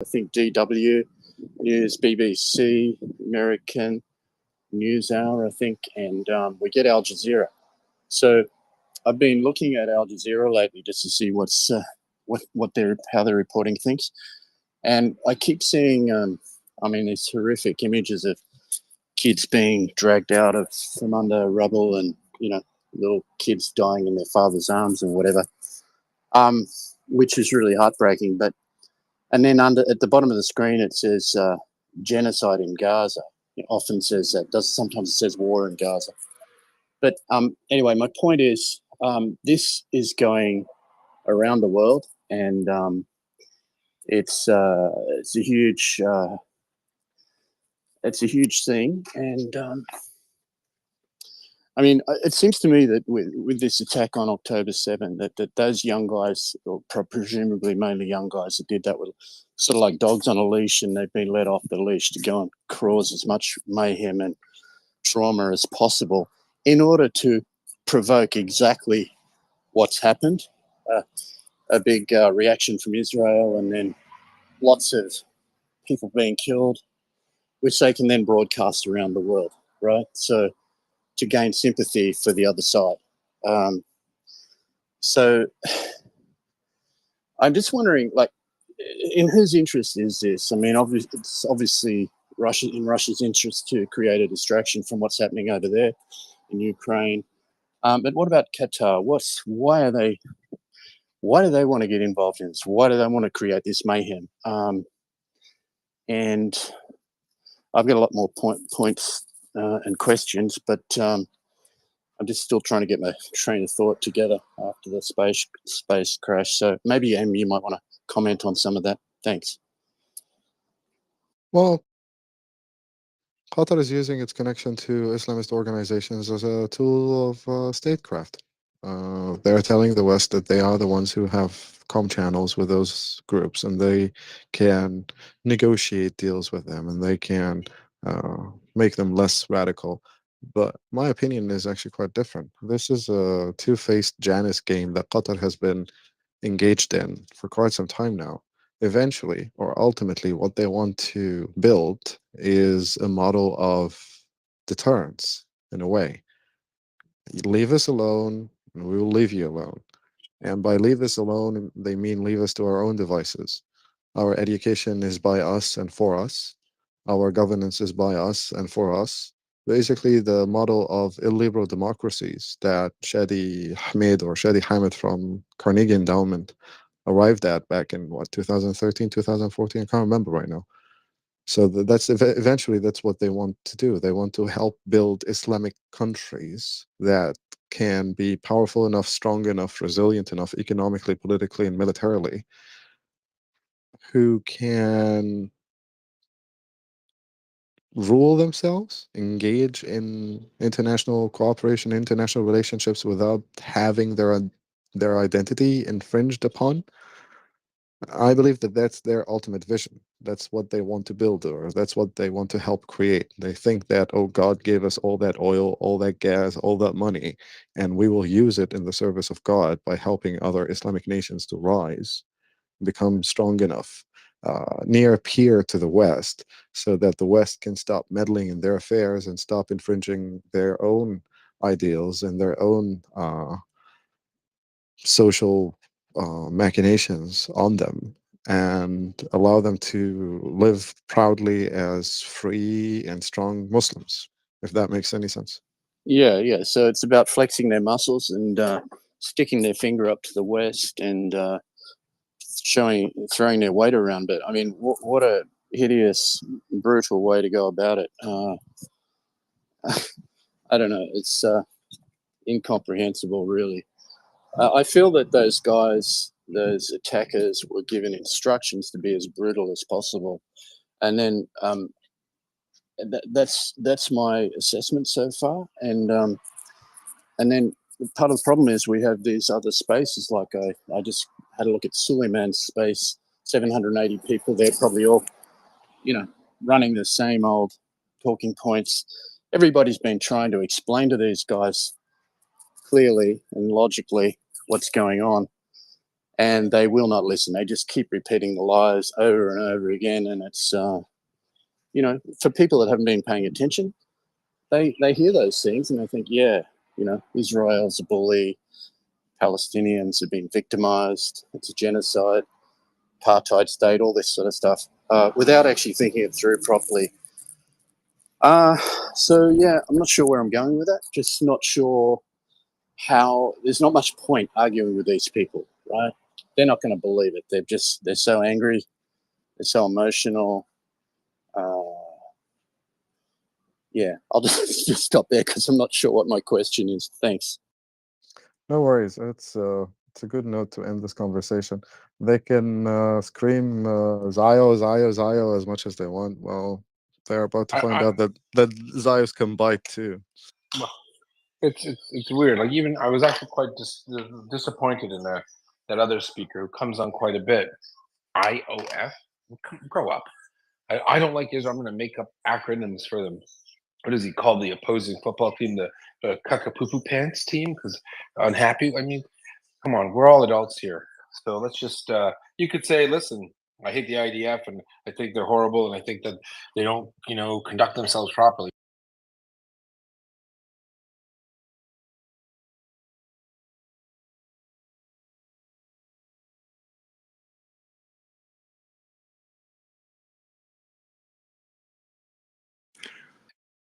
I think DW News, BBC, American News Hour, I think, and we get Al Jazeera. So I've been looking at Al Jazeera lately just to see how they're reporting things, and I keep seeing, these horrific images of kids being dragged out from under rubble, and little kids dying in their father's arms and whatever, which is really heartbreaking. And then at the bottom of the screen it says genocide in Gaza. It often says that. Sometimes it says war in Gaza. But anyway, my point is, this is going around the world, and it's a huge thing. And it seems to me that with this attack on October 7, that those young guys, or presumably mainly young guys that did that, were sort of like dogs on a leash, and they've been let off the leash to go and cause as much mayhem and trauma as possible in order to provoke exactly what's happened. A big reaction from Israel, and then lots of people being killed, which they can then broadcast around the world, right? So to gain sympathy for the other side. So I'm just wondering, like, in whose interest is this? I mean, it's obviously in Russia's interest to create a distraction from what's happening over there in Ukraine. But what about Qatar? Why do they want to get involved in this? Why do they want to create this mayhem? And I've got a lot more points and questions, but I'm just still trying to get my train of thought together after the space crash. So maybe you might want to comment on some of that. Thanks. Well, Qatar is using its connection to Islamist organizations as a tool of statecraft. They're telling the West that they are the ones who have comm channels with those groups, and they can negotiate deals with them, and they can make them less radical. But my opinion is actually quite different. This is a two-faced Janus game that Qatar has been engaged in for quite some time now. Eventually, or ultimately, what they want to build is a model of deterrence in a way. You leave us alone, and we will leave you alone. And by leave us alone, they mean leave us to our own devices. Our education is by us and for us. Our governance is by us and for us. Basically, the model of illiberal democracies that Shadi Hamid from Carnegie Endowment arrived at back in 2013, 2014. I can't remember right now. So eventually that's what they want to do. They want to help build Islamic countries that can be powerful enough, strong enough, resilient enough, economically, politically, and militarily, who can rule themselves, engage in international cooperation, international relationships without having their identity infringed upon. I believe that that's their ultimate vision. That's what they want to build, or that's what they want to help create. They think that, oh, God gave us all that oil, all that gas, all that money, and we will use it in the service of God by helping other Islamic nations to rise, become strong enough, near peer to the West, so that the West can stop meddling in their affairs and stop infringing their own ideals and their own social machinations on them, and allow them to live proudly as free and strong Muslims, if that makes any sense. Yeah. So it's about flexing their muscles and sticking their finger up to the West and throwing their weight around. But I mean, what a hideous, brutal way to go about it. I don't know. It's incomprehensible, really. I feel that those guys, those attackers, were given instructions to be as brutal as possible, and then that's my assessment so far. And then part of the problem is we have these other spaces. Like I just had a look at Suleiman's space, 780 people. They're probably all, running the same old talking points. Everybody's been trying to explain to these guys clearly and logically what's going on. and they will not listen. They just keep repeating the lies over and over again. And it's, you know, for people that haven't been paying attention, they hear those things and they think, yeah, you know, Israel's a bully, Palestinians have been victimized, it's a genocide, apartheid state, all this sort of stuff, without actually thinking it through properly. So yeah, I'm not sure where I'm going with that. Just not sure how. There's not much point arguing with these people, right? They're not going to believe it. They're so angry, they're so emotional. Yeah, I'll just stop there because I'm not sure what my question is. Thanks. No worries. It's a good note to end this conversation. They can scream Zio, Zio, Zio as much as they want. Well, they're about to find out that Zios can bite too. Well, it's weird. Like, even I was actually quite disappointed in that other speaker who comes on quite a bit. IOF, grow up. I don't like Israel. I'm going to make up acronyms for them. What does he call the opposing football team? The Cuckapoo Pants team? Because unhappy. I mean, come on, we're all adults here. So let's just. You could say, listen, I hate the IDF, and I think they're horrible, and I think that they don't, conduct themselves properly.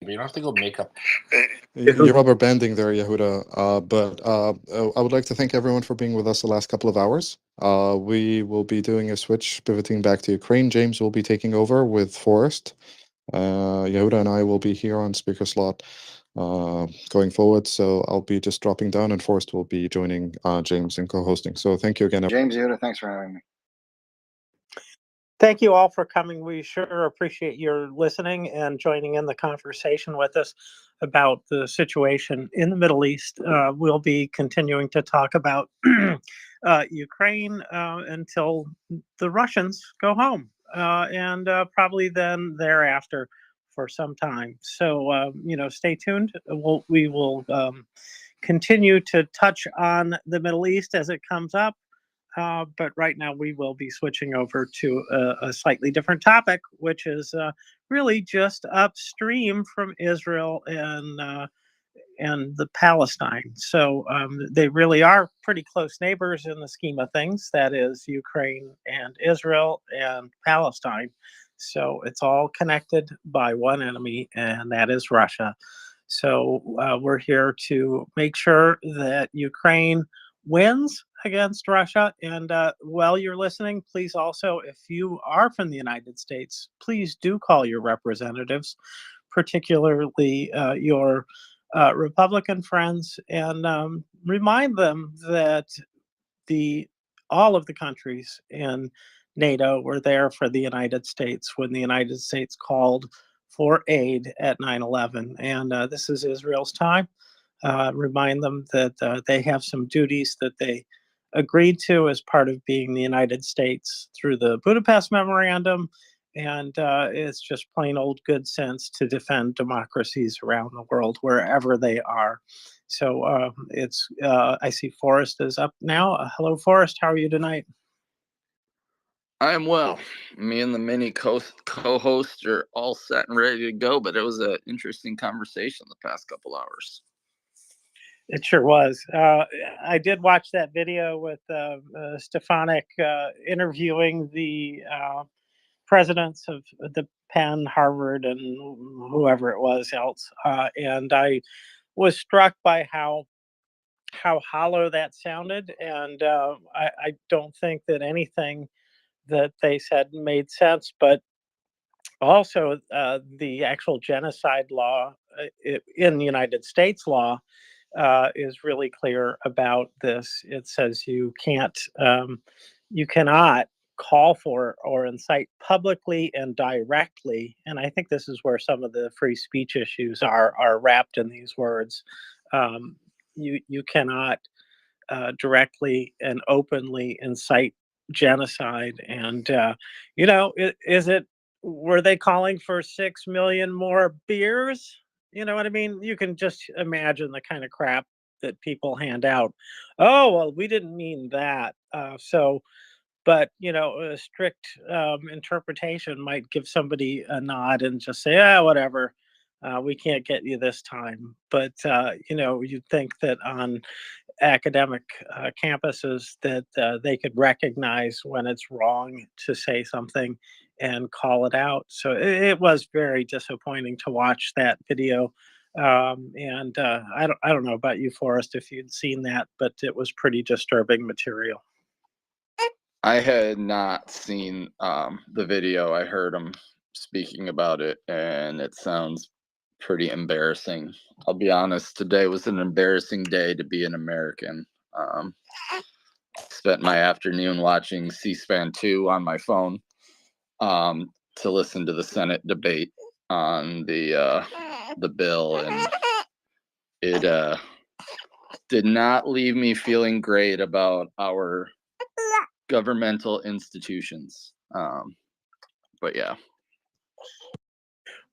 You don't have to go make up. You're rubber banding there, Yehuda. But I would like to thank everyone for being with us the last couple of hours. We will be doing a switch, pivoting back to Ukraine. James will be taking over with Forrest. Yehuda and I will be here on speaker slot going forward. So I'll be just dropping down, and Forrest will be joining James in co-hosting. So thank you again. James, Yehuda, thanks for having me. Thank you all for coming. We sure appreciate your listening and joining in the conversation with us about the situation in the Middle East. We'll be continuing to talk about Ukraine until the Russians go home, and probably then thereafter for some time. So, stay tuned. We will continue to touch on the Middle East as it comes up. But right now we will be switching over to a slightly different topic, which is really just upstream from Israel and the Palestine. So they really are pretty close neighbors in the scheme of things. That is Ukraine and Israel and Palestine. So it's all connected by one enemy, and that is Russia. So we're here to make sure that Ukraine wins against Russia. And while you're listening, please also, if you are from the United States, please do call your representatives, particularly your Republican friends, and remind them that all of the countries in NATO were there for the United States when the United States called for aid at 9/11. And this is Israel's time. Remind them that they have some duties that they agreed to as part of being the United States through the Budapest Memorandum. And it's just plain old good sense to defend democracies around the world wherever they are. So I see Forrest is up now. Hello, Forrest. How are you tonight? I am well. Me and the mini co-hosts are all set and ready to go, but it was an interesting conversation the past couple hours. It sure was. I did watch that video with Stefanik interviewing the presidents of the Penn, Harvard, and whoever it was else, and I was struck by how hollow that sounded, and I don't think that anything that they said made sense, but also the actual genocide law in the United States law is really clear about this. It says you cannot call for or incite publicly and directly, and I think this is where some of the free speech issues are wrapped in these words. You cannot directly and openly incite genocide, and were they calling for 6 million more beers? You know what I mean? You can just imagine the kind of crap that people hand out. Oh, well, we didn't mean that. But a strict interpretation might give somebody a nod and just say, "Ah, whatever, we can't get you this time." But you'd think that on academic campuses that they could recognize when it's wrong to say something and call it out. So it was very disappointing to watch that video. And I don't know about you, Forrest, if you'd seen that, but it was pretty disturbing material. I had not seen the video. I heard him speaking about it, and it sounds pretty embarrassing. I'll be honest, today was an embarrassing day to be an American. Spent my afternoon watching C-SPAN 2 on my phone to listen to the Senate debate on the bill, and it did not leave me feeling great about our governmental institutions. But yeah.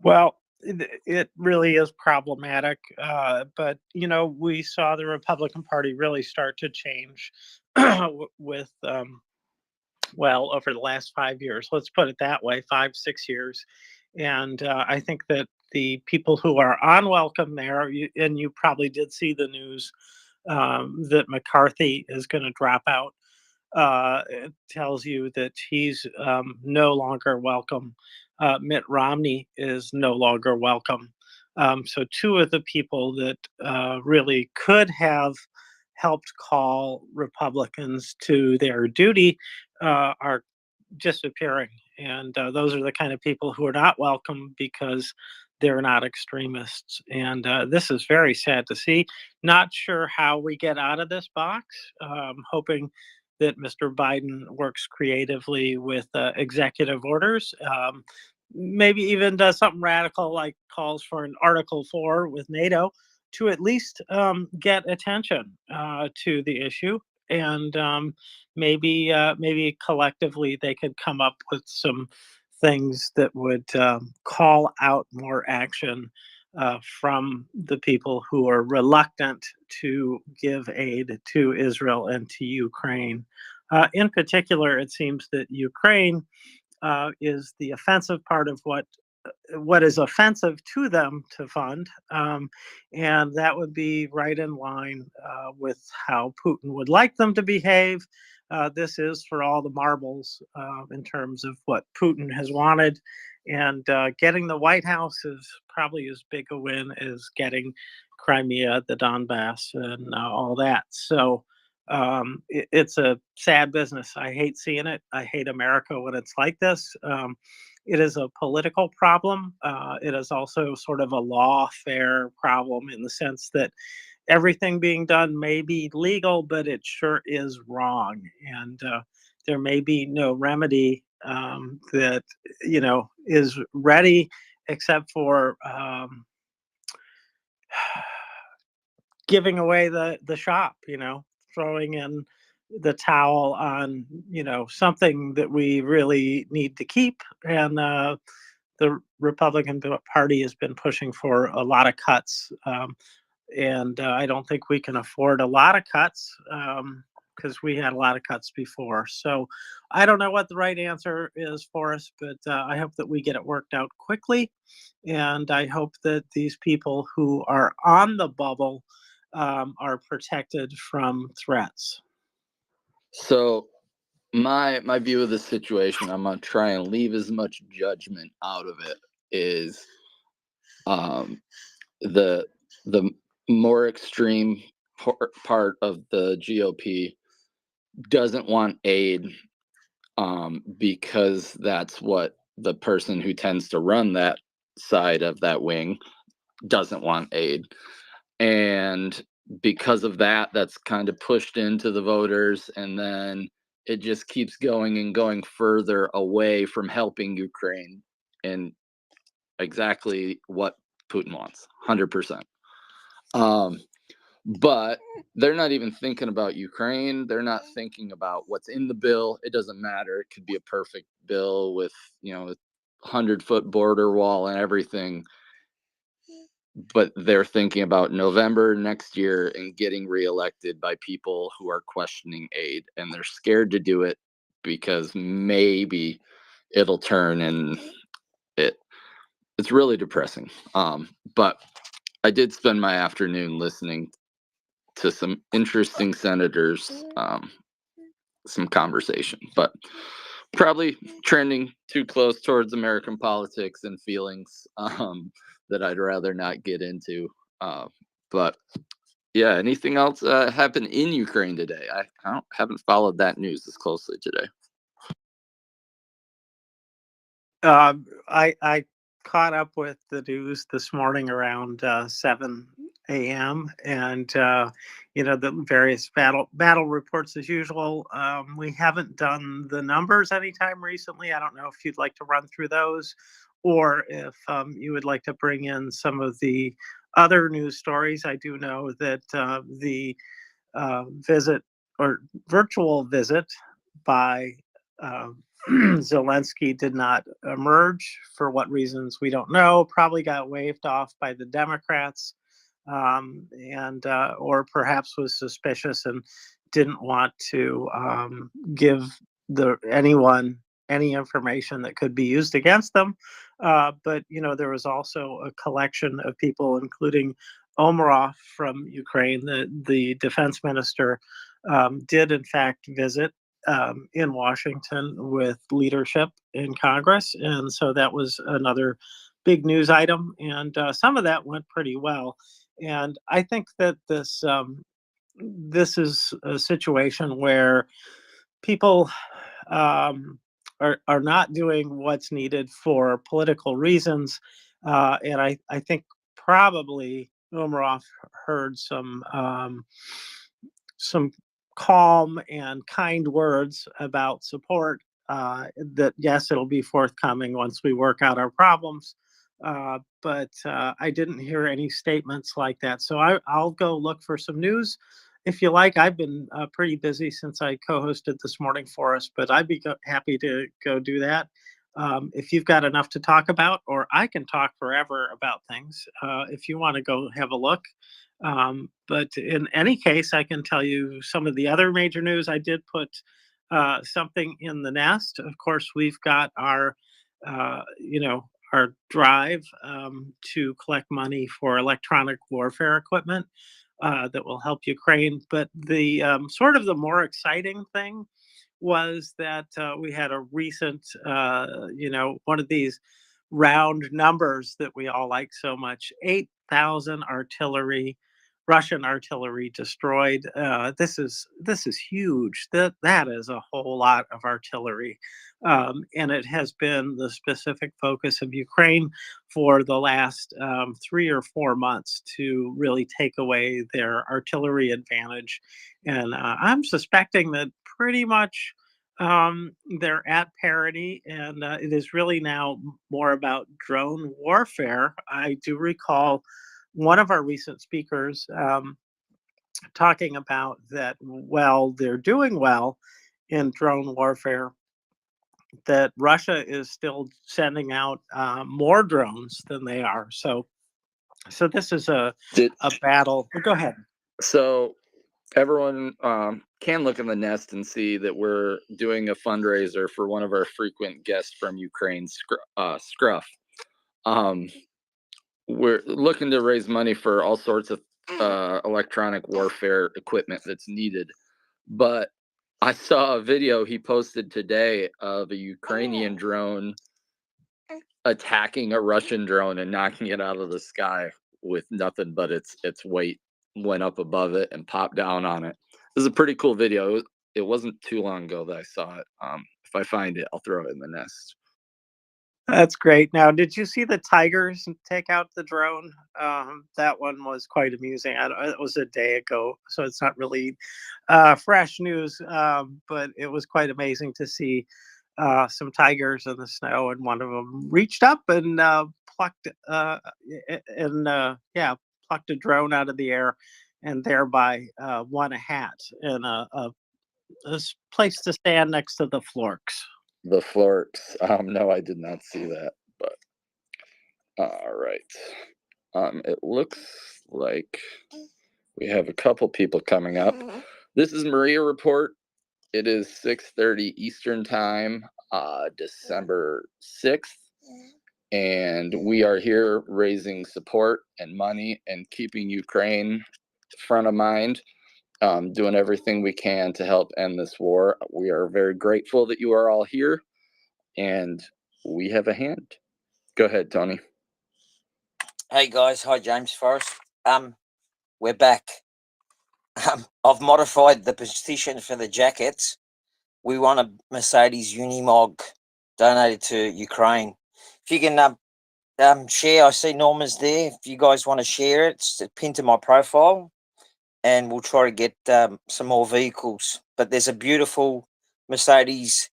Well, it really is problematic. But, we saw the Republican Party really start to change with, well, over the last 5 years. Let's put it that way, 5, 6 years. And I think that the people who are unwelcome there, and you probably did see the news that McCarthy is going to drop out. It tells you that he's no longer welcome. Mitt Romney is no longer welcome. So two of the people that really could have helped call Republicans to their duty are disappearing. And those are the kind of people who are not welcome because they're not extremists. And this is very sad to see. Not sure how we get out of this box. Hoping that Mr. Biden works creatively with executive orders. Maybe even does something radical like calls for an Article 4 with NATO to at least get attention to the issue. And maybe collectively they could come up with some things that would call out more action from the people who are reluctant to give aid to Israel and to Ukraine. In particular, it seems that Ukraine is the offensive part of what is offensive to them to fund, and that would be right in line with how Putin would like them to behave. This is for all the marbles in terms of what Putin has wanted, and getting the White House is probably as big a win as getting Crimea, the Donbass, and all that. So it's a sad business. I hate seeing it. I hate America when it's like this. It is a political problem. It is also sort of a lawfare problem in the sense that everything being done may be legal, but it sure is wrong. And there may be no remedy that, is ready except for giving away the shop, throwing in the towel on, something that we really need to keep. And the Republican Party has been pushing for a lot of cuts. And I don't think we can afford a lot of cuts because we had a lot of cuts before. So I don't know what the right answer is for us, but I hope that we get it worked out quickly. And I hope that these people who are on the bubble are protected from threats. So my view of the situation, I'm gonna try and leave as much judgment out of it, is the more extreme part of the GOP doesn't want aid because that's what the person who tends to run that side of that wing doesn't want aid. And because of that, that's kind of pushed into the voters, and then it just keeps going and going further away from helping Ukraine and exactly what Putin wants, 100%. But they're not even thinking about Ukraine. They're not thinking about what's in the bill. It doesn't matter. It could be a perfect bill with, 100-foot border wall and everything. but they're thinking about November next year and getting reelected by people who are questioning aid, and they're scared to do it because maybe it'll turn, and it's really depressing. But I did spend my afternoon listening to some interesting senators, some conversation, but probably trending too close towards American politics and feelings that I'd rather not get into. But yeah, anything else happened in Ukraine today? I haven't followed that news as closely today. I caught up with the news this morning around 7 a.m. and the various battle reports as usual. We haven't done the numbers anytime recently. I don't know if you'd like to run through those, or if you would like to bring in some of the other news stories. I do know that the visit or virtual visit by Zelensky did not emerge. For what reasons, we don't know. Probably got waved off by the Democrats, and or perhaps was suspicious and didn't want to give anyone any information that could be used against them. But there was also a collection of people, including Omarov from Ukraine, the defense minister, did in fact visit in Washington with leadership in Congress. And so that was another big news item. And some of that went pretty well. And I think that this is a situation where people are not doing what's needed for political reasons. And I think probably Umarov heard some calm and kind words about support, that yes, it'll be forthcoming once we work out our problems. But I didn't hear any statements like that. So I'll go look for some news. If you like, I've been pretty busy since I co-hosted this morning for us, but I'd be happy to go do that. If you've got enough to talk about, or I can talk forever about things, if you want to go have a look. But in any case, I can tell you some of the other major news. I did put something in the nest. Of course, we've got our drive to collect money for electronic warfare equipment that will help Ukraine. But the sort of the more exciting thing was that we had a recent, one of these round numbers that we all like so much: 8,000 Russian artillery destroyed. This is huge. That is a whole lot of artillery, and it has been the specific focus of Ukraine for the last 3 or 4 months to really take away their artillery advantage. And I'm suspecting that pretty much they're at parity, and it is really now more about drone warfare. I do recall one of our recent speakers talking about that, well, they're doing well in drone warfare, that Russia is still sending out more drones than they are. So this is a battle. Go ahead. So everyone can look in the nest and see that we're doing a fundraiser for one of our frequent guests from Ukraine, Scruff. We're looking to raise money for all sorts of electronic warfare equipment that's needed. But I saw a video he posted today of a Ukrainian drone attacking a Russian drone and knocking it out of the sky with nothing but its weight went up above it and popped down on it. This is a pretty cool video. It wasn't too long ago that I saw it. If I find it, I'll throw it in the nest. That's great. Now, did you see the Tigers take out the drone? That one was quite amusing. It was a day ago, so it's not really fresh news, but it was quite amazing to see some tigers in the snow, and one of them reached up and plucked plucked a drone out of the air, and thereby won a hat and a place to stand next to the Florks. The Florks. No, I did not see that, but all right. It looks like we have a couple people coming up. This is MriyaReport. It is 6:30 Eastern Time, December 6th. And we are here raising support and money and keeping Ukraine front of mind, doing everything we can to help end this war. We are very grateful that you are all here, and we have a hand. Go ahead, Tony. Hey guys, hi James Forrest. We're back. I've modified the petition for the jackets. We want a Mercedes Unimog donated to Ukraine. If you can share, I see Norma's there. If you guys want to share it, it's pinned to my profile, and we'll try to get some more vehicles. But there's a beautiful Mercedes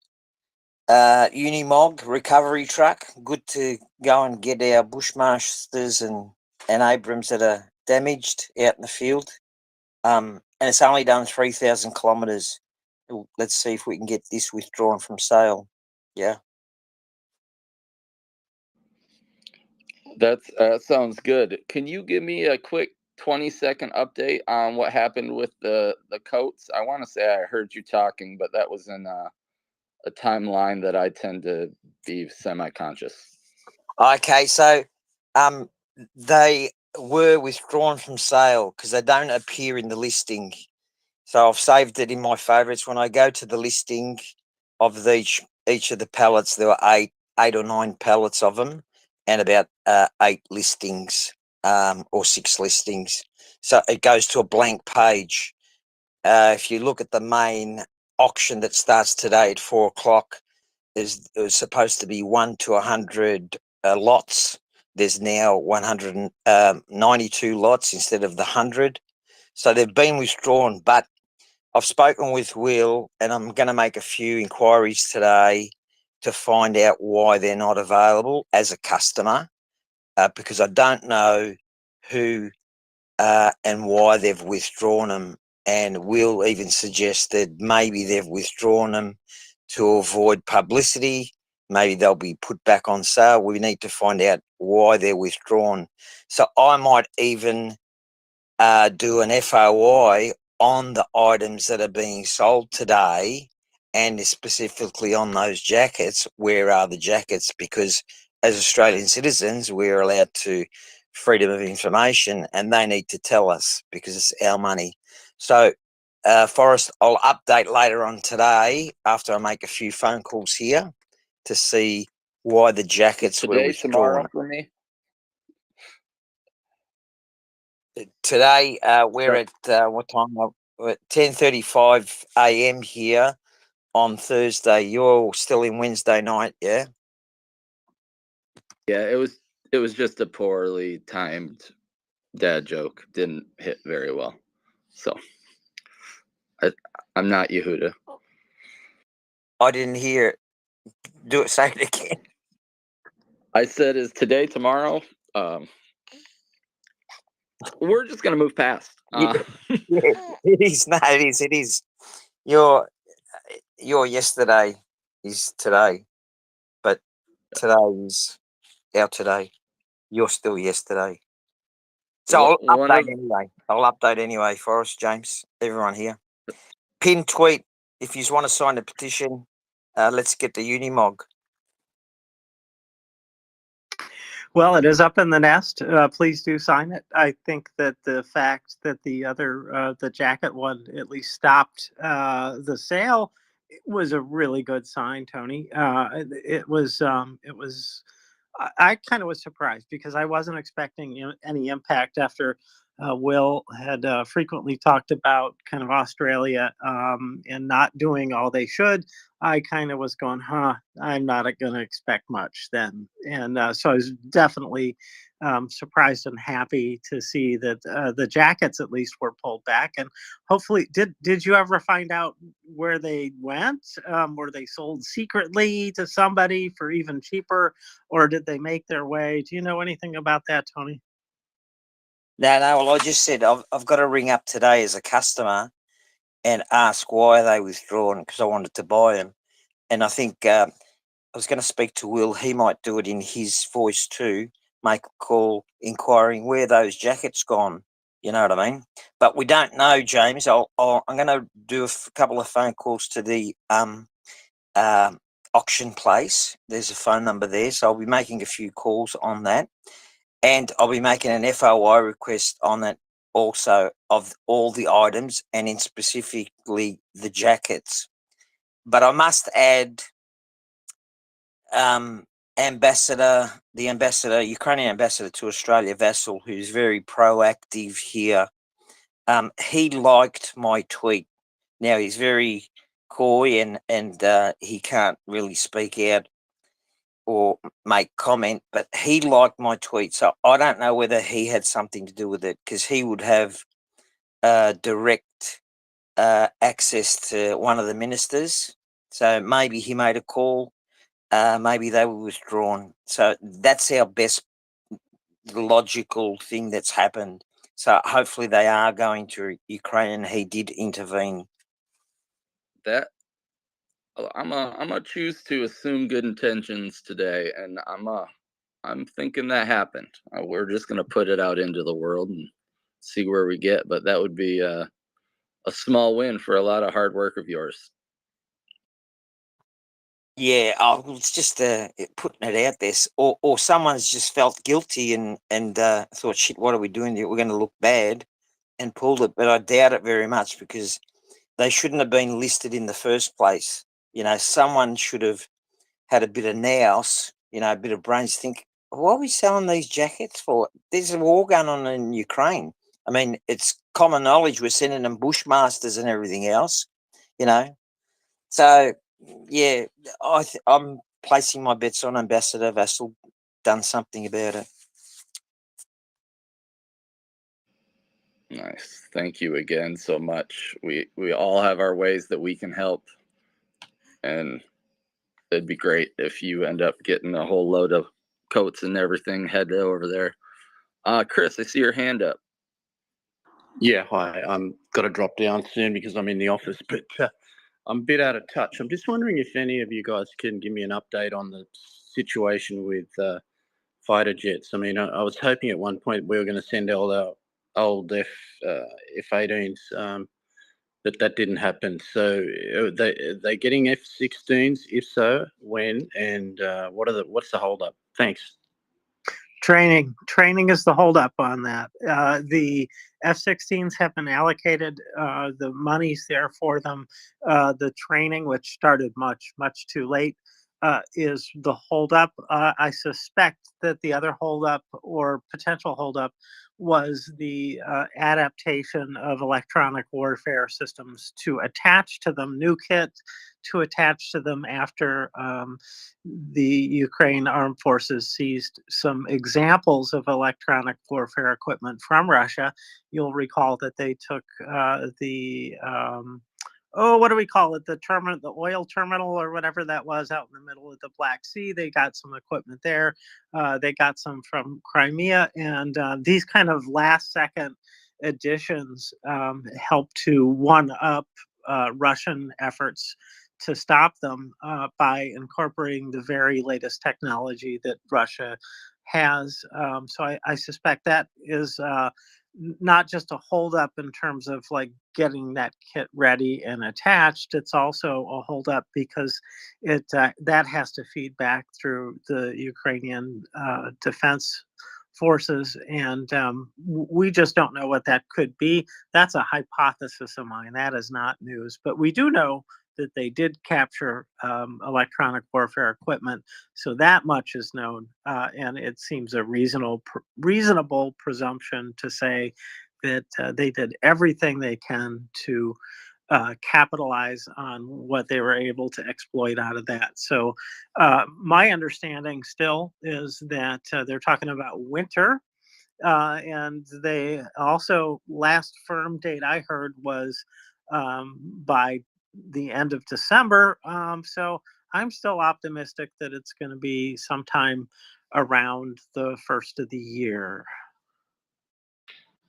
Unimog recovery truck. Good to go and get our Bushmasters and Abrams that are damaged out in the field. And it's only done 3,000 kilometers. Let's see if we can get this withdrawn from sale. Yeah. That sounds good. Can you give me a quick 20-second update on what happened with the coats? I want to say I heard you talking, but that was in a timeline that I tend to be semi-conscious. Okay, so they were withdrawn from sale because they don't appear in the listing. So I've saved it in my favorites. When I go to the listing of each of the pallets, there were eight or nine pallets of them, and about 8 listings or 6 listings. So it goes to a blank page. If you look at the main auction that starts today at 4 o'clock, it was supposed to be 1 to 100 lots. There's now 192 lots instead of the 100. So they've been withdrawn, but I've spoken with Will, and I'm going to make a few inquiries today to find out why they're not available as a customer, because I don't know who and why they've withdrawn them. And Will even suggested maybe they've withdrawn them to avoid publicity. Maybe they'll be put back on sale. We need to find out why they're withdrawn. So I might even do an FOI on the items that are being sold today, and specifically on those jackets. Where are the jackets? Because as Australian citizens, we're allowed to freedom of information, and they need to tell us because it's our money. So, Forrest, I'll update later on today after I make a few phone calls here to see why the jackets were Today, withdrawn. tomorrow for me? Today, we're at what time? We're at 10:35 a.m. here on Thursday. You're still in Wednesday night, yeah? Yeah, it was just a poorly timed dad joke. Didn't hit very well. So I'm not Yehuda. I didn't hear it. Do it. Say it again. I said, is today tomorrow? We're just gonna move past. Yeah, it is. No, it is. It is. Your yesterday is today, but today is our today. You're still yesterday. So I'll update anyway. I'll update anyway for us, James. Everyone here. Pin tweet. If you want to sign the petition, let's get the Unimog. Well, it is up in the nest. Please do sign it. I think that the fact that the other, the jacket one, at least stopped the sale was a really good sign, Tony. It was. I kind of was surprised because I wasn't expecting any impact after Will had frequently talked about kind of Australia and not doing all they should. I kind of was going, I'm not going to expect much then. And so I was definitely surprised and happy to see that the jackets at least were pulled back. And hopefully, did you ever find out where they went? Were they sold secretly to somebody for even cheaper, or did they make their way? Do you know anything about that, Tony? No. Well, I just said I've got to ring up today as a customer and ask why they withdrawn because I wanted to buy them. And I think I was going to speak to Will. He might do it in his voice too. make a call inquiring where those jackets gone. You know what I mean? But we don't know, James. I'm going to do a couple of phone calls to the auction place. There's a phone number there, so I'll be making a few calls on that, and I'll be making an FOI request on that also of all the items, and in specifically the jackets. But I must add, Ukrainian ambassador to Australia, Vassal, who's very proactive here. He liked my tweet. Now he's very coy and he can't really speak out or make comment, but he liked my tweet. So I don't know whether he had something to do with it, because he would have direct access to one of the ministers. So maybe he made a call. Maybe they were withdrawn. So that's our best logical thing that's happened. So hopefully they are going to Ukraine, and he did intervene. That I'm gonna choose to assume good intentions today, and I'm thinking that happened. We're just gonna put it out into the world and see where we get. But that would be a small win for a lot of hard work of yours. Yeah, it's just putting it out there, or someone's just felt guilty and thought, shit, what are we doing here? We're going to look bad, and pulled it. But I doubt it very much, because they shouldn't have been listed in the first place. You know, someone should have had a bit of nous, a bit of brains. Think, what are we selling these jackets for? There's a war going on in Ukraine. I mean, it's common knowledge we're sending them bushmasters and everything else. So. Yeah, I'm placing my bets on Ambassador Vassal done something about it. Nice. Thank you again so much. We all have our ways that we can help, and it'd be great if you end up getting a whole load of coats and everything head over there. Chris, I see your hand up. Yeah, hi. I'm got to drop down soon because I'm in the office, but I'm a bit out of touch. I'm just wondering if any of you guys can give me an update on the situation with fighter jets. I mean, I was hoping at one point we were going to send all our old F-18s, but that didn't happen. So are they getting F-16s? If so, when? And what's the holdup? Thanks. Training is the holdup on that. The F-16s have been allocated the monies there for them. The training, which started much too late, is the holdup. I suspect that the other holdup or potential holdup was the adaptation of electronic warfare systems to attach to them, new kit to attach to them after the Ukraine armed forces seized some examples of electronic warfare equipment from Russia. You'll recall that they took what do we call it? The oil terminal or whatever that was out in the middle of the Black Sea. They got some equipment there. They got some from Crimea, and these kind of last-second additions help to one-up Russian efforts to stop them by incorporating the very latest technology that Russia has. So I suspect that is not just a holdup in terms of like getting that kit ready and attached. It's also a holdup because that has to feed back through the Ukrainian defense forces, and we just don't know what that could be. That's a hypothesis of mine. That is not news, but we do know that they did capture electronic warfare equipment, so that much is known, and it seems a reasonable presumption to say that they did everything they can to capitalize on what they were able to exploit out of that. So my understanding still is that they're talking about winter, and they also, last firm date I heard was by the end of December. So I'm still optimistic that it's going to be sometime around the first of the year.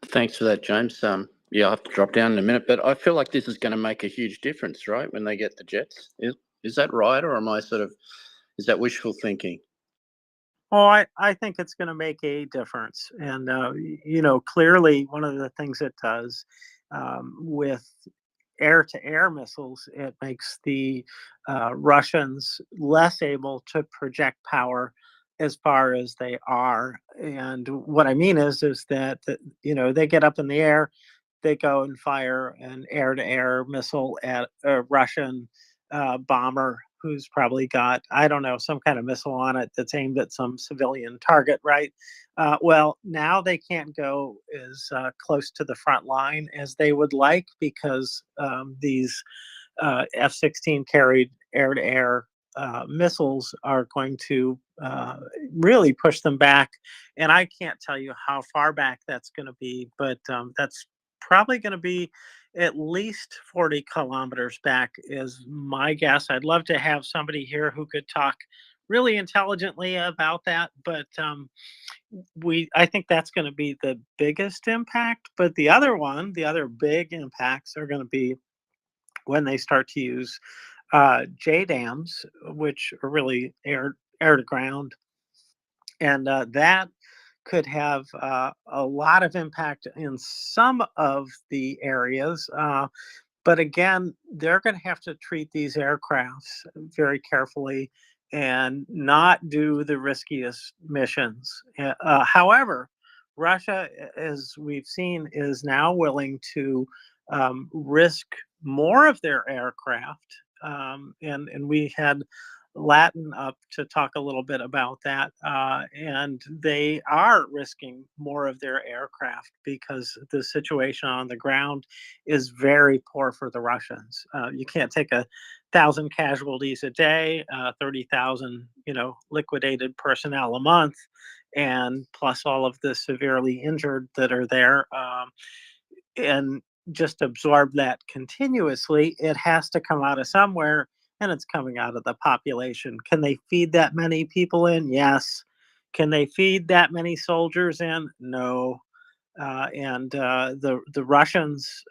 Thanks for that, James. Yeah, I'll have to drop down in a minute, but I feel like this is going to make a huge difference, right? When they get the jets, is that right, or is that wishful thinking? Oh, I think it's going to make a difference. And, clearly one of the things it does with air to air missiles, it makes the Russians less able to project power as far as they are. And what I mean is that, they get up in the air, they go and fire an air to air missile at a Russian bomber who's probably got, I don't know, some kind of missile on it that's aimed at some civilian target, right? Well, now they can't go as close to the front line as they would like because these F-16 carried air to air missiles are going to really push them back. And I can't tell you how far back that's going to be, but that's probably going to be at least 40 kilometers back, is my guess. I'd love to have somebody here who could talk really intelligently about that, but I think that's going to be the biggest impact. But the other big impacts are going to be when they start to use JDAMs, which are really air to ground, and that could have a lot of impact in some of the areas. But again, they're going to have to treat these aircrafts very carefully and not do the riskiest missions. However, Russia, as we've seen, is now willing to risk more of their aircraft. And we had Latin up to talk a little bit about that. And they are risking more of their aircraft because the situation on the ground is very poor for the Russians. You can't take 1,000 casualties a day, 30,000, liquidated personnel a month, and plus all of the severely injured that are there. And just absorb that continuously. It has to come out of somewhere, and it's coming out of the population. Can they feed that many people in? Yes. Can they feed that many soldiers in? No. And the Russians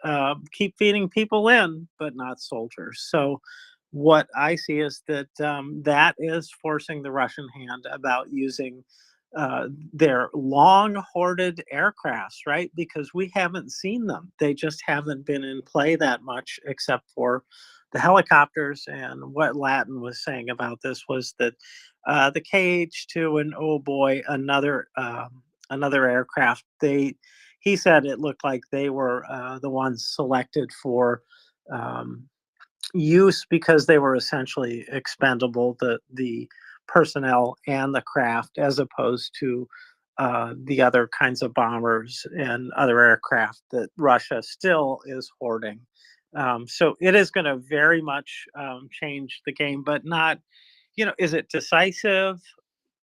keep feeding people in, but not soldiers. So what I see is that that is forcing the Russian hand about using their long hoarded aircrafts, right? Because we haven't seen them. They just haven't been in play that much, except for the helicopters. And what Latin was saying about this was that the KH-2 and, oh boy, another aircraft. He said it looked like they were the ones selected for use because they were essentially expendable, the personnel and the craft, as opposed to the other kinds of bombers and other aircraft that Russia still is hoarding. So it is going to very much change the game, but not, is it decisive?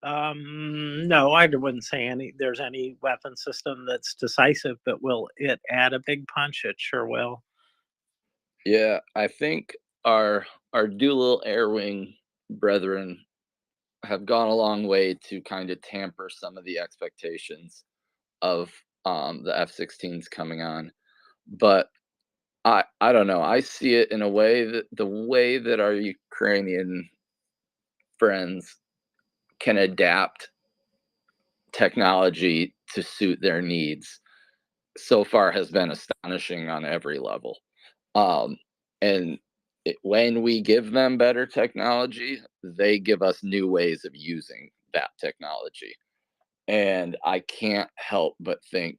No, I wouldn't say there's any weapon system that's decisive, but will it add a big punch? It sure will. Yeah, I think our dual air wing brethren have gone a long way to kind of tamper some of the expectations of the F-16s coming on. But I don't know. I see it in a way that the way that our Ukrainian friends can adapt technology to suit their needs so far has been astonishing on every level. And when we give them better technology, they give us new ways of using that technology. And I can't help but think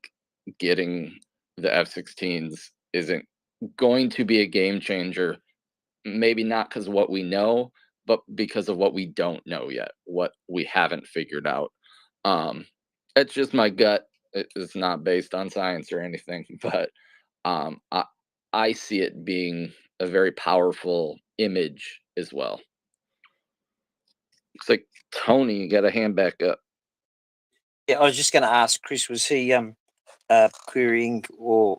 getting the F-16s isn't going to be a game changer. Maybe not because of what we know, but because of what we don't know yet, what we haven't figured out. It's just my gut. It's not based on science or anything, but I see it being a very powerful image as well. Looks like Tony, you got a hand back up. Yeah, I was just going to ask Chris, was he querying or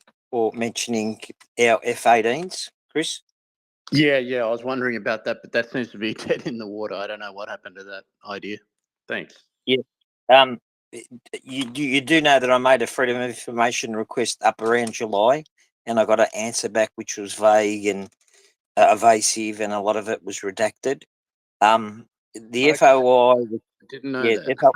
mentioning our F-18s, Chris? Yeah, I was wondering about that, but that seems to be dead in the water. I don't know what happened to that idea. Thanks. Yeah. You do know that I made a Freedom of Information request up around July, and I got an answer back which was vague and evasive, and a lot of it was redacted. The Okay. FOI Didn't know Yeah, that.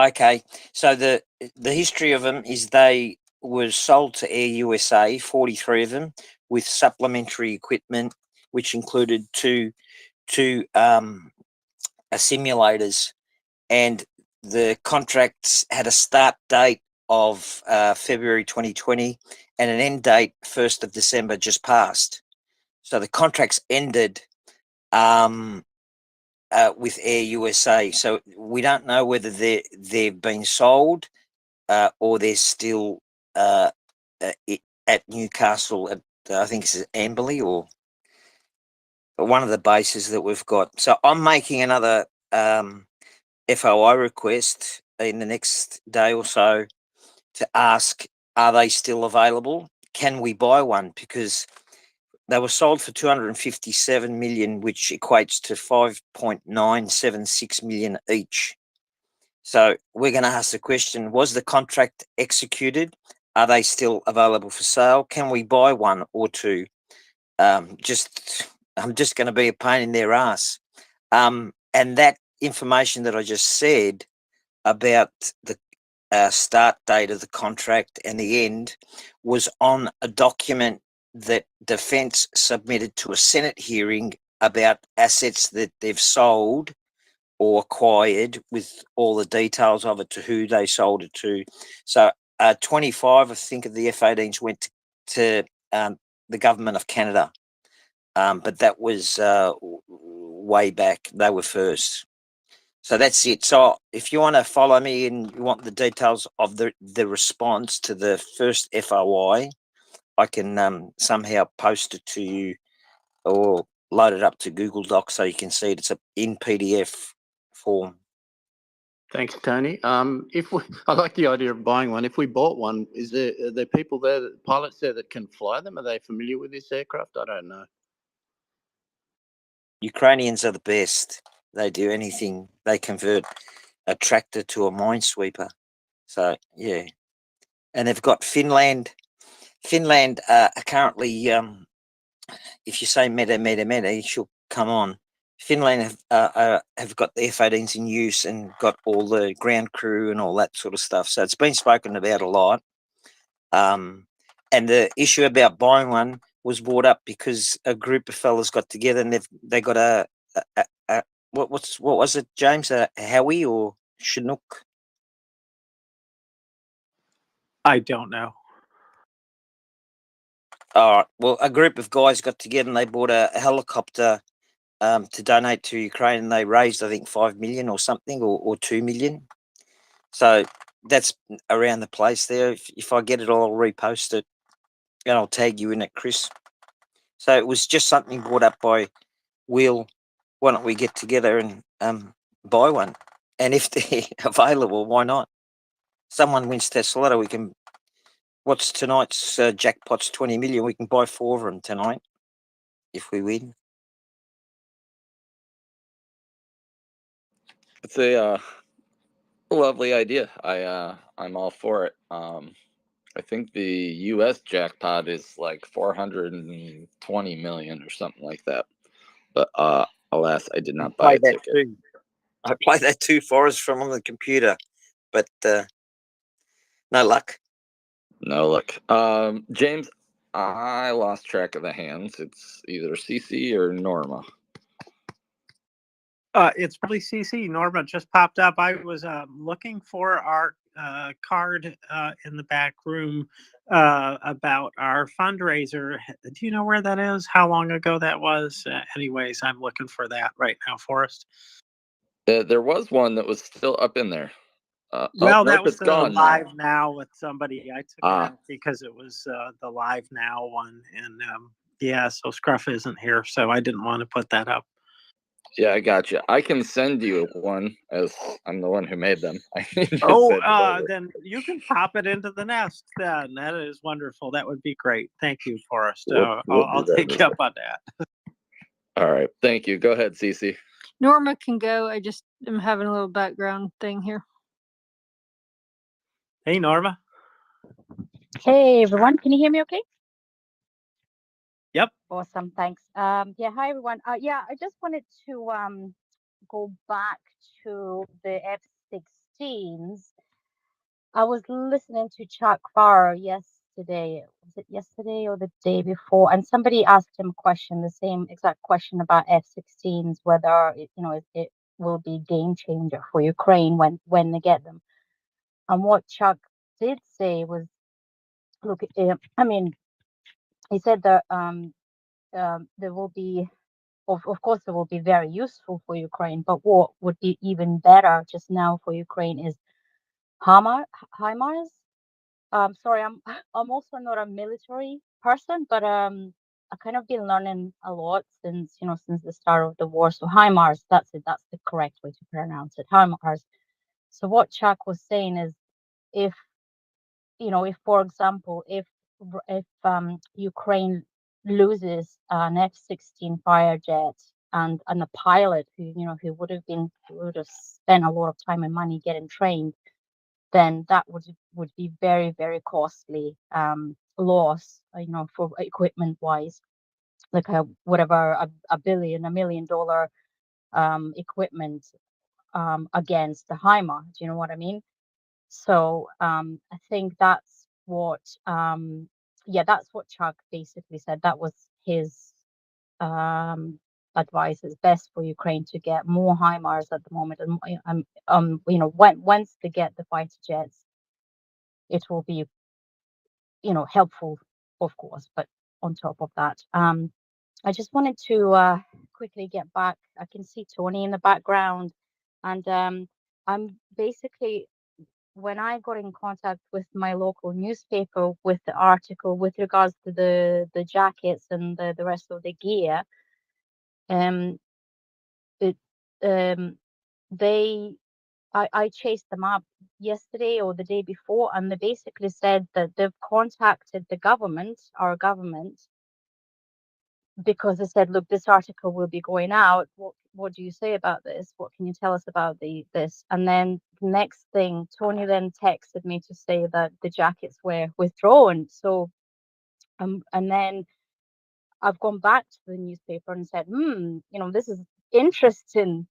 okay. So the history of them is they were sold to Air USA, 43 of them, with supplementary equipment, which included two simulators, and the contracts had a start date of February 2020 and an end date 1st of December just passed. So the contracts ended with Air USA. So we don't know whether they've been sold or they're still at Newcastle at I think it's Amberley or one of the bases that we've got. So I'm making another FOI request in the next day or so to ask, are they still available? Can we buy one? Because they were sold for 257 million, which equates to 5.976 million each. So we're going to ask the question, was the contract executed? Are they still available for sale? Can we buy one or two? I'm just going to be a pain in their ass. And that information that I just said about the start date of the contract and the end was on a document that Defence submitted to a Senate hearing about assets that they've sold or acquired, with all the details of it, to who they sold it to. So 25, I think, of the F-18s went to the government of Canada, but that was way back. They were first. So that's it. So if you want to follow me and you want the details of the response to the first FOI, I can somehow post it to you or load it up to Google Docs so you can see it. It's in PDF form. Thanks, Tony. I like the idea of buying one. If we bought one, are there people there, pilots there that can fly them? Are they familiar with this aircraft? I don't know. Ukrainians are the best. They do anything. They convert a tractor to a minesweeper. So yeah, and they've got Finland. Finland are currently, if you say meta, she'll come on. Finland have got the F-18s in use and got all the ground crew and all that sort of stuff. So it's been spoken about a lot. And the issue about buying one was brought up because a group of fellas got together and they got what was it, James? A Howie or Chinook? I don't know. All right. Well, a group of guys got together and they bought a helicopter to donate to Ukraine, and they raised, I think, 5 million or something, or 2 million. So that's around the place there. If I get it, I'll repost it and I'll tag you in it, Chris. So it was just something brought up by Will. Why don't we get together and buy one? And if they're available, why not? Someone wins Tesla, we can. What's tonight's jackpot's 20 million? We can buy 4 of them tonight if we win. It's a lovely idea. I'm all for it. I think the U.S. jackpot is like 420 million or something like that. But alas, I did not buy a ticket. Too. I play that too, Forrest, from on the computer, but no luck. No luck. James, I lost track of the hands. It's either CC or Norma. It's probably CC. Norma just popped up. I was looking for our card in the back room about our fundraiser. Do you know where that is? How long ago that was? Anyways, I'm looking for that right now, Forrest. There was one that was still up in there. Well, nope, that was it's the gone live now. now with somebody. I took it out because it was the live now one, and yeah, so Scruff isn't here, so I didn't want to put that up. Yeah, I got you. I can send you one, as I'm the one who made them. Then you can pop it into the nest. Then that is wonderful. That would be great. Thank you, Forrest. I'll take you up on that. All right, thank you. Go ahead, Cece. Norma can go. I just am having a little background thing here. Hey, Norma. Hey, everyone. Can you hear me okay? Yep. Awesome. Thanks. Yeah. Hi, everyone. Yeah, I just wanted to go back to the F-16s. I was listening to Chuck Farr yesterday. Was it yesterday or the day before? And somebody asked him a question, the same exact question about F-16s, whether it will be game changer for Ukraine when they get them. And what Chuck did say was, look, I mean, he said that there will be, of course, it will be very useful for Ukraine. But what would be even better just now for Ukraine is HIMARS. Sorry, I'm also not a military person, but I kind of been learning a lot since the start of the war. So HIMARS, that's it. That's the correct way to pronounce it. HIMARS. So what Chuck was saying is, if for example, if Ukraine loses an F-16 fighter jet and a pilot who would have spent a lot of time and money getting trained, then that would be very, very costly loss, for equipment wise, like a $1 million equipment against the HIMARS. Do you know what I mean? So I think that's what that's what Chuck basically said. That was his advice. It's best for Ukraine to get more HIMARS at the moment, and once they get the fighter jets, it will be helpful, of course. But on top of that, I just wanted to quickly get back. I can see Tony in the background, and I'm basically, when I got in contact with my local newspaper with the article with regards to the jackets and the rest of the gear, I chased them up yesterday or the day before, and they basically said that they've contacted our government, because they said, look, this article will be going out. What do you say about this? What can you tell us about this? And then the next thing, Tony then texted me to say that the jackets were withdrawn. So, and then I've gone back to the newspaper and said, this is interesting.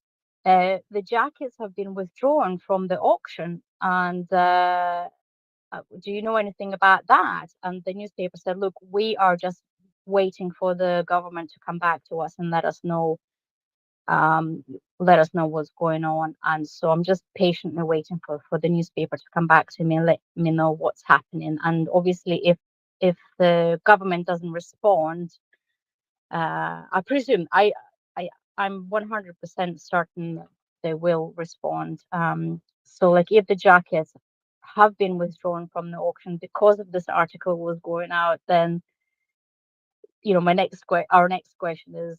The jackets have been withdrawn from the auction, and do you know anything about that? And the newspaper said, look, we are just waiting for the government to come back to us and let us know what's going on. And so I'm just patiently waiting for the newspaper to come back to me and let me know what's happening. And obviously, if the government doesn't respond, I presume I'm 100% certain that they will respond. So like, if the jackets have been withdrawn from the auction because of this article was going out, then our next question is,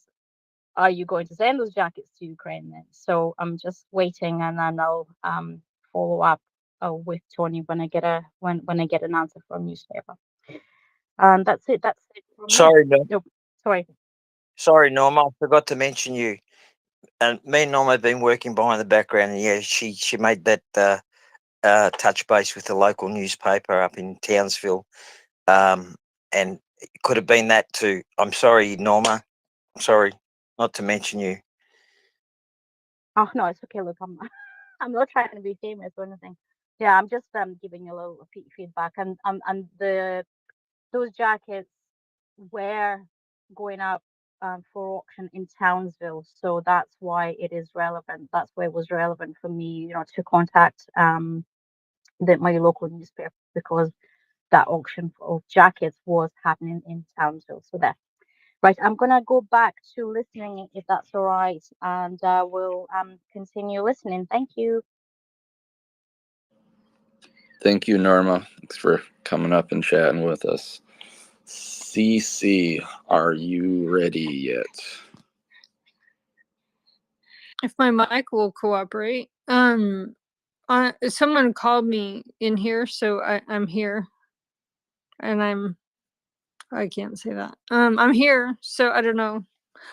are you going to send those jackets to Ukraine then? So I'm just waiting, and then I'll follow up with Tony when I get an answer from newspaper. And that's it. That's it from me. Sorry, Norm. Nope. Sorry, Norma. I forgot to mention you. And me and Norma have been working behind the background, and yeah, she made that touch base with the local newspaper up in Townsville, and it could have been that too. I'm sorry, Norma. I'm sorry not to mention you. Oh no, it's okay. Look, I'm not trying to be famous or anything. Yeah, I'm just giving you a little feedback, and those jackets were going up for auction in Townsville, so that's why it is relevant. That's why it was relevant for me, to contact my local newspaper, because that auction of jackets was happening in Townsville. So that. Right, I'm gonna go back to listening if that's all right, and we'll continue listening. Thank you. Thank you, Norma. Thanks for coming up and chatting with us. CC, are you ready yet? If my mic will cooperate. Someone called me in here, so I'm here, and I can't say that. I'm here, so I don't know.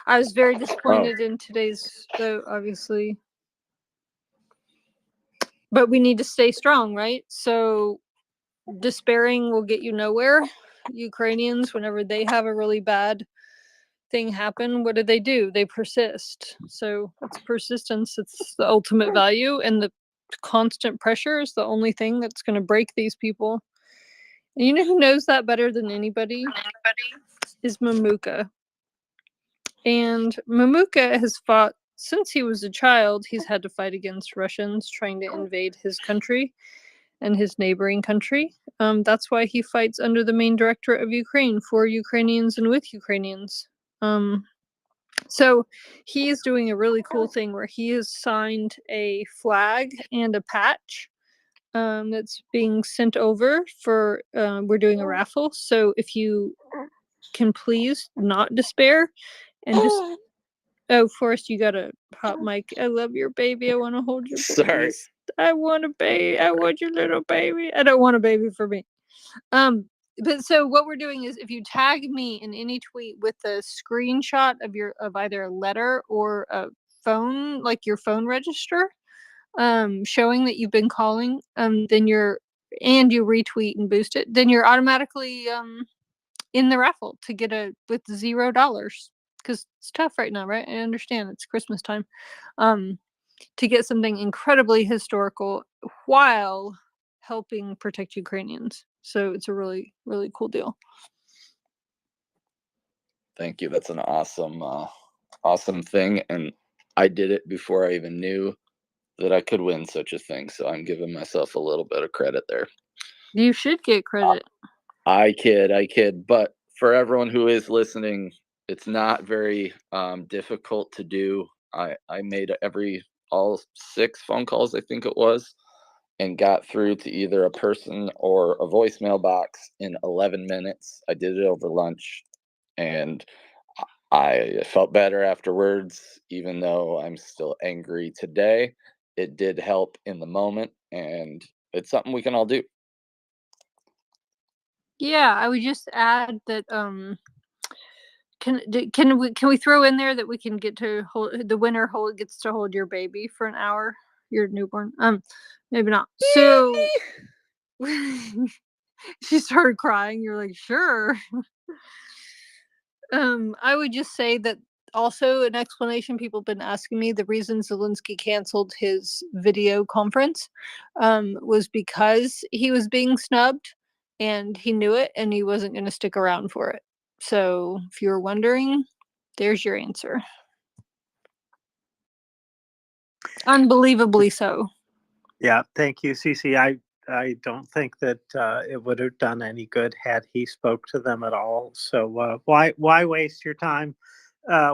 I was very disappointed in today's vote, obviously. But we need to stay strong, right? So despairing will get you nowhere. Ukrainians, whenever they have a really bad thing happen, what do? They persist. So it's persistence. It's the ultimate value, and the constant pressure is the only thing that's going to break these people. And you know who knows that better than anybody? Is Mamuka. And Mamuka has fought since he was a child. He's had to fight against Russians trying to invade his country and his neighboring country. That's why he fights under the main directorate of Ukraine, for Ukrainians and with Ukrainians. So he is doing a really cool thing where he has signed a flag and a patch that's being sent over for, we're doing a raffle. So if you can please not despair and just, oh, Forrest, you got a hot mic. I love your baby. I want to hold your Sorry. babies. I want a baby. I want your little baby. I don't want a baby for me. But so what we're doing is, if you tag me in any tweet with a screenshot of either a letter or a phone, like your phone register, showing that you've been calling, then you retweet and boost it, then you're automatically in the raffle to get with $0, because it's tough right now, right? I understand it's Christmas time, to get something incredibly historical while helping protect Ukrainians. So it's a really, really cool deal. Thank you. That's an awesome thing. And I did it before I even knew that I could win such a thing. So I'm giving myself a little bit of credit there. You should get credit. I kid. But for everyone who is listening, it's not very difficult to do. I made all 6 phone calls, I think it was, and got through to either a person or a voicemail box in 11 minutes. I did it over lunch, and I felt better afterwards, even though I'm still angry today. It did help in the moment, and it's something we can all do. Yeah, I would just add that can we throw in there that we can get to hold the winner gets to hold your baby for an hour, your newborn. Maybe not. So she started crying. You're like, sure. I would just say that also an explanation people have been asking me, the reason Zelensky canceled his video conference was because he was being snubbed, and he knew it, and he wasn't going to stick around for it. So if you're wondering, there's your answer. Unbelievably so. Yeah, thank you, Cece. I don't think that it would have done any good had he spoke to them at all. So why waste your time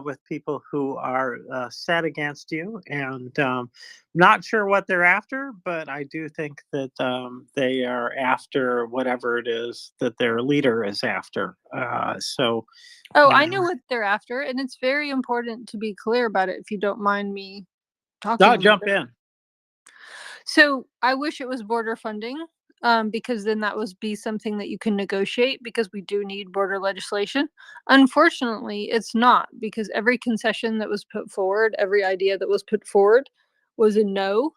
with people who are set against you? And not sure what they're after, but I do think that they are after whatever it is that their leader is after. Oh, I know what they're after, and it's very important to be clear about it, if you don't mind me talking. No, jump in. So I wish it was border funding, because then that would be something that you can negotiate, because we do need border legislation. Unfortunately, it's not, because every concession that was put forward, every idea that was put forward was a no.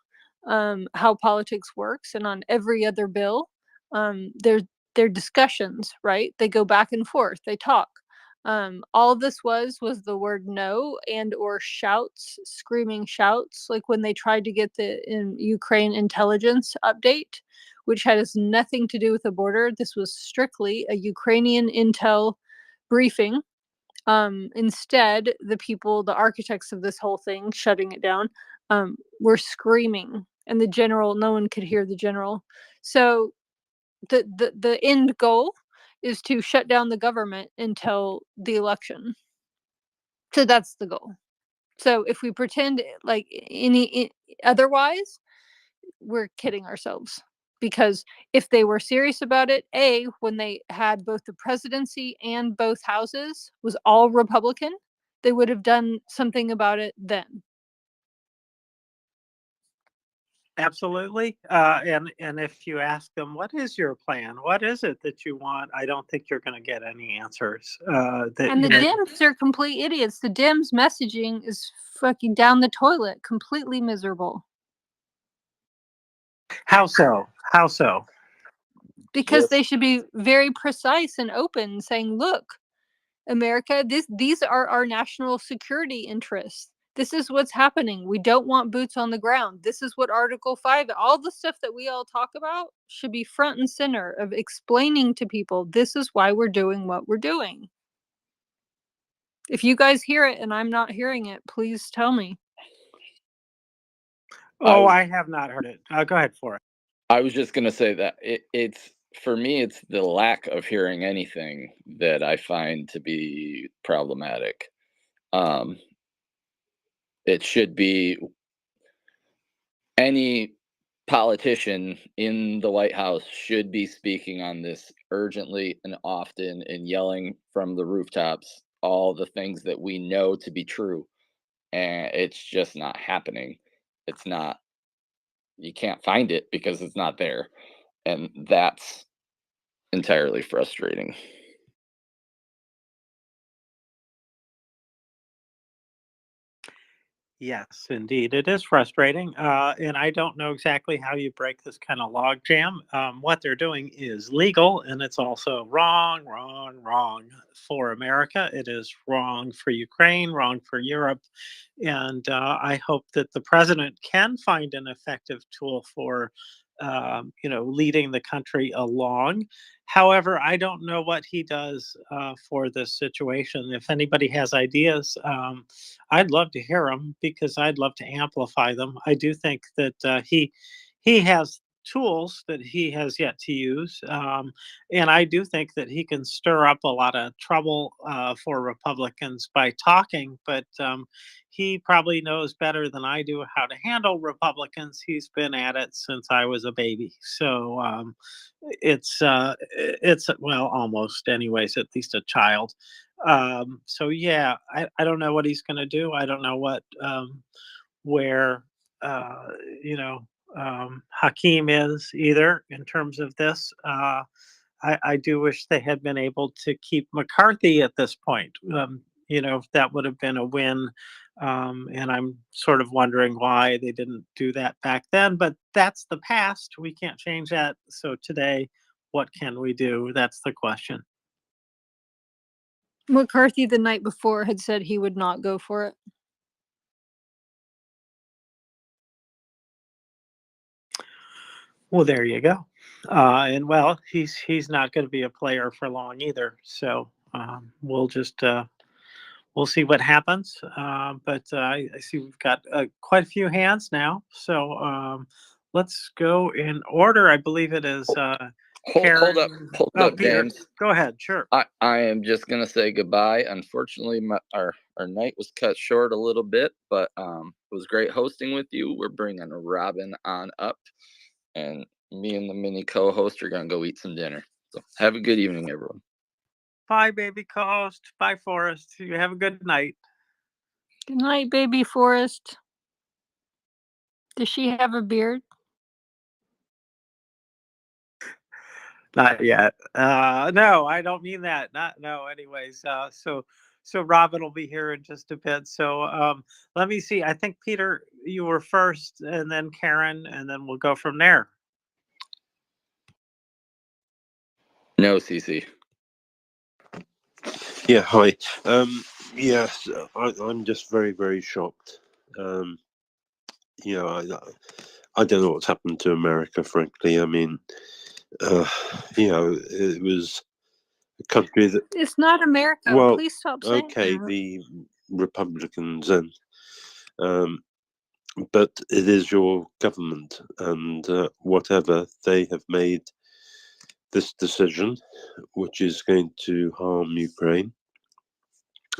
How politics works, and on every other bill, they're discussions, right? They go back and forth, they talk. All this was the word no and or shouts, screaming shouts, like when they tried to get the Ukraine intelligence update, which has nothing to do with the border. This was strictly a Ukrainian intel briefing. Instead, the architects of this whole thing, shutting it down, were screaming, and the general, no one could hear the general. So the end goal is to shut down the government until the election. So that's the goal. So if we pretend like otherwise, we're kidding ourselves. Because if they were serious about it, when they had both the presidency and both houses was all Republican, they would have done something about it then. Absolutely. And if you ask them, what is your plan? What is it that you want? I don't think you're going to get any answers. And the Dems are complete idiots. The Dems messaging is fucking down the toilet, completely miserable. How so? Because they should be very precise and open, saying, look, America. These are our national security interests. This is what's happening. We don't want boots on the ground. This is what Article 5, all the stuff that we all talk about should be front and center of explaining to people this is why we're doing what we're doing. If you guys hear it and I'm not hearing it, please tell me. Oh, I have not heard it. Go ahead for it. I was just going to say that it's, for me, it's the lack of hearing anything that I find to be problematic. It should be any politician in the White House should be speaking on this urgently and often and yelling from the rooftops all the things that we know to be true. And it's just not happening. It's not, you can't find it because it's not there. And that's entirely frustrating. Yes, indeed. It is frustrating. And I don't know exactly how you break this kind of logjam. What they're doing is legal, and it's also wrong, wrong, wrong for America. It is wrong for Ukraine, wrong for Europe. And I hope that the president can find an effective tool for, leading the country along. However, I don't know what he does for this situation. If anybody has ideas, I'd love to hear them because I'd love to amplify them. I do think that he has tools that he has yet to use, and I do think that he can stir up a lot of trouble for Republicans by talking. But he probably knows better than I do how to handle Republicans. He's been at it since I was a baby, so it's well, almost, anyways, at least a child. So yeah, I don't know what he's going to do. I don't know what where uh, Hakeem is either in terms of this. I do wish they had been able to keep McCarthy at this point. That would have been a win. And I'm sort of wondering why they didn't do that back then. But that's the past. We can't change that. So today, what can we do? That's the question. McCarthy the night before had said he would not go for it. Well, there you go. And well, he's not going to be a player for long either. So we'll see what happens. But I see we've got quite a few hands now. So let's go in order. I believe it is. Hold up, Peter, James. go ahead. Sure. I am just gonna say goodbye. Unfortunately, our night was cut short a little bit, but it was great hosting with you. We're bringing Robin on up, and me and the mini co-host are gonna go eat some dinner. So have a good evening, everyone. Bye, baby co-host. Bye, Forrest. You have a good night. Good night, baby Forrest. Does she have a beard? Not yet. No, I don't mean that. No. Anyways, so Robin will be here in just a bit. So let me see. I think Peter, you were first, and then Karen, and then we'll go from there. No, CC. Yeah, hi. Yes, I'm just very, very shocked. I don't know what's happened to America, frankly. I mean, it was a country that. It's not America. Well, please stop saying okay, that. the Republicans and, but it is your government, and whatever they have made this decision, which is going to harm Ukraine.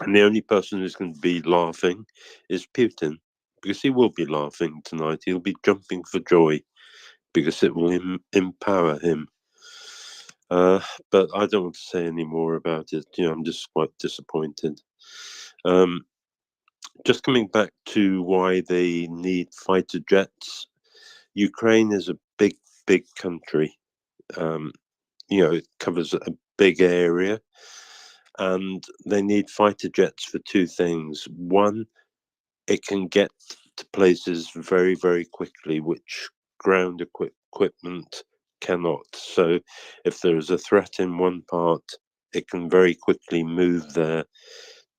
And the only person who's going to be laughing is Putin, because he will be laughing tonight. He'll be jumping for joy because it will empower him. But I don't want to say any more about it. I'm just quite disappointed. Just coming back to why they need fighter jets. Ukraine is a big, big country. It covers a big area. And they need fighter jets for two things. One, it can get to places very, very quickly, which ground equipment cannot. So if there is a threat in one part it can very quickly move there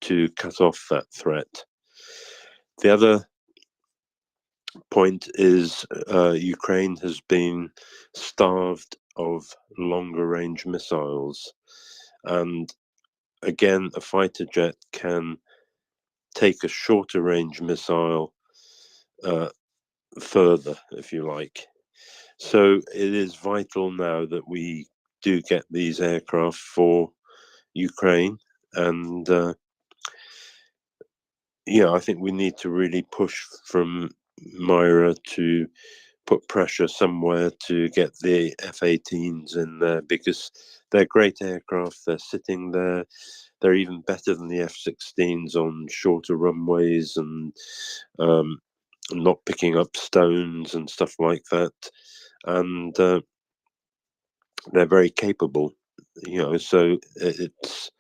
to cut off that threat. The other point is Ukraine has been starved of longer range missiles, and again a fighter jet can take a shorter range missile further, if you like. So it is vital now that we do get these aircraft for Ukraine, and I think we need to really push from Myra to put pressure somewhere to get the F-18s in there, because they're great aircraft. They're sitting there. They're even better than the F-16s on shorter runways and not picking up stones and stuff like that. And they're very capable, so it's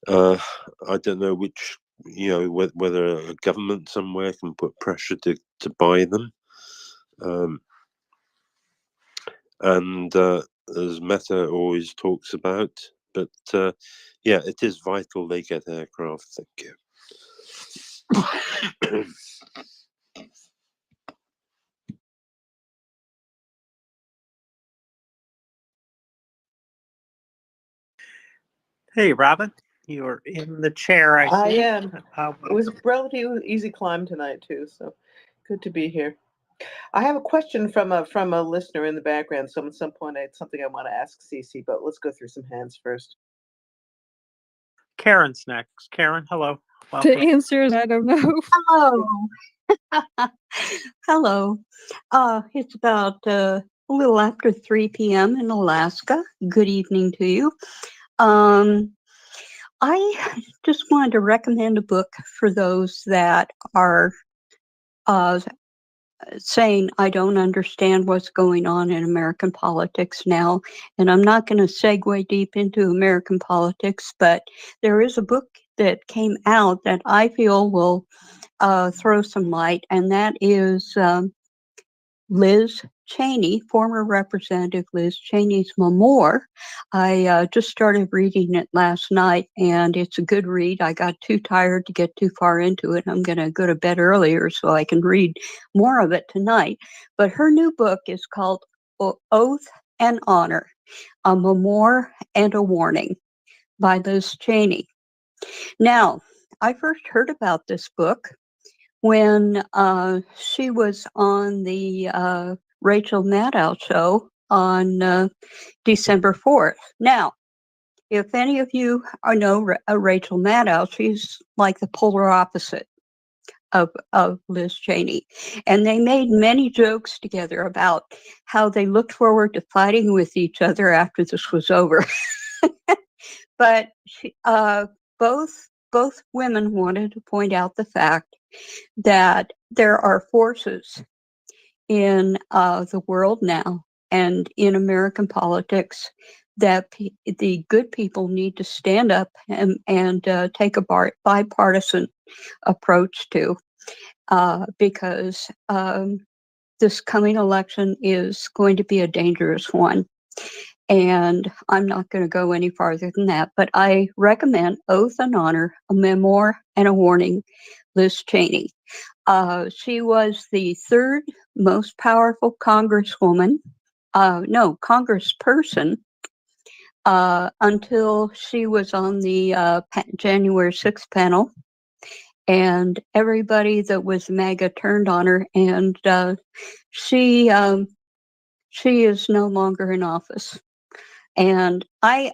I don't know which, whether a government somewhere can put pressure to buy them. And as Meta always talks about, but yeah, it is vital they get aircraft. Thank you. Hey, Robin, you're in the chair, I I see. am. It was a relatively easy climb tonight too, so good to be here. I have a question from a listener in the background. So at some point, it's something I want to ask Cece, but let's go through some hands first. Karen's next. Karen, hello. The Welcome. answer is I don't know. Hello. Hello. It's about a little after 3 p.m. in Alaska. Good evening to you. I just wanted to recommend a book for those that are saying, I don't understand what's going on in American politics now. And I'm not going to segue deep into American politics, but there is a book that came out that I feel will throw some light, and that is Liz Cheney, former Representative Liz Cheney's memoir. I just started reading it last night, and it's a good read. I got too tired to get too far into it. I'm going to go to bed earlier so I can read more of it tonight. But her new book is called Oath and Honor, a Memoir and a Warning by Liz Cheney. Now, I first heard about this book when she was on the Rachel Maddow show on December 4th. Now, if any of you know Rachel Maddow, she's like the polar opposite of Liz Cheney. And they made many jokes together about how they looked forward to fighting with each other after this was over. But both women wanted to point out the fact that there are forces in the world now and in American politics that the good people need to stand up and take a bipartisan approach to, because this coming election is going to be a dangerous one. And I'm not going to go any farther than that, but I recommend Oath and Honor, a Memoir and a Warning, Liz Cheney. She was the third most powerful congressperson until she was on the January 6th panel. And everybody that was MAGA turned on her, and she is no longer in office. And I,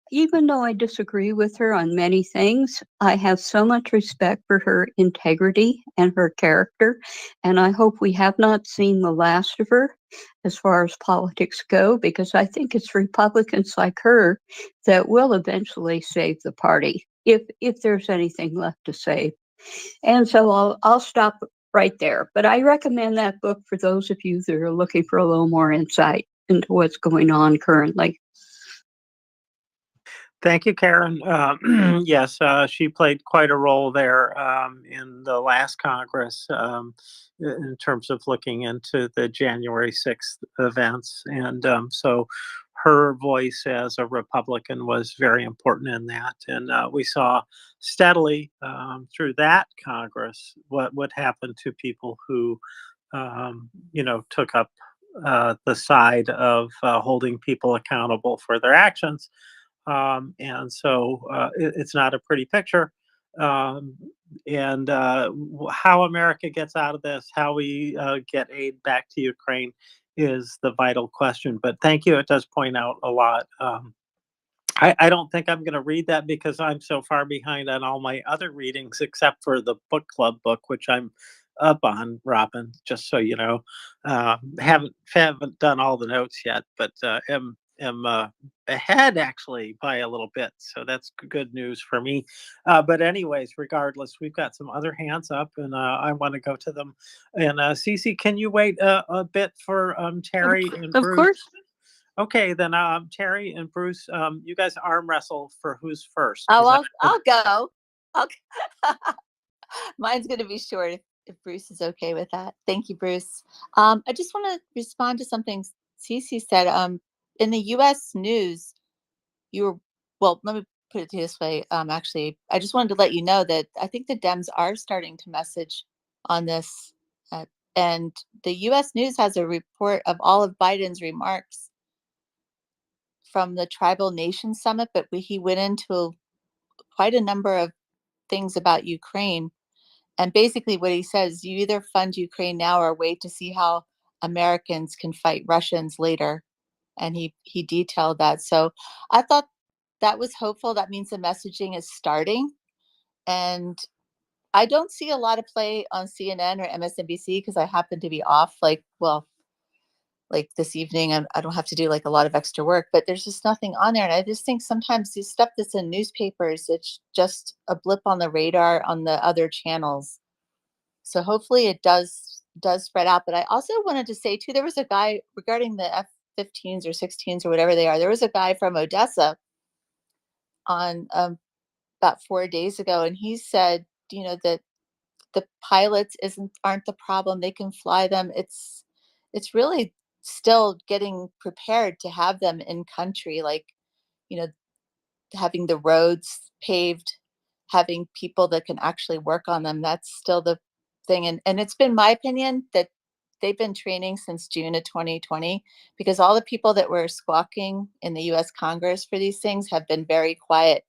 even though I disagree with her on many things, I have so much respect for her integrity and her character. And I hope we have not seen the last of her as far as politics go, because I think it's Republicans like her that will eventually save the party, if there's anything left to save. And so I'll stop right there. But I recommend that book for those of you that are looking for a little more insight into what's going on currently. Thank you, Karen. Yes, she played quite a role there in the last Congress in terms of looking into the January 6th events. And so her voice as a Republican was very important in that. And we saw steadily through that Congress what would happen to people who, took up the side of holding people accountable for their actions. And so it's not a pretty picture. Um, and how America gets out of this, how we get aid back to Ukraine is the vital question. But thank you. It does point out a lot. I don't think I'm going to read that because I'm so far behind on all my other readings, except for the book club book, which I'm up on, Robin. Just so you know, haven't done all the notes yet, but am ahead actually by a little bit. So that's good news for me. But anyways, regardless, we've got some other hands up, and I want to go to them. And Cece, can you wait a bit for Terry and Of Bruce? course. Okay, then Terry and Bruce, you guys arm wrestle for who's first. Oh, Is that I'll go. I'll, mine's going to be short if Bruce is okay with that. Thank you, Bruce. I just want to respond to something Cece said. In the U.S. news, well, let me put it this way. Actually, I just wanted to let you know that I think the Dems are starting to message on this. And the U.S. news has a report of all of Biden's remarks from the Tribal Nation Summit, but he went into quite a number of things about Ukraine. And basically what he says, you either fund Ukraine now or wait to see how Americans can fight Russians later. And he detailed that. So I thought that was hopeful. That means the messaging is starting. And I don't see a lot of play on CNN or MSNBC because I happen to be off like this evening. I don't have to do like a lot of extra work, but there's just nothing on there. And I just think sometimes the stuff that's in newspapers, it's just a blip on the radar on the other channels. So hopefully it does spread out. But I also wanted to say too, there was a guy regarding the F-15s or 16s or whatever they are. There was a guy from Odessa on about 4 days ago, and he said, that the pilots aren't the problem. They can fly them. It's really still getting prepared to have them in country, like, having the roads paved, having people that can actually work on them. That's still the thing. And it's been my opinion that they've been training since June of 2020, because all the people that were squawking in the US Congress for these things have been very quiet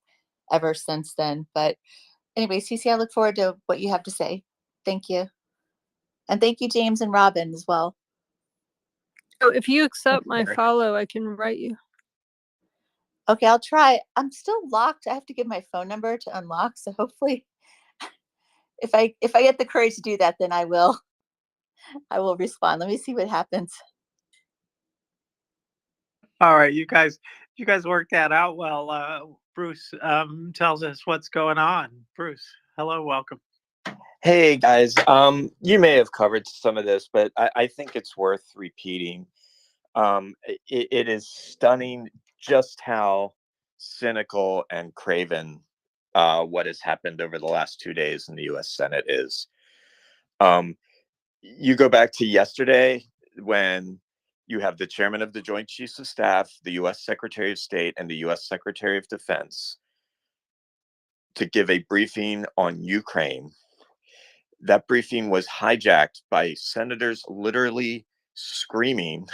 ever since then. But anyway, Cece, I look forward to what you have to say. Thank you. And thank you, James and Robin, as well. So if you accept my follow, I can write you. Okay, I'll try. I'm still locked. I have to give my phone number to unlock. So hopefully if I get the courage to do that, then I will respond. Let me see what happens. all right? You guys worked that out well. Bruce tells us what's going on. Bruce, hello, welcome. Hey guys, you may have covered some of this, but I think it's worth repeating. It is stunning just how cynical and craven what has happened over the last 2 days in the U.S. Senate is. You go back to yesterday when you have the chairman of the Joint Chiefs of Staff, the U.S. Secretary of State, and the U.S. Secretary of Defense to give a briefing on Ukraine. That briefing was hijacked by senators literally screaming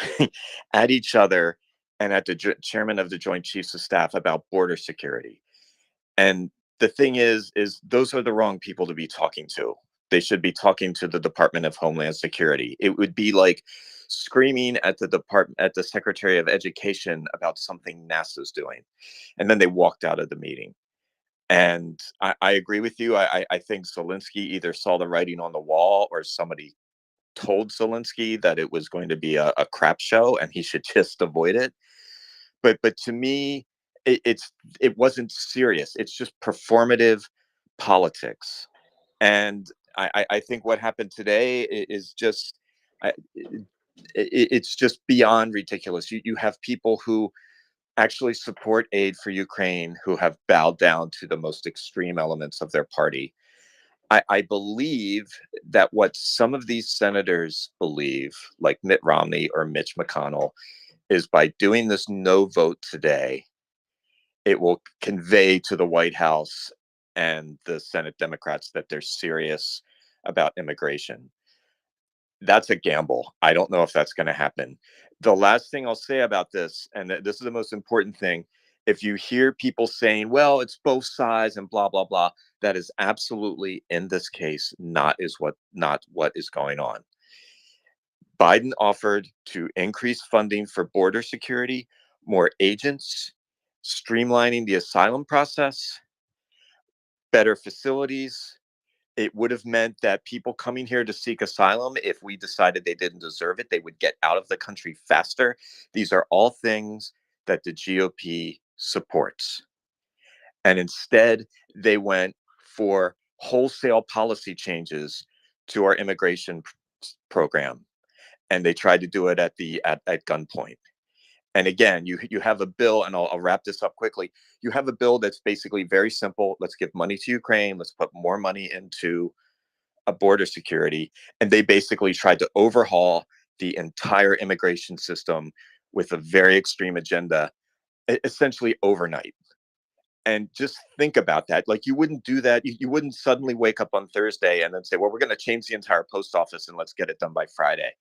at each other and at the chairman of the Joint Chiefs of Staff about border security. And the thing is those are the wrong people to be talking to. They should be talking to the Department of Homeland Security. It would be like screaming at the Secretary of Education about something NASA's doing. And then they walked out of the meeting. And I agree with you. I think Zelensky either saw the writing on the wall or somebody told Zelensky that it was going to be a crap show and he should just avoid it. But to me, it wasn't serious. It's just performative politics. And I think what happened today is just, it's just beyond ridiculous. You have people who actually support aid for Ukraine who have bowed down to the most extreme elements of their party. I believe that what some of these senators believe, like Mitt Romney or Mitch McConnell, is by doing this no vote today, it will convey to the White House and the Senate Democrats that they're serious about immigration. That's a gamble. I don't know if that's going to happen. The last thing I'll say about this, and this is the most important thing, if you hear people saying, well, it's both sides and blah, blah, blah, that is absolutely, in this case, not what is going on. Biden offered to increase funding for border security, more agents, streamlining the asylum process, better facilities. It would have meant that people coming here to seek asylum, if we decided they didn't deserve it, they would get out of the country faster. These are all things that the GOP supports. And instead, they went for wholesale policy changes to our immigration program. And they tried to do it at gunpoint. And again, you have a bill, and I'll wrap this up quickly. You have a bill that's basically very simple. Let's give money to Ukraine. Let's put more money into a border security. And they basically tried to overhaul the entire immigration system with a very extreme agenda, essentially overnight. And just think about that. Like, you wouldn't do that. You wouldn't suddenly wake up on Thursday and then say, well, we're going to change the entire post office and let's get it done by Friday.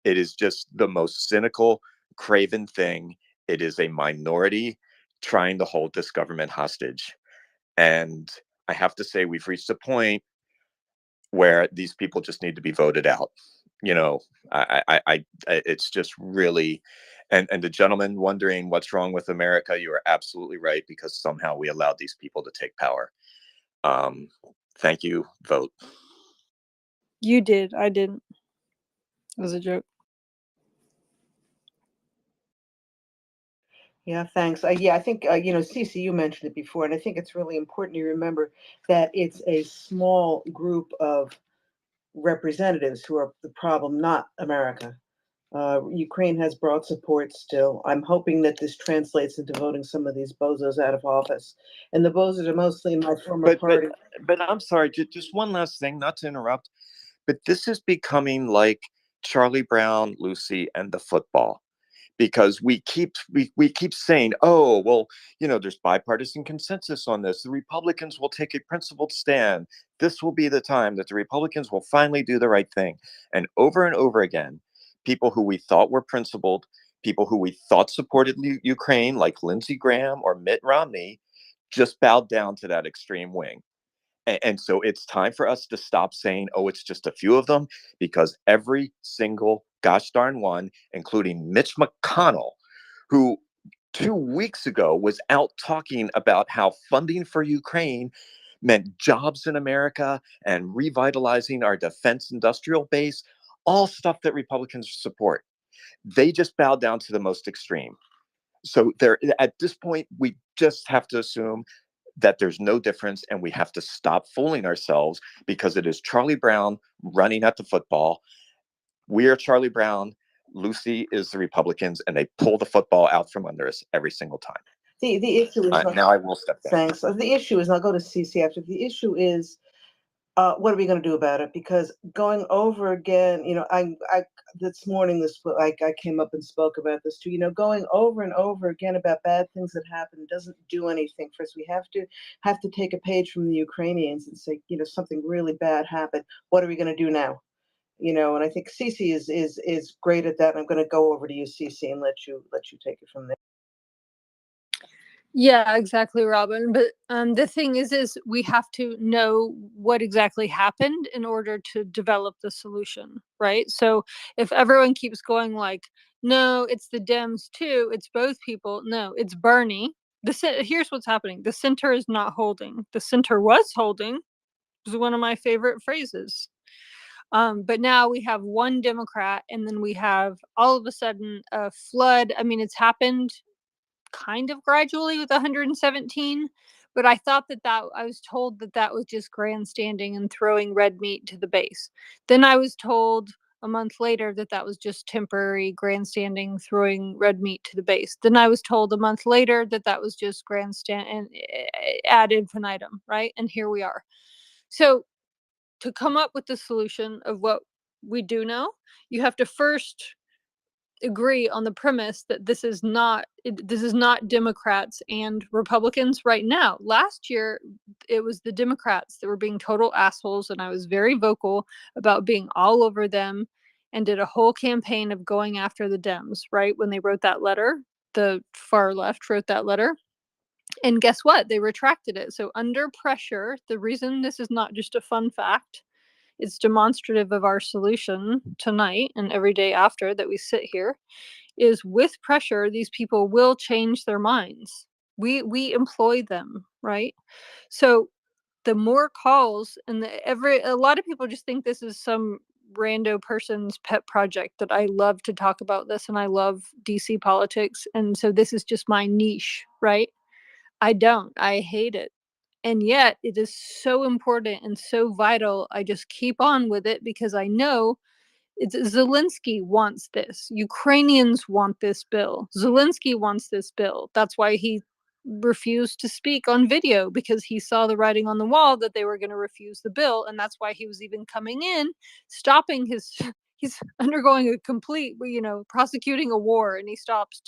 It is just the most cynical, craven thing. It is a minority trying to hold this government hostage. And I have to say, we've reached a point where these people just need to be voted out. You know, it's just really, and the gentleman wondering what's wrong with America, you are absolutely right, because somehow we allowed these people to take power. Thank you. Vote. You did. I didn't. It was a joke. Yeah, thanks. Yeah, I think, Cece, you mentioned it before, and I think it's really important to remember that it's a small group of representatives who are the problem, not America. Ukraine has broad support still. I'm hoping that this translates into voting some of these bozos out of office. And the bozos are mostly in my former party. But I'm sorry, just one last thing, not to interrupt, but this is becoming like Charlie Brown, Lucy, and the football. Because we keep saying, oh, well, there's bipartisan consensus on this. The Republicans will take a principled stand. This will be the time that the Republicans will finally do the right thing. And over again, people who we thought were principled, people who we thought supported Ukraine, like Lindsey Graham or Mitt Romney, just bowed down to that extreme wing. And so it's time for us to stop saying, oh, it's just a few of them, because every single gosh darn one, including Mitch McConnell, who 2 weeks ago was out talking about how funding for Ukraine meant jobs in America and revitalizing our defense industrial base, all stuff that Republicans support. They just bowed down to the most extreme. So at this point, we just have to assume that there's no difference, and we have to stop fooling ourselves, because it is Charlie Brown running at the football. We are Charlie Brown. Lucy is the Republicans, and they pull the football out from under us every single time. The issue is now I will step down. Thanks. The issue is, and I'll go to CC after. The issue is, what are we going to do about it? Because going over again, I this morning I came up and spoke about this too. Going over and over again about bad things that happen doesn't do anything for us. We have to take a page from the Ukrainians and say, something really bad happened. What are we going to do now? And I think Cece is great at that. And I'm going to go over to you, Cece, and let you take it from there. Yeah, exactly, Robin. But the thing is we have to know what exactly happened in order to develop the solution, right? So if everyone keeps going like, no, it's the Dems too, it's both people, no, it's Bernie. Here's what's happening. The center is not holding. The center was holding. Is one of my favorite phrases. But now we have one Democrat, and then we have all of a sudden a flood. I mean, it's happened kind of gradually with 117, but I thought I was told that was just grandstanding and throwing red meat to the base. Then I was told a month later that was just temporary grandstanding, throwing red meat to the base. Then I was told a month later that was just grandstand and ad infinitum, right? And here we are. So to come up with the solution of what we do know, you have to first agree on the premise that this is not Democrats and Republicans right now. Last year, it was the Democrats that were being total assholes, and I was very vocal about being all over them and did a whole campaign of going after the Dems, right? When they wrote that letter, the far left wrote that letter. And guess what? They retracted it. So under pressure, the reason this is not just a fun fact, it's demonstrative of our solution tonight and every day after that we sit here, is with pressure, these people will change their minds. We employ them, right? So the more calls, and a lot of people just think this is some rando person's pet project, that I love to talk about this and I love DC politics, and so this is just my niche, right? I don't. I hate it. And yet it is so important and so vital. I just keep on with it because I know Zelensky wants this. Ukrainians want this bill. Zelensky wants this bill. That's why he refused to speak on video, because he saw the writing on the wall that they were going to refuse the bill. And that's why he was even coming in, stopping he's undergoing a complete, prosecuting a war, and he stops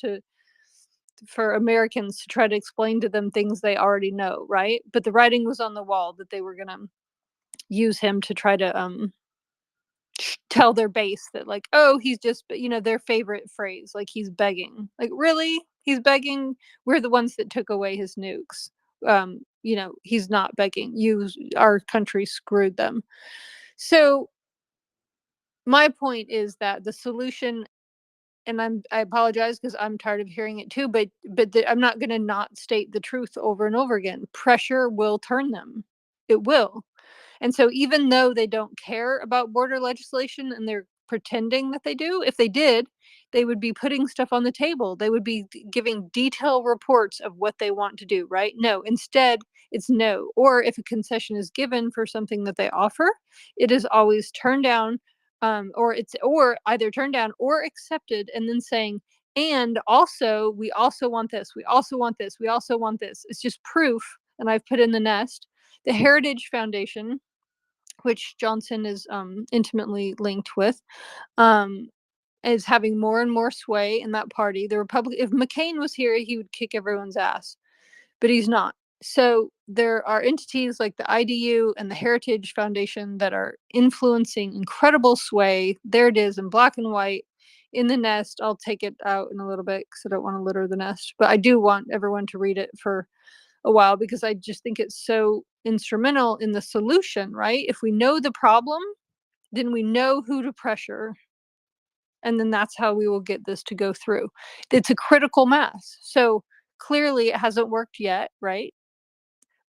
for Americans to try to explain to them things they already know, right? But the writing was on the wall that they were going to use him to try to tell their base that, like, oh, he's just, their favorite phrase, like, he's begging. Like, really? He's begging? We're the ones that took away his nukes. He's not begging. Our country screwed them. So my point is that the solution, and I apologize because I'm tired of hearing it too, but I'm not going to not state the truth over and over again. Pressure will turn them. It will. And so even though they don't care about border legislation and they're pretending that they do, if they did, they would be putting stuff on the table. They would be giving detailed reports of what they want to do, right? No, instead it's no. Or if a concession is given for something that they offer, it is always turned down, or either turned down or accepted, and then saying, and also, we also want this, we also want this, we also want this. It's just proof. And I've put in the nest. The Heritage Foundation, which Johnson is intimately linked with, is having more and more sway in that party. The if McCain was here, he would kick everyone's ass, but he's not. So there are entities like the IDU and the Heritage Foundation that are influencing incredible sway. There it is in black and white in the nest. I'll take it out in a little bit because I don't want to litter the nest, but I do want everyone to read it for a while because I just think it's so instrumental in the solution, right? If we know the problem, then we know who to pressure. And then that's how we will get this to go through. It's a critical mass. So clearly it hasn't worked yet, right?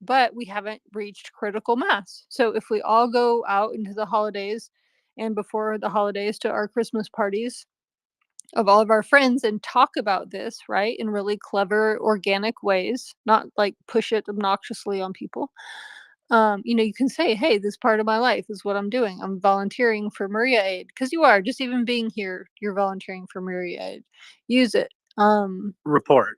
But we haven't reached critical mass. So if we all go out into the holidays and before the holidays to our Christmas parties of all of our friends and talk about this, right, in really clever, organic ways, not like push it obnoxiously on people. You can say, hey, this part of my life is what I'm doing. I'm volunteering for MriyaAid, because you are. Just even being here, you're volunteering for MriyaAid. Use it. Report.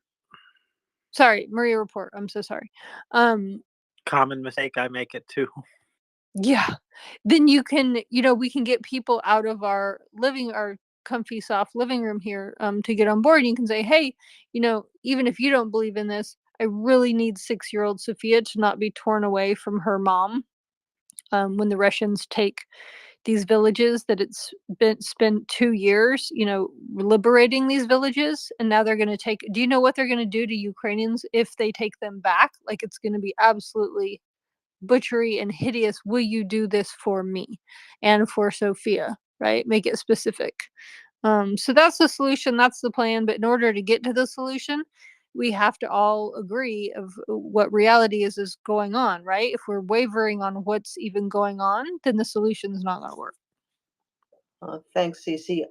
Sorry, MriyaReport. I'm so sorry. Common mistake I make it too. Yeah. Then you can, we can get people out of our comfy, soft living room here to get on board. You can say, hey, even if you don't believe in this, I really need 6-year-old Sophia to not be torn away from her mom when the Russians take these villages that it's been spent 2 years, liberating these villages. And now they're going to do you know what they're going to do to Ukrainians if they take them back? Like, it's going to be absolutely butchery and hideous. Will you do this for me and for Sophia, right? Make it specific. So that's the solution. That's the plan. But in order to get to the solution, we have to all agree of what reality is going on, right? If we're wavering on what's even going on, then the solution is not going to work. Thanks, Cece.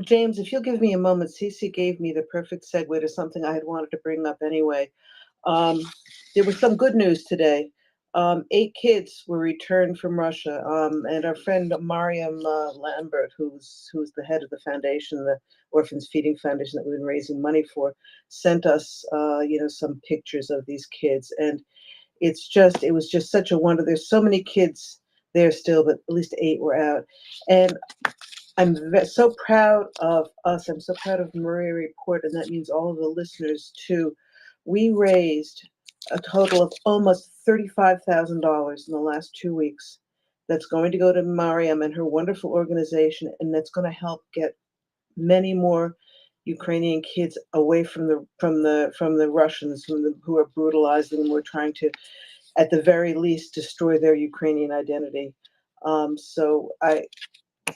James, if you'll give me a moment, Cece gave me the perfect segue to something I had wanted to bring up anyway. There was some good news today. 8 kids were returned from Russia, and our friend Mariam Lambert, who's the head of the foundation, the Orphans Feeding Foundation that we've been raising money for, sent us, some pictures of these kids, and it was just such a wonder. There's so many kids there still, but at least 8 were out, and so proud of us. I'm so proud of MriyaReport, and that means all of the listeners too. We raised a total of almost $35,000 in the last 2 weeks. That's going to go to Mariam and her wonderful organization, and that's going to help get many more Ukrainian kids away from the Russians who are brutalizing them. We're trying to, at the very least, destroy their Ukrainian identity. So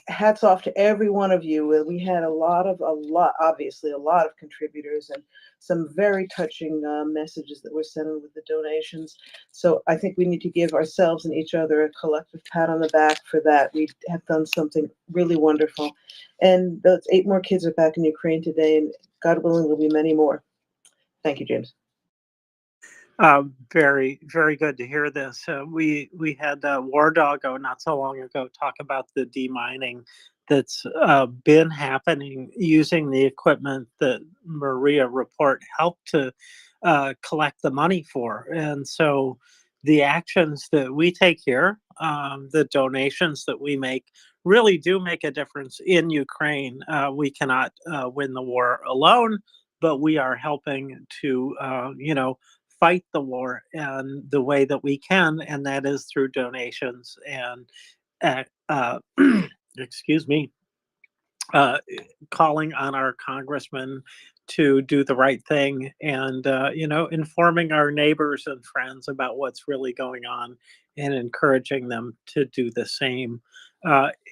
hats off to every one of you. We had obviously a lot of contributors and some very touching messages that were sent in with the donations. So I think we need to give ourselves and each other a collective pat on the back for that. We have done something really wonderful. And those 8 more kids are back in Ukraine today, and God willing, there'll be many more. Thank you, James. Very, very good to hear this. We had War Doggo not so long ago talk about the demining that's been happening using the equipment that MriyaReport helped to collect the money for. And so the actions that we take here, the donations that we make, really do make a difference in Ukraine. We cannot win the war alone, but we are helping to, fight the war in the way that we can, and that is through donations and, excuse me, calling on our congressmen to do the right thing and, informing our neighbors and friends about what's really going on and encouraging them to do the same.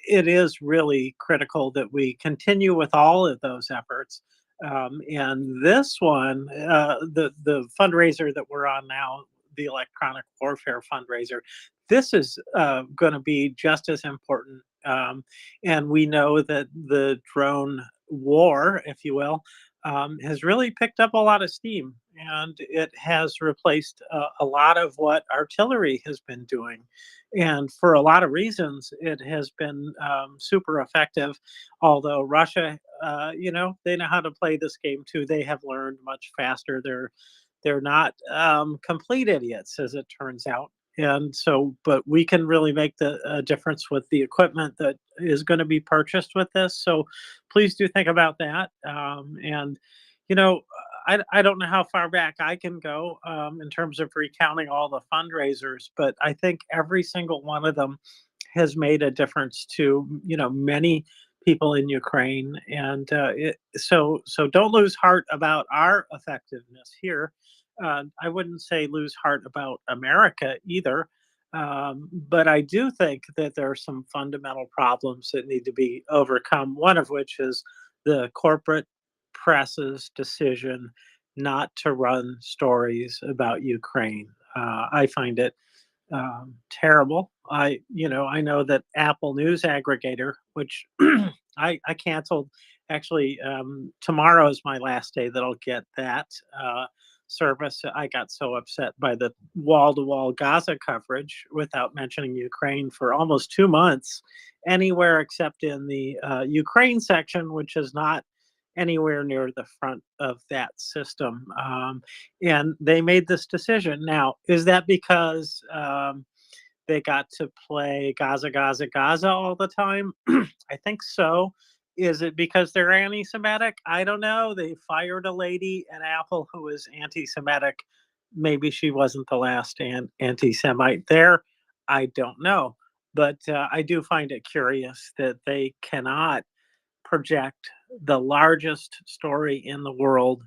It is really critical that we continue with all of those efforts. And this one, the fundraiser that we're on now, the electronic warfare fundraiser, this is going to be just as important. And we know that the drone war, if you will, has really picked up a lot of steam, and it has replaced a lot of what artillery has been doing. And for a lot of reasons, it has been super effective. Although Russia, they know how to play this game too. They have learned much faster. They're not complete idiots, as it turns out. And so, but we can really make the difference with the equipment that is going to be purchased with this. So please do think about that. And, I don't know how far back I can go in terms of recounting all the fundraisers, but I think every single one of them has made a difference to, many people in Ukraine. And so don't lose heart about our effectiveness here. I wouldn't say lose heart about America either. But I do think that there are some fundamental problems that need to be overcome, one of which is the corporate press's decision not to run stories about Ukraine. I find it terrible. I know that Apple News Aggregator, which I canceled. Actually, tomorrow is my last day that I'll get that service. I got so upset by the wall-to-wall Gaza coverage without mentioning Ukraine for almost 2 months, anywhere except in the Ukraine section, which is not anywhere near the front of that system. And they made this decision. Now, is that because they got to play Gaza, Gaza, Gaza all the time? I think so. Is it because they're anti-Semitic? I don't know. They fired a lady at Apple who was anti-Semitic. Maybe she wasn't the last anti-Semite there. I don't know. But I do find it curious that they cannot project the largest story in the world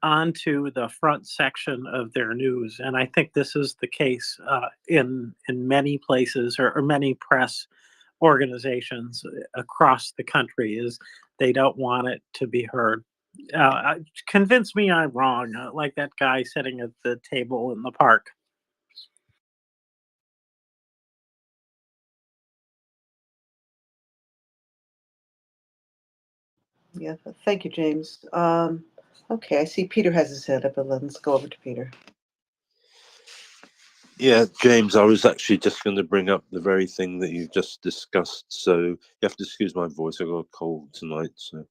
onto the front section of their news. And I think this is the case in many places or many press organizations across the country, is they don't want it to be heard. Convince me I'm wrong, like that guy sitting at the table in the park. Yeah, thank you, James. Okay, I see Peter has his hand up, but let's go over to Peter. Yeah, James, I was actually just going to bring up the very thing that you just discussed. So you have to excuse my voice. I've got a cold tonight. So,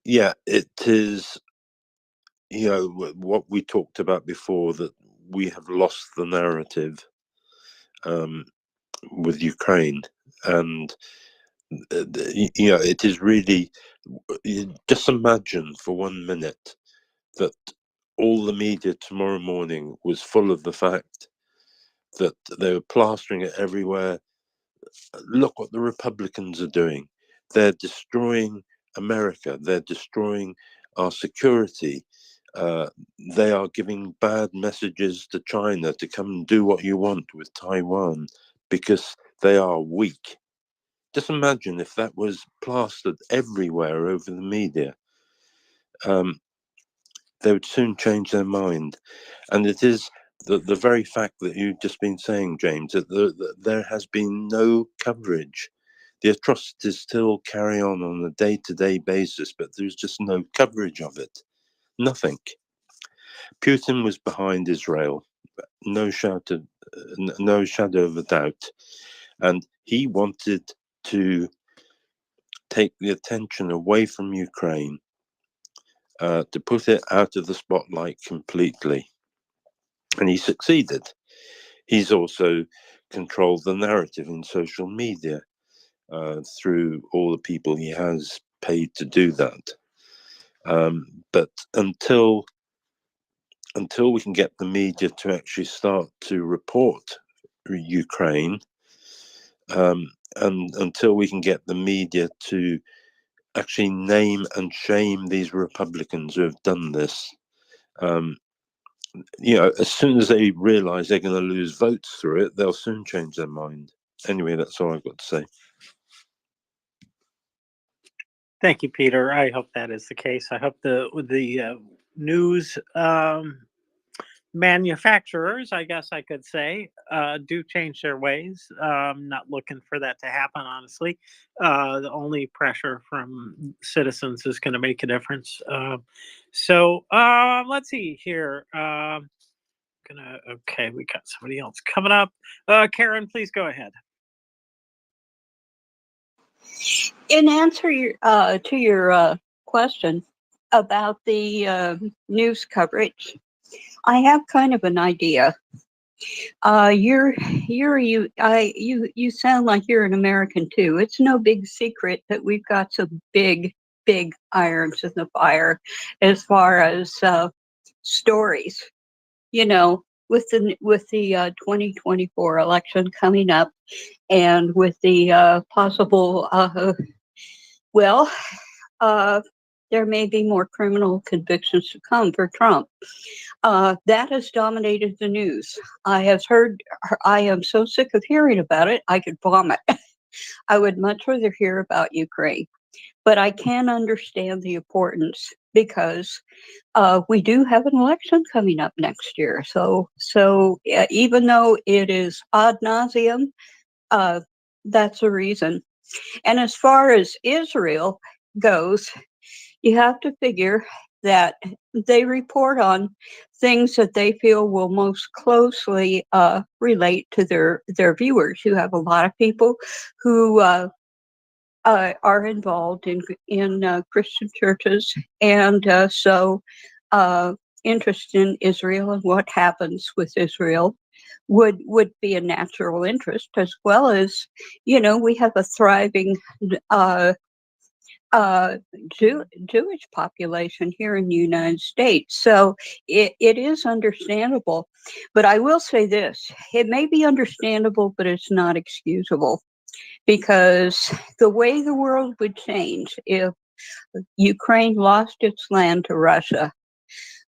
yeah, it is, what we talked about before, that we have lost the narrative with Ukraine. And you know, it is really, just imagine for 1 minute that all the media tomorrow morning was full of the fact that they were plastering it everywhere. Look what the Republicans are doing. They're destroying America. They're destroying our security. They are giving bad messages to China to come and do what you want with Taiwan because they are weak. Just imagine if that was plastered everywhere over the media. They would soon change their mind. And it is the very fact that you've just been saying, James, that there has been no coverage. The atrocities still carry on a day-to-day basis, but there's just no coverage of it. Nothing. Putin was behind Israel, no shadow of a doubt. And he wanted to take the attention away from Ukraine, to put it out of the spotlight completely. And he succeeded. He's also controlled the narrative in social media through all the people he has paid to do that. But until we can get the media to actually start to report Ukraine, and until we can get the media to actually name and shame these Republicans who have done this, you know, as soon as they realize they're going to lose votes through it, they'll soon change their mind. Anyway, that's all I've got to say. Thank you, Peter. I hope that is the case. I hope the news manufacturers, I guess I could say, do change their ways. Not looking for that to happen, honestly. The only pressure from citizens is going to make a difference. So let's see here. Okay, we got somebody else coming up. Karen, please go ahead. In answer to your question about the news coverage, I have kind of an idea. You sound like you're an American too. It's no big secret that we've got some big irons in the fire as far as stories. You know, with the 2024 election coming up, and with the possible there may be more criminal convictions to come for Trump. That has dominated the news. I am so sick of hearing about it, I could vomit. I would much rather hear about Ukraine. But I can understand the importance because we do have an election coming up next year. So even though it is ad nauseum, that's a reason. And as far as Israel goes, you have to figure that they report on things that they feel will most closely relate to their viewers. You have a lot of people who are involved in Christian churches, and so interest in Israel and what happens with Israel would be a natural interest, as well as, you know, we have a thriving Jewish population here in the United States. So it is understandable. But I will say this, it may be understandable, but it's not excusable, because the way the world would change if Ukraine lost its land to Russia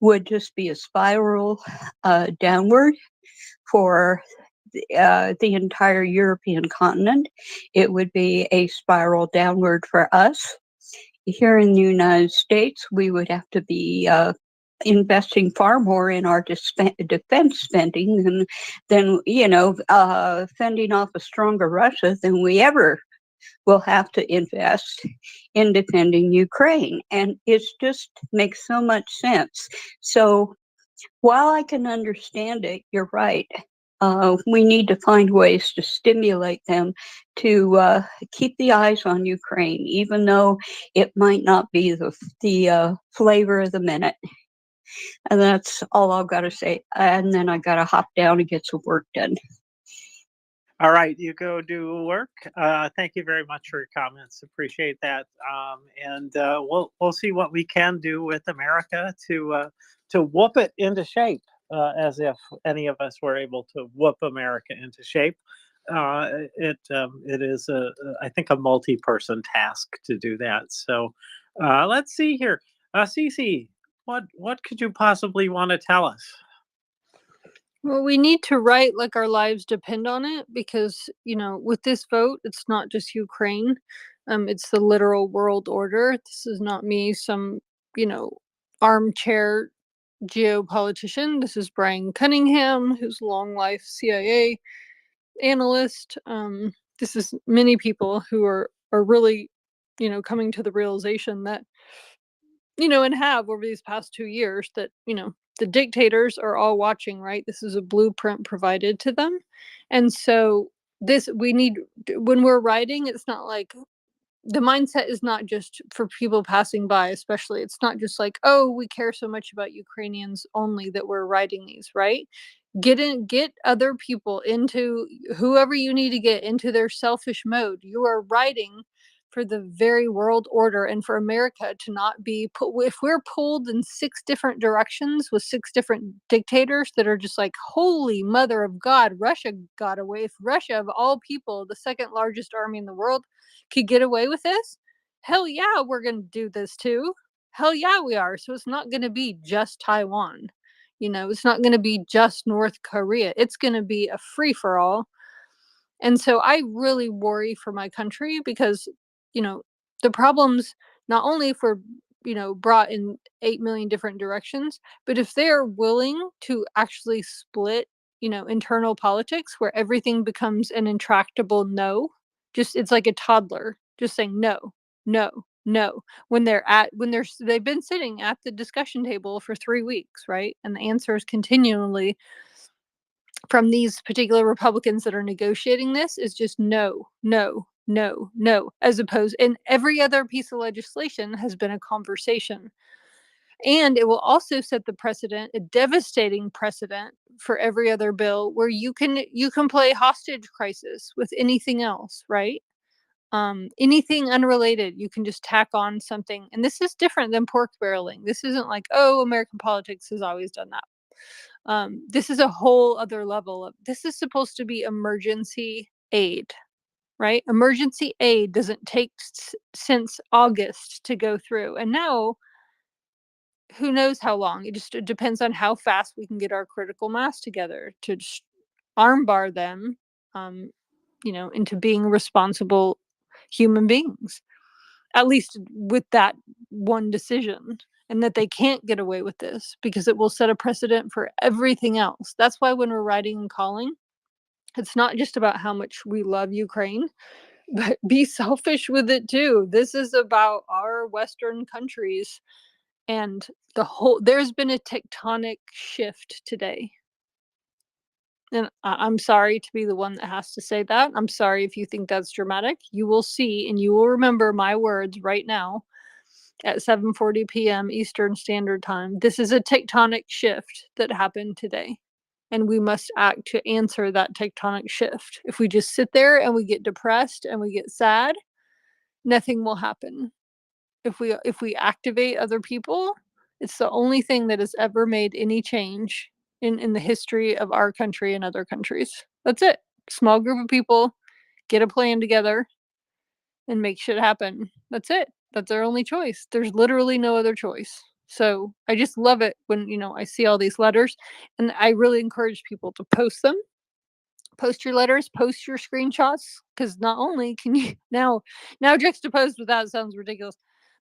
would just be a spiral downward for the entire European continent. It would be a spiral downward for us. Here in the United States, we would have to be investing far more in our defense spending than you know, fending off a stronger Russia than we ever will have to invest in defending Ukraine. And it just makes so much sense. So while I can understand it, you're right. We need to find ways to stimulate them to keep the eyes on Ukraine, even though it might not be the flavor of the minute. And that's all I've got to say. And then I got to hop down and get some work done. All right, you go do work. Thank you very much for your comments. Appreciate that. And we'll see what we can do with America to whoop it into shape, as if any of us were able to whoop America into shape. It is I think a multi-person task to do that. So let's see here. Cece, what could you possibly want to tell us? Well, we need to write like our lives depend on it because, you know, with this vote, it's not just Ukraine. It's the literal world order. This is not me, some, you know, armchair geopolitician. This is Brian Cunningham, who's long life CIA analyst. This is many people who are really, you know, coming to the realization that, you know, and have over these past 2 years that, you know, the dictators are all watching, right? This is a blueprint provided to them. And so this we need when we're writing, it's not like the mindset is not just for people passing by, especially. It's not just like, oh, we care so much about Ukrainians only that we're writing these, right? Get other people into whoever you need to get into their selfish mode. You are writing for the very world order and for America to not be put. If we're pulled in 6 different directions with 6 different dictators that are just like, holy mother of God, Russia got away. If Russia, of all people, the second largest army in the world, could get away with this, hell yeah, we're going to do this too. Hell yeah, we are. So it's not going to be just Taiwan. You know, it's not going to be just North Korea. It's going to be a free for all. And so I really worry for my country because, you know, the problems, not only if we're, you know, brought in 8 million different directions, but if they're willing to actually split, you know, internal politics where everything becomes an intractable no, just it's like a toddler just saying no, no, no. They've been sitting at the discussion table for 3 weeks, right? And the answer is continually from these particular Republicans that are negotiating this is just no, no, no, no, as opposed, and every other piece of legislation has been a conversation. And it will also set the precedent, a devastating precedent for every other bill where you can play hostage crisis with anything else, right? Anything unrelated, you can just tack on something. And this is different than pork barreling. This isn't like, oh, American politics has always done that. This is a whole other level of, this is supposed to be emergency aid, right? Emergency aid doesn't take since August to go through. And now, who knows how long? It just depends on how fast we can get our critical mass together to just armbar them, you know, into being responsible human beings, at least with that one decision. And that they can't get away with this because it will set a precedent for everything else. That's why when we're writing and calling, it's not just about how much we love Ukraine, but be selfish with it too. This is about our Western countries and there's been a tectonic shift today. And I'm sorry to be the one that has to say that. I'm sorry if you think that's dramatic. You will see and you will remember my words right now at 7:40 p.m. Eastern Standard Time. This is a tectonic shift that happened today. And we must act to answer that tectonic shift. If we just sit there and we get depressed and we get sad, nothing will happen. If we activate other people, it's the only thing that has ever made any change in the history of our country and other countries. That's it. Small group of people get a plan together and make shit happen. That's it. That's our only choice. There's literally no other choice. So I just love it when, you know, I see all these letters, and I really encourage people to post them. Post your letters, post your screenshots, because not only can you now juxtaposed with that sounds ridiculous.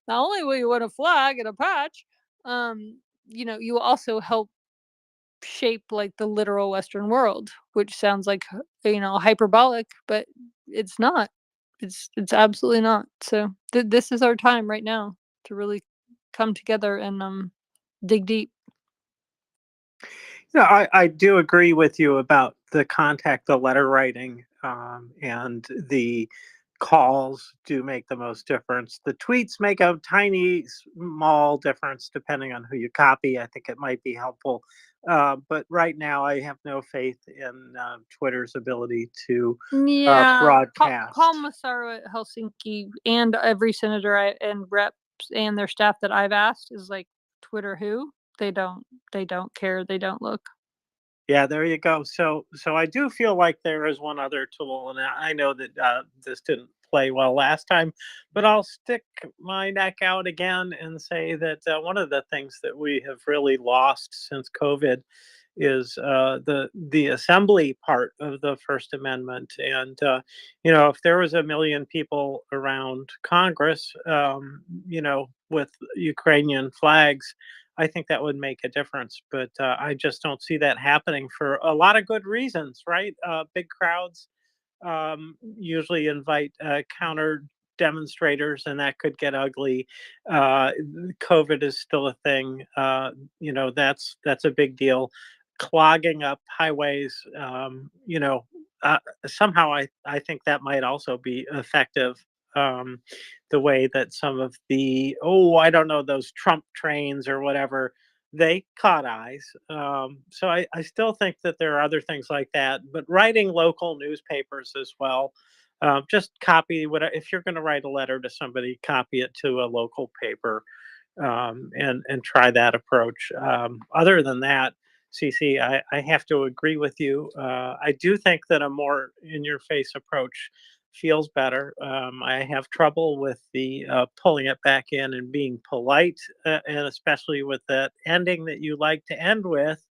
Not only will you want a flag and a patch, you know, you will also help shape like the literal Western world, which sounds like, you know, hyperbolic, but it's not. It's absolutely not. So this is our time right now to really come together and dig deep. Yeah, I do agree with you about the letter writing, and the calls do make the most difference. The tweets make a tiny, small difference depending on who you copy. I think it might be helpful. But right now, I have no faith in Twitter's ability to Yeah, broadcast. Paul Massaro at Helsinki and every senator and reps and their staff that I've asked is like, Twitter who? They don't care. They don't look. Yeah, there you go. So I do feel like there is one other tool, and I know that this didn't play well last time, but I'll stick my neck out again and say that one of the things that we have really lost since COVID is the assembly part of the First Amendment. And if there was 1 million people around Congress, with Ukrainian flags, I think that would make a difference. But I just don't see that happening for a lot of good reasons, right? Big crowds usually invite counter demonstrators, and that could get ugly. COVID is still a thing. That's a big deal. Clogging up highways, somehow I think that might also be effective. The way that some of the I don't know, those Trump trains or whatever, they caught eyes. So I still think that there are other things like that, but writing local newspapers as well. Just copy if you're going to write a letter to somebody, copy it to a local paper, and try that approach. Other than that, CC, I have to agree with you. I do think that a more in-your-face approach feels better. I have trouble with the pulling it back in and being polite, and especially with that ending that you like to end with,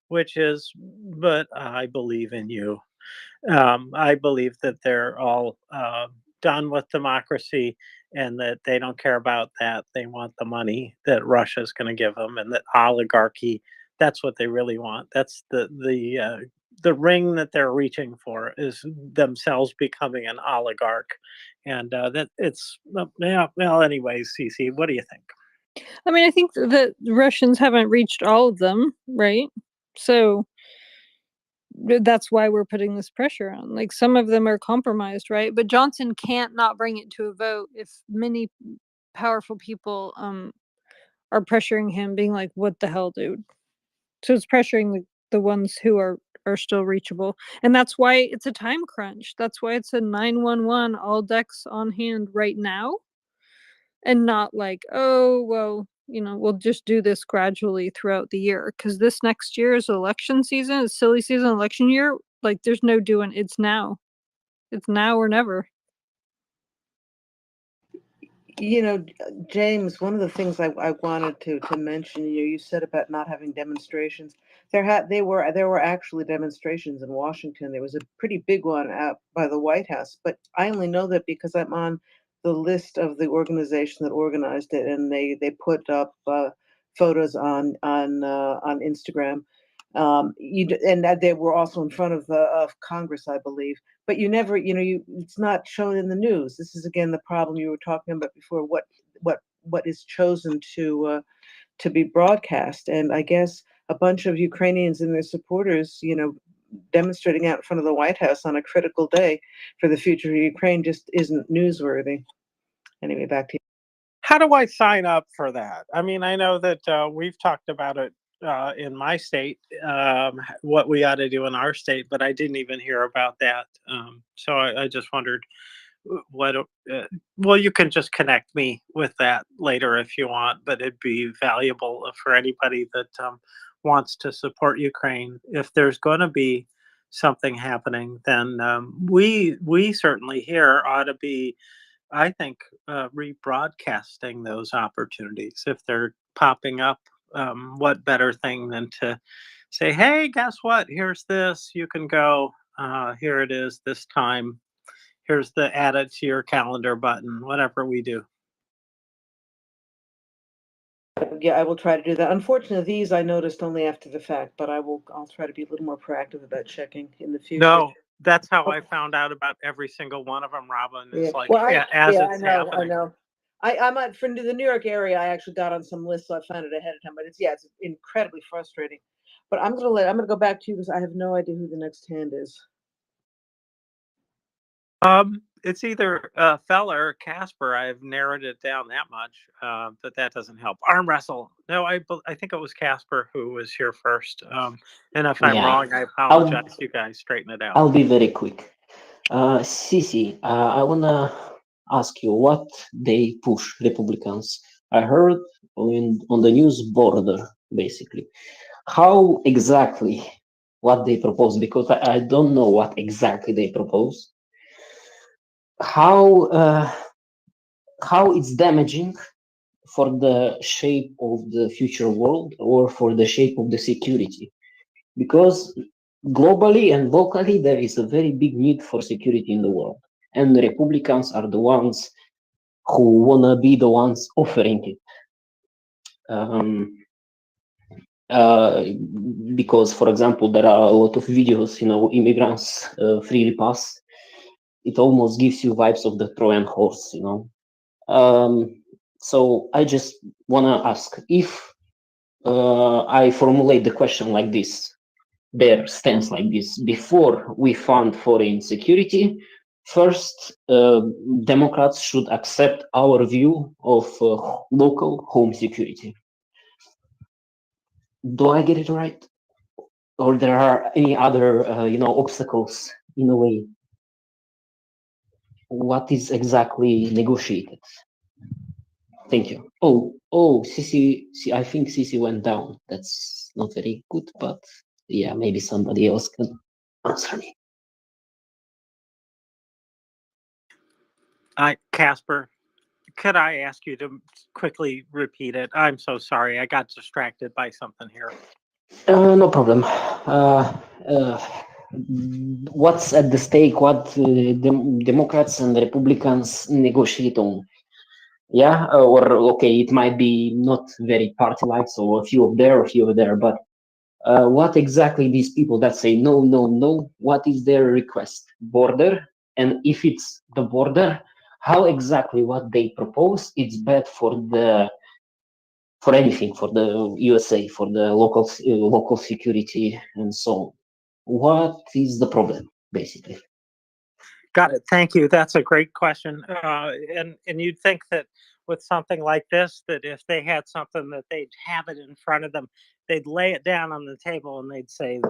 which is, but I believe in you. I believe that they're all done with democracy and that they don't care about that. They want the money that Russia's going to give them, and that oligarchy. That's what they really want. That's the ring that they're reaching for, is themselves becoming an oligarch, and that it's yeah. Well, anyways, CC, what do you think? I mean, I think that the Russians haven't reached all of them, right? So that's why we're putting this pressure on. Like, some of them are compromised, right? But Johnson can't not bring it to a vote if many powerful people are pressuring him, being like, "What the hell, dude?" So it's pressuring the ones who are still reachable, and that's why it's a time crunch. That's why it's a 911, all decks on hand right now, and not like, oh well, we'll just do this gradually throughout the year, because this next year is election season. It's silly season, election year. Like, there's no doing. It's now or never. James, one of the things I wanted to mention, you said about not having demonstrations. There were actually demonstrations in Washington. There was a pretty big one out by the White House, but I only know that because I'm on the list of the organization that organized it, and they put up photos on Instagram. And that they were also in front of Congress, I believe. But you never, it's not shown in the news. This is again the problem you were talking about before. What is chosen to be broadcast? And I guess a bunch of Ukrainians and their supporters, demonstrating out in front of the White House on a critical day for the future of Ukraine just isn't newsworthy. Anyway, back to you. How do I sign up for that? I mean, I know that we've talked about it in my state, what we ought to do in our state, but I didn't even hear about that. So I just wondered what. Well, you can just connect me with that later if you want, but it'd be valuable for anybody that wants to support Ukraine. If there's going to be something happening, then we certainly here ought to be, I think, rebroadcasting those opportunities if they're popping up. What better thing than to say, "Hey, guess what? Here's this. You can go. Here it is this time. Here's the add it to your calendar button." Whatever we do. Yeah, I will try to do that. Unfortunately, these I noticed only after the fact, but I'll try to be a little more proactive about checking in the future. No, that's how I found out about every single one of them, Robin. Yeah. Is like, Well, as I it's know, I happening. know. I'm at from the New York area. I actually got on some lists, so I found it ahead of time. But it's incredibly frustrating. But I'm gonna go back to you because I have no idea who the next hand is. It's either Fella or Casper. I've narrowed it down that much, but that doesn't help. Arm wrestle. No, I think it was Casper who was here first. And if I'm Yeah, wrong, I I'll apologize. You guys straighten it out. I'll be very quick. Sisi, I wanna ask you what they push Republicans. I heard on the news border, basically. How exactly what they propose? Because I don't know what exactly they propose. How it's damaging for the shape of the future world or for the shape of the security? Because globally and locally there is a very big need for security in the world, and the Republicans are the ones who wanna be the ones offering it. Um, because, for example, there are a lot of videos, immigrants freely pass. It almost gives you vibes of the Trojan horse, So I just wanna ask if I formulate the question like this, their stance like this, before we fund foreign security, first, Democrats should accept our view of local home security. Do I get it right? Or there are any other, obstacles in a way? What is exactly negotiated? Thank you. Oh, Cici, I think Cici went down. That's not very good, but yeah, maybe somebody else can answer me. Casper, could I ask you to quickly repeat it? I'm so sorry. I got distracted by something here. No problem. What's at the stake? What Democrats and Republicans negotiate on? Yeah, or okay, it might be not very party-like, so a few of there, a few of there, but what exactly these people that say no, no, no, what is their request? Border, and if it's the border, how exactly what they propose it's bad for anything, for the USA, for the local security and so on. What is the problem, basically? Got it. Thank you. That's a great question. And you'd think that with something like this, that if they had something that they'd have it in front of them, they'd lay it down on the table and they'd say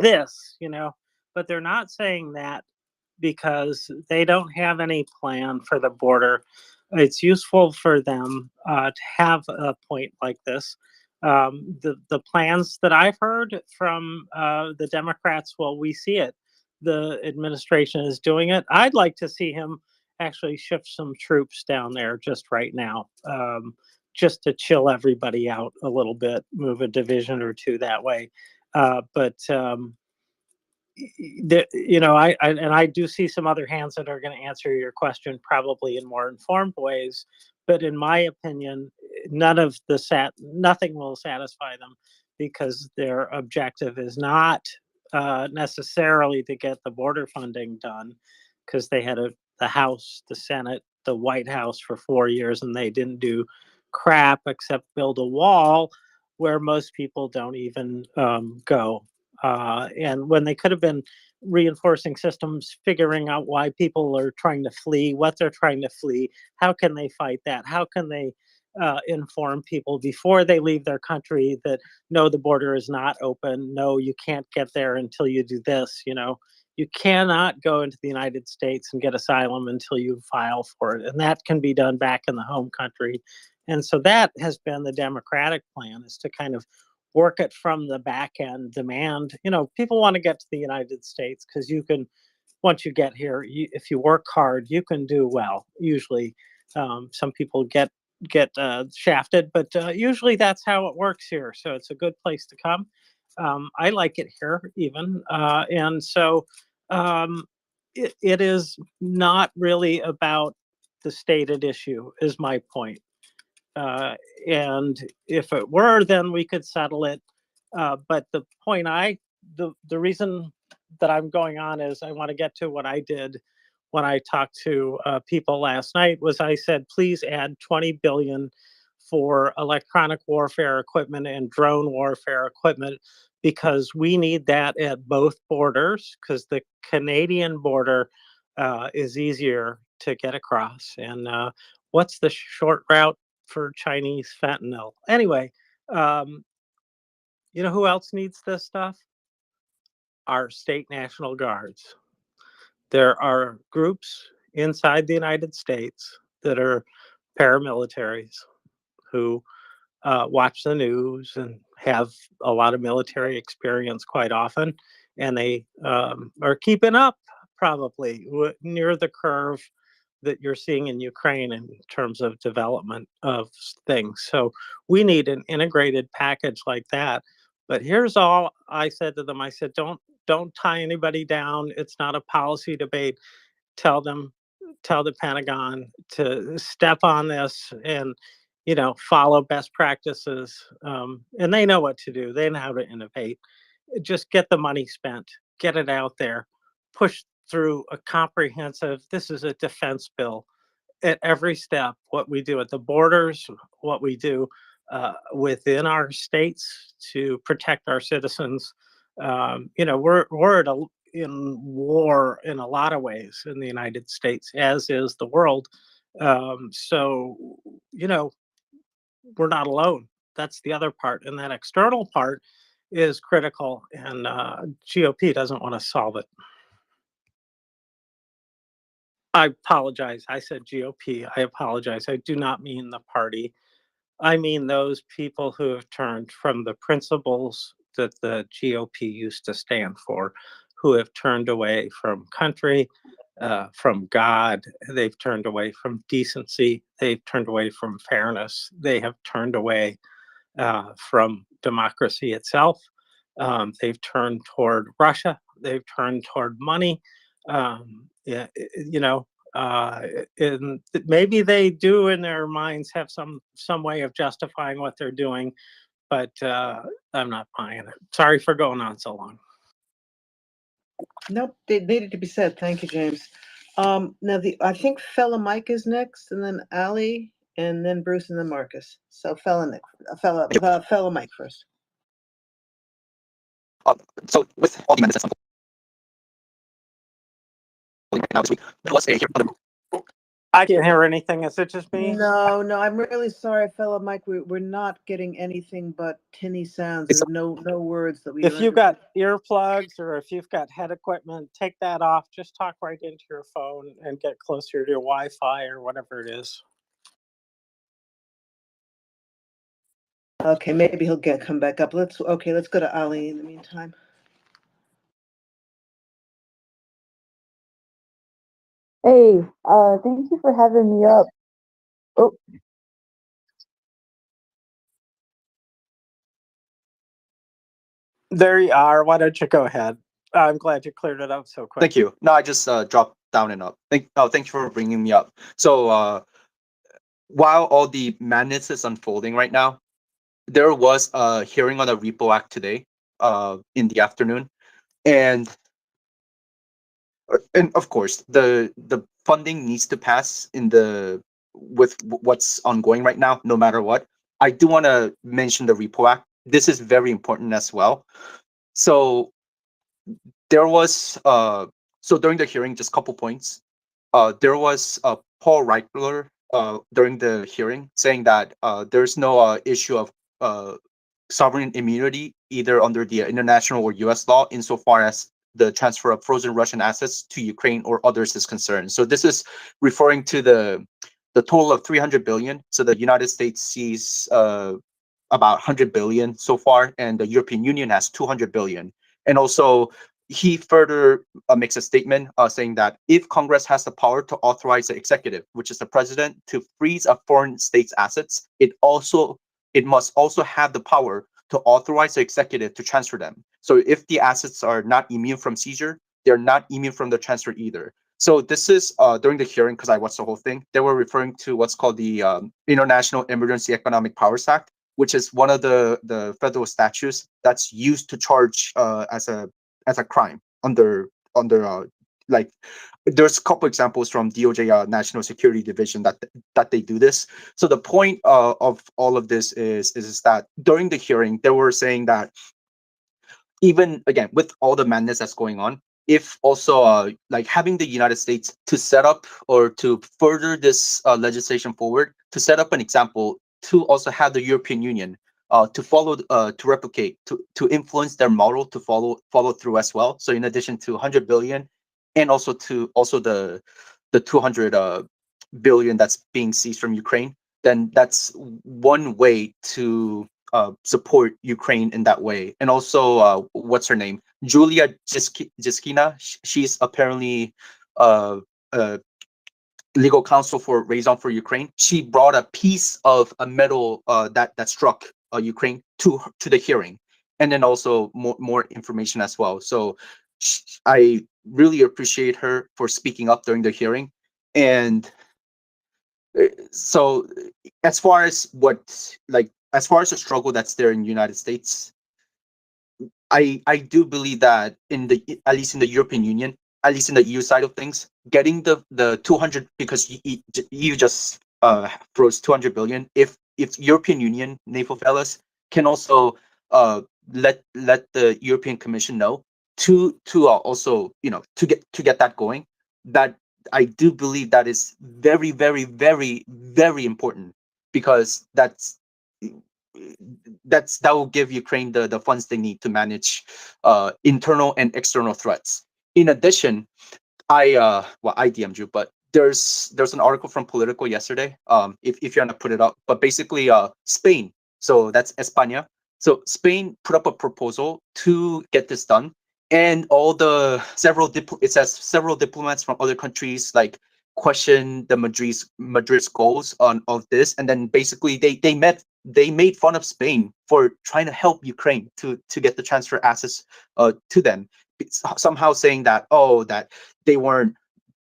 this, but they're not saying that because they don't have any plan for the border. It's useful for them to have a point like this. The plans that I've heard from the Democrats, well, we see it. The administration is doing it. I'd like to see him actually shift some troops down there just right now, just to chill everybody out a little bit, move a division or two that way. I do see some other hands that are going to answer your question probably in more informed ways. But in my opinion, nothing will satisfy them because their objective is not necessarily to get the border funding done, because they had the House, the Senate, the White House for 4 years, and they didn't do crap except build a wall where most people don't even go. And when they could have been reinforcing systems, figuring out why people are trying to flee, what they're trying to flee, how can they fight that? How can they inform people before they leave their country that no, the border is not open. No, you can't get there until you do this. You cannot go into the United States and get asylum until you file for it. And that can be done back in the home country. And so that has been the Democratic plan, is to kind of work it from the back end, demand. People want to get to the United States because you can, once you get here, if you work hard, you can do well. Usually, some people get shafted, but usually that's how it works here. So it's a good place to come. I like it here even, and so it is not really about the stated issue, is my point. And if it were, then we could settle it. But the point the reason that I'm going on is I want to get to what I did when I talked to people last night. Was I said, please add 20 billion for electronic warfare equipment and drone warfare equipment, because we need that at both borders, because the Canadian border is easier to get across. And what's the short route for Chinese fentanyl? Anyway, you know who else needs this stuff? Our state National Guards. There are groups inside the United States that are paramilitaries who watch the news and have a lot of military experience quite often, and they are keeping up probably near the curve that you're seeing in Ukraine in terms of development of things. So we need an integrated package like that. But here's all I said to them. I said, don't tie anybody down. It's not a policy debate. Tell the Pentagon to step on this and follow best practices. And they know what to do. They know how to innovate. Just get the money spent, get it out there, push through a comprehensive. This is a defense bill at every step. What we do at the borders, what we do within our states to protect our citizens. We're in war in a lot of ways in the United States, as is the world. So, we're not alone. That's the other part. And that external part is critical, and GOP doesn't want to solve it. I apologize. I said GOP. I apologize. I do not mean the party. I mean those people who have turned from the principles that the GOP used to stand for, who have turned away from country, from God. They've turned away from decency. They've turned away from fairness. They have turned away from democracy itself. They've turned toward Russia. They've turned toward money. And maybe they do in their minds have some way of justifying what they're doing, but I'm not buying it. Sorry for going on so long. Nope, it needed to be said. Thank you, James. Now I think Fella Mike is next, and then Ali, and then Bruce, and then Marcus. So Fella Mike first. So with all the amendments that's unfolding right now this week, there was a hearing. I can't hear anything. Is it just me? No, I'm really sorry, Fella Mike. We're not getting anything but tinny sounds. There's no words that we. If you've got earplugs or if you've got head equipment, take that off. Just talk right into your phone and get closer to your Wi-Fi or whatever it is. Okay, maybe he'll come back up. Let's go to Ali in the meantime. Hey, thank you for having me up. Oh, There you are. Why don't you go ahead? I'm glad you cleared it up so quick. Thank you. No, I just dropped down and up. Thank you for bringing me up. So while all the madness is unfolding right now, there was a hearing on the Repo Act today, in the afternoon, and of course the funding needs to pass with what's ongoing right now, no matter what. I do want to mention the Repo Act. This is very important as well. So there was so during the hearing, just a couple points. There was Paul Reichler during the hearing saying that there's no issue of sovereign immunity either under the international or U.S. law insofar as the transfer of frozen Russian assets to Ukraine or others is concerned. So this is referring to the total of 300 billion. So the United States sees about 100 billion so far, and the European Union has 200 billion. And also, he further makes a statement saying that if Congress has the power to authorize the executive, which is the president, to freeze a foreign state's assets, it must also have the power to authorize the executive to transfer them. So if the assets are not immune from seizure, they're not immune from the transfer either. So this is during the hearing, because I watched the whole thing, they were referring to what's called the International Emergency Economic Powers Act, which is one of the federal statutes that's used to charge as a crime under like there's a couple examples from DOJ National Security Division that they do this. So the point of all of this is that during the hearing they were saying that even again with all the madness that's going on, if also like having the United States to set up or to further this legislation forward, to set up an example, to also have the European Union to follow, to replicate, to influence their model, to follow through as well. So in addition to 100 billion, and also to the 200 billion that's being seized from Ukraine, then that's one way to support Ukraine in that way. And also, what's her name? Julia Jiskina. She's apparently uh, legal counsel for Raison for Ukraine. She brought a piece of a medal that struck Ukraine to the hearing, and then also more information as well. So I really appreciate her for speaking up during the hearing. And so as far as as far as the struggle that's there in the United States, I do believe that at least in the European Union, at least in the EU side of things, getting the 200, because you just froze 200 billion. If European Union naval fellas can also let the European Commission know to also to get that going, that I do believe that is very, very, very, very important, because that will give Ukraine the funds they need to manage internal and external threats. In addition, I DM'd you, but there's an article from Politico yesterday. If you want to put it up, but basically Spain, so that's España. So Spain put up a proposal to get this done, and all the it says several diplomats from other countries like question the Madrid's goals of this, and then basically they made fun of Spain for trying to help Ukraine to get the transfer assets to them, somehow saying that that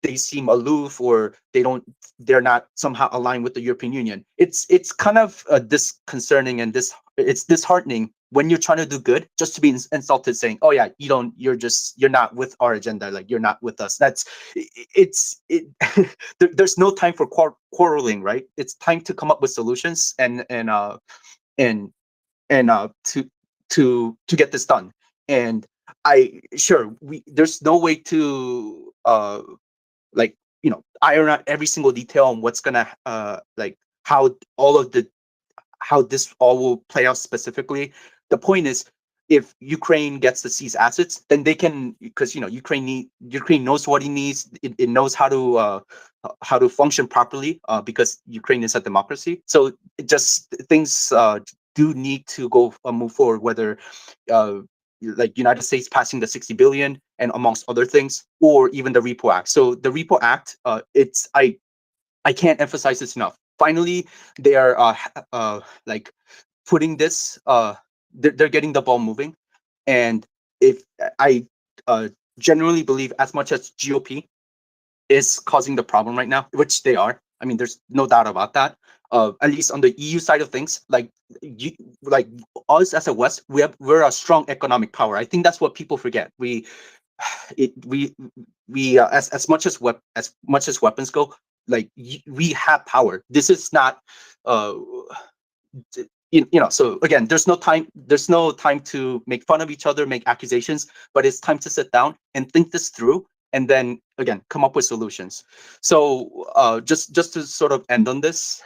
they seem aloof, or they're not somehow aligned with the European Union. It's kind of disconcerting, and it's disheartening when you're trying to do good just to be insulted, saying, oh yeah, you're not with our agenda, like you're not with us. There's no time for quarreling, right? It's time to come up with solutions and to get this done. And there's no way to iron out every single detail on what's gonna how this all will play out specifically. The point is, if Ukraine gets to seize assets, then they can, because Ukraine knows what it needs. It knows how to function properly, because Ukraine is a democracy. So things do need to move forward, whether like United States passing the 60 billion and amongst other things, or even the Repo Act. So the Repo Act, I can't emphasize this enough. Finally, they are putting this. They're getting the ball moving, and if I genuinely believe, as much as GOP is causing the problem right now, which they are. I mean, there's no doubt about that. At least on the EU side of things, like us as a West, we're a strong economic power. I think that's what people forget. As much as weapons go, we have power. This is not so again, there's no time to make fun of each other, make accusations, but it's time to sit down and think this through, and then again come up with solutions. So just to sort of end on this,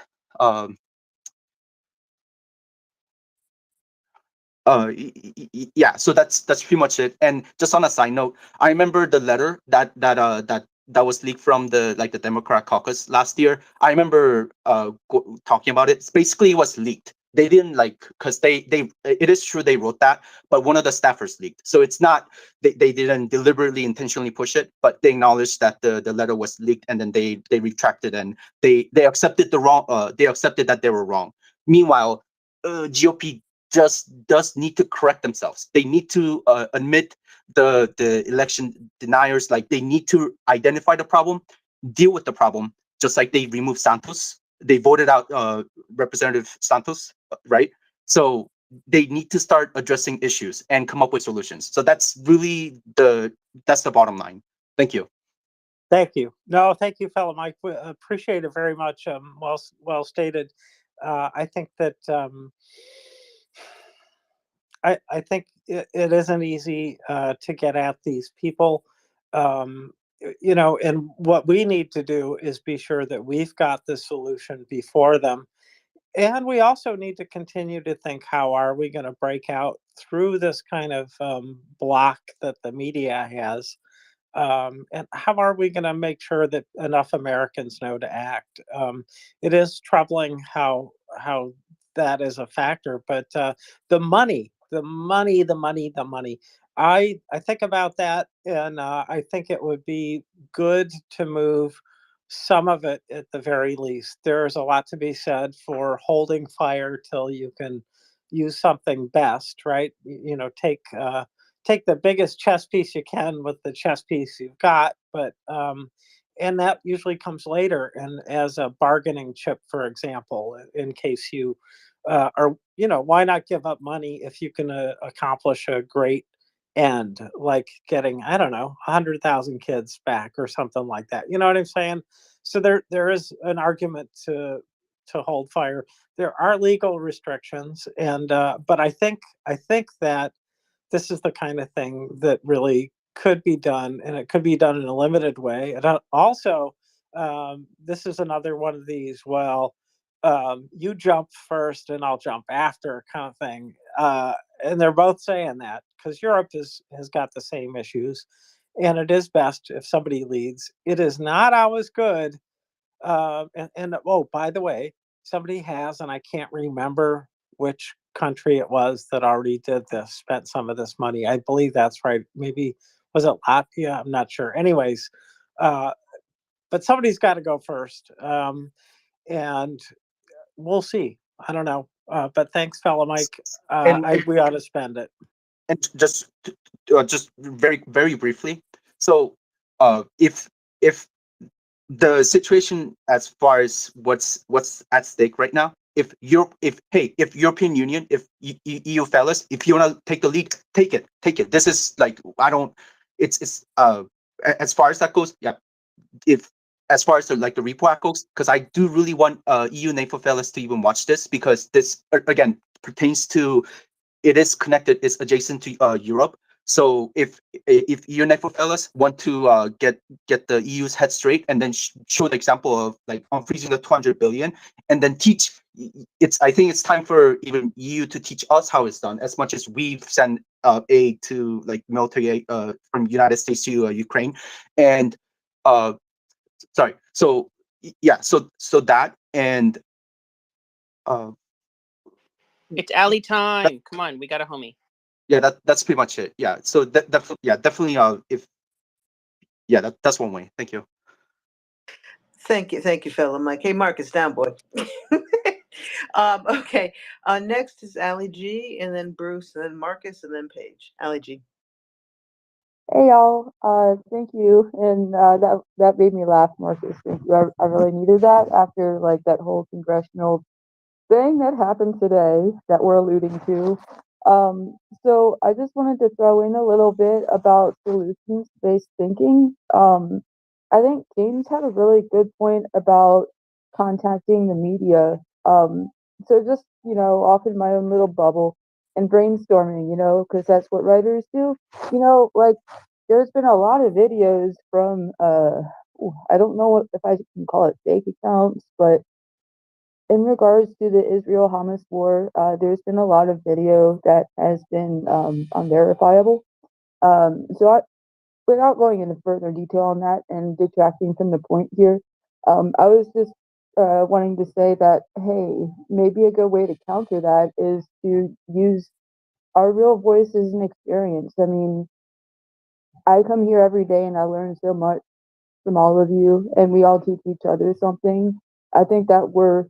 yeah, so that's pretty much it. And just on a side note, I remember the letter that was leaked from the Democrat caucus last year. I remember talking about it. Basically, it was leaked. They didn't because it is true they wrote that, but one of the staffers leaked. So it's not they didn't deliberately intentionally push it, but they acknowledged that the letter was leaked, and then they retracted, and they accepted they accepted that they were wrong. Meanwhile, GOP just does need to correct themselves. They need to admit the election deniers. Like, they need to identify the problem, deal with the problem, just like they removed Santos. They voted out Representative Santos, right? So they need to start addressing issues and come up with solutions. So that's really the bottom line. Thank you. Thank you. No, thank you, fellow Mike. We appreciate it very much. Well stated. I think that I think it isn't easy to get at these people you know, and what we need to do is be sure that we've got the solution before them. And we also need to continue to think, how are we going to break out through this kind of block that the media has? And how are we going to make sure that enough Americans know to act? It is troubling how that is a factor, but the money, the money, the money, the money. I think about that, and I think it would be good to move some of it at the very least. There's a lot to be said for holding fire till you can use something best, right? You know, take the biggest chess piece you can with the chess piece you've got, but and that usually comes later and as a bargaining chip, for example, in case you are, you know, why not give up money if you can accomplish a great end, like getting, I don't know, 100,000 kids back or something like that. You know what I'm saying? So there is an argument to hold fire. There are legal restrictions, and but I think that this is the kind of thing that really could be done, and it could be done in a limited way. And also, this is another one of these, well, you jump first and I'll jump after kind of thing. And they're both saying that because Europe has got the same issues. And it is best if somebody leads. It is not always good. And oh, by the way, somebody has, and I can't remember which country it was that already did this, spent some of this money. I believe that's right. Maybe was it Latvia? I'm not sure. Anyways, uh, but somebody's got to go first, and we'll see. I don't know, but thanks, fella Mike. And We ought to spend it. and just very briefly. So if the situation as far as what's at stake right now, if European Union, if EU fellas, if you want to take the lead, take it. This is like, I don't, it's as far as that goes, yeah. If as far as the repo act goes, because I do really want EU NATO fellas to even watch this, because this again pertains to, it is connected, it's adjacent to Europe. So if EU NATO fellas want to get the EU's head straight, and then show the example of like freezing the 200 billion, and then teach, I think it's time for even EU to teach us how it's done, as much as we've sent aid to, like, military aid from United States to Ukraine. And sorry, so yeah, so that, and It's alley time. Come on, we got a homie. yeah, that's pretty much it. Yeah, so definitely if, yeah, that's one way. Thank you. Thank you, fella Mike. Hey, Marcus, down, boy. Okay. Next is Ali G, and then Bruce, and then Marcus, and then Paige. Ali G. Hey y'all, thank you, and that made me laugh, Marcus. Thank you. I really needed that after like that whole congressional thing that happened today that we're alluding to. So I just wanted to throw in a little bit about solutions-based thinking. I think James had a really good point about contacting the media. So just, off in my own little bubble and brainstorming, because that's what writers do. Like there's been a lot of videos from I don't know if I can call it fake accounts, but in regards to the Israel-Hamas war, there's been a lot of video that has been unverifiable. Without going into further detail on that and detracting from the point here, I was just wanting to say that, hey, maybe a good way to counter that is to use our real voices and experience. I mean, I come here every day and I learn so much from all of you, and we all teach each other something. I think that we're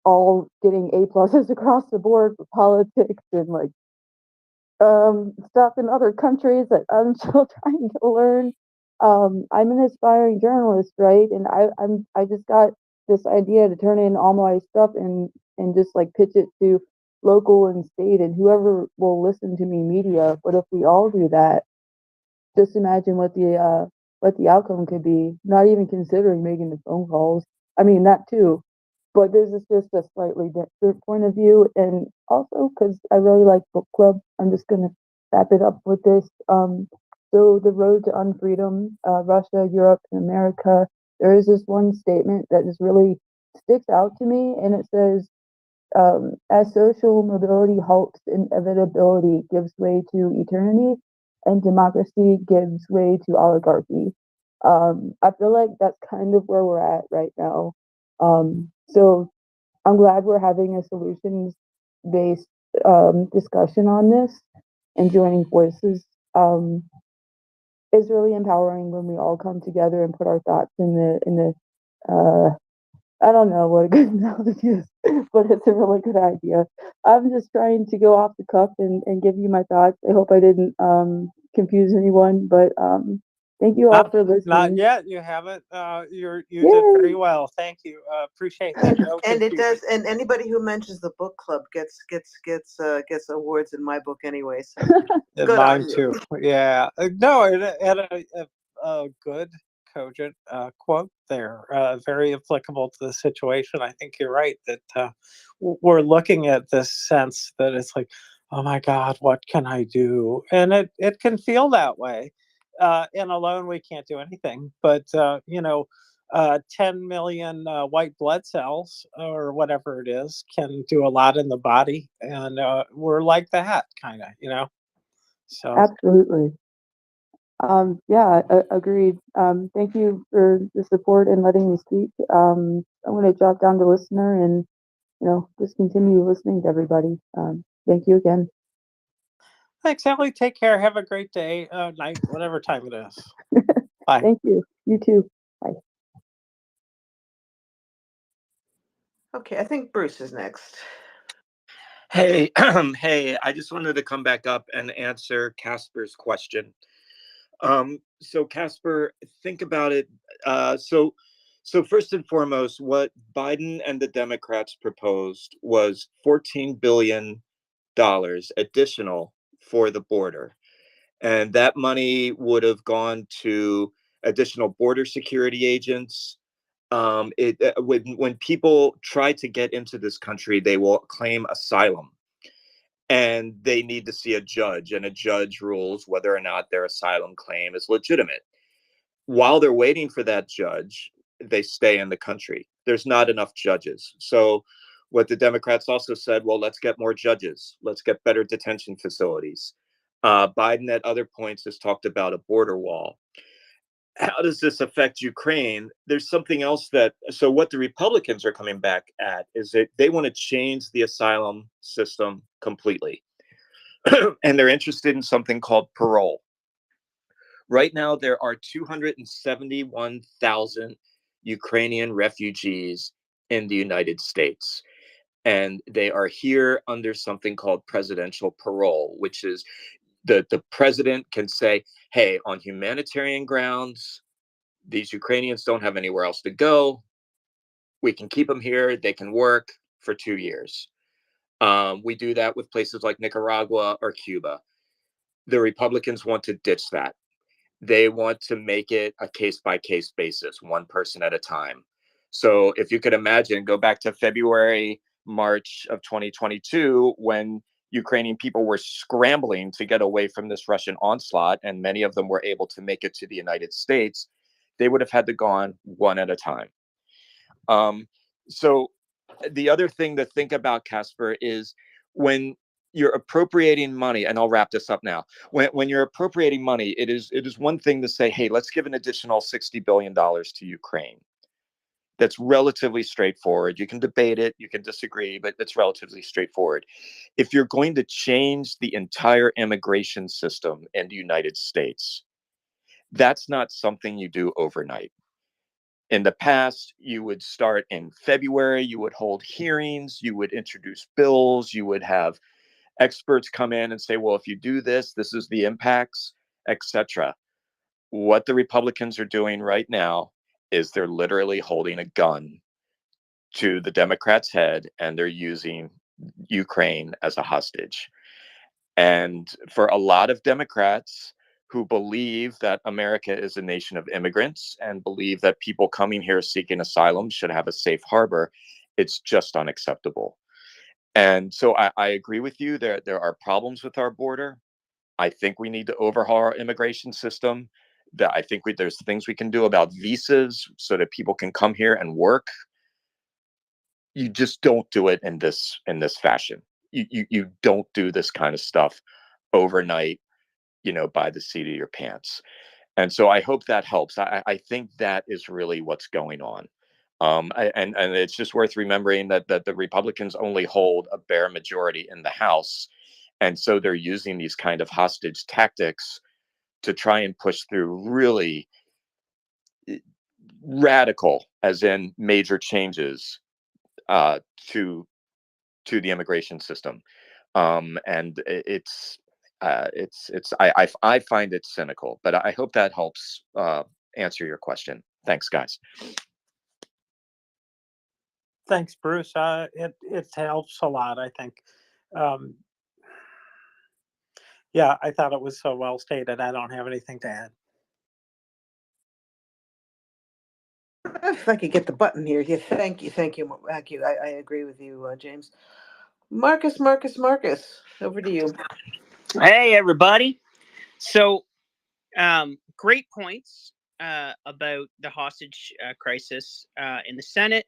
all getting A pluses across the board for politics and like stuff in other countries that I'm still trying to learn. I'm an aspiring journalist, right? And I just got this idea to turn in all my stuff and just like pitch it to local and state and whoever will listen to me media. But if we all do that, just imagine what the outcome could be. Not even considering making the phone calls. I mean that too, but this is just a slightly different point of view. And also because I really like book club, I'm just gonna wrap it up with this. So the road to unfreedom, Russia, Europe, and America, there is this one statement that just really sticks out to me, and it says, as social mobility halts, inevitability gives way to eternity, and democracy gives way to oligarchy. I feel like that's kind of where we're at right now. So I'm glad we're having a solutions-based discussion on this and joining forces. Is really empowering when we all come together and put our thoughts in the I don't know what a good analogy is, but it's a really good idea. I'm just trying to go off the cuff and give you my thoughts. I hope I didn't confuse anyone, but thank you all for Not listening. yet. You haven't. You did very Yay! well. Thank you. Appreciate that. No And it confusion. does, and anybody who mentions the book club gets awards in my book anyway. So And good on mine you. too. Yeah. No, and a good, cogent quote there. Very applicable to the situation. I think you're right that we're looking at this sense that it's like, oh my God, what can I do? And it can feel that way. And alone we can't do anything. But 10 million white blood cells or whatever it is can do a lot in the body, and we're like that kind of. So Absolutely. Yeah, agreed. Thank you for the support and letting me speak. I'm going to drop down to listener and, just continue listening to everybody. Thank you again. thanks, Ellie. Take care. Have a great day, night, whatever time it is. Bye. Thank you. You too. Bye. Okay, I think Bruce is next. Hey, hey, I just wanted to come back up and answer Casper's question. So Casper, think about it. So first and foremost, what Biden and the Democrats proposed was $14 billion additional for the border. And that money would have gone to additional border security agents. When people try to get into this country, they will claim asylum, and they need to see a judge, and a judge rules whether or not their asylum claim is legitimate. While they're waiting for that judge, they stay in the country. There's not enough judges. So what the Democrats also said, well, let's get more judges. Let's get better detention facilities. Biden at other points has talked about a border wall. How does this affect Ukraine? There's something else so what the Republicans are coming back at is that they want to change the asylum system completely. And they're interested in something called parole. Right now, there are 271,000 Ukrainian refugees in the United States. And they are here under something called presidential parole, which is the president can say, hey, on humanitarian grounds, these Ukrainians don't have anywhere else to go. We can keep them here. They can work for 2 years. We do that with places like Nicaragua or Cuba. The Republicans want to ditch that. They want to make it a case-by-case basis, one person at a time. So if you could imagine, go back to February, March of 2022, when Ukrainian people were scrambling to get away from this Russian onslaught, and many of them were able to make it to the United States, they would have had to go on one at a time. So the other thing to think about, Casper, is when you're appropriating money, and I'll wrap this up now. When you're appropriating money, it is one thing to say, hey, let's give an additional $60 billion to Ukraine. That's relatively straightforward. You can debate it, you can disagree, but it's relatively straightforward. If you're going to change the entire immigration system in the United States, that's not something you do overnight. In the past, you would start in February, you would hold hearings, you would introduce bills, you would have experts come in and say, well, if you do this, this is the impacts, etc. What the Republicans are doing right now is they're literally holding a gun to the Democrats' head, and they're using Ukraine as a hostage. And for a lot of Democrats who believe that America is a nation of immigrants and believe that people coming here seeking asylum should have a safe harbor, it's just unacceptable. And so I agree with you. There are problems with our border. I think we need to overhaul our immigration system. That I think there's things we can do about visas so that people can come here and work. You just don't do it in this fashion. You don't do this kind of stuff overnight, by the seat of your pants. And so I hope that helps. I think that is really what's going on. And it's just worth remembering that the Republicans only hold a bare majority in the House. And so they're using these kind of hostage tactics to try and push through really radical, as in major changes to the immigration system. And I find it cynical, but I hope that helps answer your question. Thanks, guys. Thanks, Bruce. It helps a lot, I think. Yeah, I thought it was so well stated. I don't have anything to add. If I could get the button here. Yeah, thank you. I agree with you, James. Marcus, over to you. Hey, everybody. So, great points about the hostage crisis in the Senate.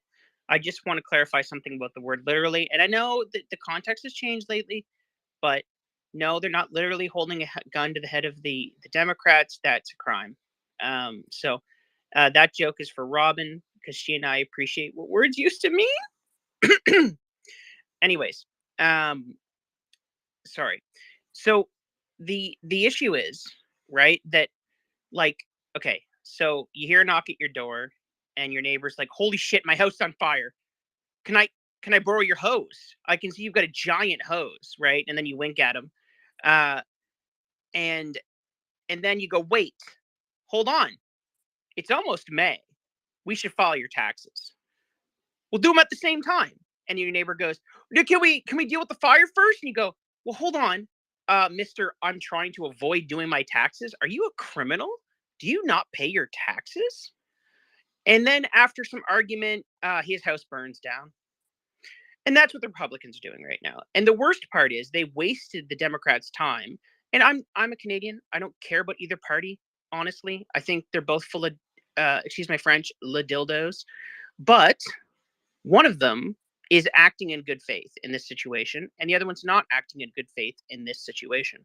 I just want to clarify something about the word literally. And I know that the context has changed lately, but no, they're not literally holding a gun to the head of the Democrats. That's a crime. So that joke is for Robin, because she and I appreciate what words used to mean. Anyways, sorry. So the issue is, right, that, like, okay, so you hear a knock at your door and your neighbor's like, holy shit, my house is on fire. Can I borrow your hose? I can see you've got a giant hose, right? And then you wink at him. And then you go, wait, hold on. It's almost May. We should file your taxes. We'll do them at the same time. And your neighbor goes, can we deal with the fire first? And you go, well, hold on, mister, I'm trying to avoid doing my taxes. Are you a criminal? Do you not pay your taxes? And then after some argument, his house burns down. And that's what the Republicans are doing right now. And the worst part is they wasted the Democrats' time. And I'm a Canadian. I don't care about either party, honestly. I think they're both full of, excuse my French, la dildos. But one of them is acting in good faith in this situation, and the other one's not acting in good faith in this situation.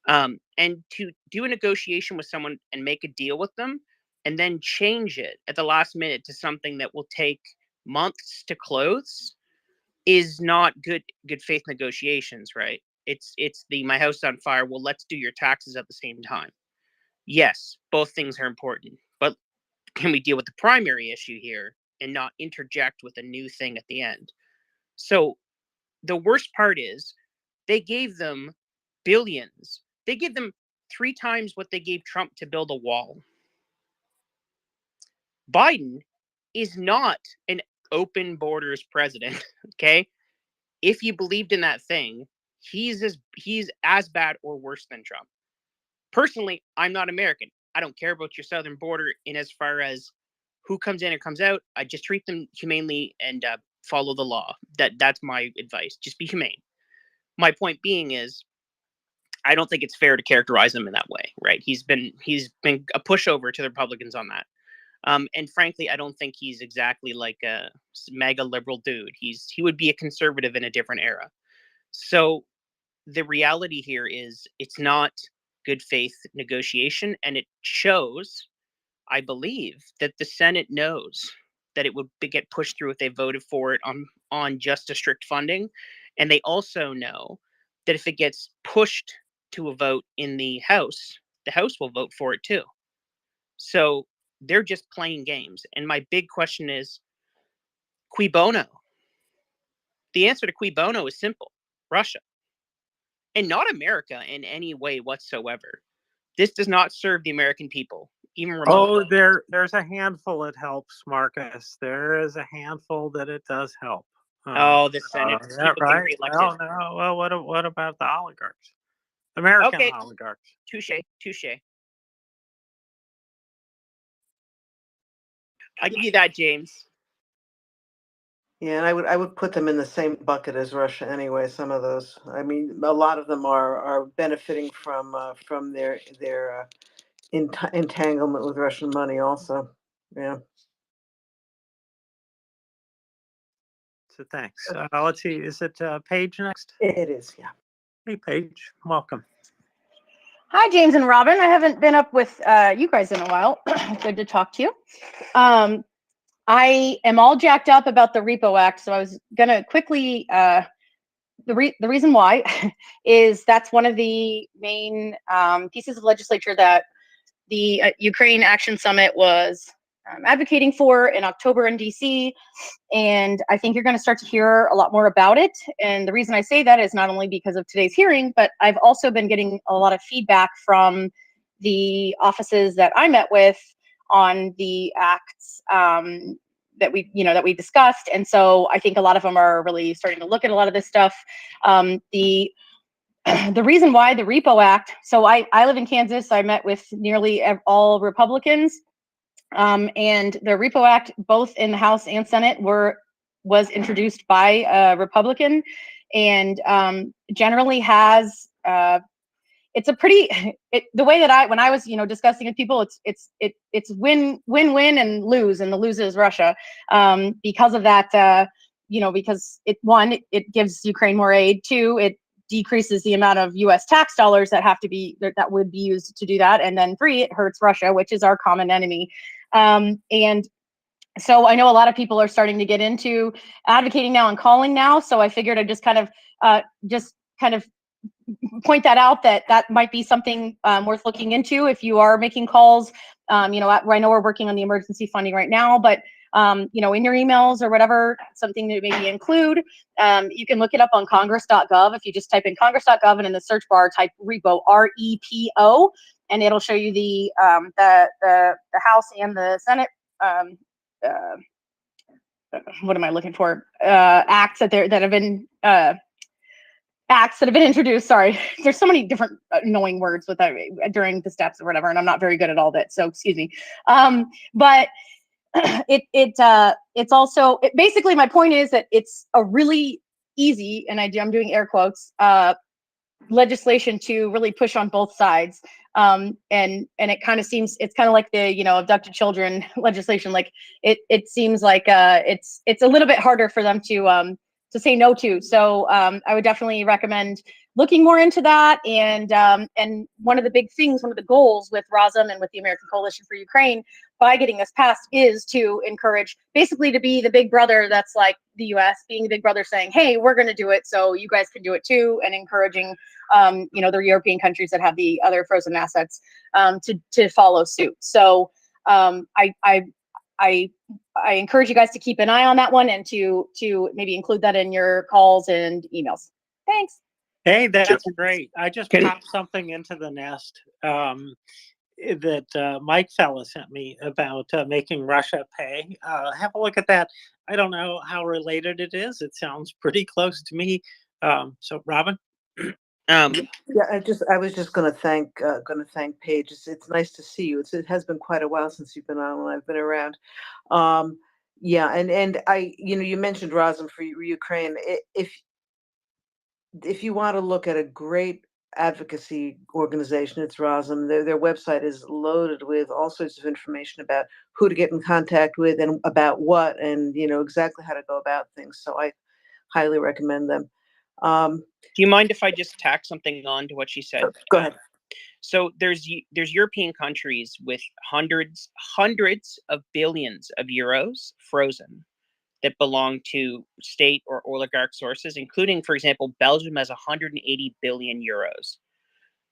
And to do a negotiation with someone and make a deal with them, and then change it at the last minute to something that will take months to close, is not good faith negotiations, right? It's the my house is on fire. Well, let's do your taxes at the same time. Yes, both things are important, but can we deal with the primary issue here and not interject with a new thing at the end? So the worst part is they gave them billions. They gave them 3 times what they gave Trump to build a wall. Biden is not an open borders president, okay? If you believed in that thing, he's as bad or worse than Trump. Personally, I'm not American. I don't care about your southern border in as far as who comes in or comes out. I just treat them humanely and follow the law. That's my advice. Just be humane. My point being is, I don't think it's fair to characterize him in that way, right? He's been a pushover to the Republicans on that. And frankly, I don't think he's exactly like a mega liberal dude. He would be a conservative in a different era. So the reality here is it's not good faith negotiation, and it shows, I believe, that the Senate knows that it would get pushed through if they voted for it on just a strict funding. And they also know that if it gets pushed to a vote in the House will vote for it too. So they're just playing games. And my big question is, cui bono? The answer to cui bono is simple: Russia. And not America in any way whatsoever. This does not serve the American people, even remotely. Oh, there's a handful it helps, Marcus. There is a handful that it does help. The Senate Yeah, people getting right. reelected. Oh no. Well, what about the oligarchs? American Okay, oligarchs. touche. I give you that, James. Yeah, and I would put them in the same bucket as Russia anyway. Some of those, I mean, a lot of them are benefiting from their entanglement with Russian money also. Yeah. So thanks. Let's see. Is it Paige next? It is, yeah. Hey, Paige. Welcome. Hi, James and Robin. I haven't been up with you guys in a while. Good to talk to you. I am all jacked up about the Repo Act, so I was going to quickly, the reason why is that's one of the main pieces of legislature that the Ukraine Action Summit was advocating for in October in DC. And I think you're going to start to hear a lot more about it. And the reason I say that is not only because of today's hearing, but I've also been getting a lot of feedback from the offices that I met with on the acts that we discussed. And so I think a lot of them are really starting to look at a lot of this stuff. The reason why the Repo Act, so I live in Kansas, I met with nearly all Republicans, and the Repo Act, both in the House and Senate, was introduced by a Republican, and generally has it's a pretty the way that when I was discussing with people, it's win and lose, and the loser is Russia, because of that, because it gives Ukraine more aid. Two, it decreases the amount of U.S. tax dollars that would be used to do that, and then three, it hurts Russia, which is our common enemy. And so I know a lot of people are starting to get into advocating now and calling now. So I figured I'd just kind of point that out, that might be something worth looking into if you are making calls. I know we're working on the emergency funding right now, but in your emails or whatever, something to maybe include. You can look it up on congress.gov. If you just type in congress.gov and in the search bar type repo, REPO, and it'll show you the House and the Senate. What am I looking for? Acts that have been introduced. Sorry, there's so many different annoying words with that during the steps or whatever, and I'm not very good at all that. So excuse me. But it's also basically, my point is that it's a really easy, and I'm doing air quotes, legislation to really push on both sides. And it kind of seems, it's kind of like the abducted children legislation. Like it seems like it's a little bit harder for them to say no to. So I would definitely recommend looking more into that. And one of the goals with ROSM and with the American Coalition for Ukraine by getting this passed is to encourage, basically to be the big brother that's like the US, being the big brother saying, hey, we're going to do it, so you guys can do it too, and encouraging the European countries that have the other frozen assets to follow suit. So I encourage you guys to keep an eye on that one, and to maybe include that in your calls and emails. Thanks. Hey, that's great. I just popped something into the nest that Mike Fella sent me about making Russia pay. Have a look at that. I don't know how related it is. It sounds pretty close to me. So Robin? Yeah, I was just going to thank Paige. It's nice to see you. It has been quite a while since you've been on when I've been around. Yeah, and I, you mentioned ROSM for Ukraine. If you want to look at a great advocacy organization, it's ROSM. Their website is loaded with all sorts of information about who to get in contact with and about what, and exactly how to go about things. So I highly recommend them. Do you mind if I just tack something on to what she said? Go ahead. So there's European countries with hundreds of billions of euros frozen that belong to state or oligarch sources, including, for example, Belgium has 180 billion euros.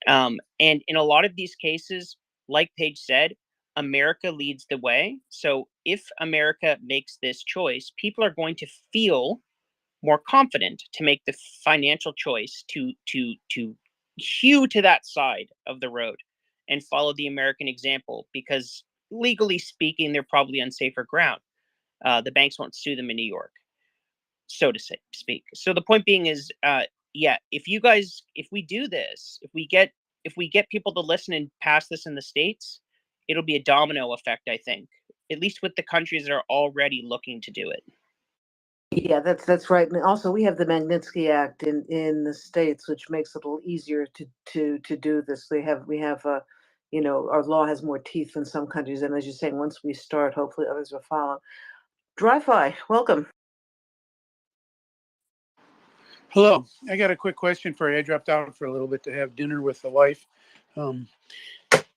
And in a lot of these cases, like Paige said, America leads the way. So if America makes this choice, people are going to feel more confident to make the financial choice to hew to that side of the road and follow the American example, because legally speaking, they're probably on safer ground. The banks won't sue them in New York, so to speak. So the point being is, if we do this, if we get people to listen and pass this in the States, it'll be a domino effect, I think, at least with the countries that are already looking to do it. Yeah, that's right. And also, we have the Magnitsky Act in the states, which makes it a little easier to do this. We have our law has more teeth than some countries, and as you're saying, once we start, hopefully others will follow. Dry-Fi, welcome. Hello, I got a quick question for you. I dropped out for a little bit to have dinner with the wife.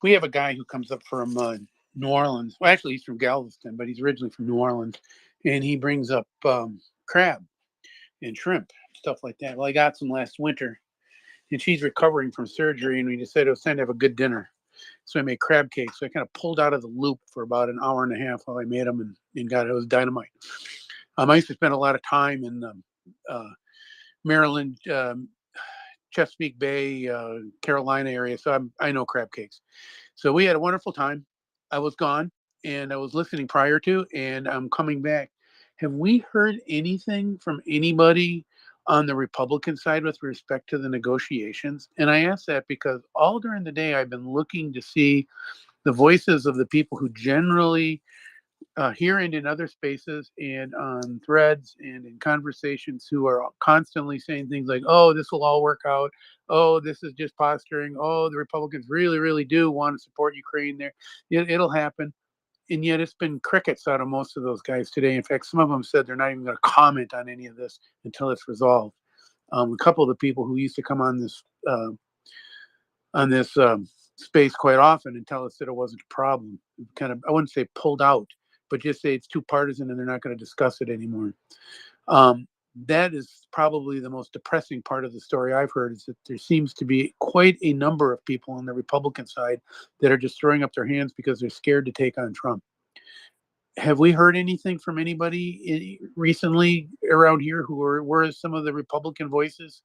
We have a guy who comes up from New Orleans. Well, actually, he's from Galveston, but he's originally from New Orleans, and he brings up crab and shrimp, stuff like that. Well, I got some last winter, and she's recovering from surgery, and we decided it was time to have a good dinner. So I made crab cakes. So I kind of pulled out of the loop for about an hour and a half while I made them, and got it. It was dynamite. I used to spend a lot of time in Maryland, Chesapeake Bay, Carolina area. So I know crab cakes. So we had a wonderful time. I was gone and I was listening prior to, and I'm coming back. Have we heard anything from anybody on the Republican side with respect to the negotiations? And I ask that because all during the day I've been looking to see the voices of the people who generally here and in other spaces and on threads and in conversations who are constantly saying things like, oh, this will all work out. Oh, this is just posturing. Oh, the Republicans really, really do want to support Ukraine there. It'll happen. And yet it's been crickets out of most of those guys today. In fact, some of them said they're not even going to comment on any of this until it's resolved. A couple of the people who used to come on this space quite often and tell us that it wasn't a problem. Kind of, I wouldn't say pulled out, but just say it's too partisan and they're not going to discuss it anymore. That is probably the most depressing part of the story I've heard, is that there seems to be quite a number of people on the Republican side that are just throwing up their hands because they're scared to take on Trump. Have we heard anything from anybody recently around here who were some of the Republican voices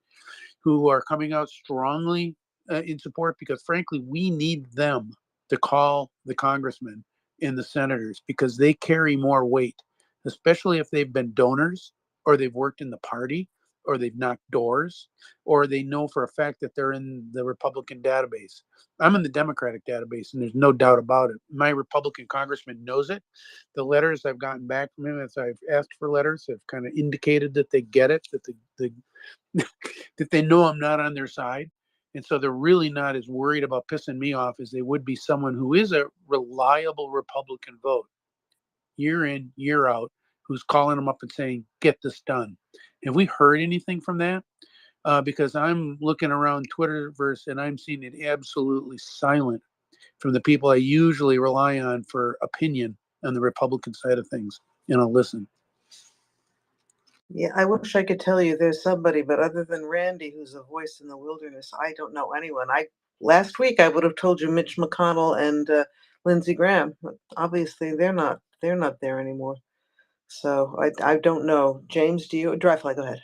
who are coming out strongly in support? Because frankly, we need them to call the congressmen and the senators, because they carry more weight, especially if they've been donors or they've worked in the party or they've knocked doors or they know for a fact that they're in the Republican database. I'm in the Democratic database, and there's no doubt about it. My Republican congressman knows it. The letters I've gotten back from him as I've asked for letters have kind of indicated that they get it, that that they know I'm not on their side. And so they're really not as worried about pissing me off as they would be someone who is a reliable Republican vote, year in, year out, who's calling them up and saying, get this done. Have we heard anything from that? Because I'm looking around Twitterverse and I'm seeing it absolutely silent from the people I usually rely on for opinion on the Republican side of things. And I'll listen. Yeah, I wish I could tell you there's somebody, but other than Randy, who's a voice in the wilderness, I don't know anyone. Last week I would have told you Mitch McConnell and Lindsey Graham, but obviously they're not there anymore. So I don't know. James, do you? Dryfly, go ahead.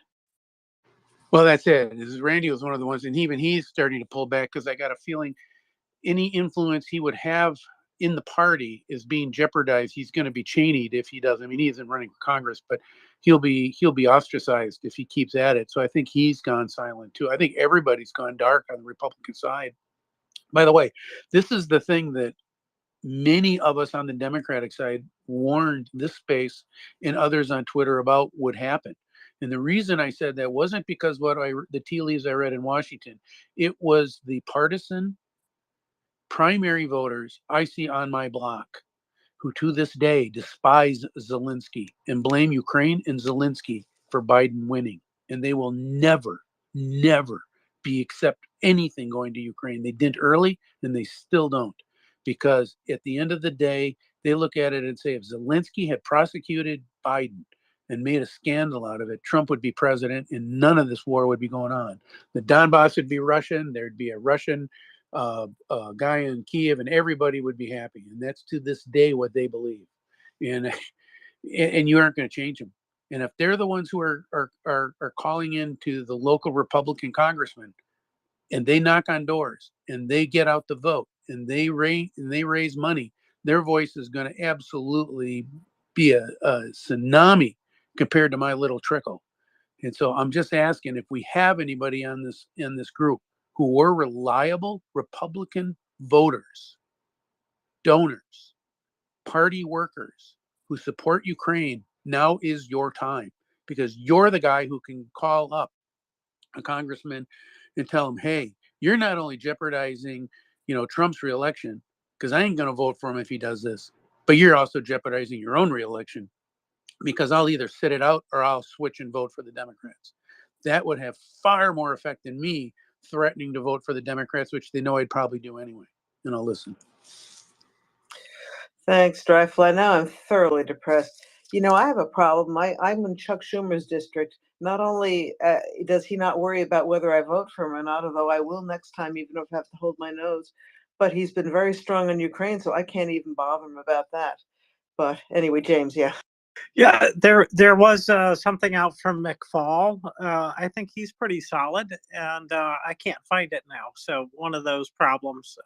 Well, that's it. Randy was one of the ones, and even he's starting to pull back, because I got a feeling any influence he would have in the party is being jeopardized. He's going to be Cheneyed if he does. I mean, he isn't running for Congress, but he'll be ostracized if he keeps at it. So I think he's gone silent too. I think everybody's gone dark on the Republican side. By the way, this is the thing that many of us on the Democratic side warned this space and others on Twitter about would happen. And the reason I said that wasn't because the tea leaves I read in Washington. It was the partisan primary voters I see on my block who to this day despise Zelensky and blame Ukraine and Zelensky for Biden winning. And they will never, never accept anything going to Ukraine. They didn't early and they still don't. Because at the end of the day, they look at it and say, if Zelensky had prosecuted Biden and made a scandal out of it, Trump would be president and none of this war would be going on. The Donbass would be Russian. There'd be a Russian guy in Kiev, and everybody would be happy. And that's to this day what they believe. And you aren't going to change them. And if they're the ones who are calling into the local Republican congressman, and they knock on doors, and they get out the vote, and they raise money, their voice is going to absolutely be a tsunami compared to my little trickle. And so I'm just asking if we have anybody in this group who were reliable Republican voters, donors, party workers who support Ukraine. Now is your time. because you're the guy who can call up a congressman and tell him, hey, you're not only jeopardizing, Trump's reelection, because I ain't going to vote for him if he does this, but you're also jeopardizing your own reelection, because I'll either sit it out or I'll switch and vote for the Democrats. That would have far more effect than me threatening to vote for the Democrats, which they know I'd probably do anyway. Listen. Thanks, Dryfly. Now I'm thoroughly depressed. I have a problem. I'm in Chuck Schumer's district. Not only does he not worry about whether I vote for him or not, although I will next time, even if I have to hold my nose, but he's been very strong on Ukraine, so I can't even bother him about that. But anyway, James, yeah. Yeah, there was something out from McFall. I think he's pretty solid, and I can't find it now. So one of those problems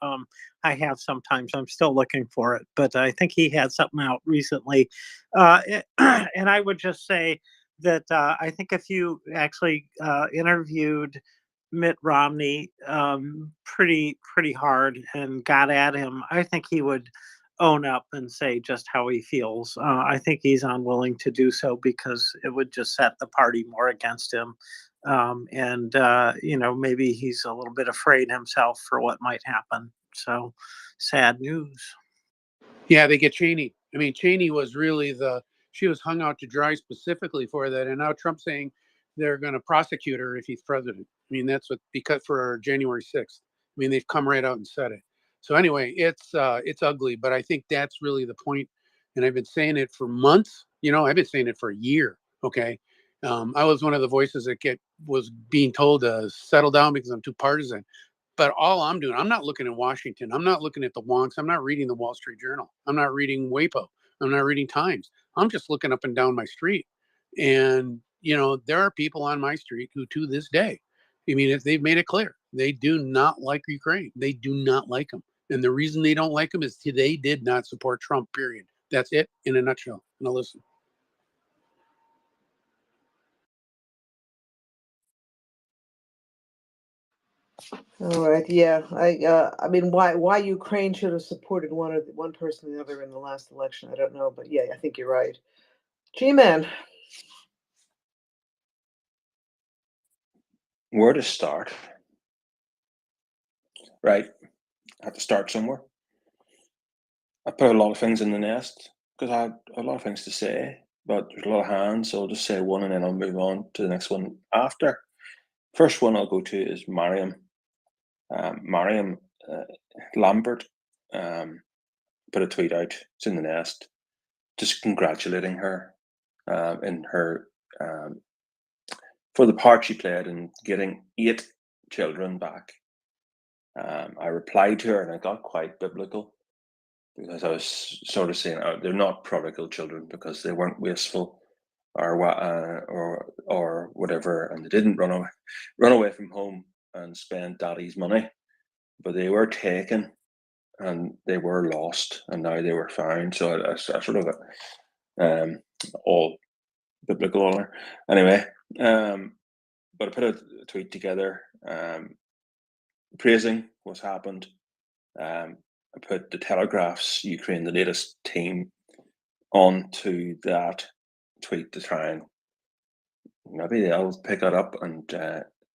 I have sometimes. I'm still looking for it, but I think he had something out recently. And I would just say that I think if you actually interviewed Mitt Romney pretty hard and got at him, I think he would own up and say just how he feels. I think he's unwilling to do so because it would just set the party more against him. And maybe he's a little bit afraid himself for what might happen. So sad news. Yeah, they get Cheney. I mean, Cheney was really she was hung out to dry specifically for that. And now Trump's saying they're going to prosecute her if he's president. I mean, that's because for January 6th. I mean, they've come right out and said it. So anyway, it's ugly, but I think that's really the point. And I've been saying it for months. I've been saying it for a year. Okay. I was one of the voices that was being told to settle down because I'm too partisan. But all I'm doing, I'm not looking at Washington. I'm not looking at the wonks. I'm not reading the Wall Street Journal. I'm not reading WAPO. I'm not reading Times. I'm just looking up and down my street. And, there are people on my street who to this day, I mean, if they've made it clear, they do not like Ukraine. They do not like them. And the reason they don't like him is they did not support Trump, period. That's it in a nutshell. Now listen. All right, yeah. I mean, why Ukraine should have supported one person or the other in the last election, I don't know, but yeah, I think you're right. G-Man. Where to start? Right, I have to start somewhere. I put a lot of things in the nest because I had a lot of things to say, but there's a lot of hands, so I'll just say one and then I'll move on to the next one after. First one I'll go to is Mariam. Mariam Lambert put a tweet out, it's in the nest, just congratulating her in her for the part she played in getting 8 children back. I replied to her and I got quite biblical because I was sort of saying they're not prodigal children because they weren't wasteful or whatever, and they didn't run away from home and spend daddy's money, but they were taken and they were lost and now they were found. So I sort of all biblical on her anyway. But I put a tweet together praising what's happened. I put the Telegraph's Ukraine, the latest team, onto that tweet to try and maybe they'll pick it up and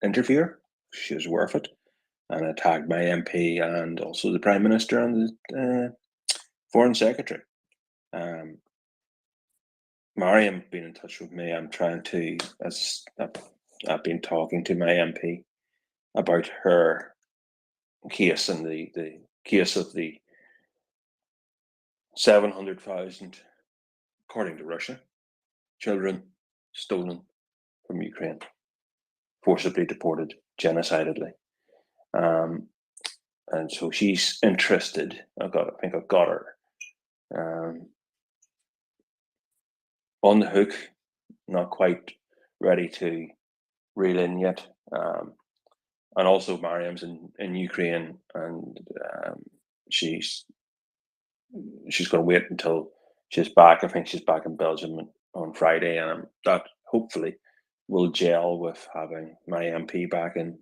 interview her. She was worth it. And I tagged my MP and also the Prime Minister and the Foreign Secretary. Mariam been in touch with me. I'm trying to, as I've been talking to my MP about her case and the case of the 700,000, according to Russia, children stolen from Ukraine, forcibly deported, genocidally. And so she's interested. I think I've got her on the hook, not quite ready to reel in yet. And also Mariam's in Ukraine, and she's going to wait until she's back. I think she's back in Belgium on Friday, and that hopefully will gel with having my MP back in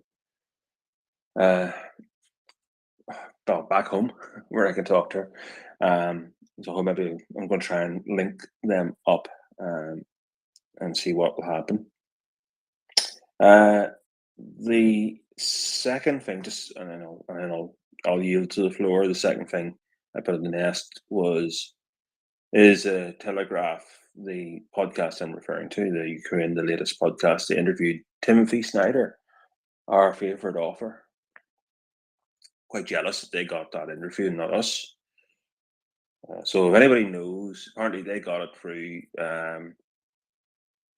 back home where I can talk to her. So maybe I'm going to try and link them up. and see what will happen. The second thing, and then I'll yield to the floor. The second thing I put in the nest is a Telegraph, the podcast I'm referring to, the Ukraine, the latest podcast. They interviewed Timothy Snyder, our favorite author. Quite jealous that they got that interview and not us. So if anybody knows, apparently they got it through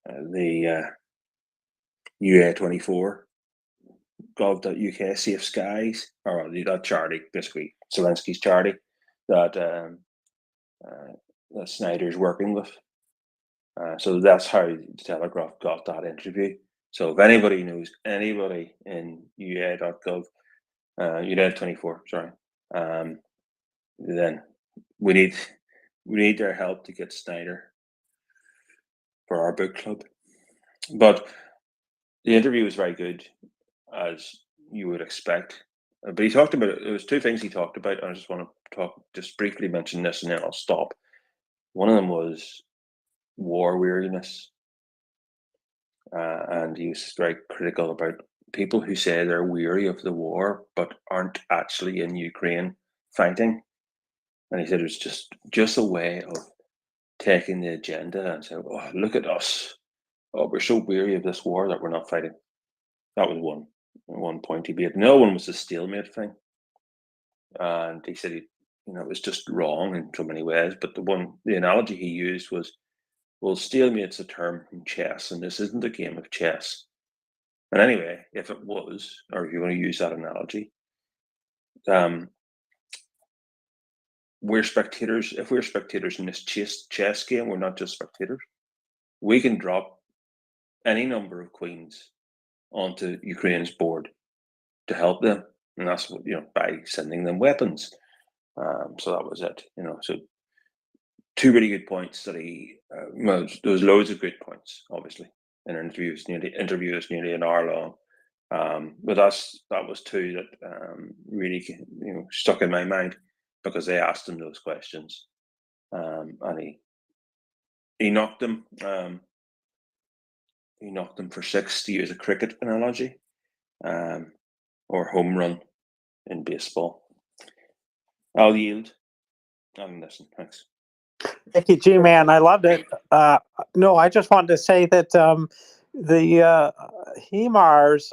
the UA24 gov.uk Safe Skies, or that charity, basically Zelensky's charity that Snyder's working with. So that's how the Telegraph got that interview. So if anybody knows anybody in UA.gov, UA24, sorry, then we need their help to get Snyder for our book club. But the interview was very good, as you would expect. But he talked about, there was two things he talked about, and I just want to just briefly mention this, and then I'll stop. One of them was war weariness, and he was very critical about people who say they're weary of the war but aren't actually in Ukraine fighting. And he said it was just a way of taking the agenda and saying, "Oh, look at us! Oh, we're so weary of this war that we're not fighting." That was one point he made. Another one was the stalemate thing, and he said it was just wrong in so many ways. But the analogy he used was, well, stalemate's a term from chess, and this isn't a game of chess. And anyway, if it was, or if you want to use that analogy, we're spectators. If we're spectators in this chess game, we're not just spectators. We can drop any number of queens onto Ukraine's board to help them, and that's what, by sending them weapons. So that was it. So two really good points that well, there was loads of good points, obviously, in interviews nearly an hour long. But that was two that really stuck in my mind, because they asked him those questions, and he knocked them. He knocked them for six, to use a cricket analogy, or home run in baseball. I'll yield and listen. Thanks. Thank you, G-Man. I loved it. No, I just wanted to say that the HEMARS,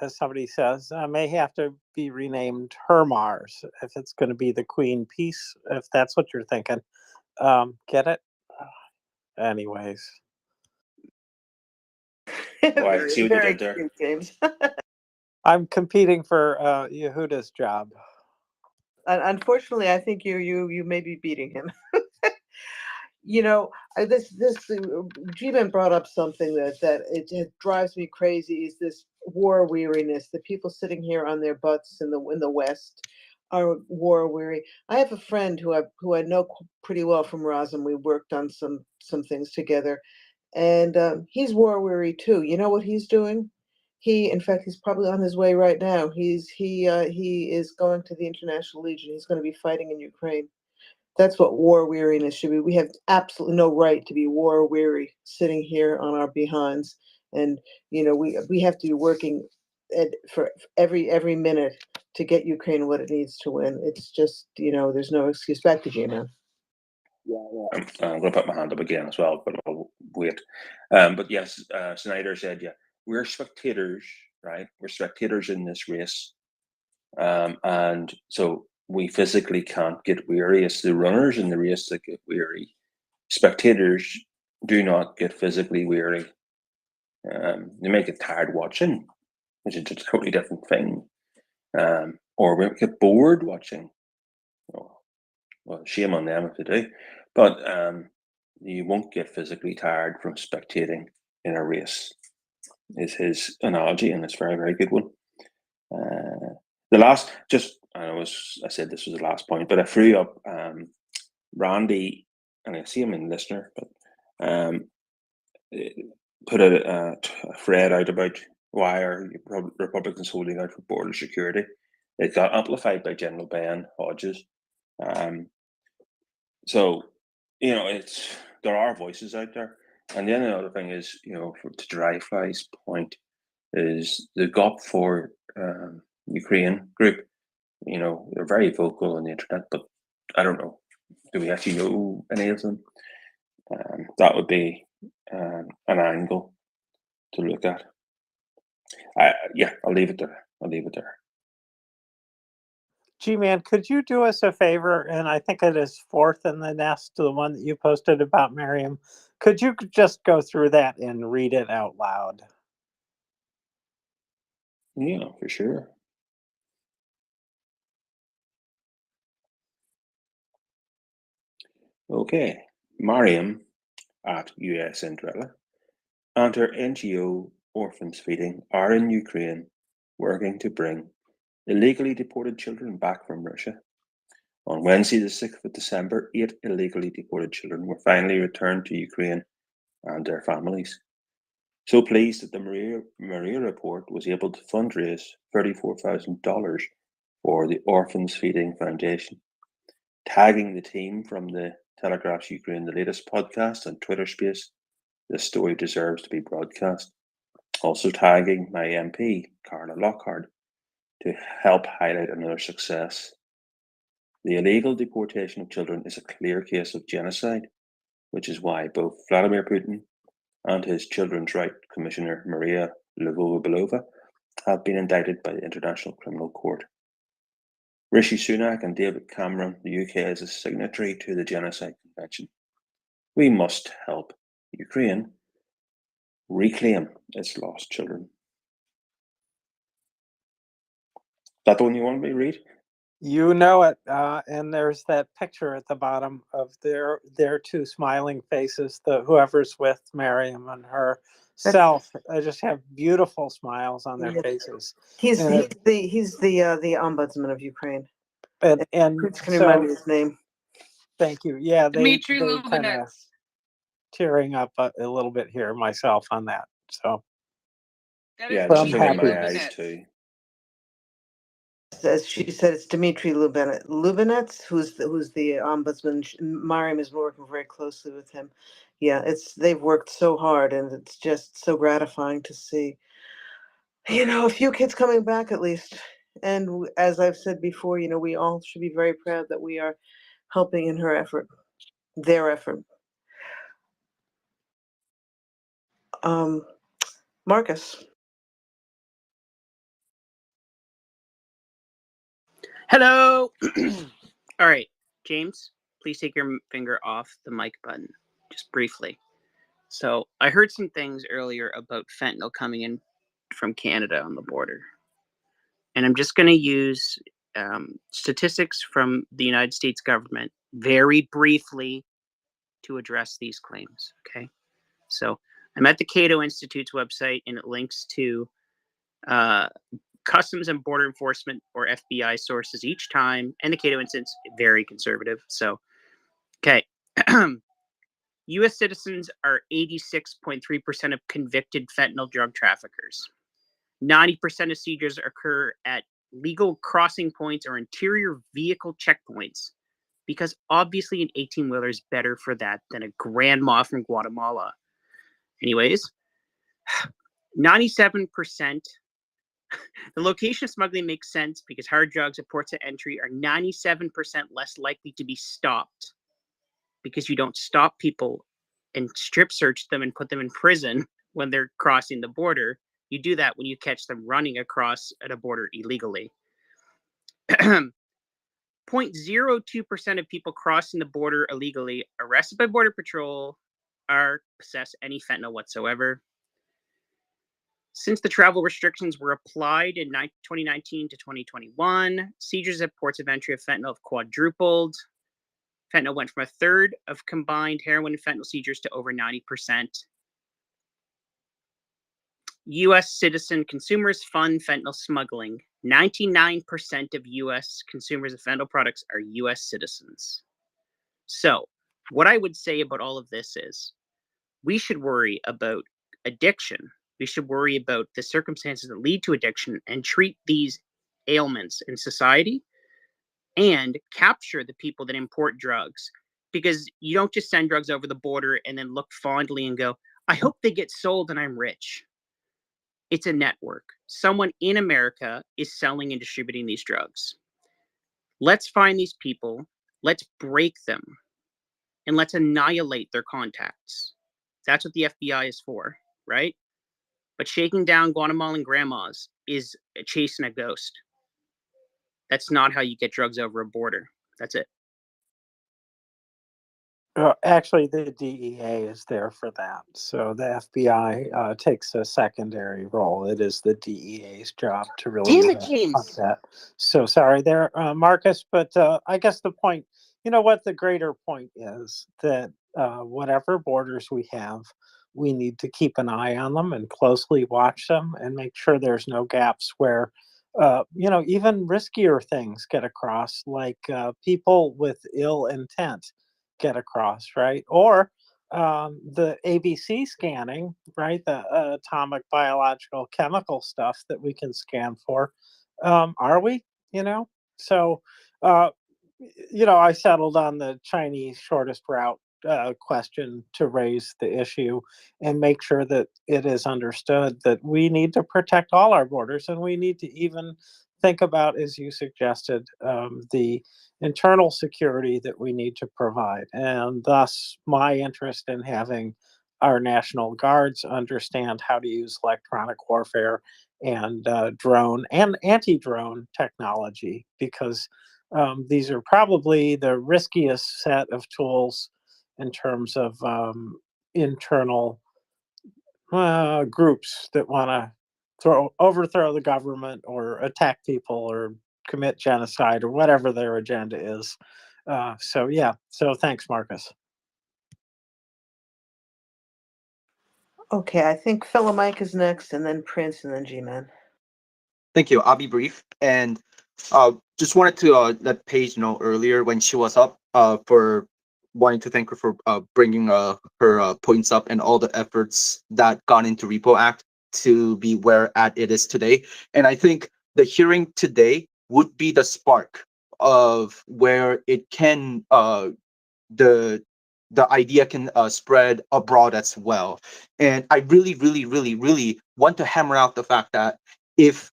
as somebody says, may have to be renamed HERMARS if it's going to be the Queen Peace, if that's what you're thinking. Get it? Anyways. Why, see what you did there? Cute, James. I'm competing for Yehuda's job. Unfortunately, I think you may be beating him. This G-Man brought up something that it drives me crazy, is this war weariness. The people sitting here on their butts in the West are war weary. I have a friend who I know pretty well from Roslyn. We worked on some things together, and he's war weary too. You know what he's doing? In fact, he's probably on his way right now. He is going to the International Legion. He's going to be fighting in Ukraine. That's what war weariness should be. We have absolutely no right to be war weary, sitting here on our behinds, and we have to be working for every minute to get Ukraine what it needs to win. It's just there's no excuse. Back to you, man. I'm going to put my hand up again as well, but I'll wait. But yes, Snyder said, yeah, we're spectators, right? We're spectators in this race. And so we physically can't get weary. It's the runners in the race that get weary. Spectators do not get physically weary. They may get tired watching, which is a totally different thing. Or we get bored watching. Well, shame on them if they do. But you won't get physically tired from spectating in a race, is his analogy, and it's a very, very good one. The last, I said this was the last point, but I threw up Randy, and I see him in listener, but put a thread out about why are Republicans holding out for border security. It got amplified by General Ben Hodges. So there are voices out there. And then another thing is, to Dryfly's point, is the GOP for Ukraine group. They're very vocal on the internet, but I don't know. Do we actually know any of them? That would be an angle to look at. I'll leave it there. G-Man, could you do us a favor? And I think it is fourth in the nest, the one that you posted about Miriam. Could you just go through that and read it out loud? Yeah, for sure. Okay, Mariam at US Cinderella and her NGO Orphans Feeding are in Ukraine working to bring illegally deported children back from Russia. On Wednesday, the 6th of December, 8 illegally deported children were finally returned to Ukraine and their families. So pleased that the MriyaReport was able to fundraise $34,000 for the Orphans Feeding Foundation, tagging the team from the Telegraph's Ukraine the Latest podcast on Twitter Space. This story deserves to be broadcast. Also tagging my MP, Carla Lockhart, to help highlight another success. The illegal deportation of children is a clear case of genocide, which is why both Vladimir Putin and his Children's Rights Commissioner Maria Lvova-Belova have been indicted by the International Criminal Court. Rishi Sunak and David Cameron, the UK is a signatory to the Genocide Convention. We must help Ukraine reclaim its lost children. Is that the one you want me to read? You know it, and there's that picture at the bottom of their two smiling faces. Whoever's with Miriam and herself, they just have beautiful smiles on their faces. He's And the ombudsman of Ukraine. And Chris can remind me so, his name. thank you. Yeah, they Dmitry kind of Lubinets. tearing up a little bit here myself on that. So Yeah, but it's I'm just in my happy. eyes too. As she said, it's Dmitry Lubinets, who's the ombudsman. Mariam is working very closely with him. Yeah, they've worked so hard, and it's just so gratifying to see. A few kids coming back at least. And as I've said before, we all should be very proud that we are helping in her effort, their effort. Marcus. Hello. All right, James, please take your finger off the mic button, just briefly. So I heard some things earlier about fentanyl coming in from Canada on the border. And I'm just going to use statistics from the United States government very briefly to address these claims, okay? So I'm at the Cato Institute's website, and it links to Customs and Border Enforcement, or FBI, sources each time, and the Cato Institute's very conservative. So, okay. U.S. citizens are 86.3% of convicted fentanyl drug traffickers. 90% of seizures occur at legal crossing points or interior vehicle checkpoints, because obviously an 18-wheeler is better for that than a grandma from Guatemala. Anyways, 97%. The location of smuggling makes sense because hard drugs at ports of entry are 97% less likely to be stopped, because you don't stop people and strip search them and put them in prison when they're crossing the border. You do that when you catch them running across at a border illegally. 0.02% of people crossing the border illegally arrested by Border Patrol possess any fentanyl whatsoever. Since the travel restrictions were applied in 2019 to 2021, seizures at ports of entry of fentanyl have quadrupled. Fentanyl went from a third of combined heroin and fentanyl seizures to over 90%. U.S. citizen consumers fund fentanyl smuggling. 99% of U.S. consumers of fentanyl products are U.S. citizens. So, what I would say about all of this is, we should worry about addiction. We should worry about the circumstances that lead to addiction and treat these ailments in society, and capture the people that import drugs, because you don't just send drugs over the border and then look fondly and go, I hope they get sold and I'm rich. It's a network. Someone in America is selling and distributing these drugs. Let's find these people, let's break them, and let's annihilate their contacts. That's what the FBI is for, right? But shaking down Guatemalan grandmas is chasing a ghost. That's not how you get drugs over a border. That's it. Actually, the DEA is there for that. So the FBI takes a secondary role. It is the DEA's job to really Damn it, hunt James. that. So sorry there, Marcus, but I guess the point, you know what, the greater point is that whatever borders we have, we need to keep an eye on them and closely watch them and make sure there's no gaps where, even riskier things get across, like people with ill intent get across, right? Or the ABC scanning, right? The atomic, biological, chemical stuff that we can scan for. Are we? So, uh, I settled on the Chinese shortest route question to raise the issue and make sure that it is understood that we need to protect all our borders, and we need to even think about, as you suggested, the internal security that we need to provide. And thus, my interest in having our National Guards understand how to use electronic warfare and drone and anti-drone technology, because these are probably the riskiest set of tools in terms of internal groups that want to overthrow the government or attack people or commit genocide or whatever their agenda is. So thanks, Marcus. Okay, I think Mike is next, and then Prince, and then G-Man. Thank you. I'll be brief. And just wanted to let Paige know earlier when she was up for wanting to thank her for bringing her points up and all the efforts that gone into Repo Act to be where it is today. And I think the hearing today would be the spark of where it can the idea can spread abroad as well. And I really, really, really, really want to hammer out the fact that if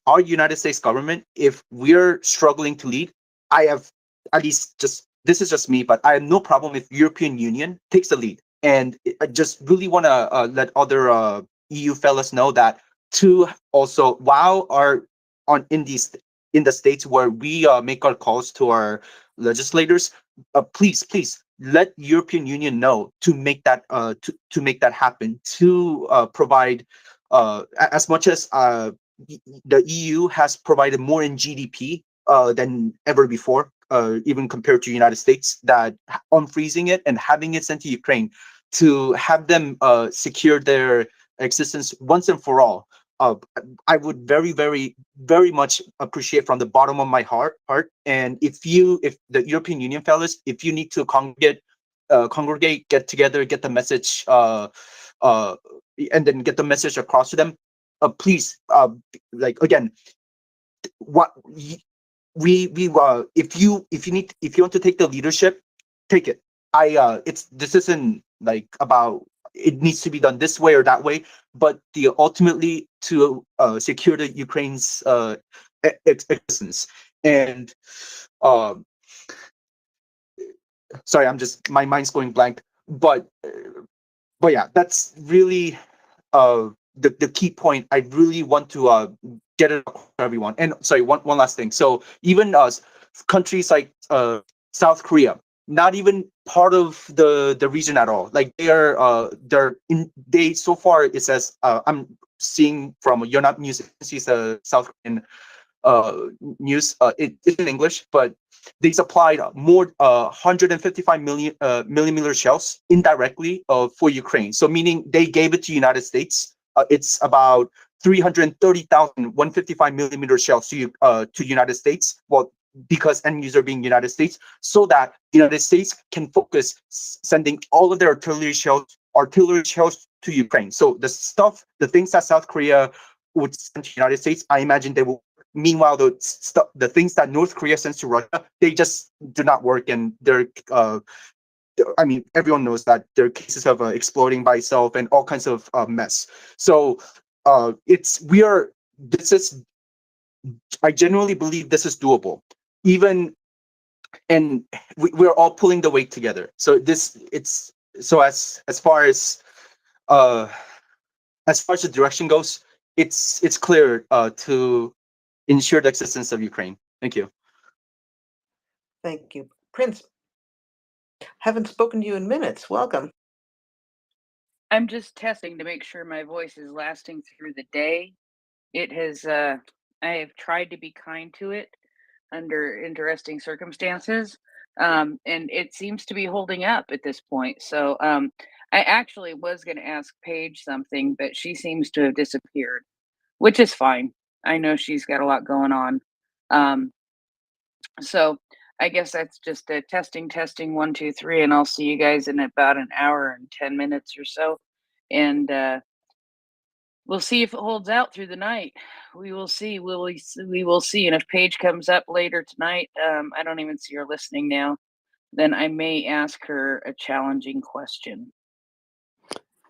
our United States government, if we're struggling to lead, I have at least this is just me, but I have no problem if European Union takes the lead. And I just really want to let other EU fellas know that to also while our in the states where we make our calls to our legislators, please let European Union know to make that to make that happen, to provide as much as the EU has provided more in GDP than ever before, even compared to United States, that unfreezing it and having it sent to Ukraine to have them secure their existence once and for all. I would very, very, very much appreciate from the bottom of my heart. And if the European Union fellas, if you need to congregate, get together, get the message, and then get the message across to them, please, like again, what we if you want to take the leadership, take it. This isn't like about it needs to be done this way or that way, but ultimately to secure the Ukraine's existence. And sorry, my mind's going blank, but yeah, that's really the key point. I really want to get it across to everyone. And sorry, one last thing. So even countries like South Korea, not even part of the region at all. Like they so far it says I'm seeing from You're Not News, she's a South Korean news. It's in English, but they supplied more 155 millimeter shells indirectly for Ukraine. So meaning they gave it to United States. It's about 330,000 155 millimeter shells to United States. Well, because end user being United States, so that the United States can focus sending all of their artillery shells to Ukraine. So the things that South Korea would send to United States, I imagine they will Meanwhile, the things that North Korea sends to Russia, they just do not work, and they're I mean, everyone knows that there are cases of exploding by itself and all kinds of mess. So I genuinely believe this is doable, and we're all pulling the weight together. So as far as the direction goes, it's clear to ensure the existence of Ukraine. Thank you. Thank you. Prince, haven't spoken to you in minutes. Welcome. I'm just testing to make sure my voice is lasting through the day. It has, I have tried to be kind to it under interesting circumstances, and it seems to be holding up at this point. So I actually was going to ask Paige something, but she seems to have disappeared, which is fine. I know she's got a lot going on. So I guess that's just a testing, 1, 2, 3, and I'll see you guys in about an hour and 10 minutes or so. And we'll see if it holds out through the night. We will see. We will see. And if Paige comes up later tonight, I don't even see her listening now, then I may ask her a challenging question.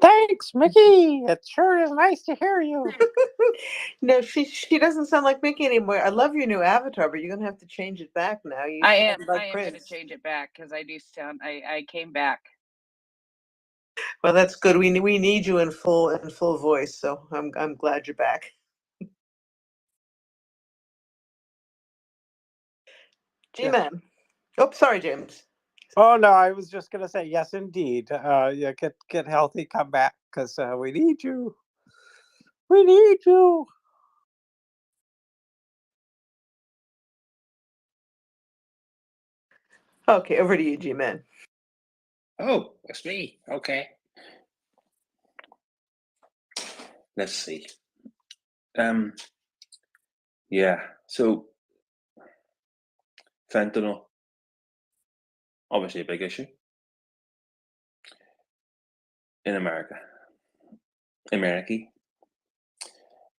Thanks, Mickey. It sure is nice to hear you. No, she doesn't sound like Mickey anymore. I love your new avatar, but you're gonna have to change it back now. You I sound am like going to Prince. change it back because I do sound. I came back. Well, that's good. We need you in full voice. So I'm glad you're back. G-Man. Oh, sorry, James. Oh no, I was just gonna say yes, indeed. Yeah, get healthy, come back, because we need you. We need you. Okay, over to you, G-Man. Oh, it's me. Okay. Let's see. Yeah. So fentanyl, obviously a big issue in America. The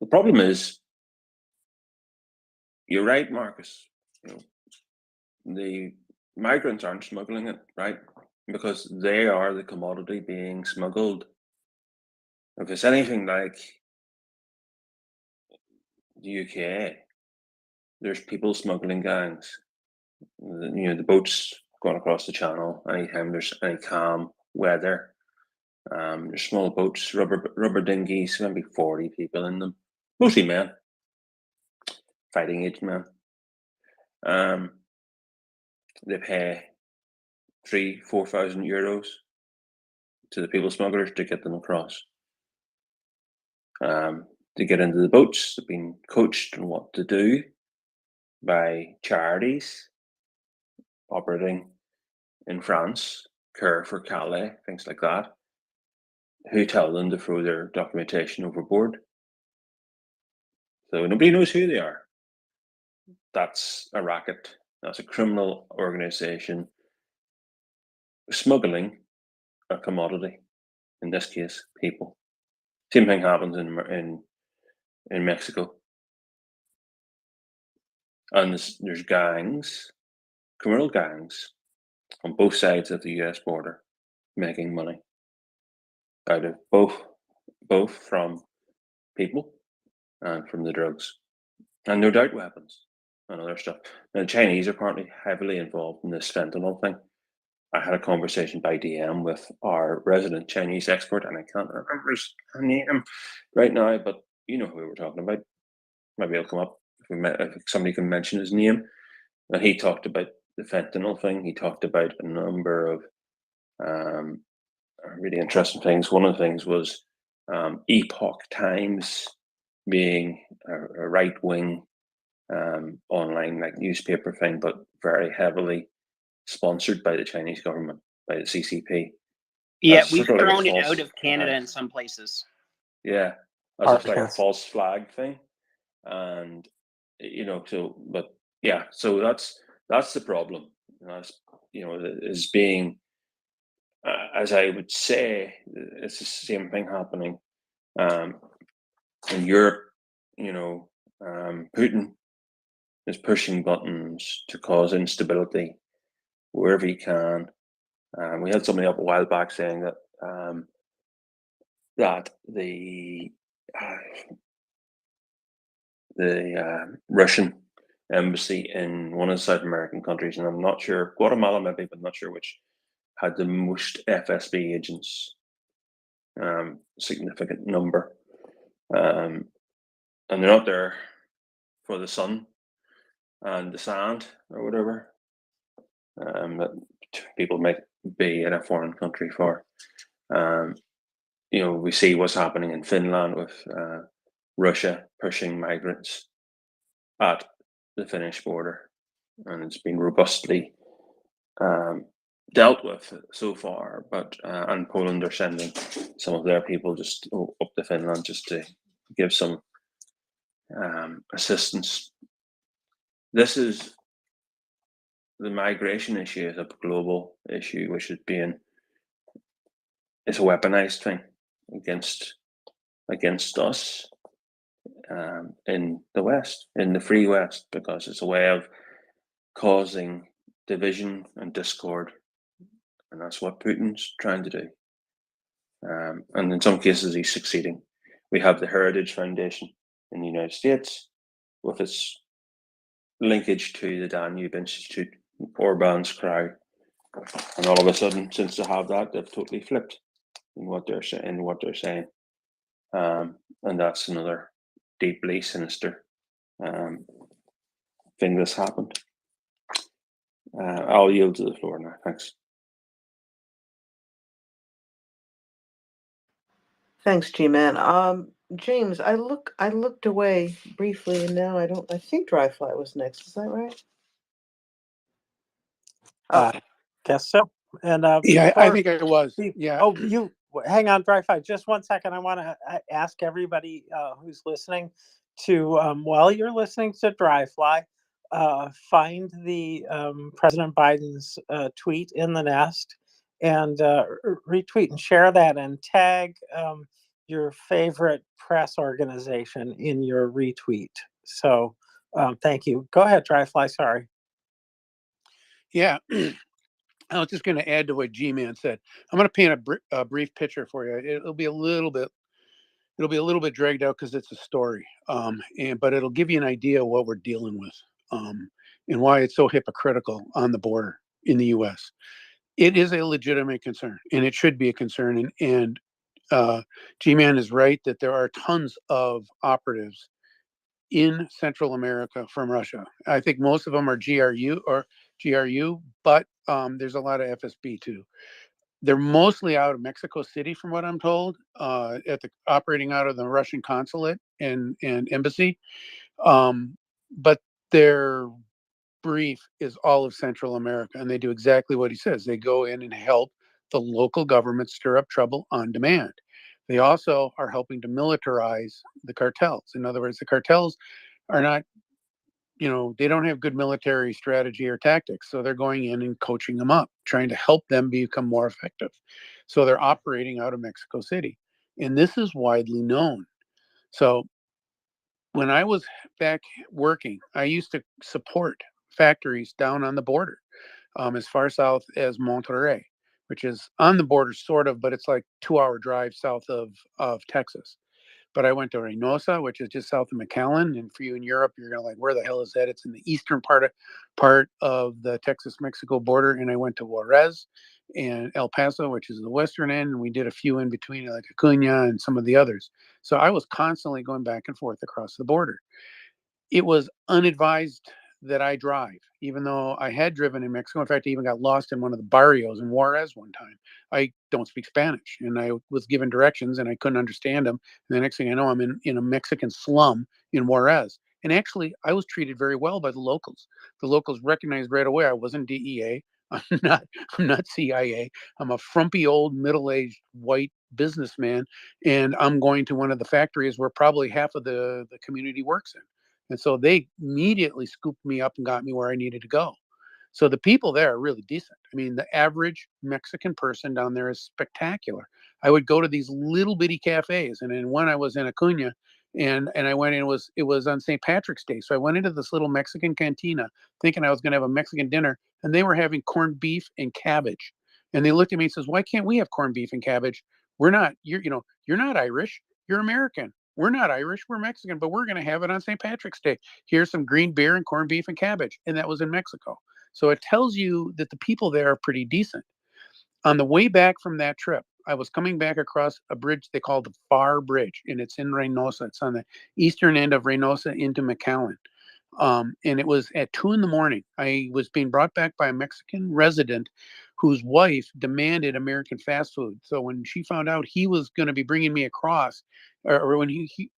problem is, you're right, Marcus. You know, the migrants aren't smuggling it, right? Because they are the commodity being smuggled. If it's anything like the UK, there's people smuggling gangs. You know, the boats going across the channel anytime there's any calm weather. There's small boats, rubber dinghies, maybe 40 people in them, mostly men, fighting age men. They pay 3,000-4,000 euros to the people smugglers to get them across. To get into the boats, they've been coached on what to do by charities operating in France, Care for Calais, things like that, who tell them to throw their documentation overboard. So nobody knows who they are. That's a racket. That's a criminal organization smuggling a commodity. In this case, people. Same thing happens in Mexico. And there's gangs, criminal gangs, on both sides of the US border making money out of both from people and from the drugs. And no doubt weapons and other stuff. Now, the Chinese are apparently heavily involved in this fentanyl thing. I had a conversation by DM with our resident Chinese expert, and I can't remember his name right now, but you know who we were talking about. Maybe he'll come up if somebody can mention his name. And he talked about the fentanyl thing. He talked about a number of really interesting things. One of the things was Epoch Times being a right-wing online like newspaper thing, but very heavily sponsored by the Chinese government, by the CCP. Yeah, As we've sort of like a thrown it false out of Canada flag. in some places. Yeah, as it's like a Yes. false flag thing, and you know, so but yeah, so that's the problem. That's, you know, is being, as I would say, it's the same thing happening in Europe. You know, Putin is pushing buttons to cause instability wherever he can. We had somebody up a while back saying that the Russian embassy in one of the South American countries, and I'm not sure, Guatemala maybe, but not sure which, had the most FSB agents, significant number. And they're not there for the sun and the sand or whatever that people might be in a foreign country for. We see what's happening in Finland with Russia pushing migrants at the Finnish border, and it's been robustly dealt with so far. But and Poland are sending some of their people just up to Finland just to give some assistance. The migration issue is a global issue, which it's a weaponized thing against us in the West, in the free West, because it's a way of causing division and discord, and that's what Putin's trying to do. And in some cases, he's succeeding. We have the Heritage Foundation in the United States with its linkage to the Danube Institute, Orban's crowd, and all of a sudden, since they have that, they've totally flipped in what they're saying, and that's another deeply sinister thing that's happened. I'll yield to the floor now. Thanks. Thanks, G-Man. James, I looked away briefly, and now I think Dryfly was next. Is that right? Guess so. And Yeah, I think it was. Yeah. Oh, hang on, Dryfly, just 1 second. I want to ask everybody who's listening to, while you're listening to Dryfly, find the President Biden's tweet in the Nest and retweet and share that, and tag your favorite press organization in your retweet. So thank you. Go ahead, Dryfly. Sorry. Yeah. I was just going to add to what G-Man said. I'm going to paint a brief picture for you. It'll be a little bit dragged out because it's a story, but it'll give you an idea of what we're dealing with, and why it's so hypocritical on the border in the U.S. It is a legitimate concern, and it should be a concern. And G-Man is right that there are tons of operatives in Central America from Russia. I think most of them are GRU, but there's a lot of FSB too. They're mostly out of Mexico City, from what I'm told, operating out of the Russian consulate and embassy. But their brief is all of Central America, and they do exactly what he says. They go in and help the local government stir up trouble on demand. They also are helping to militarize the cartels. In other words, the cartels are not, they don't have good military strategy or tactics. So they're going in and coaching them up, trying to help them become more effective. So they're operating out of Mexico City. And this is widely known. So when I was back working, I used to support factories down on the border, as far south as Monterrey, which is on the border, sort of, but it's like 2-hour drive south of Texas. But I went to Reynosa, which is just south of McAllen. And for you in Europe, you're going to where the hell is that? It's in the eastern part of the Texas-Mexico border. And I went to Juarez and El Paso, which is the western end. And we did a few in between, like Acuña and some of the others. So I was constantly going back and forth across the border. It was unadvised that I drive, even though I had driven in Mexico. In fact, I even got lost in one of the barrios in Juarez one time. I don't speak Spanish, and I was given directions, and I couldn't understand them. And the next thing I know, I'm in a Mexican slum in Juarez. And actually, I was treated very well by the locals. The locals recognized right away I wasn't DEA. I'm not CIA. I'm a frumpy old middle-aged white businessman, and I'm going to one of the factories where probably half of the community works in. And so they immediately scooped me up and got me where I needed to go. So the people there are really decent. I mean, the average Mexican person down there is spectacular. I would go to these little bitty cafes, and then when I was in Acuña, and I went in. It was on St. Patrick's Day, so I went into this little Mexican cantina thinking I was going to have a Mexican dinner, and they were having corned beef and cabbage. And they looked at me and says, "Why can't we have corned beef and cabbage? We're not you're not Irish. You're American. We're not Irish. We're Mexican, but we're going to have it on St. Patrick's Day. Here's some green beer and corned beef and cabbage." And that was in Mexico. So it tells you that the people there are pretty decent. On the way back from that trip, I was coming back across a bridge they call the Far Bridge, and it's in Reynosa. It's on the eastern end of Reynosa into McAllen. And it was at 2 a.m. I was being brought back by a Mexican resident whose wife demanded American fast food. So when she found out he was going to be bringing me across, or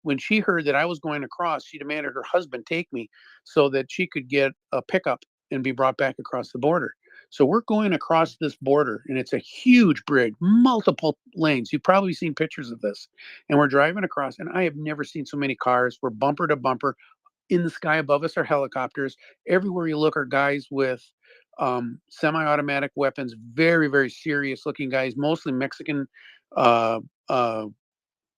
when she heard that I was going across, she demanded her husband take me so that she could get a pickup and be brought back across the border. So we're going across this border, and it's a huge bridge, multiple lanes. You've probably seen pictures of this. And we're driving across, and I have never seen so many cars. We're bumper to bumper. In the sky above us are helicopters. Everywhere you look are guys with semi-automatic weapons, very, very serious looking guys, mostly Mexican uh, uh,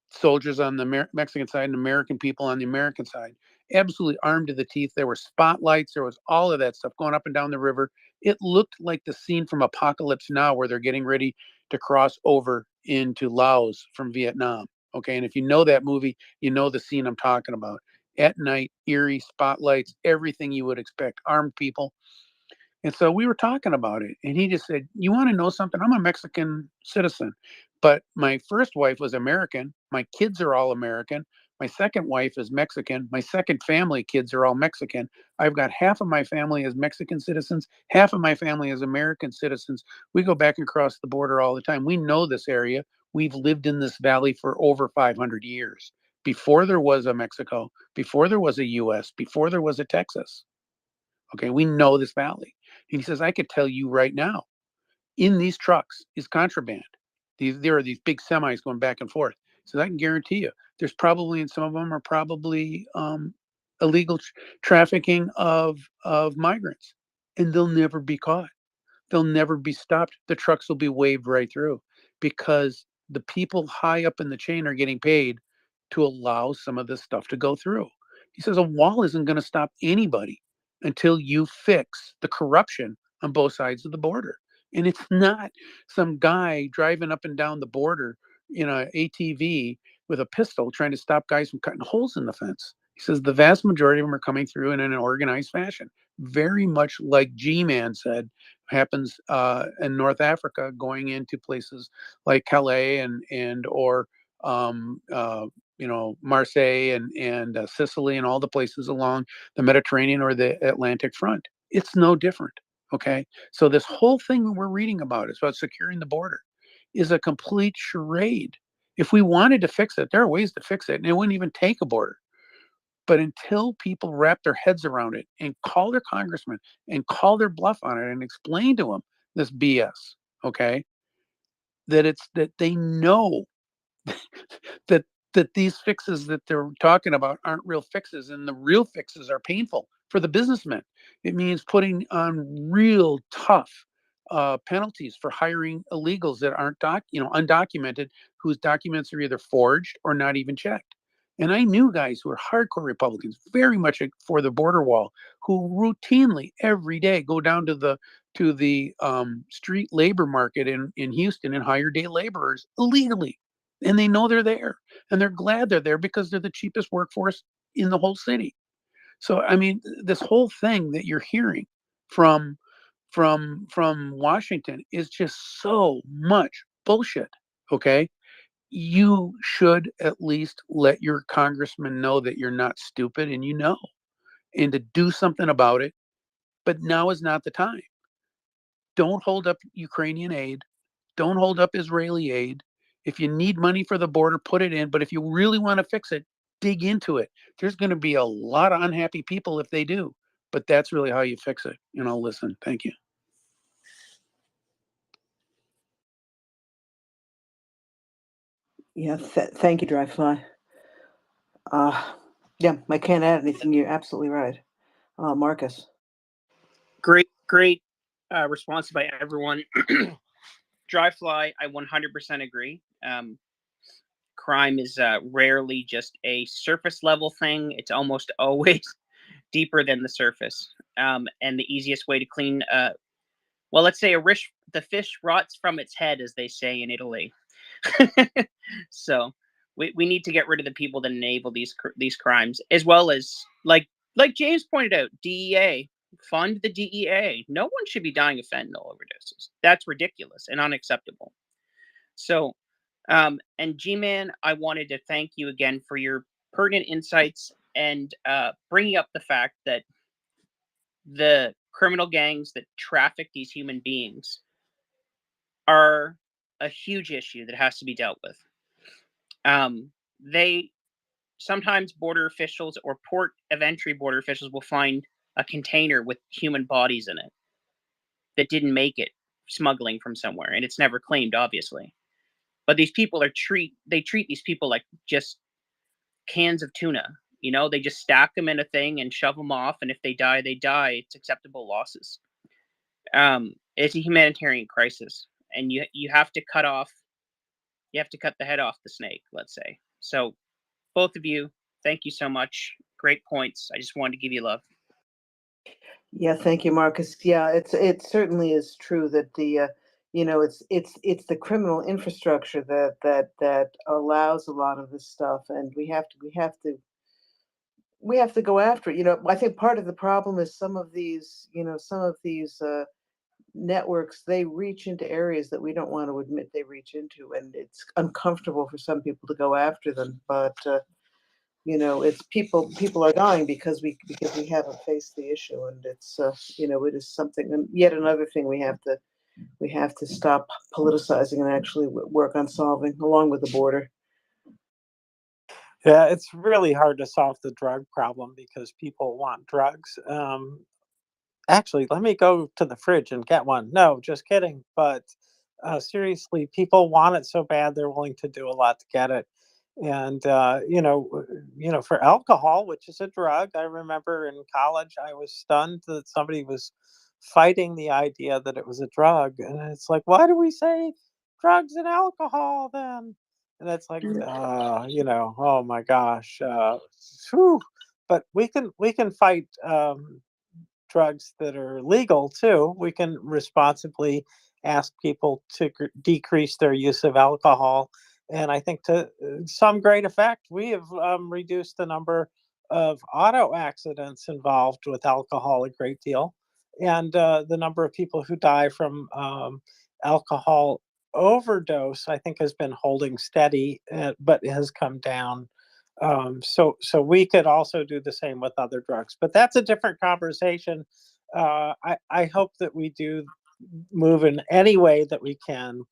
soldiers on the Mexican side and American people on the American side, absolutely armed to the teeth. There were spotlights. There was all of that stuff going up and down the river. It looked like the scene from Apocalypse Now, where they're getting ready to cross over into Laos from Vietnam. Okay. And if you know that movie, you know the scene I'm talking about. At night, eerie spotlights, everything you would expect, armed people. And so we were talking about it, and he just said, "You want to know something? I'm a Mexican citizen, but my first wife was American. My kids are all American. My second wife is Mexican. My second family kids are all Mexican. I've got half of my family as Mexican citizens, half of my family as American citizens. We go back and cross the border all the time. We know this area. We've lived in this valley for over 500 years. Before there was a Mexico, before there was a US, before there was a Texas. Okay, we know this valley." And he says, "I could tell you right now, in these trucks is contraband. There are these big semis going back and forth. So I can guarantee you, there's probably, and some of them are probably illegal trafficking of migrants, and they'll never be caught. They'll never be stopped. The trucks will be waved right through because the people high up in the chain are getting paid to allow some of this stuff to go through." He says a wall isn't going to stop anybody until you fix the corruption on both sides of the border. And it's not some guy driving up and down the border in an ATV with a pistol trying to stop guys from cutting holes in the fence. He says the vast majority of them are coming through in an organized fashion, very much like G-Man said happens in North Africa, going into places like Calais or Marseille and Sicily and all the places along the Mediterranean or the Atlantic front. It's no different. Okay. So this whole thing we're reading about is about securing the border is a complete charade. If we wanted to fix it, there are ways to fix it, and it wouldn't even take a border. But until people wrap their heads around it and call their congressman and call their bluff on it and explain to them this BS, okay, that they know that these fixes that they're talking about aren't real fixes, and the real fixes are painful for the businessmen. It means putting on real tough penalties for hiring illegals that aren't undocumented, whose documents are either forged or not even checked. And I knew guys who were hardcore Republicans, very much for the border wall, who routinely every day go down to the street labor market in Houston and hire day laborers illegally. And they know they're there, and they're glad they're there because they're the cheapest workforce in the whole city. So, I mean, this whole thing that you're hearing from Washington is just so much bullshit. Okay. You should at least let your congressman know that you're not stupid and and to do something about it. But now is not the time. Don't hold up Ukrainian aid. Don't hold up Israeli aid. If you need money for the border, put it in. But if you really want to fix it, dig into it. There's going to be a lot of unhappy people if they do. But that's really how you fix it. And I'll listen. Thank you. Yeah, thank you, Dryfly. Yeah, I can't add anything. You're absolutely right. Marcus. Great response by everyone. Dryfly, I 100% agree. crime is rarely just a surface level thing. It's almost always deeper than the surface. And the easiest way to clean, well, let's say the fish rots from its head, as they say in Italy. So we need to get rid of the people that enable these crimes, as well as like James pointed out, DEA. Fund the DEA. No one should be dying of fentanyl overdoses. That's ridiculous and unacceptable. So, and G-Man, I wanted to thank you again for your pertinent insights and bringing up the fact that the criminal gangs that traffic these human beings are a huge issue that has to be dealt with. They sometimes border officials or port of entry border officials will find a container with human bodies in it that didn't make it smuggling from somewhere, and it's never claimed, obviously. But these people treat these people like just cans of tuna. You know, they just stack them in a thing and shove them off, and if they die, they die. It's acceptable losses. It's a humanitarian crisis, and you have to cut the head off the snake, let's say. So, both of you, thank you so much. Great points. I just wanted to give you love. Yeah, thank you, Marcus. Yeah, it certainly is true that the it's the criminal infrastructure that allows a lot of this stuff, and we have to go after it. I think part of the problem is some of these networks, they reach into areas that we don't want to admit they reach into, and it's uncomfortable for some people to go after them. But it's people are dying because we haven't faced the issue, and it's it is something, and yet another thing we have to stop politicizing and actually work on solving, along with the border. Yeah, it's really hard to solve the drug problem because people want drugs. Actually, let me go to the fridge and get one. No, just kidding. But seriously, people want it so bad they're willing to do a lot to get it. And for alcohol, which is a drug, I remember in college I was stunned that somebody was fighting the idea that it was a drug, and it's like, why do we say drugs and alcohol then? And it's like, oh my gosh, whew. But we can fight. Drugs that are legal too. We can responsibly ask people to decrease their use of alcohol, and I think to some great effect, we have reduced the number of auto accidents involved with alcohol a great deal, and the number of people who die from alcohol overdose, I think, has been holding steady, but has come down. So we could also do the same with other drugs, but that's a different conversation. I hope that we do move in any way that we can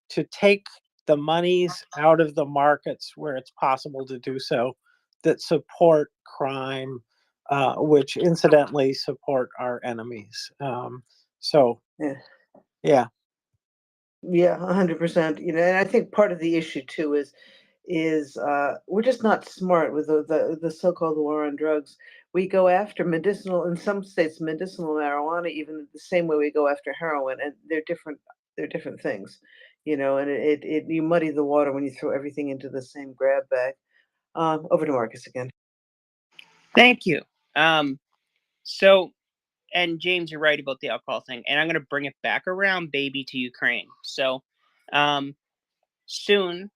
to take the monies out of the markets where it's possible to do so, that support crime, which incidentally support our enemies. Yeah. Yeah. Yeah, 100%. And I think part of the issue too is we're just not smart with the so-called war on drugs. We go after medicinal, in some states, medicinal marijuana, even the same way we go after heroin, and they're different. They're different things, and it you muddy the water when you throw everything into the same grab bag. Over to Marcus again. Thank you. So, and James, you're right about the alcohol thing, and I'm going to bring it back around, baby, to Ukraine. So, soon,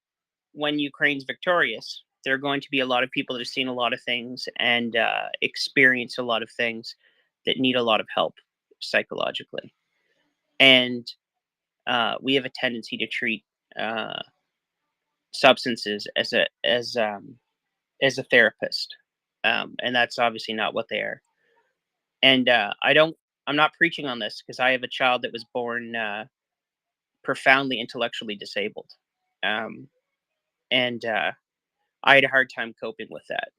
when Ukraine's victorious, there are going to be a lot of people that have seen a lot of things and experienced a lot of things that need a lot of help psychologically. And we have a tendency to treat substances as a therapist, and that's obviously not what they are. And I'm not preaching on this because I have a child that was born profoundly intellectually disabled, and I had a hard time coping with that.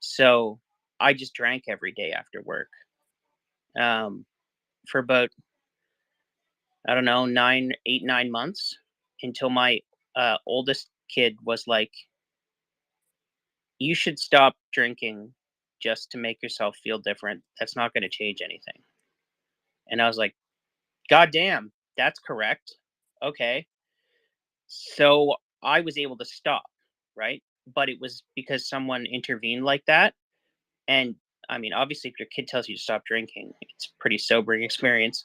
So I just drank every day after work for about, I don't know, 9 months, until my oldest kid was like, you should stop drinking just to make yourself feel different. That's not going to change anything. And I was like, God damn, that's correct. Okay. So I was able to stop, right? But it was because someone intervened like that. And I mean, obviously, if your kid tells you to stop drinking, it's a pretty sobering experience.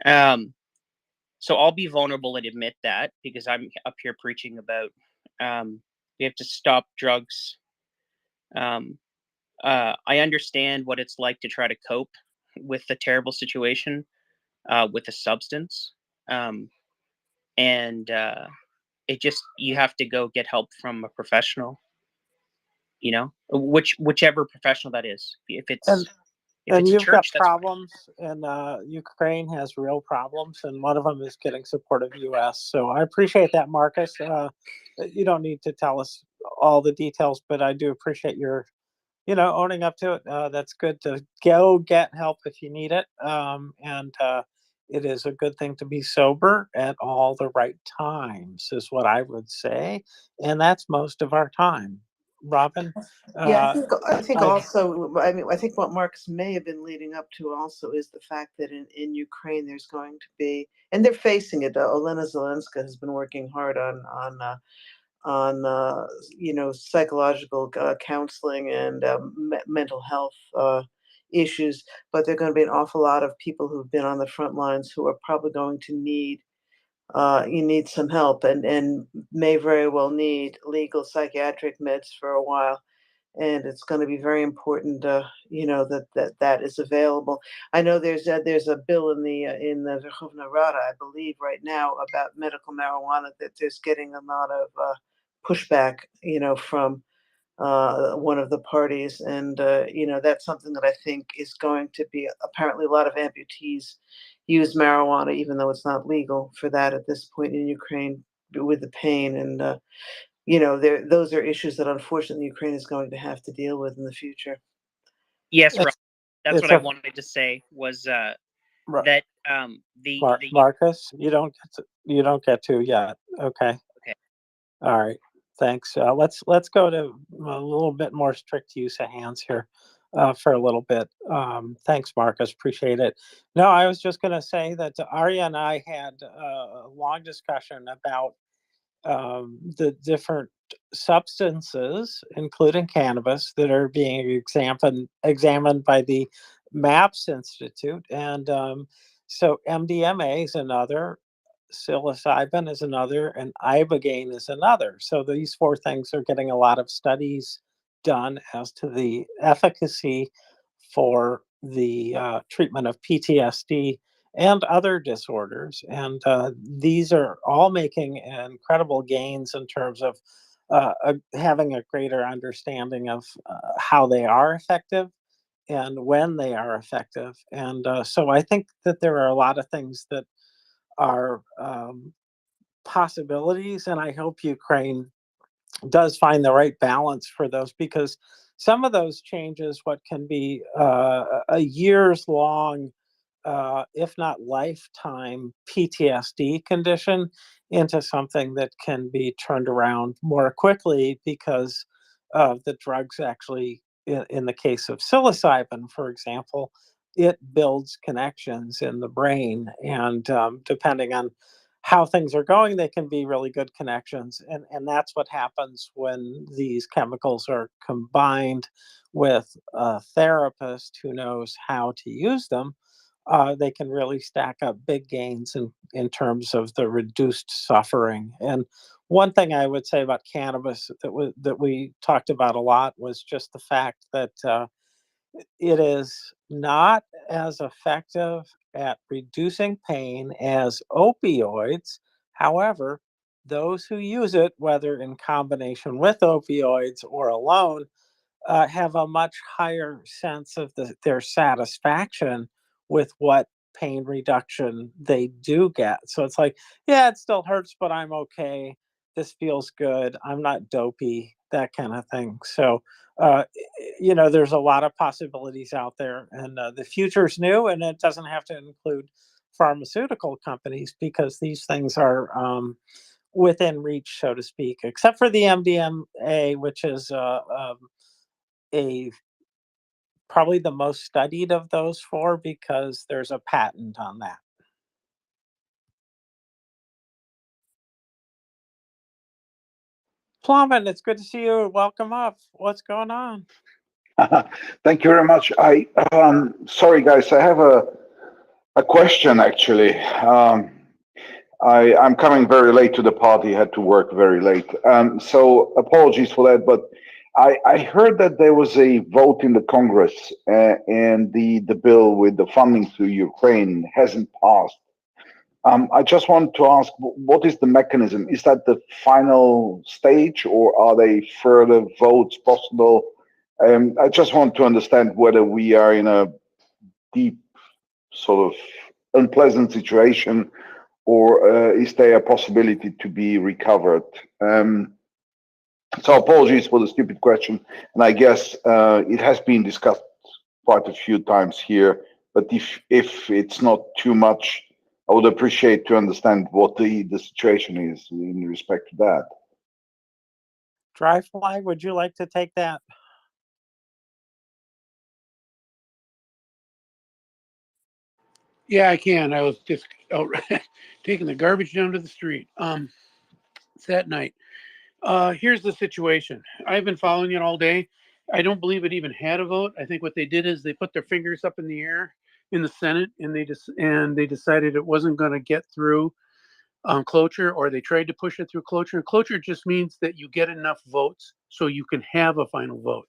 So I'll be vulnerable and admit that, because I'm up here preaching about we have to stop drugs. I understand what it's like to try to cope with the terrible situation with a substance, and it just, you have to go get help from a professional. You know, whichever professional that is. If it's And if it's a you've got church, that's fine. problems, and Ukraine has real problems, and one of them is getting support of U.S. So I appreciate that, Marcus. You don't need to tell us all the details, but I do appreciate your, owning up to it. That's good to go get help if you need it, and it is a good thing to be sober at all the right times, is what I would say, and that's most of our time. Robin, Yeah, I think I also, I mean, I think what Marcus may have been leading up to also is the fact that in Ukraine there's going to be, and they're facing it. Olena Zelenska has been working hard on psychological counseling and mental health issues, but there are going to be an awful lot of people who've been on the front lines who are probably going to need some help, and may very well need legal psychiatric meds for a while. And it's going to be very important, that is available. I know there's a bill in the Verkhovna Rada, I believe, right now about medical marijuana, that there's getting a lot of pushback, from one of the parties, and that's something that I think is going to be, apparently a lot of amputees use marijuana, even though it's not legal for that at this point in Ukraine, with the pain, and those are issues that unfortunately Ukraine is going to have to deal with in the future. Yes, Rob, that's it's what I a wanted to say was Right. that the Marcus, you don't get to yet. Okay. Okay. All right. Thanks. Let's go to a little bit more strict use of hands here for a little bit. Thanks, Marcus. Appreciate it. No, I was just going to say that Arya and I had a long discussion about the different substances, including cannabis, that are being examined by the MAPS Institute, and so MDMA is another, psilocybin is another, and ibogaine is another. So these four things are getting a lot of studies done as to the efficacy for the treatment of PTSD and other disorders. And these are all making incredible gains in terms of having a greater understanding of how they are effective and when they are effective. And so I think that there are a lot of things that are possibilities, and I hope Ukraine does find the right balance for those, because some of those changes what can be a years long, if not lifetime PTSD condition into something that can be turned around more quickly, because the drugs actually, in the case of psilocybin, for example, it builds connections in the brain, and depending on how things are going, they can be really good connections. And that's what happens when these chemicals are combined with a therapist who knows how to use them. They can really stack up big gains in terms of the reduced suffering. And one thing I would say about cannabis that we talked about a lot was just the fact that it is not as effective at reducing pain as opioids. However, those who use it, whether in combination with opioids or alone, have a much higher sense of their satisfaction with what pain reduction they do get. So it's like, yeah, it still hurts, but I'm okay. This feels good. I'm not dopey, that kind of thing. So, there's a lot of possibilities out there, and the future's new, and it doesn't have to include pharmaceutical companies, because these things are within reach, so to speak, except for the MDMA, which is a probably the most studied of those four, because there's a patent on that. Plummet, it's good to see you. Welcome up. What's going on? Thank you very much. Sorry guys, I have a question actually. I'm coming very late to the party, had to work very late. So apologies for that, but I heard that there was a vote in the Congress and the bill with the funding to Ukraine hasn't passed. I just want to ask, what is the mechanism? Is that the final stage or are there further votes possible? I just want to understand whether we are in a deep sort of unpleasant situation or is there a possibility to be recovered? So apologies for the stupid question, and I guess it has been discussed quite a few times here, but if it's not too much, I would appreciate to understand what the situation is in respect to that. Dryfly, would you like to take that? Yeah, I can. I was just out taking the garbage down to the street. It's that night. Here's the situation. I've been following it all day. I don't believe it even had a vote. I think what they did is they put their fingers up in the air in the Senate, and they decided it wasn't going to get through cloture, or they tried to push it through cloture. And cloture just means that you get enough votes so you can have a final vote.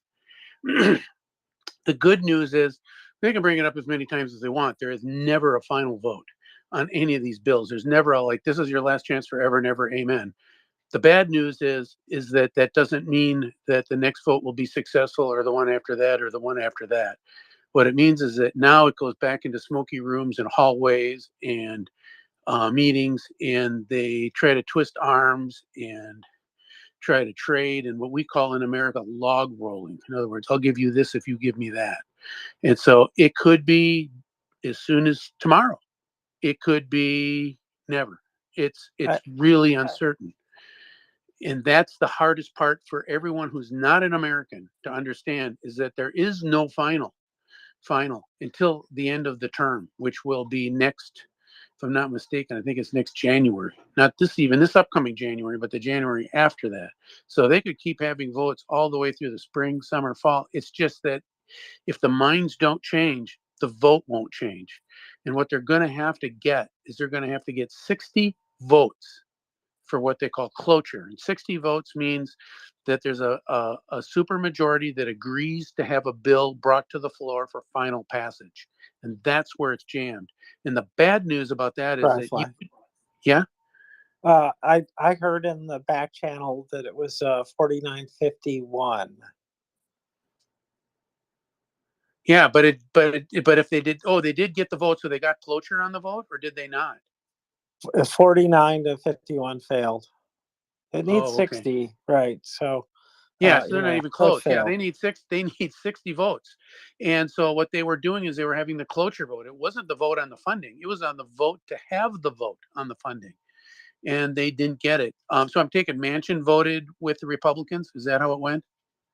The good news is they can bring it up as many times as they want. There is never a final vote on any of these bills. There's never a like, this is your last chance forever and ever, amen. The bad news is that that doesn't mean that the next vote will be successful or the one after that or the one after that. What it means is that now it goes back into smoky rooms and hallways and meetings, and they try to twist arms and try to trade and what we call in America log rolling. In other words, I'll give you this if you give me that. And so it could be as soon as tomorrow. It could be never. It's really uncertain. And that's the hardest part for everyone who's not an American to understand, is that there is no final until the end of the term, which will be next, if I'm not mistaken, I think it's next January, not this upcoming January, but the January after that. So they could keep having votes all the way through the spring, summer, fall. It's just that if the minds don't change, the vote won't change. And what they're going to have to get is they're going to have to get 60 votes for what they call cloture. And 60 votes means that there's a super majority that agrees to have a bill brought to the floor for final passage. And that's where it's jammed. And the bad news about that is that yeah. I heard in the back channel that it was 49-51. Yeah, but if they did get the vote, so they got cloture on the vote, or did they not? 49-51 failed. It needs Oh, okay. 60, right? So yeah, so they're not even close. Yeah, they need 60 votes. And so what they were doing is they were having the cloture vote. It wasn't the vote on the funding. It was on the vote to have the vote on the funding. And they didn't get it. So I'm taking Manchin voted with the Republicans. Is that how it went?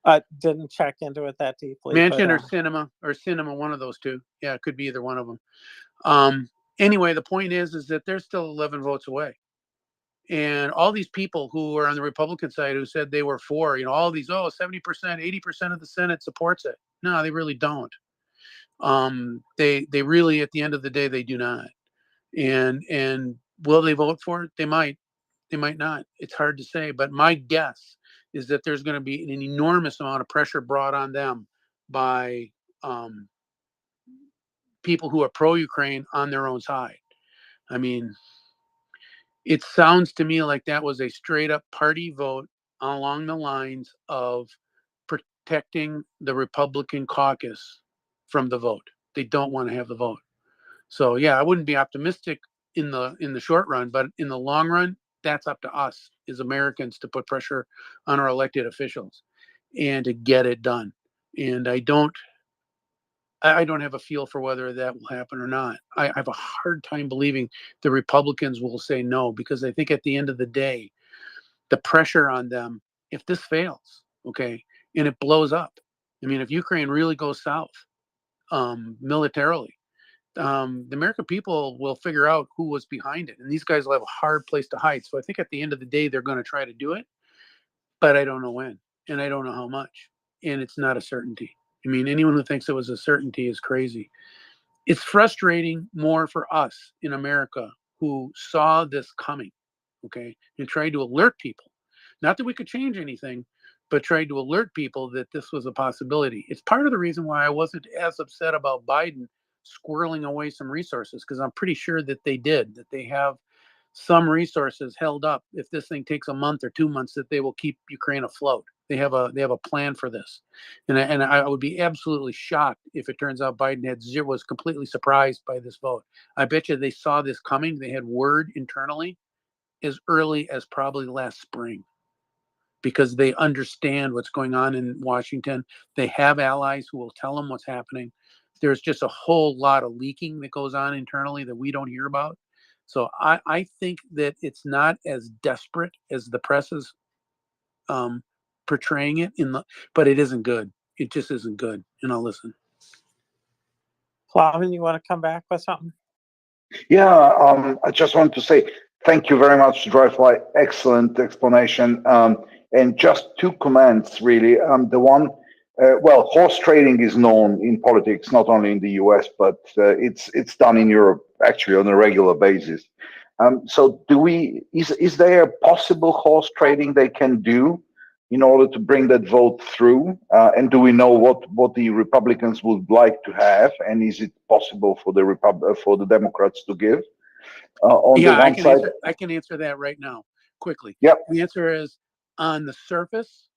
I didn't check into it that deeply. Manchin or Sinema, one of those two. Yeah, it could be either one of them. Anyway, the point is that they're still 11 votes away. And all these people who are on the Republican side who said they were for, all these, 70%, 80% of the Senate supports it. No, they really don't. They really, at the end of the day, they do not. And will they vote for it? They might not. It's hard to say. But my guess is that there's going to be an enormous amount of pressure brought on them by people who are pro-Ukraine on their own side. I mean, it sounds to me like that was a straight up party vote along the lines of protecting the Republican caucus from the vote. They don't want to have the vote. So yeah, I wouldn't be optimistic in the short run, but in the long run, that's up to us as Americans to put pressure on our elected officials and to get it done. And I don't have a feel for whether that will happen or not. I have a hard time believing the Republicans will say no, because I think at the end of the day, the pressure on them, if this fails, okay, and it blows up, I mean, if Ukraine really goes south militarily, the American people will figure out who was behind it. And these guys will have a hard place to hide. So I think at the end of the day, they're going to try to do it. but I don't know when, and I don't know how much, and it's not a certainty. I mean, anyone who thinks it was a certainty is crazy. It's frustrating more for us in America who saw this coming, okay, and tried to alert people. Not that we could change anything, but tried to alert people that this was a possibility. It's part of the reason why I wasn't as upset about Biden squirreling away some resources, because I'm pretty sure that they did, that they have some resources held up if this thing takes a month or 2 months, that they will keep Ukraine afloat. They have a plan for this, and I would be absolutely shocked if it turns out Biden was completely surprised by this vote. I bet you they saw this coming. They had word internally as early as probably last spring, because they understand what's going on in Washington. They have allies who will tell them what's happening. There's just a whole lot of leaking that goes on internally that we don't hear about. So I think that it's not as desperate as the press is portraying it but it isn't good. It just isn't good. And I'll listen. Flavin, you want to come back with something? Yeah, I just want to say thank you very much, Dryfly. Excellent explanation. And just two comments, really. The one, well, horse trading is known in politics, not only in the US, but it's done in Europe actually on a regular basis. So, is there a possible horse trading they can do in order to bring that vote through? And do we know what the Republicans would like to have? And is it possible for the Democrats to give on the one side? I can answer that right now quickly. Yep. The answer is, on the surface,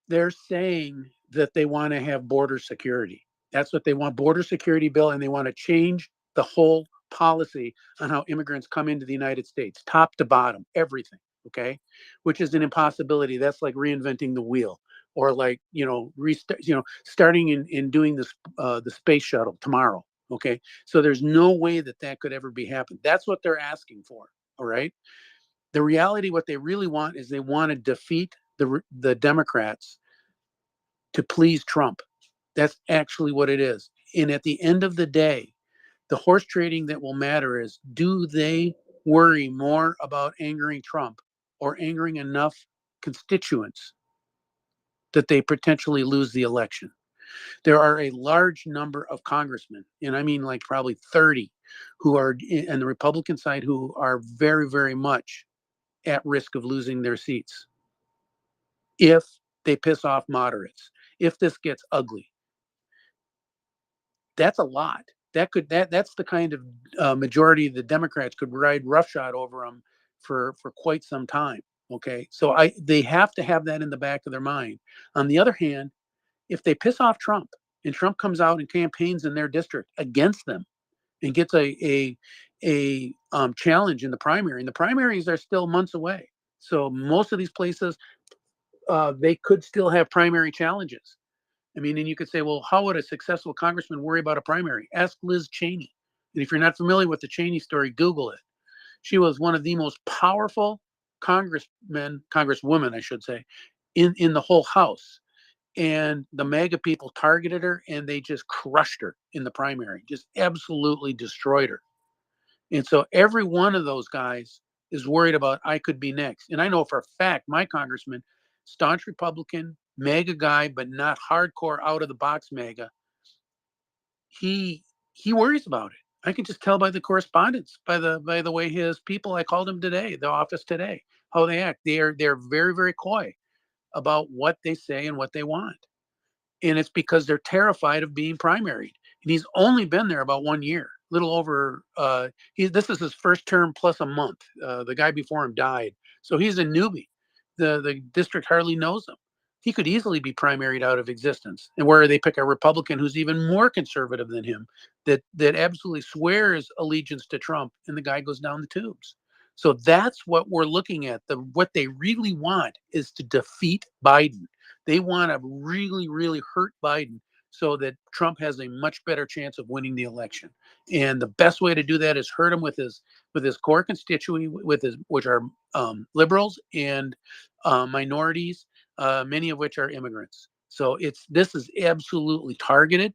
they're saying that they want to have border security. That's what they want, border security bill, and they want to change the whole policy on how immigrants come into the United States, top to bottom, everything, okay? Which is an impossibility. That's like reinventing the wheel, or like, starting in doing this the space shuttle tomorrow, okay? So there's no way that could ever be happened. That's what they're asking for, all right? The reality, what they really want is they want to defeat the Democrats to please Trump. That's actually what it is. And at the end of the day, the horse trading that will matter is, do they worry more about angering Trump or angering enough constituents that they potentially lose the election? There are a large number of congressmen, and I mean like probably 30, who are on the Republican side who are very, very much at risk of losing their seats if they piss off moderates, if this gets ugly. That's a lot. That's the kind of majority the Democrats could ride roughshod over them for quite some time. Okay, so they have to have that in the back of their mind. On the other hand, if they piss off Trump and Trump comes out and campaigns in their district against them and gets a challenge in the primary, and the primaries are still months away, so most of these places they could still have primary challenges. I mean, and you could say, well, how would a successful congressman worry about a primary? Ask Liz Cheney. And if you're not familiar with the Cheney story, Google it. She was one of the most powerful congresswomen, I should say, in the whole House. And the MAGA people targeted her, and they just crushed her in the primary, just absolutely destroyed her. And so every one of those guys is worried about, I could be next. And I know for a fact, my congressman, staunch Republican, MAGA guy, but not hardcore out of the box MAGA, he worries about it. I can just tell by the correspondence, by the way his people, I called him today, the office today, how they act. They're very, very coy about what they say and what they want. And it's because they're terrified of being primaried. And he's only been there about 1 year, little over. This is his first term plus a month. The guy before him died, so he's a newbie. The district hardly knows him. He could easily be primaried out of existence, and where they pick a Republican who's even more conservative than him, that absolutely swears allegiance to Trump, and the guy goes down the tubes. So that's what we're looking at. What they really want is to defeat Biden. They want to really, really hurt Biden so that Trump has a much better chance of winning the election. And the best way to do that is hurt him with his core constituency, which are liberals and minorities, many of which are immigrants. So this is absolutely targeted.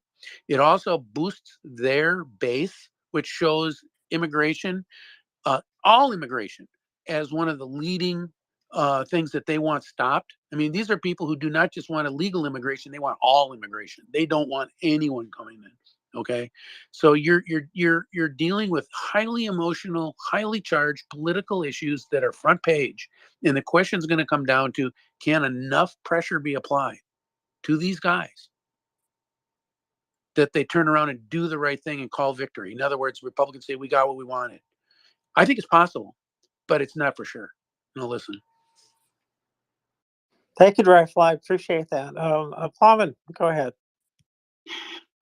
It also boosts their base, which shows immigration, all immigration, as one of the leading things that they want stopped. I mean, these are people who do not just want illegal immigration; they want all immigration. They don't want anyone coming in. Okay, so you're dealing with highly emotional, highly charged political issues that are front page, and the question is going to come down to: can enough pressure be applied to these guys that they turn around and do the right thing and call victory? In other words, Republicans say we got what we wanted. I think it's possible, but it's not for sure. No, listen. Thank you, Dryfly. Appreciate that. Plavin, go ahead.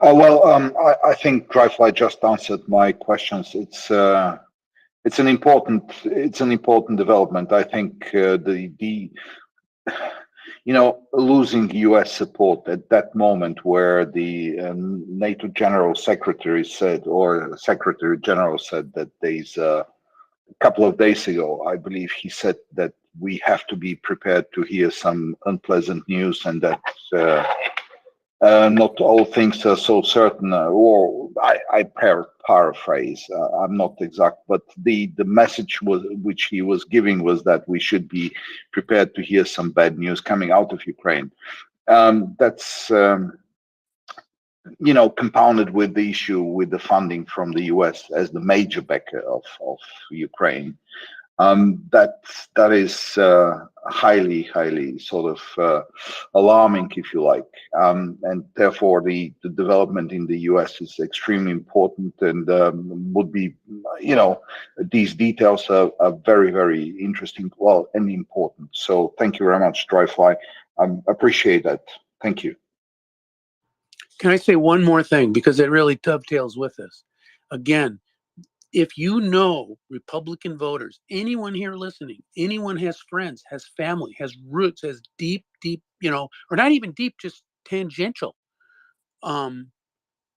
I think Dryfly just answered my questions. It's an important development. I think losing U.S. support at that moment, where the NATO General Secretary said, or Secretary General said, that there's a couple of days ago, I believe he said that we have to be prepared to hear some unpleasant news, and that not all things are so certain. Or I paraphrase. I'm not exact, but the message which he was giving was that we should be prepared to hear some bad news coming out of Ukraine. That's compounded with the issue with the funding from the US as the major backer of Ukraine. That is highly sort of alarming, if you like, and therefore the development in the US is extremely important, and would be, these details are very interesting, and important. So thank you very much, Dryfly. Appreciate that. Thank you. Can I say one more thing, because it really dovetails with this? Again, if you know Republican voters, anyone here listening, anyone has friends, has family, has roots, has deep, or not even deep, just tangential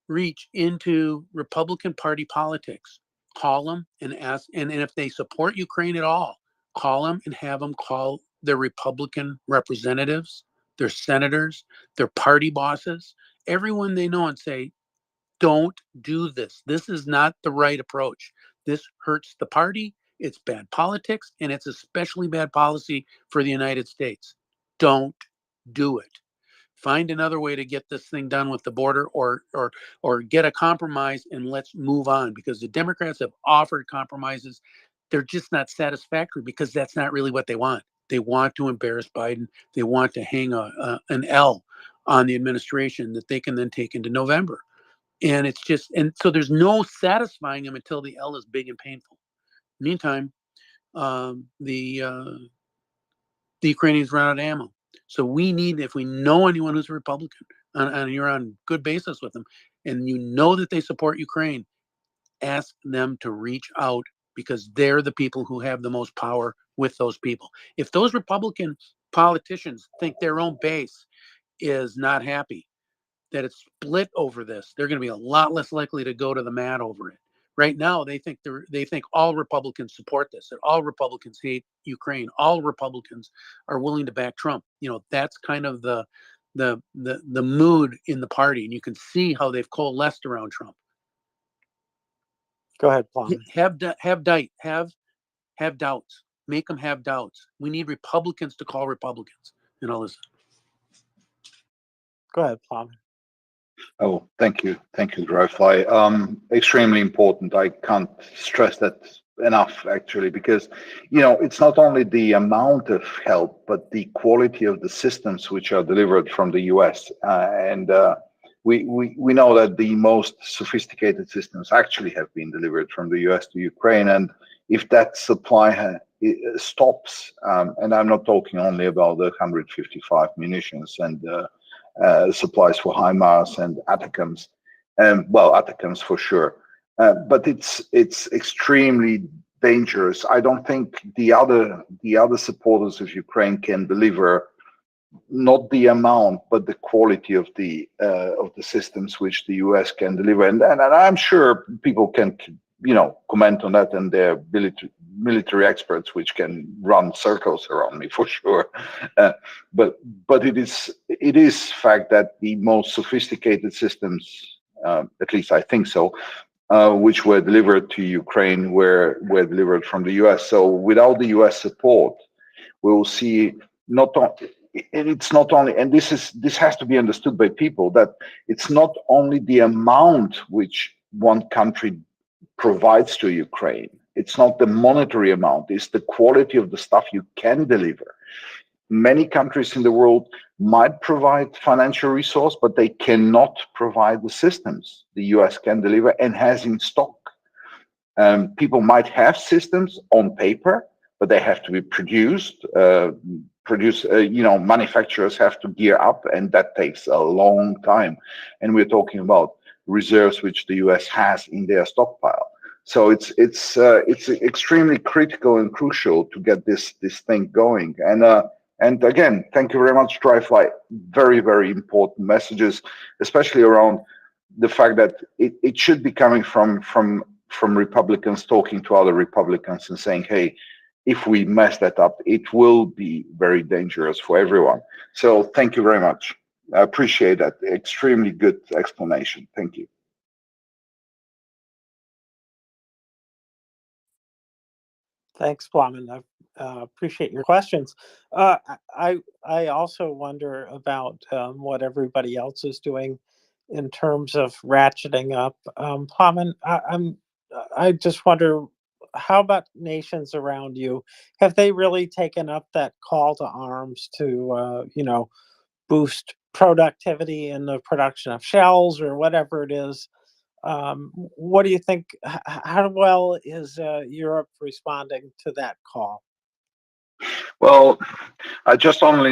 reach into Republican Party politics, call them and ask, and if they support Ukraine at all, call them and have them call their Republican representatives, their senators, their party bosses, everyone they know, and say, don't do this. This is not the right approach. This hurts the party. It's bad politics, and it's especially bad policy for the United States. Don't do it. Find another way to get this thing done with the border, or get a compromise, and let's move on, because the Democrats have offered compromises. They're just not satisfactory, because that's not really what they want. They want to embarrass Biden. They want to hang an L on the administration that they can then take into November. And it's just, and so there's no satisfying them until the L is big and painful. Meantime, the Ukrainians run out of ammo. So we need, if we know anyone who's a Republican, and you're on good basis with them, and you know that they support Ukraine, ask them to reach out, because they're the people who have the most power with those people. If those Republican politicians think their own base is not happy, that it's split over this, they're going to be a lot less likely to go to the mat over it. Right now, they think all Republicans support this, that all Republicans hate Ukraine, all Republicans are willing to back Trump. That's kind of the mood in the party, and you can see how they've coalesced around Trump. Go ahead, Plum. Have doubts. Make them have doubts. We need Republicans to call Republicans. Listen. Go ahead, Plum. Oh, thank you, Dryfly. Extremely important. I can't stress that enough, actually, because it's not only the amount of help, but the quality of the systems which are delivered from the US. And we know that the most sophisticated systems actually have been delivered from the US to Ukraine, and if that supply stops, and I'm not talking only about the 155 munitions and supplies for HIMARS and ATACMS, ATACMS for sure, but it's extremely dangerous. I don't think the other supporters of Ukraine can deliver not the amount, but the quality of the systems which the US can deliver, and I'm sure people can comment on that, and they're military experts which can run circles around me for sure. But it is fact that the most sophisticated systems, at least I think so, which were delivered to Ukraine were delivered from the US. So without the US support, we will see it's not only, and this has to be understood by people, that it's not only the amount which one country provides to Ukraine. It's not the monetary amount, it's the quality of the stuff you can deliver. Many countries in the world might provide financial resource, but they cannot provide the systems the US can deliver and has in stock. People might have systems on paper, but they have to be produced. Manufacturers have to gear up, and that takes a long time. And we're talking about reserves which the US has in their stockpile. So it's extremely critical and crucial to get this thing going. And again, thank you very much, Dryfly. Very, very important messages, especially around the fact that it should be coming from Republicans talking to other Republicans and saying, hey, if we mess that up, it will be very dangerous for everyone. So thank you very much. I appreciate that. Extremely good explanation. Thank you. Thanks, Plamen. I appreciate your questions. I also wonder about what everybody else is doing in terms of ratcheting up. Plamen, I just wonder, how about nations around you? Have they really taken up that call to arms to, boost productivity in the production of shells or whatever it is? What do you think? How well is Europe responding to that call? Well, I just want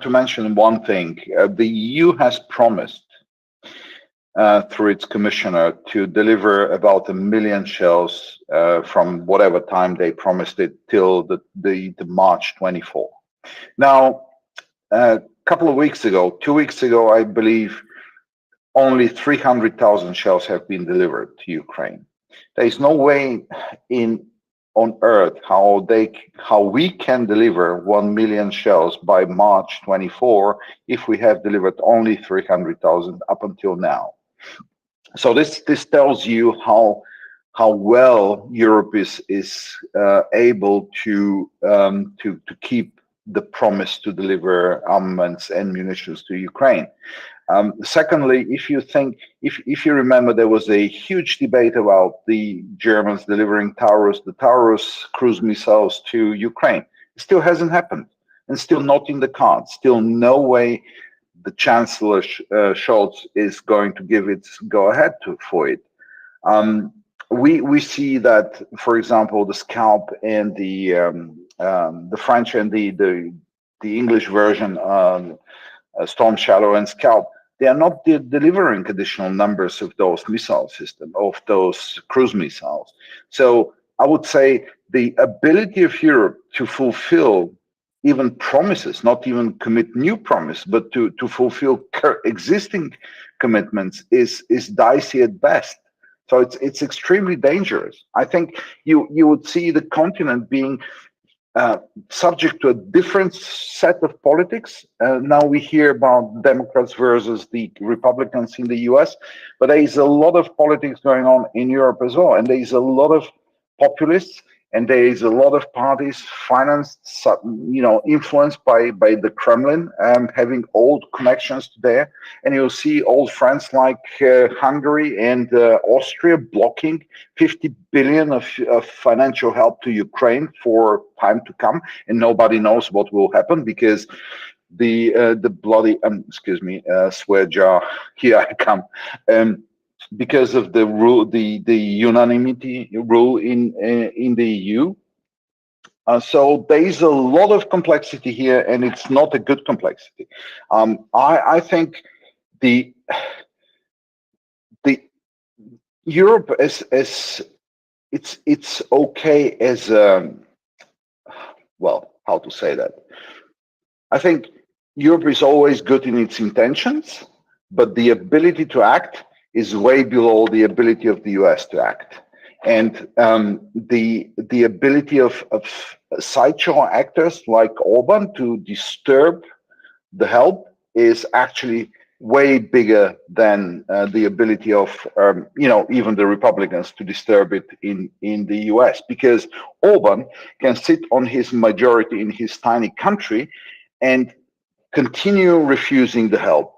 to mention one thing. The EU has promised through its commissioner to deliver about 1 million shells from whatever time they promised it till the March 24. Now, a couple of weeks ago, 2 weeks ago, I believe, only 300,000 shells have been delivered to Ukraine. There is no way on earth how we can deliver 1 million shells by March 24 if we have delivered only 300,000 up until now. So this tells you how well Europe is able to keep the promise to deliver armaments and munitions to Ukraine. Secondly, if you remember, there was a huge debate about the Germans delivering the Taurus cruise missiles to Ukraine. It still hasn't happened, and still not in the cards. Still no way the Chancellor Scholz is going to give its go-ahead for it. We see that, for example, the Scalp and the French and the English version, Storm Shadow and Scalp, they are not delivering additional numbers of those missile systems, of those cruise missiles. So I would say the ability of Europe to fulfill even promises, not even commit new promise, but to fulfill existing commitments is dicey at best. So it's extremely dangerous. I think you would see the continent being subject to a different set of politics. Now we hear about Democrats versus the Republicans in the US, but there is a lot of politics going on in Europe as well. And there is a lot of populists, and there is a lot of parties financed, influenced by the Kremlin, having old connections there. And you'll see old friends like Hungary and Austria blocking 50 billion of financial help to Ukraine for time to come, and nobody knows what will happen because the bloody swear jar, here I come. Because of the rule, the unanimity rule in the EU. So there is a lot of complexity here, and it's not a good complexity. I think the Europe as it's okay as well, how to say that? I think Europe is always good in its intentions, but the ability to act is way below the ability of the US to act. And the ability of sideshow actors like Orban to disturb the help is actually way bigger than the ability of even the Republicans to disturb it in the US, because Orban can sit on his majority in his tiny country and continue refusing the help.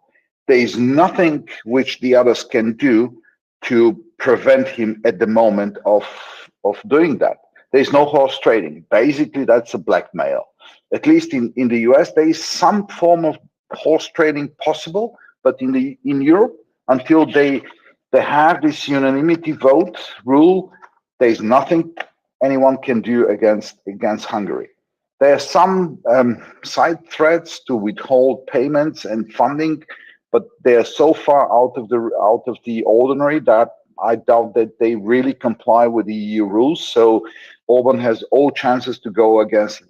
There is nothing which the others can do to prevent him at the moment of doing that. There's no horse trading. Basically, that's a blackmail. At least in the US, there is some form of horse trading possible, but in Europe, until they have this unanimity vote rule, there's nothing anyone can do against Hungary. There are some side threats to withhold payments and funding, but they are so far out of the ordinary that I doubt that they really comply with the EU rules. So Orban has all chances to go against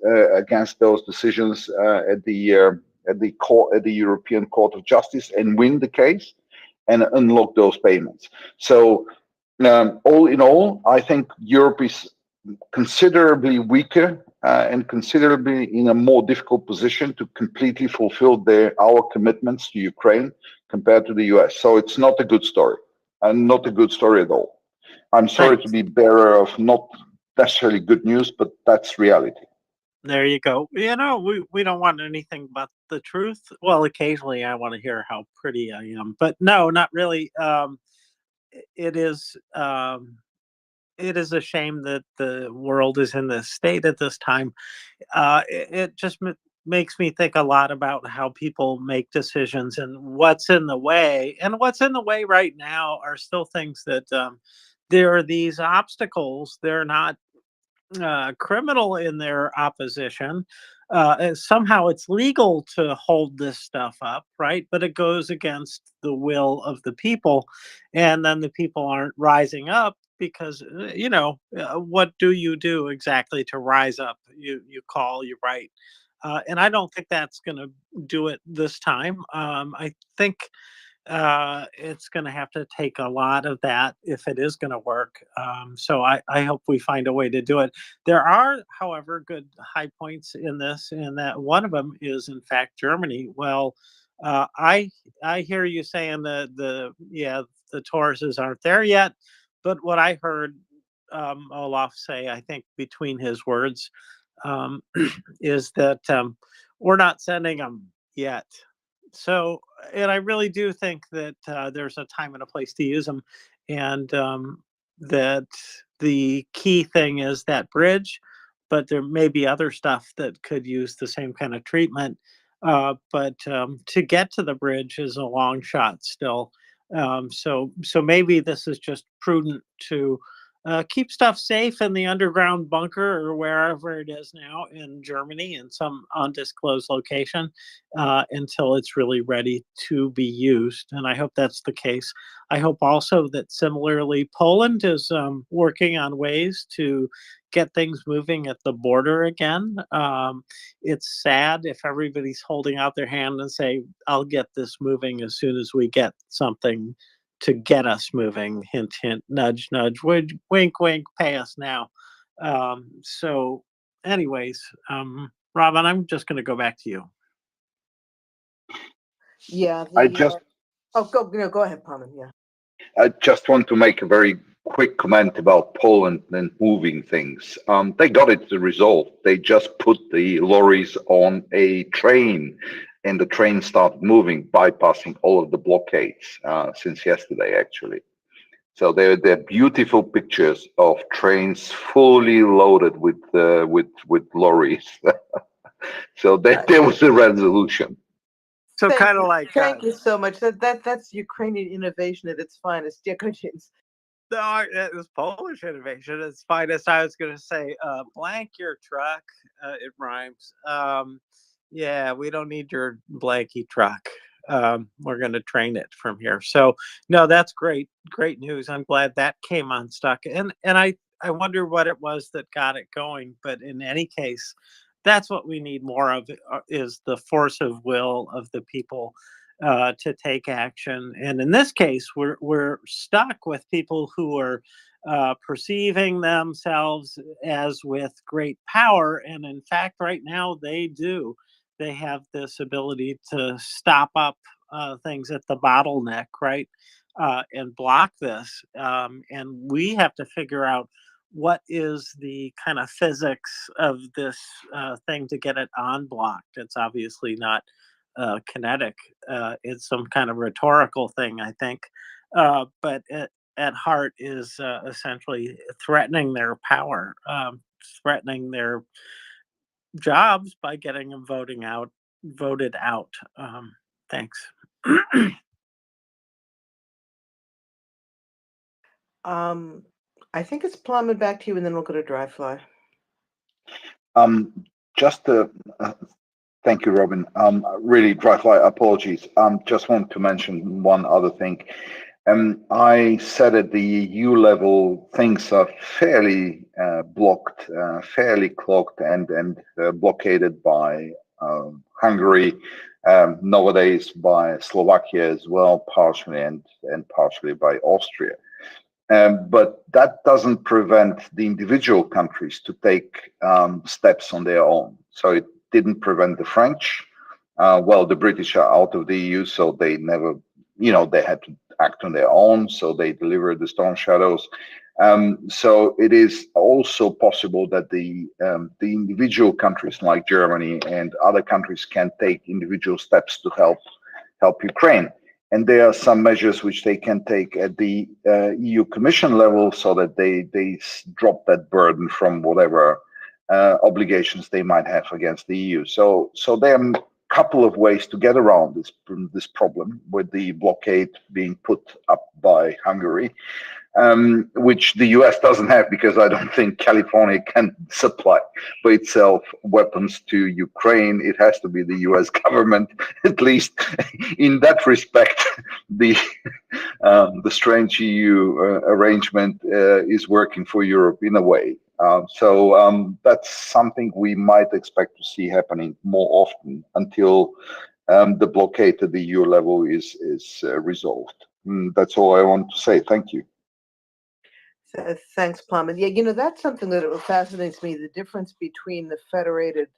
those decisions at the European Court of Justice and win the case and unlock those payments. So all in all, I think Europe is considerably weaker and considerably in a more difficult position to completely fulfill our commitments to Ukraine compared to the US. So it's not a good story, and not a good story at all. I'm sorry to be bearer of not necessarily good news, but that's reality. There you go. We don't want anything but the truth. Well, occasionally I want to hear how pretty I am, but no, not really. It is a shame that the world is in this state at this time. It just makes me think a lot about how people make decisions and what's in the way. And what's in the way right now are still things that there are these obstacles. They're not criminal in their opposition. Somehow it's legal to hold this stuff up, right? But it goes against the will of the people. And then the people aren't rising up because, what do you do exactly to rise up? You call, you write. And I don't think that's going to do it this time. I think it's going to have to take a lot of that if it is going to work. So I hope we find a way to do it. There are, however, good high points in this, and that one of them is, in fact, Germany. Well, I hear you saying the Tauruses aren't there yet, but what I heard Olaf say, I think between his words, is that we're not sending them yet. So, and I really do think that there's a time and a place to use them, and that the key thing is that bridge, but there may be other stuff that could use the same kind of treatment. But to get to the bridge is a long shot still. So maybe this is just prudent to keep stuff safe in the underground bunker or wherever it is now in Germany in some undisclosed location until it's really ready to be used. And I hope that's the case. I hope also that similarly Poland is working on ways to get things moving at the border again. It's sad if everybody's holding out their hand and say, I'll get this moving as soon as we get something to get us moving. Hint, hint, nudge, nudge, wink, wink, pay us now. So anyways, Robin, I'm just going to go back to you. Yeah. Go ahead, Parman. Yeah. I just want to make a very quick comment about Poland and moving things. They got it resolved. They just put the lorries on a train, and the train started moving, bypassing all of the blockades since yesterday, actually. So they're beautiful pictures of trains fully loaded with lorries. So there was a resolution. So kind of like thank you so much. That's Ukrainian innovation at its finest. Yeah, go James. No, it was Polish innovation at its finest. I was going to say, blank your truck. It rhymes. Yeah, we don't need your blanky truck. We're going to train it from here. So, no, that's great. Great news. I'm glad that came unstuck. And I wonder what it was that got it going. But in any case, that's what we need more of is the force of will of the people to take action. And in this case, we're stuck with people who are perceiving themselves as with great power. And in fact, right now they do. They have this ability to stop up things at the bottleneck, right? And block this. And we have to figure out what is the kind of physics of this thing to get it unblocked. It's obviously not kinetic. It's some kind of rhetorical thing, I think. But at heart is essentially threatening their power, threatening their jobs by getting them voted out. Thanks. I think it's Plum, back to you, and then we'll go to Dry Fly. Just to thank you, Robin. Really, Dry Fly, apologies. Just want to mention one other thing. I said at the EU level, things are fairly blocked, fairly clogged, and blockaded by Hungary, nowadays by Slovakia as well, partially, and partially by Austria. But that doesn't prevent the individual countries to take steps on their own. So it didn't prevent the French. Well, the British are out of the EU, so they never, they had to act on their own. So they delivered the Storm Shadows. So it is also possible that the individual countries like Germany and other countries can take individual steps to help Ukraine. And there are some measures which they can take at the EU Commission level so that they drop that burden from whatever obligations they might have against the EU. So there are a couple of ways to get around this problem with the blockade being put up by Hungary, which the US doesn't have, because I don't think California can supply by itself weapons to Ukraine. It has to be the US government. At least in that respect, the strange EU arrangement is working for Europe in a way. So that's something we might expect to see happening more often until the blockade at the EU level is resolved. That's all I want to say. Thank you. Thanks, Plum. And yeah, that's something that fascinates me, the difference between the federated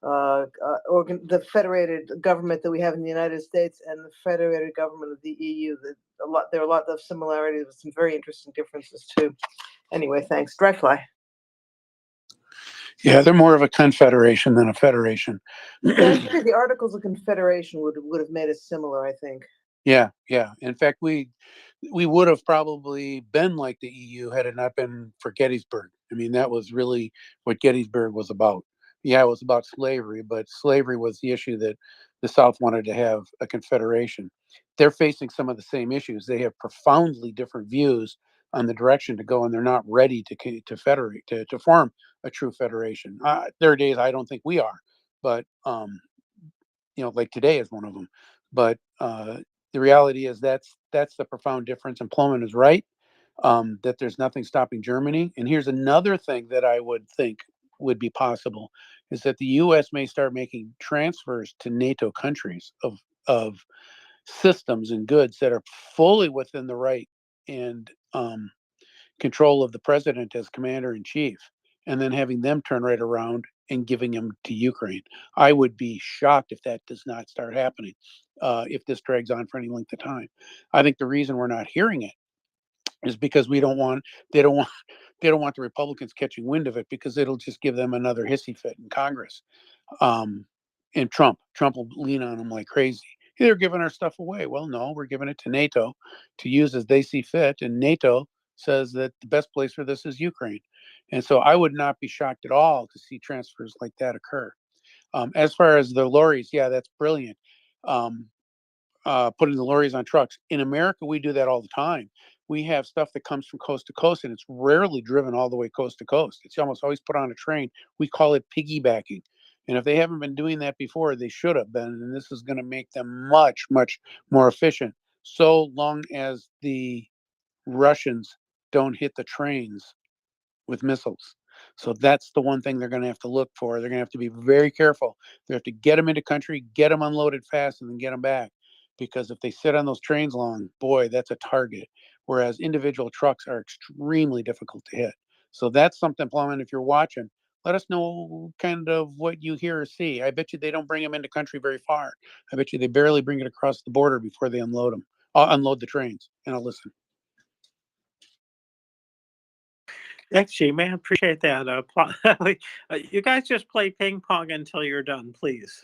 the federated government that we have in the United States and the federated government of the EU. There are a lot of similarities with some very interesting differences too. Anyway, thanks. Dryfly. Yeah, they're more of a confederation than a federation. The Articles of Confederation would have made us similar, I think. Yeah. In fact, we would have probably been like the EU had it not been for Gettysburg. I mean, that was really what Gettysburg was about. Yeah, it was about slavery, but slavery was the issue that the South wanted to have a confederation. They're facing some of the same issues. They have profoundly different views on the direction to go, and they're not ready to federate, to form a true federation. There are days I don't think we are, but like today is one of them. But the reality is that's the profound difference. And Plowman is right, that there's nothing stopping Germany. And here's another thing that I would think would be possible is that the U.S. may start making transfers to NATO countries of systems and goods that are fully within the right and control of the president as commander in chief, and then having them turn right around and giving them to Ukraine. I would be shocked if that does not start happening, if this drags on for any length of time. I think the reason we're not hearing it is because they don't want the Republicans catching wind of it, because it'll just give them another hissy fit in Congress. And Trump will lean on them like crazy. They're giving our stuff away. Well, no, we're giving it to NATO to use as they see fit. And NATO says that the best place for this is Ukraine. And so I would not be shocked at all to see transfers like that occur. As far as the lorries, yeah, that's brilliant. Putting the lorries on trucks. In America, we do that all the time. We have stuff that comes from coast to coast, and it's rarely driven all the way coast to coast. It's almost always put on a train. We call it piggybacking. And if they haven't been doing that before, they should have been. And this is going to make them much, much more efficient, so long as the Russians don't hit the trains with missiles. So that's the one thing they're going to have to look for. They're going to have to be very careful. They have to get them into country, get them unloaded fast, and then get them back. Because if they sit on those trains long, boy, that's a target. Whereas individual trucks are extremely difficult to hit. So that's something, Plowman, if you're watching, Let us know kind of what you hear or see. I bet you they don't bring them into country very far. I bet you they barely bring it across the border before they unload them. Unload the trains, and I'll listen. Actually, man, appreciate that. You guys just play ping pong until you're done, please.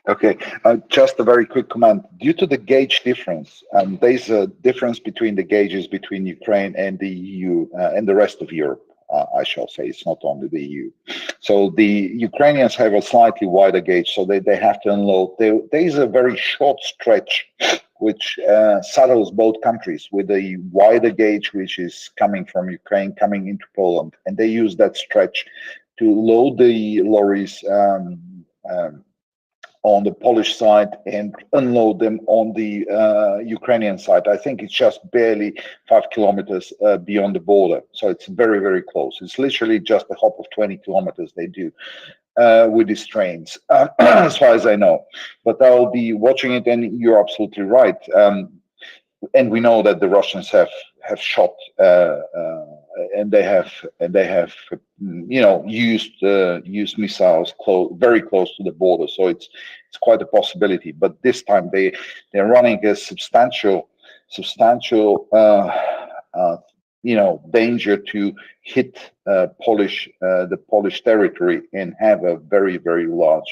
Okay, just a very quick comment. Due to the gauge difference, there's a difference between the gauges between Ukraine and the EU and the rest of Europe, I shall say. It's not only the EU. So the Ukrainians have a slightly wider gauge, so they have to unload. There's a very short stretch which saddles both countries with a wider gauge, which is coming from Ukraine, coming into Poland. And they use that stretch to load the lorries on the Polish side and unload them on the Ukrainian side. I think it's just barely 5 kilometers beyond the border. So it's very, very close. It's literally just a hop of 20 kilometers they do with these trains, as far as I know. But I'll be watching it, and you're absolutely right. And we know that the Russians have shot and they have used missiles very close to the border, so it's quite a possibility. But this time they're running a substantial danger to hit the Polish territory and have a very, very large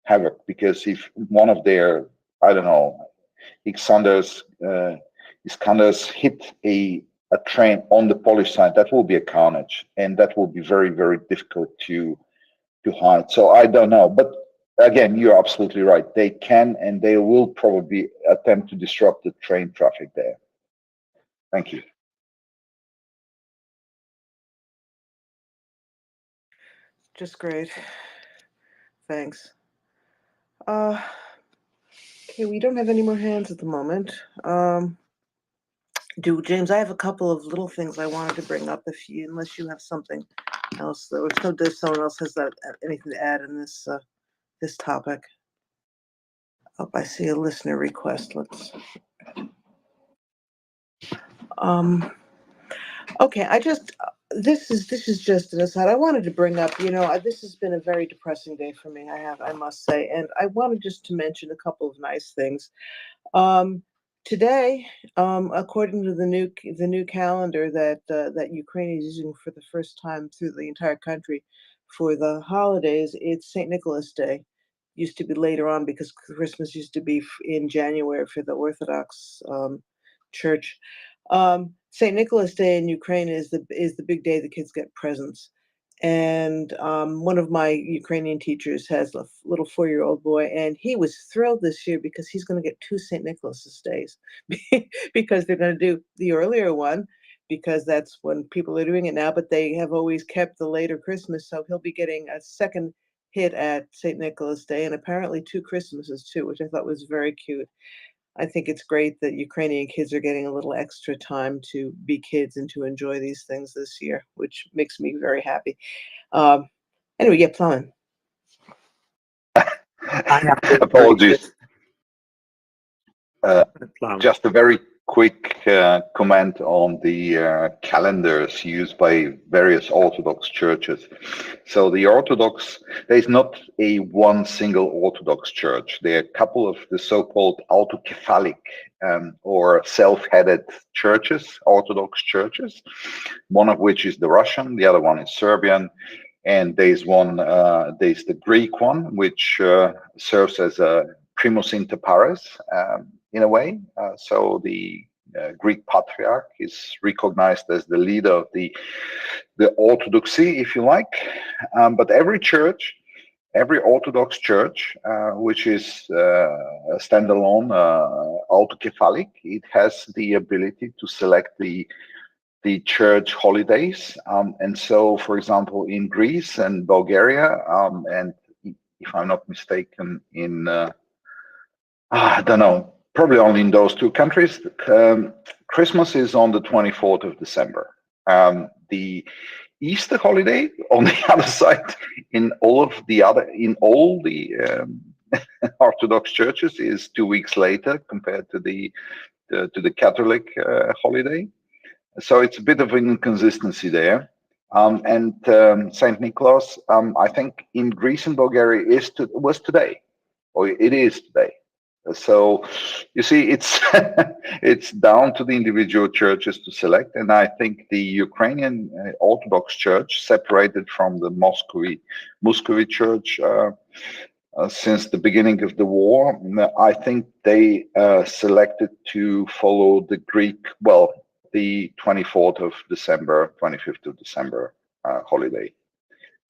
havoc, because if one of their, I don't know, Iskanders hit a train on the Polish side, that will be a carnage, and that will be very, very difficult to hide. So I don't know, but again, you're absolutely right. They can and they will probably attempt to disrupt the train traffic there. Thank you. Just great. Thanks. Okay, we don't have any more hands at the moment. James, I have a couple of little things I wanted to bring up, unless you have something else, or if someone else has anything to add in this topic. Oh, I see a listener request. Okay, this is just an aside. I wanted to bring up, this has been a very depressing day for me, I must say, and I wanted just to mention a couple of nice things. Today, according to the new calendar that Ukraine is using for the first time through the entire country for the holidays, it's St. Nicholas Day. Used to be later on because Christmas used to be in January for the Orthodox Church. St. Nicholas Day in Ukraine is the big day the kids get presents. And one of my Ukrainian teachers has a little 4-year-old boy, and he was thrilled this year because he's going to get 2 St. Nicholas Days because they're going to do the earlier one because that's when people are doing it now, but they have always kept the later Christmas, so he'll be getting a second hit at St. Nicholas Day and apparently 2 Christmases too, which I thought was very cute. I think it's great that Ukrainian kids are getting a little extra time to be kids and to enjoy these things this year, which makes me very happy. Anyway, yeah, Plowman. Apologies. Just a very quick comment on the calendars used by various Orthodox churches. So there's not one single Orthodox church. There are a couple of the so-called autokephalic or self-headed churches, Orthodox churches, one of which is the Russian, the other one is Serbian, and there's the Greek one, which serves as a primus inter pares in a way. So the Greek patriarch is recognized as the leader of the orthodoxy, if you like. But every Orthodox church, which is a standalone autokephalic, it has the ability to select the church holidays. And so, for example, in Greece and Bulgaria, and if I'm not mistaken, in I don't know, probably only in those 2 countries, Christmas is on the 24th of December. The Easter holiday, on the other side, in all the Orthodox churches, is 2 weeks later compared to the Catholic holiday. So it's a bit of an inconsistency there. And Saint Nicholas, I think in Greece and Bulgaria was today, or it is today. So you see, it's it's down to the individual churches to select, and I think the Ukrainian Orthodox Church, separated from the Muscovy Church since the beginning of the war, I think they selected to follow the Greek, well, the 24th of December, 25th of December holiday.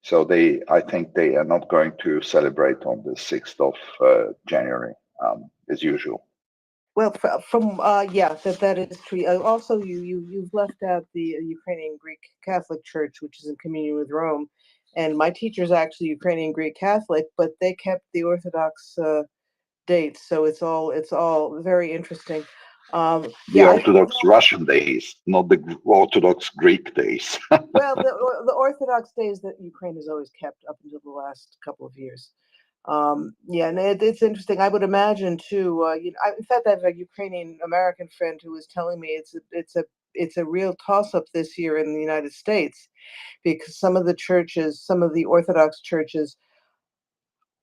So I think they are not going to celebrate on the 6th of January as usual. Well, from yeah, that is true. Also, you've left out the Ukrainian Greek Catholic Church, which is in communion with Rome, and my teacher's actually Ukrainian Greek Catholic, but they kept the Orthodox dates, so it's all very interesting. The Yeah, Orthodox Russian days, not the Orthodox Greek days. well, the Orthodox days that Ukraine has always kept up until the last couple of years. Yeah, and it's interesting. I would imagine too. In fact, I have a Ukrainian American friend who was telling me it's a real toss up this year in the United States, because some of the Orthodox churches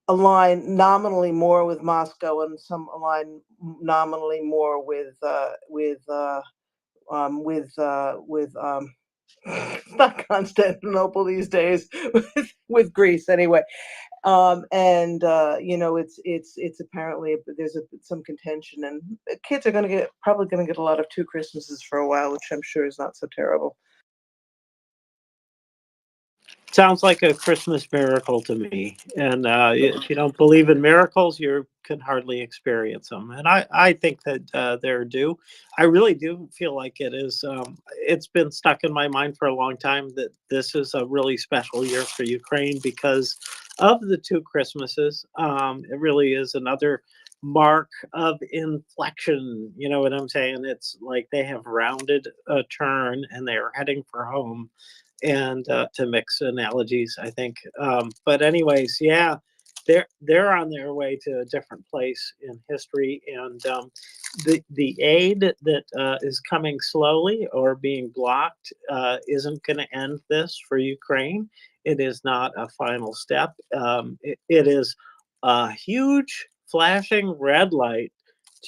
align nominally more with Moscow, and some align nominally more with not Constantinople these days, with Greece anyway. And it's apparently there's some contention, and kids are probably going to get a lot of two Christmases for a while, which I'm sure is not so terrible. Sounds like a Christmas miracle to me. And if you don't believe in miracles, you can hardly experience them. And I think that they're due. I really do feel like it is. It's been stuck in my mind for a long time that this is a really special year for Ukraine because of the two Christmases. It really is another mark of inflection. You know what I'm saying? It's like they have rounded a turn and they're heading for home. And to mix analogies, I think. But anyways, yeah, they're on their way to a different place in history, and the aid that is coming slowly or being blocked isn't going to end this for Ukraine. It is not a final step. It is a huge flashing red light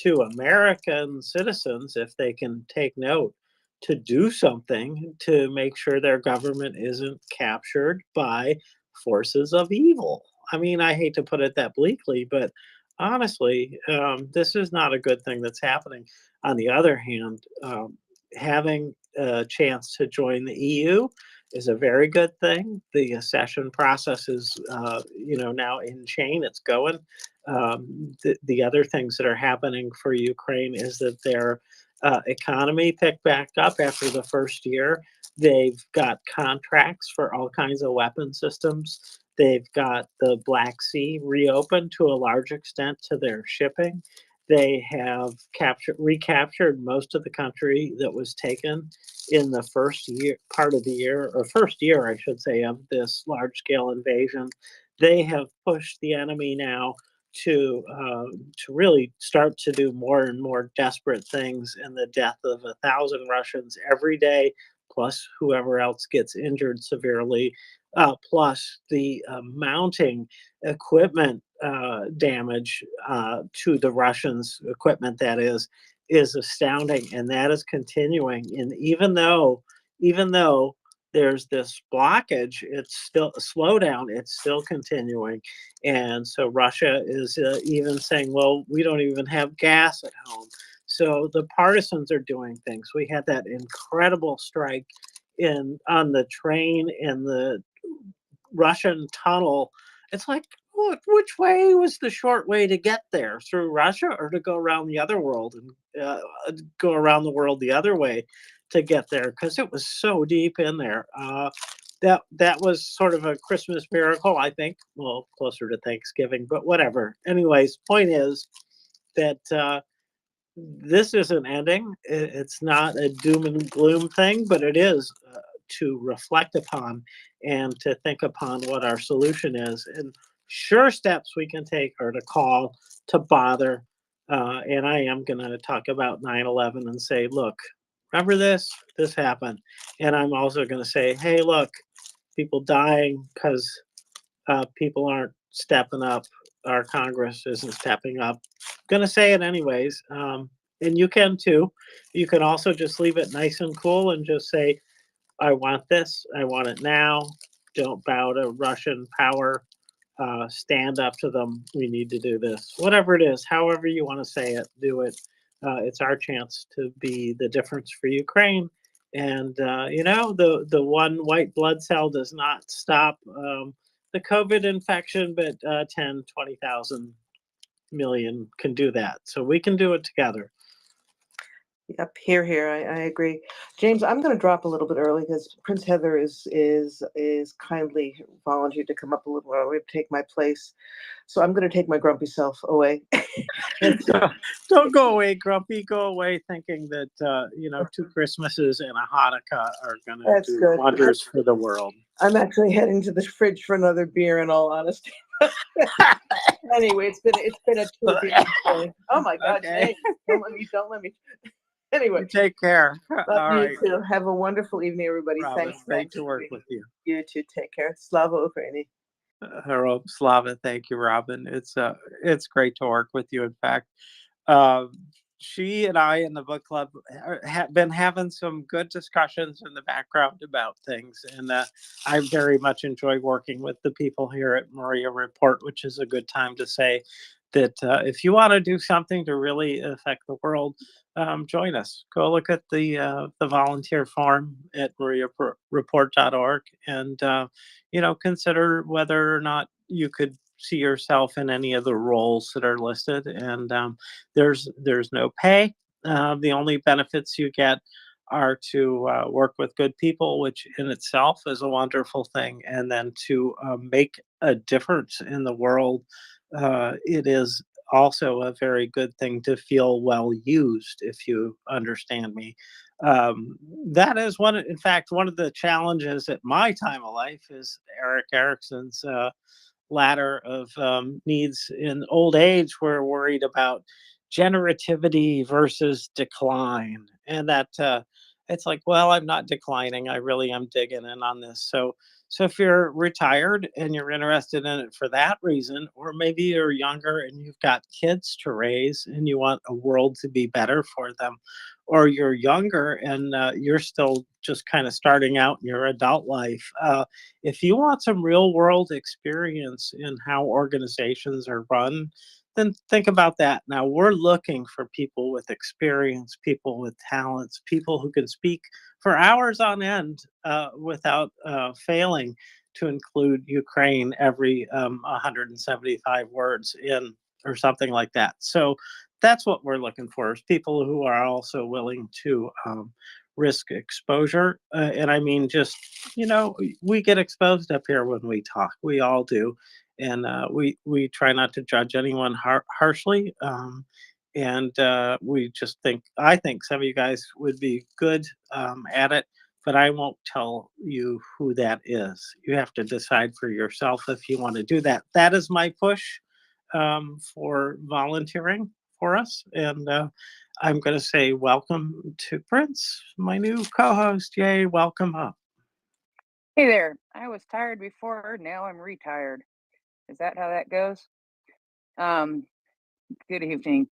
to American citizens if they can take note to do something to make sure their government isn't captured by forces of evil. I mean, I hate to put it that bleakly, but honestly, this is not a good thing that's happening. On the other hand, having a chance to join the EU is a very good thing. The accession process is, now in chain. It's going. The other things that are happening for Ukraine is that their economy picked back up after the first year. They've got contracts for all kinds of weapon systems. They've got the Black Sea reopened to a large extent to their shipping. They have recaptured most of the country that was taken in the first year, I should say, of this large-scale invasion. They have pushed the enemy now to really start to do more and more desperate things, and the death of 1,000 Russians every day, plus whoever else gets injured severely, plus the mounting equipment damage to the Russians' equipment, that is astounding, and that is continuing. And even though there's this blockage, it's still a slowdown, it's still continuing. And so Russia is even saying, well, we don't even have gas at home. So the partisans are doing things. We had that incredible strike on the train in the Russian tunnel. It's like, which way was the short way to get there? Through Russia, or to go around the other world and go around the world the other way to get there? Because it was so deep in there. That was sort of a Christmas miracle, I think. Well, closer to Thanksgiving, but whatever. Anyways, point is that this isn't ending. It's not a doom and gloom thing, but it is to reflect upon and to think upon what our solution is. And sure steps we can take are to call, to bother. And I am going to talk about 9/11 and say, look, remember this? This happened. And I'm also going to say, hey, look, people dying because people aren't stepping up. Our Congress isn't stepping up. Going to say it anyways. And you can too. You can also just leave it nice and cool and just say, I want this. I want it now. Don't bow to Russian power. Stand up to them. We need to do this. Whatever it is, however you want to say it, do it. It's our chance to be the difference for Ukraine. And the one white blood cell does not stop the COVID infection, but 10, 20,000 million can do that. So we can do it together. Yep, here. I agree. James, I'm going to drop a little bit early because Prince Heather is kindly volunteered to come up a little early to take my place. So I'm going to take my grumpy self away. Don't go away, Grumpy. Go away thinking that 2 Christmases and a Hanukkah are going to That's do good. wonders for the world. I'm actually heading to the fridge for another beer. In all honesty. Anyway, it's been a turbulent day. Oh my God, Okay. James, don't let me. Anyway, Take care. love All you right, too. Have a wonderful evening, everybody. Robin. Thanks. Great to work with you. You too. Take care. Slava Ukraini. Hello, Slava. Thank you, Robin. It's great to work with you. In fact, she and I in the book club have been having some good discussions in the background about things, and I very much enjoy working with the people here at MriyaReport, which is a good time to say that if you want to do something to really affect the world, join us. Go look at the volunteer form at MriyaReport.org, and consider whether or not you could see yourself in any of the roles that are listed. And there's no pay. The only benefits you get are to work with good people, which in itself is a wonderful thing, and then to make a difference in the world. It is also a very good thing to feel well used, if you understand me. That is in fact, one of the challenges at my time of life is Eric Erickson's ladder of needs in old age. We're worried about generativity versus decline, and that it's like, well, I'm not declining. I really am digging in on this. So if you're retired and you're interested in it for that reason, or maybe you're younger and you've got kids to raise and you want a world to be better for them, or you're younger and you're still just kind of starting out in your adult life. If you want some real world experience in how organizations are run, then think about that. Now, we're looking for people with experience, people with talents, people who can speak for hours on end without failing to include Ukraine every 175 words in, or something like that. So that's what we're looking for, is people who are also willing to risk exposure. And I mean, just, we get exposed up here when we talk. We all do. And we try not to judge anyone harshly. And I think some of you guys would be good at it, but I won't tell you who that is. You have to decide for yourself if you want to do that. That is my push for volunteering for us. And I'm going to say welcome to Prince, my new co-host. Yay, welcome up. Hey there. I was tired before, now I'm retired. Is that how that goes? Good evening.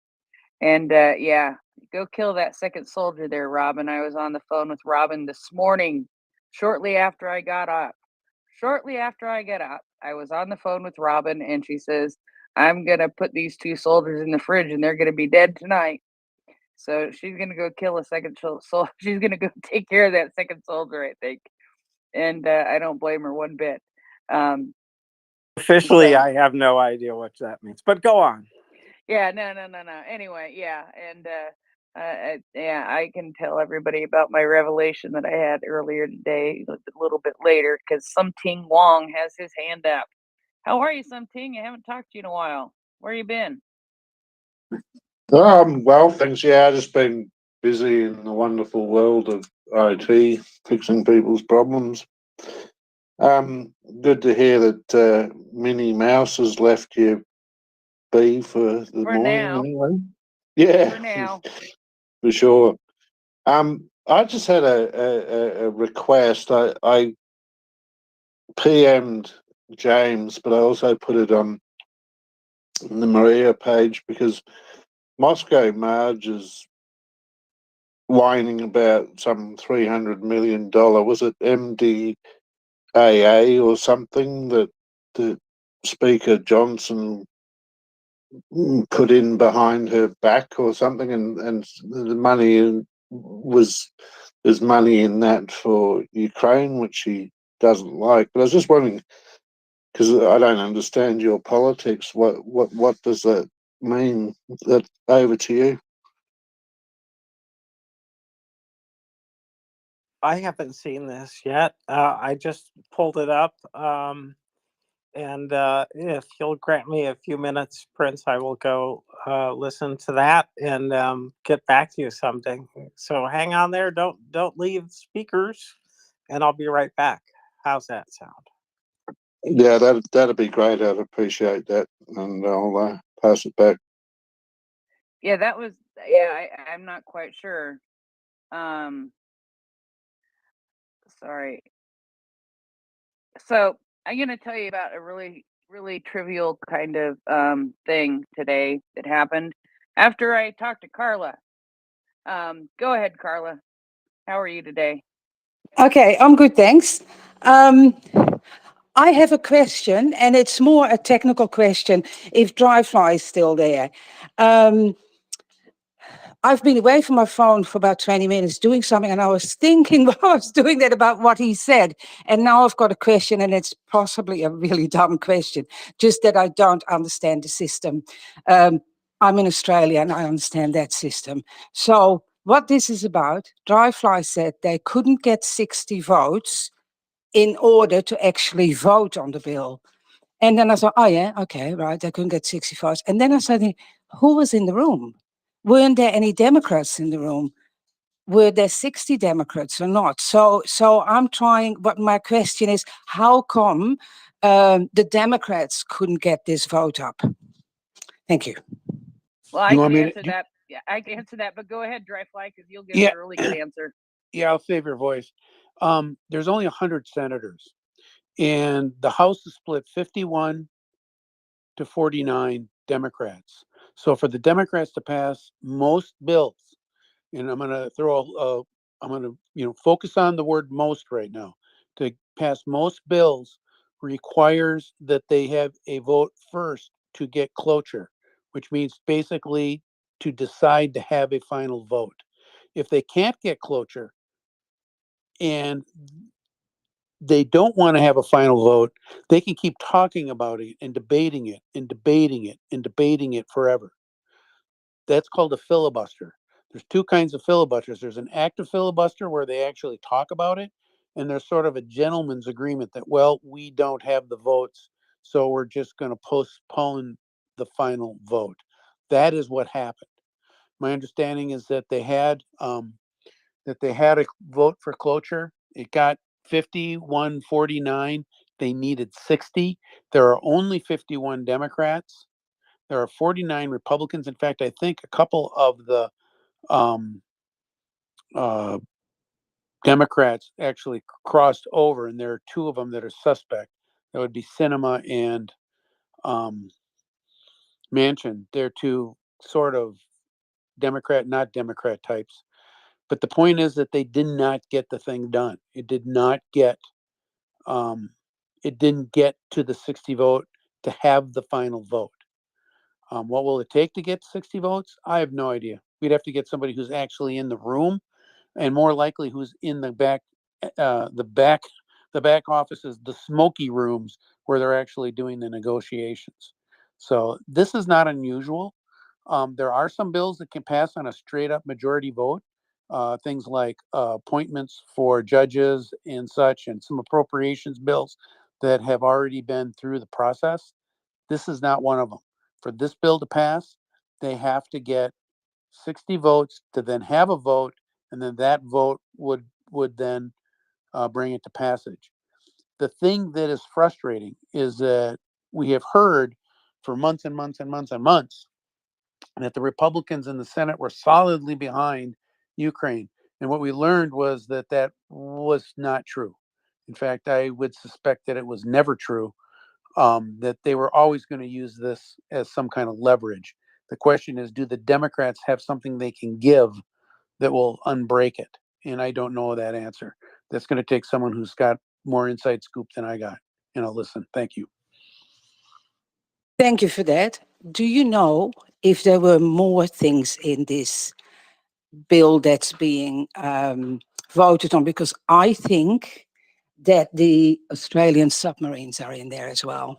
And yeah, go kill that second soldier there, Robin. I was on the phone with Robin this morning, shortly after I got up. Shortly after I get up, I was on the phone with Robin, and she says, I'm going to put these 2 soldiers in the fridge and they're going to be dead tonight. So she's going to go kill a second soldier. She's going to go take care of that second soldier, I think. And I don't blame her one bit. Officially, I have no idea what that means, but go on. Yeah, no. Anyway, yeah, and yeah, I can tell everybody about my revelation that I had earlier today, a little bit later, because Some Ting Wong has his hand up. How are you, Some Ting? I haven't talked to you in a while. Where you been? Well, thanks. Yeah, I've just been busy in the wonderful world of IT, fixing people's problems. Good to hear that Minnie Mouse has left you be for the morning now. anyway. Yeah, For now. for sure. I just had a request. I PM'd James, but I also put it on the Maria page because Moscow Marge is whining about some $300 million. Was it MDAA or something that the Speaker Johnson put in behind her back or something, and the money was there's money in that for Ukraine, which she doesn't like. But I was just wondering, because I don't understand your politics. What does that mean? That over to you. I haven't seen this yet. I just pulled it up. And if you'll grant me a few minutes, Prince, I will go listen to that and get back to you someday. So hang on there. Don't leave speakers, and I'll be right back. How's that sound? Yeah, that'd be great. I'd appreciate that, and I'll pass it back. Yeah, that was, yeah, I'm not quite sure. Sorry. So I'm going to tell you about a really, really trivial kind of thing today that happened after I talked to Carla. Go ahead, Carla. How are you today? Okay, I'm good, thanks. I have a question, and it's more a technical question, if DryFly is still there. I've been away from my phone for about 20 minutes doing something, and I was thinking while I was doing that about what he said. And now I've got a question, and it's possibly a really dumb question, just that I don't understand the system. I'm in Australia, and I understand that system. So what this is about, DryFly said they couldn't get 60 votes in order to actually vote on the bill. And then I thought, oh yeah, okay, right, they couldn't get 60 votes. And then I started thinking, who was in the room? Weren't there any Democrats in the room? Were there 60 Democrats or not? So I'm trying, but my question is, how come the Democrats couldn't get this vote up? Thank you. Well, I You can want me to? answer that. Yeah, I can answer that, but go ahead, DryFly, because you'll give Yeah, a really good answer. yeah, I'll save your voice. There's only 100 senators, and the House is split 51 to 49 Democrats. So for the Democrats to pass most bills, and I'm going to I'm going to focus on the word most right now. To pass most bills requires that they have a vote first to get cloture, which means basically to decide to have a final vote. If they can't get cloture and they don't want to have a final vote, they can keep talking about it and debating it and debating it and debating it forever. That's called a filibuster. There's two kinds of filibusters. There's an active filibuster where they actually talk about it, and there's sort of a gentleman's agreement that, well, we don't have the votes, so we're just going to postpone the final vote. That is what happened. My understanding is that they had a vote for cloture. It got 51-49. They needed 60. There are only 51 Democrats. There are 49 Republicans. In fact, I think a couple of the Democrats actually crossed over, and there are two of them that are suspect. That would be Sinema and Manchin. They're two sort of Democrat, not Democrat types. But the point is that they did not get the thing done. It did not get. It didn't get to the 60 vote to have the final vote. What will it take to get 60 votes? I have no idea. We'd have to get somebody who's actually in the room, and more likely who's in the back offices, the smoky rooms where they're actually doing the negotiations. So this is not unusual. There are some bills that can pass on a straight up majority vote. Things like appointments for judges and such, and some appropriations bills that have already been through the process. This is not one of them. For this bill to pass, they have to get 60 votes to then have a vote, and then that vote would then bring it to passage. The thing that is frustrating is that we have heard for months and months and months and months that the Republicans in the Senate were solidly behind Ukraine. And what we learned was that that was not true. In fact, I would suspect that it was never true, that they were always going to use this as some kind of leverage. The question is, do the Democrats have something they can give that will unbreak it? And I don't know that answer. That's going to take someone who's got more inside scoop than I got. And I'll listen. Thank you. Thank you for that. Do you know if there were more things in this bill that's being voted on? Because I think that the Australian submarines are in there as well,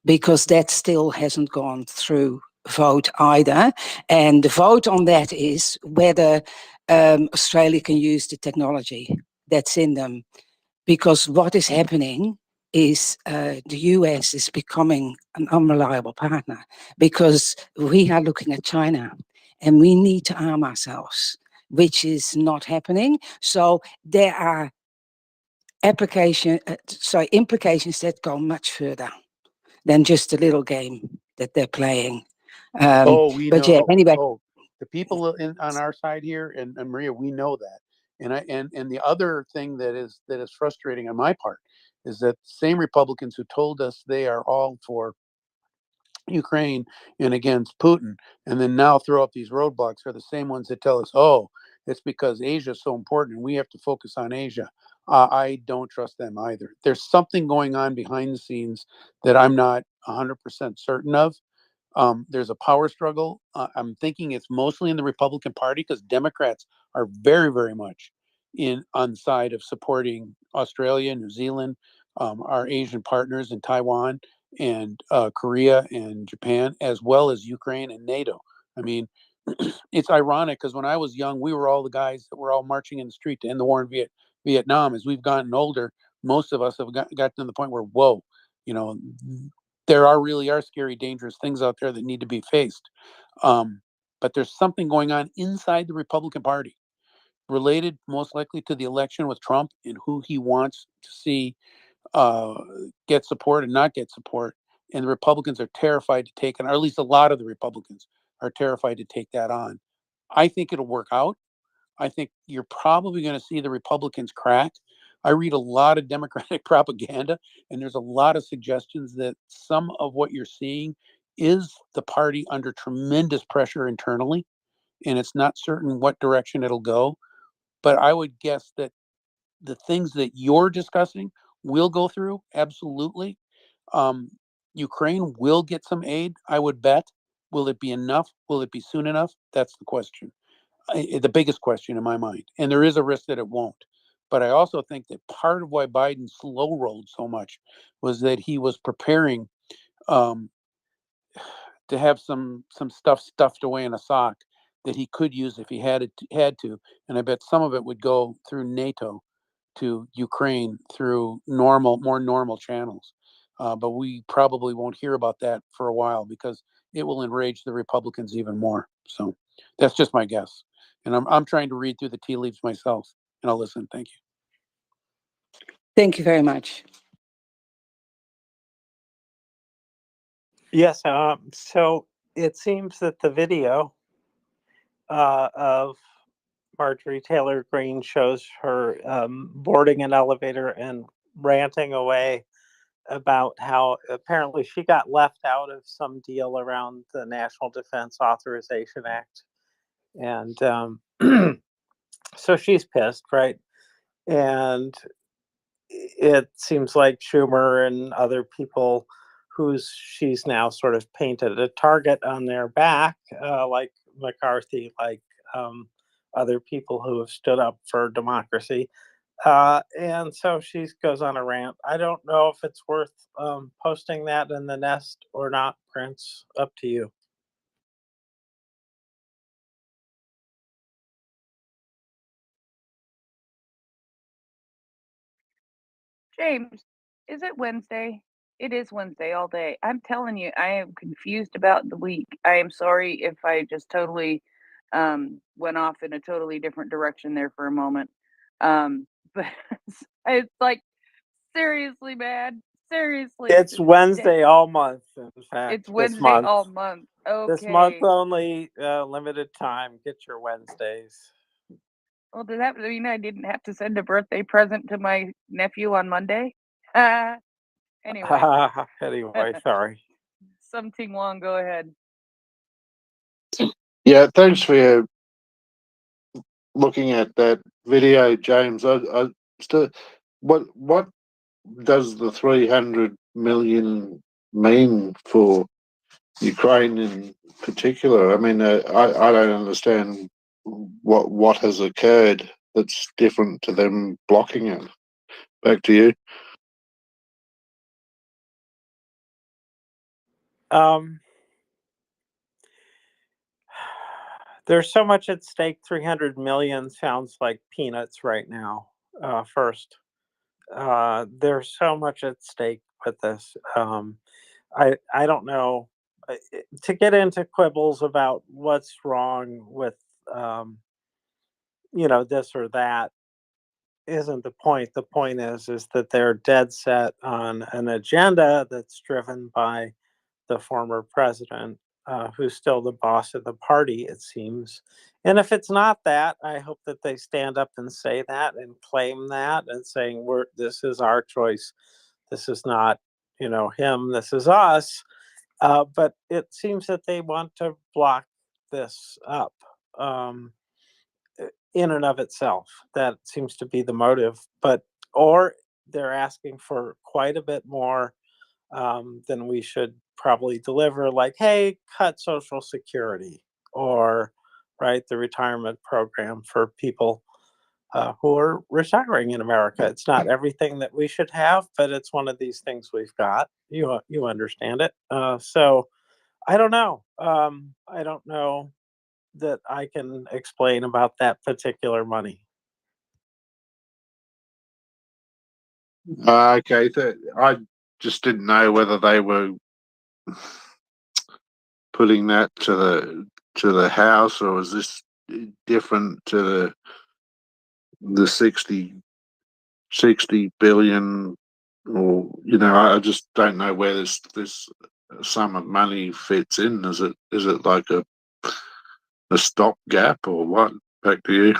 because that still hasn't gone through vote either. And the vote on that is whether Australia can use the technology that's in them. Because what is happening is the US is becoming an unreliable partner, because we are looking at China and we need to arm ourselves, which is not happening. So there are implications that go much further than just a little game that they're playing. Oh, we But yeah, know. anyway. Oh, the people on our side here, and Maria, we know that. And the other thing that is frustrating on my part is that same Republicans who told us they are all for Ukraine and against Putin, and then now throw up these roadblocks, are the same ones that tell us, oh, it's because Asia is so important and we have to focus on Asia. I don't trust them either. There's something going on behind the scenes that I'm not 100% certain of. There's a power struggle. I'm thinking it's mostly in the Republican Party, because Democrats are very, very much on the side of supporting Australia, New Zealand, our Asian partners in Taiwan and Korea and Japan, as well as Ukraine and NATO. I mean, it's ironic, because when I was young, we were all the guys that were all marching in the street to end the war in Vietnam. As we've gotten older, most of us have gotten to the point where, whoa, you know, there really are scary, dangerous things out there that need to be faced. But there's something going on inside the Republican Party, related most likely to the election with Trump and who he wants to see get support and not get support. And the Republicans are terrified to take it, or at least a lot of the Republicans are terrified to take that on. I think it'll work out. I think you're probably going to see the Republicans crack. I read a lot of Democratic propaganda, and there's a lot of suggestions that some of what you're seeing is the party under tremendous pressure internally, and it's not certain what direction it'll go. But I would guess that the things that you're discussing will go through, absolutely. Ukraine will get some aid, I would bet. Will it be enough? Will it be soon enough? That's the question. The biggest question in my mind. And there is a risk that it won't. But I also think that part of why Biden slow rolled so much was that he was preparing um, to have some stuff stuffed away in a sock that he could use if he had to. And I bet some of it would go through NATO to Ukraine through more normal channels. But we probably won't hear about that for a while, because it will enrage the Republicans even more. So that's just my guess. And I'm trying to read through the tea leaves myself, and I'll listen. Thank you. Thank you very much. Yes, so it seems that the video of Marjorie Taylor Greene shows her boarding an elevator and ranting away about how apparently she got left out of some deal around the National Defense Authorization Act. And so she's pissed, right? And it seems like Schumer and other people she's now sort of painted a target on their back, like McCarthy, like other people who have stood up for democracy. And so she goes on a rant. I don't know if it's worth posting that in the Nest or not, Prince. Up to you. James, is it Wednesday? It is Wednesday all day. I'm telling you, I am confused about the week. I am sorry if I just totally went off in a totally different direction there for a moment. But it's like seriously bad. Seriously. It's Wednesday all month, in fact. It's Wednesday all month. This month Okay. only, limited time. Get your Wednesdays. Well, does that mean I didn't have to send a birthday present to my nephew on Monday? Anyway. Anyway, sorry. Something long, go ahead. Yeah, thanks for looking at that video, James. I still, what does the 300 million mean for Ukraine in particular? I mean, I don't understand what has occurred that's different to them blocking it. Back to you. There's so much at stake. 300 million sounds like peanuts right now. First, there's so much at stake with this. I don't know. To get into quibbles about what's wrong with this or that isn't the point. The point is that they're dead set on an agenda that's driven by the former president, who's still the boss of the party, it seems. And if it's not that, I hope that they stand up and say that and claim that and saying this is our choice. This is not, him. This is us. But it seems that they want to block this up. In and of itself, that seems to be the motive. Or they're asking for quite a bit more than we should probably deliver, like, hey, cut Social Security, or right, the retirement program for people who are retiring in America. It's not everything that we should have, but it's one of these things we've got. You understand it. So I don't know. I don't know that I can explain about that particular money. Okay, I just didn't know whether they were putting that to the House, or is this different to the 60 billion, or I just don't know where this sum of money fits in. Is it like a stopgap or what? Back to you.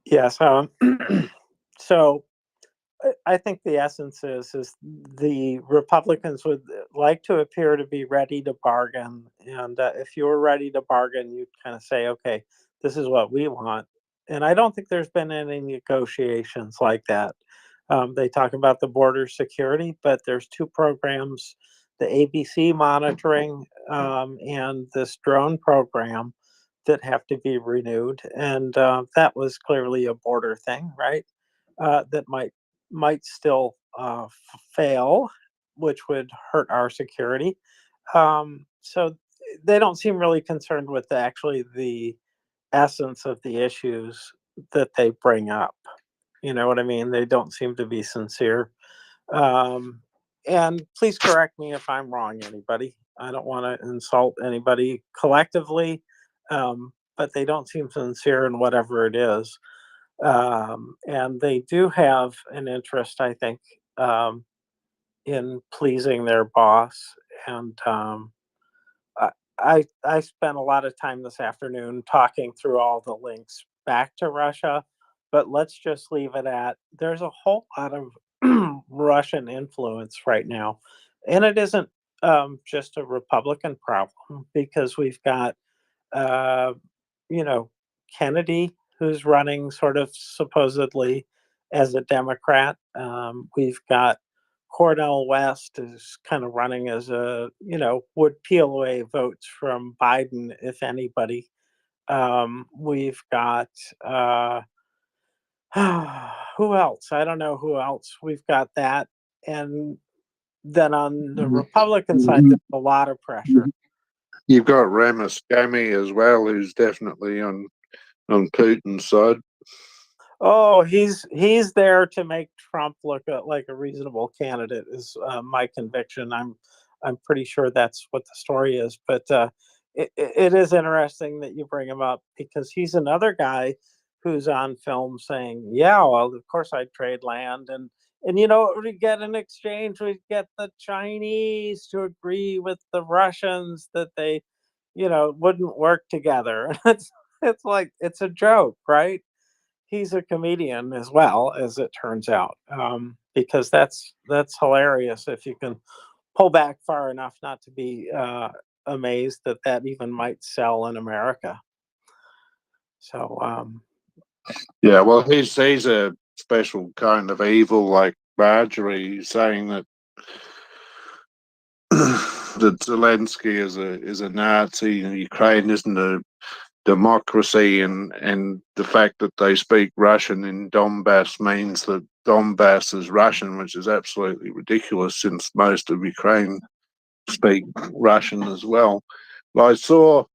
Yes. So I think the essence is the Republicans would like to appear to be ready to bargain, and if you were ready to bargain, you'd kind of say, okay, this is what we want. And I don't think there's been any negotiations like that. They talk about the border security, but there's two programs, the ABC monitoring and this drone program, that have to be renewed. And that was clearly a border thing, right? That might still fail, which would hurt our security. So they don't seem really concerned with the essence of the issues that they bring up. You know what I mean? They don't seem to be sincere. And please correct me if I'm wrong, anybody. I don't want to insult anybody collectively, but they don't seem sincere in whatever it is. And they do have an interest, I think, in pleasing their boss. And I spent a lot of time this afternoon talking through all the links back to Russia, but let's just leave it at there's a whole lot of Russian influence right now, and it isn't just a Republican problem, because we've got uh, Kennedy, who's running sort of supposedly as a Democrat. We've got Cornel West is kind of running as would peel away votes from Biden, if anybody. We've got who else? I don't know who else. We've got that. And then on the Republican side, there's a lot of pressure. You've got Ramaswamy as well, who's definitely on Putin's side. Oh, he's there to make Trump look like a reasonable candidate, is my conviction. I'm pretty sure that's what the story is. But it is interesting that you bring him up, because he's another guy who's on film saying, "Yeah, well, of course I'd trade land, and we get in exchange, we get the Chinese to agree with the Russians that they, wouldn't work together." it's like it's a joke, right? He's a comedian as well, as it turns out, because that's hilarious if you can pull back far enough not to be amazed that that even might sell in America. So Yeah, well, he's a special kind of evil, like Marjorie saying that that Zelensky is a Nazi and Ukraine isn't a democracy, and the fact that they speak Russian in Donbass means that Donbass is Russian, which is absolutely ridiculous since most of Ukraine speak Russian as well. But I saw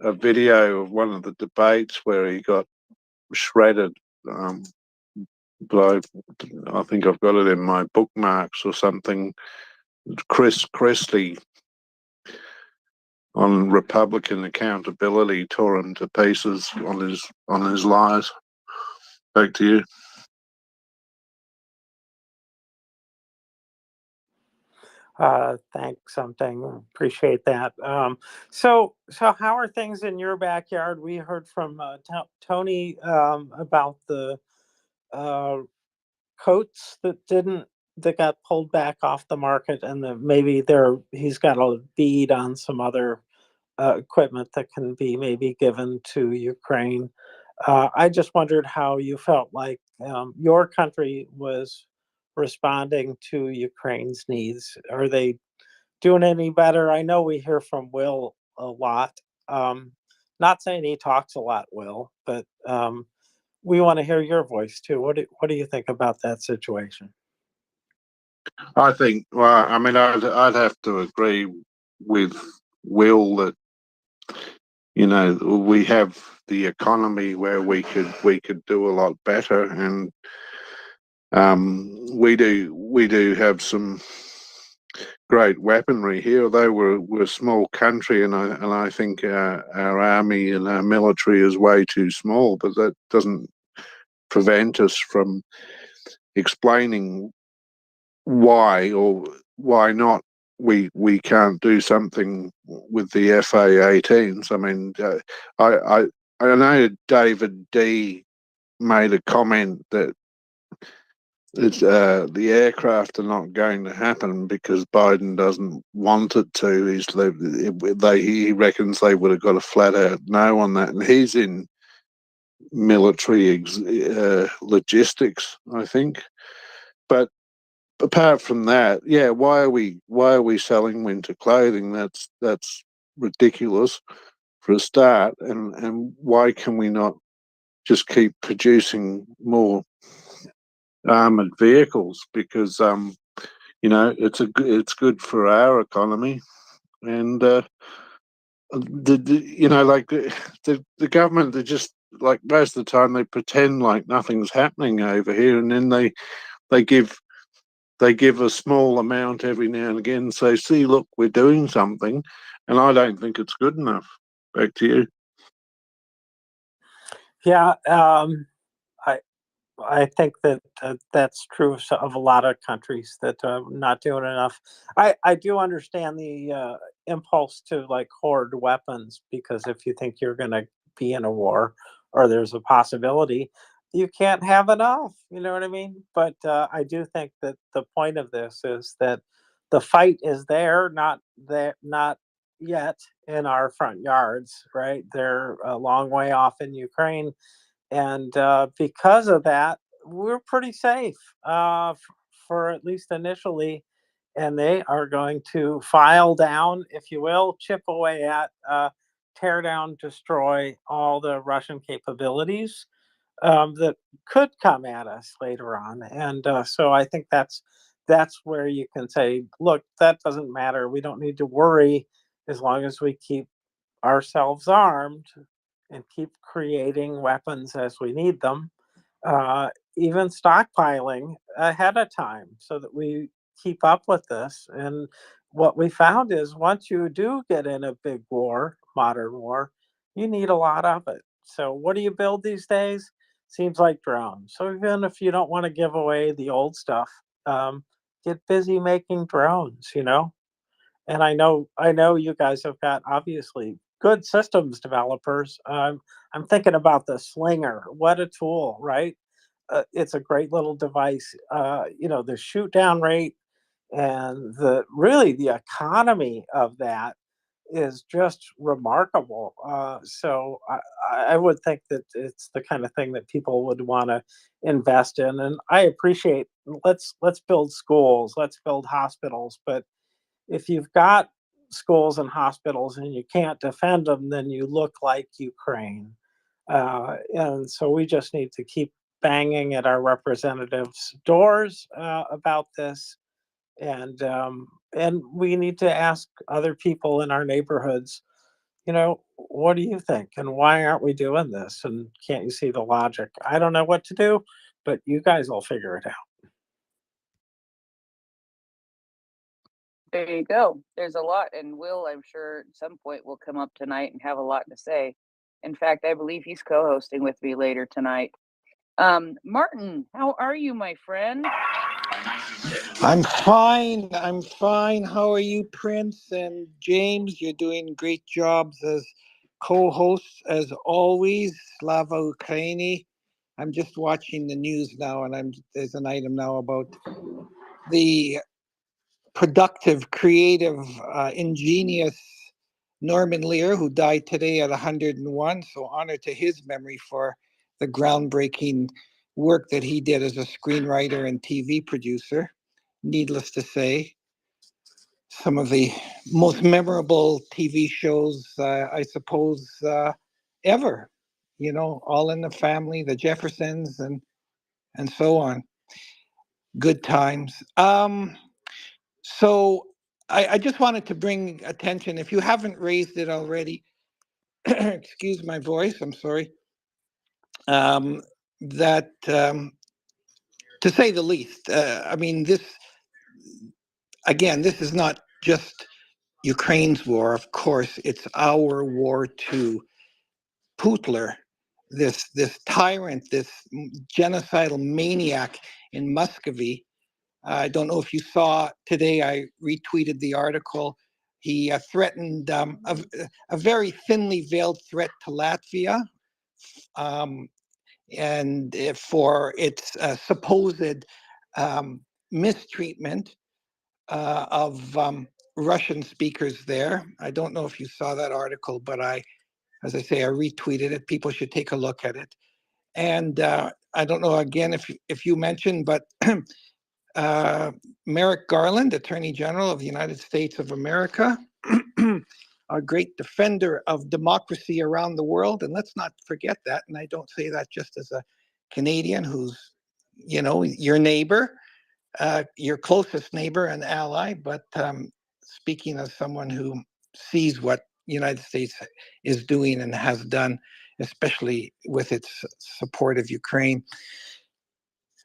a video of one of the debates where he got shredded. But I think I've got it in my bookmarks or something. Chris Christie on Republican accountability tore him to pieces on his lies. Back to you. thanks, something. Appreciate that. So how are things in your backyard? We heard from Tony about the uh, coats that got pulled back off the market, and maybe he's got a bead on some other equipment that can be maybe given to Ukraine. I just wondered how you felt like your country was responding to Ukraine's needs. Are they doing any better? I know we hear from Will a lot. Not saying he talks a lot, Will, but we want to hear your voice too. What do you think about that situation? I think, well, I mean, I'd have to agree with Will that, you know, we have the economy where we could do a lot better, and we do have some great weaponry here. Although we're a small country, and I think our army and our military is way too small, but that doesn't prevent us from explaining why or why not we can't do something with the FA-18s. I mean, I know David D made a comment that it's the aircraft are not going to happen because Biden doesn't want it to. He reckons they would have got a flat out no on that, and he's in military logistics, I think. But apart from that, yeah, why are we selling winter clothing? That's ridiculous for a start, and why can we not just keep producing more armored vehicles? Because you know, it's good for our economy, and you know, like the government, they just, like, most of the time they pretend like nothing's happening over here, and then they give a small amount every now and again and say, see, look, we're doing something, and I don't think it's good enough. Back to you. Yeah, I think that that's true of a lot of countries that are not doing enough. I do understand the impulse to like hoard weapons, because if you think you're going to be in a war or there's a possibility, you can't have enough. You know what I mean? But I do think that the point of this is that the fight is there, not yet in our front yards, right? They're a long way off in Ukraine, and because of that, we're pretty safe for at least initially. And they are going to file down, if you will, chip away at, tear down, destroy all the Russian capabilities that could come at us later on. And so I think that's where you can say, look, that doesn't matter. We don't need to worry as long as we keep ourselves armed and keep creating weapons as we need them, even stockpiling ahead of time so that we keep up with this. And what we found is once you do get in a big war, modern war, you need a lot of it. So what do you build these days? Seems like drones. So even if you don't want to give away the old stuff, get busy making drones, you know? And I know you guys have got obviously good systems developers. I'm thinking about the Slinger. What a tool, right? It's a great little device. The shoot down rate and the economy of that is just remarkable. So I would think that it's the kind of thing that people would want to invest in. And I appreciate let's build schools, let's build hospitals. But if you've got schools and hospitals and you can't defend them, then you look like Ukraine. And so we just need to keep banging at our representatives' doors about this, and we need to ask other people in our neighborhoods, what do you think, and why aren't we doing this? And can't you see the logic? I don't know what to do, but you guys will figure it out. There you go. There's a lot, and Will, I'm sure at some point will come up tonight and have a lot to say. In fact, I believe he's co-hosting with me later tonight. Martin, how are you, my friend? I'm fine. I'm fine. How are you, Prince and James? You're doing great jobs as co-hosts as always. Slava Ukraini. I'm just watching the news now, and there's an item now about the productive, creative, ingenious Norman Lear, who died today at 101. So honor to his memory for the groundbreaking work that he did as a screenwriter and TV producer. Needless to say, some of the most memorable TV shows, I suppose, ever. All in the Family, The Jeffersons, and so on. Good times. So I just wanted to bring attention, if you haven't raised it already, excuse my voice, I'm sorry, that to say the least, this is not just Ukraine's war, of course, it's our war too. Putler, this tyrant, this genocidal maniac in Muscovy. I don't know if you saw today, I retweeted the article. He threatened a very thinly veiled threat to Latvia, and for its supposed mistreatment of Russian speakers there. I don't know if you saw that article, but as I say, I retweeted it. People should take a look at it. And I don't know, again, if you mentioned, but Merrick Garland, Attorney General of the United States of America, a great defender of democracy around the world. And let's not forget that. And I don't say that just as a Canadian who's, your neighbor, your closest neighbor and ally, but speaking as someone who sees what the United States is doing and has done, especially with its support of Ukraine.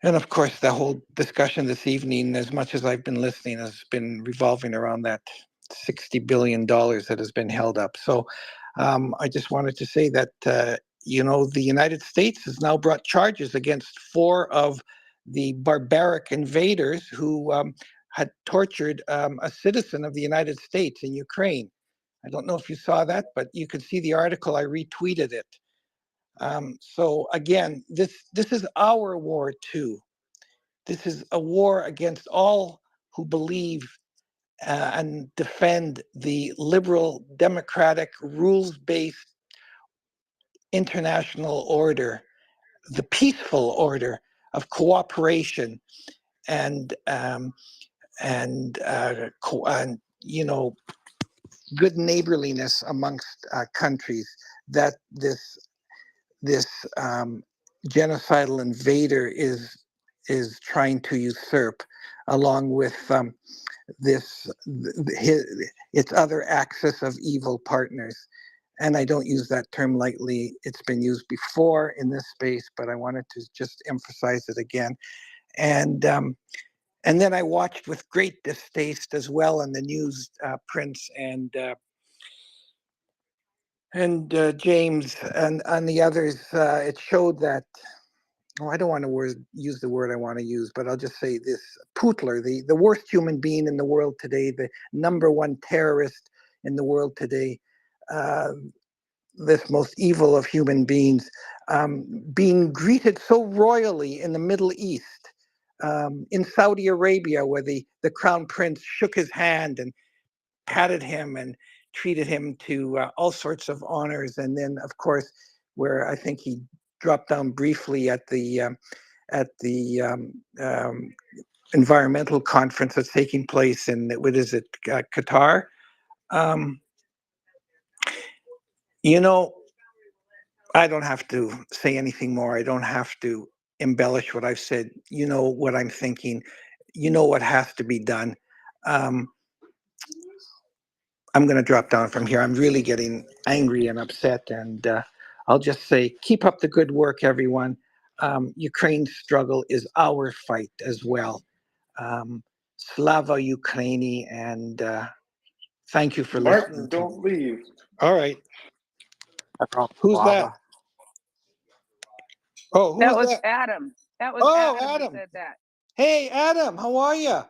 And of course, the whole discussion this evening, as much as I've been listening, has been revolving around that $60 billion that has been held up. So I just wanted to say that, the United States has now brought charges against 4 of the barbaric invaders who had tortured a citizen of the United States in Ukraine. I don't know if you saw that, but you could see the article. I retweeted it. So again, this is our war too. This is a war against all who believe and defend the liberal, democratic, rules-based international order, the peaceful order of cooperation and good neighborliness amongst countries that this genocidal invader is trying to usurp, along with its other axis of evil partners. And I don't use that term lightly. It's been used before in this space, but I wanted to just emphasize it again. And then I watched with great distaste as well in the news, Prince and James and the others. It showed that, I don't want to use the word I want to use, but I'll just say this: Putler, the worst human being in the world today, the #1 terrorist in the world today, this most evil of human beings, being greeted so royally in the Middle East, in Saudi Arabia, where the crown prince shook his hand and patted him and treated him to all sorts of honors. And then, of course, where I think he dropped down briefly at the environmental conference that's taking place in, what is it, Qatar? You know, I don't have to say anything more. I don't have to embellish what I've said. You know what I'm thinking. You know what has to be done. I'm going to drop down from here. I'm really getting angry and upset, and I'll just say, keep up the good work, everyone. Ukraine's struggle is our fight as well. Slava Ukraini, and thank you for Martin, listening. don't leave. All right. Who's that? Oh, That who's was that? Adam. That was Oh, Adam Adam. that said that. Hey, Adam, how are you?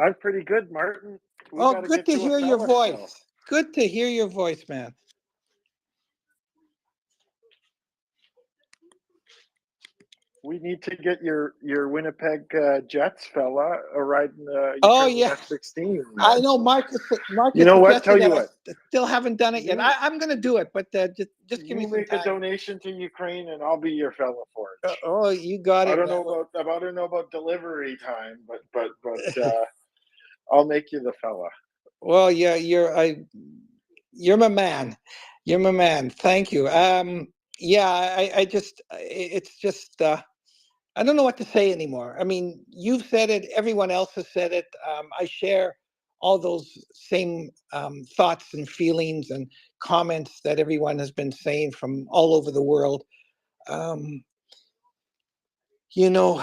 I'm pretty good, Martin. We Oh, gotta good get to you a hear your fella voice. still. Good to hear your voice, man. We need to get your Winnipeg Jets fella riding the Oh, Ukrainian yeah. F-16. I know Marcus You know what? suggested Tell you that. what. I still haven't done it yet. I'm going to do it, but just give me You some make a time. donation to Ukraine, and I'll be your fella for it. Oh, you got it. I don't know about delivery time, but I'll make you the fella. Well, yeah, you're my man. You're my man. Thank you. Yeah, it's just, I don't know what to say anymore. I mean, you've said it. Everyone else has said it. I share all those same thoughts and feelings and comments that everyone has been saying from all over the world. You know,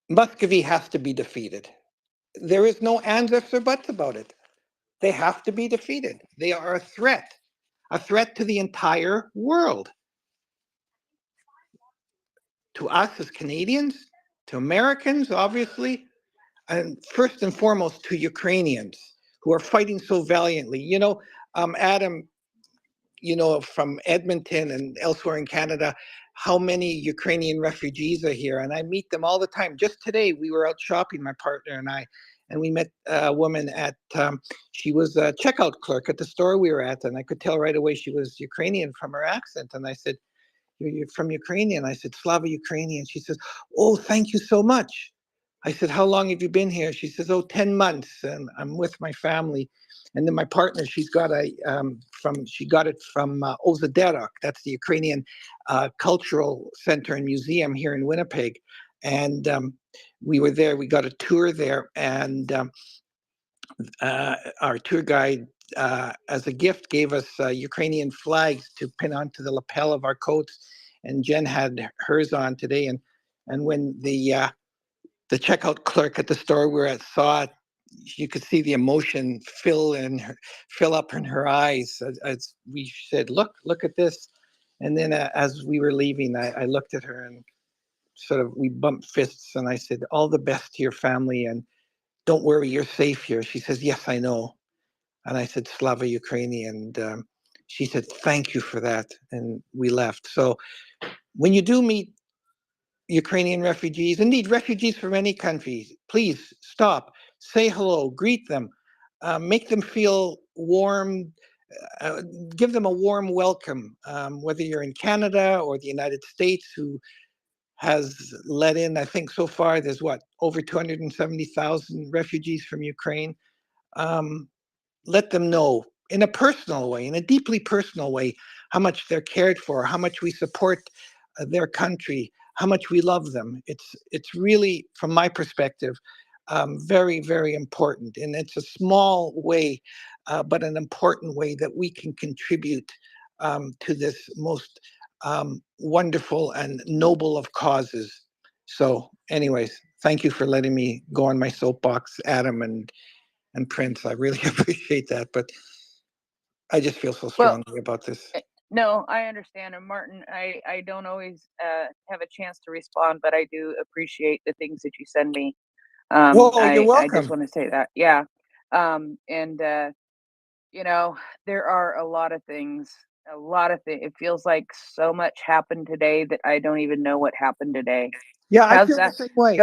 Muscovy has to be defeated. There is no ands, ifs, or buts about it. They have to be defeated. They are a threat to the entire world. To us as Canadians, to Americans, obviously, and first and foremost to Ukrainians who are fighting so valiantly. You know, Adam, you know, from Edmonton and elsewhere in Canada, how many Ukrainian refugees are here. And I meet them all the time. Just today, we were out shopping, my partner and I, and we met a woman at, she was a checkout clerk at the store we were at. And I could tell right away she was Ukrainian from her accent. And I said, you're from Ukrainian? I said, Slava Ukrainian. She says, oh, thank you so much. I said, how long have you been here? She says, oh, 10 months. And I'm with my family. And then my partner, she got it from Ozederok. That's the Ukrainian cultural center and museum here in Winnipeg. And we were there, we got a tour there. And our tour guide, as a gift, gave us Ukrainian flags to pin onto the lapel of our coats. And Jen had hers on today. And when the checkout clerk at the store we were at saw it, you could see the emotion fill up in her eyes as we said, look at this. And then as we were leaving, I looked at her and we bumped fists, and I said, all the best to your family, and don't worry, you're safe here. She says, yes, I know. And I said, Slava Ukraini. And she said, thank you for that. And we left. So when you do meet Ukrainian refugees, indeed refugees from any countries, please stop, say hello, greet them, make them feel warm, give them a warm welcome, whether you're in Canada or the United States, who has let in, I think so far, there's over 270,000 refugees from Ukraine. Let them know in a personal way, in a deeply personal way, how much they're cared for, how much we support their country, how much we love them. It's really, from my perspective, very, very important. And it's a small way, but an important way that we can contribute to this most wonderful and noble of causes. So anyways, thank you for letting me go on my soapbox, Adam and Prince. I really appreciate that, but I just feel so strongly about this. No, I understand. And Martin, I don't always have a chance to respond, but I do appreciate the things that you send me. Whoa, you're I welcome. just want to say that. Yeah. And you know, there are a lot of things. It feels like so much happened today that I don't even know what happened today. Yeah, I How's feel the that? same way.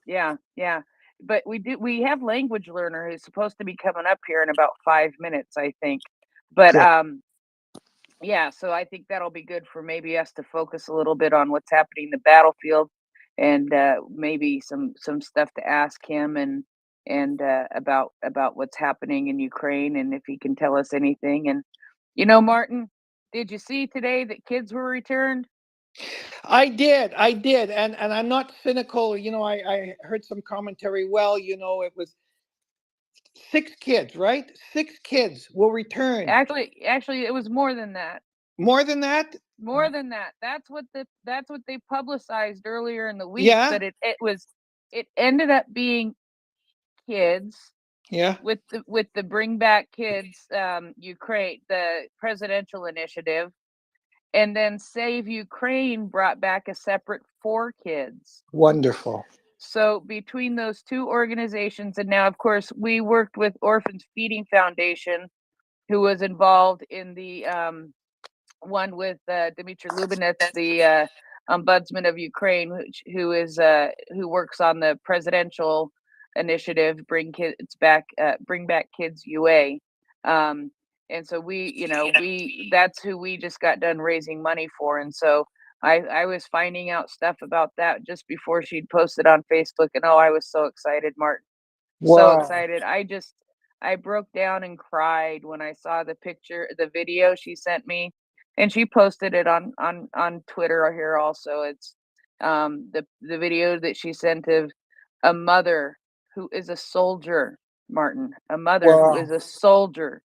Yeah. But we have language learner who's supposed to be coming up here in about 5 minutes, I think. But Good. yeah, so I think that'll be good for maybe us to focus a little bit on what's happening in the battlefield, and maybe some stuff to ask him, and about what's happening in Ukraine, and if he can tell us anything. And you know, Martin, did you see today that kids were returned? I did, and I'm not cynical. You know, I heard some commentary. Well, you know, it was 6 kids, right? 6 kids will return. Actually, it was more than that. More than that? More than that. That's what they publicized earlier in the week. Yeah. But it ended up being kids. Yeah. With the Bring Back Kids Ukraine, the presidential initiative, and then Save Ukraine brought back a separate 4 kids. Wonderful. So between those 2 organizations, and now of course we worked with Orphans Feeding Foundation, who was involved in the one with Dmitry Lubinets, the ombudsman of Ukraine, who works on the presidential initiative, Bring Back Kids UA. And so that's who we just got done raising money for. And so I was finding out stuff about that just before she'd posted on Facebook, and oh, I was so excited, Martin. So Wow. excited. I broke down and cried when I saw the video she sent me, and she posted it on Twitter here also. It's the video that she sent of a mother who is a soldier, Martin, a mother who Wow. is a soldier,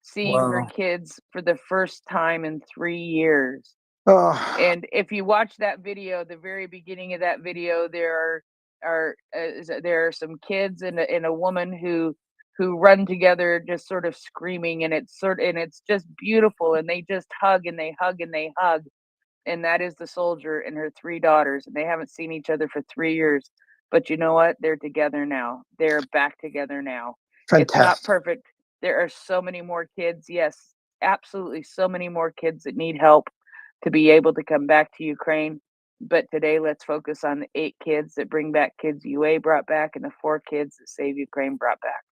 seeing her Wow. kids for the first time in 3 years. Oh, And if you watch that video, the very beginning of that video, there are some kids and a woman who run together, just sort of screaming, and it's just beautiful, and they just hug and they hug and they hug. And that is the soldier and her 3 daughters, and they haven't seen each other for 3 years. But you know what? They're together now. They're back together now. It's not fantastic. perfect. There are so many more kids. Yes, absolutely, so many more kids that need help to be able to come back to Ukraine. But today, let's focus on the 8 kids that Bring Back Kids UA brought back, and the 4 kids that Save Ukraine brought back.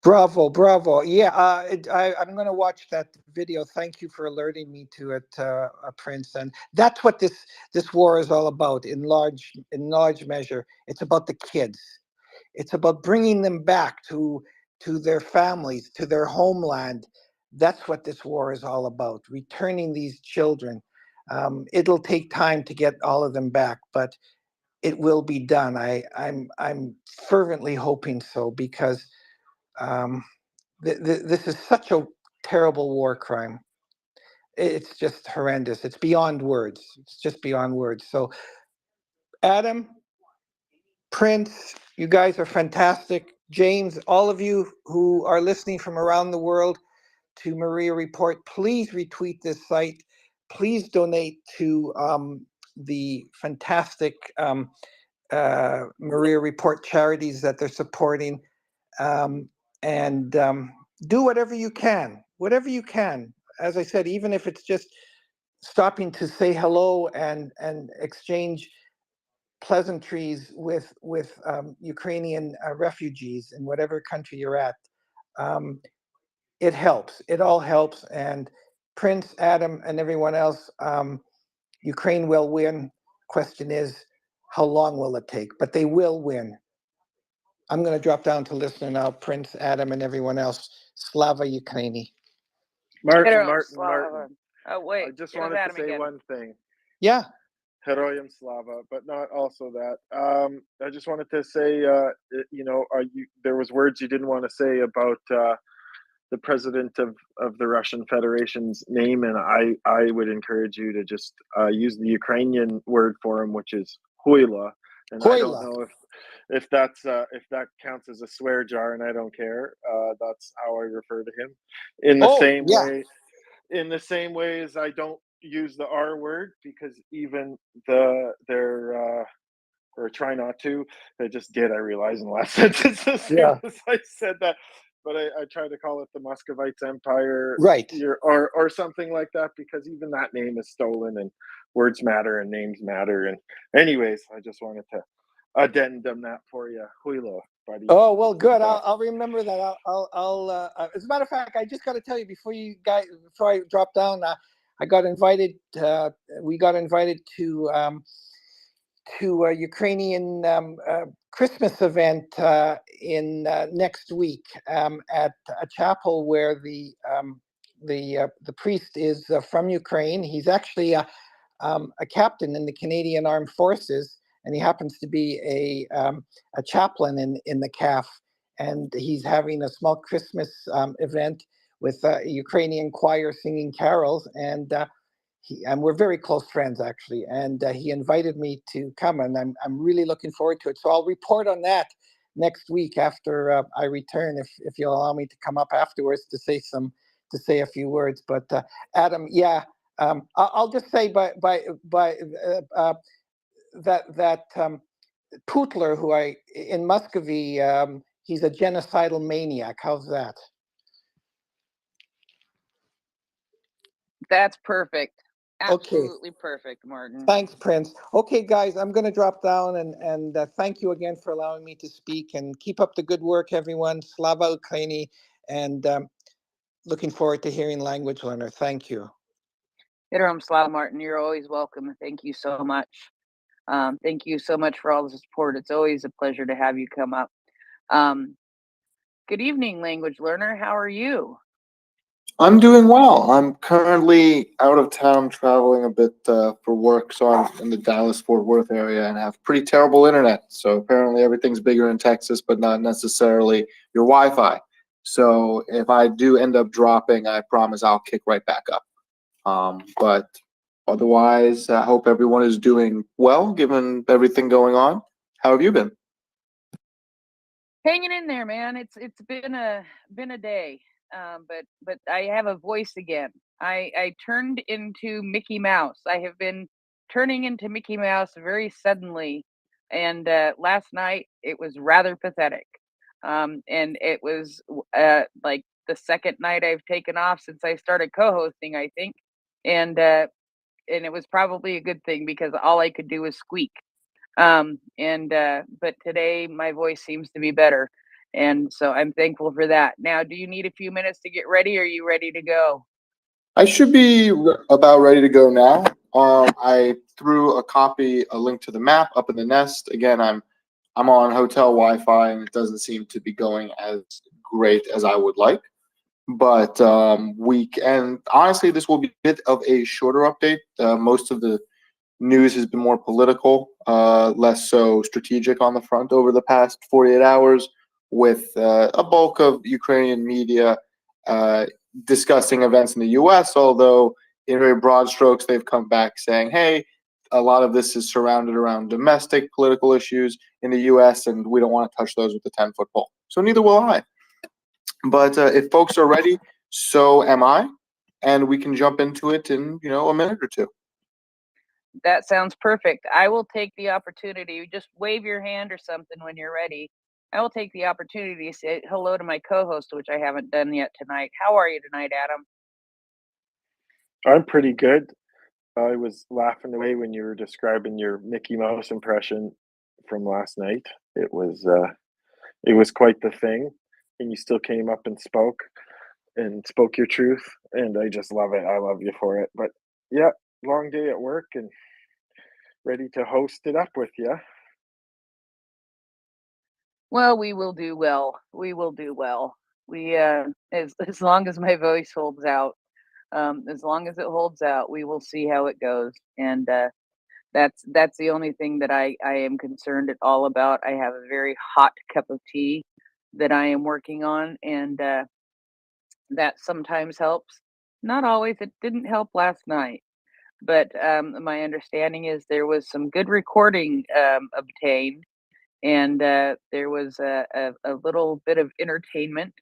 Bravo, bravo. Yeah, I'm going to watch that video. Thank you for alerting me to it, Prince. And that's what this war is all about in large measure. It's about the kids. It's about bringing them back to their families, to their homeland. That's what this war is all about, returning these children. It'll take time to get all of them back, but it will be done. I'm fervently hoping so, because this is such a terrible war crime. It's just horrendous. It's beyond words. It's just beyond words. So, Adam, Prince, you guys are fantastic. James, all of you who are listening from around the world to MriyaReport, please retweet this site. Please donate to the fantastic MriyaReport charities that they're supporting. And do whatever you can. As I said, even if it's just stopping to say hello and exchange pleasantries with Ukrainian refugees in whatever country you're at. It helps. It all helps. And Prince, Adam, and everyone else, Ukraine will win. Question is, how long will it take? But they will win. I'm going to drop down to listener now. Prince, Adam, and everyone else. Slava Ukraini. Martin. Oh wait, I just it was wanted to Adam say again. one thing. Yeah. Heroyam Slava, but not also that. I just wanted to say, there was words you didn't want to say about the president of the Russian Federation's name, and I would encourage you to just use the Ukrainian word for him, which is Huila. And I don't know if that counts as a swear jar, and I don't care. That's how I refer to him. In the same way as I don't use the R word, because even their or try not to. I just did, I realized in the last sentence as soon Yeah. as I said that. But I try to call it the Muscovites Empire, Right. or something like that, because even that name is stolen, and words matter and names matter. And anyways, I just wanted to addendum that for you, Huilo, buddy. Oh, well, good. But I'll remember that. As a matter of fact, I just got to tell you before I drop down, I got invited. We got invited to a Ukrainian Christmas event in next week at a chapel where the priest is from Ukraine. He's actually a captain in the Canadian Armed Forces, and he happens to be a chaplain in the CAF. And he's having a small Christmas event with a Ukrainian choir singing carols, and we're very close friends actually. And he invited me to come, and I'm really looking forward to it. So I'll report on that next week after I return, if you'll allow me to come up afterwards to say a few words. But Adam, yeah. I'll just say that Putler, who in Muscovy, he's a genocidal maniac. How's that? That's perfect. Okay. Absolutely perfect, Martin. Thanks, Prince. Okay, guys, I'm going to drop down and thank you again for allowing me to speak, and keep up the good work, everyone. Slava Ukraini, and looking forward to hearing Language Learner. Thank you. Hiram Slav Martin, you're always welcome. Thank you so much. Thank you so much for all the support. It's always a pleasure to have you come up. Good evening, Language Learner. How are you? I'm doing well. I'm currently out of town traveling a bit for work, so I'm in the Dallas-Fort Worth area and have pretty terrible internet. So apparently everything's bigger in Texas, but not necessarily your Wi-Fi. So if I do end up dropping, I promise I'll kick right back up. But otherwise, I hope everyone is doing well, given everything going on. How have you been? Hanging in there, man. It's been a day. But I have a voice again. I turned into Mickey Mouse. I have been turning into Mickey Mouse very suddenly, and last night it was rather pathetic. And it was like the second night I've taken off since I started co-hosting, I think, and it was probably a good thing because all I could do was squeak. But today my voice seems to be better. And so I'm thankful for that. Now, do you need a few minutes to get ready? Or are you ready to go? I should be about ready to go now. I threw a link to the map up in the nest. Again, I'm on hotel Wi-Fi, and it doesn't seem to be going as great as I would like. But and honestly, this will be a bit of a shorter update. Most of the news has been more political, less so strategic on the front over the past 48 hours, with a bulk of Ukrainian media discussing events in the US, although in very broad strokes, they've come back saying, hey, a lot of this is surrounded around domestic political issues in the US, and we don't want to touch those with the 10-foot pole. So neither will I. But if folks are ready, so am I, and we can jump into it in, a minute or two. That sounds perfect. I will take the opportunity. Just wave your hand or something when you're ready. I will take the opportunity to say hello to my co-host, which I haven't done yet tonight. How are you tonight, Adam? I'm pretty good. I was laughing away when you were describing your Mickey Mouse impression from last night. It was quite the thing, and you still came up and spoke your truth, and I just love it. I love you for it. But yeah, long day at work and ready to host it up with you. Well, we will do well. We will do well. We as long as my voice holds out, as long as it holds out, we will see how it goes. And that's the only thing that I am concerned at all about. I have a very hot cup of tea that I am working on, and that sometimes helps. Not always. It didn't help last night, but my understanding is there was some good recording obtained, and there was a little bit of entertainment.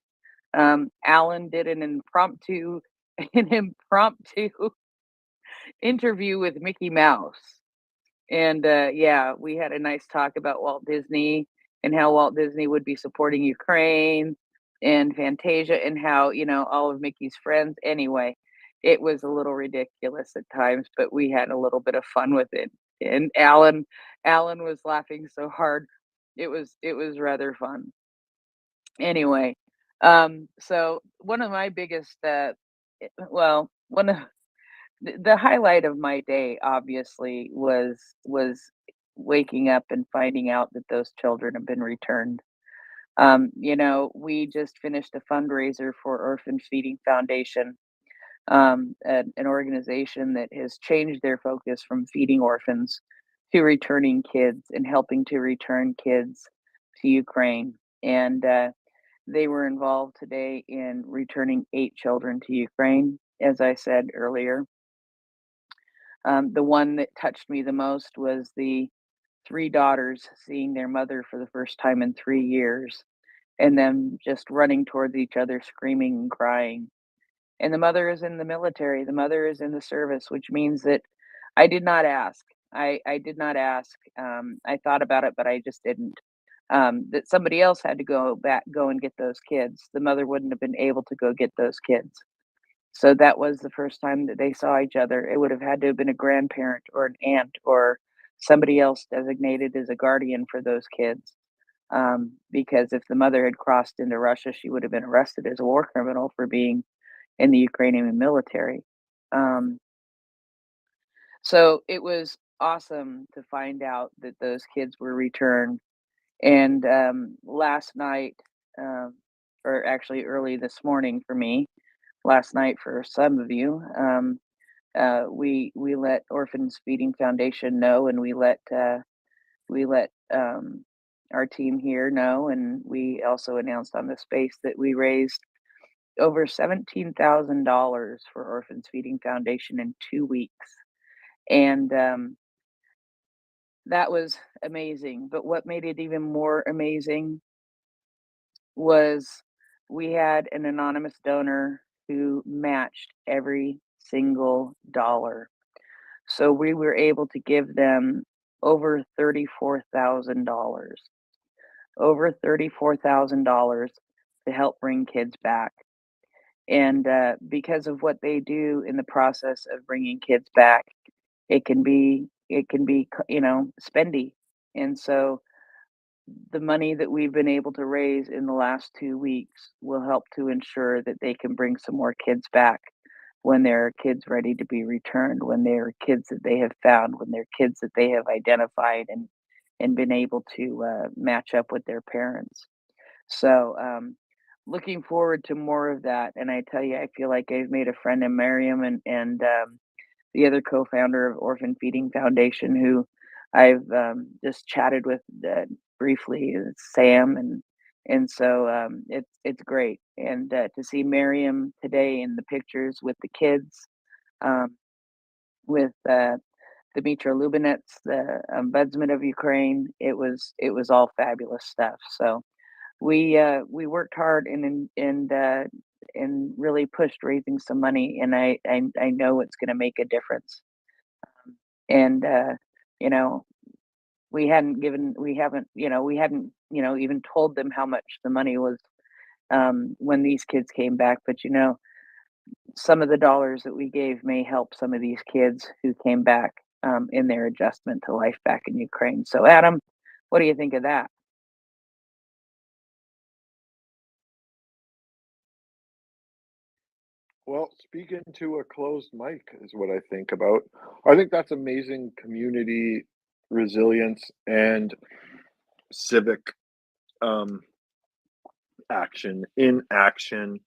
Alan did an impromptu interview with Mickey Mouse, And yeah, we had a nice talk about Walt Disney and how Walt Disney would be supporting Ukraine and Fantasia and how, you know, all of Mickey's friends. Anyway, it was a little ridiculous at times, but we had a little bit of fun with it. And Alan was laughing so hard. It was rather fun. Anyway, so one of my biggest well, one of the highlight of my day obviously was waking up and finding out that those children have been returned. You know, we just finished a fundraiser for Orphan Feeding Foundation, an organization that has changed their focus from feeding orphans to returning kids and helping to return kids to Ukraine. And they were involved today in returning 8 children to Ukraine, as I said earlier. The one that touched me the most was the 3 daughters seeing their mother for the first time in 3 years, and them just running towards each other, screaming and crying. And the mother is in the military, the mother is in the service, which means that I did not ask. I did not ask. I thought about it, but I just didn't. That somebody else had to go and get those kids. The mother wouldn't have been able to go get those kids. So that was the first time that they saw each other. It would have had to have been a grandparent or an aunt or somebody else designated as a guardian for those kids. Because if the mother had crossed into Russia, she would have been arrested as a war criminal for being in the Ukrainian military. Um, so it was awesome to find out that those kids were returned. And last night, or actually early this morning for me, last night for some of you, we let Orphans Feeding Foundation know, and we let our team here know, and we also announced on the space that we raised over $17,000 for Orphans Feeding Foundation in 2 weeks, and that was amazing. But what made it even more amazing was we had an anonymous donor who matched every single dollar. So we were able to give them over $34,000, over $34,000 to help bring kids back. And because of what they do in the process of bringing kids back, it can be you know, spendy. And so the money that we've been able to raise in the last 2 weeks will help to ensure that they can bring some more kids back when there are kids ready to be returned, when there are kids that they have found, when there are kids that they have identified and been able to match up with their parents. So looking forward to more of that. And I tell you, I feel like I've made a friend in Miriam and the other co-founder of Orphan Feeding Foundation, who I've just chatted with briefly, is Sam, and so it's great. And to see Miriam today in the pictures with the kids, um, with Dmytro Lubinets, the ombudsman of Ukraine, it was all fabulous stuff. So we worked hard and really pushed raising some money, and I know it's going to make a difference. And you know, we hadn't even told them how much the money was when these kids came back. But you know, some of the dollars that we gave may help some of these kids who came back in their adjustment to life back in Ukraine. So Adam, what do you think of that? Well, speaking to a closed mic is what I think about. I think that's amazing community resilience and civic um, action in action.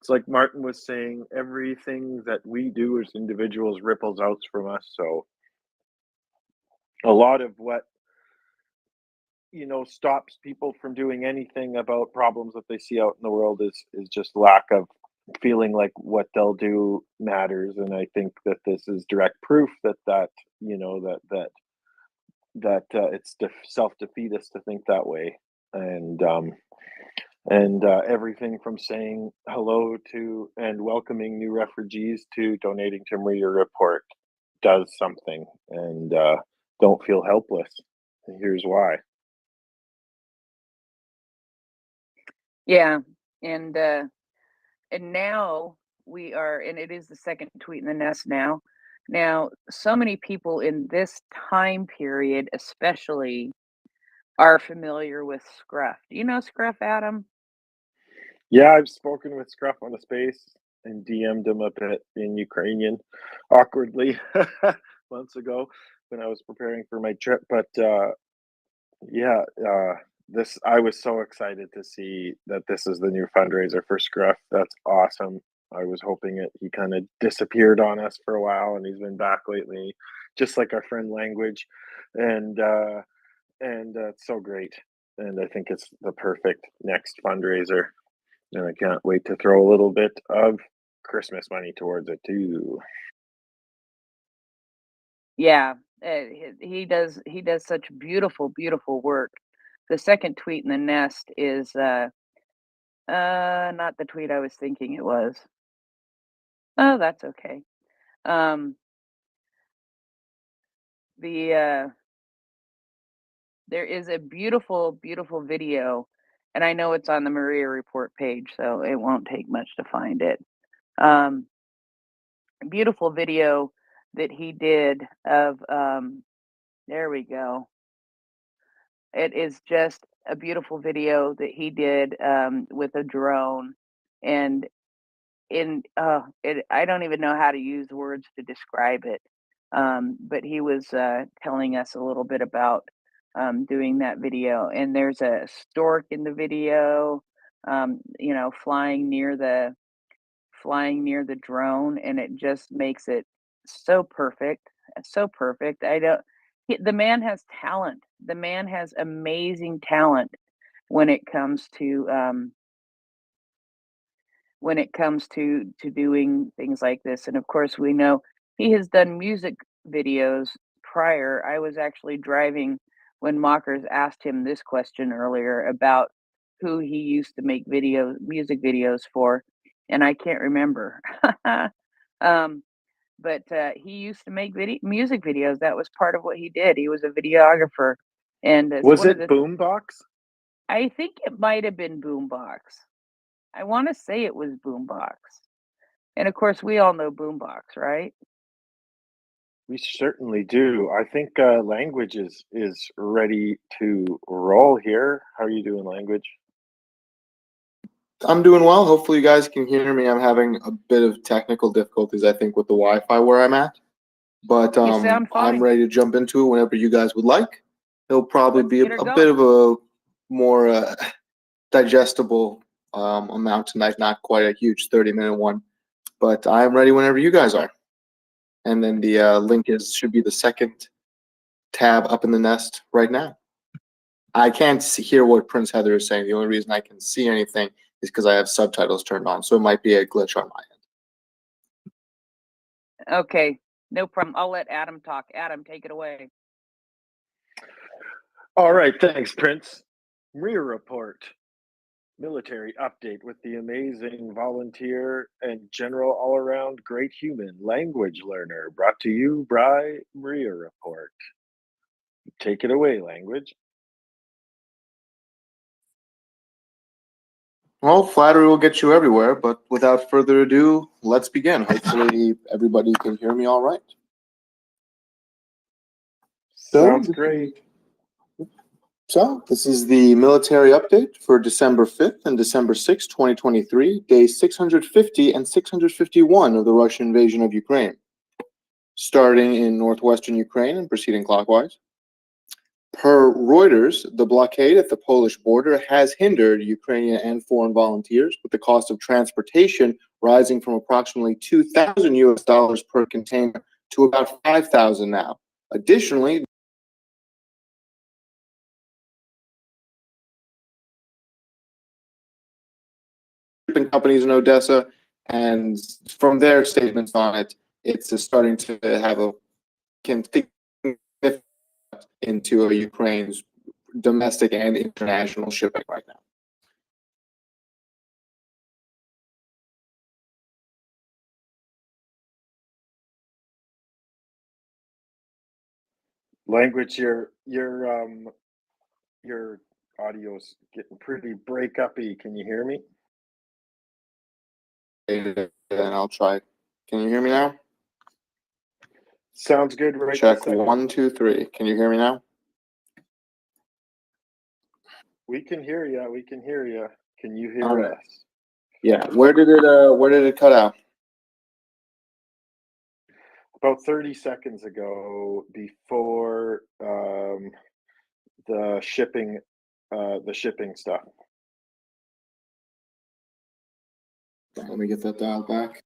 It's like Martin was saying, everything that we do as individuals ripples out from us. So a lot of what stops people from doing anything about problems that they see out in the world is just lack of feeling like what they'll do matters. And I think that this is direct proof that it's self-defeatist to think that way. And everything from saying hello to and welcoming new refugees to donating to MriyaReport does something. And don't feel helpless. And here's why. Yeah, and now we are, and it is the second tweet in the nest now. Now, so many people in this time period, especially, are familiar with Scruff. Do you know Scruff, Adam? Yeah, I've spoken with Scruff on the space and DM'd him a bit in Ukrainian awkwardly months ago when I was preparing for my trip. But yeah, this I was so excited to see that this is the new fundraiser for Scruff. That's awesome. I was hoping he kind of disappeared on us for a while, and he's been back lately, just like our friend Language, and it's so great. And I think it's the perfect next fundraiser, and I can't wait to throw a little bit of Christmas money towards it too. Yeah, he does such beautiful, beautiful work. The second tweet in the nest is not the tweet I was thinking it was. Oh, that's okay. The there is a beautiful, beautiful video, and I know it's on the MriyaReport page, so it won't take much to find it. Beautiful video that he did of there we go. It is just a beautiful video that he did with a drone, and I don't even know how to use words to describe it. But he was telling us a little bit about doing that video, and there's a stork in the video, you know, flying near the drone, and it just makes it so perfect, so perfect. I don't. The man has talent. The man has amazing talent when it comes to doing things like this. And of course, we know he has done music videos prior. I was actually driving when Mockers asked him this question earlier about who he used to make music videos for, and I can't remember. um, but he used to make music videos. That was part of what he did. He was a videographer, and it's Was one of it the. Boombox? I think it might have been Boombox. I want to say it was Boombox. And of course, we all know Boombox, right? We certainly do. I think Language is ready to roll here. How are you doing, Language? I'm doing well. Hopefully you guys can hear me. I'm having a bit of technical difficulties, I think, with the Wi-Fi where I'm at. But You sound I'm fine. ready to jump into it whenever you guys would like. It'll probably Let's be get her a going. bit of a more digestible amount tonight, not quite a huge 30-minute one. But I'm ready whenever you guys are. And then the link should be the second tab up in the nest right now. I can't hear what Prince Heather is saying. The only reason I can see anything is because I have subtitles turned on, so it might be a glitch on my end. Okay, no problem. I'll let Adam talk. Adam, take it away. All right, thanks, Prince. MriyaReport, military update with the amazing volunteer and general all-around great human language learner, brought to you by MriyaReport. Take it away, Language. Well, flattery will get you everywhere, but without further ado, let's begin. Hopefully everybody can hear me all right. Sounds great. So this is the military update for December 5th and December 6th, 2023, days 650 and 651 of the Russian invasion of Ukraine. Starting in northwestern Ukraine and proceeding clockwise. Per Reuters, the blockade at the Polish border has hindered Ukrainian and foreign volunteers, with the cost of transportation rising from approximately $2,000 per container to about $5,000 now. Additionally, shipping companies in Odessa, and from their statements on it, it's starting to have a into Ukraine's domestic and international shipping right now. Language, your audio's getting pretty break-uppy. Can you hear me? And I'll try. Can you hear me now? Sounds good right this Check second. 1, 2, 3. Can you hear me now? We can hear you. We can hear you. Can you All hear right. us? Yeah. Where did it cut out? About 30 seconds ago, before the shipping stuff. Let me get that dialed back.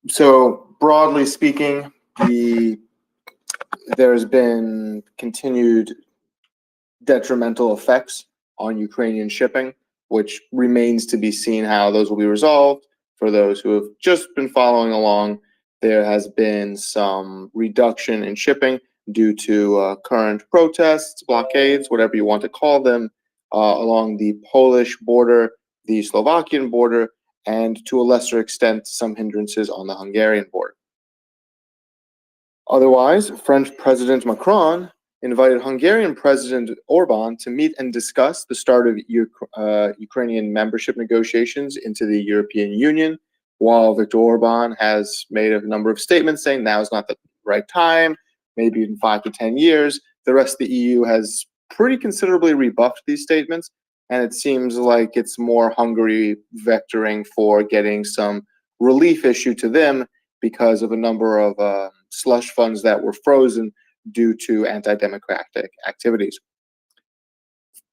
So broadly speaking, there's been continued detrimental effects on Ukrainian shipping, which remains to be seen how those will be resolved. For those who have just been following along, there has been some reduction in shipping due to current protests, blockades, whatever you want to call them, along the Polish border, the Slovakian border, and to a lesser extent, some hindrances on the Hungarian border. Otherwise, French President Macron invited Hungarian President Orban to meet and discuss the start of Ukrainian membership negotiations into the European Union, while Viktor Orban has made a number of statements saying now is not the right time, maybe in 5 to 10 years. The rest of the EU has pretty considerably rebuffed these statements, and it seems like it's more Hungary vectoring for getting some relief issued to them because of a number of slush funds that were frozen due to anti-democratic activities.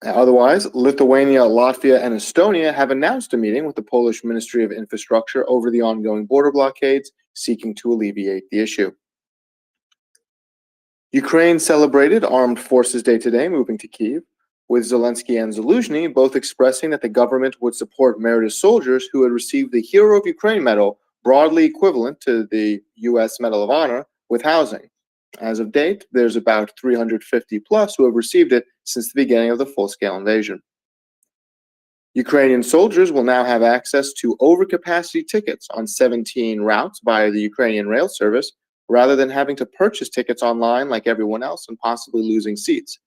Otherwise, Lithuania, Latvia, and Estonia have announced a meeting with the Polish Ministry of Infrastructure over the ongoing border blockades, seeking to alleviate the issue. Ukraine celebrated Armed Forces Day today, moving to Kyiv, with Zelensky and Zaluzhny both expressing that the government would support meritorious soldiers who had received the Hero of Ukraine medal, broadly equivalent to the U.S. Medal of Honor, with housing. As of date, there's about 350 plus who have received it since the beginning of the full-scale invasion. Ukrainian soldiers will now have access to overcapacity tickets on 17 routes via the Ukrainian rail service, rather than having to purchase tickets online like everyone else and possibly losing seats.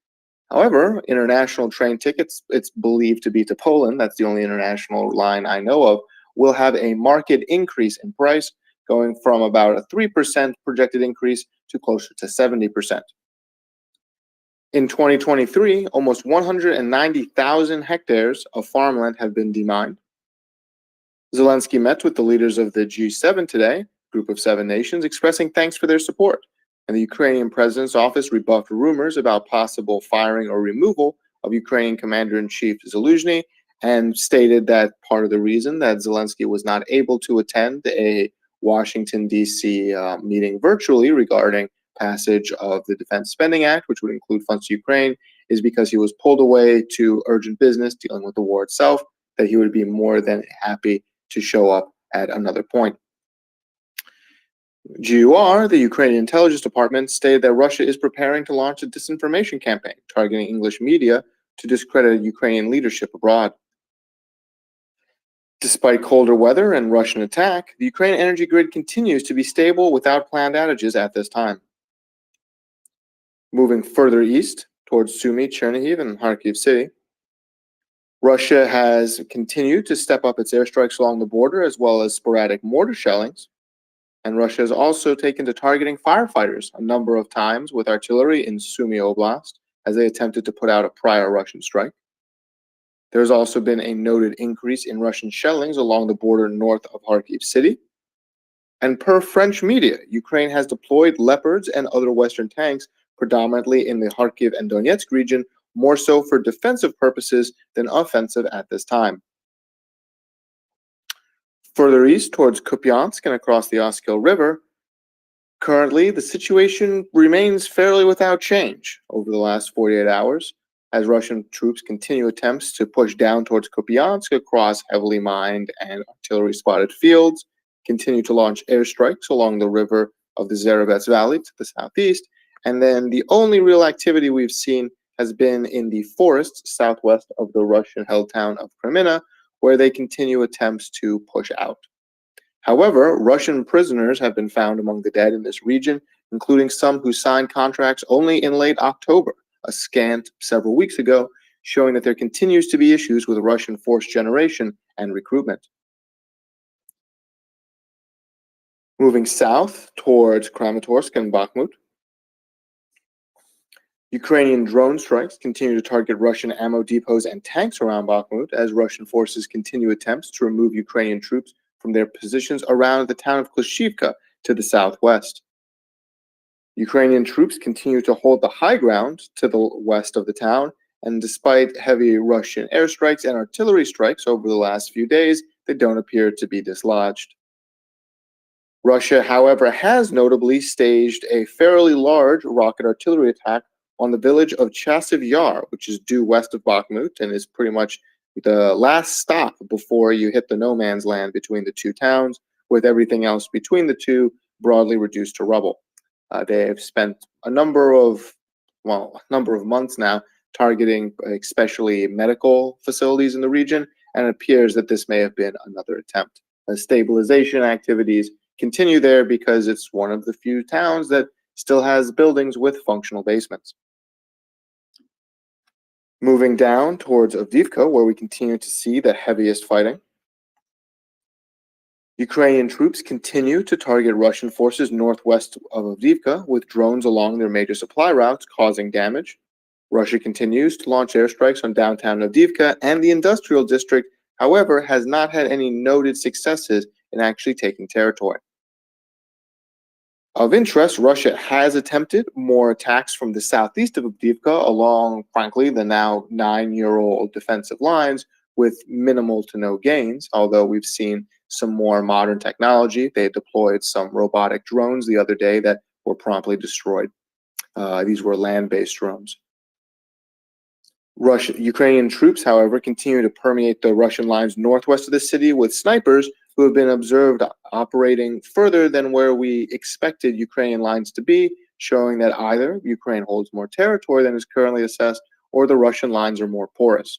However, international train tickets, it's believed to be to Poland, that's the only international line I know of, will have a marked increase in price, going from about a 3% projected increase to closer to 70%. In 2023, almost 190,000 hectares of farmland have been demined. Zelensky met with the leaders of the G7 today, group of 7 nations, expressing thanks for their support. And the Ukrainian president's office rebuffed rumors about possible firing or removal of Ukrainian Commander-in-Chief Zaluzhny, and stated that part of the reason that Zelensky was not able to attend a Washington, D.C. Meeting virtually regarding passage of the Defense Spending Act, which would include funds to Ukraine, is because he was pulled away to urgent business dealing with the war itself, that he would be more than happy to show up at another point. GUR, the Ukrainian intelligence department, stated that Russia is preparing to launch a disinformation campaign targeting English media to discredit Ukrainian leadership abroad. Despite colder weather and Russian attack, the Ukrainian energy grid continues to be stable without planned outages at this time. Moving further east towards Sumy, Chernihiv, and Kharkiv City, Russia has continued to step up its airstrikes along the border as well as sporadic mortar shellings. And Russia has also taken to targeting firefighters a number of times with artillery in Sumy Oblast as they attempted to put out a prior Russian strike. There has also been a noted increase in Russian shellings along the border north of Kharkiv City. And per French media, Ukraine has deployed Leopards and other Western tanks predominantly in the Kharkiv and Donetsk region, more so for defensive purposes than offensive at this time. Further east towards Kupiansk and across the Oskil River, currently the situation remains fairly without change over the last 48 hours, as Russian troops continue attempts to push down towards Kupiansk across heavily mined and artillery-spotted fields, continue to launch airstrikes along the river of the Zarevets Valley to the southeast, and then the only real activity we've seen has been in the forests southwest of the Russian-held town of Kreminna, where they continue attempts to push out. However, Russian prisoners have been found among the dead in this region, including some who signed contracts only in late October, a scant several weeks ago, showing that there continues to be issues with Russian force generation and recruitment. Moving south towards Kramatorsk and Bakhmut, Ukrainian drone strikes continue to target Russian ammo depots and tanks around Bakhmut as Russian forces continue attempts to remove Ukrainian troops from their positions around the town of Klishivka to the southwest. Ukrainian troops continue to hold the high ground to the west of the town, and despite heavy Russian airstrikes and artillery strikes over the last few days, they don't appear to be dislodged. Russia, however, has notably staged a fairly large rocket artillery attack on the village of Chasiv Yar, which is due west of Bakhmut and is pretty much the last stop before you hit the no man's land between the two towns, with everything else between the two broadly reduced to rubble. They have spent a number of months now targeting especially medical facilities in the region, and it appears that this may have been another attempt. Stabilization activities continue there because it's one of the few towns that still has buildings with functional basements. Moving down towards Avdiivka, where we continue to see the heaviest fighting. Ukrainian troops continue to target Russian forces northwest of Avdiivka with drones along their major supply routes, causing damage. Russia continues to launch airstrikes on downtown Avdiivka, and the industrial district, however, has not had any noted successes in actually taking territory. Of interest, Russia has attempted more attacks from the southeast of Avdiivka along, frankly, the now 9-year-old defensive lines with minimal to no gains, although we've seen some more modern technology. They deployed some robotic drones the other day that were promptly destroyed. These were land-based drones. Ukrainian troops, however, continue to permeate the Russian lines northwest of the city with snipers who have been observed operating further than where we expected Ukrainian lines to be, showing that either Ukraine holds more territory than is currently assessed, or the Russian lines are more porous.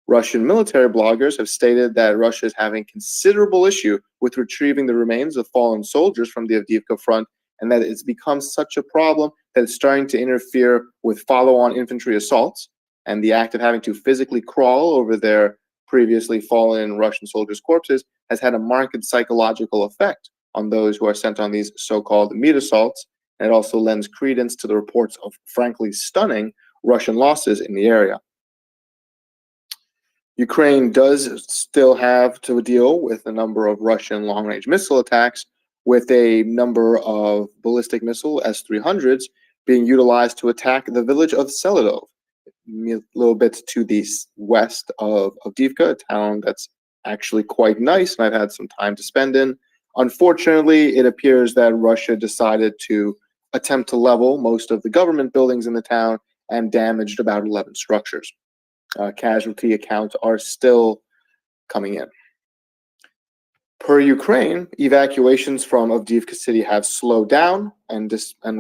Russian military bloggers have stated that Russia is having considerable issue with retrieving the remains of fallen soldiers from the Avdiivka front, and that it's become such a problem that it's starting to interfere with follow-on infantry assaults, and the act of having to physically crawl over their previously fallen Russian soldiers' corpses has had a marked psychological effect on those who are sent on these so-called meat assaults, and it also lends credence to the reports of frankly stunning Russian losses in the area. Ukraine does still have to deal with a number of Russian long-range missile attacks, with a number of ballistic missile S-300s being utilized to attack the village of Selidov, a little bit to the west of Avdiivka, a town that's actually quite nice and I've had some time to spend in. Unfortunately, it appears that Russia decided to attempt to level most of the government buildings in the town and damaged about 11 structures. Casualty accounts are still coming in. Per Ukraine, evacuations from Avdiivka city have slowed down, and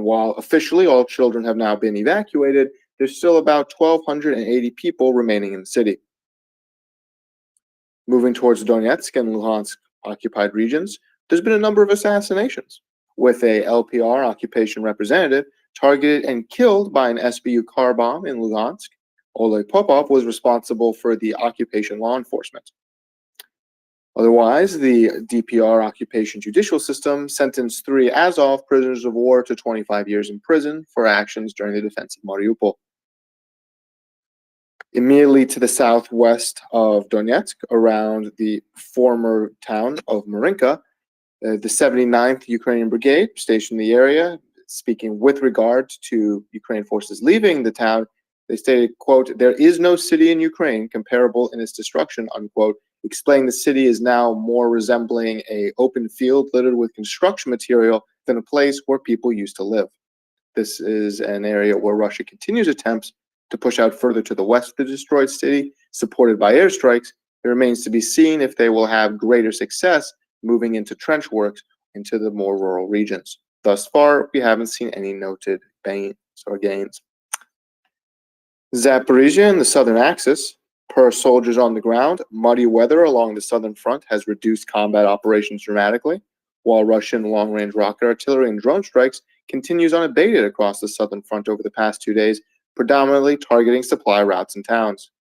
while officially all children have now been evacuated, there's still about 1,280 people remaining in the city. Moving towards Donetsk and Luhansk occupied regions, there's been a number of assassinations, with a LPR occupation representative targeted and killed by an SBU car bomb in Luhansk. Oleg Popov was responsible for the occupation law enforcement. Otherwise, the DPR occupation judicial system sentenced 3 Azov prisoners of war to 25 years in prison for actions during the defense of Mariupol. Immediately to the southwest of Donetsk, around the former town of Marinka, the 79th Ukrainian Brigade stationed in the area, speaking with regard to Ukrainian forces leaving the town, they stated, quote, "There is no city in Ukraine comparable in its destruction," unquote, explaining the city is now more resembling an open field littered with construction material than a place where people used to live. This is an area where Russia continues attempts to push out further to the west of the destroyed city, supported by airstrikes. It remains to be seen if they will have greater success moving into trench works into the more rural regions. Thus far, we haven't seen any noted gains. Zaporizhia and the southern axis, Per soldiers on the ground, muddy weather along the southern front has reduced combat operations dramatically, while Russian long-range rocket artillery and drone strikes continues unabated across the southern front over the past 2 days, predominantly targeting supply routes and towns.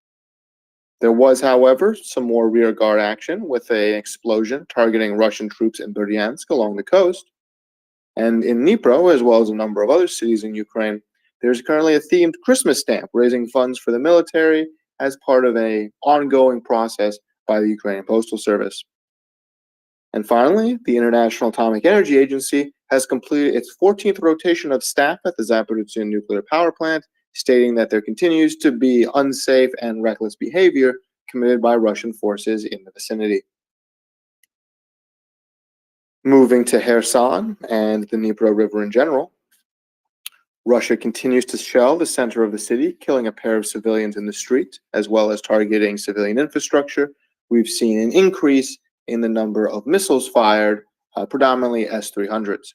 There was, however, some more rearguard action with an explosion targeting Russian troops in Berdyansk along the coast. And in Dnipro, as well as a number of other cities in Ukraine, there's currently a themed Christmas stamp raising funds for the military as part of an ongoing process by the Ukrainian Postal Service. And finally, the International Atomic Energy Agency has completed its 14th rotation of staff at the Zaporizhzhia nuclear power plant, stating that there continues to be unsafe and reckless behavior committed by Russian forces in the vicinity. Moving to Kherson and the Dnipro River in general, Russia continues to shell the center of the city, killing a pair of civilians in the street, as well as targeting civilian infrastructure. We've seen an increase in the number of missiles fired, predominantly S-300s.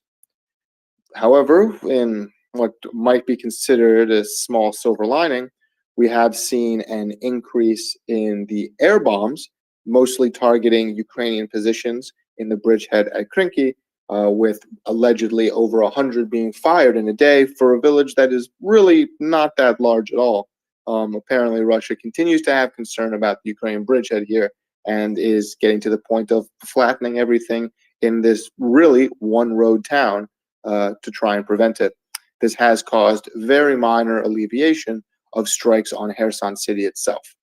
However, in what might be considered a small silver lining, we have seen an increase in the air bombs, mostly targeting Ukrainian positions in the bridgehead at Krinky, with allegedly over 100 being fired in a day for a village that is really not that large at all. Apparently, Russia continues to have concern about the Ukrainian bridgehead here and is getting to the point of flattening everything in this really one-road town to try and prevent it. This has caused very minor alleviation of strikes on Kherson city itself.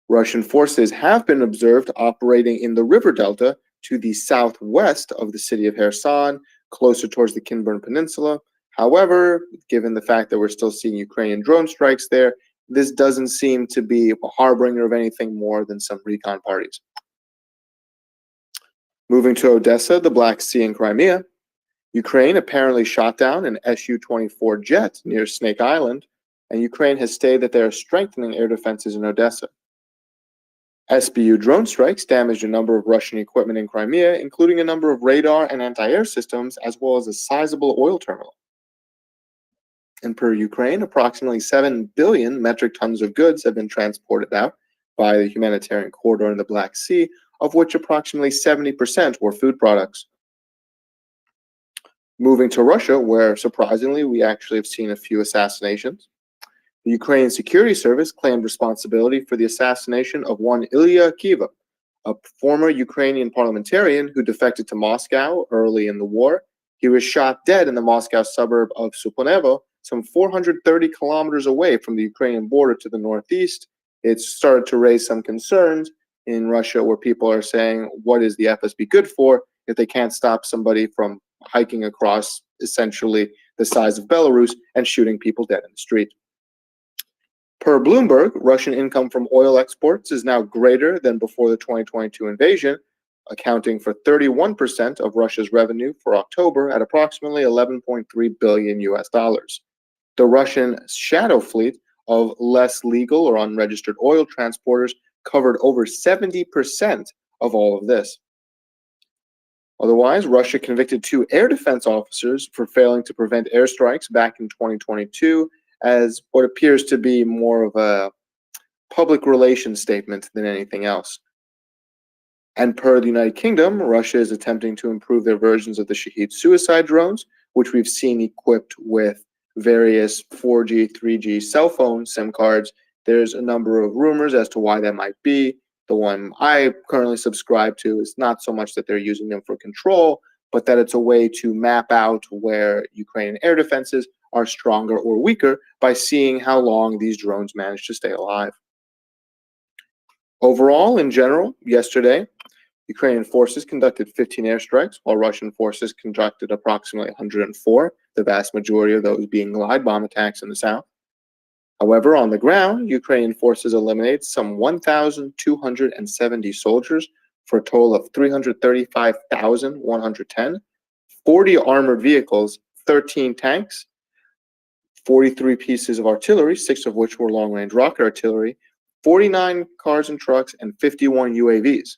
Russian forces have been observed operating in the river delta to the southwest of the city of Kherson, closer towards the Kinburn Peninsula. However, given the fact that we're still seeing Ukrainian drone strikes there, this doesn't seem to be a harbinger of anything more than some recon parties. Moving to Odessa, the Black Sea, and Crimea, Ukraine apparently shot down an Su-24 jet near Snake Island, and Ukraine has stated that they are strengthening air defenses in Odessa. SBU drone strikes damaged a number of Russian equipment in Crimea, including a number of radar and anti-air systems, as well as a sizable oil terminal. And per Ukraine, approximately 7 billion metric tons of goods have been transported out by the humanitarian corridor in the Black Sea, of which approximately 70% were food products. Moving to Russia, where surprisingly we actually have seen a few assassinations. The Ukrainian Security Service claimed responsibility for the assassination of one Ilya Kiva, a former Ukrainian parliamentarian who defected to Moscow early in the war. He was shot dead in the Moscow suburb of Suponevo, some 430 kilometers away from the Ukrainian border to the northeast. It's started to raise some concerns in Russia where people are saying, what is the FSB good for if they can't stop somebody from hiking across essentially the size of Belarus and shooting people dead in the street? Per Bloomberg, Russian income from oil exports is now greater than before the 2022 invasion, accounting for 31% of Russia's revenue for October at approximately 11.3 billion US dollars. The Russian shadow fleet of less legal or unregistered oil transporters covered over 70% of all of this. Otherwise, Russia convicted 2 air defense officers for failing to prevent airstrikes back in 2022 as what appears to be more of a public relations statement than anything else. And per the United Kingdom, Russia is attempting to improve their versions of the Shahed suicide drones, which we've seen equipped with various 4G, 3G cell phone SIM cards. There's a number of rumors as to why that might be. The one I currently subscribe to is not so much that they're using them for control, but that it's a way to map out where Ukrainian air defenses are stronger or weaker by seeing how long these drones manage to stay alive. Overall, in general, yesterday, Ukrainian forces conducted 15 airstrikes, while Russian forces conducted approximately 104, the vast majority of those being glide bomb attacks in the south. However, on the ground, Ukrainian forces eliminated some 1,270 soldiers for a total of 335,110, 40 armored vehicles, 13 tanks, 43 pieces of artillery, 6 of which were long-range rocket artillery, 49 cars and trucks, and 51 UAVs.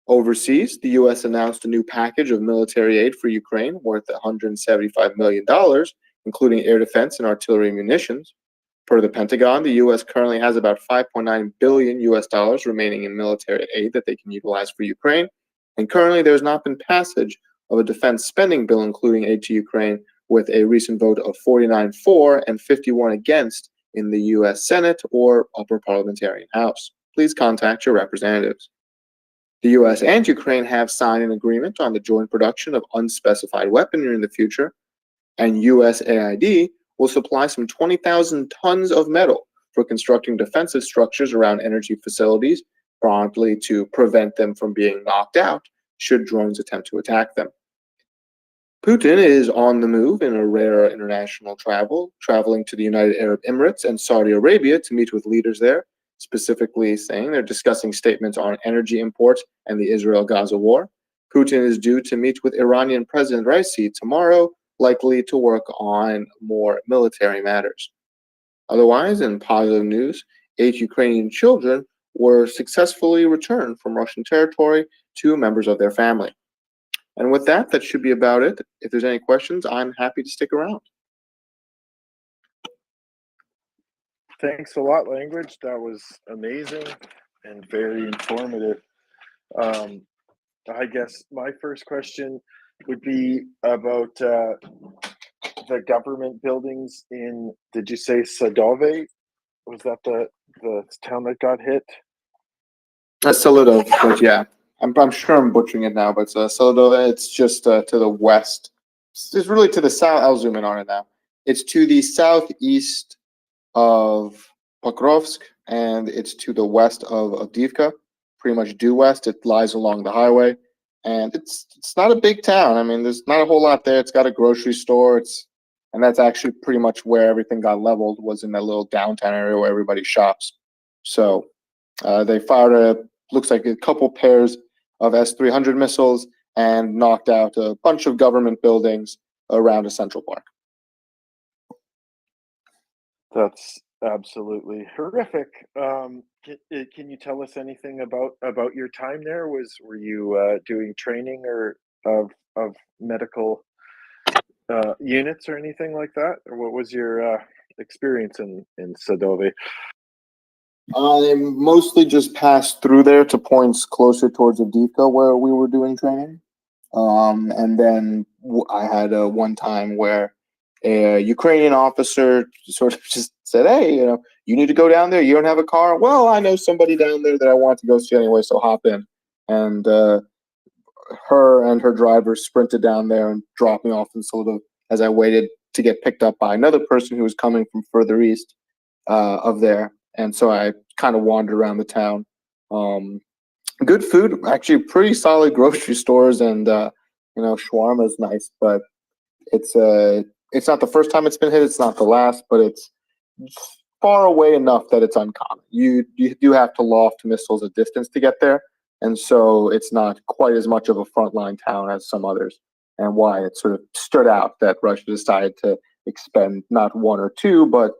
Overseas, the U.S. announced a new package of military aid for Ukraine worth $175 million, including air defense and artillery munitions. Per the Pentagon, the U.S. currently has about 5.9 billion U.S. dollars remaining in military aid that they can utilize for Ukraine. And currently, there has not been passage of a defense spending bill including aid to Ukraine, with a recent vote of 49 for and 51 against in the U.S. Senate or Upper Parliamentarian House. Please contact your representatives. The U.S. and Ukraine have signed an agreement on the joint production of unspecified weaponry in the future, and USAID will supply some 20,000 tons of metal for constructing defensive structures around energy facilities, promptly to prevent them from being knocked out should drones attempt to attack them. Putin is on the move in a rare international travel, traveling to the United Arab Emirates and Saudi Arabia to meet with leaders there, specifically saying they're discussing statements on energy imports and the Israel-Gaza war. Putin is due to meet with Iranian President Raisi tomorrow, likely to work on more military matters. Otherwise, in positive news, 8 Ukrainian children were successfully returned from Russian territory to members of their family. And with that, that should be about it. If there's any questions, I'm happy to stick around. Thanks a lot, Language. That was amazing and very informative. I guess my first question would be about the government buildings in, did you say Sadove? Was that the town that got hit? Solidov, but yeah, I'm sure I'm butchering it now, but Solidov, it's just to the west. It's really to the south. I'll zoom in on it now. It's to the southeast of Pokrovsk, and it's to the west of Avdiivka, pretty much due west. It lies along the highway, and it's not a big town. I mean, there's not a whole lot there. It's got a grocery store. And that's actually pretty much where everything got leveled, was in that little downtown area where everybody shops. So they fired looks like a couple pairs of S-300 missiles and knocked out a bunch of government buildings around a central park. That's absolutely horrific. Can you tell us anything about your time there? Were you doing training or of medical units or anything like that, or what was your experience in Sadove? I mostly just passed through there to points closer towards Avdiivka where we were doing training. And then I had one time where a Ukrainian officer sort of just said, "Hey, you need to go down there. You don't have a car? Well, I know somebody down there that I want to go see anyway, so hop in." And her and her driver sprinted down there and dropped me off in Solidov as I waited to get picked up by another person who was coming from further east of there. And so I kind of wandered around the town. Good food, actually pretty solid grocery stores, and shawarma is nice, but it's not the first time it's been hit. It's not the last, but it's far away enough that it's uncommon. You do have to loft missiles a distance to get there, and so it's not quite as much of a frontline town as some others. And why it sort of stood out that Russia decided to expend not 1 or 2, but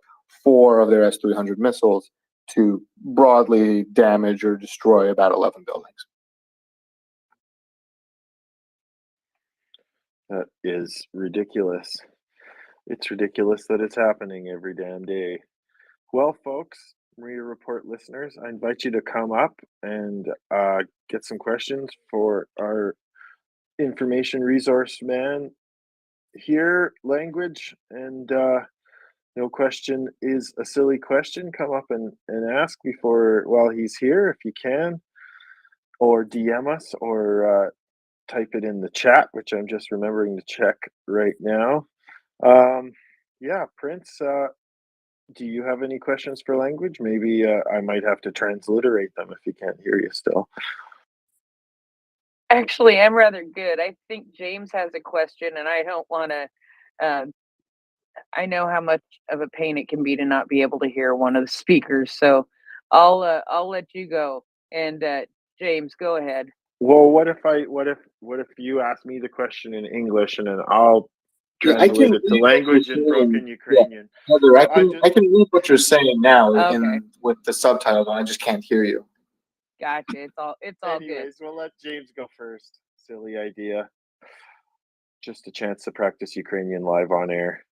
4 of their S-300 missiles to broadly damage or destroy about 11 buildings. That is ridiculous. It's ridiculous that it's happening every damn day. Well, folks, MriyaReport listeners, I invite you to come up and get some questions for our information resource man here, Language, and no question is a silly question. Come up and ask while he's here if you can, or DM us, or type it in the chat, which I'm just remembering to check right now. Yeah, Prince, do you have any questions for Language? Maybe I might have to transliterate them if he can't hear you still. Actually, I'm rather good. I think James has a question, and I don't want to. I know how much of a pain it can be to not be able to hear one of the speakers, so I'll let you go. And James, go ahead. Well, what if you ask me the question in English and then I'll translate it to Language in broken Ukrainian? Yeah. Heather, I can read what you're saying now with the subtitles on. I just can't hear you. Gotcha. It's all good. Anyways, we'll let James go first. Silly idea. Just a chance to practice Ukrainian live on air.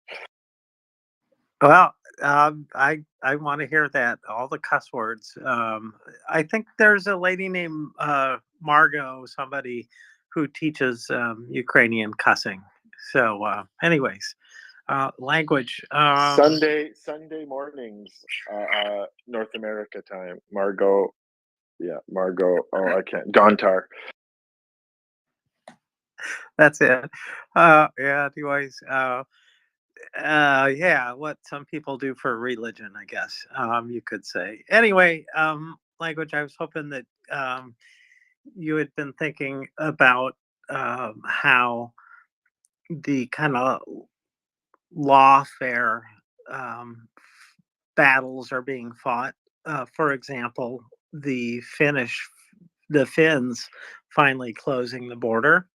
Well, I want to hear that, all the cuss words. I think there's a lady named Margot, somebody who teaches Ukrainian cussing. So, anyways, language. Sunday mornings, North America time. Margot, Margot. Oh, I can't. Gontar. That's it. Yeah. Anyways, yeah, what some people do for religion, I guess, you could say. Anyway, language. I was hoping that you had been thinking about how the kind of lawfare um, battles are being fought. For example, the Finns finally closing the border,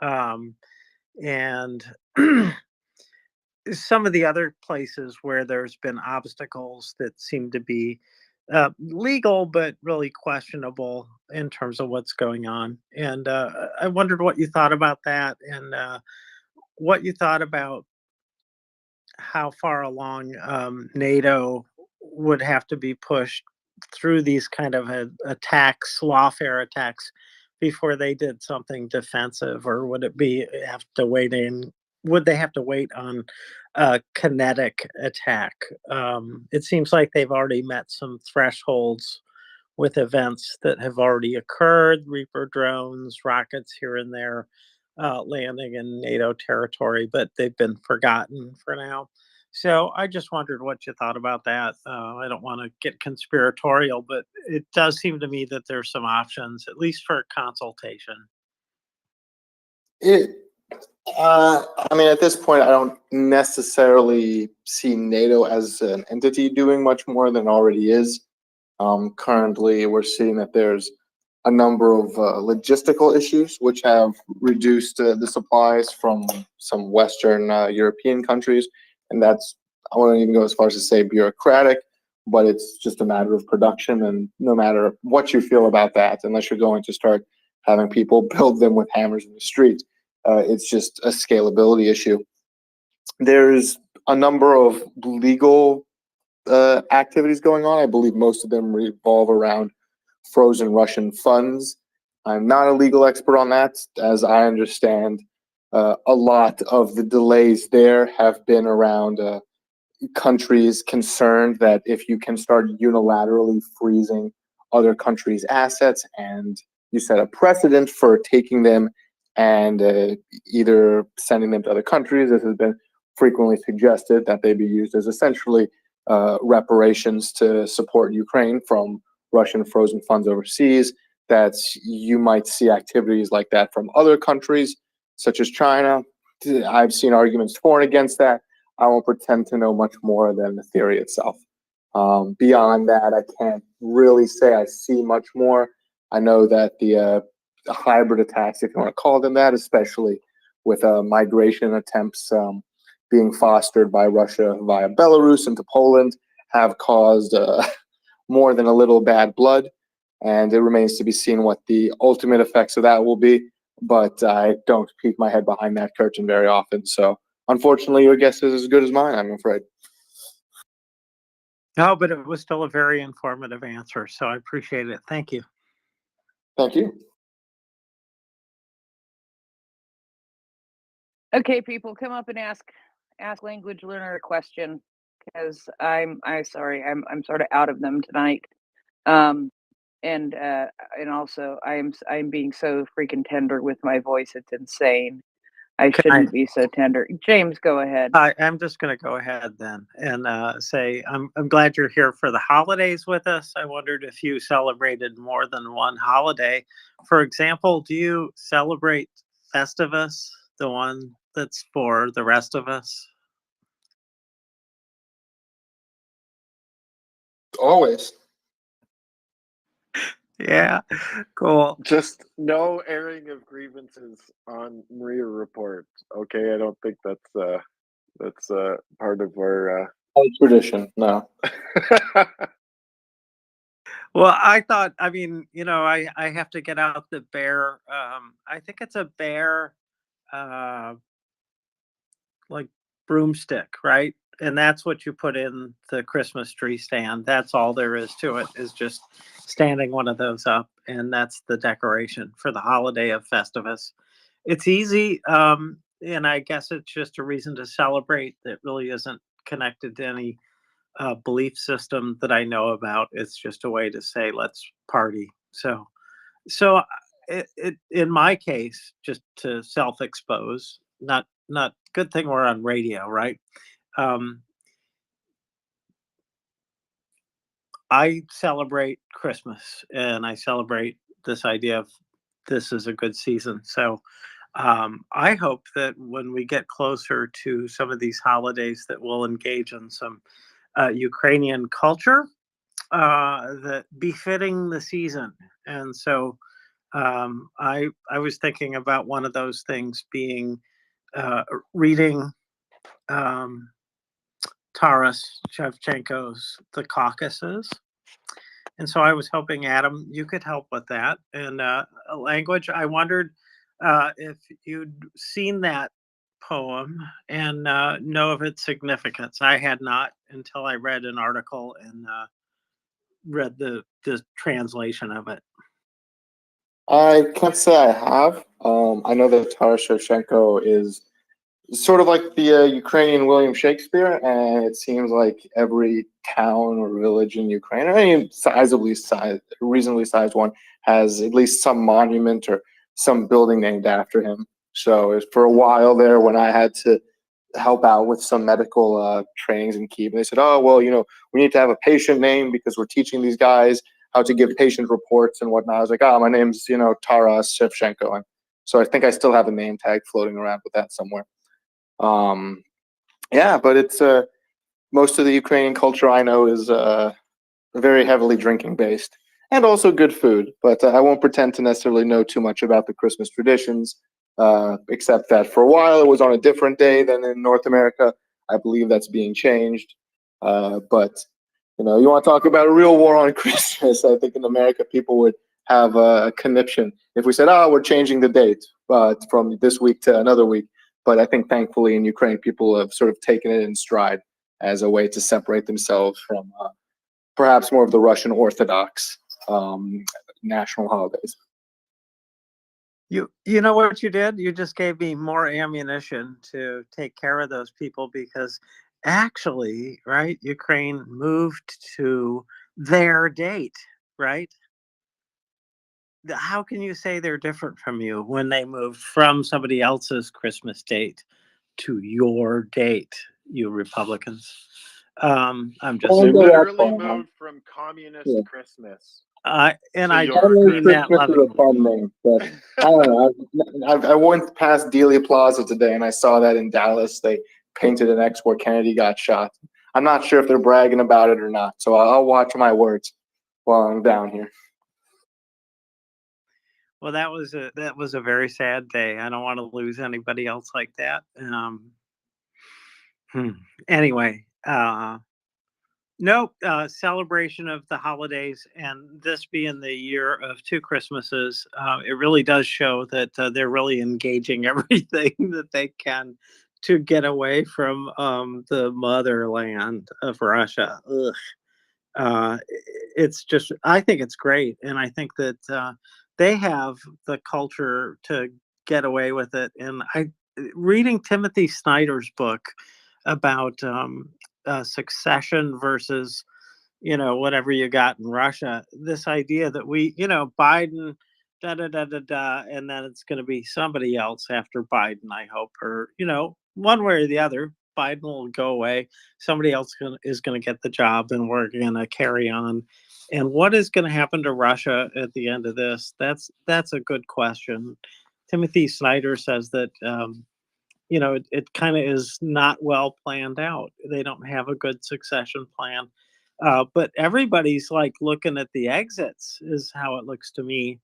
and some of the other places where there's been obstacles that seem to be legal but really questionable in terms of what's going on. And I wondered what you thought about that, and what you thought about how far along NATO would have to be pushed through these kind of attacks, lawfare attacks, before they did something defensive, or would it be have to wait in? Would they have to wait on a kinetic attack? It seems like they've already met some thresholds with events that have already occurred, Reaper drones, rockets here and there, landing in NATO territory, but they've been forgotten for now. So I just wondered what you thought about that. I don't want to get conspiratorial, but it does seem to me that there's some options, at least for consultation. It, I mean, at this point, I don't necessarily see NATO as an entity doing much more than it already is. Currently, we're seeing that there's a number of logistical issues which have reduced the supplies from some Western European countries, and that's, I won't even go as far as to say bureaucratic, but it's just a matter of production. And no matter what you feel about that, unless you're going to start having people build them with hammers in the street, it's just a scalability issue. There's a number of legal activities going on. I believe most of them revolve around frozen Russian funds. I'm not a legal expert on that. As I understand, a lot of the delays there have been around countries concerned that if you can start unilaterally freezing other countries' assets and you set a precedent for taking them and either sending them to other countries, as has been frequently suggested, that they be used as essentially reparations to support Ukraine from Russian frozen funds overseas, that you might see activities like that from other countries, such as China. I've seen arguments for and against that. I won't pretend to know much more than the theory itself. Beyond that, I can't really say I see much more. I know that the hybrid attacks, if you want to call them that, especially with migration attempts being fostered by Russia via Belarus into Poland, have caused more than a little bad blood. And it remains to be seen what the ultimate effects of that will be. But I don't peek my head behind that curtain very often. So unfortunately, your guess is as good as mine, I'm afraid. No, but it was still a very informative answer, so I appreciate it. Thank you. Thank you. Okay, people, come up and ask language learner a question, because I'm sorry, I'm sort of out of them tonight. And also I'm being so freaking tender with my voice, it's insane. I shouldn't be so tender. James, go ahead. I'm just going to go ahead then and say I'm glad you're here for the holidays with us. I wondered if you celebrated more than one holiday. For example, do you celebrate Festivus, the one that's for the rest of us? Always. Yeah, cool. Just no airing of grievances on MriyaReport. Okay, I don't think that's part of our tradition. No. Well, I thought, I mean, I have to get out the bear. I think it's a bear, like broomstick, right? And that's what you put in the Christmas tree stand. That's all there is to it, is just standing one of those up. And that's the decoration for the holiday of Festivus. It's easy. And I guess it's just a reason to celebrate that really isn't connected to any belief system that I know about. It's just a way to say, let's party. So in my case, just to self-expose, not good thing we're on radio, right? I celebrate Christmas and I celebrate this idea of this is a good season. So I hope that when we get closer to some of these holidays that we'll engage in some Ukrainian culture that befitting the season. And so I was thinking about one of those things being reading um, Taras Shevchenko's The Caucasus. And so I was hoping, Adam, you could help with that. And a language, I wondered if you'd seen that poem and know of its significance. I had not until I read an article and read the translation of it. I can't say I have. I know that Taras Shevchenko is sort of like the Ukrainian William Shakespeare, and it seems like every town or village in Ukraine, or any reasonably sized one, has at least some monument or some building named after him. So for a while there, when I had to help out with some medical trainings in Kyiv, they said, "Oh, well, we need to have a patient name because we're teaching these guys how to give patient reports and whatnot." I was like, "Oh, my name's Taras Shevchenko," and so I think I still have a name tag floating around with that somewhere. Yeah, but it's most of the Ukrainian culture I know is very heavily drinking based, and also good food. But I won't pretend to necessarily know too much about the Christmas traditions, except that for a while it was on a different day than in North America. I believe that's being changed. But you want to talk about a real war on Christmas? I think in America people would have a conniption if we said, "Oh, we're changing the date from this week to another week." But I think thankfully in Ukraine, people have sort of taken it in stride as a way to separate themselves from perhaps more of the Russian Orthodox national holidays. You know what you did? You just gave me more ammunition to take care of those people, because actually, right, Ukraine moved to their date, right? How can you say they're different from you when they moved from somebody else's Christmas date to your date, you Republicans? I'm just They Literally moved from communist Christmas. I Christmas that is a fun name, but I don't know. I went past Dealey Plaza today and I saw that in Dallas they painted an X where Kennedy got shot. I'm not sure if they're bragging about it or not, so I'll watch my words while I'm down here. Well, that was a very sad day. I don't want to lose anybody else like that. Anyway, nope. Celebration of the holidays, and this being the year of two Christmases, it really does show that they're really engaging everything that they can to get away from the motherland of Russia. Ugh. It's just, I think it's great, and I think that they have the culture to get away with it. And reading Timothy Snyder's book about succession versus whatever you got in Russia, this idea that Biden, da da da da da, and then it's going to be somebody else after Biden, I hope, or one way or the other. Biden will go away, somebody else is going to get the job, and we're going to carry on. And what is going to happen to Russia at the end of this? That's a good question. Timothy Snyder says that it kind of is not well planned out. They don't have a good succession plan. But everybody's like looking at the exits, is how it looks to me.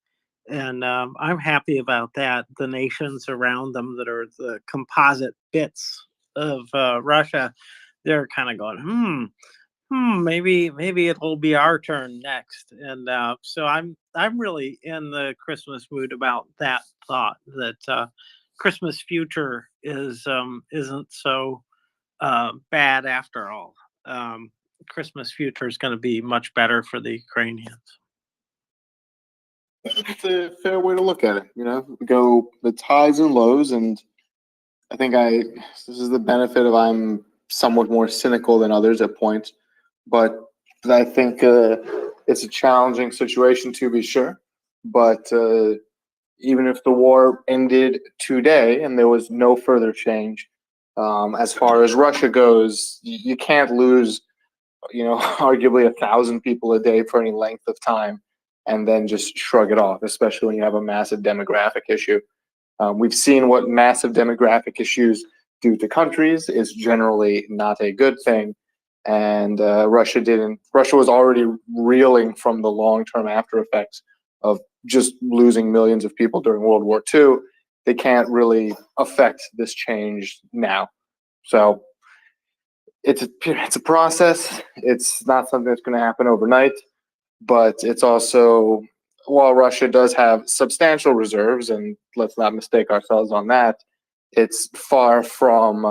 And I'm happy about that. The nations around them that are the composite bits of Russia, they're kind of going, maybe it'll be our turn next. And so I'm really in the Christmas mood about that thought, that Christmas future isn't so bad after all. Christmas future is going to be much better for the Ukrainians. It's a fair way to look at it. You know, we go the highs and lows, and I think this is the benefit of I'm somewhat more cynical than others at points, but I think it's a challenging situation to be sure. But even if the war ended today and there was no further change, as far as Russia goes, you can't lose, arguably 1,000 people a day for any length of time and then just shrug it off, especially when you have a massive demographic issue. We've seen what massive demographic issues do to countries. It's generally not a good thing. And Russia was already reeling from the long-term after effects of just losing millions of people during World War II. They can't really affect this change now. So it's a process. It's not something that's going to happen overnight, but it's also, while Russia does have substantial reserves, and let's not mistake ourselves on that, it's far from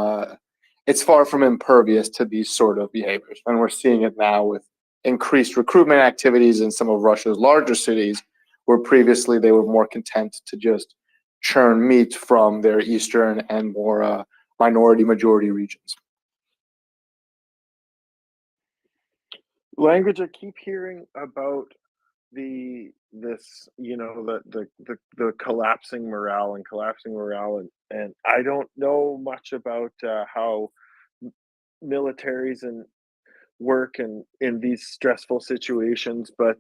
impervious to these sort of behaviors. And we're seeing it now with increased recruitment activities in some of Russia's larger cities, where previously they were more content to just churn meat from their eastern and more minority-majority regions. Language, I keep hearing about the collapsing morale and I don't know much about how militaries and work and in these stressful situations, but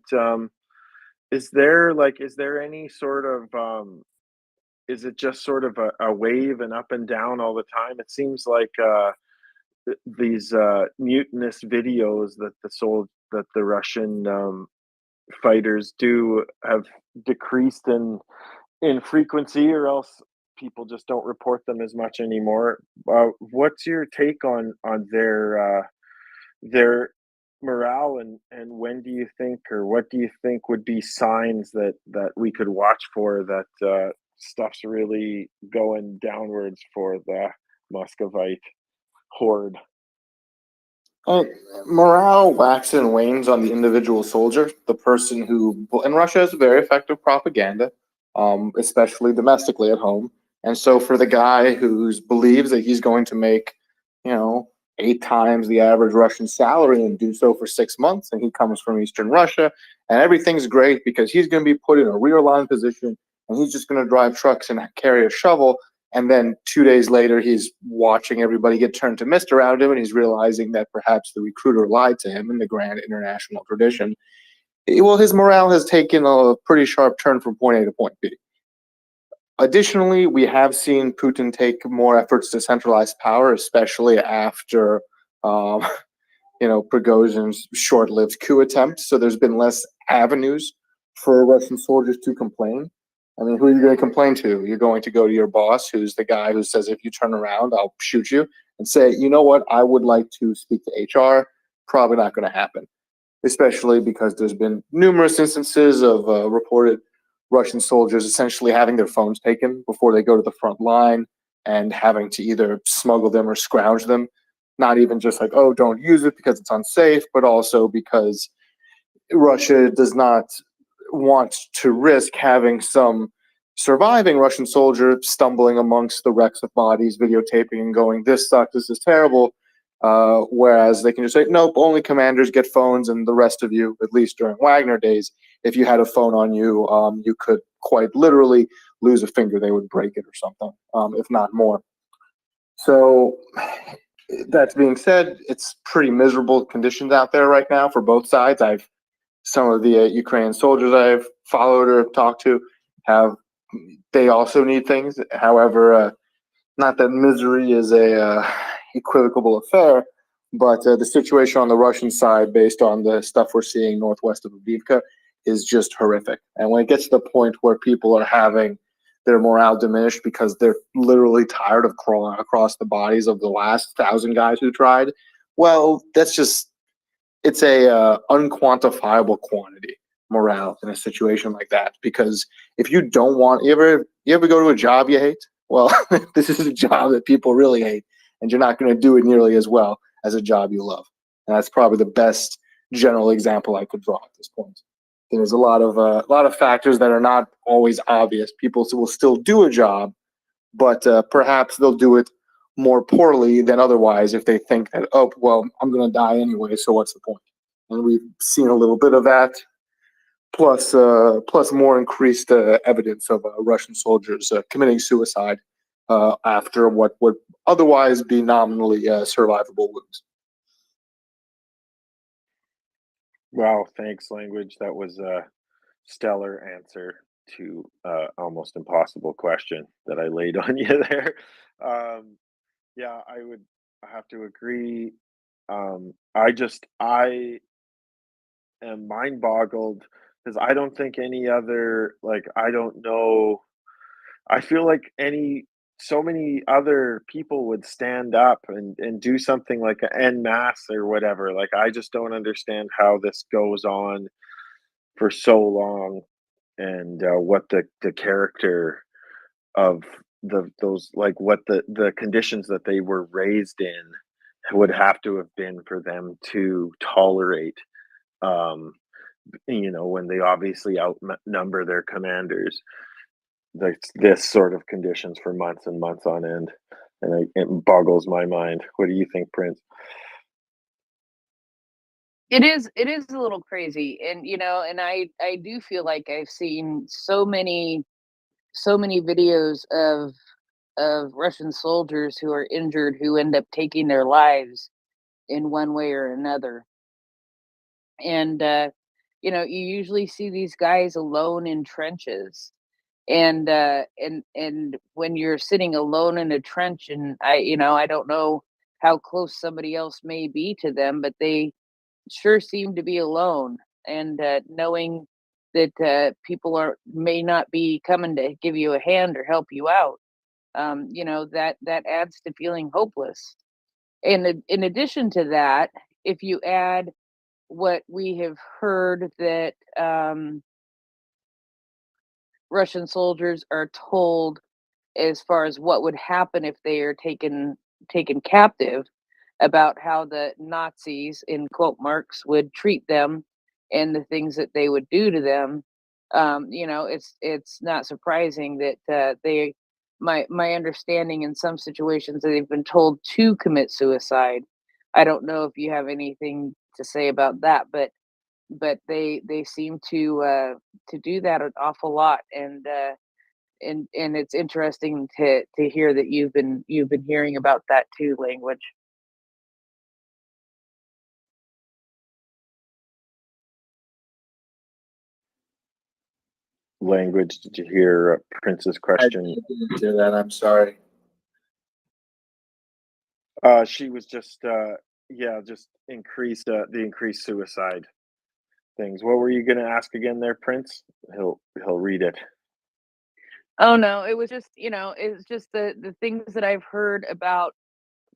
is there any sort of is it just sort of a wave and up and down all the time? It seems like these mutinous videos that the Russian fighters do have decreased in frequency, or else people just don't report them as much anymore. What's your take on their morale, and when do you think, or what do you think would be signs that we could watch for that stuff's really going downwards for the Muscovite horde? Morale waxes and wanes on the individual soldier, the person who, in Russia, has very effective propaganda, especially domestically at home. And so for the guy who believes that he's going to make, 8 times the average Russian salary and do so for 6 months, and he comes from Eastern Russia, and everything's great because he's going to be put in a rear line position, and he's just going to drive trucks and carry a shovel. And then 2 days later, he's watching everybody get turned to mist around him, and he's realizing that perhaps the recruiter lied to him in the grand international tradition. Well, his morale has taken a pretty sharp turn from point A to point B. Additionally, we have seen Putin take more efforts to centralize power, especially after, Prigozhin's short-lived coup attempt. So there's been less avenues for Russian soldiers to complain. I mean, who are you going to complain to? You're going to go to your boss, who's the guy who says, if you turn around, I'll shoot you, and say, you know what, I would like to speak to HR. Probably not going to happen, especially because there's been numerous instances of reported Russian soldiers essentially having their phones taken before they go to the front line and having to either smuggle them or scrounge them. Not even just like, oh, don't use it because it's unsafe, but also because Russia does not want to risk having some surviving Russian soldier stumbling amongst the wrecks of bodies, videotaping and going, this sucks, this is terrible. Whereas they can just say, nope, only commanders get phones, and the rest of you, at least during Wagner days, if you had a phone on you, you could quite literally lose a finger. They would break it or something, if not more. So that being said, it's pretty miserable conditions out there right now for both sides. Some of the Ukrainian soldiers I've followed or talked to they also need things. However, not that misery is a equivocal affair, but the situation on the Russian side, based on the stuff we're seeing northwest of Avdiivka, is just horrific. And when it gets to the point where people are having their morale diminished because they're literally tired of crawling across the bodies of the last 1,000 guys who tried, well, it's a unquantifiable quantity morale in a situation like that. Because if you don't want, you ever go to a job you hate? Well, this is a job that people really hate, and you're not going to do it nearly as well as a job you love. And that's probably the best general example I could draw at this point. There's a lot of factors that are not always obvious. People will still do a job, but perhaps they'll do it more poorly than otherwise if they think that, oh, well, I'm going to die anyway, so what's the point? And we've seen a little bit of that, plus more increased evidence of Russian soldiers committing suicide after what would otherwise be nominally survivable wounds. Wow, thanks, Language. That was a stellar answer to almost impossible question that I laid on you there. Yeah, I would have to agree. I am mind boggled because I don't think any other, like, I don't know. I feel like so many other people would stand up and do something like an en masse or whatever. Like, I just don't understand how this goes on for so long, and what the character of those, like, what the conditions that they were raised in would have to have been for them to tolerate, when they obviously outnumber their commanders, this sort of conditions for months and months on end. And it boggles my mind. What do you think, Prince? It is a little crazy, and and I do feel like I've seen so many videos of Russian soldiers who are injured who end up taking their lives in one way or another. And you usually see these guys alone in trenches. And when you're sitting alone in a trench, and I don't know how close somebody else may be to them, but they sure seem to be alone. And knowing that people may not be coming to give you a hand or help you out, that adds to feeling hopeless. And in addition to that, if you add what we have heard that Russian soldiers are told as far as what would happen if they are taken captive, about how the Nazis, in quote marks, would treat them and the things that they would do to them. It's not surprising that my understanding, in some situations, that they've been told to commit suicide. I don't know if you have anything to say about that, but they seem to do that an awful lot. And it's interesting to hear that you've been hearing about that too, Language. Language, did you hear Prince's question? I didn't hear that. I'm sorry. She was just just increased the increased suicide things. What were you going to ask again there, Prince? He'll read it. Oh no, it was just it's just the things that I've heard about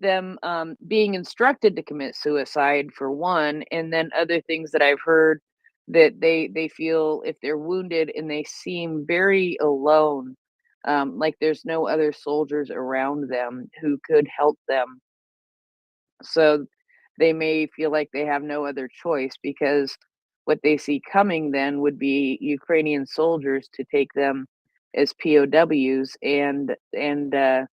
them being instructed to commit suicide, for one, and then other things that I've heard that they feel if they're wounded and they seem very alone, like there's no other soldiers around them who could help them. So they may feel like they have no other choice, because what they see coming then would be Ukrainian soldiers to take them as POWs, and the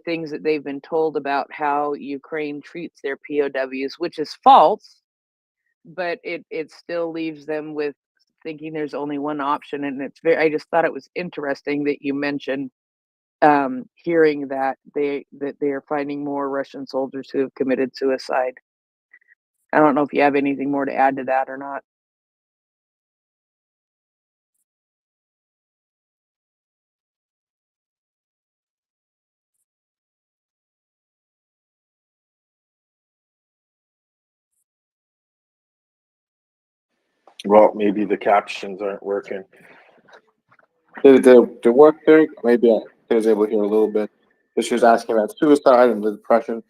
things that they've been told about how Ukraine treats their POWs, which is false, but it still leaves them with thinking there's only one option. And I just thought it was interesting that you mentioned hearing that they are finding more Russian soldiers who have committed suicide. I don't know if you have anything more to add to that or not. Well, maybe the captions aren't working. Did it work there? Maybe I was able to hear a little bit. She was asking about suicide and the depression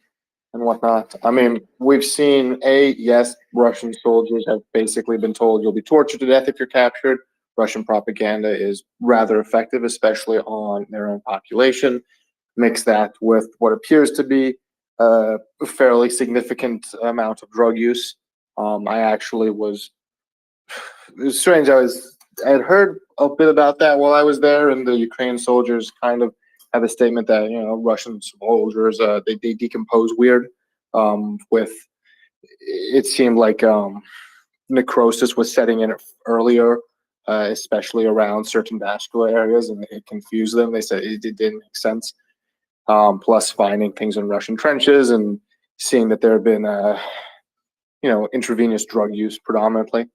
and whatnot. I mean, we've seen yes, Russian soldiers have basically been told you'll be tortured to death if you're captured. Russian propaganda is rather effective, especially on their own population. Mix that with what appears to be a fairly significant amount of drug use. I actually was, it was strange. I had heard a bit about that while I was there, and the Ukrainian soldiers kind of have a statement that, you know, Russian soldiers, they decompose weird. With it seemed like necrosis was setting in earlier, especially around certain vascular areas, and it confused them. They said it didn't make sense. Plus, finding things in Russian trenches and seeing that there had been, you know, intravenous drug use predominantly.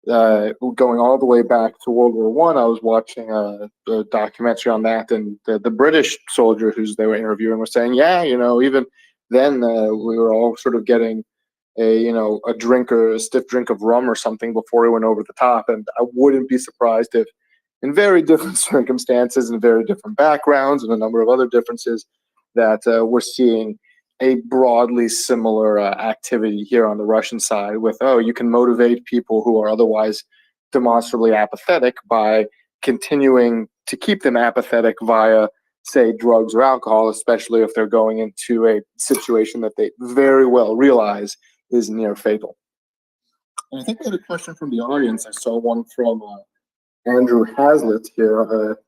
Going all the way back to World War One, I was watching a documentary on that, and the British soldier who's they were interviewing was saying, yeah, you know, even then we were all sort of getting a drink or a stiff drink of rum or something before we went over the top. And I wouldn't be surprised if, in very different circumstances and very different backgrounds and a number of other differences, that we're seeing a broadly similar activity here on the Russian side with, oh, you can motivate people who are otherwise demonstrably apathetic by continuing to keep them apathetic via, say, drugs or alcohol, especially if they're going into a situation that they very well realize is near fatal. And I think we had a question from the audience. I saw one from Andrew Hazlitt here.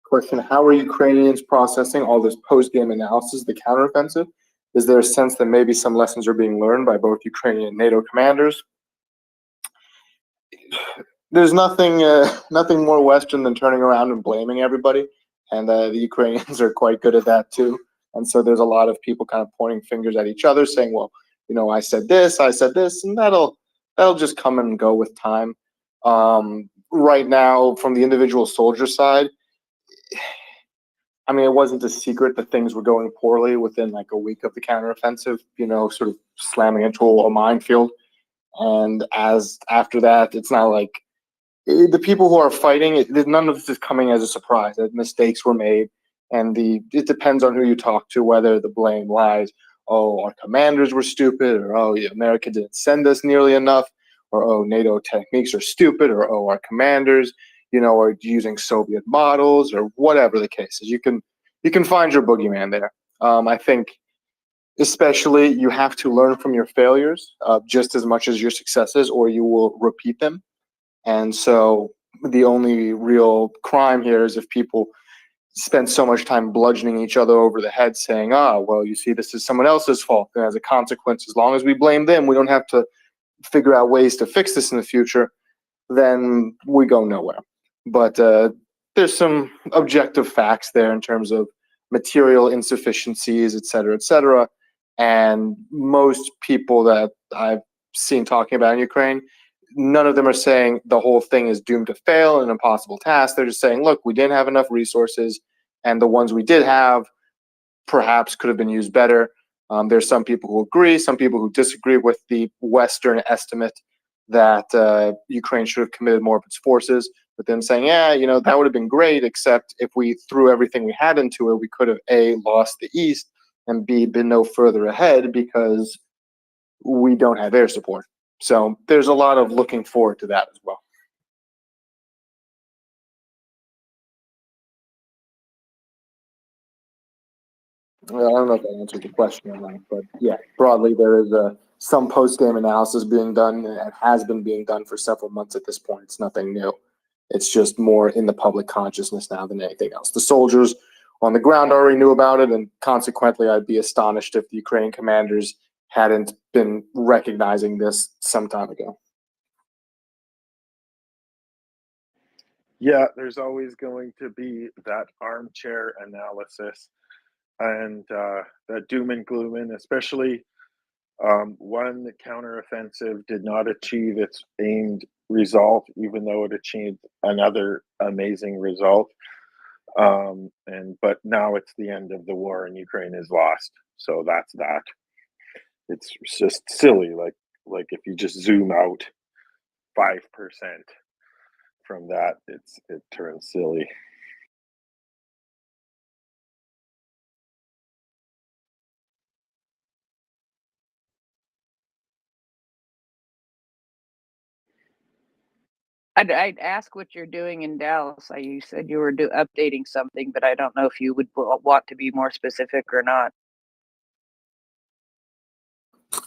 Question: how are Ukrainians processing all this post-game analysis, the counteroffensive? Is there a sense that maybe some lessons are being learned by both Ukrainian and NATO commanders? There's nothing more Western than turning around and blaming everybody, and the Ukrainians are quite good at that too. And so there's a lot of people kind of pointing fingers at each other, saying, "Well, you know, I said this," and that'll just come and go with time. Right now, from the individual soldier side, I mean, it wasn't a secret that things were going poorly within like a week of the counteroffensive, you know, sort of slamming into a minefield. And as after that, it's not like the people who are fighting, none of this is coming as a surprise that mistakes were made. And it depends on who you talk to, whether the blame lies, oh, our commanders were stupid, or oh, yeah, America didn't send us nearly enough, or oh, NATO techniques are stupid, or oh, our commanders, you know, are using Soviet models, or whatever the case is. You can find your boogeyman there. I think especially you have to learn from your failures just as much as your successes, or you will repeat them. And so the only real crime here is if people spend so much time bludgeoning each other over the head saying, well, you see, this is someone else's fault. And as a consequence, as long as we blame them, we don't have to figure out ways to fix this in the future, then we go nowhere. But there's some objective facts there in terms of material insufficiencies, et cetera, and most people that I've seen talking about in Ukraine, none of them are saying the whole thing is doomed to fail, an impossible task. They're just saying, look, we didn't have enough resources, and the ones we did have perhaps could have been used better. There's some people who agree, some people who disagree with the Western estimate that Ukraine should have committed more of its forces, but then saying, yeah, you know, that would have been great, except if we threw everything we had into it, we could have A, lost the East, and B, been no further ahead because we don't have air support. So there's a lot of looking forward to that as well. Well, I don't know if that answered the question or not, but yeah, broadly there is some post-game analysis being done and has been being done for several months at this point. It's nothing new. It's just more in the public consciousness now than anything else. The soldiers on the ground already knew about it, and consequently, I'd be astonished if the Ukrainian commanders hadn't been recognizing this some time ago. Yeah, there's always going to be that armchair analysis and that doom and gloom, especially one counteroffensive did not achieve its aimed result, even though it achieved another amazing result. But now it's the end of the war and Ukraine is lost. So that's that. It's just silly. Like if you just zoom out 5% from that, it turns silly. I'd ask what you're doing in Dallas. You said you were updating something, but I don't know if you would want to be more specific or not.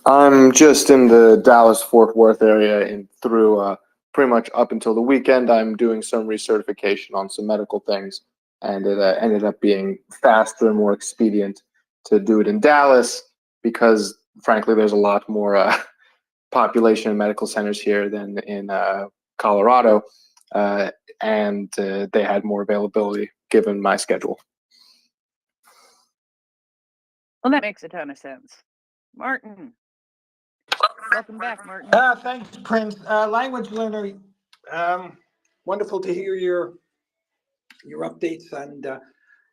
I'm just in the Dallas-Fort Worth area and through pretty much up until the weekend. I'm doing some recertification on some medical things, and it ended up being faster and more expedient to do it in Dallas because, frankly, there's a lot more population in medical centers here than in Colorado, and they had more availability given my schedule. Well, that makes a ton of sense. Martin, welcome back, Martin. Thanks, Prince. Language learner, wonderful to hear your updates and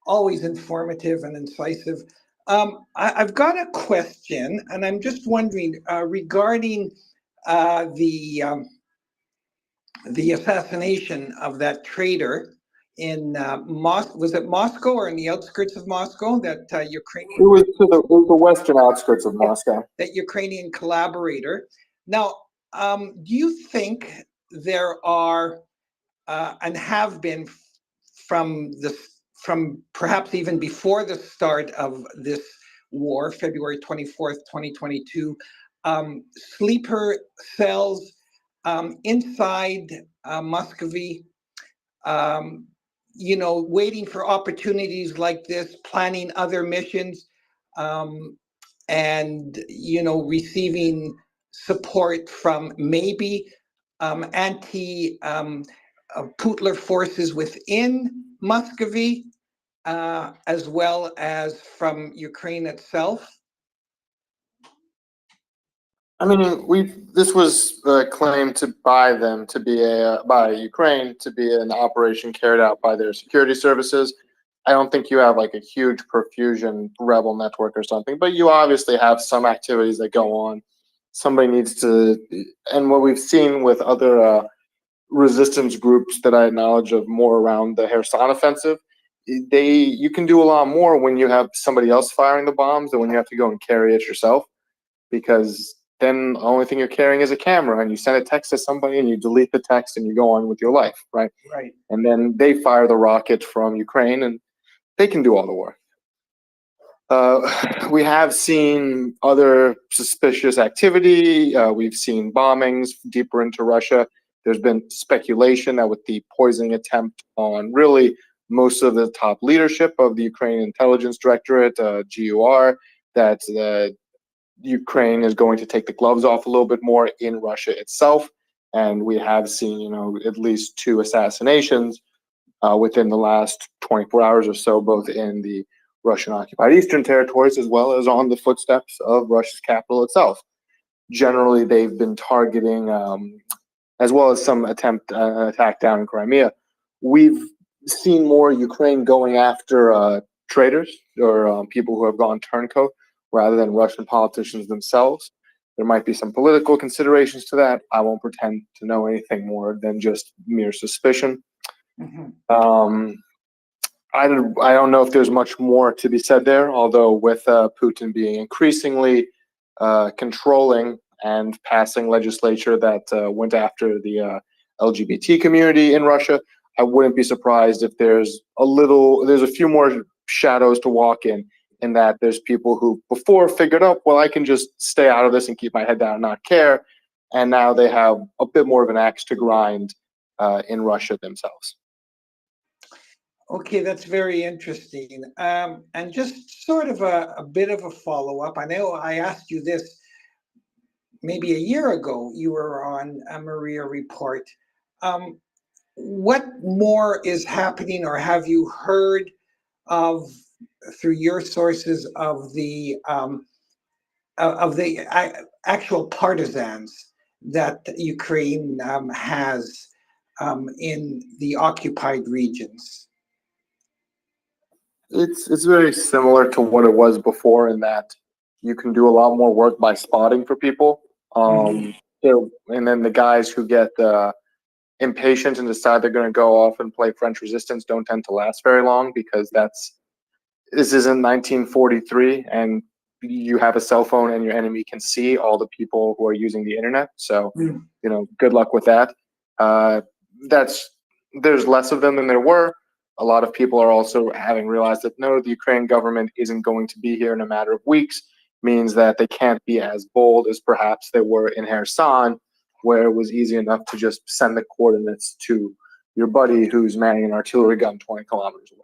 always informative and incisive. I've got a question, and I'm just wondering regarding the assassination of that traitor in was it Moscow or in the outskirts of Moscow? That Ukrainian. It was the western outskirts of Moscow. That Ukrainian collaborator. Now, do you think there are and have been from perhaps even before the start of this war, February 24th, 2022, sleeper cells inside Muscovy, waiting for opportunities like this, planning other missions, and receiving support from maybe anti-Putler forces within Muscovy, as well as from Ukraine itself? I mean, this was claimed by them to be by Ukraine to be an operation carried out by their security services. I don't think you have like a huge perfusion rebel network or something, but you obviously have some activities that go on. Somebody needs to, and what we've seen with other resistance groups that I acknowledge of more around the Kherson offensive, you can do a lot more when you have somebody else firing the bombs than when you have to go and carry it yourself, because then the only thing you're carrying is a camera, and you send a text to somebody and you delete the text and you go on with your life, right? Right. And then they fire the rocket from Ukraine and they can do all the work. We have seen other suspicious activity. We've seen bombings deeper into Russia. There's been speculation that with the poisoning attempt on really most of the top leadership of the Ukrainian Intelligence Directorate, GUR, that Ukraine is going to take the gloves off a little bit more in Russia itself. And we have seen, at least 2 assassinations within the last 24 hours or so, both in the Russian-occupied eastern territories as well as on the footsteps of Russia's capital itself. Generally, they've been targeting, as well as some attack down in Crimea. We've seen more Ukraine going after traitors or people who have gone turncoat rather than Russian politicians themselves. There might be some political considerations to that. I won't pretend to know anything more than just mere suspicion. Mm-hmm. I don't know if there's much more to be said there, although with Putin being increasingly controlling and passing legislature that went after the LGBT community in Russia, I wouldn't be surprised if there's a few more shadows to walk in that there's people who before figured out, well, I can just stay out of this and keep my head down and not care, and now they have a bit more of an axe to grind in Russia themselves. Okay, that's very interesting. And just sort of a bit of a follow-up. I know I asked you this maybe a year ago. You were on a MriyaReport. What more is happening, or have you heard of through your sources of the actual partisans that Ukraine has in the occupied regions? It's very similar to what it was before in that you can do a lot more work by spotting for people. And then the guys who get impatient and decide they're going to go off and play French resistance don't tend to last very long, because this isn't 1943 and you have a cell phone and your enemy can see all the people who are using the internet. So, good luck with that. There's less of them than there were. A lot of people are also having realized that no, the Ukrainian government isn't going to be here in a matter of weeks, means that they can't be as bold as perhaps they were in Kherson, where it was easy enough to just send the coordinates to your buddy who's manning an artillery gun 20 kilometers away.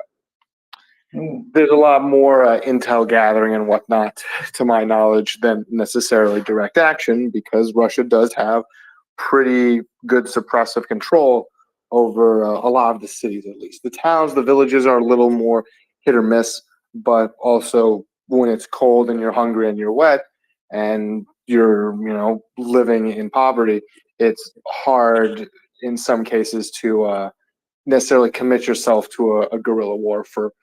There's a lot more intel gathering and whatnot, to my knowledge, than necessarily direct action, because Russia does have pretty good suppressive control over a lot of the cities, at least. The towns, the villages are a little more hit or miss, but also when it's cold and you're hungry and you're wet and you're, living in poverty, it's hard in some cases to necessarily commit yourself to a guerrilla war for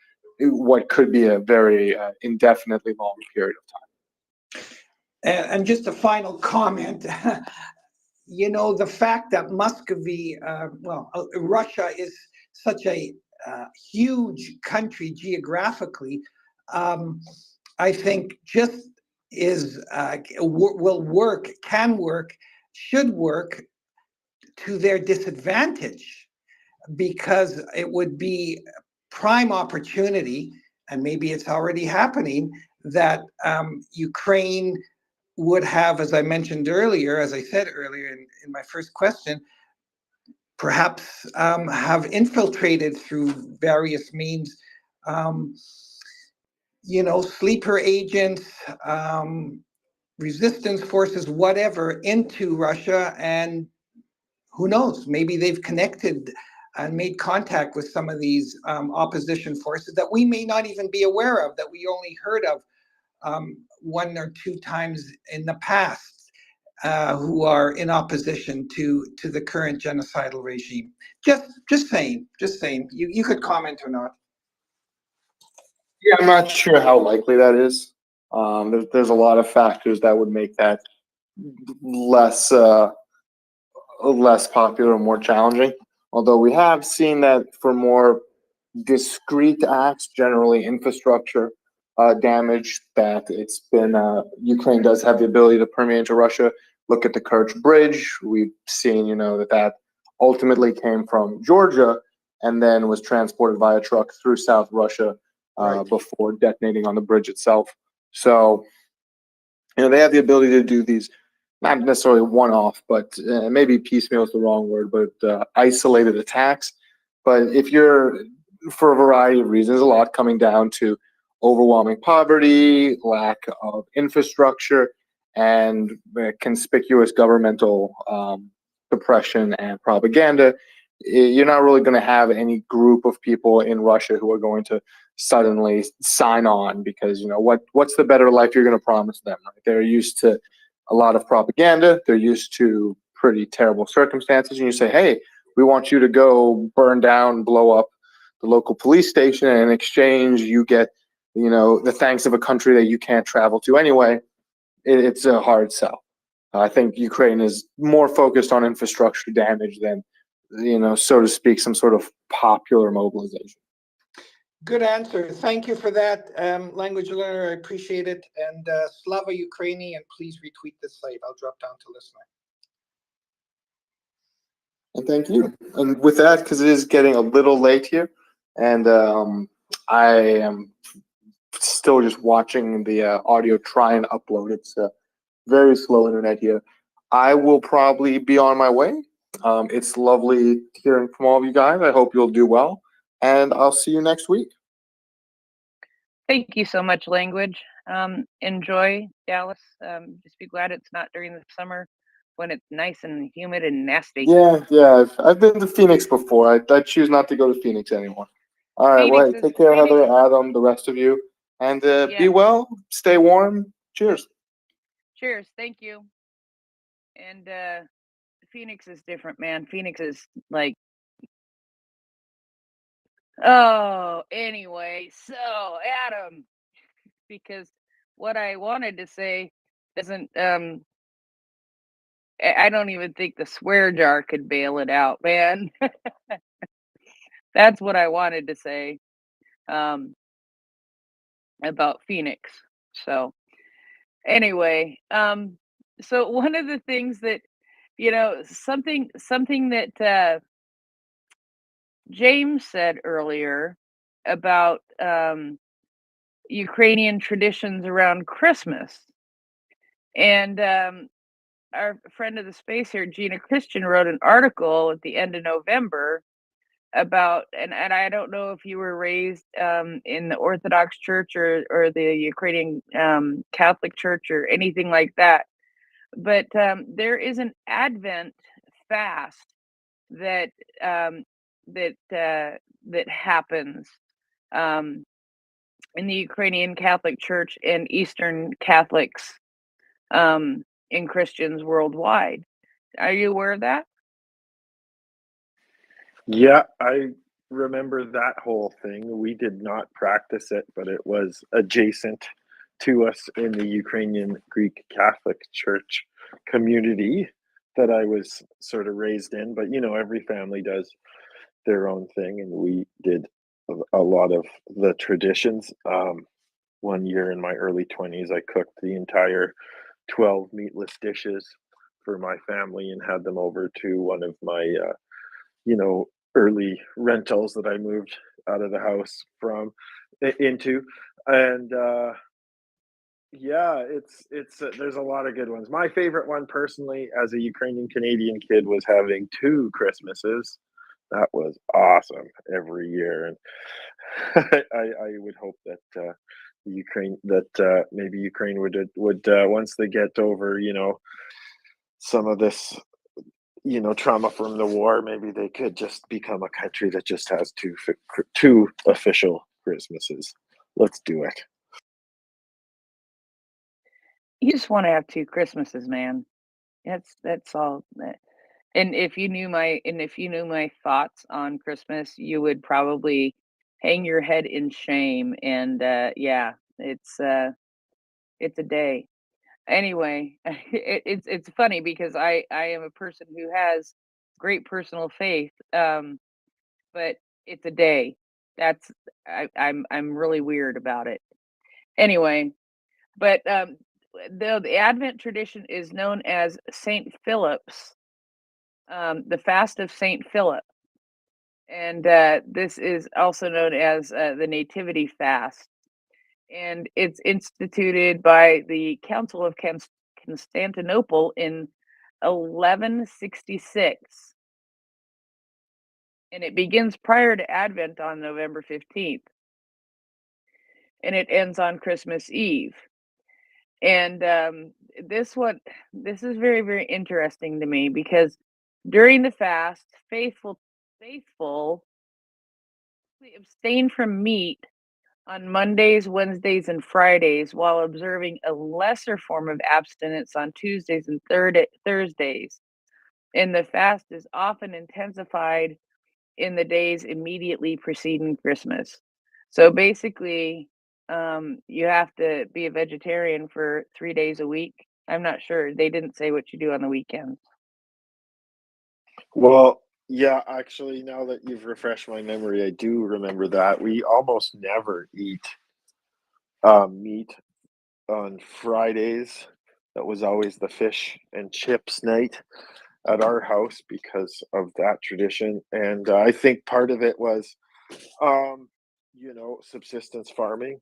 what could be a very indefinitely long period of time. And just a final comment. The fact that Muscovy, Russia is such a huge country geographically, I think just will work, can work, should work to their disadvantage, because it would be prime opportunity, and maybe it's already happening, that Ukraine would have, as I mentioned earlier, as I said earlier in my first question, perhaps have infiltrated through various means, sleeper agents, resistance forces, whatever, into Russia. And who knows, maybe they've connected and made contact with some of these opposition forces that we may not even be aware of, that we only heard of one or two times in the past, who are in opposition to the current genocidal regime. Just saying. You could comment or not. Yeah, I'm not sure how likely that is. There's a lot of factors that would make that less popular, more challenging. Although we have seen that for more discrete acts, generally infrastructure damage, that it's been Ukraine does have the ability to permeate into Russia. Look at the Kerch Bridge. We've seen, that ultimately came from Georgia and then was transported via truck through South Russia before detonating on the bridge itself. So, they have the ability to do these, not necessarily one-off, but maybe piecemeal is the wrong word, but isolated attacks. But if you're, for a variety of reasons, a lot coming down to overwhelming poverty, lack of infrastructure, and conspicuous governmental suppression and propaganda, you're not really going to have any group of people in Russia who are going to suddenly sign on, because what's the better life you're going to promise them, right? They're used to a lot of propaganda, they're used to pretty terrible circumstances, and you say, hey, we want you to go burn down, blow up the local police station, and in exchange you get the thanks of a country that you can't travel to anyway. It's a hard sell. I think Ukraine is more focused on infrastructure damage than so to speak, some sort of popular mobilization. Good answer. Thank you for that, language learner. I appreciate it. And Slava Ukraini, and please retweet this site. I'll drop down to listener. And thank you. And with that, because it is getting a little late here, and I am still just watching the audio try and upload. It's a very slow internet here. I will probably be on my way. It's lovely hearing from all of you guys. I hope you'll do well, and I'll see you next week. Thank you so much, language. Enjoy Dallas. Just be glad it's not during the summer when it's nice and humid and nasty. Yeah. I've been to Phoenix before. I choose not to go to Phoenix anymore. All right. Well, take care, Heather, Adam, the rest of you, and be well. Stay warm. Cheers. Cheers. Thank you. And Phoenix is different, man. Phoenix is like, anyway, so Adam, because what I wanted to say doesn't, I don't even think the swear jar could bail it out, man. That's what I wanted to say about Phoenix. So anyway, so one of the things that, something that James said earlier about Ukrainian traditions around Christmas. And our friend of the space here, Gina Christian, wrote an article at the end of November about, and I don't know if you were raised in the Orthodox Church or the Ukrainian Catholic Church or anything like that, but there is an Advent fast that that happens in the Ukrainian Catholic Church and Eastern Catholics and Christians worldwide. Are you aware of that? Yeah, I remember that whole thing. We did not practice it, but it was adjacent to us in the Ukrainian Greek Catholic Church community that I was sort of raised in. But you know, every family does their own thing, and we did a lot of the traditions. One year in my early 20s, I cooked the entire 12 meatless dishes for my family and had them over to one of my, you know, early rentals that I moved out of the house from into. And yeah, it's there's a lot of good ones. My favorite one personally as a Ukrainian Canadian kid was having two Christmases. That was awesome every year. And I would hope that maybe Ukraine would once they get over, you know, some of this, you know, trauma from the war, maybe they could just become a country that just has two official Christmases. Let's do it. You just want to have two Christmases, man. That's all. And if you knew my thoughts on Christmas, you would probably hang your head in shame. And yeah, it's a day. Anyway, it's funny because I am a person who has great personal faith, but it's a day. That's I'm really weird about it. Anyway, but the Advent tradition is known as Saint Philip's, the fast of Saint Philip, and this is also known as the Nativity Fast, and it's instituted by the Council of Constantinople in 1166, and it begins prior to Advent on November 15th, and it ends on Christmas Eve. And this is very, very interesting to me because during the fast, faithful abstain from meat on Mondays, Wednesdays, and Fridays while observing a lesser form of abstinence on Tuesdays and Thursdays. And the fast is often intensified in the days immediately preceding Christmas. So basically, you have to be a vegetarian for 3 days a week. I'm not sure. They didn't say what you do on the weekends. Well, yeah, actually, now that you've refreshed my memory, I do remember that. We almost never eat meat on Fridays. That was always the fish and chips night at our house because of that tradition. And I think part of it was, you know, subsistence farming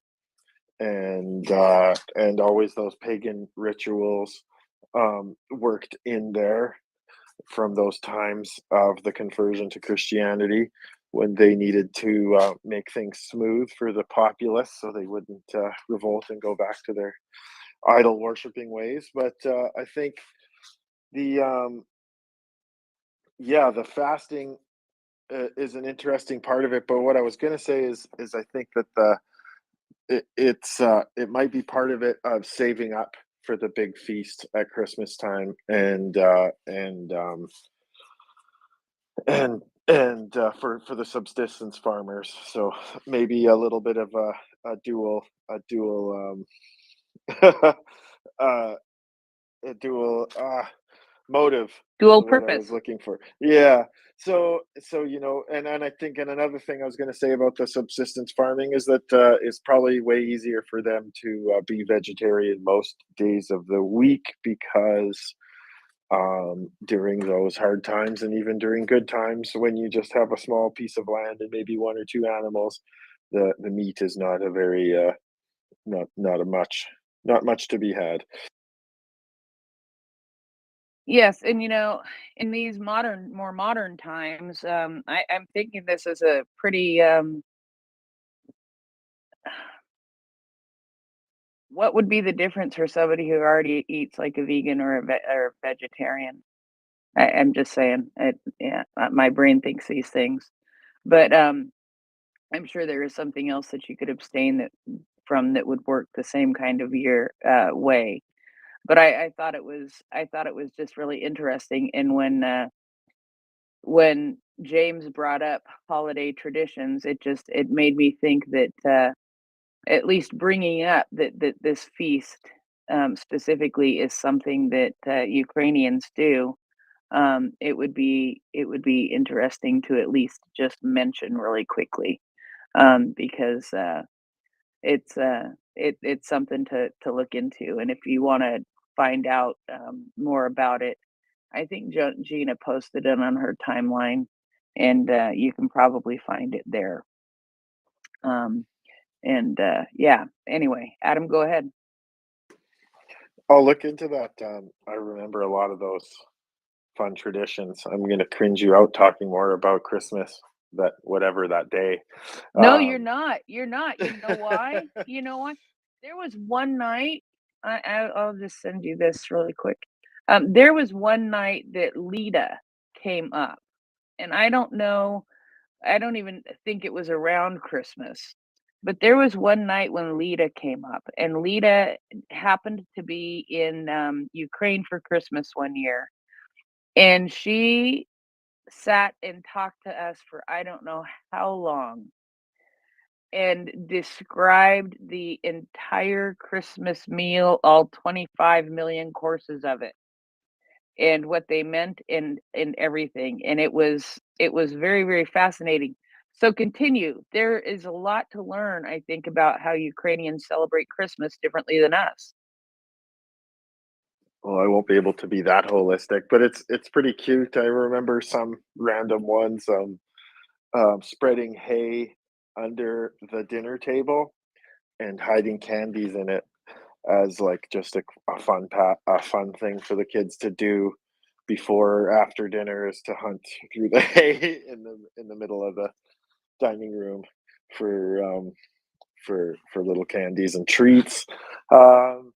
and always those pagan rituals worked in there from those times of the conversion to Christianity when they needed to make things smooth for the populace so they wouldn't revolt and go back to their idol worshiping ways. But I think the yeah, the fasting is an interesting part of it. But what I was going to say is I think that it might be part of it of saving up for the big feast at Christmas time for the subsistence farmers. So maybe a little bit of a dual uh, a dual motive is Dual the word I was purpose. looking for. Yeah. So you know, and I think, and another thing I was going to say about the subsistence farming is that it's probably way easier for them to be vegetarian most days of the week because during those hard times and even during good times, when you just have a small piece of land and maybe one or two animals, the meat is not a very not much to be had. Yes, and in these more modern times, I'm thinking this is a pretty what would be the difference for somebody who already eats like a vegan or or a vegetarian? I'm just saying, yeah, my brain thinks these things, but I'm sure there is something else that you could abstain that would work the same kind of year way. But I thought it was just really interesting, and when James brought up holiday traditions, it made me think that at least bringing up that this feast specifically is something that Ukrainians do. It would be interesting to at least just mention really quickly, because it's something to look into. And if you want to find out more about it, I think Gina posted it on her timeline, and you can probably find it there. And yeah, anyway, Adam, go ahead. I'll look into that. I remember a lot of those fun traditions. I'm going to cringe you out talking more about Christmas, that whatever that day. No, you're not. You're not. You know why? You know why? There was one night. I'll just send you this really quick. There was one night that Lita came up, and I don't know. I don't even think it was around Christmas, but there was one night when Lita came up, and Lita happened to be in Ukraine for Christmas one year, and she sat and talked to us for I don't know how long and described the entire Christmas meal, all 25 million courses of it, and what they meant and everything. And it was very, very fascinating. So continue. There is a lot to learn, I think, about how Ukrainians celebrate Christmas differently than us. Well, I won't be able to be that holistic, but it's pretty cute. I remember some random ones, spreading hay under the dinner table and hiding candies in it as like just a fun thing for the kids to do before or after dinner, is to hunt through the hay in the middle of the dining room for for little candies and treats. Um,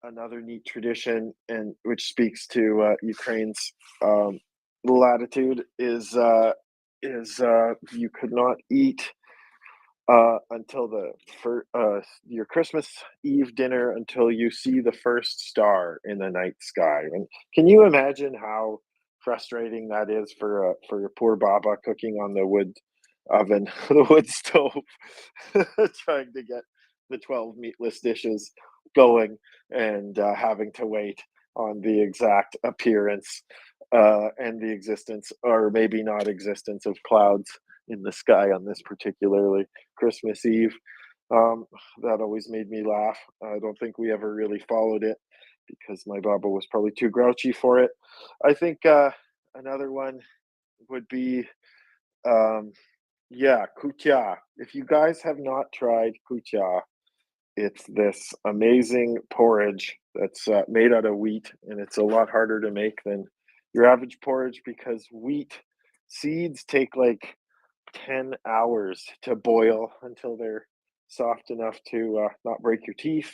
Another neat tradition, and which speaks to Ukraine's latitude, is you could not eat until your Christmas Eve dinner until you see the first star in the night sky. And can you imagine how frustrating that is for your poor Baba cooking on the wood oven, the wood stove, trying to get the 12 meatless dishes going, and having to wait on the exact appearance and the existence, or maybe not existence, of clouds in the sky on this particularly Christmas Eve. Um, that always made me laugh. I don't think we ever really followed it because my Baba was probably too grouchy for it. I think another one would be, yeah, kutia. If you guys have not tried kutia, it's this amazing porridge that's made out of wheat, and it's a lot harder to make than your average porridge because wheat seeds take like 10 hours to boil until they're soft enough to not break your teeth.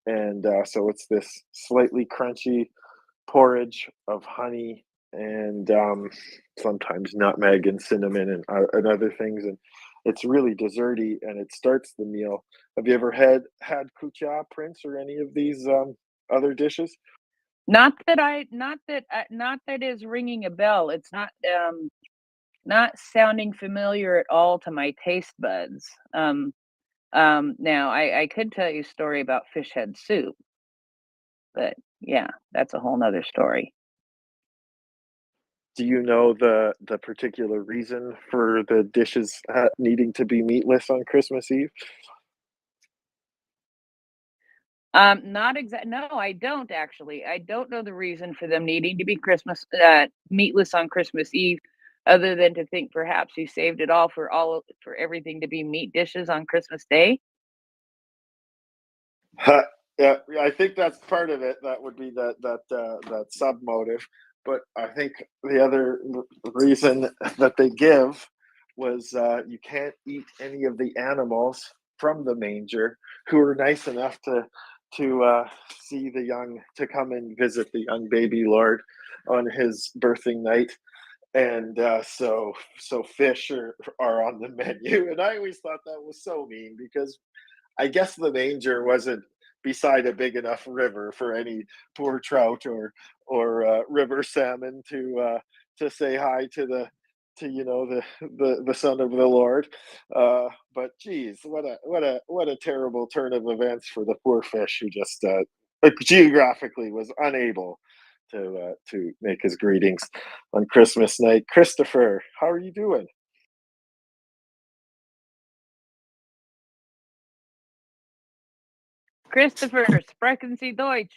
And so it's this slightly crunchy porridge of honey and sometimes nutmeg and cinnamon and other things. And it's really desserty, and it starts the meal. Have you ever had kucha, Prince, or any of these other dishes? Not that is ringing a bell. It's not sounding familiar at all to my taste buds. Now I could tell you a story about fish head soup, but yeah, that's a whole nother story. Do you know the particular reason for the dishes needing to be meatless on Christmas Eve? Not exact. No, I don't actually. I don't know the reason for them needing to be Christmas meatless on Christmas Eve, other than to think perhaps you saved it all for everything to be meat dishes on Christmas Day. Yeah, I think that's part of it. That would be that sub motive. But I think the other reason that they give was you can't eat any of the animals from the manger who were nice enough to see the young, to come and visit the young baby Lord on his birthing night. And so fish are on the menu, and I always thought that was so mean, because I guess the manger wasn't beside a big enough river for any poor trout or river salmon to say hi to the son of the Lord. But geez, what a terrible turn of events for the poor fish who just geographically was unable to make his greetings on Christmas night. Christopher, how are you doing? Christopher, sprechen Sie Deutsch?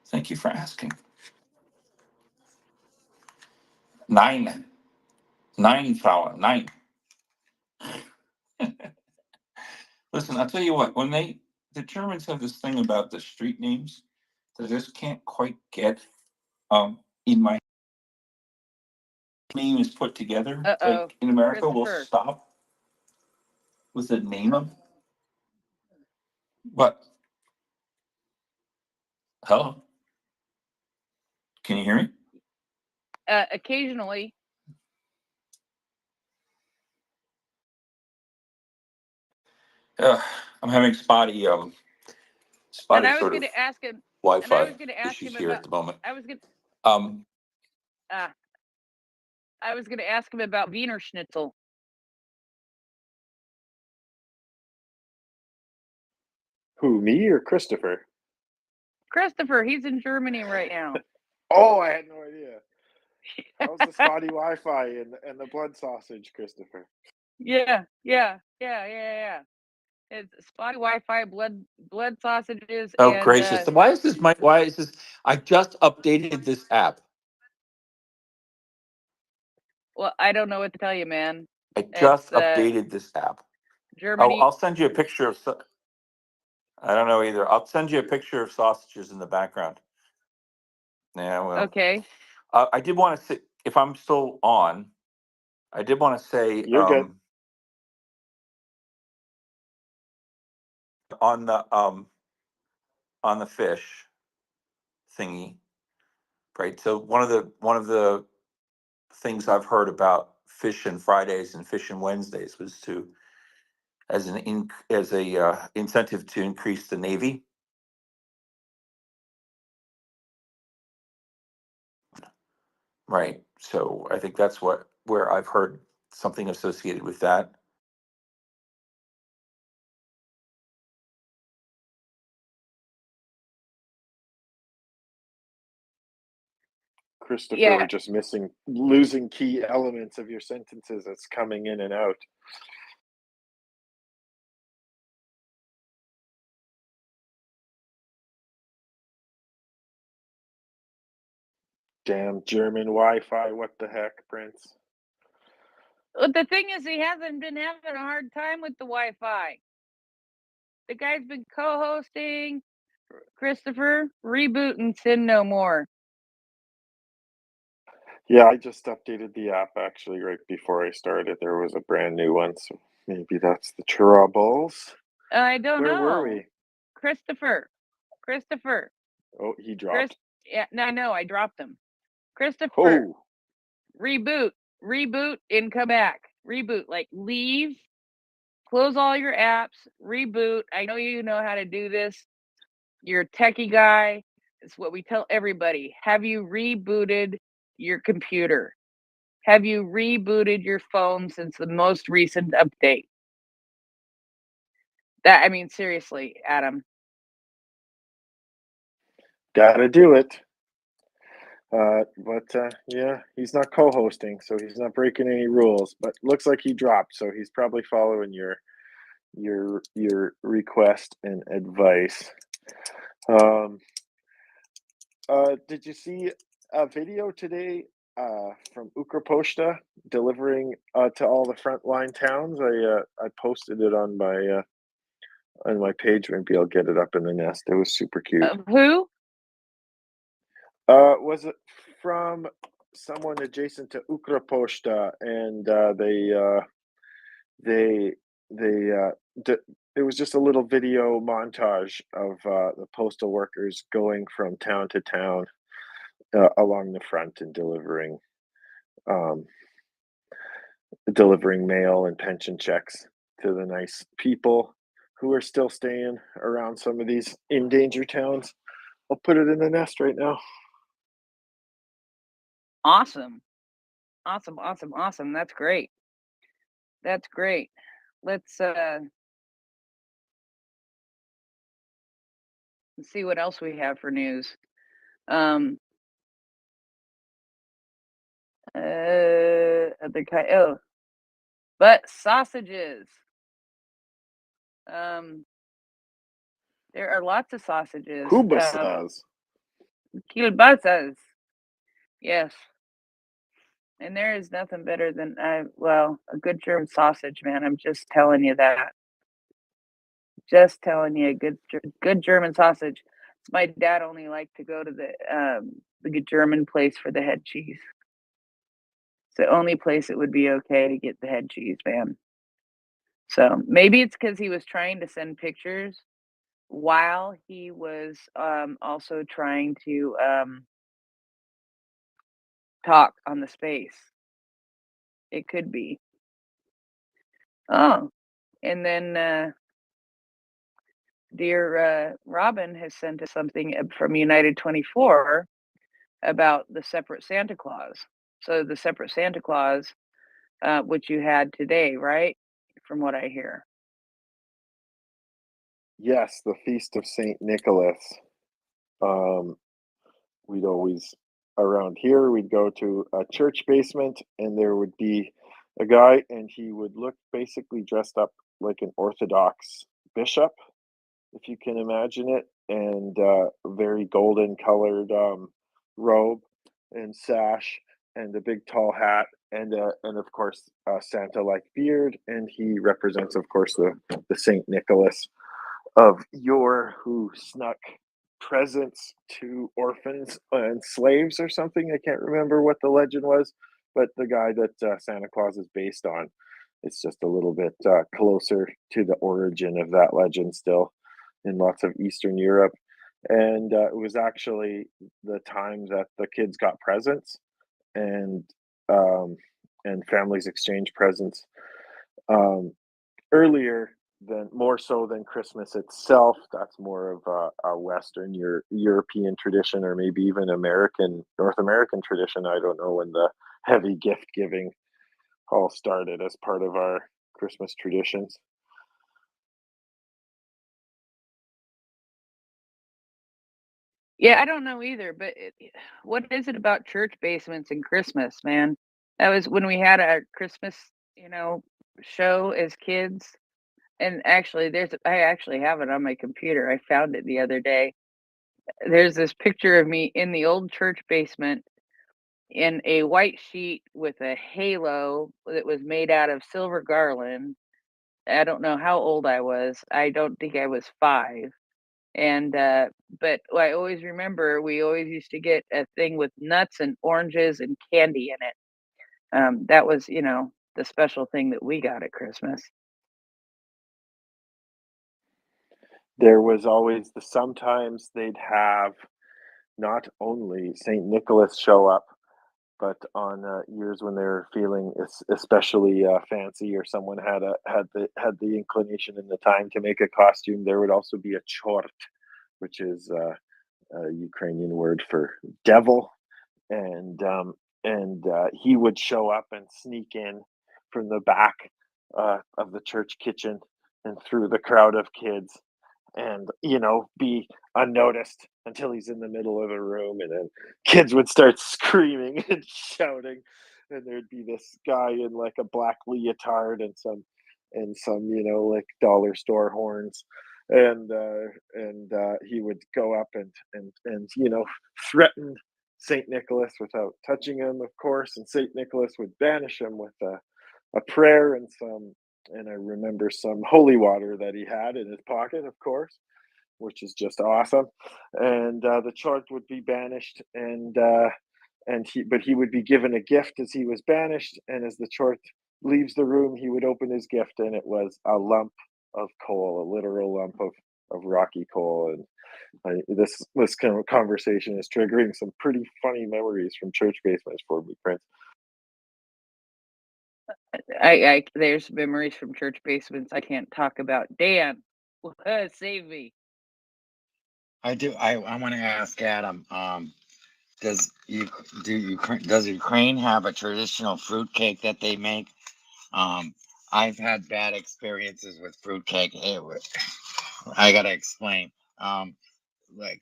Thank you for asking. Nein. Nein, Frau. Nein. Listen, I'll tell you what, the Germans have this thing about the street names that I just can't quite get in my name is put together. Uh-oh. Like in America, we'll Christopher. stop with the name of what? Hello? Can you hear me? Occasionally. I'm having spotty And I was sort going of to ask him. And I Wi-Fi was going to ask issues him here about. at the moment. I was going. Um, I was going to ask him about Wiener Schnitzel. Who, me or Christopher? Christopher, he's in Germany right now. Oh, I had no idea. How's the spotty Wi-Fi and the blood sausage, Christopher? Yeah. It's spotty Wi-Fi, blood sausages, oh and gracious! Why is this? I just updated this app. well, I don't know what to tell you, man. I just It's updated this app. Oh, Germany. I'll send you a picture of. I don't know either. I'll send you a picture of sausages in the background. Yeah, well. Okay. I did want to say, if I'm still on, I did want to say You're good. on the fish thingy, right? So one of the things I've heard about Fish and Fridays and Fish and Wednesdays was to as a incentive to increase the Navy. Right. So I think that's where I've heard something associated with that. Christopher, Yeah. we're just losing key elements of your sentences. It's coming in and out. Damn German Wi-Fi, what the heck, Prince? Well, the thing is, he hasn't been having a hard time with the Wi-Fi. The guy's been co-hosting. Christopher, reboot and sin no more. Yeah, I just updated the app actually right before I started. There was a brand new one, so maybe that's the troubles. I don't know. Where were we? Christopher. Oh, he dropped. Yeah, no, I know. I dropped him. Christopher. Oh. Reboot, and come back. Reboot, like leave, close all your apps, reboot. I know you know how to do this. You're a techie guy. It's what we tell everybody. Have you rebooted your computer? Have you rebooted your phone since the most recent update? I mean, seriously, Adam. Gotta do it. Yeah, he's not co-hosting, so he's not breaking any rules. But looks like he dropped, so he's probably following your request and advice. Did you see a video today from Ukroposhta delivering to all the frontline towns? I posted it on on my page. Maybe I'll get it up in the nest. It was super cute. Who? Was it from someone adjacent to Ukroposhta, and it was just a little video montage of the postal workers going from town to town along the front and um, delivering mail and pension checks to the nice people who are still staying around some of these endangered towns. I'll put it in the nest right now. Awesome. Awesome, awesome, awesome. That's great. That's great. Let's see what else we have for news. Other kind. Oh, but sausages. There are lots of sausages. Kubasas. Kielbatas. Yes. And there is nothing better than a good German sausage, man. I'm just telling you that. Just telling you, good German sausage. My dad only liked to go to the good German place for the head cheese. It's the only place it would be okay to get the head cheese, man. So maybe it's because he was trying to send pictures while he was also trying to talk on the space. It could be. Oh, and then dear Robin has sent us something from United 24 about the separate Santa Claus. So the separate Santa Claus, which you had today, right? From what I hear. Yes, the Feast of Saint Nicholas. We'd always, around here, we'd go to a church basement, and there would be a guy, and he would look basically dressed up like an Orthodox bishop, if you can imagine it, and very golden colored robe and sash and a big tall hat and of course a Santa-like beard, and he represents, of course, the Saint Nicholas of yore, who snuck presents to orphans and slaves or something. I can't remember what the legend was, but the guy that Santa Claus is based on, it's just a little bit closer to the origin of that legend still in lots of Eastern Europe. And it was actually the time that the kids got presents, and um, and families exchanged presents earlier, than more so than Christmas itself. That's more of a Western European tradition, or maybe even North American tradition. I don't know when the heavy gift giving all started as part of our Christmas traditions. Yeah, I don't know either, but what is it about church basements and Christmas, man? That was when we had our Christmas, show as kids. And actually, I actually have it on my computer. I found it the other day. There's this picture of me in the old church basement in a white sheet with a halo that was made out of silver garland. I don't know how old I was. I don't think I was 5. And but I always remember we always used to get a thing with nuts and oranges and candy in it. That was, the special thing that we got at Christmas. There was always sometimes they'd have not only Saint Nicholas show up, but on years when they were feeling especially fancy, or someone had the inclination and the time to make a costume, there would also be a chort, which is a Ukrainian word for devil, and he would show up and sneak in from the back of the church kitchen and through the crowd of kids, and be unnoticed until he's in the middle of a room, and then kids would start screaming and shouting, and there'd be this guy in like a black leotard and some like dollar store horns, and he would go up and threaten Saint Nicholas without touching him, of course, and Saint Nicholas would banish him with a prayer and some and I remember some holy water that he had in his pocket, of course, which is just awesome. And the Chort would be banished, and he would be given a gift as he was banished. And as the Chort leaves the room, he would open his gift, and it was a lump of coal, a literal lump of rocky coal. And this kind of conversation is triggering some pretty funny memories from church basements for me, Prince. I there's memories from church basements I can't talk about. Dan, save me. I do. I want to ask Adam. Does does Ukraine have a traditional fruitcake that they make? I've had bad experiences with fruitcake. I gotta explain. Like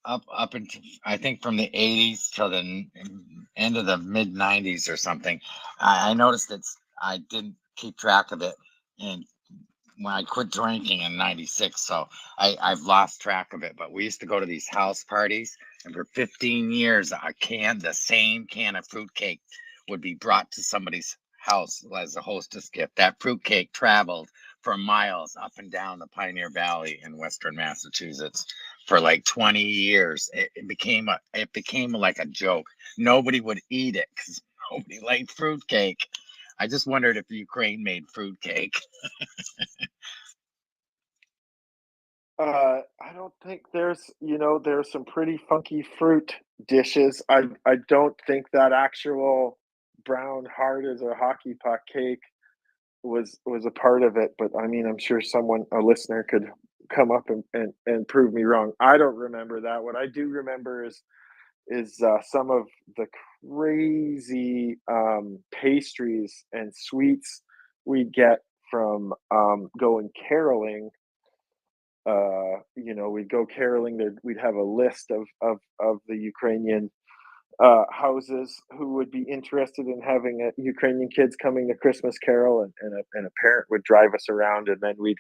up into I think from the 80s till the end of the mid 90s or something. I noticed I didn't keep track of it, and when I quit drinking in 96, so I've lost track of it. But we used to go to these house parties, and for 15 years, the same can of fruitcake would be brought to somebody's house as a hostess gift. That fruitcake traveled for miles up and down the Pioneer Valley in Western Massachusetts for like 20 years. It became like a joke. Nobody would eat it because nobody liked fruitcake. I just wondered if Ukraine made fruitcake. I don't think there's some pretty funky fruit dishes. I don't think that actual brown hard as a hockey puck cake was a part of it, but I mean, I'm sure a listener could come up and prove me wrong. I don't remember that. What I do remember is some of the crazy pastries and sweets we'd get from going caroling. We'd go caroling. We'd have a list of the Ukrainian houses who would be interested in having Ukrainian kids coming to Christmas Carol, and a parent would drive us around, and then we'd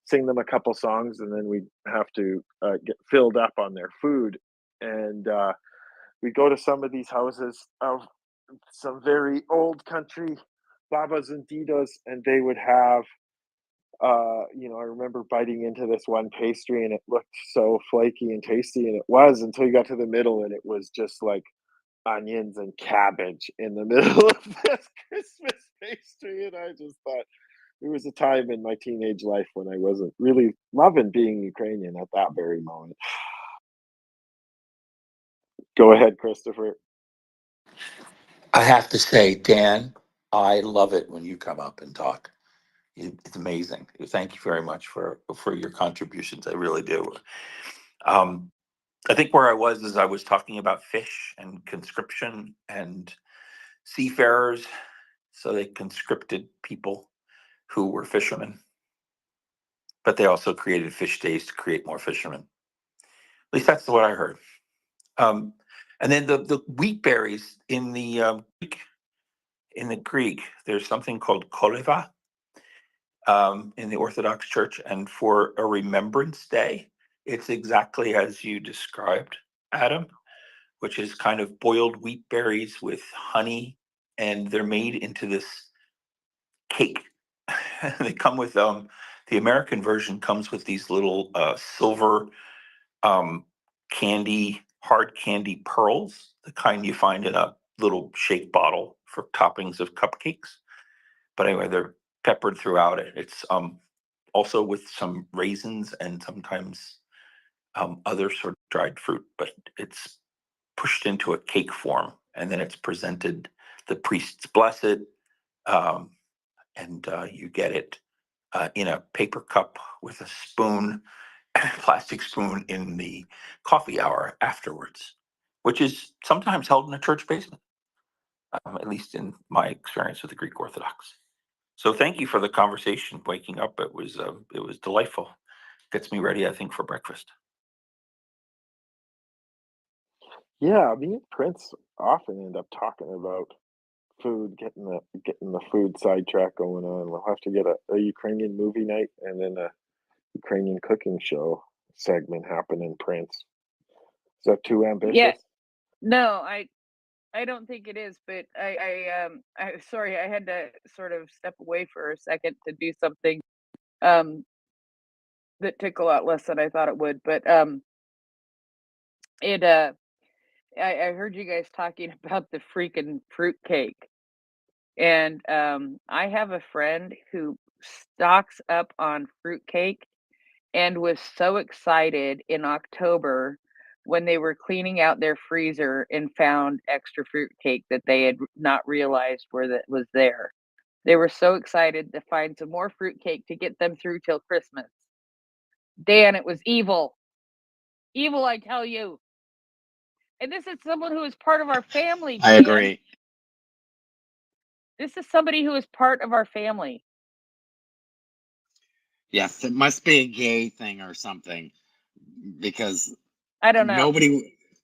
sing them a couple songs, and then we'd have to get filled up on their food. And we'd go to some of these houses of some very old country babas and didas, and they would have I remember biting into this one pastry, and it looked so flaky and tasty, and it was until you got to the middle, and it was just like onions and cabbage in the middle of this Christmas pastry. And I just thought there was a time in my teenage life when I wasn't really loving being Ukrainian at that very moment. Go ahead, Christopher. I have to say, Dan, I love it when you come up and talk. It's amazing. Thank you very much for your contributions. I really do. I think where I was is I was talking about fish and conscription and seafarers. So they conscripted people who were fishermen, but they also created fish days to create more fishermen. At least that's what I heard. And then the wheat berries in the Greek, there's something called koleva in the Orthodox Church, and for a Remembrance Day, it's exactly as you described, Adam, which is kind of boiled wheat berries with honey, and they're made into this cake. They come with the American version comes with these little silver hard candy pearls, the kind you find in a little shake bottle for toppings of cupcakes. But anyway, they're peppered throughout it. It's also with some raisins and sometimes other sort of dried fruit, but it's pushed into a cake form, and then it's presented. The priests bless it, and you get it in a paper cup with a spoon, plastic spoon, in the coffee hour afterwards, which is sometimes held in a church basement, at least in my experience with the Greek Orthodox. So thank you for the conversation. Waking up, it was delightful. Gets me ready, I think, for breakfast. Yeah, me and Prince often end up talking about food, getting the food sidetrack going on. We'll have to get a Ukrainian movie night and then a Ukrainian cooking show segment happening, Prince. Is that too ambitious? Yeah. No, I don't think it is, but I sorry, I had to sort of step away for a second to do something um that took a lot less than I thought it would. But it I heard you guys talking about the freaking fruit cake. And I have a friend who stocks up on fruit cake and was so excited in October when they were cleaning out their freezer and found extra fruit cake that they had not realized where that was there. They were so excited to find some more fruit cake to get them through till Christmas. Dan, it was evil. Evil, I tell you. And this is someone who is part of our family, I Dan. agree. This is somebody who is part of our family. Yes, it must be a gay thing or something because I don't know.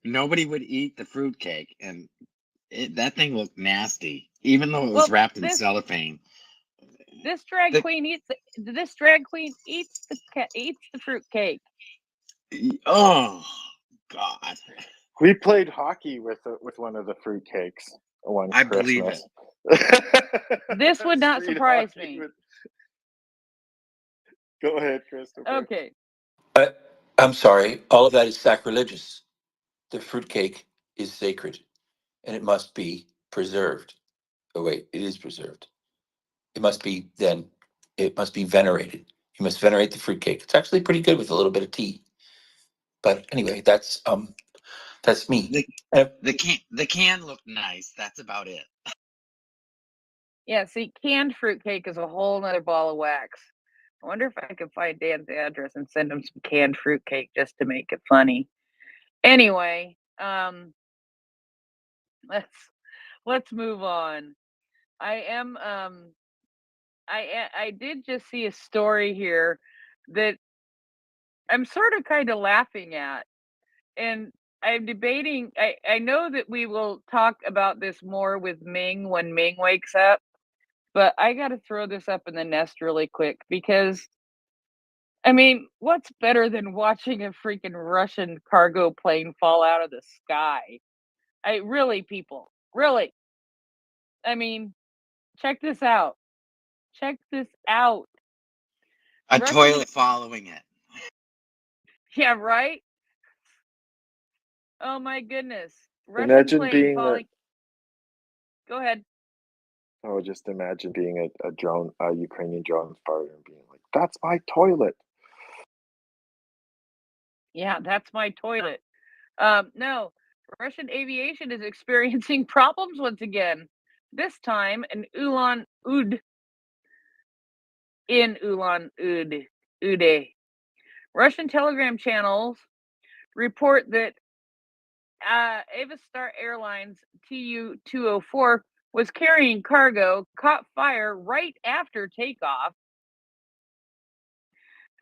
nobody would eat the fruitcake, and that thing looked nasty, even though it was Well, wrapped in cellophane. this drag The- queen eats this drag queen eats the fruit cake. Oh God, We played hockey with one of the fruitcakes one I believe Christmas. This would not Street surprise hockey me. with- Go ahead, Christopher. Okay. I'm sorry, all of that is sacrilegious. The fruitcake is sacred and it must be preserved. Oh, wait, it is preserved. It must be venerated. You must venerate the fruitcake. It's actually pretty good with a little bit of tea. But anyway, that's me. the can looked nice. That's about it. Yeah, see, canned fruit cake is a whole nother ball of wax. I wonder if I could find Dan's address and send him some canned fruit cake just to make it funny. Anyway, let's move on. I did just see a story here that I'm sort of kind of laughing at. And I'm debating. I know that we will talk about this more with Ming when Ming wakes up, but I got to throw this up in the nest really quick because, I mean, what's better than watching a freaking Russian cargo plane fall out of the sky? People, really. I mean, check this out. Check this out. A Russian, toilet following it. yeah, right? Oh my goodness. Russian Imagine plane being falling. Go ahead. just imagine being a drone, a Ukrainian drone fighter, and being like, "That's my toilet." Yeah, that's my toilet. No, Russian aviation is experiencing problems once again. This time Ulan Ud in Ulan Ude. Russian Telegram channels report that Avastar Airlines Tu-204 was carrying cargo, caught fire right after takeoff.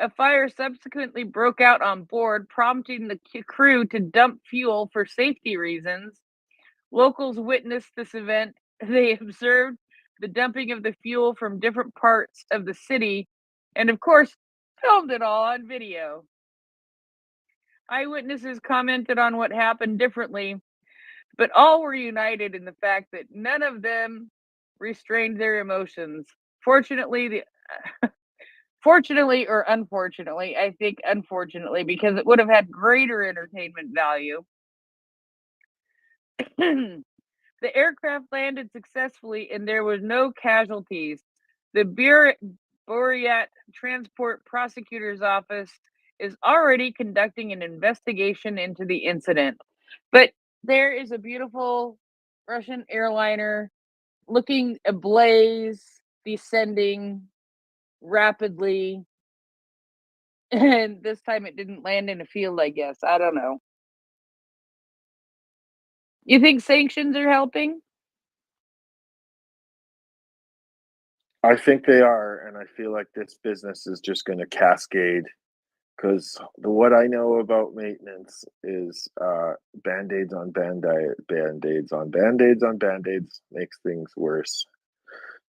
A fire subsequently broke out on board, prompting the crew to dump fuel for safety reasons. Locals witnessed this event. They observed the dumping of the fuel from different parts of the city and, of course, filmed it all on video. Eyewitnesses commented on what happened differently, but all were united in the fact that none of them restrained their emotions. Fortunately or unfortunately, I think unfortunately, because it would have had greater entertainment value. The aircraft landed successfully and there was no casualties. The Buryat Transport Prosecutor's Office is already conducting an investigation into the incident. But there is a beautiful Russian airliner looking ablaze, descending rapidly. And this time it didn't land in a field, I guess. I don't know. You think sanctions are helping? I think they are, and I feel like this business is just going to cascade. Because what I know about maintenance is band-aids on band-aids on band-aids on band-aids makes things worse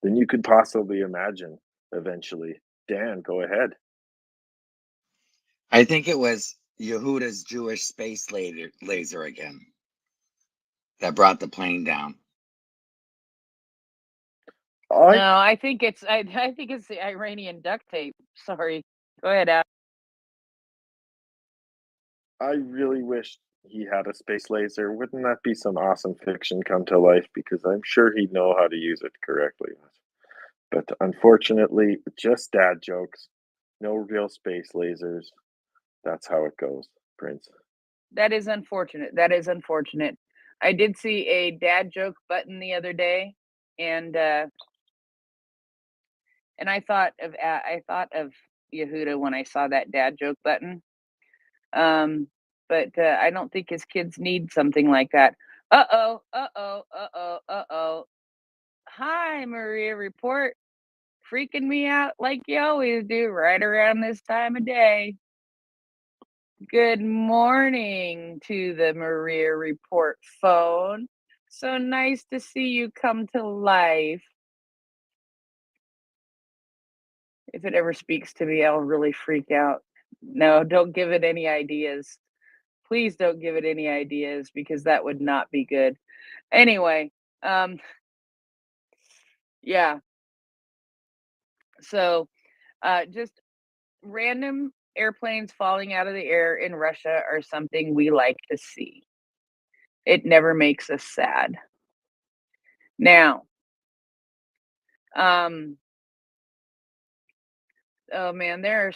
than you could possibly imagine eventually. Dan, go ahead. I think it was Yehuda's Jewish space laser again. that brought the plane down. No, I think it's I think it's the Iranian duct tape. Sorry. Go ahead, Adam. I really wish he had a space laser. Wouldn't that be some awesome fiction come to life? Because I'm sure he'd know how to use it correctly. But unfortunately, just dad jokes. No real space lasers. That's how it goes, Prince. That is unfortunate. That is unfortunate. I did see a dad joke button the other day, and I thought of Yehuda when I saw that dad joke button. But I don't think his kids need something like that. Uh-oh, uh-oh, uh-oh, uh-oh. Hi, MriyaReport. Freaking me out like you always do right around this time of day. Good morning to the MriyaReport phone. So nice to see you come to life. If it ever speaks to me, I'll really freak out. No, don't give it any ideas. Please don't give it any ideas because that would not be good. Anyway, yeah. So, just random airplanes falling out of the air in Russia are something we like to see. It never makes us sad. Now, oh man, there are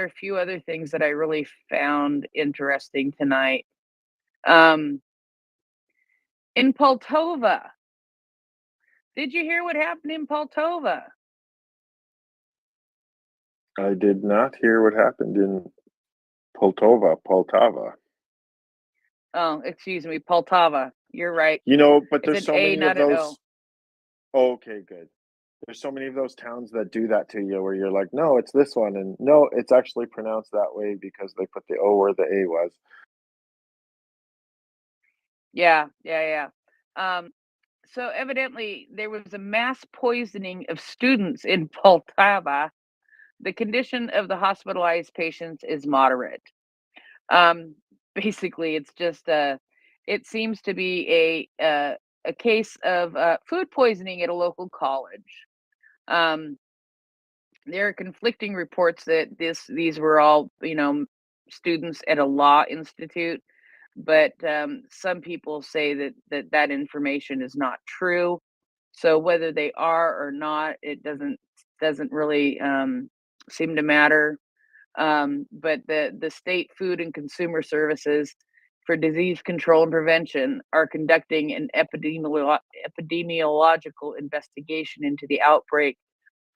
a few other things that I really found interesting tonight. In Poltava, did you hear what happened in Poltava? I did not hear what happened in Poltava. Oh, excuse me, Poltava. You're right. You know, but It's there's an so A, many of not an O. those. Oh, okay, good. There's so many of those towns that do that to you where you're like, no, it's this one. And no, it's actually pronounced that way because they put the O where the A was. Yeah. So evidently there was a mass poisoning of students in Poltava. The condition of the hospitalized patients is moderate. Basically, it's just it seems to be a case of food poisoning at a local college. There are conflicting reports that these were all students at a law institute, but some people say that information is not true. So whether they are or not, it doesn't really seem to matter. But the state food and consumer services for disease control and prevention are conducting an epidemiological investigation into the outbreak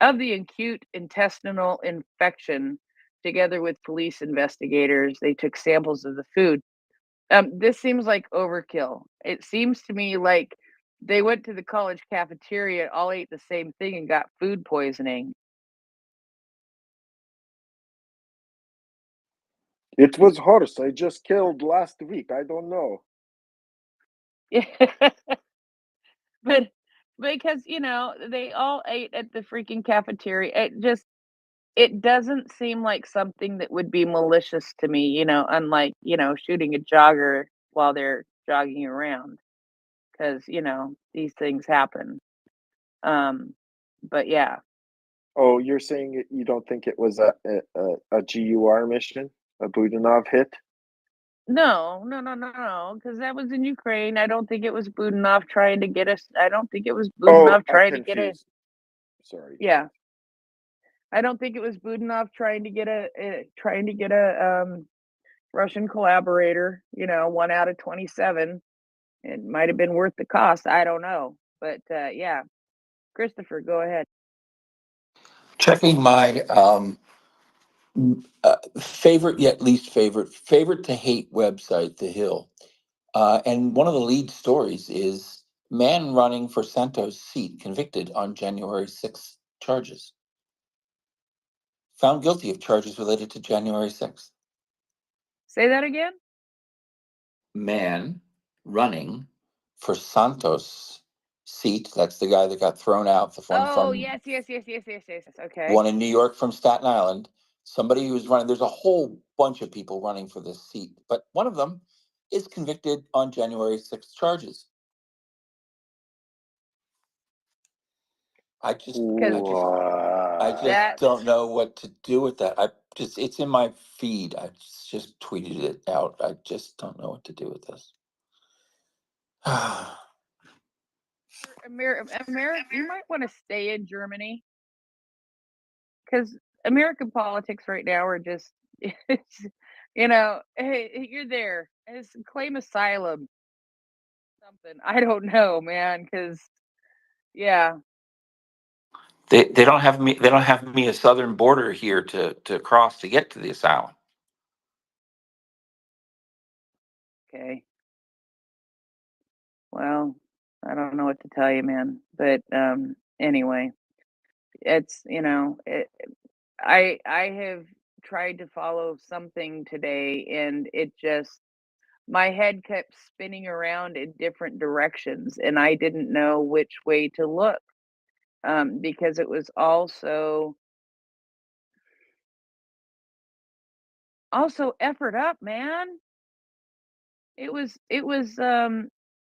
of the acute intestinal infection. Together with police investigators, they took samples of the food. This seems like overkill. It seems to me like they went to the college cafeteria, all ate the same thing, and got food poisoning. It was horse I just killed last week. I don't know. Yeah. But because they all ate at the freaking cafeteria. It doesn't seem like something that would be malicious to me, unlike, shooting a jogger while they're jogging around, because these things happen. But yeah. Oh, you're saying you don't think it was a GUR mission, a Budanov hit? No, because that was in Ukraine. I don't think it was Budanov trying to get us. I don't think it was Oh, Budanov I'm trying to get a. confused. Sorry. Yeah, I don't think it was Budanov trying to get a Russian collaborator. 1 out of 27. It might have been worth the cost. I don't know, but yeah, Christopher, go ahead. Checking my favorite yet least favorite to hate website, The Hill. And one of the lead stories is man running for Santos seat convicted on January 6th charges. Found guilty of charges related to January 6th. Say that again? Man running for Santos seat. That's the guy that got thrown out. The one Oh, from yes. Okay. one in New York from Staten Island. Somebody who's running. There's a whole bunch of people running for this seat, but one of them is convicted on January 6th charges. I just That don't know what to do with that. It's in my feed. I just tweeted it out. I just don't know what to do with this. America, you might want to stay in Germany because American politics right now are just, it's, hey, you're there. Claim asylum, something. I don't know, man, because yeah. They don't have me. They don't have me a southern border here to cross to get to the asylum. Okay. Well, I don't know what to tell you, man. But anyway, it's I have tried to follow something today, and it just my head kept spinning around in different directions, and I didn't know which way to look because it was also effort up, man. It was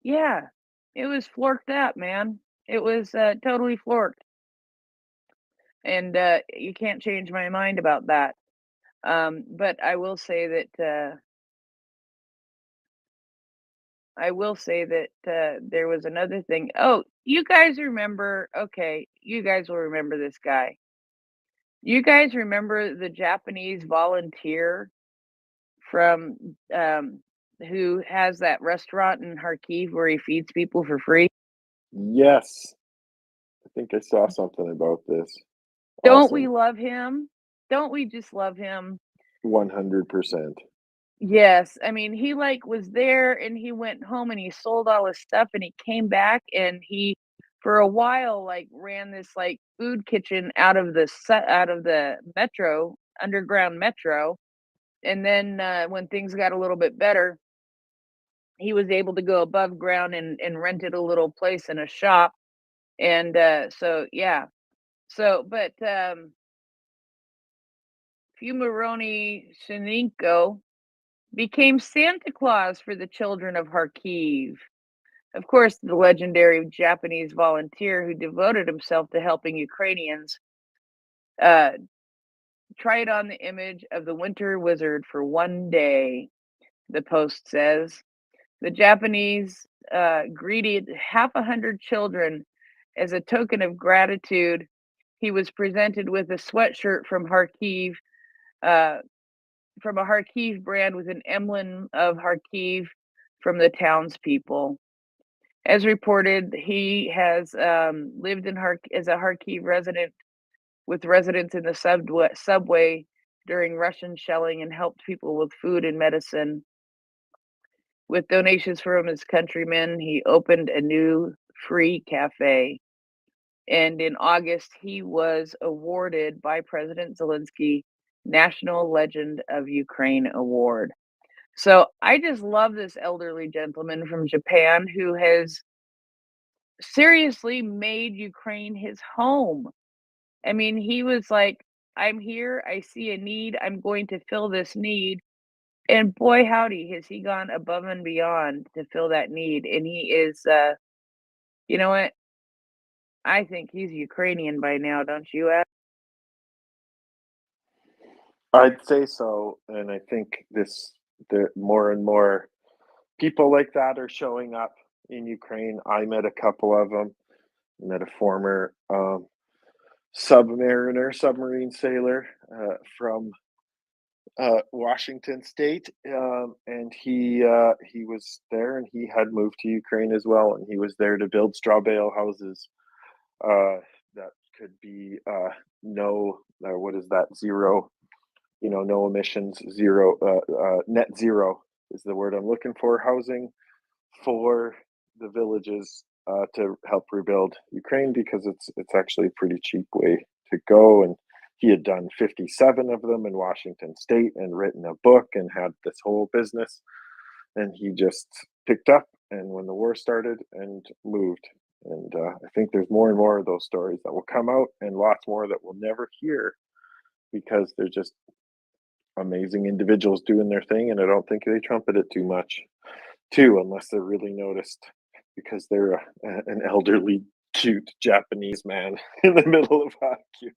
yeah, it was florked up, man. It was totally florked. And you can't change my mind about that. But I will say that there was another thing. Oh, you guys remember? Okay, you guys will remember this guy. You guys remember the Japanese volunteer from who has that restaurant in Kharkiv where he feeds people for free? Yes, I think I saw something about this. Don't we Awesome. love him? Don't we just love him? 100%. Yes, I mean, he, like, was there and he went home and he sold all his stuff and he came back and he, for a while, like, ran this, like, food kitchen out of the metro, underground metro, and then, when things got a little bit better, he was able to go above ground and rented a little place in a shop, and, so, yeah. So, but, Fumaroni Shininko became Santa Claus for the children of Kharkiv. Of course, the legendary Japanese volunteer who devoted himself to helping Ukrainians tried on the image of the winter wizard for one day, the Post says. The Japanese greeted 100 children as a token of gratitude. He was presented with a sweatshirt from Kharkiv, from a Kharkiv brand with an emblem of Kharkiv from the townspeople. As reported, he has lived in as a Kharkiv resident with residents in the subway during Russian shelling and helped people with food and medicine. With donations from his countrymen, he opened a new free cafe. And in August, he was awarded by President Zelensky National Legend of Ukraine Award. So I just love this elderly gentleman from Japan who has seriously made Ukraine his home. I mean, he was like, I'm here, I see a need, I'm going to fill this need. And boy, howdy, has he gone above and beyond to fill that need. And he is, you know what? I think he's Ukrainian by now, don't you, Ed? I'd say so, and I think the more and more people like that are showing up in Ukraine. I met a couple of them. I met a former submarine sailor from Washington State, and he was there, and he had moved to Ukraine as well, and he was there to build straw bale houses that could be what is that, zero, no emissions, zero, net zero is the word I'm looking for, housing for the villages to help rebuild Ukraine, because it's actually a pretty cheap way to go. And he had done 57 of them in Washington State and written a book and had this whole business. And he just picked up, and when the war started, and moved. And I think there's more and more of those stories that will come out, and lots more that we'll never hear, because they're just amazing individuals doing their thing, and I don't think they trumpet it too much, too, unless they're really noticed because they're an elderly, cute Japanese man in the middle of a queue.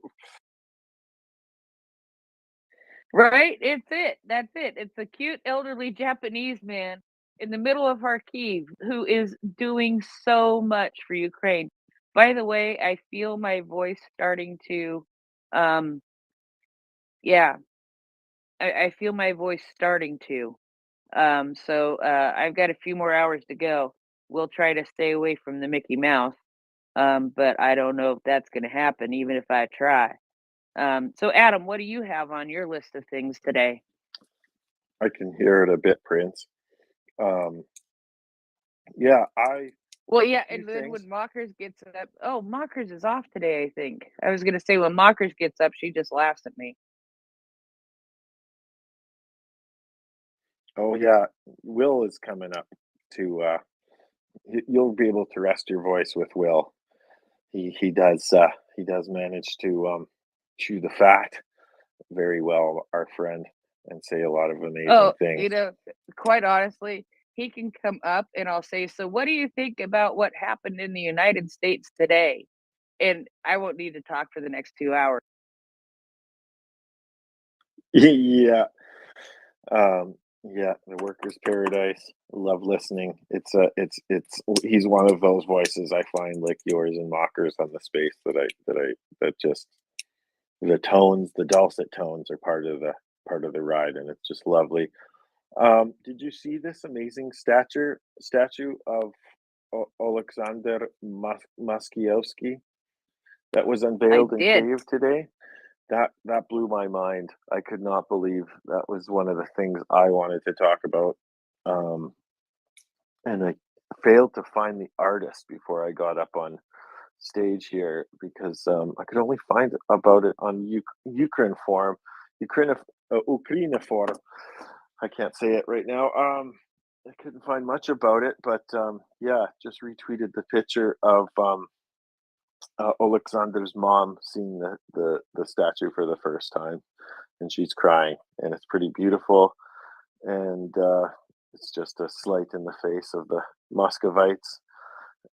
Right? It's it. That's it. It's a cute elderly Japanese man in the middle of Kharkiv who is doing so much for Ukraine. By the way, I feel my voice starting to yeah, I feel my voice starting to. So I've got a few more hours to go. We'll try to stay away from the Mickey Mouse. But I don't know if that's gonna happen even if I try. So Adam, what do you have on your list of things today? I can hear it a bit, Prince. Yeah, Well, yeah, few and then things. when Mockers gets up, oh, Mockers is off today, I think. I was gonna say when Mockers gets up, she just laughs at me. Oh yeah, Will is coming up to. You'll be able to rest your voice with Will. He does manage to chew the fat very well, our friend, and say a lot of amazing Oh, things. quite honestly, he can come up and I'll say, "So what do you think about what happened in the United States today?" And I won't need to talk for the next 2 hours. Yeah. Yeah, the worker's paradise. Love listening. It's he's one of those voices I find like yours and Mockers on the space that just the tones, the dulcet tones are part of the ride, and it's just lovely. Did you see this amazing statue of Alexander Maskiowski that was I unveiled in did. Kyiv today? That blew my mind. I could not believe that was one of the things I wanted to talk about. Um, and I failed to find the artist before I got up on stage here because I could only find about it on Ukraine forum, Ukraine forum. I can't say it right now. I couldn't find much about it, but yeah, just retweeted the picture of Alexander's mom seeing the statue for the first time, and she's crying, and it's pretty beautiful, and it's just a slight in the face of the Muscovites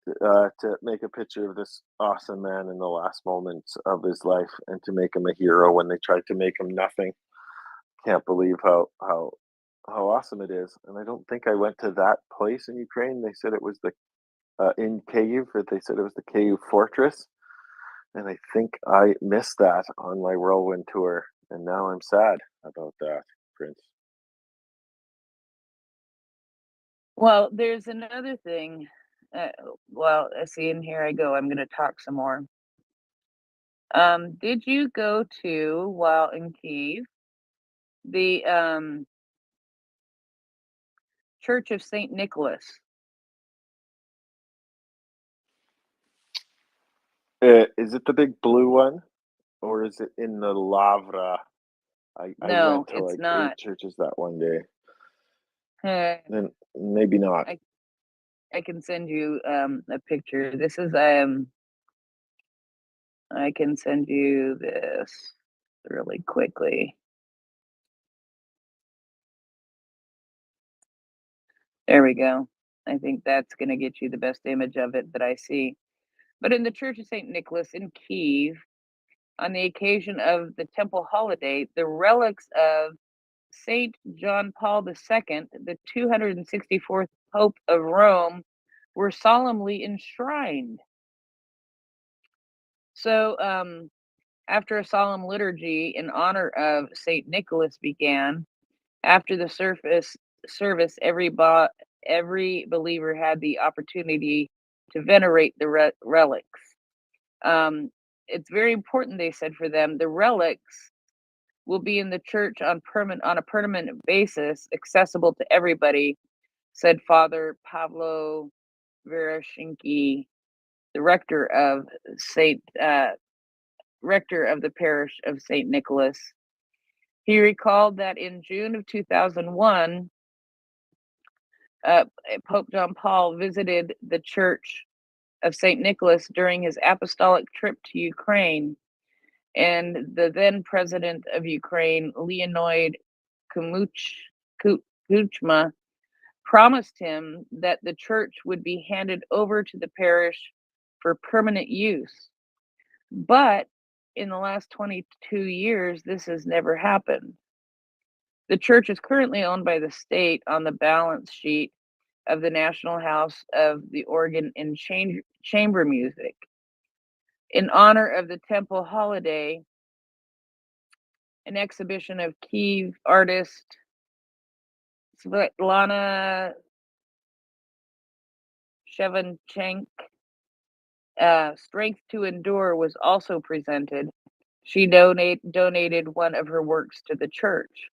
to make a picture of this awesome man in the last moments of his life, and to make him a hero when they tried to make him nothing. Can't believe how awesome it is, and I don't think I went to that place in Ukraine. They said it was the in Kyiv, but they said it was the Kyiv fortress. And I think I missed that on my whirlwind tour, and now I'm sad about that, Prince. Well, there's another thing. Well, see, and here I go. I'm going to talk some more. Did you go to, while in Kyiv, the Church of St. Nicholas? Is it the big blue one, or is it in the Lavra? I No, went to it's like 8 not. churches that one day. Uh, Then maybe not. I can send you a picture. This is I can send you this really quickly. There we go. I think that's going to get you the best image of it that I see. But in the Church of St. Nicholas in Kyiv, on the occasion of the temple holiday, the relics of Saint John Paul II, the 264th Pope of Rome, were solemnly enshrined. So, after a solemn liturgy in honor of Saint Nicholas began, after the service, every believer had the opportunity to venerate the relics. It's very important, they said, for them. The relics will be in the church on a permanent basis, accessible to everybody, said Father Pavlo Verashinki, the rector of the parish of St. Nicholas. He recalled that in June of 2001, Pope John Paul visited the Church of St. Nicholas during his apostolic trip to Ukraine, and the then president of Ukraine, Leonid Kuchma promised him that the church would be handed over to the parish for permanent use. But in the last 22 years, this has never happened. The church is currently owned by the state on the balance sheet of the National House of the Organ and Chamber Music. In honor of the temple holiday, an exhibition of Kiev artist Svetlana Shevanchenk, Strength to Endure, was also presented. She donated one of her works to the church.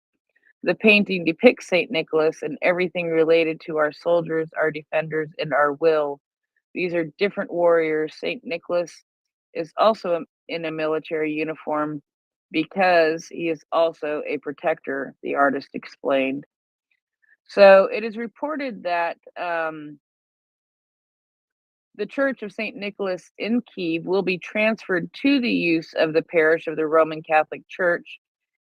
The painting depicts St. Nicholas and everything related to our soldiers, our defenders, and our will. These are different warriors. St. Nicholas is also in a military uniform because he is also a protector, the artist explained. So it is reported that the Church of St. Nicholas in Kiev will be transferred to the use of the parish of the Roman Catholic Church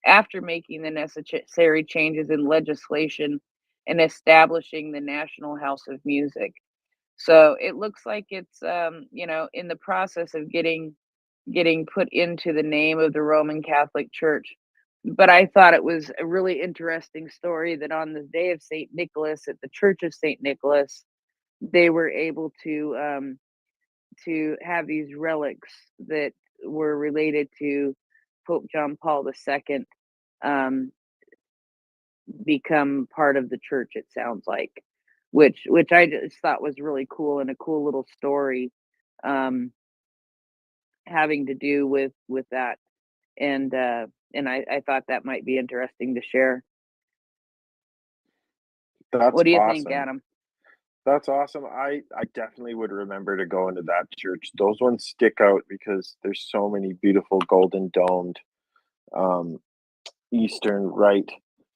after making the necessary changes in legislation and establishing the National House of Music. So it looks like it's in the process of getting put into the name of the Roman Catholic Church. But I thought it was a really interesting story that on the day of St. Nicholas at the Church of St. Nicholas, they were able to have these relics that were related to Pope John Paul II become part of the church, it sounds like, which I just thought was really cool and a cool little story having to do with that. And I thought that might be interesting to share. That's What do you awesome. think, Adam? That's awesome. I definitely would remember to go into that church. Those ones stick out because there's so many beautiful golden domed Eastern Rite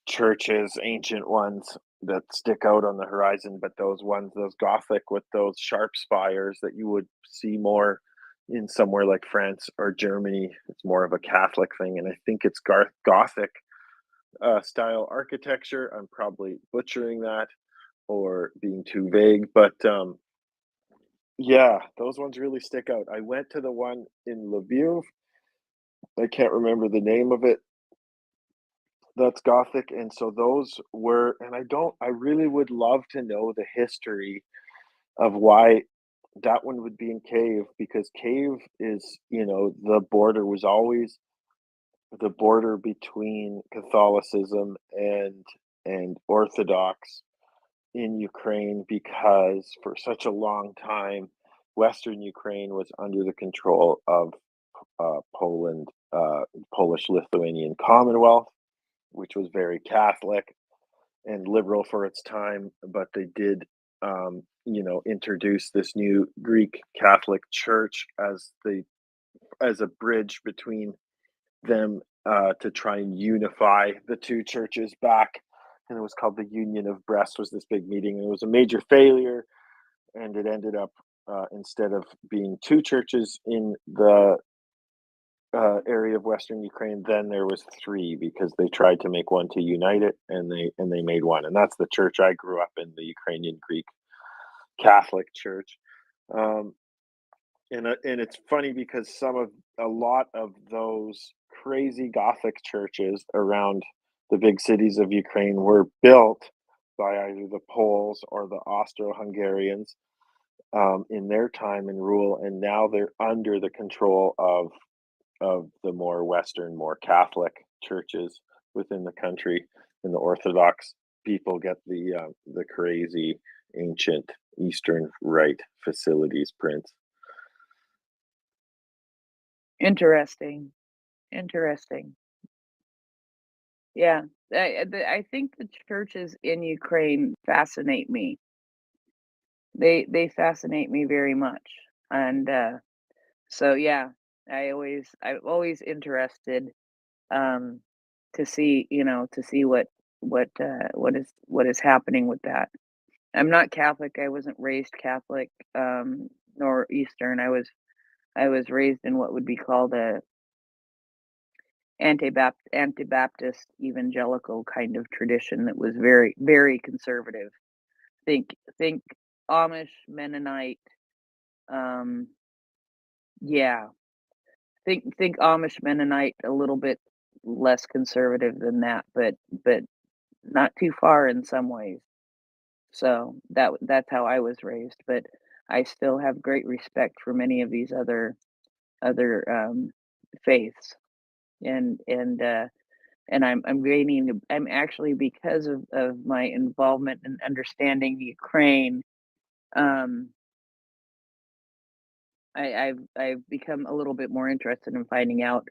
churches, ancient ones that stick out on the horizon. But those ones, those Gothic with those sharp spires that you would see more in somewhere like France or Germany, it's more of a Catholic thing. And I think it's Gothic style architecture. I'm probably butchering that or being too vague, but yeah, those ones really stick out. I went to the one in Lviv. I can't remember the name of it. That's Gothic, and so those were, and I really would love to know the history of why that one would be in Cave, because Cave is, the border was always the border between Catholicism and Orthodox in Ukraine, because for such a long time, Western Ukraine was under the control of Poland, Polish-Lithuanian Commonwealth, which was very Catholic and liberal for its time, but they did, introduce this new Greek Catholic Church as a bridge between them to try and unify the two churches back. And it was called the Union of Brest, was this big meeting, and it was a major failure, and it ended up instead of being two churches in the area of Western Ukraine, then there was three, because they tried to make one to unite it, and they made one, and that's the church I grew up in, the Ukrainian Greek Catholic Church. And it's funny because a lot of those crazy Gothic churches around the big cities of Ukraine were built by either the Poles or the Austro-Hungarians in their time and rule, and now they're under the control of the more Western, more Catholic churches within the country, and the Orthodox people get the crazy ancient Eastern Rite facilities, Prince. Interesting. Yeah, I think the churches in Ukraine fascinate me. They fascinate me very much, and so yeah, I'm always interested to see what is happening with that. I'm not Catholic. I wasn't raised Catholic, nor Eastern. I was raised in what would be called Anti-Baptist evangelical kind of tradition that was very, very conservative. Think Amish, Mennonite. Yeah, think Amish, Mennonite, a little bit less conservative than that, but not too far in some ways. So that's how I was raised, but I still have great respect for many of these other faiths, and I'm actually, because of my involvement in understanding Ukraine, I've become a little bit more interested in finding out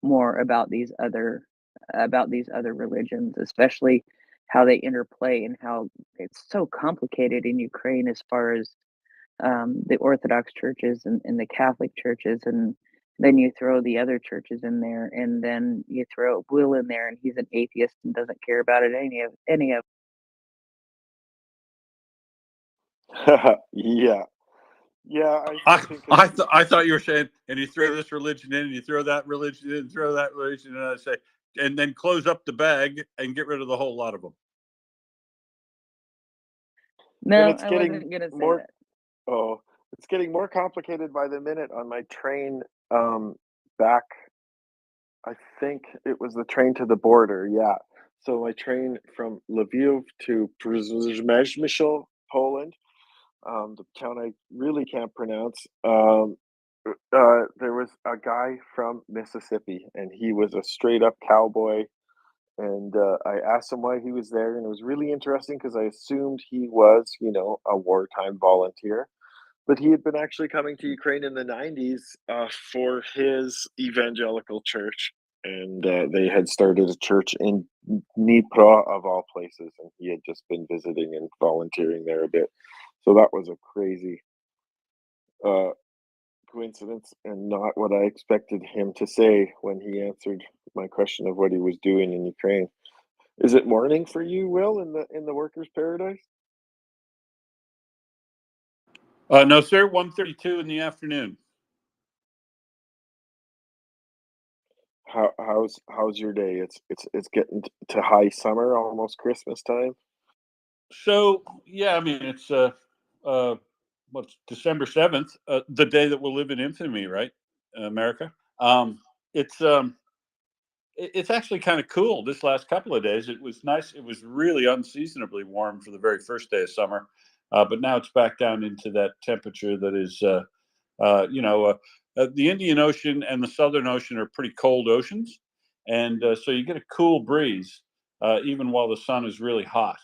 more about these other religions, especially how they interplay and how it's so complicated in Ukraine as far as the Orthodox churches and the Catholic churches, and then you throw the other churches in there, and then you throw Will in there, and he's an atheist and doesn't care about it any of. Yeah, yeah. I think it's I thought you were saying, and you throw this religion in, and you throw that religion in, throw that religion in, and I say, and then close up the bag and get rid of the whole lot of them. and No, it's I getting wasn't gonna say more. that. Oh, it's getting more complicated by the minute on my train back. I think it was the train to the border. Yeah. So my train from Lviv to Przemysl, Poland, the town I really can't pronounce. There was a guy from Mississippi, and he was a straight up cowboy. And I asked him why he was there, and it was really interesting because I assumed he was, a wartime volunteer. But he had been actually coming to Ukraine in the 90s for his evangelical church. And they had started a church in Dnipro, of all places. And he had just been visiting and volunteering there a bit. So that was a crazy uh, coincidence, and not what I expected him to say when he answered my question of what he was doing in Ukraine. Is it morning for you, Will, in the workers' paradise? No, sir. 1:32 in the afternoon. How's your day? It's getting to high summer, almost Christmas time. So yeah, I mean it's what's December 7th, the day that will live in infamy, right? America. It's it's actually kind of cool this last couple of days. It was nice. It was really unseasonably warm for the very first day of summer, but now it's back down into that temperature that is, the Indian Ocean and the Southern Ocean are pretty cold oceans, and so you get a cool breeze even while the sun is really hot,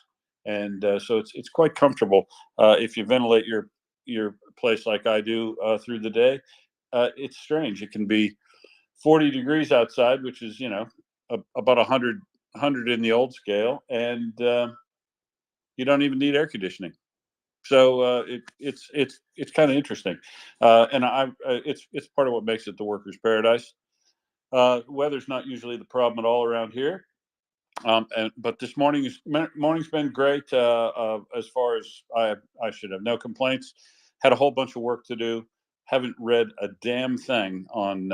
and so it's quite comfortable if you ventilate your place like I do through the day. It's strange. It can be 40 degrees outside, which is about 100 in the old scale, and you don't even need air conditioning. So it's kind of interesting, and it's part of what makes it the workers' paradise. Weather's not usually the problem at all around here, but this morning's been great. As far as I should have no complaints. Had a whole bunch of work to do. Haven't read a damn thing on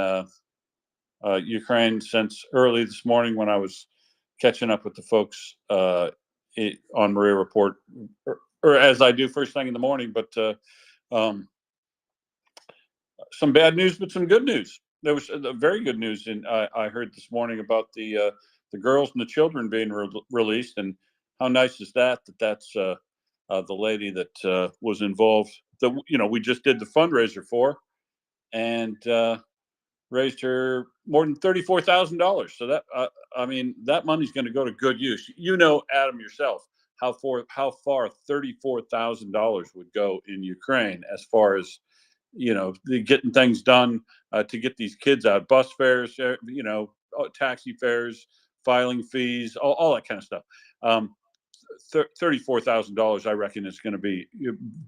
Ukraine since early this morning when I was catching up with the folks on MriyaReport, or as I do first thing in the morning. But um, some bad news, but some good news. There was very good news I heard this morning about the girls and the children being released, and how nice is that? That's the lady that was involved. That we just did the fundraiser for, and raised her more than $34,000. So that I mean that money's going to go to good use. Adam, yourself, how far $34,000 would go in Ukraine as far as getting things done to get these kids out, bus fares, taxi fares, filing fees, all that kind of stuff. $34,000, I reckon, is going to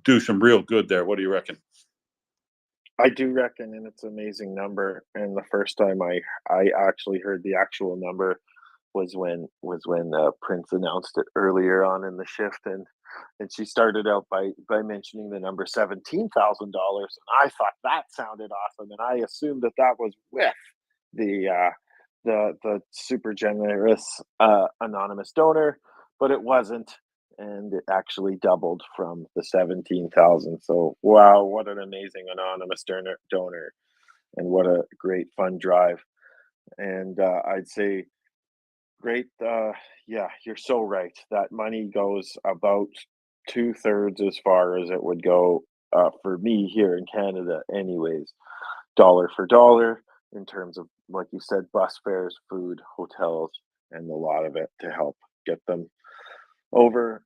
do some real good there. What do you reckon? I do reckon, and it's an amazing number. And the first time I actually heard the actual number was when Prince announced it earlier on in the shift, and she started out by mentioning the number $17,000, and I thought that sounded awesome, and I assumed that was with the the super generous anonymous donor, but it wasn't, and it actually doubled from the 17,000. So wow, what an amazing anonymous donor, and what a great fund drive. And I'd say great. Yeah, you're so right. That money goes about 2/3 as far as it would go for me here in Canada, anyways, dollar for dollar, in terms of, like you said, bus fares, food, hotels, and a lot of it to help get them over.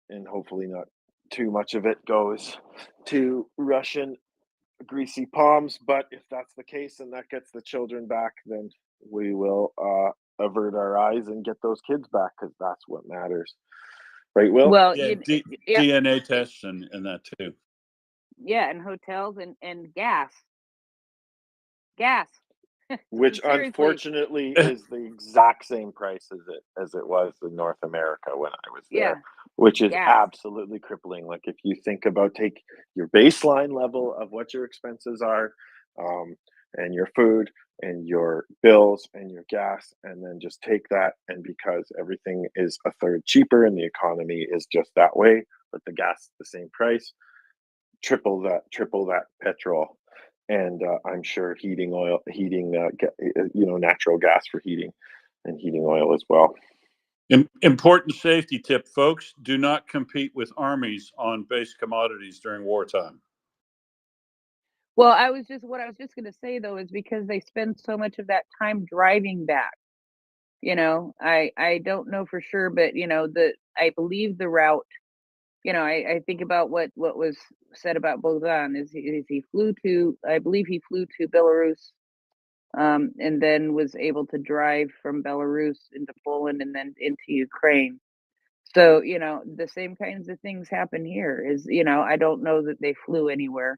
And hopefully, not too much of it goes to Russian greasy palms. But if that's the case and that gets the children back, then we will avert our eyes and get those kids back, because that's what matters. Right, Will? Well, Yeah, yeah, DNA tests and that too. yeah, and hotels and gas. Which Seriously. unfortunately is the exact same price as it was in North America when I was Yeah, there, which is gas. absolutely crippling. Like, if you think about, take your baseline level of what your expenses are, and your food and your bills and your gas, and then just take that, and because everything is a third cheaper and the economy is just that way, but the gas is the same price, triple that petrol. And I'm sure heating natural gas for heating, and heating oil as well. Important safety tip, folks: do not compete with armies on base commodities during wartime. Well, what I was just gonna say though is because they spend so much of that time driving back. I don't know for sure, but I believe the route. I think about what was said about Bogdan is he flew to, I believe he flew to Belarus, and then was able to drive from Belarus into Poland and then into Ukraine. So, the same kinds of things happen here. I don't know that they flew anywhere.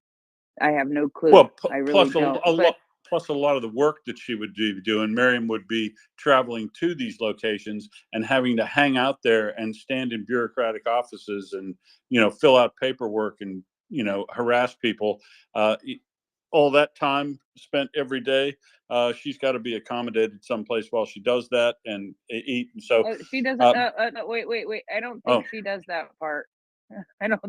I have no clue. Well, I really plus don't. a lot of the work that she would be doing, Miriam would be traveling to these locations and having to hang out there and stand in bureaucratic offices and fill out paperwork and harass people. All that time spent every day, she's got to be accommodated someplace while she does that and eat. And so, She doesn't. No, wait. I don't think she does that part. I don't.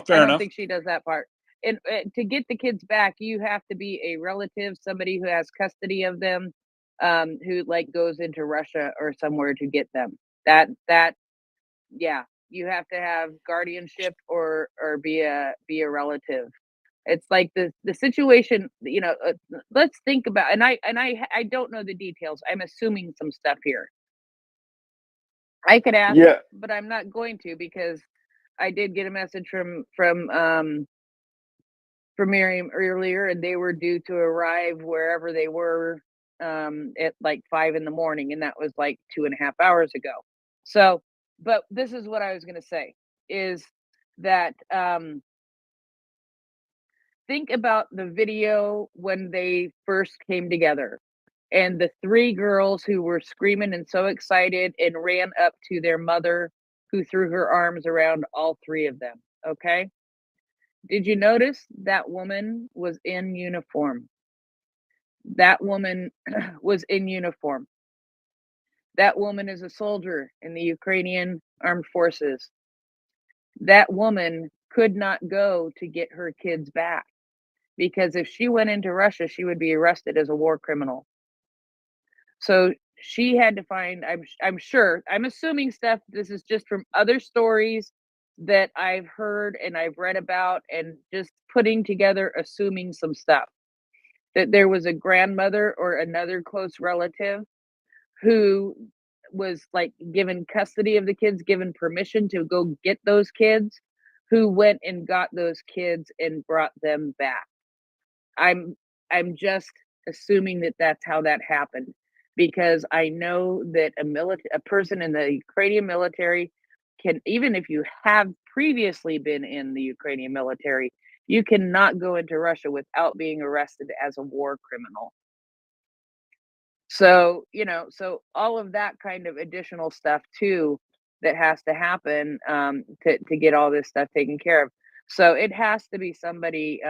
fair I don't enough. think she does that part. And to get the kids back, you have to be a relative, somebody who has custody of them, who like goes into Russia or somewhere to get them. Yeah, you have to have guardianship or be a relative. It's like the situation. Let's think about. And I don't know the details. I'm assuming some stuff here. I could ask, Yeah. but I'm not going to, because I did get a message from Miriam earlier, and they were due to arrive wherever they were at like 5 in the morning, and that was like 2.5 hours ago. So, but this is what I was going to say is that think about the video when they first came together, and the 3 girls who were screaming and so excited and ran up to their mother, who threw her arms around all 3 of them. Okay. Did you notice that woman was in uniform? That woman was in uniform. That woman is a soldier in the Ukrainian armed forces. That woman could not go to get her kids back, because if she went into Russia, she would be arrested as a war criminal. So she had to find, I'm sure, I'm assuming stuff, this is just from other stories that I've heard and I've read about, and just putting together, assuming some stuff, that there was a grandmother or another close relative who was like given custody of the kids, given permission to go get those kids, who went and got those kids and brought them back. I'm just assuming that that's how that happened, because I know that a person in the Ukrainian military can, even if you have previously been in the Ukrainian military, you cannot go into Russia without being arrested as a war criminal. So, so all of that kind of additional stuff too that has to happen to get all this stuff taken care of. So it has to be somebody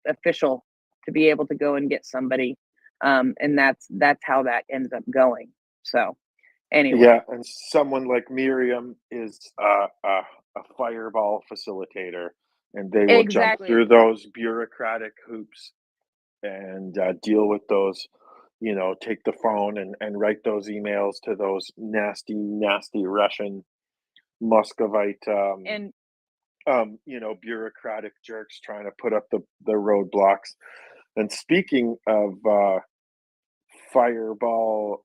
official to be able to go and get somebody. And that's how that ends up going. So anyway. Yeah, and someone like Miriam is a fireball facilitator, and they will jump Exactly. through those bureaucratic hoops and deal with those, take the phone and write those emails to those nasty, nasty Russian Muscovite, And bureaucratic jerks trying to put up the roadblocks. And speaking of fireball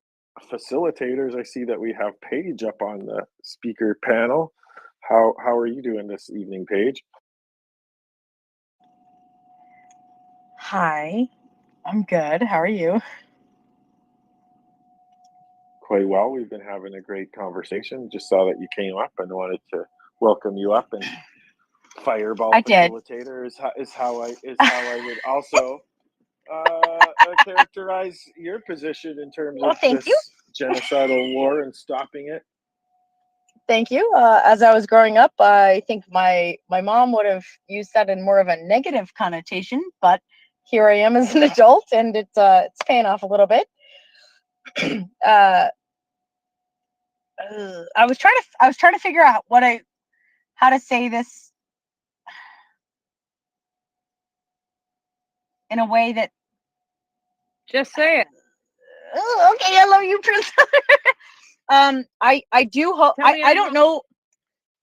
facilitators, I see that we have Paige up on the speaker panel. How are you doing this evening, Paige? Hi, I'm good. How are you? Quite well. We've been having a great conversation. Just saw that you came up and wanted to welcome you up. And fireball I did. facilitator is how I would also characterize your position in terms Well, of thank you. this genocidal war and stopping it. Thank you. As I was growing up, I think my mom would have used that in more of a negative connotation, but here I am as an adult, and it's paying off a little bit. I was trying to figure out how to say this in a way that. Just say it. Oh, okay, I love you, Prince. I do hope. I don't know.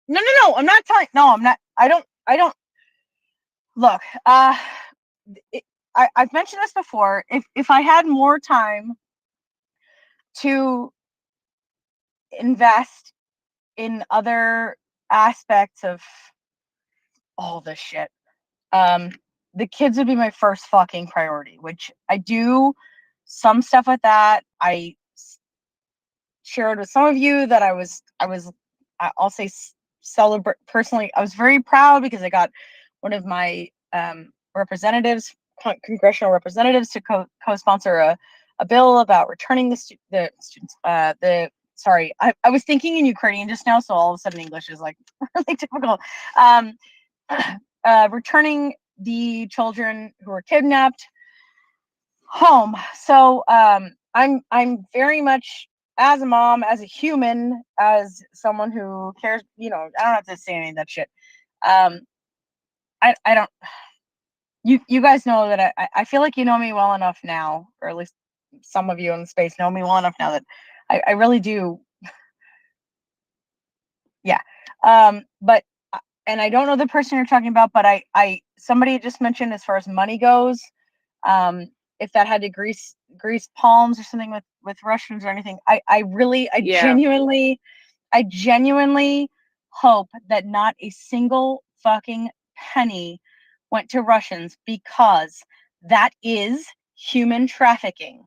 No, I'm not telling. No, I'm not. I don't. Look, I've mentioned this before. If I had more time to invest in other aspects of all this shit, the kids would be my first fucking priority, which I do some stuff with that. I shared with some of you that I'll say celebrate personally. I was very proud because I got one of my representatives, congressional representatives, to co-sponsor a bill about returning the students. Sorry, I was thinking in Ukrainian just now, so all of a sudden English is like really difficult. Returning the children who were kidnapped home. So I'm very much, as a mom, as a human, as someone who cares, I don't have to say any of that shit. I don't. You guys know that I feel like you know me well enough now, or at least some of you in the space know me well enough now that I really do. Yeah. But and I don't know the person you're talking about, but somebody just mentioned as far as money goes, if that had to grease palms or something with Russians or anything. I genuinely hope that not a single fucking penny went to Russians, because that is human trafficking.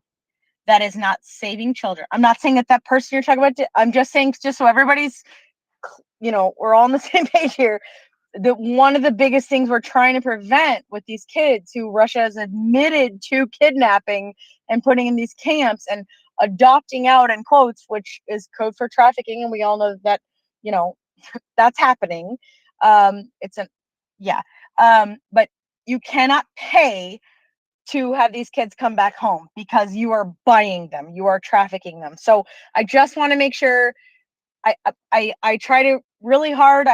That is not saving children. I'm not saying that person you're talking about, I'm just saying, just so everybody's, we're all on the same page here, that one of the biggest things we're trying to prevent with these kids who Russia has admitted to kidnapping and putting in these camps and adopting out, in quotes, which is code for trafficking, and we all know that that's happening. But you cannot pay to have these kids come back home, because you are buying them, you are trafficking them. So I just want to make sure I try to really hard.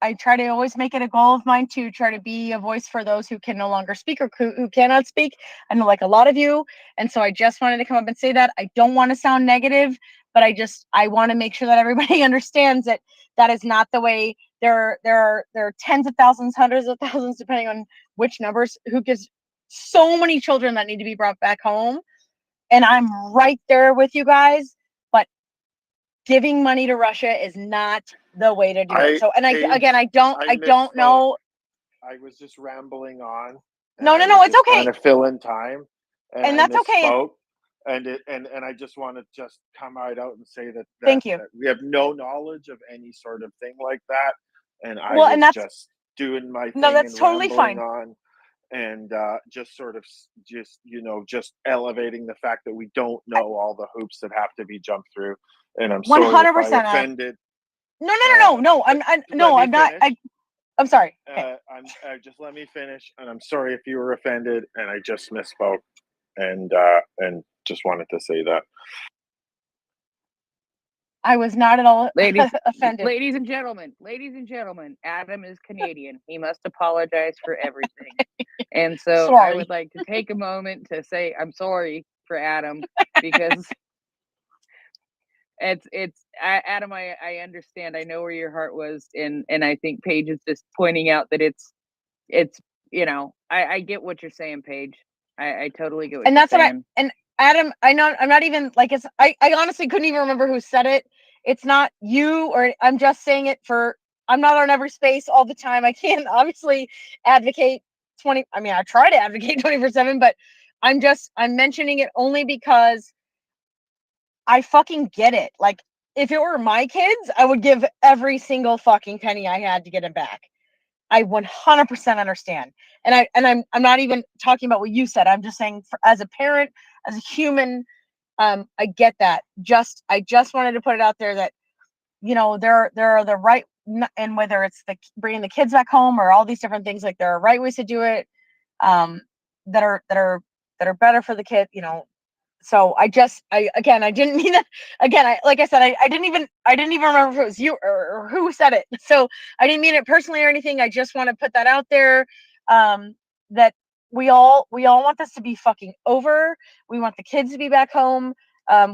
I try to always make it a goal of mine to try to be a voice for those who can no longer speak or who cannot speak. I know, like a lot of you. And so I just wanted to come up and say that. I don't want to sound negative, but I want to make sure that everybody understands that that is not the way. There are tens of thousands, hundreds of thousands, depending on which numbers, who gives so many children that need to be brought back home. And I'm right there with you guys, but giving money to Russia is not the way to do it. So, and I don't know. I was just rambling on. No, it's okay. Trying to fill in time, and that's okay. And I just want to just come right out and say that thank you. That we have no knowledge of any sort of thing like that, and I was just doing my thing. No, that's and totally fine. On, and just sort of just elevating the fact that we don't know all the hoops that have to be jumped through. And I'm sorry 100%, if I offended. No. I'm not. I'm sorry. Okay. Just let me finish, and I'm sorry if you were offended, and I just misspoke. and just wanted to say that. I was not at all Ladies, offended. ladies and gentlemen, Adam is Canadian. He must apologize for everything. And so I Sorry. would like to take a moment to say I'm sorry for Adam because Adam, I understand. I know where your heart was, and I think Paige is just pointing out that it's I get what you're saying, Paige. I totally get what And you're that's what saying. and Adam, I'm not even like I honestly couldn't even remember who said it. It's not you, or I'm just saying it for, I'm not on every space all the time. I can't obviously advocate I try to advocate 24/7, but I'm mentioning it only because I fucking get it. Like, if it were my kids, I would give every single fucking penny I had to get them back. I 100% understand. And I'm not even talking about what you said. I'm just saying, as a parent, as a human, I get that. I just wanted to put it out there that, there are the right, and whether it's bringing the kids back home or all these different things, like there are right ways to do it, that are better for the kid, So I didn't mean that. Again, like I said, I didn't even remember if it was you or who said it. So I didn't mean it personally or anything. I just want to put that out there, that we all want this to be fucking over. We want the kids to be back home.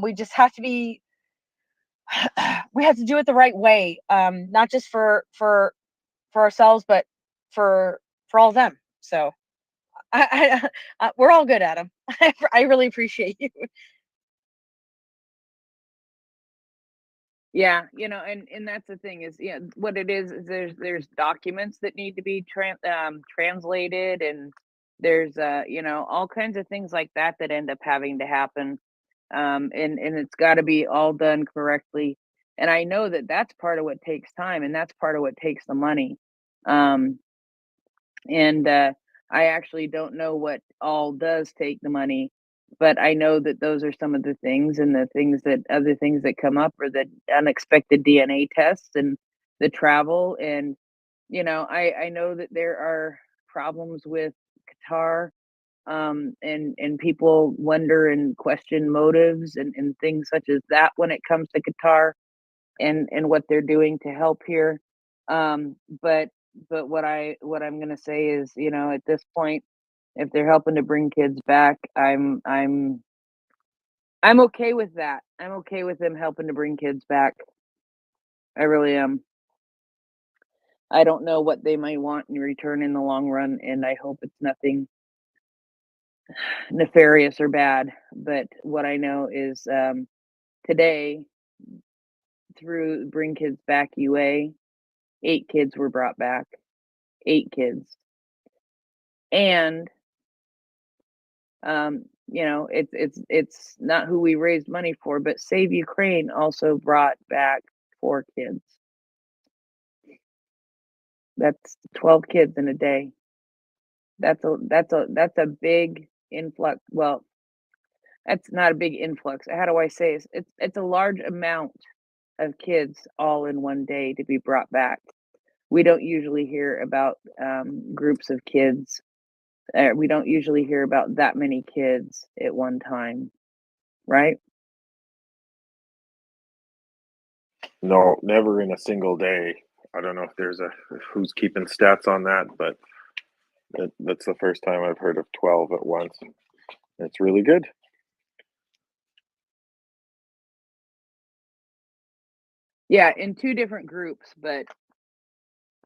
We just have to be. We have to do it the right way, not just for ourselves, but for all of them. So we're all good, Adam. I really appreciate you. Yeah, and that's the thing is, what it is there's documents that need to be translated, and there's all kinds of things like that end up having to happen, and it's got to be all done correctly. And I know that that's part of what takes time, and that's part of what takes the money. And I actually don't know what all does take the money, but I know that those are some of the things, and other things that come up are the unexpected DNA tests and the travel. And I know that there are problems with Qatar, and people wonder and question motives and things such as that when it comes to Qatar and what they're doing to help here. But what I'm gonna say is, at this point, if they're helping to bring kids back, I'm okay with that. I'm okay with them helping to bring kids back. I really am. I don't know what they might want in return in the long run, and I hope it's nothing nefarious or bad. But what I know is, today, through Bring Kids Back UA, 8 kids were brought back. 8 kids. And it's not who we raised money for, but Save Ukraine also brought back 4 kids. That's 12 kids in a day. That's a big influx. Well, that's not a big influx. How do I say it? It's a large amount of kids all in one day to be brought back. We don't usually hear about groups of kids. We don't usually hear about that many kids at one time, right? No, never in a single day. I don't know if who's keeping stats on that, but that's the first time I've heard of 12 at once. It's really good. Yeah, in 2 different groups, but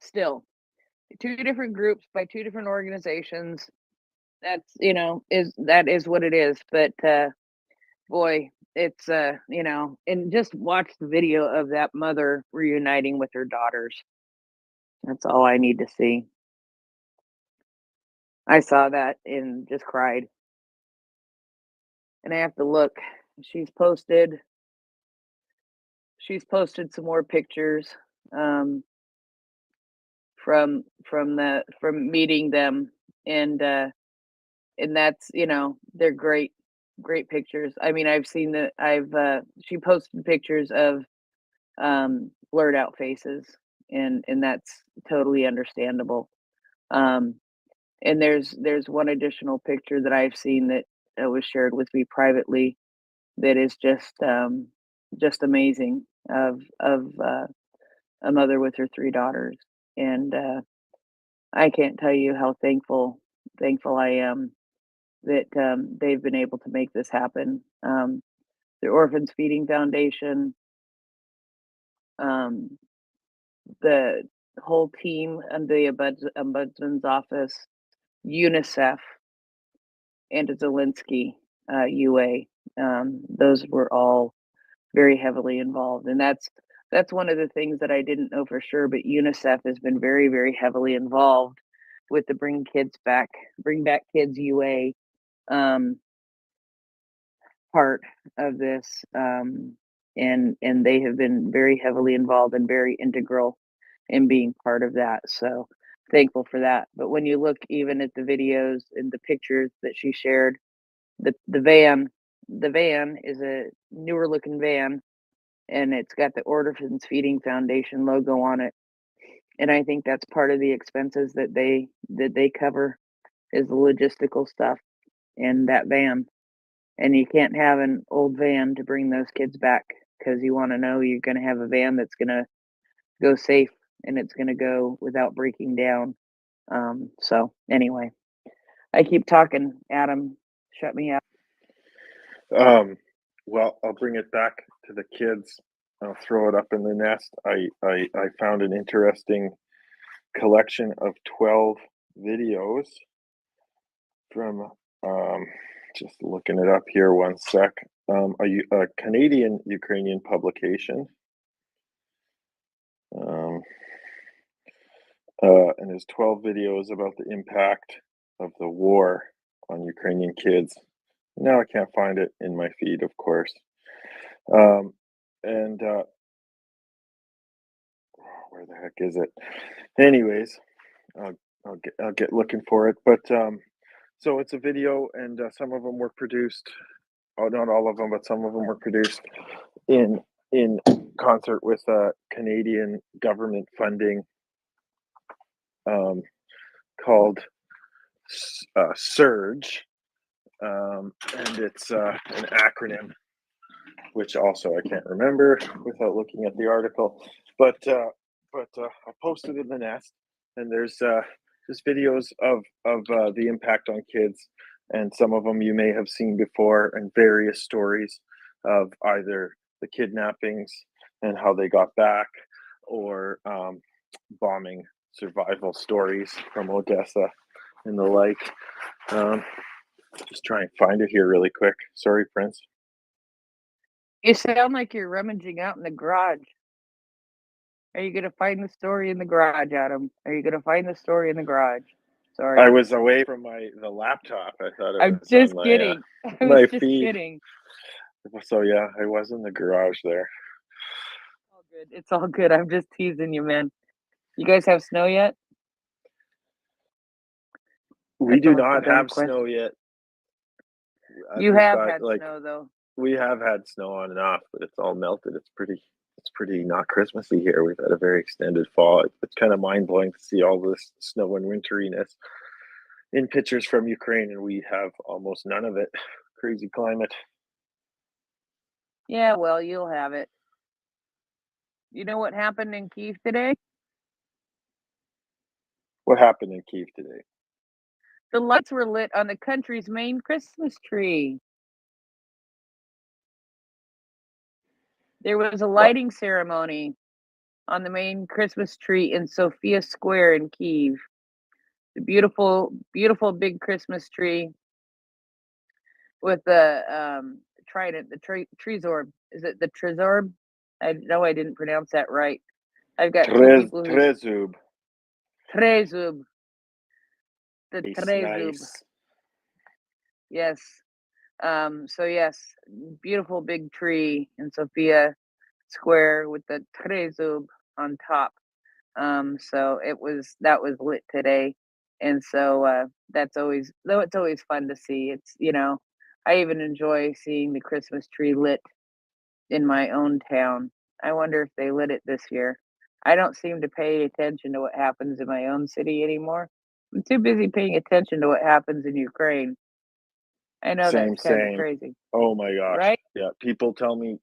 still 2 different groups by 2 different organizations. That's, that is what it is. But boy, it's and just watch the video of that mother reuniting with her daughters. That's all I need to see. I saw that and just cried. And I have to look. She's posted some more pictures from meeting them, and that's, they're great pictures. I mean, she posted pictures of blurred out faces, and that's totally understandable. And there's one additional picture that I've seen that was shared with me privately that is just amazing of a mother with her 3 daughters. And I can't tell you how thankful I am that they've been able to make this happen. The Orphans Feeding Foundation, um, the whole team and the Ombudsman's office, UNICEF, and Zelensky UA. Those were all very heavily involved, and that's one of the things that I didn't know for sure. But UNICEF has been very heavily involved with the Bring Back Kids UA part of this, and they have been very heavily involved and very integral in being part of that. So thankful for that. But when you look even at the videos and the pictures that she shared, the van is a newer looking van, and it's got the Orphans Feeding Foundation logo on it. And I think that's part of the expenses that they cover is the logistical stuff in that van. And you can't have an old van to bring those kids back because you want to know you're going to have a van that's going to go safe and it's going to go without breaking down. So anyway, I keep talking. Adam, shut me up. Well, I'll bring it back to the kids. I'll throw it up in the nest. I found an interesting collection of 12 videos from just looking it up here one sec. A Canadian Ukrainian publication. And there's 12 videos about the impact of the war on Ukrainian kids. Now I can't find it in my feed, of course. Where the heck is it? Anyways, I'll get looking for it. But so it's a video, and some of them were produced. Oh, not all of them, but some of them were produced in concert with Canadian government funding called SURGE, and it's an acronym, which also I can't remember without looking at the article. But I posted in the nest, and there's just videos of the impact on kids, and some of them you may have seen before, and various stories of either the kidnappings and how they got back, or bombing survival stories from Odessa and the like. Just try and find it here really quick. Sorry, Prince. You sound like you're rummaging out in the garage. Are you going to find the story in the garage, Adam? Are you going to find the story in the garage? Sorry. I was away from the laptop. I thought it I'm was just on my kidding. I my was just feed. kidding. So yeah, I was in the garage there. All good. It's all good. I'm just teasing you, man. You guys have snow yet? We do That's not a have question. snow yet. You We've have got, had like, snow though. we have had snow on and off, but it's all melted. It's pretty not Christmassy here. We've had a very extended fall. It's kind of mind blowing to see all this snow and winteriness in pictures from Ukraine, and we have almost none of it. Crazy climate. Yeah, well, you'll have it. You know what happened in Kyiv today? What happened in Kyiv today? The lights were lit on the country's main Christmas tree. There was a lighting ceremony on the main Christmas tree in Sofia Square in Kyiv. The beautiful, beautiful big Christmas tree with the trident, the trezor. Is it the trezor? I know I didn't pronounce that right. I've got two people who Trezub. Trezub. The Nice, Trezub. nice. Yes. So yes, beautiful big tree in Sofia Square with the Trezub on top. So that was lit today. And so that's always, though it's always fun to see. It's, I even enjoy seeing the Christmas tree lit in my own town. I wonder if they lit it this year. I don't seem to pay attention to what happens in my own city anymore. I'm too busy paying attention to what happens in Ukraine. I know Same, that's kind of same. crazy, Oh my gosh. right? Yeah, people tell me,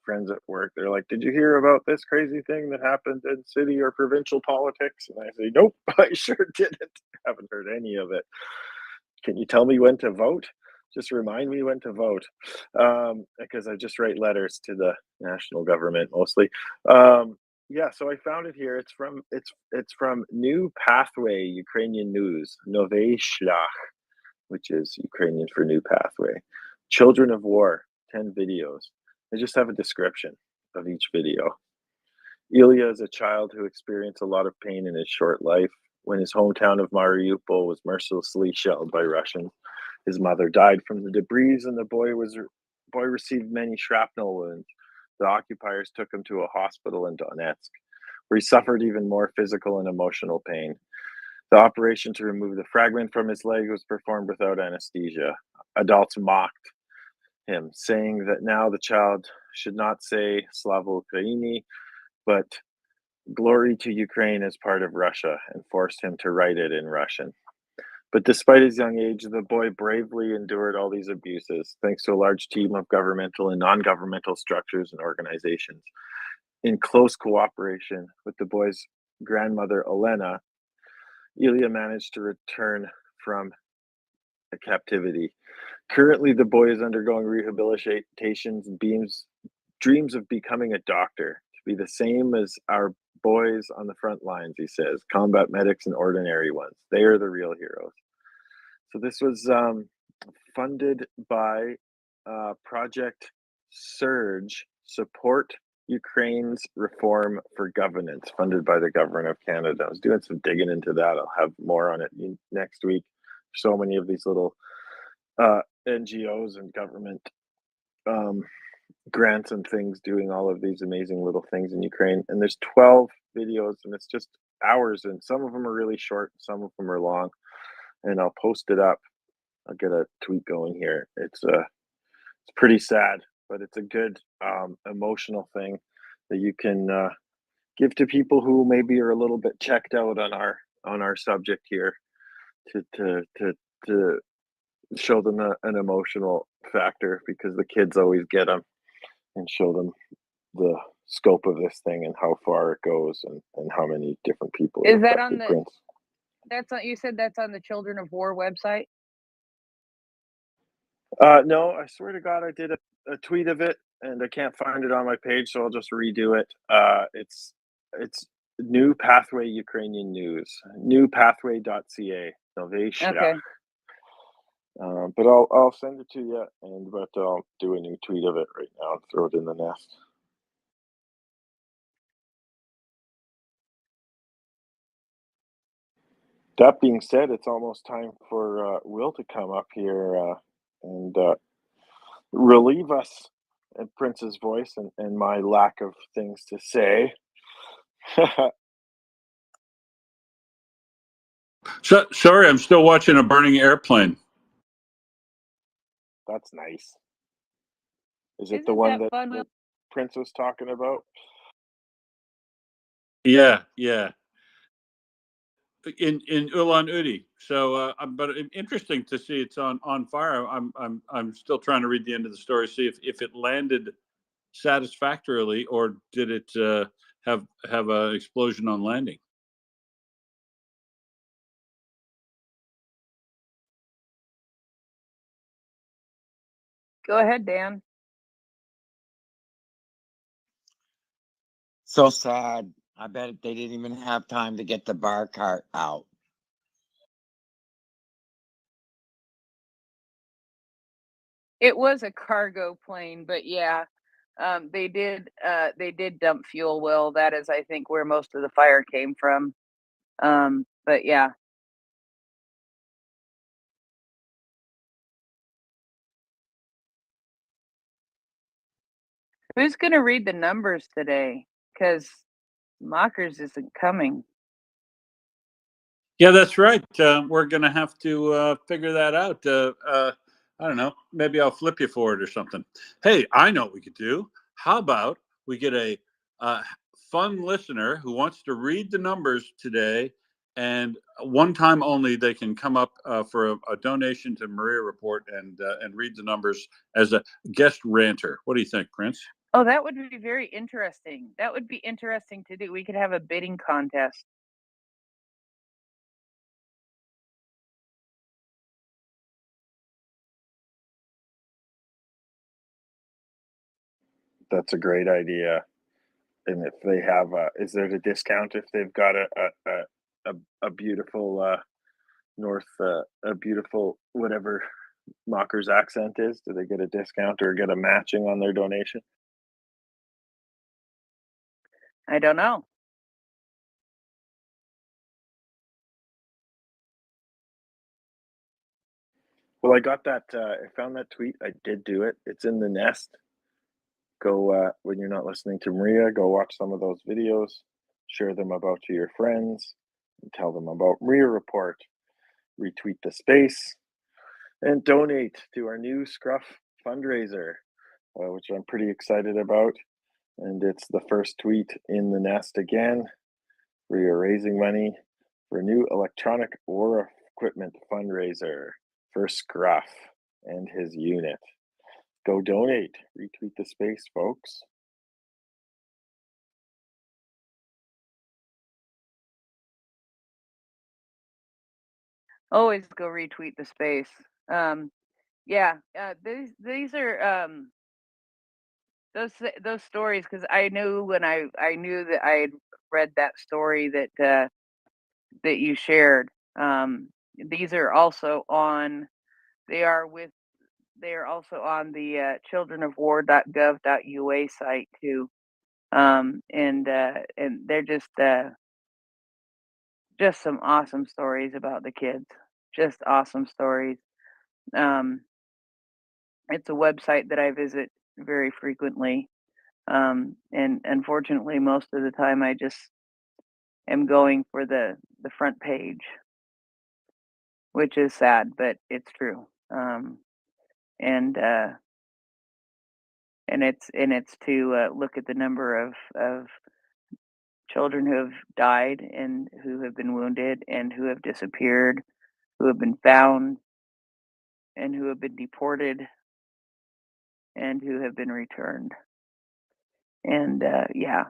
friends at work, they're like, "Did you hear about this crazy thing that happened in city or provincial politics?" And I say, "Nope, I sure didn't. Haven't heard any of it. Can you tell me when to vote? Just remind me when to vote." Because I just write letters to the national government mostly. Yeah, so I found it here. It's from New Pathway Ukrainian News, Novey Shlach, which is Ukrainian for New Pathway. Children of War, 10 videos. They just have a description of each video. Ilya is a child who experienced a lot of pain in his short life. When his hometown of Mariupol was mercilessly shelled by Russians, his mother died from the debris, and the boy received many shrapnel wounds. The occupiers took him to a hospital in Donetsk, where he suffered even more physical and emotional pain. The operation to remove the fragment from his leg was performed without anesthesia. Adults mocked him, saying that now the child should not say Slava Ukraini, but glory to Ukraine as part of Russia, and forced him to write it in Russian. But despite his young age, the boy bravely endured all these abuses, thanks to a large team of governmental and non-governmental structures and organizations. In close cooperation with the boy's grandmother, Elena, Ilya managed to return from the captivity. Currently, the boy is undergoing rehabilitations and dreams of becoming a doctor, to be the same as our boys on the front lines, he says, combat medics and ordinary ones. They are the real heroes. So this was funded by Project Surge, Support Ukraine's Reform for Governance, funded by the Government of Canada. I was doing some digging into that. I'll have more on it next week. So many of these little NGOs and government grants and things doing all of these amazing little things in Ukraine. And there's 12 videos, and it's just hours, and some of them are really short, some of them are long. And I'll post it up. I'll get a tweet going here. It's pretty sad, but it's a good emotional thing that you can give to people who maybe are a little bit checked out on our subject here, to show them an emotional factor, because the kids always get them, and show them the scope of this thing and how far it goes, and how many different people Is that on the? Prince. That's on. You said that's on the Children of War website. No, I swear to God, I did a tweet of it, and I can't find it on my page, so I'll just redo it. It's New Pathway Ukrainian News, newpathway.ca. Novey Shlach. Okay. But I'll send it to you, but I'll do a new tweet of it right now and throw it in the nest. That being said, it's almost time for Will to come up here and relieve us in Prince's voice and my lack of things to say. So sorry, I'm still watching a burning airplane. That's nice. Is it Isn't the one that fun, that Will? Prince was talking about? Yeah. In Ulan Ude. So, but interesting to see it's on fire. I'm still trying to read the end of the story, see if it landed satisfactorily, or did it have an explosion on landing. Go ahead, Dan. So sad. I bet they didn't even have time to get the bar cart out. It was a cargo plane, but yeah, they did dump fuel. Will, that is, I think, where most of the fire came from. But yeah. Who's gonna read the numbers today? Because Mockers isn't coming. Yeah, that's right. We're going to have to figure that out. I don't know. Maybe I'll flip you for it or something. Hey, I know what we could do. How about we get a fun listener who wants to read the numbers today and one time only they can come up for a donation to MriyaReport and read the numbers as a guest ranter. What do you think, Prince? Oh, that would be very interesting. That would be interesting to do. We could have a bidding contest. That's a great idea. And if they have, is there a discount if they've got a beautiful a beautiful whatever Mocker's accent is? Do they get a discount or get a matching on their donation? I don't know. Well, I got that. I found that tweet. I did do it. It's in the nest. Go when you're not listening to Maria, go watch some of those videos, share them about to your friends, and tell them about MriyaReport. Retweet the space and donate to our new Scruff fundraiser, which I'm pretty excited about. And it's the first tweet in the nest again. We are raising money for a new electronic war equipment fundraiser for Scruff and his unit. Go donate. Retweet the space, folks. Always go retweet the space. Yeah, these are those stories, because I knew when I knew that I had read that story that that you shared. These are also on. They are also on the childrenofwar.gov.ua site too. And they're just some awesome stories about the kids. Just awesome stories. Um, it's a website that I visit very frequently. And unfortunately, most of the time I just am going for the front page, which is sad, but it's true. And it's to look at the number of children who have died and who have been wounded and who have disappeared, who have been found and who have been deported and who have been returned. And yeah,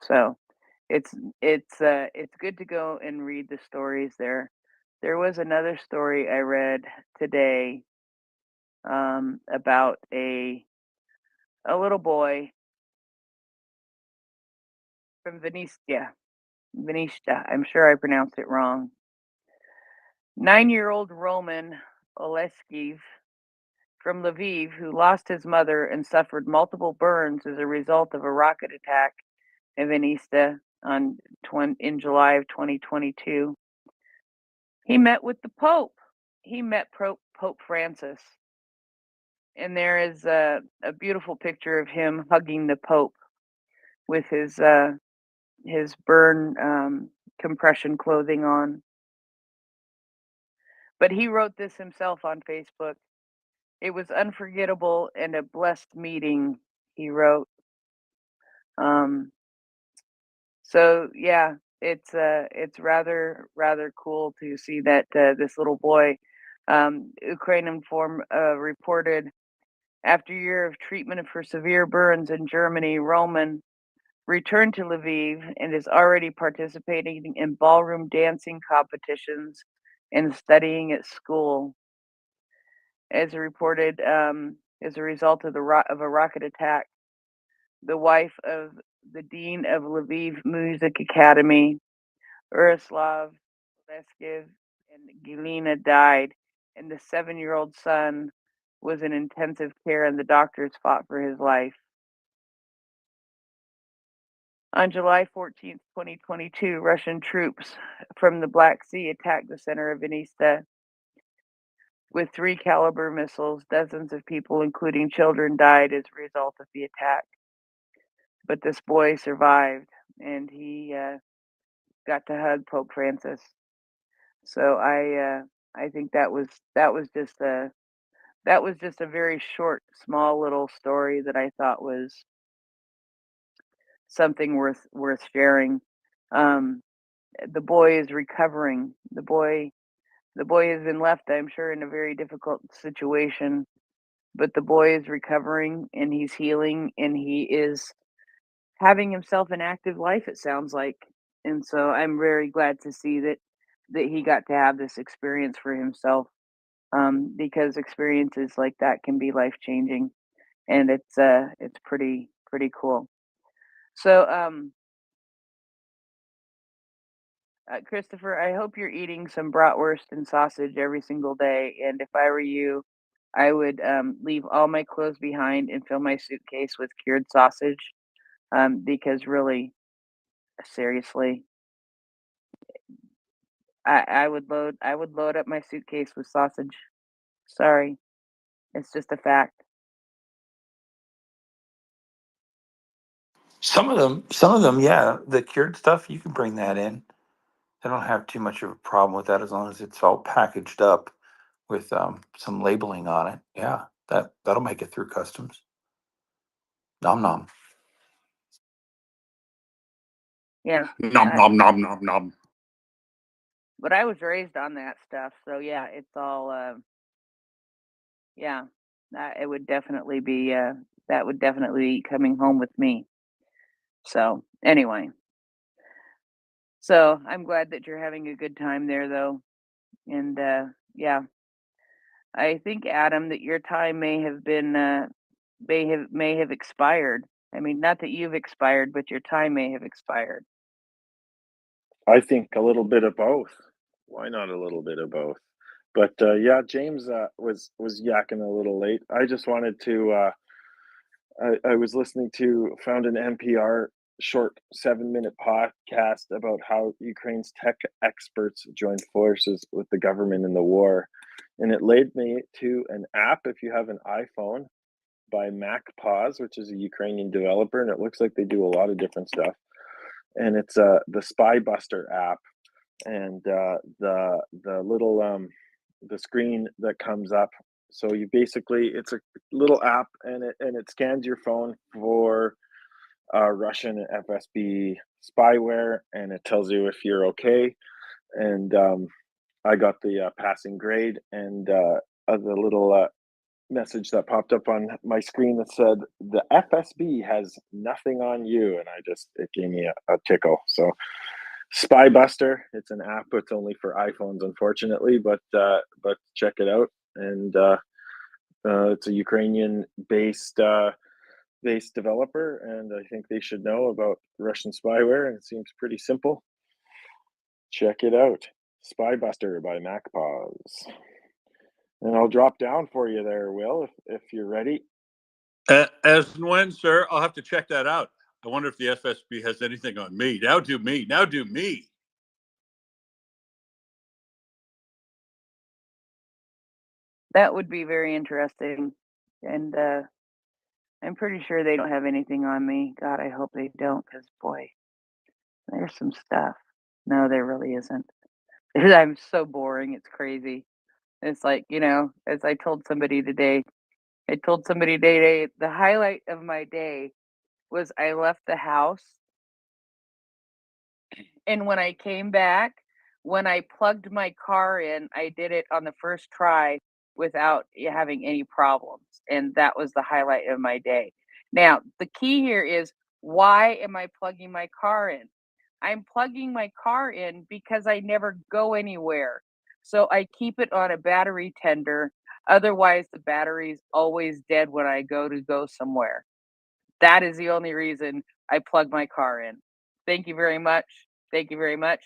so it's good to go and read the stories there. There was another story I read today about a little boy from Venetia. I'm sure I pronounced it wrong. 9-year-old Roman Oleskiv from Lviv, who lost his mother and suffered multiple burns as a result of a rocket attack in Venista in July of 2022. He met with the Pope. He met Pope Francis. And there is a beautiful picture of him hugging the Pope with his burn compression clothing on. But he wrote this himself on Facebook. It was unforgettable and a blessed meeting, he wrote. So yeah, it's rather cool to see that this little boy, Ukrainian Form reported, after a year of treatment for severe burns in Germany, Roman returned to Lviv and is already participating in ballroom dancing competitions and studying at school. As reported, as a result of a rocket attack, the wife of the dean of Lviv Music Academy, Urislav Leskiv, and Galina died, and the 7-year-old son was in intensive care, and the doctors fought for his life. On July 14th, 2022, Russian troops from the Black Sea attacked the center of Venista with 3 caliber missiles. Dozens of people, including children, died as a result of the attack. But this boy survived, and he got to hug Pope Francis. So I think that was just a very short, small little story that I thought was something worth sharing. the boy is recovering. The boy has been left, I'm sure, in a very difficult situation, but the boy is recovering and he's healing and he is having himself an active life, it sounds like. And so I'm very glad to see that he got to have this experience for himself, because experiences like that can be life changing, and it's pretty cool. So Christopher, I hope you're eating some bratwurst and sausage every single day. And if I were you, I would leave all my clothes behind and fill my suitcase with cured sausage, because really, seriously, I would load up my suitcase with sausage. Sorry, it's just a fact. Some of them, yeah, the cured stuff, you can bring that in. I don't have too much of a problem with that as long as it's all packaged up with some labeling on it. Yeah, that'll make it through customs. Nom nom. Yeah, Nom nom nom nom nom. but I was raised on that stuff, so yeah, it's all yeah. It would definitely be that would definitely be coming home with me. So anyway, so I'm glad that you're having a good time there, though, and yeah, I think Adam that your time may have been may have expired. I mean, not that you've expired, but your time may have expired. I think a little bit of both. Why not a little bit of both? But yeah, James was yakking a little late. I just wanted to. I was listening to found an NPR short 7-minute podcast about how Ukraine's tech experts joined forces with the government in the war, and it led me to an app. If you have an iPhone, by MacPause, which is a Ukrainian developer, and it looks like they do a lot of different stuff. And it's the Spy Buster app, and the little the screen that comes up. So you basically, it's a little app, and it scans your phone for Russian FSB spyware, and it tells you if you're okay. And I got the passing grade, and the little message that popped up on my screen that said the FSB has nothing on you, and it gave me a tickle. So Spy Buster, it's an app. It's only for iPhones, unfortunately, but check it out. And it's a Ukrainian based developer, and I think they should know about Russian spyware. And it seems pretty simple. Check it out, Spy Buster by MacPause. And I'll drop down for you there, Will, if you're ready. As and when, sir, I'll have to check that out. I wonder if the FSB has anything on me. Now do me. Now do me. That would be very interesting, and I'm pretty sure they don't have anything on me. God, I hope they don't, because boy, there's some stuff. No, there really isn't. I'm so boring. It's crazy. It's like, as I told somebody today, the highlight of my day was I left the house, and when I came back, when I plugged my car in, I did it on the first try without having any problems. And that was the highlight of my day. Now, the key here is, why am I plugging my car in? I'm plugging my car in because I never go anywhere. So I keep it on a battery tender. Otherwise, the battery's always dead when I go somewhere. That is the only reason I plug my car in. Thank you very much. Thank you very much.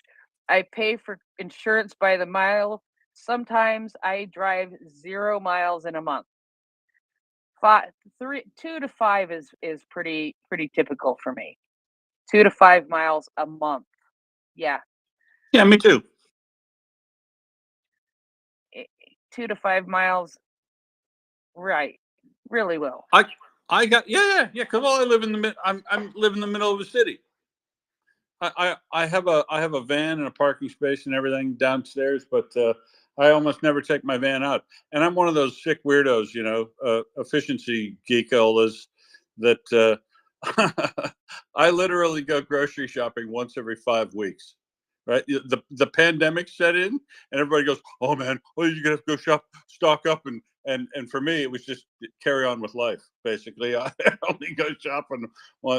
I pay for insurance by the mile. Sometimes I drive 0 miles in a month. 2 to 5 is pretty typical for me. 2 to 5 miles a month. Yeah. Yeah, me too. 2 to 5 miles. Right. Really well. I got yeah. Because I live in the I'm live in the middle of the city. I have a van and a parking space and everything downstairs, but I almost never take my van out. And I'm one of those sick weirdos, efficiency geekolas that I literally go grocery shopping once every 5 weeks. right? The pandemic set in, and everybody goes, "Oh man, well you're gonna have to go stock up," and for me, it was just carry on with life. Basically, I only go shopping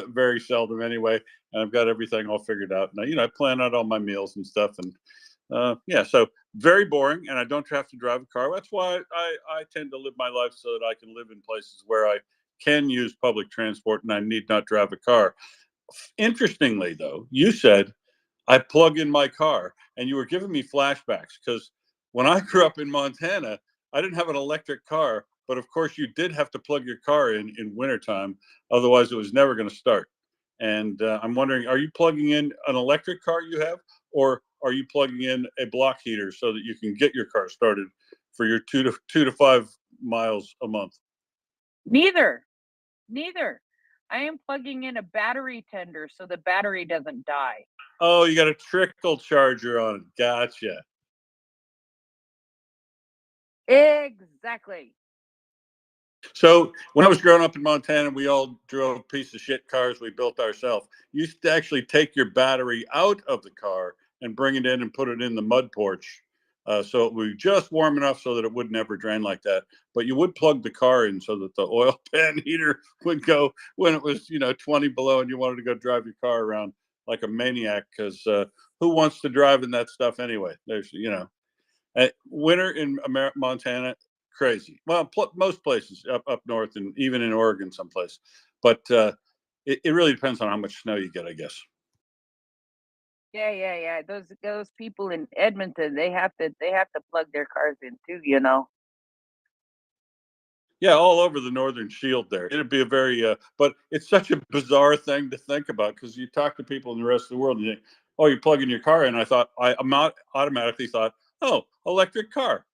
very seldom anyway, and I've got everything all figured out. And I plan out all my meals and stuff, and yeah, so very boring, and I don't have to drive a car. That's why I tend to live my life so that I can live in places where I can use public transport and I need not drive a car. Interestingly, though, you said I plug in my car, and you were giving me flashbacks because when I grew up in Montana, I didn't have an electric car, but of course you did have to plug your car in wintertime, otherwise it was never going to start. And I'm wondering, are you plugging in an electric car you have, or are you plugging in a block heater so that you can get your car started for your 2 to 5 miles a month? Neither. I am plugging in a battery tender so the battery doesn't die. Oh, you got a trickle charger on it. Gotcha. Exactly. So when I was growing up in Montana, we all drove piece of shit cars we built ourselves. You used to actually take your battery out of the car and bring it in and put it in the mud porch. So it would be just warm enough so that it would never drain like that. But you would plug the car in so that the oil pan heater would go when it was, 20 below and you wanted to go drive your car around like a maniac, because who wants to drive in that stuff anyway? There's, winter in Montana, crazy. Well, most places up north and even in Oregon, someplace. But it really depends on how much snow you get, I guess. Yeah. Those people in Edmonton, they have to plug their cars in too, Yeah, all over the Northern Shield there. It'd be a very, but it's such a bizarre thing to think about because you talk to people in the rest of the world and you think, oh, you're plugging your car in. I'm not automatically thought, oh, electric car.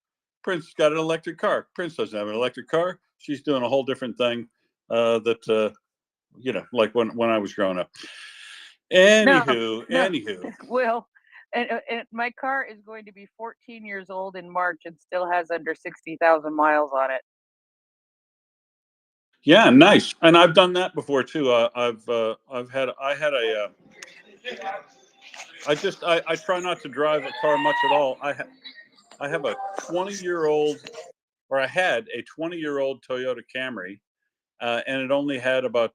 Prince got an electric car. Prince doesn't have an electric car. She's doing a whole different thing like when I was growing up. Anywho. Well, and my car is going to be 14 years old in March and still has under 60,000 miles on it. Yeah, nice. And I've done that before too. I try not to drive a car much at all. I have a 20-year-old, or I had a 20-year-old Toyota Camry, and it only had about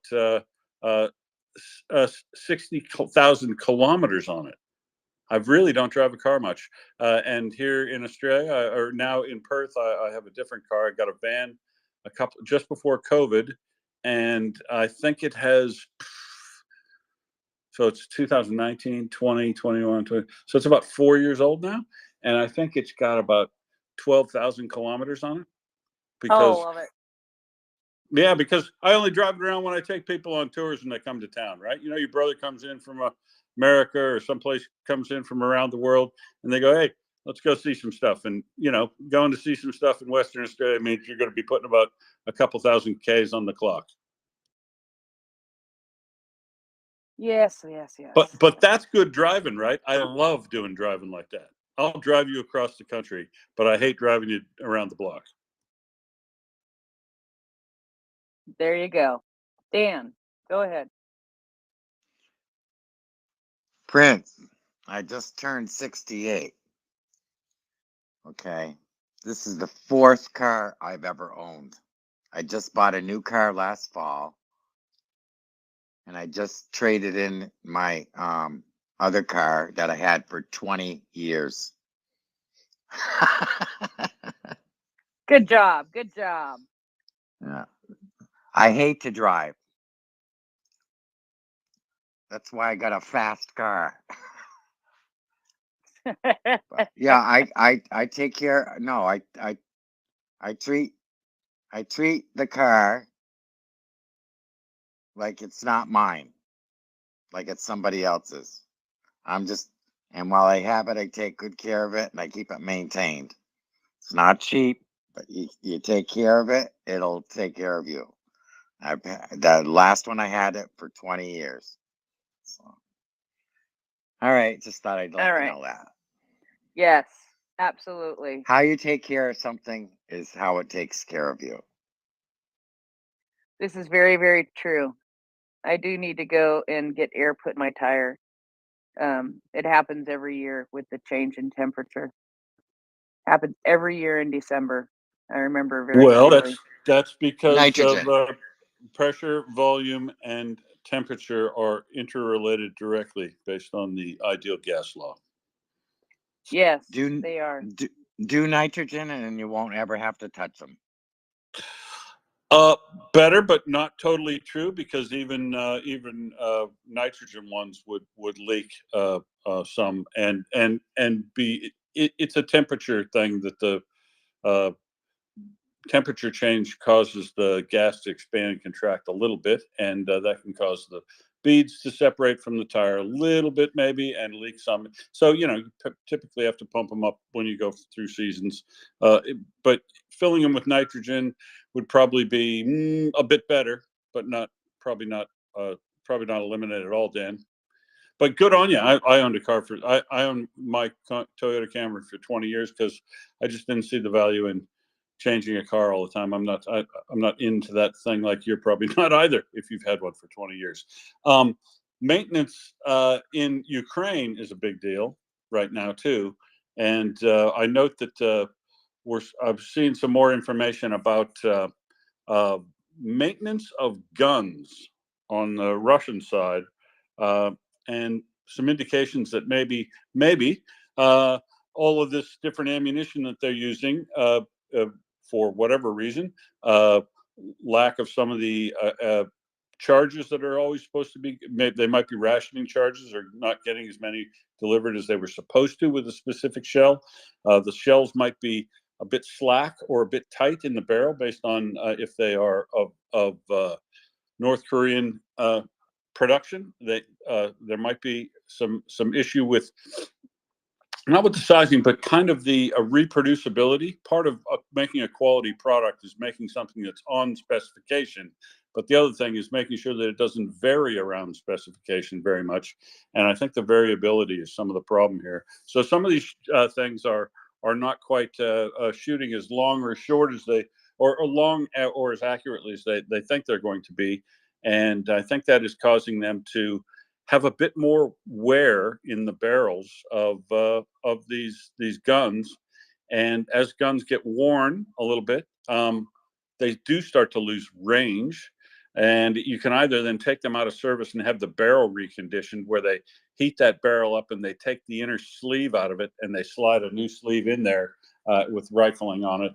60,000 kilometers on it. I really don't drive a car much. And here in Australia, or now in Perth, I have a different car. I got a van just before COVID, and I think it has. So it's 2019, 20, 21, 20. So it's about 4 years old now, and I think it's got about 12,000 kilometers on it. Because love it. Yeah, because I only drive it around when I take people on tours when they come to town, right? Your brother comes in from America or someplace comes in from around the world, and they go, hey, let's go see some stuff. And, going to see some stuff in Western Australia means you're going to be putting about a couple thousand Ks on the clock. Yes. But that's good driving, right? I love doing driving like that. I'll drive you across the country, but I hate driving you around the block. There you go. Dan, go ahead. Prince, I just turned 68. Okay. This is the fourth car I've ever owned. I just bought a new car last fall. And I just traded in my other car that I had for 20 years. Good job. Yeah. I hate to drive. That's why I got a fast car. But yeah, I take care. No, I treat the car like it's not mine, like it's somebody else's. And while I have it, I take good care of it and I keep it maintained. It's not cheap, but you take care of it, it'll take care of you. The last one I had it for 20 years. So. All right, just thought I'd let you know that. Yes, absolutely. How you take care of something is how it takes care of you. This is very, very true. I do need to go and get air put in my tire. It happens every year with the change in temperature. Happens every year in December. I remember very Well, clearly. that's because of Nitrogen. pressure, volume, and temperature are interrelated directly based on the ideal gas law. Yes, Do they are. do nitrogen, and you won't ever have to touch them. Better, but not totally true, because even nitrogen ones would leak some, and be it's a temperature thing that the temperature change causes the gas to expand and contract a little bit, and that can cause the beads to separate from the tire a little bit, maybe, and leak some. So, you typically have to pump them up when you go through seasons. But filling them with nitrogen would probably be a bit better, but probably not eliminate it all, Dan. But good on you. I owned a car I owned my Toyota Camry for 20 years because I just didn't see the value in changing a car all the time. I'm not into that thing, like you're probably not either, if you've had one for 20 years. Maintenance in Ukraine is a big deal right now too, and I note that I've seen some more information about maintenance of guns on the Russian side, and some indications that maybe all of this different ammunition that they're using, for whatever reason, lack of some of the charges that are always supposed to be, they might be rationing charges or not getting as many delivered as they were supposed to with a specific shell. The shells might be a bit slack or a bit tight in the barrel based on if they are of North Korean production. There might be some issue with, not with the sizing, but kind of the reproducibility. Part of making a quality product is making something that's on specification. But the other thing is making sure that it doesn't vary around specification very much. And I think the variability is some of the problem here. So some of these things are not quite shooting as long or as short as they, or long or as accurately as they think they're going to be. And I think that is causing them to have a bit more wear in the barrels of these guns. And as guns get worn a little bit, they do start to lose range. And you can either then take them out of service and have the barrel reconditioned, where they heat that barrel up and they take the inner sleeve out of it and they slide a new sleeve in there with rifling on it.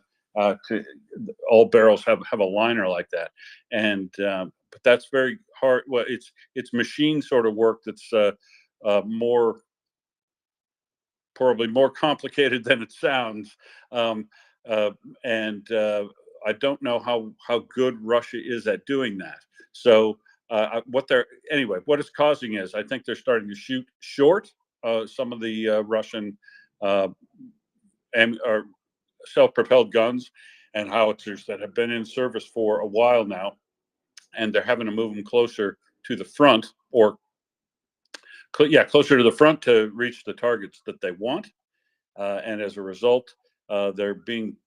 All barrels have a liner like that, and but that's very hard. Well, it's machine sort of work that's probably more complicated than it sounds. And I don't know how good Russia is at doing that. So what it's causing is, I think they're starting to shoot short some of the Russian self-propelled guns and howitzers that have been in service for a while now, and they're having to move them closer to the front, or closer to the front to reach the targets that they want. And as a result, they're being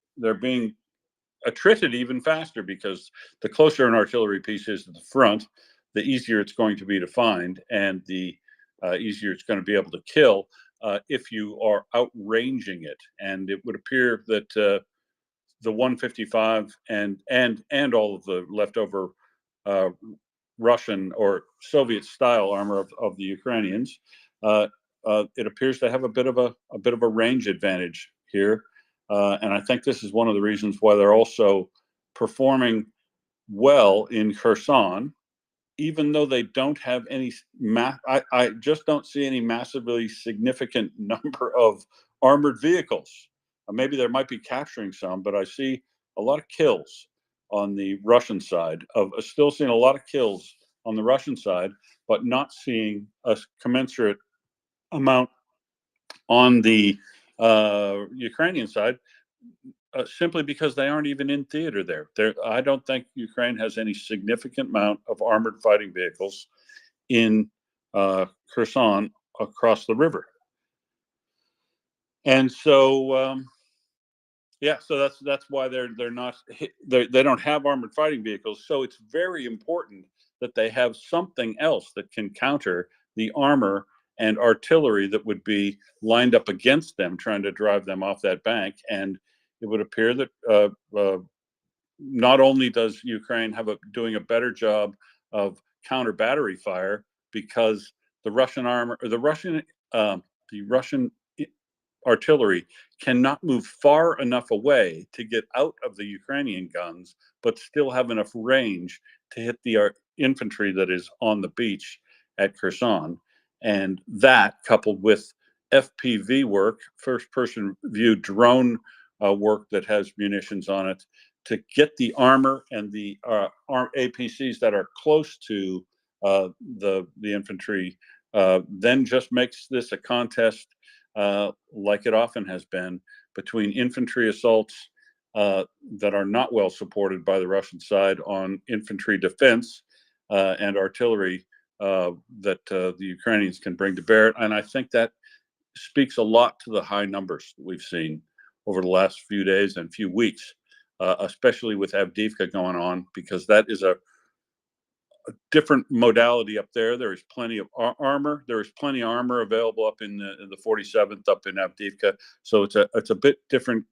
attrited even faster, because the closer an artillery piece is to the front, the easier it's going to be to find, and the easier it's going to be able to kill if you are outranging it. And it would appear that the 155 and all of the leftover Russian or Soviet style armor of the Ukrainians, it appears to have a bit of a range advantage here. And I think this is one of the reasons why they're also performing well in Kherson, even though they don't have any I just don't see any massively significant number of armored vehicles. Maybe there might be capturing some, but I see a lot of kills on the Russian side. Still seeing a lot of kills on the Russian side, but not seeing a commensurate amount on the Ukrainian side, simply because they aren't even in theater there. I don't think Ukraine has any significant amount of armored fighting vehicles in Kherson across the river. And so, so that's why they're not, they don't have armored fighting vehicles. So it's very important that they have something else that can counter the armor and artillery that would be lined up against them, trying to drive them off that bank. And it would appear that not only does Ukraine have doing a better job of counter battery fire, because the Russian artillery cannot move far enough away to get out of the Ukrainian guns, but still have enough range to hit the infantry that is on the beach at Kherson. And that, coupled with FPV work, first-person view drone work that has munitions on it, to get the armor and the APCs that are close to the infantry, then just makes this a contest, like it often has been, between infantry assaults that are not well supported by the Russian side on infantry defense and artillery that the Ukrainians can bring to bear. And I think that speaks a lot to the high numbers that we've seen over the last few days and few weeks, especially with Avdiivka going on, because that is a different modality up there. There is plenty of armor. There is plenty of armor available up in the 47th up in Avdiivka. So it's a bit different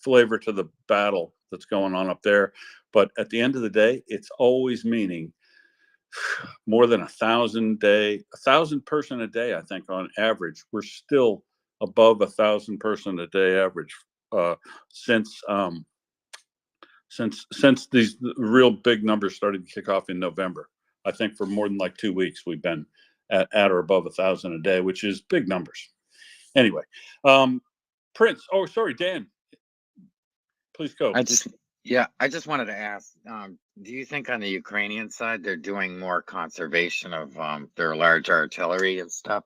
flavor to the battle that's going on up there. But at the end of the day, it's always meaning more than 1,000 person a day. I think on average, we're still above 1,000 person a day average since these real big numbers started to kick off in November. I think for more than like 2 weeks, we've been at or above 1,000 a day, which is big numbers. Anyway, Prince. Oh, sorry, Dan. Please go. I just wanted to ask, do you think on the Ukrainian side they're doing more conservation of their large artillery and stuff,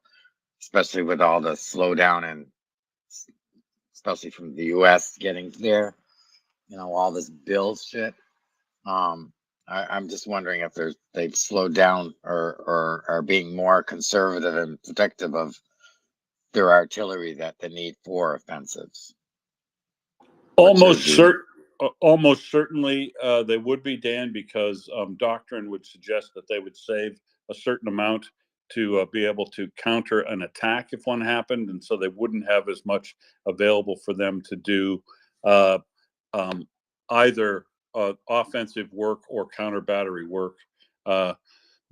especially with all the slowdown and especially from the US getting there, all this bullshit? I'm just wondering if they've slowed down or are being more conservative and protective of their artillery that they need for offensives. Almost certainly they would be, Dan, because doctrine would suggest that they would save a certain amount to be able to counter an attack if one happened, and so they wouldn't have as much available for them to do either offensive work or counter battery work.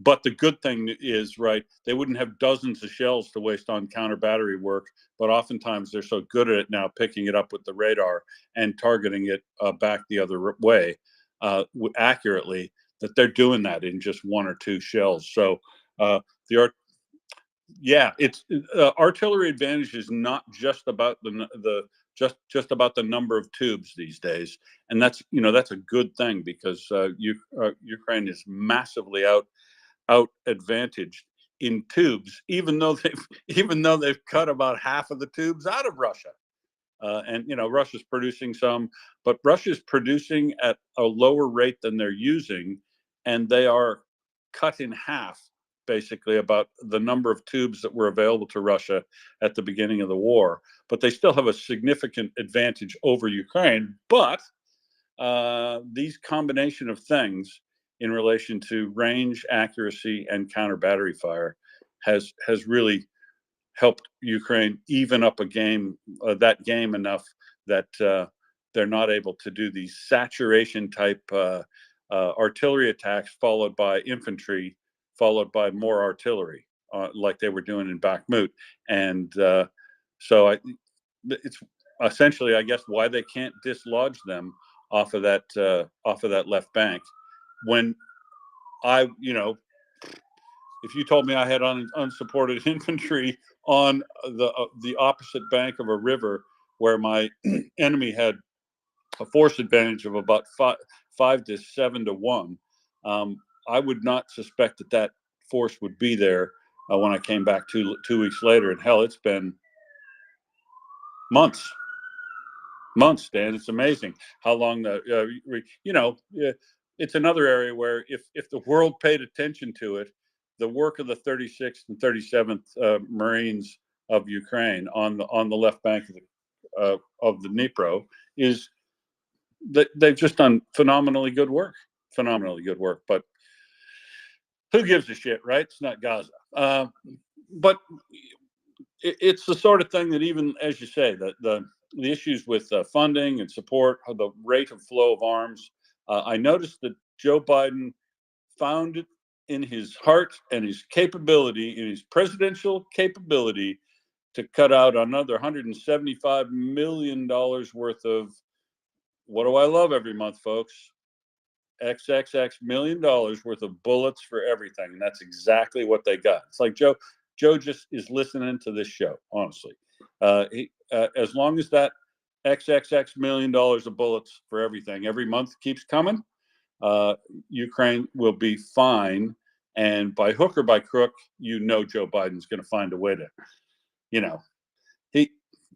But the good thing is, right, they wouldn't have dozens of shells to waste on counter battery work, but oftentimes they're so good at it now, picking it up with the radar and targeting it back the other way accurately, that they're doing that in just 1 or 2 shells. So artillery advantage is not just about just about the number of tubes these days, and that's a good thing, because Ukraine is massively out advantaged in tubes, even though they've cut about half of the tubes out of Russia. And Russia's producing some, but Russia's producing at a lower rate than they're using, and they are cut in half, basically, about the number of tubes that were available to Russia at the beginning of the war. But they still have a significant advantage over Ukraine. But these combination of things in relation to range, accuracy, and counter battery fire has really helped Ukraine even up that game enough that they're not able to do these saturation type artillery attacks followed by infantry, followed by more artillery, like they were doing in Bakhmut. And so it's essentially, I guess, why they can't dislodge them off of that left bank. When if you told me I had unsupported infantry on the opposite bank of a river where my enemy had a force advantage of about 5 to 7 to 1, I would not suspect that force would be there when I came back 2 weeks later. And hell, it's been months, Dan. It's amazing how long it's another area where if the world paid attention to it, the work of the 36th and 37th Marines of Ukraine on the left bank of the Dnipro is that they've just done phenomenally good work. But who gives a shit, right? It's not Gaza. But it's the sort of thing that, even as you say, the issues with funding and support, the rate of flow of arms. I noticed that Joe Biden found it in his heart and his capability, in his presidential capability, to cut out another $175 million worth of, what do I love every month, folks? XXX million dollars worth of bullets for everything. And that's exactly what they got. It's like Joe just is listening to this show, honestly. As long as that XXX million dollars of bullets for everything every month keeps coming, Ukraine will be fine. And by hook or by crook, Joe Biden's going to find a way to,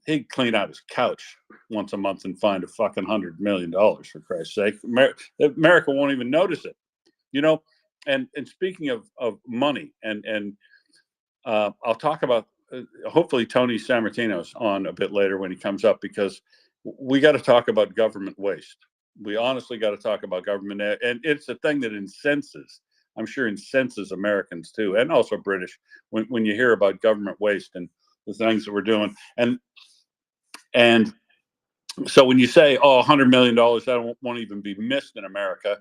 he'd clean out his couch once a month and find a fucking $100 million, for Christ's sake. America won't even notice it, And speaking of money, and I'll talk about hopefully Tony Sammartino's on a bit later when he comes up, because we got to talk about government waste. We honestly got to talk about government, and it's a thing that I'm sure incenses Americans too, and also British, when you hear about government waste and the things that we're doing. And so when you say, $100 million, that won't even be missed in America,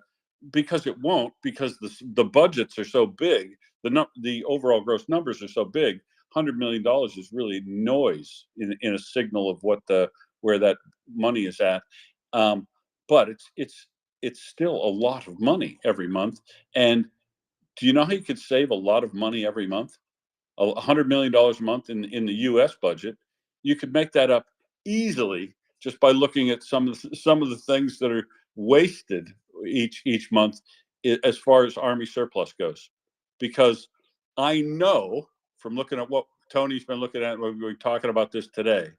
because it won't, because the budgets are so big, the overall gross numbers are so big. $100 million is really noise in a signal of where that money is at. But it's still a lot of money every month. And do you know how you could save a lot of money every month? $100 million a month in the U.S. budget. You could make that up easily just by looking at some of the things that are wasted each month as far as Army surplus goes. Because I know from looking at what Tony's been looking at, when we were talking about this today,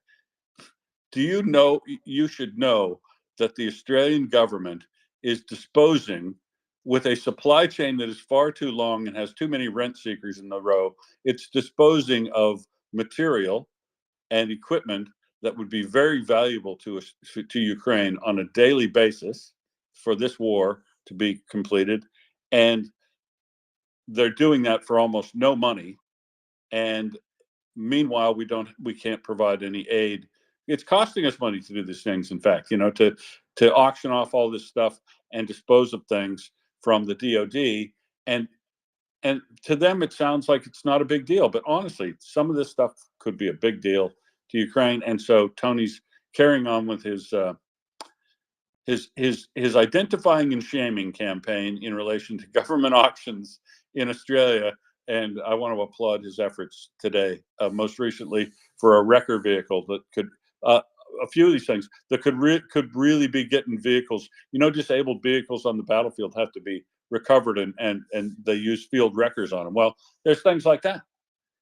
you should know that the Australian government is disposing, with a supply chain that is far too long and has too many rent seekers in the row, it's disposing of material and equipment that would be very valuable to Ukraine on a daily basis for this war to be completed. And they're doing that for almost no money. And meanwhile, we can't provide any aid. It's costing us money to do these things, in fact, to auction off all this stuff and dispose of things from the DOD. And to them, it sounds like it's not a big deal. But honestly, some of this stuff could be a big deal to Ukraine. And so Tony's carrying on with his identifying and shaming campaign in relation to government auctions in Australia. And I want to applaud his efforts today, most recently for a wrecker vehicle that could, a few of these things that could really be getting vehicles, disabled vehicles on the battlefield have to be recovered, and they use field wreckers on them. Well, there's things like that.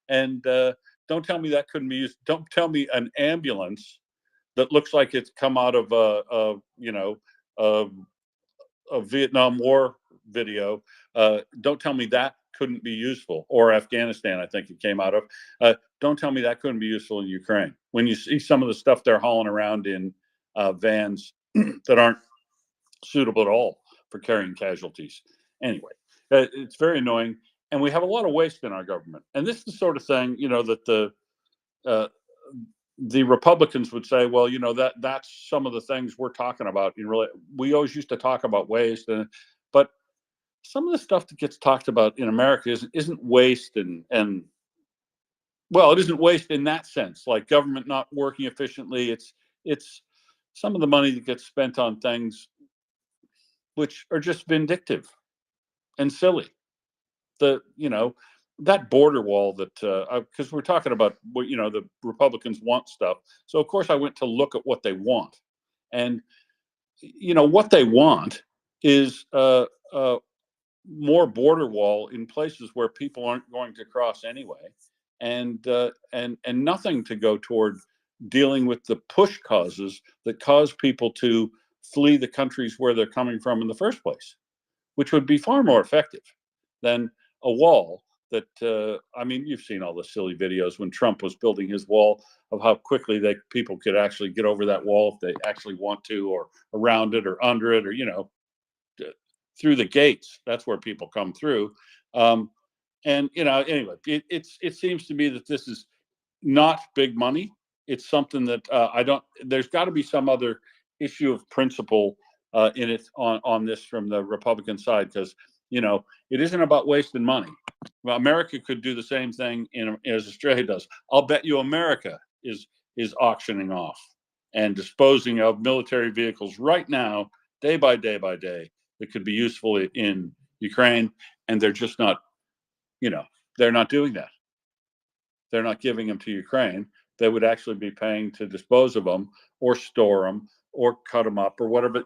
And don't tell me that couldn't be used. Don't tell me an ambulance that looks like it's come out of a Vietnam War video. Don't tell me that couldn't be useful, or Afghanistan, I think it came out of. Don't tell me that couldn't be useful in Ukraine. When you see some of the stuff they're hauling around in vans that aren't suitable at all for carrying casualties. Anyway, it's very annoying, and we have a lot of waste in our government. And this is the sort of thing, that the Republicans would say, well, that's some of the things we're talking about. We always used to talk about waste, but some of the stuff that gets talked about in America isn't waste, and well, it isn't waste in that sense, like government not working efficiently. It's some of the money that gets spent on things which are just vindictive and silly. That border wall that, because we're talking about, the Republicans want stuff. So of course I went to look at what they want, and what they want is more border wall in places where people aren't going to cross anyway, and nothing to go toward dealing with the push causes that cause people to flee the countries where they're coming from in the first place, which would be far more effective than a wall that, you've seen all the silly videos when Trump was building his wall, of how quickly people could actually get over that wall if they actually want to, or around it, or under it, or through the gates. That's where people come through. And anyway, it seems to me that this is not big money. It's something that I don't. There's got to be some other issue of principle in it on this from the Republican side, because it isn't about wasting money. Well, America could do the same thing as Australia does. I'll bet you America is auctioning off and disposing of military vehicles right now, day by day by day, that could be useful in Ukraine, and they're just not. They're not doing that. They're not giving them to Ukraine. They would actually be paying to dispose of them or store them or cut them up or whatever,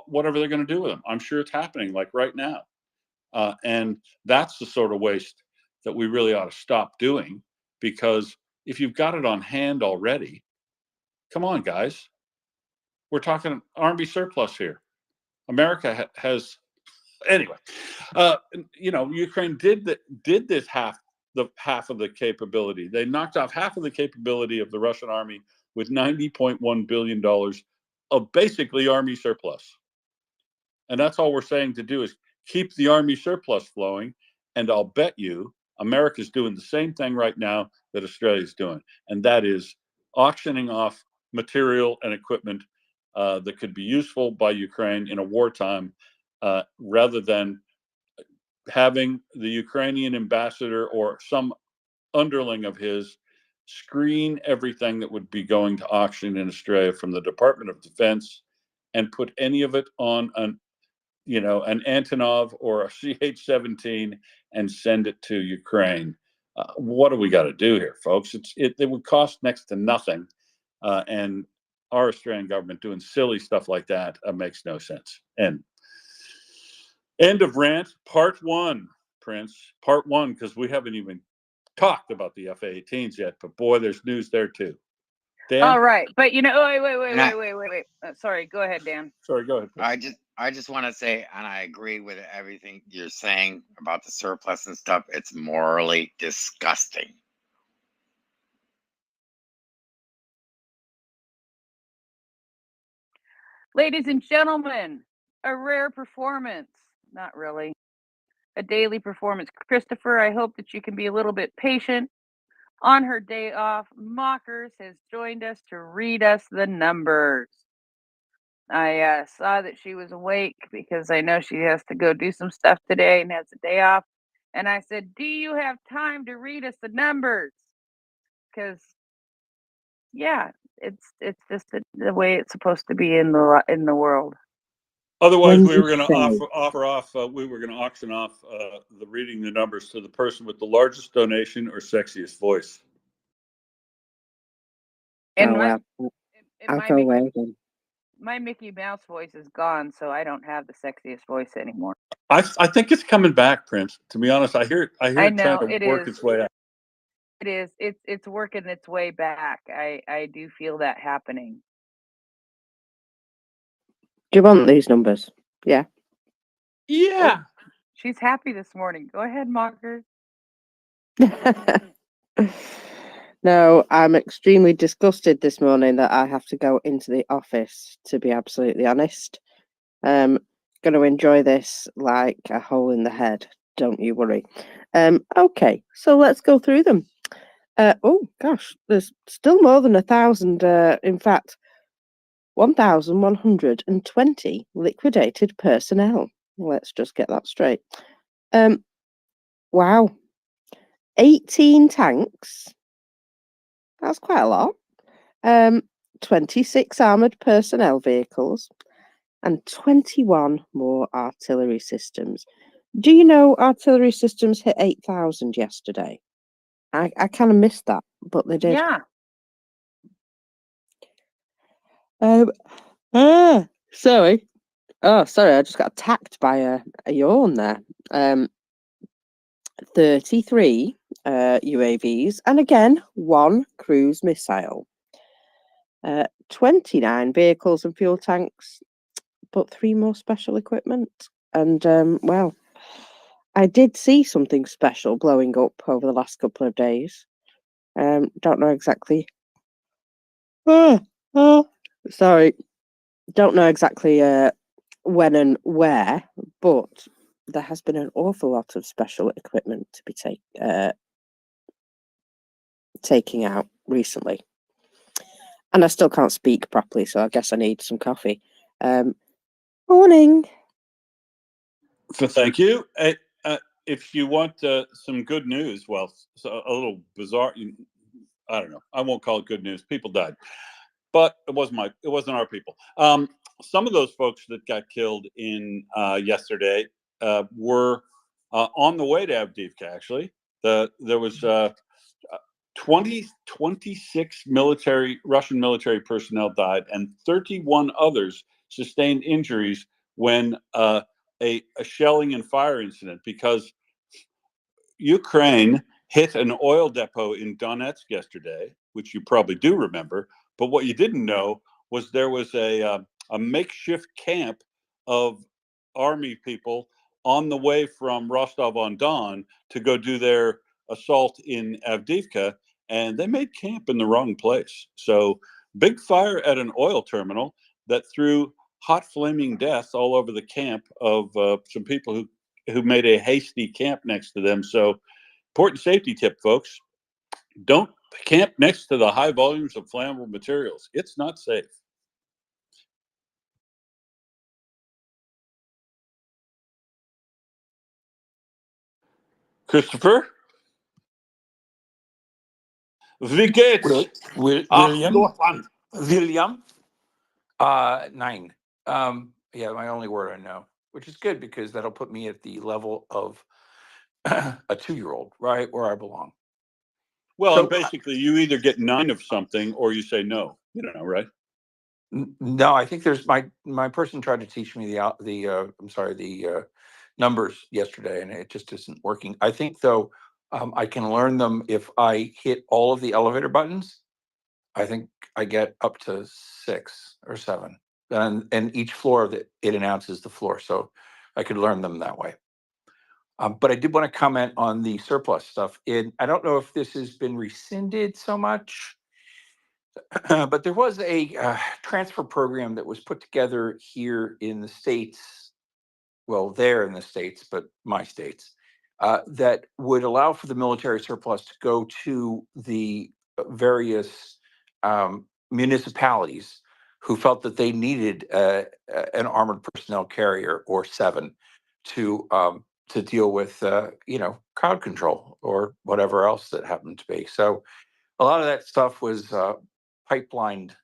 whatever they're going to do with them. I'm sure it's happening like right now. And that's the sort of waste that we really ought to stop doing, because if you've got it on hand already, come on, guys. We're talking Army surplus here. America has, anyway. Ukraine did this half of the capability. They knocked off half of the capability of the Russian army with $90.1 billion of basically army surplus. And that's all we're saying to do is keep the army surplus flowing. And I'll bet you America's doing the same thing right now that Australia's doing. And that is auctioning off material and equipment that could be useful by Ukraine in a wartime, rather than having the Ukrainian ambassador or some underling of his screen everything that would be going to auction in Australia from the Department of Defense and put any of it on an Antonov or a CH-17 and send it to Ukraine. What do we got to do here, folks? It would cost next to nothing, and our Australian government doing silly stuff like that makes no sense. And end of rant, part one, Prince. Part one, because we haven't even talked about the F-18s yet, but boy, there's news there too. Dan? All right, but wait. Sorry, go ahead, Dan. Sorry, go ahead. I just want to say, and I agree with everything you're saying about the surplus and stuff. It's morally disgusting. Ladies and gentlemen, a rare performance. Not really. A daily performance. Christopher, I hope that you can be a little bit patient. On her day off, Mockers has joined us to read us the numbers. I saw that she was awake because I know she has to go do some stuff today and has a day off. And I said, do you have time to read us the numbers? Because, yeah, it's just the way it's supposed to be in the world. Otherwise, we were going to auction off the reading the numbers to the person with the largest donation or sexiest voice. And I'll go away then. My Mickey Mouse voice is gone, so I don't have the sexiest voice anymore. I think it's coming back, Prince. To be honest, I hear it trying to work its way out. It is. It's working its way back. I do feel that happening. Do you want these numbers? Yeah. Yeah. Oh, she's happy this morning. Go ahead, Mocker. No, I'm extremely disgusted this morning that I have to go into the office, to be absolutely honest. Going to enjoy this like a hole in the head. Don't you worry. Okay, so let's go through them. Oh gosh, there's still more than 1,000. In fact, 1,120 liquidated personnel. Let's just get that straight. Wow, 18 tanks. That's quite a lot. 26 armoured personnel vehicles and 21 more artillery systems. Do you know artillery systems hit 8,000 yesterday? I kind of missed that, but they did. Yeah. Sorry. Oh, sorry, I just got attacked by a yawn there. 33 UAVs, and again, 1 cruise missile. 29 vehicles and fuel tanks, but 3 more special equipment. And, well, I did see something special blowing up over the last couple of days. Don't know exactly. Sorry. Don't know exactly when and where, but there has been an awful lot of special equipment to be taking out recently. And I still can't speak properly, so I guess I need some coffee. Morning. So thank you. If you want some good news, well, so a little bizarre. I don't know. I won't call it good news. People died, but it wasn't our people. Some of those folks that got killed in yesterday were on the way to Avdiivka. Actually, there was 26 Russian military personnel died, and 31 others sustained injuries when a shelling and fire incident, because Ukraine hit an oil depot in Donetsk yesterday, which you probably do remember. But what you didn't know was there was a makeshift camp of army people on the way from Rostov-on-Don to go do their assault in Avdiivka, and they made camp in the wrong place. So big fire at an oil terminal that threw hot flaming death all over the camp of some people who made a hasty camp next to them. So important safety tip, folks. Don't camp next to the high volumes of flammable materials. It's not safe. Christopher? Wie geht's? William? William? 9. Yeah, my only word I know, which is good because that'll put me at the level of a 2-year-old, right where I belong. Well, So- and basically, you either get 9 of something or you say no. You don't know, right? No, I think there's my person tried to teach me the numbers yesterday, and it just isn't working. I think though I can learn them if I hit all of the elevator buttons. I think I get up to 6 or 7, and each floor that it announces the floor, so I could learn them that way. But I did want to comment on the surplus stuff. I don't know if this has been rescinded so much. But there was a transfer program that was put together here in the States, well, there in the States, but my states, that would allow for the military surplus to go to the various municipalities who felt that they needed an armored personnel carrier or 7 to deal with, crowd control or whatever else that happened to be. So a lot of that stuff was pipelined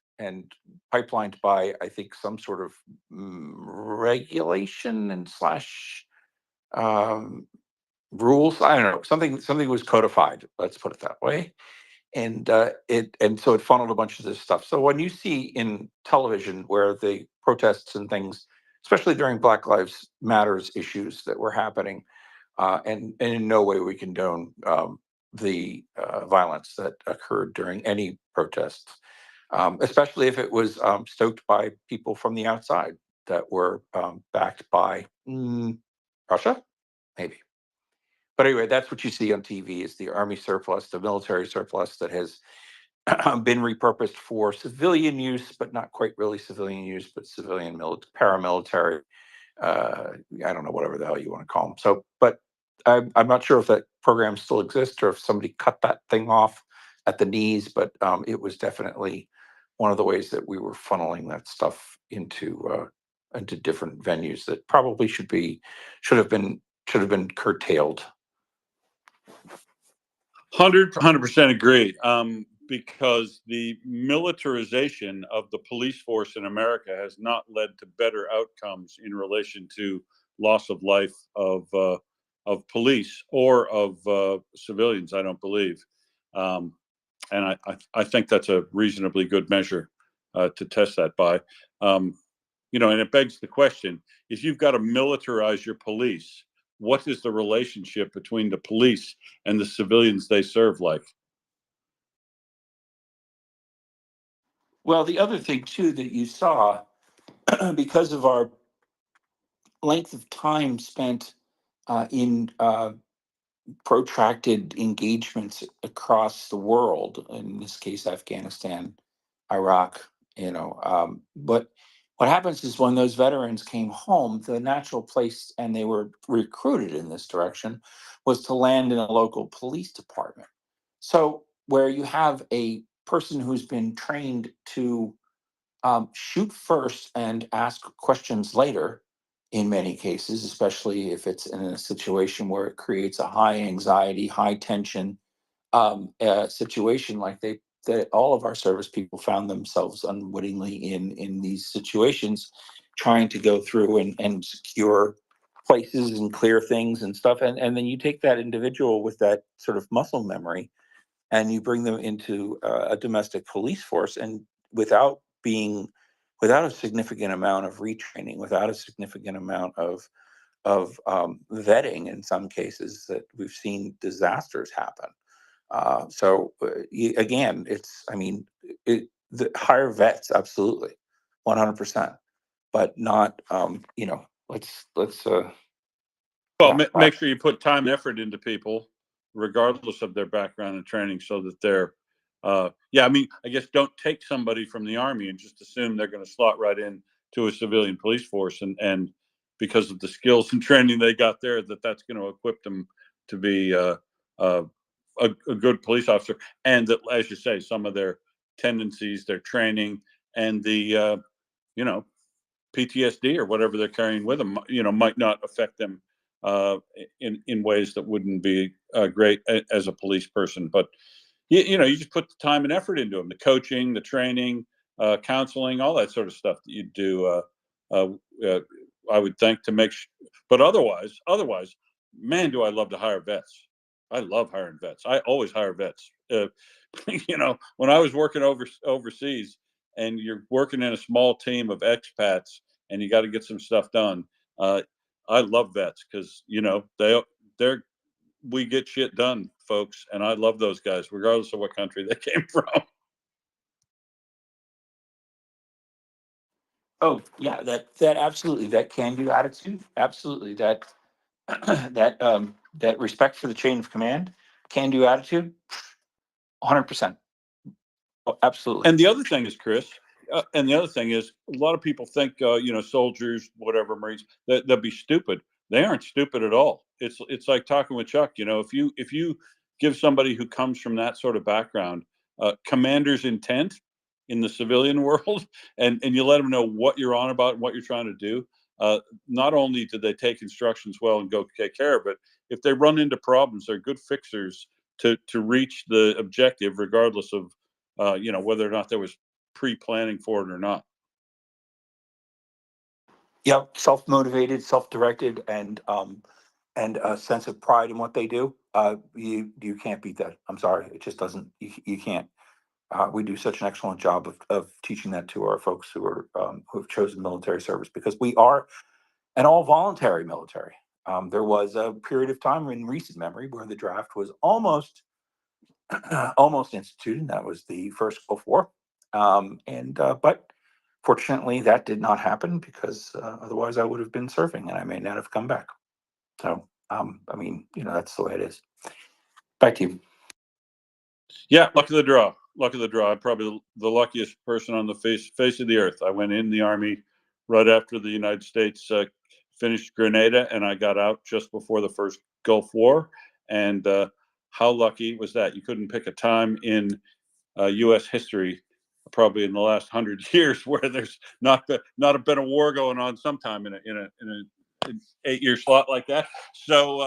by, I think, some sort of regulation and slash rules. I don't know. Something was codified. Let's put it that way. And so it funneled a bunch of this stuff. So when you see in television where the protests and things, especially during Black Lives Matters issues that were happening, and in no way we condone the violence that occurred during any protests, especially if it was stoked by people from the outside that were backed by Russia, maybe. But anyway, that's what you see on TV is the army surplus, the military surplus that has been repurposed for civilian use, but not quite really civilian use, but civilian paramilitary. I don't know, whatever the hell you want to call them. So, but I'm not sure if that program still exists or if somebody cut that thing off at the knees, but it was definitely one of the ways that we were funneling that stuff into different venues that probably should have been curtailed. 100% agree. Because the militarization of the police force in America has not led to better outcomes in relation to loss of life of police or of civilians. I don't believe, and I think that's a reasonably good measure to test that by. And it begs the question: if you've got to militarize your police, what is the relationship between the police and the civilians they serve like? Well, the other thing too that you saw, because of our length of time spent in protracted engagements across the world, in this case, Afghanistan, Iraq, but What happens is when those veterans came home, the natural place, and they were recruited in this direction, was to land in a local police department. So where you have a person who's been trained to shoot first and ask questions later, in many cases, especially if it's in a situation where it creates a high anxiety, high tension situation, like that all of our service people found themselves unwittingly in these situations, trying to go through and secure places and clear things and stuff. And then you take that individual with that sort of muscle memory and you bring them into a domestic police force, and without being without a significant amount of retraining, without a significant amount of vetting, in some cases that we've seen disasters happen. Again, the hire vets, absolutely, 100%, but not, let's Well, yeah. make sure you put time and effort into people, regardless of their background and training, so that they're, yeah, I mean, I guess don't take somebody from the Army and just assume they're going to slot right in to a civilian police force, and because of the skills and training they got there, that's going to equip them to be a good police officer. And that, as you say, some of their tendencies, their training, and the, PTSD or whatever they're carrying with them, might not affect them in ways that wouldn't be great as a police person. But you just put the time and effort into them, the coaching, the training, counseling, all that sort of stuff that you do. I would think to make but otherwise, man, do I love to hire vets. I love hiring vets. I always hire vets. When I was working overseas, and you're working in a small team of expats, and you got to get some stuff done. I love vets because they're we get shit done, folks, and I love those guys, regardless of what country they came from. Oh yeah, that absolutely, that can-do attitude, absolutely, that that respect for the chain of command, can-do attitude, 100%. Oh, absolutely. And the other thing is, Chris, a lot of people think, soldiers, whatever, Marines, that they'll be stupid. They aren't stupid at all. It's like talking with Chuck. If you give somebody who comes from that sort of background, commander's intent in the civilian world, and you let them know what you're on about and what you're trying to do, not only do they take instructions well and go take care of it, if they run into problems, they're good fixers to reach the objective, regardless of whether or not there was pre-planning for it or not. Yep, self-motivated, self-directed, and a sense of pride in what they do. You can't beat that. I'm sorry, it just doesn't. You can't. We do such an excellent job of teaching that to our folks who have chosen military service, because we are an all voluntary military. There was a period of time in recent memory where the draft was almost instituted, and that was the first Gulf War. But fortunately, that did not happen, because otherwise I would have been serving and I may not have come back. So, that's the way it is. Back to you. Yeah, luck of the draw. Luck of the draw. I'm probably the luckiest person on the face of the earth. I went in the Army right after the United States finished Grenada, and I got out just before the first Gulf War. And how lucky was that? You couldn't pick a time in U.S. history, probably in the last 100 years, where there's not been a war going on sometime in an 8-year slot like that. So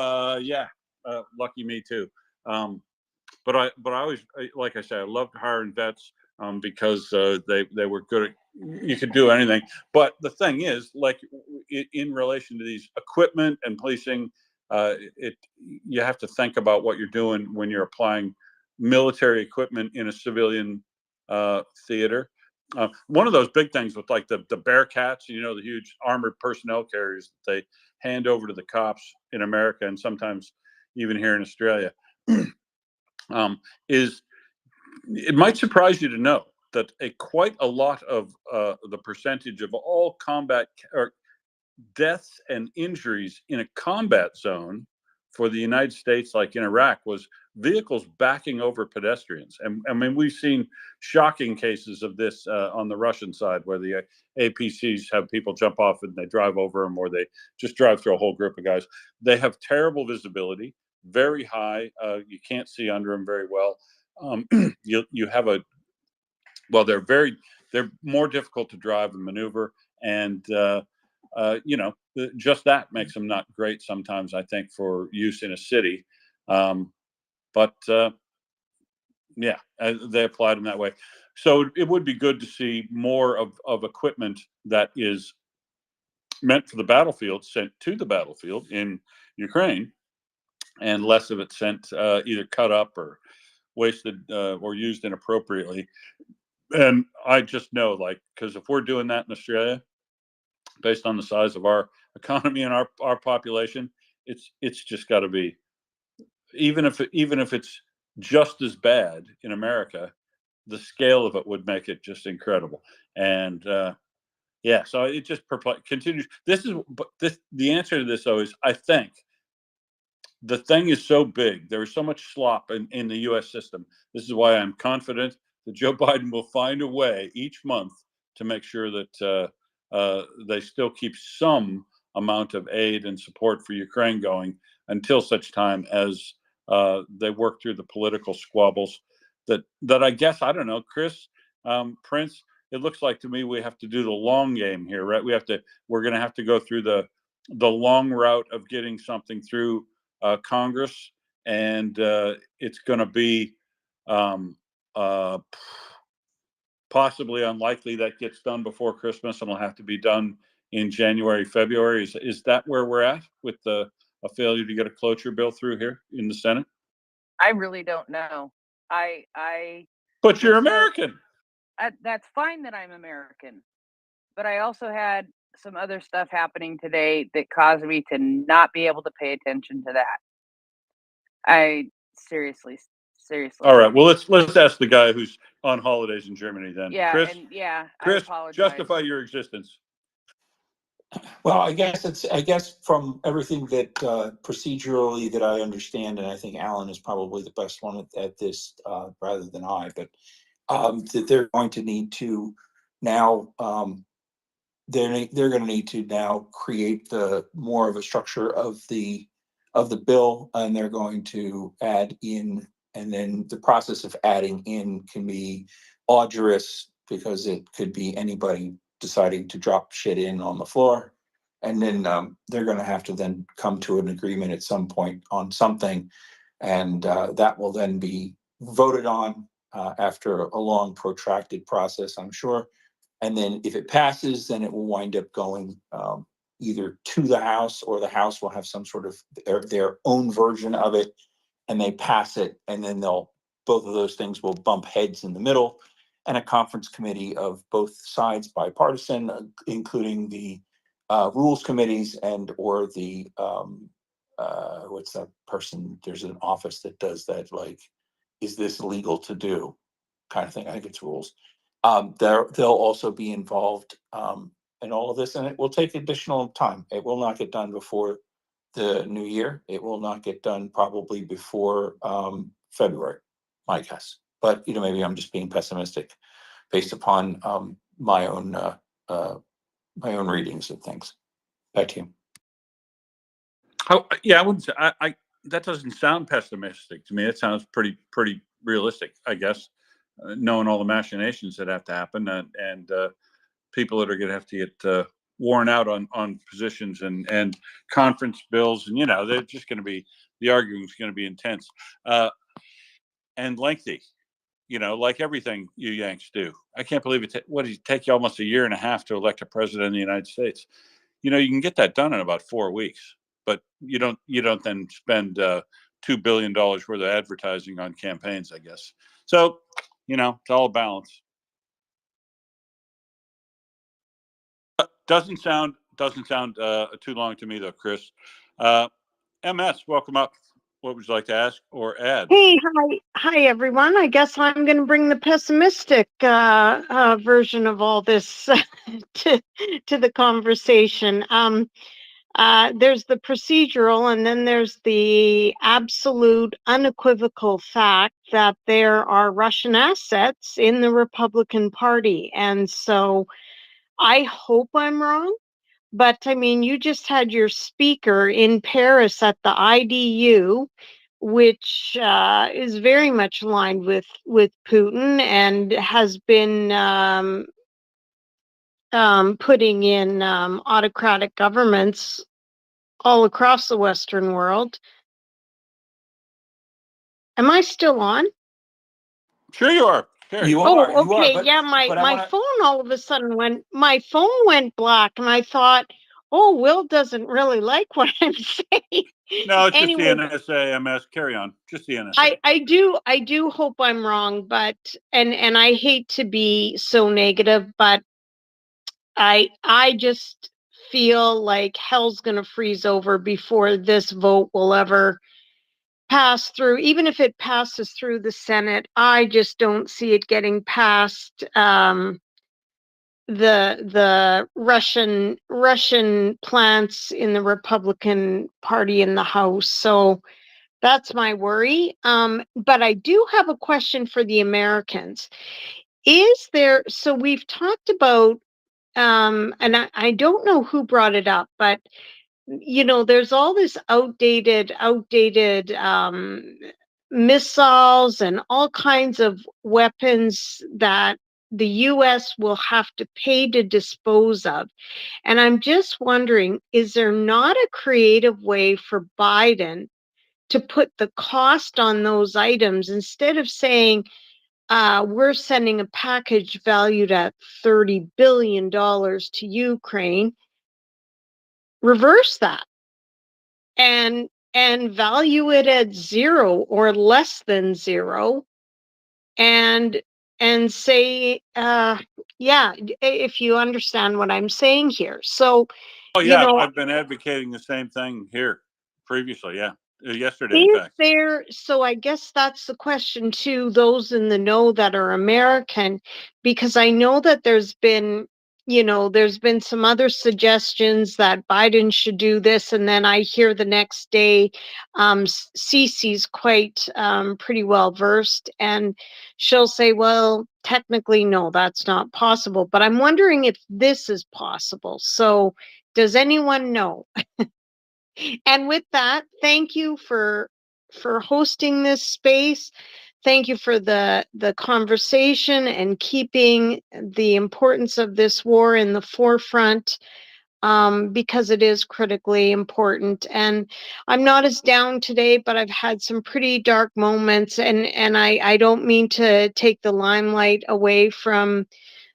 lucky me too. But I always, like I said, I loved hiring vets because they were good at, you could do anything. But the thing is, like in relation to these equipment and policing, you have to think about what you're doing when you're applying military equipment in a civilian theater. One of those big things with like the Bearcats, the huge armored personnel carriers that they hand over to the cops in America, and sometimes even here in Australia, is, it might surprise you to know that quite a lot of the percentage of all combat or deaths and injuries in a combat zone for the United States, like in Iraq, was vehicles backing over pedestrians. And I mean, we've seen shocking cases of this on the Russian side, where the APCs have people jump off and they drive over them, or they just drive through a whole group of guys. They have terrible visibility, very high. You can't see under them very well. You have a, well, they're more difficult to drive and maneuver, and you know, just that makes them not great sometimes, I think, for use in a city. But yeah, they applied them that way. So it would be good to see more of equipment that is meant for the battlefield sent to the battlefield in Ukraine, and less of it sent either cut up or wasted or used inappropriately. And I just know, like, because if we're doing that in Australia, based on the size of our economy and our population, it's just got to be, even if it's just as bad in America, the scale of it would make it just incredible. And yeah, so it just continues. The answer to this, though, is I think the thing is so big. There is so much slop in the U.S. system. This is why I'm confident that Joe Biden will find a way each month to make sure that they still keep some amount of aid and support for Ukraine going until such time as they work through the political squabbles that I guess, I don't know, Chris, Prince, it looks like to me we have to do the long game here, right? We're going to have to go through the long route of getting something through Congress, and it's going to be possibly unlikely that gets done before Christmas, and it'll have to be done in January, February. Is that where we're at with a failure to get a cloture bill through here in the Senate? I really don't know. But you're American. That's fine that I'm American, but I also had some other stuff happening today that caused me to not be able to pay attention to that. I seriously. All right. Well, let's ask the guy who's on holidays in Germany then. Yeah, Chris, I Chris, apologize. justify your existence. Well, I guess from everything that procedurally that I understand, and I think Alan is probably the best one at this rather than I, but that they're going to need to now they're going to need to now create the more of a structure of the bill, and they're going to add in, and then the process of adding in can be arduous because it could be anybody deciding to drop shit in on the floor. And then they're going to have to then come to an agreement at some point on something. And that will then be voted on after a long protracted process, I'm sure. And then if it passes, then it will wind up going either to the House, or the House will have some sort of their own version of it, and they pass it. And then both of those things will bump heads in the middle, and a conference committee of both sides, bipartisan, including the rules committees and or the what's that person? There's an office that does that, like, is this legal to do kind of thing. I think it's rules. They'll also be involved in all of this, and it will take additional time. It will not get done before the new year. It will not get done probably before February, my guess. But maybe I'm just being pessimistic based upon my own readings of things. Back to you. Yeah, I wouldn't say that doesn't sound pessimistic to me. It sounds pretty realistic, I guess, knowing all the machinations that have to happen, and people that are going to have to get worn out on positions and conference bills, and they're just going to be, the argument's going to be intense and lengthy. Like everything you Yanks do. I can't believe it. What did it take you almost a year and a half to elect a president of the United States? You can get that done in about 4 weeks, but you don't then spend $2 billion worth of advertising on campaigns, I guess. So, it's all a balance. Doesn't sound too long to me though, Chris. MS, welcome up. What would you like to ask or add? Hey, hi everyone. I guess I'm going to bring the pessimistic version of all this to the conversation. there's the procedural, and then there's the absolute unequivocal fact that there are Russian assets in the Republican Party. And so I hope I'm wrong, but I mean, you just had your speaker in Paris at the IDU, which is very much aligned with Putin and has been putting in autocratic governments all across the Western world. Am I still on? Sure you are. Sure. You Oh, are, you are, okay. Yeah, my but I my want to. phone all of a sudden went black, and I thought, oh, Will doesn't really like what I'm saying. No, it's just the Anyway, NSA, MS. Carry on. Just the NSA. I do hope I'm wrong, but and I hate to be so negative, but I just feel like hell's gonna freeze over before this vote will ever pass through. Even if it passes through the Senate, I just don't see it getting past the Russian plants in the Republican Party in the House. So that's my worry. But I do have a question for the Americans. Is there, so we've talked about, and I don't know who brought it up, but you know, there's all this outdated missiles and all kinds of weapons that the US will have to pay to dispose of. And I'm just wondering, is there not a creative way for Biden to put the cost on those items instead of saying, we're sending a package valued at $30 billion to Ukraine? Reverse that and value it at zero or less than zero, and say, yeah, if you understand what I'm saying here. So, Oh you yeah, know, I've been advocating the same thing here previously. Yeah, yesterday in is fact. there, so I guess that's the question to those in the know that are American, because I know that there's been, you know, there's been some other suggestions that Biden should do this, and then I hear the next day, Cece's quite pretty well versed, and she'll say, well, technically, no, that's not possible. But I'm wondering if this is possible. So does anyone know? And with that, thank you for hosting this space. Thank you for the conversation and keeping the importance of this war in the forefront, because it is critically important. And I'm not as down today, but I've had some pretty dark moments, and I don't mean to take the limelight away from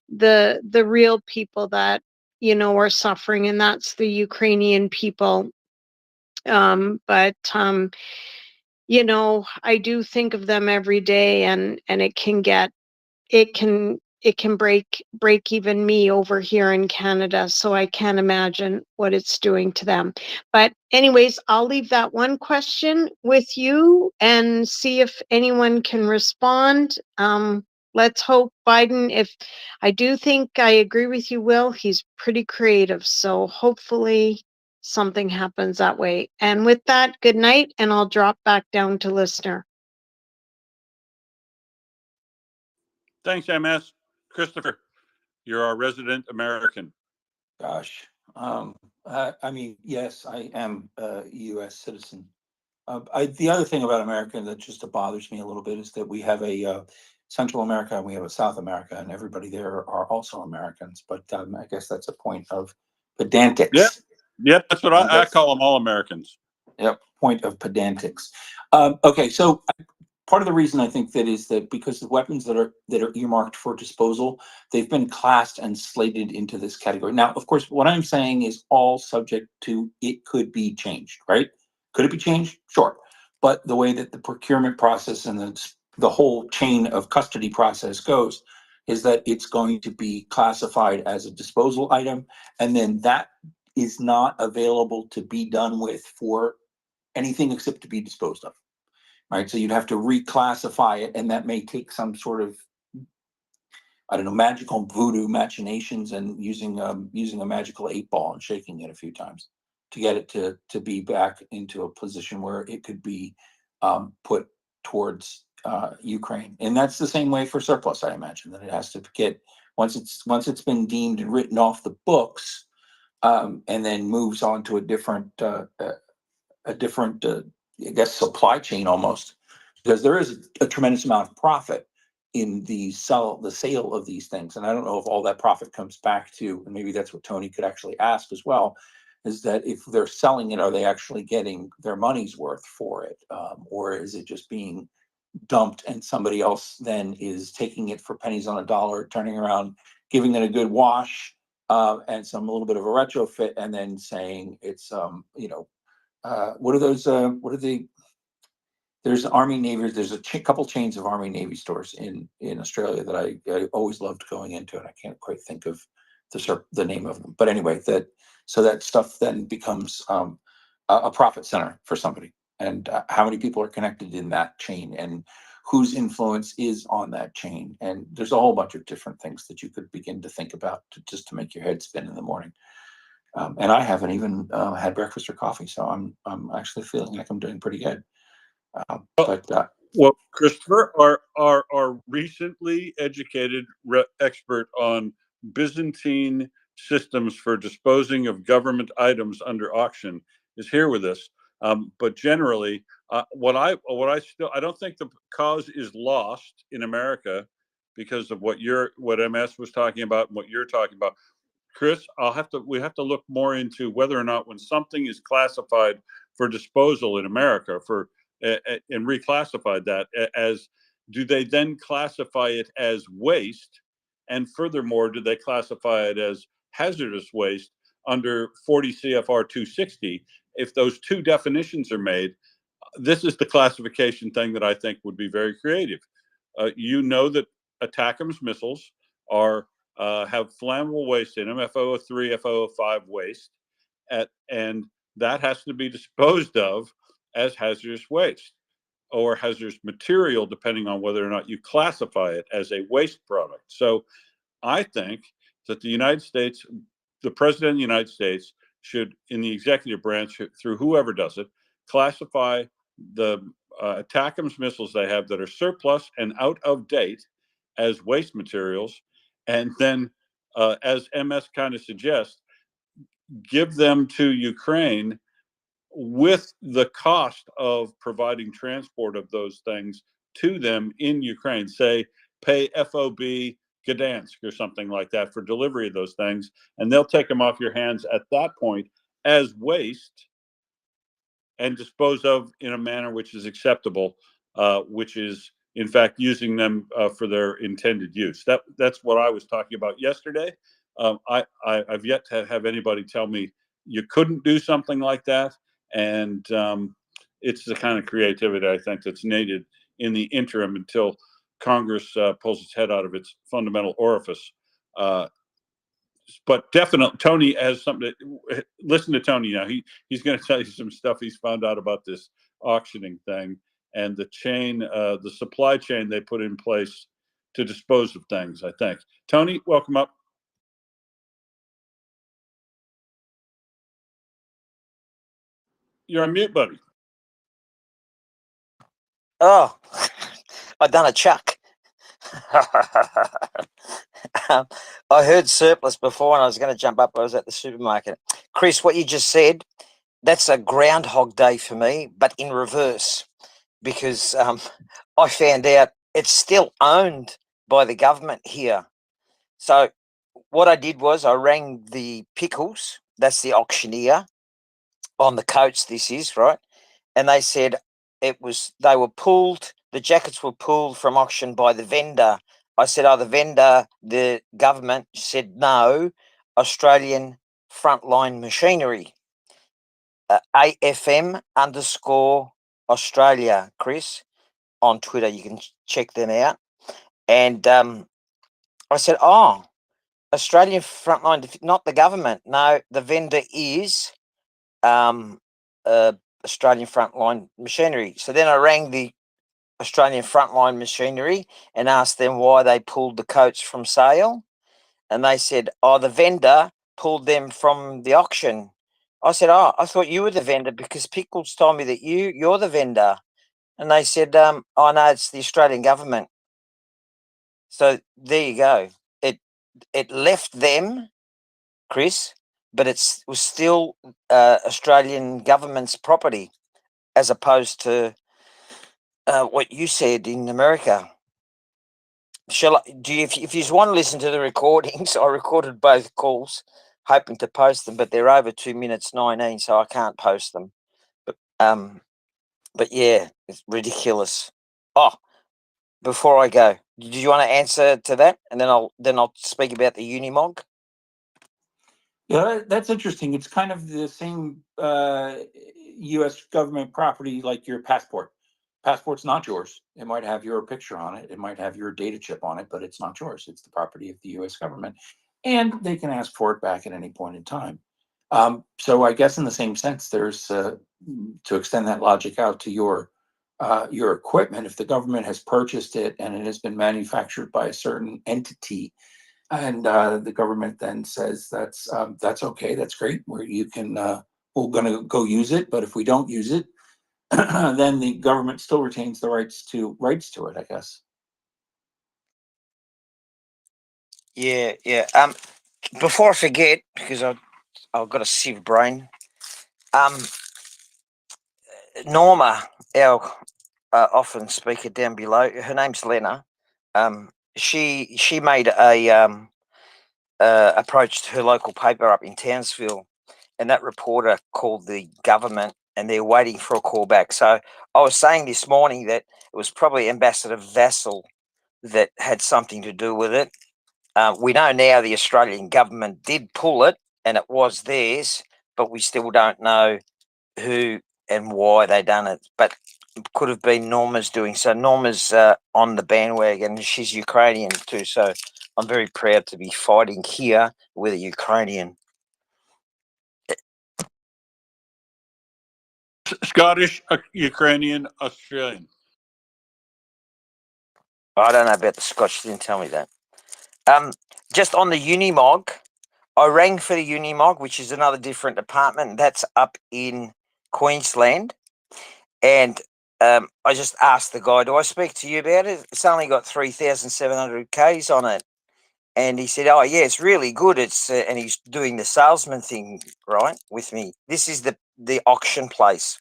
the real people that, you know, are suffering, and that's the Ukrainian people. But you know, I do think of them every day, and it can get, it can break even me over here in Canada. So I can't imagine what it's doing to them. But anyways, I'll leave that one question with you and see if anyone can respond. Let's hope Biden, if I do think I agree with you, Will, he's pretty creative. So hopefully something happens that way. And with that, good night, and I'll drop back down to listener. Thanks, MS. Christopher, you're our resident American. Gosh, I mean, yes, I am a U.S. citizen. The other thing about America that just bothers me a little bit is that we have a Central America and we have a South America, and everybody there are also Americans. But I guess that's a point of pedantics. Yep, that's what I call them, all Americans. Yep, point of pedantics. Okay, so part of the reason I think that is that because the weapons that are earmarked for disposal, they've been classed and slated into this category. Now, of course, what I'm saying is all subject to it could be changed, right? Could it be changed? Sure. But the way that the procurement process and the whole chain of custody process goes is that it's going to be classified as a disposal item, and then that is not available to be done with for anything except to be disposed of. Right, so you'd have to reclassify it, and that may take some sort of, I don't know, magical voodoo machinations and using a magical 8 ball and shaking it a few times to get it to be back into a position where it could be put towards Ukraine. And that's the same way for surplus, I imagine, that it has to get once it's been deemed and written off the books, and then moves on to a different I guess supply chain almost, because there is a tremendous amount of profit in the sale of these things. And I don't know if all that profit comes back to, and maybe that's what Tony could actually ask as well, is that if they're selling it, are they actually getting their money's worth for it? Or is it just being dumped and somebody else then is taking it for pennies on a dollar, turning around, giving it a good wash, and a little bit of a retrofit, and then saying it's, what are those, what are the, there's Army Navy, there's a couple chains of Army Navy stores in Australia that I always loved going into, and I can't quite think of the name of them. But anyway, so that stuff then becomes a profit center for somebody. And how many people are connected in that chain, and whose influence is on that chain. And there's a whole bunch of different things that you could begin to think about just to make your head spin in the morning. And I haven't even had breakfast or coffee, so I'm actually feeling like I'm doing pretty good. Well, Christopher, our recently educated expert on Byzantine systems for disposing of government items under auction is here with us. But generally, I don't think the cause is lost in America because of what MS was talking about and what you're talking about. Chris, we have to look more into whether or not when something is classified for disposal in America and reclassified that as, do they then classify it as waste? And furthermore, do they classify it as hazardous waste under 40 CFR 260? If those two definitions are made, this is the classification thing that I think would be very creative. You know that ATACMS missiles have flammable waste in them, F003, F005 waste, and that has to be disposed of as hazardous waste or hazardous material, depending on whether or not you classify it as a waste product. So I think that the United States, the President of the United States should, in the executive branch, through whoever does it, classify the ATACMS missiles they have that are surplus and out of date as waste materials, and then, as MS kind of suggests, give them to Ukraine with the cost of providing transport of those things to them in Ukraine. Say, pay FOB Gdansk or something like that for delivery of those things, and they'll take them off your hands at that point as waste and dispose of in a manner which is acceptable, which is in fact using them for their intended use. That's what I was talking about yesterday. I've yet to have anybody tell me you couldn't do something like that, and it's the kind of creativity I think that's needed in the interim until Congress pulls its head out of its fundamental orifice. But definitely, Tony has something. Listen to Tony now. He's going to tell you some stuff he's found out about this auctioning thing and the chain, the supply chain they put in place to dispose of things. I think. Tony, welcome up. You're on mute, buddy. Oh, I done a chuck. I heard surplus before and I was going to jump up. I was at the supermarket. Chris, what you just said, that's a Groundhog Day for me, but in reverse, because I found out it's still owned by the government here. So what I did was I rang the Pickles, that's the auctioneer on the coats this is, right? And they said they were pulled, the jackets were pulled from auction by the vendor. I said, oh, the vendor, the government said no, Australian Frontline Machinery, AFM _Australia, Chris, on Twitter. You can check them out. And I said, oh, Australian Frontline, not the government. No, the vendor is Australian Frontline Machinery. So then I rang the Australian Frontline Machinery and asked them why they pulled the coats from sale. And they said, oh, the vendor pulled them from the auction. I said, "Oh, I thought you were the vendor because Pickles told me that you're the vendor." And they said, "Oh no, it's the Australian government." So there you go. It left them, Chris, but it was still Australian government's property, as opposed to what you said in America. Shall I, do you, if you want to listen to the recordings, I recorded both calls, hoping to post them, but they're over 2 minutes 19, so I can't post them. But yeah, it's ridiculous. Oh, before I go, do you want to answer to that, and then I'll speak about the Unimog? Yeah, that's interesting. It's kind of the same U.S. government property like your passport. Passport's not yours. It might have your picture on it. It might have your data chip on it, but it's not yours. It's the property of the U.S. government, and they can ask for it back at any point in time. So I guess in the same sense, there's to extend that logic out to your equipment. If the government has purchased it and it has been manufactured by a certain entity, and the government then says that's okay, that's great, where you can we're going to go use it, but if we don't use it, then the government still retains the rights to it, I guess. Yeah. Before I forget, because I've got a sieve brain. Norma, our often speaker down below, her name's Lena. She made a approached her local paper up in Townsville, and that reporter called the government, and they're waiting for a call back. So I was saying this morning that it was probably Ambassador Vassal that had something to do with it. We know now the Australian government did pull it, and it was theirs, but we still don't know who and why they done it. But it could have been Norma's doing. So Norma's on the bandwagon. She's Ukrainian too, so I'm very proud to be fighting here with a Ukrainian. Scottish, Ukrainian, Australian. I don't know about the Scotch. She didn't tell me that. Just on the Unimog, I rang for the Unimog, which is another different department. That's up in Queensland. And I just asked the guy, "Do I speak to you about it? It's only got 3,700 Ks on it." And he said, "Oh, yeah, it's really good." And he's doing the salesman thing, right, with me. This is the auction place.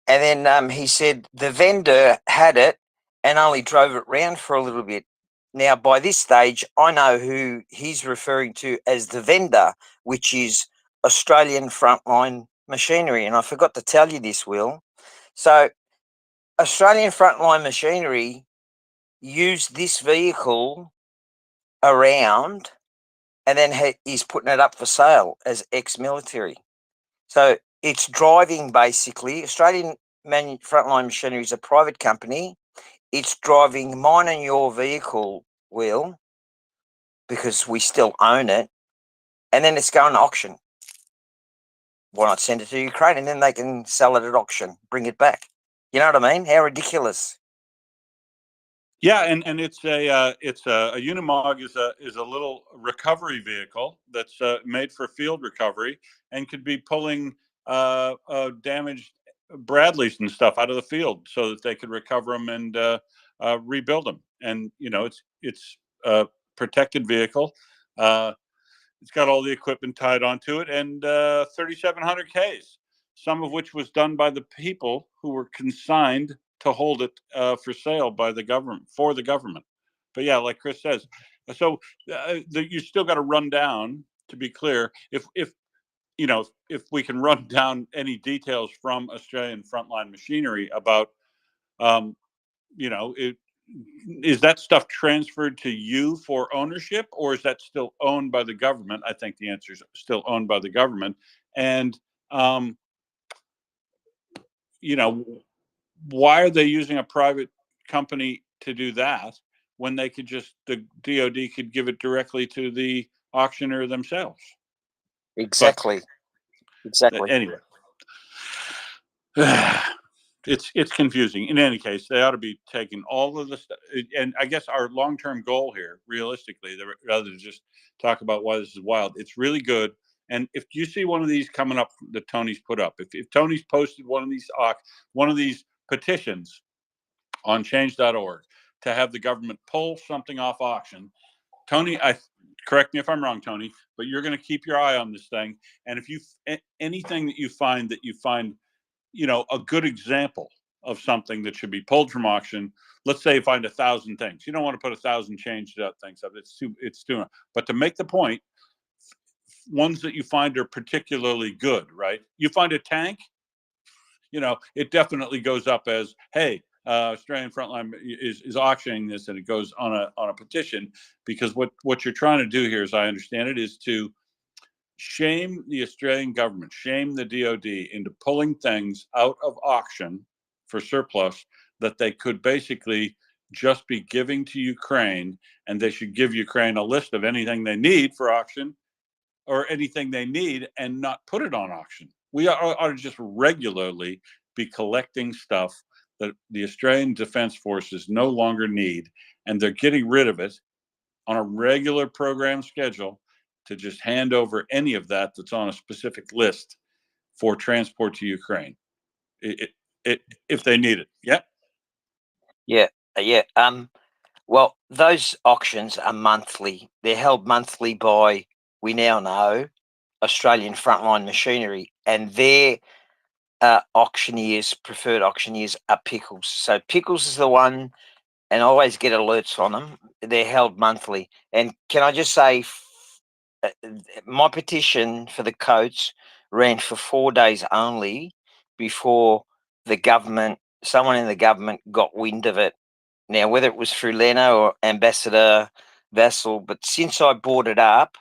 And then he said the vendor had it and only drove it round for a little bit. Now, by this stage, I know who he's referring to as the vendor, which is Australian Frontline Machinery. And I forgot to tell you this, Will. So Australian Frontline Machinery used this vehicle around, and then he's putting it up for sale as ex-military. So it's driving basically. Australian Frontline Machinery is a private company. It's driving mine and your vehicle, Will, because we still own it, and then it's going to auction. Why not send it to Ukraine, and then they can sell it at auction, bring it back? You know what I mean? How ridiculous! Yeah, and it's a Unimog is a little recovery vehicle that's made for field recovery and could be pulling damaged Bradleys and stuff out of the field so that they could recover them and rebuild them. And it's a protected vehicle. It's got all the equipment tied onto it, and 3,700 Ks, some of which was done by the people who were consigned to hold it for sale by the government, for the government. But yeah, like Chris says, so you still got to run down, to be clear, if we can run down any details from Australian Frontline Machinery about, is that stuff transferred to you for ownership, or is that still owned by the government? I think the answer is still owned by the government. And, why are they using a private company to do that when they could the DOD could give it directly to the auctioneer themselves? Exactly. Anyway. It's confusing. In any case, they ought to be taking all of the stuff. And I guess our long-term goal here, realistically, rather than just talk about why this is wild, it's really good And if you see one of these coming up that Tony's put up, if Tony's posted one of these petitions on change.org to have the government pull something off auction, Tony, correct me if I'm wrong, Tony, but you're going to keep your eye on this thing. And if anything that you find, a good example of something that should be pulled from auction, let's say you find 1,000 things. You don't want to put 1,000 changed out things up. It's too. But to make the point, ones that you find are particularly good, right? You find a tank, it definitely goes up as, hey, Australian Frontline is auctioning this, and it goes on a petition, because what you're trying to do here, as I understand it, is to shame the Australian government, shame the DOD into pulling things out of auction for surplus that they could basically just be giving to Ukraine, and they should give Ukraine a list of anything they need for auction or anything they need and not put it on auction. We ought to just regularly be collecting stuff that the Australian Defence Forces no longer need, and they're getting rid of it on a regular program schedule to just hand over any of that that's on a specific list for transport to Ukraine, if they need it. Yep. Yeah. Well, those auctions are monthly. They're held monthly by, we now know, Australian Frontline Machinery, and their preferred auctioneers are Pickles. So Pickles is the one, and I always get alerts on them. They're held monthly. And can I just say, my petition for the coats ran for 4 days only before someone in the government got wind of it. Now, whether it was through Leno or Ambassador Vassal, but since I brought it up,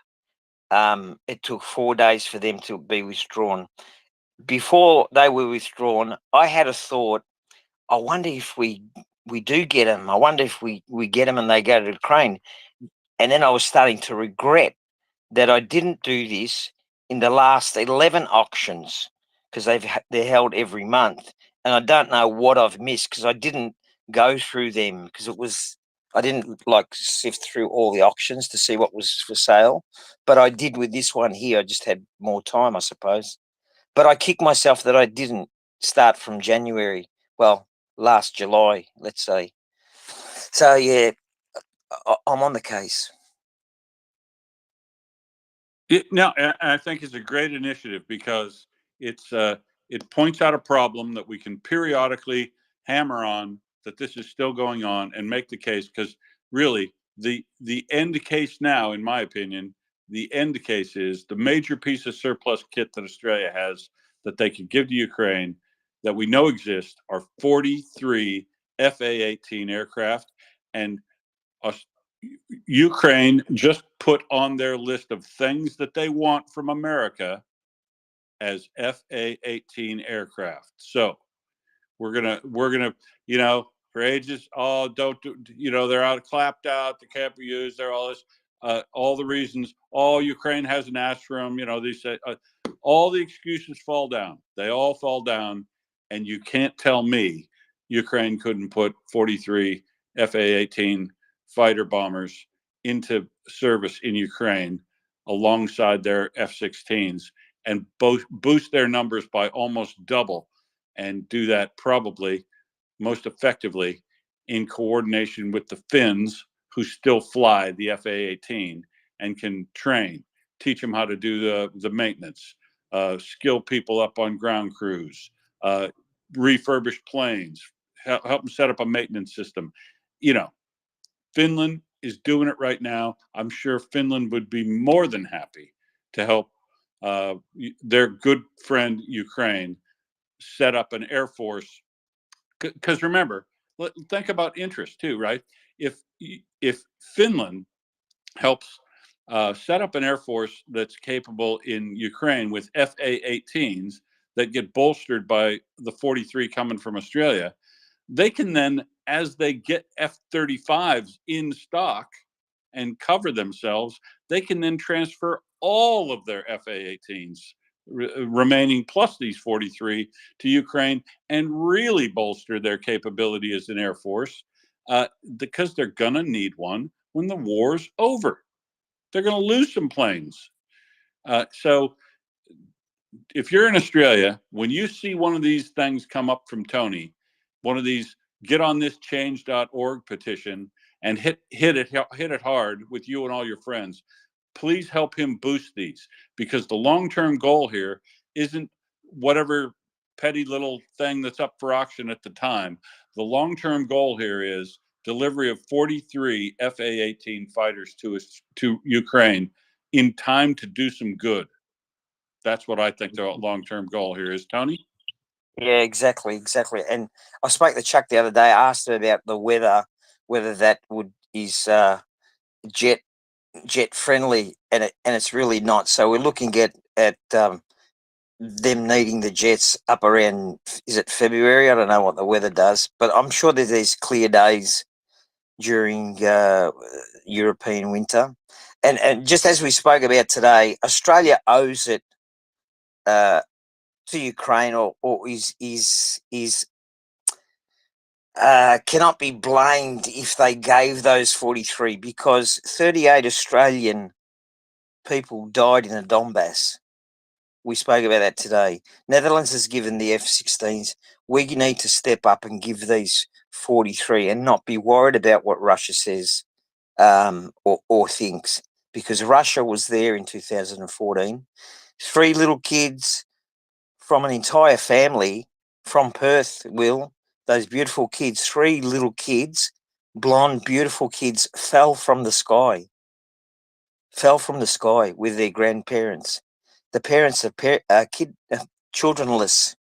it took 4 days for them to be withdrawn. Before they were withdrawn, I had a thought, I wonder if we do get them. I wonder if we get them and they go to Ukraine. And then I was starting to regret that I didn't do this in the last 11 auctions, because they're held every month. And I don't know what I've missed, because I didn't go through them, because I didn't sift through all the auctions to see what was for sale. But I did with this one here. I just had more time, I suppose. But I kick myself that I didn't start from January. Well, last July, let's say. So yeah, I'm on the case. No, I think it's a great initiative, because it points out a problem that we can periodically hammer on, that this is still going on, and make the case. Because really, the end case now, in my opinion, the end case is the major piece of surplus kit that Australia has that they could give to Ukraine, that we know exist, are 43 FA-18 aircraft, and Ukraine just put on their list of things that they want from America as FA-18 aircraft. So we're gonna, for ages, don't do, they're out, clapped out, they can't be used, they're all this, all the reasons, Ukraine hasn't asked for them, they say, all the excuses fall down. They all fall down, and you can't tell me Ukraine couldn't put 43 FA-18 fighter bombers into service in Ukraine alongside their F-16s, and boost their numbers by almost double, and do that probably most effectively in coordination with the Finns, who still fly the FA-18 and can teach them how to do the maintenance, skill people up on ground crews, refurbish planes, help them set up a maintenance system. Finland is doing it right now. I'm sure Finland would be more than happy to help their good friend Ukraine set up an air force. Because remember, think about interest too, right? If Finland helps set up an air force that's capable in Ukraine with FA-18s that get bolstered by the 43 coming from Australia, they can then, as they get F-35s in stock and cover themselves, they can then transfer all of their FA-18s remaining plus these 43 to Ukraine, and really bolster their capability as an air force, because they're going to need one when the war's over. They're going to lose some planes. So if you're in Australia, when you see one of these things come up from Tony, one of these get on this change.org petition and hit it hard with you and all your friends, please help him boost these, because the long-term goal here isn't whatever petty little thing that's up for auction at the time. The long-term goal here is delivery of 43 FA-18 fighters to Ukraine in time to do some good. That's what I think the long-term goal here is. Tony? Yeah, exactly. And I spoke to Chuck the other day. I asked him about the weather, whether that is jet friendly, and it's really not. So we're looking at them needing the jets up around, is it February? I don't know what the weather does, but I'm sure that there's clear days during European winter. And just as we spoke about today, Australia owes it to Ukraine, or cannot be blamed if they gave those 43, because 38 Australian people died in the Donbass. We spoke about that today. Netherlands has given the F-16s. We need to step up and give these 43 and not be worried about what Russia says or thinks, because Russia was there in 2014. 3 little kids from an entire family from Perth, those beautiful kids, 3 little kids, blonde, beautiful kids, fell from the sky with their grandparents. The parents are childrenless.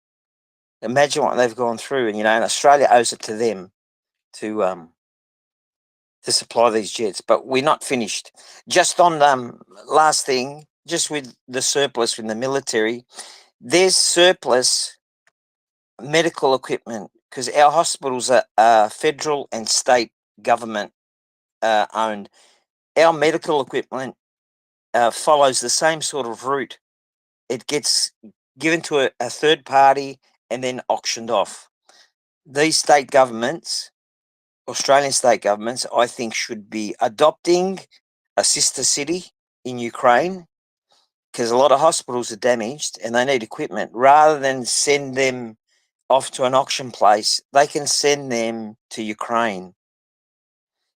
Imagine what they've gone through, and and Australia owes it to them to supply these jets. But we're not finished. Just on last thing, just with the surplus from the military, there's surplus medical equipment, because our hospitals are federal and state government owned. Our medical equipment follows the same sort of route. It gets given to a third party and then auctioned off. These state governments, Australian state governments, I think should be adopting a sister city in Ukraine, because a lot of hospitals are damaged and they need equipment. Rather than send them off to an auction place, they can send them to Ukraine.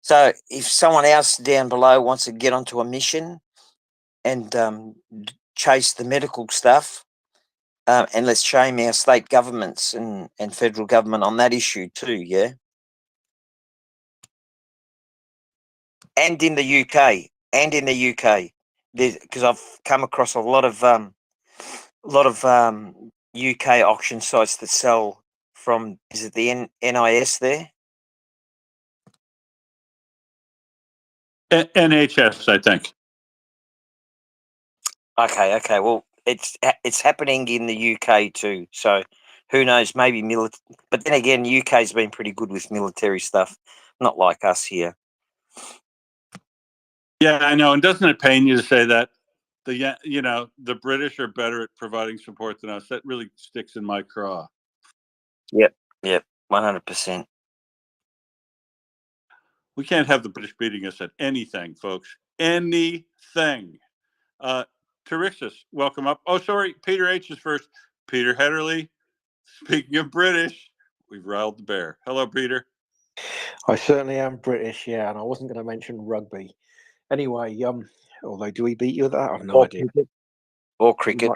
So if someone else down below wants to get onto a mission and chase the medical stuff, and let's shame our state governments and federal government on that issue too, yeah? And in the UK, because I've come across a lot of UK auction sites that sell from, is it the NIS there? NHS, I think. Okay. Well, it's happening in the UK too. So who knows? Maybe but then again, UK's been pretty good with military stuff, not like us here. Yeah, I know. And doesn't it pain you to say that? The British are better at providing support than us. That really sticks in my craw. Yep, 100%. We can't have the British beating us at anything, folks. Anything. Terixus, welcome up. Oh, sorry, Peter H is first. Peter Hedderly. Speaking of British, we've riled the bear. Hello, Peter. I certainly am British, yeah, and I wasn't going to mention rugby. Anyway, although do we beat you at that? I have no idea. Or cricket.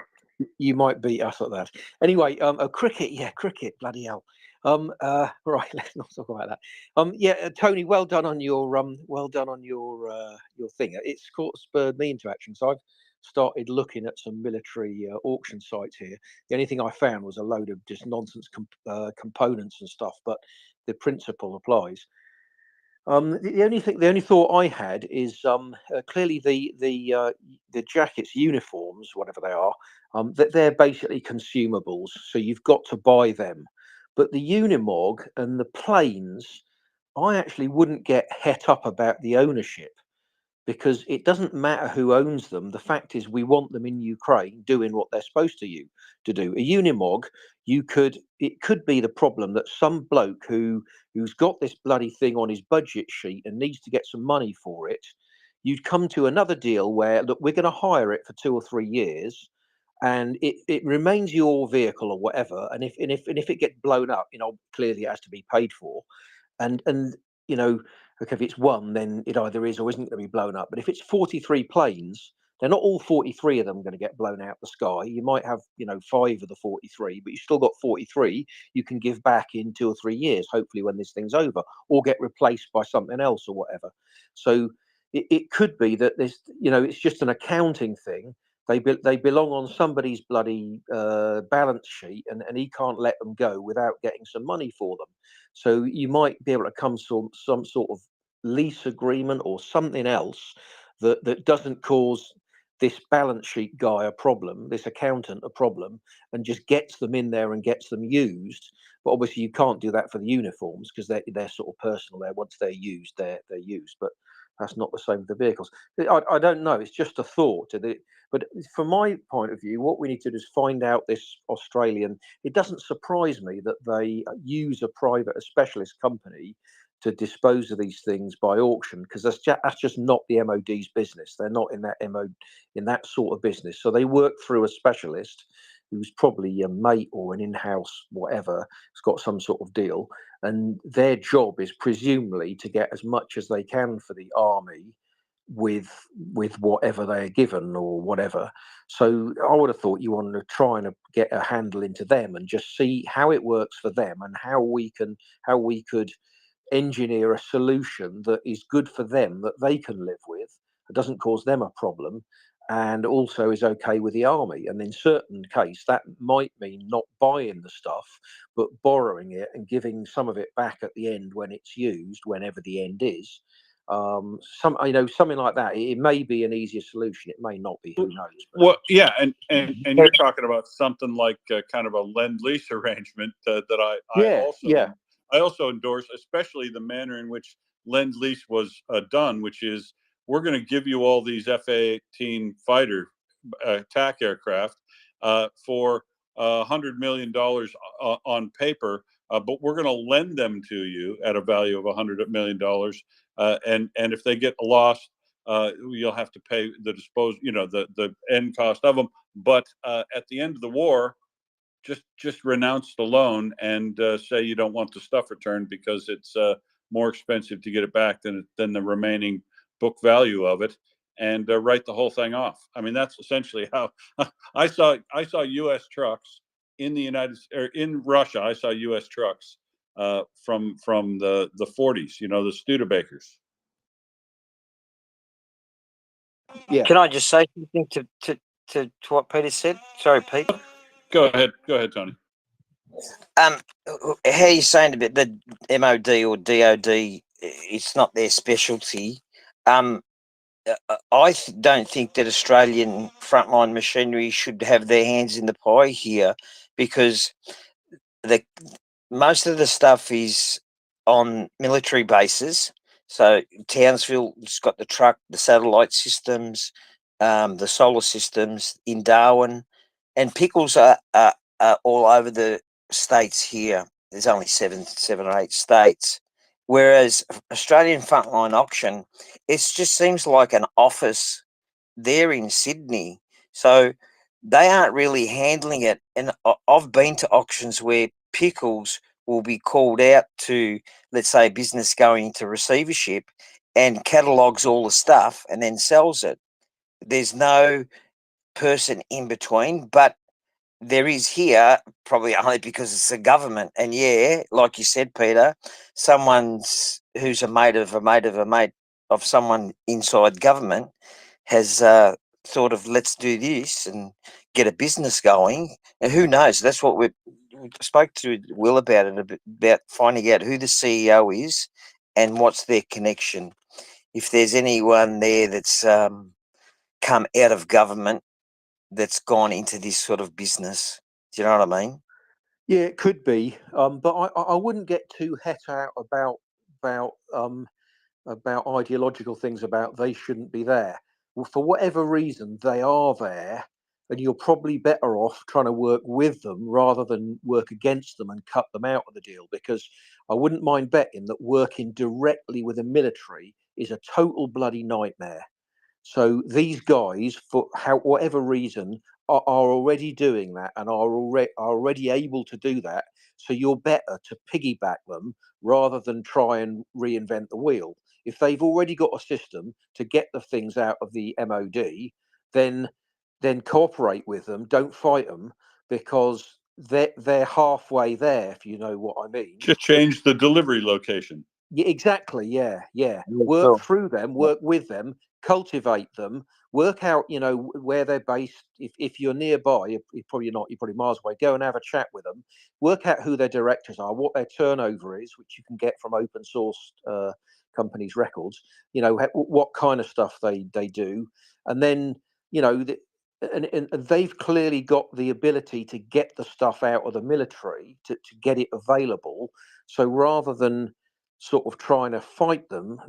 You might beat us at that. Anyway, cricket, bloody hell. Right, let's not talk about that. Tony, well done on your thing. It's spurred me into action. So I've started looking at some military auction sites here. The only thing I found was a load of just nonsense components and stuff, but the principle applies. The only thought I had is clearly the jackets, uniforms, whatever they are, that they're basically consumables, so you've got to buy them. But the Unimog and the planes, I actually wouldn't get het up about the ownership, because it doesn't matter who owns them. The fact is, we want them in Ukraine doing what they're supposed to do. A Unimog, it could be the problem that some bloke who's got this bloody thing on his budget sheet and needs to get some money for it you'd come to another deal where, look, we're going to hire it for 2 or 3 years, and it remains your vehicle or whatever. And if it gets blown up, clearly it has to be paid for. And okay, if it's one, then it either is or isn't going to be blown up. But if it's 43 planes, they're not all 43 of them going to get blown out the sky. You might have 5 of the 43, but you've still got 43 you can give back in 2 or 3 years, hopefully when this thing's over, or get replaced by something else or whatever. So it could be that there's it's just an accounting thing. They belong on somebody's bloody balance sheet, and he can't let them go without getting some money for them. So you might be able to come to some sort of lease agreement or something else that doesn't cause this balance sheet guy a problem, this accountant a problem, and just gets them in there and gets them used. But obviously you can't do that for the uniforms, because they're sort of personal there. Once they're used, they're used. But that's not the same with the vehicles. I don't know. It's just a thought. But from my point of view, what we need to do is find out this Australian. It doesn't surprise me that they use a specialist company to dispose of these things by auction, because that's just not the MOD's business. They're not in that sort of business. So they work through a specialist who's probably a mate or an in-house whatever. It's got some sort of deal, and their job is presumably to get as much as they can for the army with whatever they're given or whatever. So I would have thought you want to try and get a handle into them and just see how it works for them, and how we could engineer a solution that is good for them, that they can live with, that doesn't cause them a problem, and also is okay with the army. And in certain case, that might mean not buying the stuff, but borrowing it and giving some of it back at the end when it's used, whenever the end is. Something like that. It may be an easier solution. It may not be. Who knows? Well, yeah, and you're talking about something like kind of a lend-lease arrangement that I also endorse, especially the manner in which lend-lease was done, which is we're going to give you all these F-18 fighter attack aircraft for $100 million on paper, but we're going to lend them to you at a value of $100 million, and if they get lost, you'll have to pay the the end cost of them. But at the end of the war, just renounce the loan and say you don't want the stuff returned because it's more expensive to get it back than the remaining book value of it, and write the whole thing off. I mean, that's essentially how I saw U.S. trucks in Russia. I saw U.S. trucks from the 40s. The Studebakers. Yeah. Can I just say something to what Peter said? Sorry, Pete. Go ahead, Tony. How are you saying about the MOD or DOD? It's not their specialty. I don't think that Australian frontline machinery should have their hands in the pie here, because most of the stuff is on military bases. So Townsville's got the truck, the satellite systems, the solar systems in Darwin, and Pickles are all over the states here. There's only seven or eight states. Whereas Australian Frontline Auction, it just seems like an office there in Sydney. So they aren't really handling it. And I've been to auctions where Pickles will be called out to, let's say, business going into receivership, and catalogues all the stuff and then sells it. There's no person in between, but there is here, probably only because it's the government. And yeah, like you said, Peter, someone's who's a mate of a mate of a mate of someone inside government has thought of, let's do this and get a business going. And who knows? That's what we spoke to Will about it, about finding out who the CEO is and what's their connection. If there's anyone there that's come out of government that's gone into this sort of business. Do you know what I mean? Yeah, it could be, but I wouldn't get too het out about ideological things about they shouldn't be there. Well, for whatever reason, they are there, and you're probably better off trying to work with them rather than work against them and cut them out of the deal, because I wouldn't mind betting that working directly with the military is a total bloody nightmare. So these guys, for whatever reason, are already doing that and are already able to do that. So you're better to piggyback them rather than try and reinvent the wheel. If they've already got a system to get the things out of the MOD, then cooperate with them. Don't fight them, because they're halfway there. If you know what I mean. Just change the delivery location. Yeah, exactly. Yeah. Yeah, Work so through them, work with them, cultivate them, work out, where they're based. If you're nearby, you're probably not, you're probably miles away, go and have a chat with them, work out who their directors are, what their turnover is, which you can get from open source companies' records, what kind of stuff they do. And then, and they've clearly got the ability to get the stuff out of the military to get it available. So rather than sort of trying to fight them,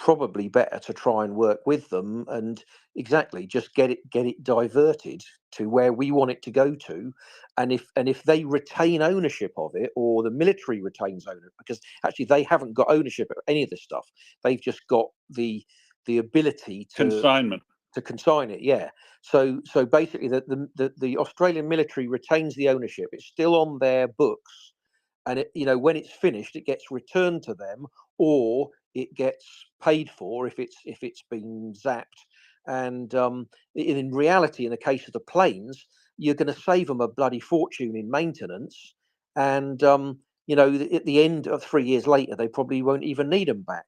probably better to try and work with them and exactly just get it diverted to where we want it to go to. And if they retain ownership of it, or the military retains ownership, because actually they haven't got ownership of any of this stuff, they've just got the ability Consignment. to consign it. Yeah. So basically the Australian military retains the ownership. It's still on their books, and when it's finished, it gets returned to them, or it gets paid for if it's been zapped. And in reality, in the case of the planes, you're going to save them a bloody fortune in maintenance, and at the end of 3 years later, they probably won't even need them back.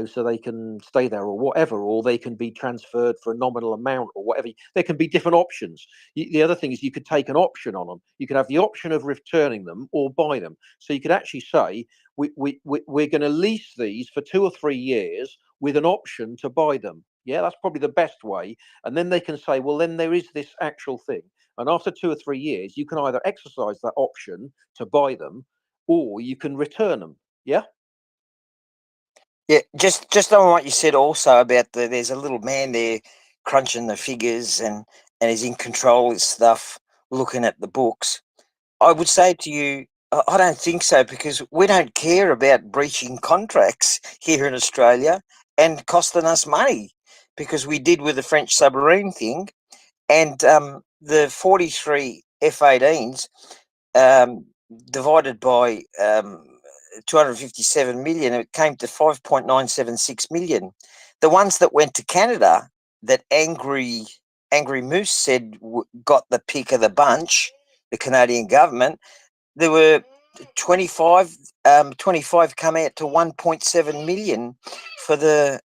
So they can stay there or whatever, or they can be transferred for a nominal amount or whatever. There can be different options. The other thing is you could take an option on them. You could have the option of returning them or buy them. So you could actually say, we're going to lease these for 2 or 3 years with an option to buy them. Yeah, that's probably the best way. And then they can say, well, then there is this actual thing. And after 2 or 3 years, you can either exercise that option to buy them, or you can return them. Yeah. Yeah, just on what you said also about there's a little man there crunching the figures and he's in control of stuff, looking at the books. I would say to you, I don't think so, because we don't care about breaching contracts here in Australia and costing us money, because we did with the French submarine thing, and the 43 F-18s divided by 257 million, it came to 5.976 million. The ones that went to Canada that Angry Moose said got the pick of the bunch, the Canadian government, there were 25 come out to 1.7 million for the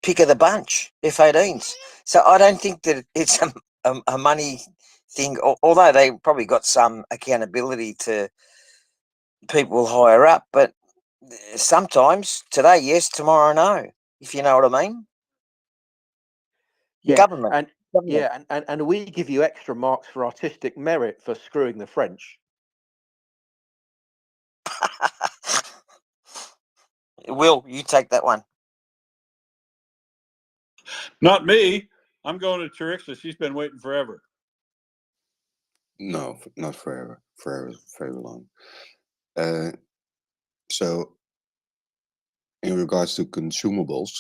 pick of the bunch, F-18s. So I don't think that it's a money thing, although they probably got some accountability to people higher up, but sometimes today yes, tomorrow no, if you know what I mean. Yeah. Government. Yeah, and we give you extra marks for artistic merit for screwing the French. Will, you take that one. Not me. I'm going to Tarixa. She's been waiting forever. No, not forever. Forever is very long. So, in regards to consumables,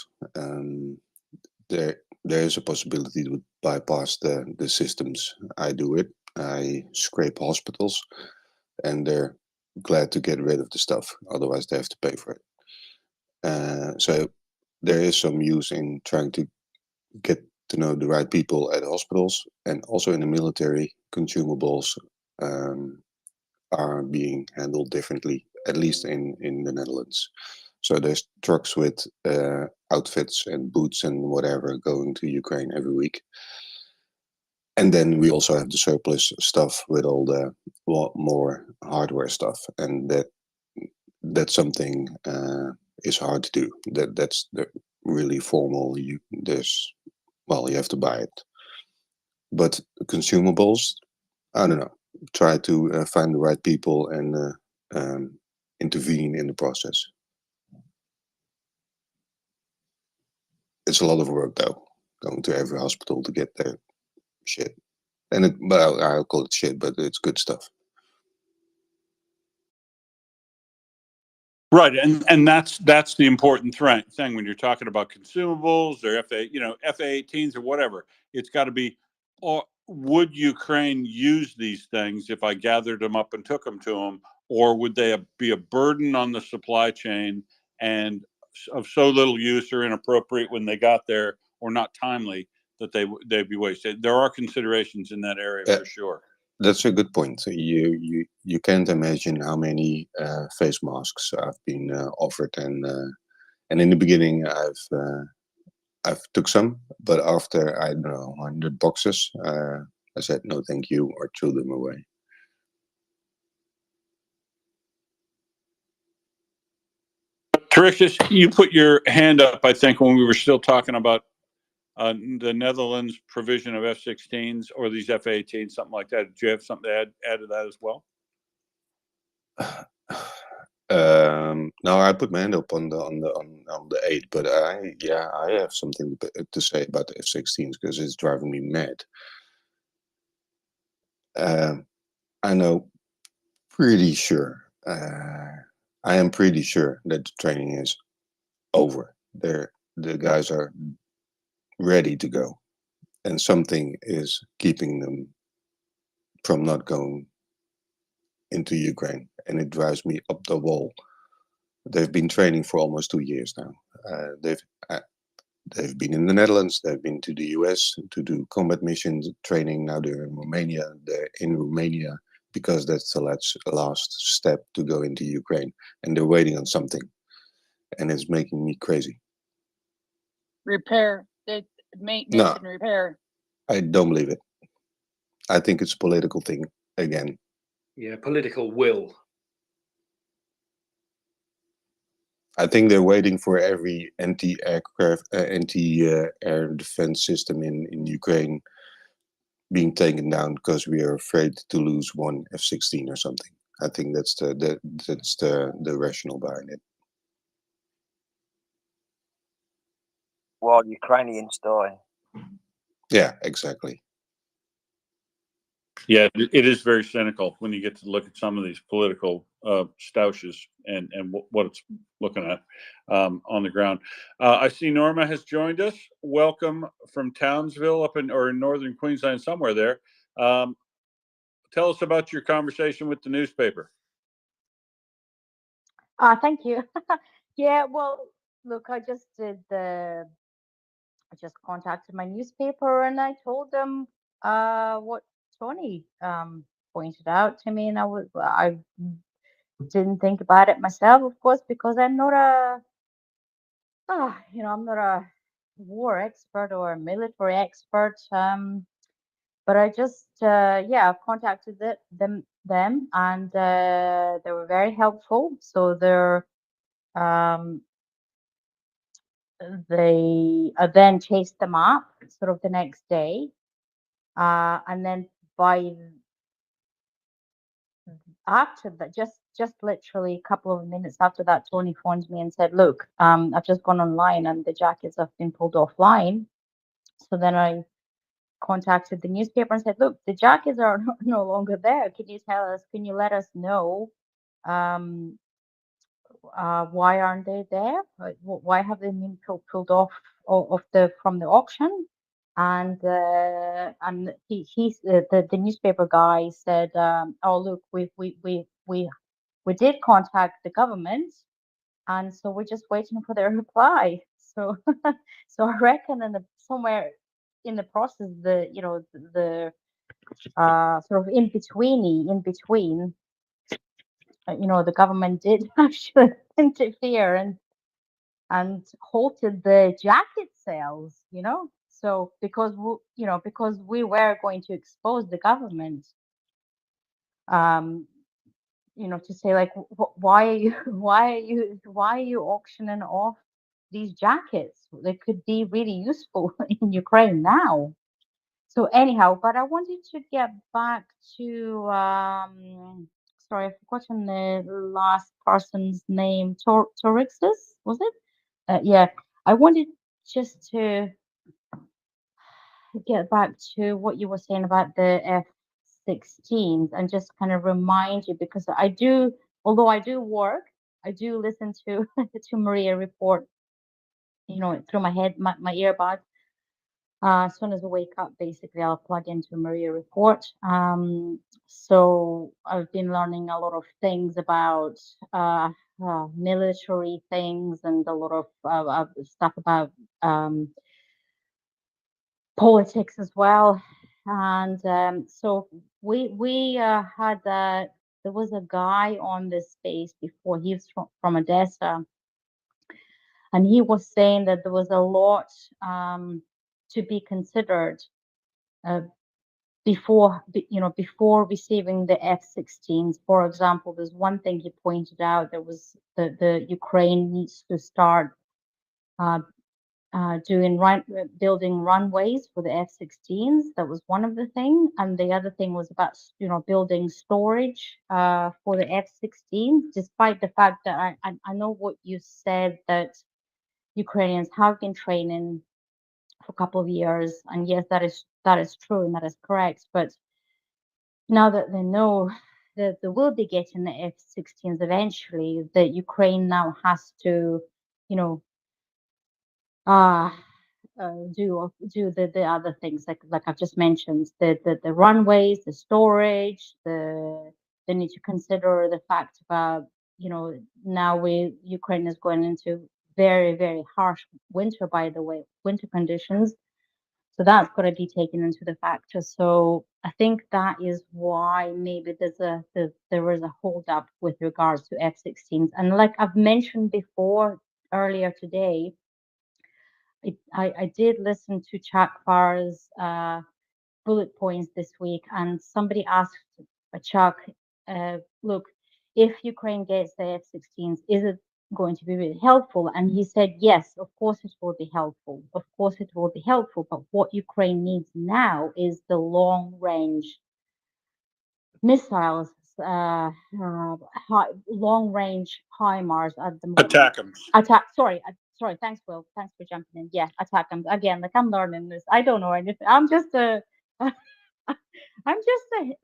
there is a possibility to bypass the systems. I do it. I scrape hospitals, and they're glad to get rid of the stuff. Otherwise, they have to pay for it. So there is some use in trying to get to know the right people at hospitals, and also in the military. Consumables are being handled differently, at least in the Netherlands. So there's trucks with outfits and boots and whatever going to Ukraine every week. And then we also have the surplus stuff with all the more hardware stuff, and that's something is hard to do. That's the really formal. You have to buy it. But consumables, I don't know. Try to find the right people and intervene in the process. It's a lot of work, though. going to every hospital to get their shit. And well, I'll call it shit, but it's good stuff. Right, and that's the important thing when you're talking about consumables or FA-18s or whatever. It's got to be, or would Ukraine use these things if I gathered them up and took them to them, or would they be a burden on the supply chain and of so little use or inappropriate when they got there, or not timely that they'd be wasted? There are considerations in that area for sure. That's a good point. You can't imagine how many face masks I've been offered, and in the beginning I've took some, but after I don't know 100 boxes, I said no, thank you, or threw them away. Teresias, you put your hand up, I think, when we were still talking about the Netherlands provision of F-16s or these F-18s, something like that. Do you have something to add to that as well? No, I put my hand up on the 8, but I have something to say about the F-16s because it's driving me mad. I know, pretty sure. I am pretty sure that the training is over. The guys are ready to go, and something is keeping them from not going into Ukraine, and it drives me up the wall. They've been training for almost 2 years now. They've been in the Netherlands. They've been to the US to do combat missions training. Now they're in Romania. They're in Romania because that's the last step to go into Ukraine, and they're waiting on something, and it's making me crazy. Repair, maintenance and repair. I don't believe it. I think it's a political thing again. Yeah, political will. I think they're waiting for every anti-aircraft, anti-air defense system in Ukraine being taken down because we are afraid to lose one F-16 or something. I think that's the rationale behind it. While Ukrainians die. Yeah, exactly. Yeah, it is very cynical when you get to look at some of these political stoushes and what it's looking at on the ground. I see Norma has joined us. Welcome from Townsville up in northern Queensland, somewhere there. Tell us about your conversation with the newspaper. Thank you. Yeah, well, look, I just contacted my newspaper and I told them what Tony pointed out to me, and I didn't think about it myself, of course, because I'm not I'm not a war expert or a military expert. But I just I've contacted them and they were very helpful. So they then chased them up sort of the next day, and then after that, just literally a couple of minutes after that, Tony phoned me and said, "Look, I've just gone online and the jackets have been pulled offline." So then I contacted the newspaper and said, "Look, the jackets are no longer there. Can you tell us? Can you let us know why aren't they there? Why have they been pulled off from the auction?" And the newspaper guy said, "Oh, look, we did contact the government, and so we're just waiting for their reply." So so I reckon somewhere in the process, the sort of in between, the government did actually interfere and halted the jacket sales, so because we were going to expose the government, to say, like, why are you why are you auctioning off these jackets? They could be really useful in Ukraine now. So anyhow, but I wanted to get back to sorry, I've forgotten the last person's name. Torixis, was it? Yeah, I wanted just to get back to what you were saying about the F-16s and just kind of remind you, because I do, although I do work, I do listen to to MriyaReport, you know, through my earbuds. As soon as I wake up, basically, I'll plug into MriyaReport. So I've been learning a lot of things about military things and a lot of stuff about politics as well. And so we had there was a guy on this space before. He's from Odessa, and he was saying that there was a lot to be considered before receiving the F-16s. For example, there's one thing he pointed out. There was the Ukraine needs to start building runways for the F-16s. That was one of the things, and the other thing was about building storage for the F-16s. Despite the fact that I know what you said, that Ukrainians have been training for a couple of years, and yes, that is true and that is correct. But now that they know that they will be getting the F-16s eventually, that Ukraine now has to, do the other things like I've just mentioned, the runways, the storage, they need to consider the fact about now Ukraine is going into very, very harsh winter, by the way, winter conditions. So that's got to be taken into the factor. So I think that is why maybe there is a hold up with regards to F-16s. And like I've mentioned before earlier today, I did listen to Chuck Farr's bullet points this week, and somebody asked Chuck, look, if Ukraine gets the F-16s, is it going to be really helpful? And he said, yes, of course it will be helpful. Of course it will be helpful. But what Ukraine needs now is the long-range missiles, long-range HIMARS at the moment. ATACMS. Sorry. Thanks, Will. Thanks for jumping in. Yeah, ATACMS. Again, like I'm learning this. I don't know anything. I'm just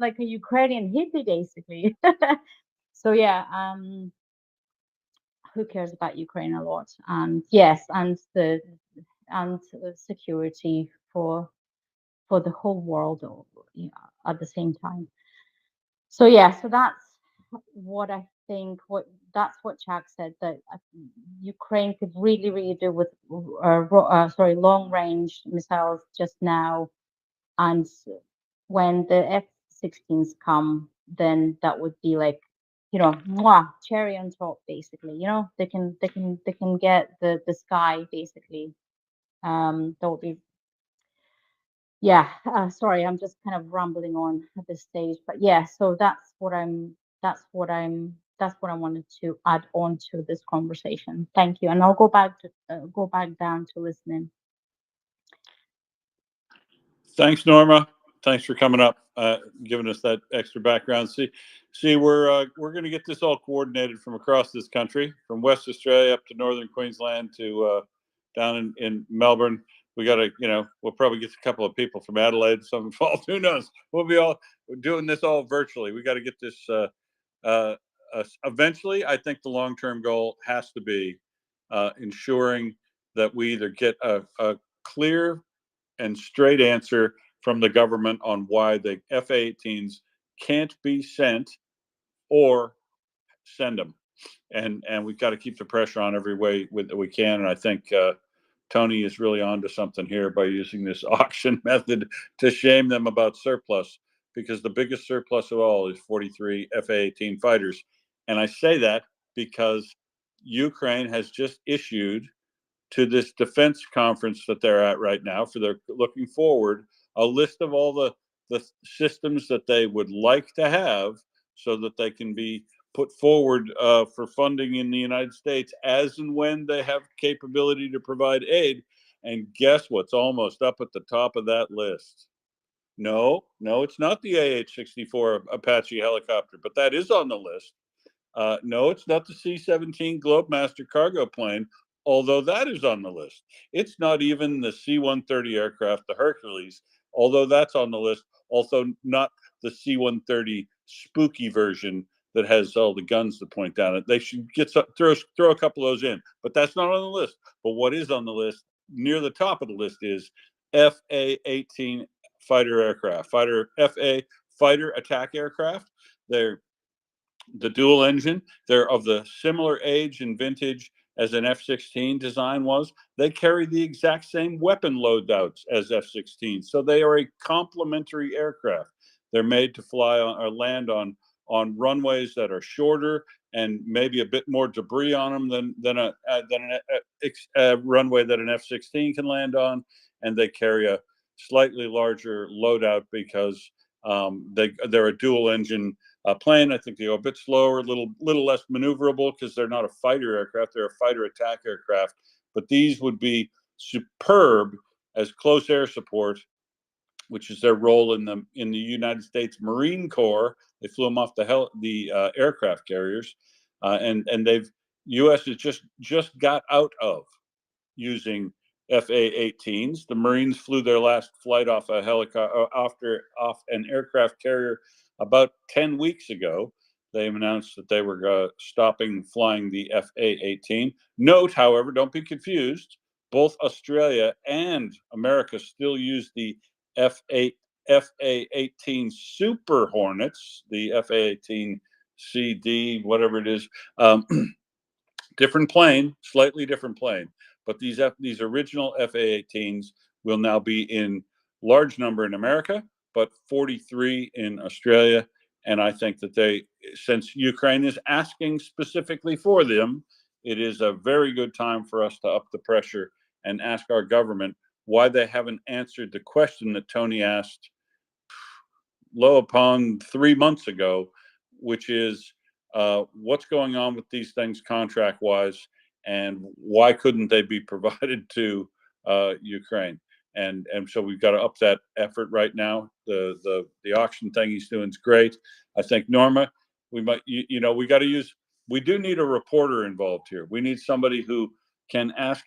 like a Ukrainian hippie, basically. So yeah, who cares about Ukraine a lot? And yes, and the security for the whole world at the same time. So yeah, so that's what I think. That's what Chuck said, that Ukraine could really do with long-range missiles just now, and when the F-16s come, then that would be like, cherry on top, basically. They can get the sky, basically. That would be. Yeah, sorry, I'm just kind of rambling on at this stage, but yeah, so that's what I wanted to add on to this conversation. Thank you, and I'll go back down to listening. Thanks, Norma. Thanks for coming up, giving us that extra background. See, we're going to get this all coordinated from across this country, from West Australia up to northern Queensland to down in Melbourne. We got to, we'll probably get a couple of people from Adelaide, some Falls. Who knows? We'll be all doing this all virtually. We got to get this. Eventually, I think the long-term goal has to be ensuring that we either get a clear and straight answer from the government on why the F-18s can't be sent, or send them. And we've got to keep the pressure on every way that we can. And I think Tony is really onto something here by using this auction method to shame them about surplus, because the biggest surplus of all is 43 F-18 fighters. And I say that because Ukraine has just issued to this defense conference that they're at right now, for their looking forward, a list of all the systems that they would like to have, so that they can be put forward for funding in the United States as and when they have capability to provide aid. And guess what's almost up at the top of that list? No, it's not the AH-64 Apache helicopter, but that is on the list. No, it's not the C-17 Globemaster cargo plane, although that is on the list. It's not even the C-130 aircraft, the Hercules, although that's on the list. Also, not the C-130 spooky version that has all the guns to point down it. They should get throw a couple of those in, but that's not on the list. But what is on the list, near the top of the list, is FA-18 fighter aircraft, FA fighter attack aircraft. They're the dual engine. They're of the similar age and vintage as an F-16 design was. They carry the exact same weapon loadouts as F-16, so they are a complementary aircraft. They're made to fly on, or land on runways that are shorter and maybe a bit more debris on them than a runway that an F-16 can land on, and they carry a slightly larger loadout because they're a dual engine plane. I think they go a bit slower, a little less maneuverable because they're not a fighter aircraft; they're a fighter attack aircraft. But these would be superb as close air support, which is their role in the United States Marine Corps. They flew them off the aircraft carriers, and U.S. has just got out of using FA-18s. The Marines flew their last flight off a helicopter, off an aircraft carrier about 10 weeks ago. They announced that they were stopping flying the FA-18. Note, however, don't be confused, both Australia and America still use the FA-18 Super Hornets, the FA-18 CD, whatever it is. Different plane, slightly different plane, but these original FA-18s will now be in large number in America, but 43 in Australia. And I think that since Ukraine is asking specifically for them, it is a very good time for us to up the pressure and ask our government why they haven't answered the question that Tony asked low upon 3 months ago, which is what's going on with these things contract-wise, and why couldn't they be provided to Ukraine? And so we've got to up that effort right now. The auction thing he's doing is great. I think Norma, we might we do need a reporter involved here. We need somebody who can ask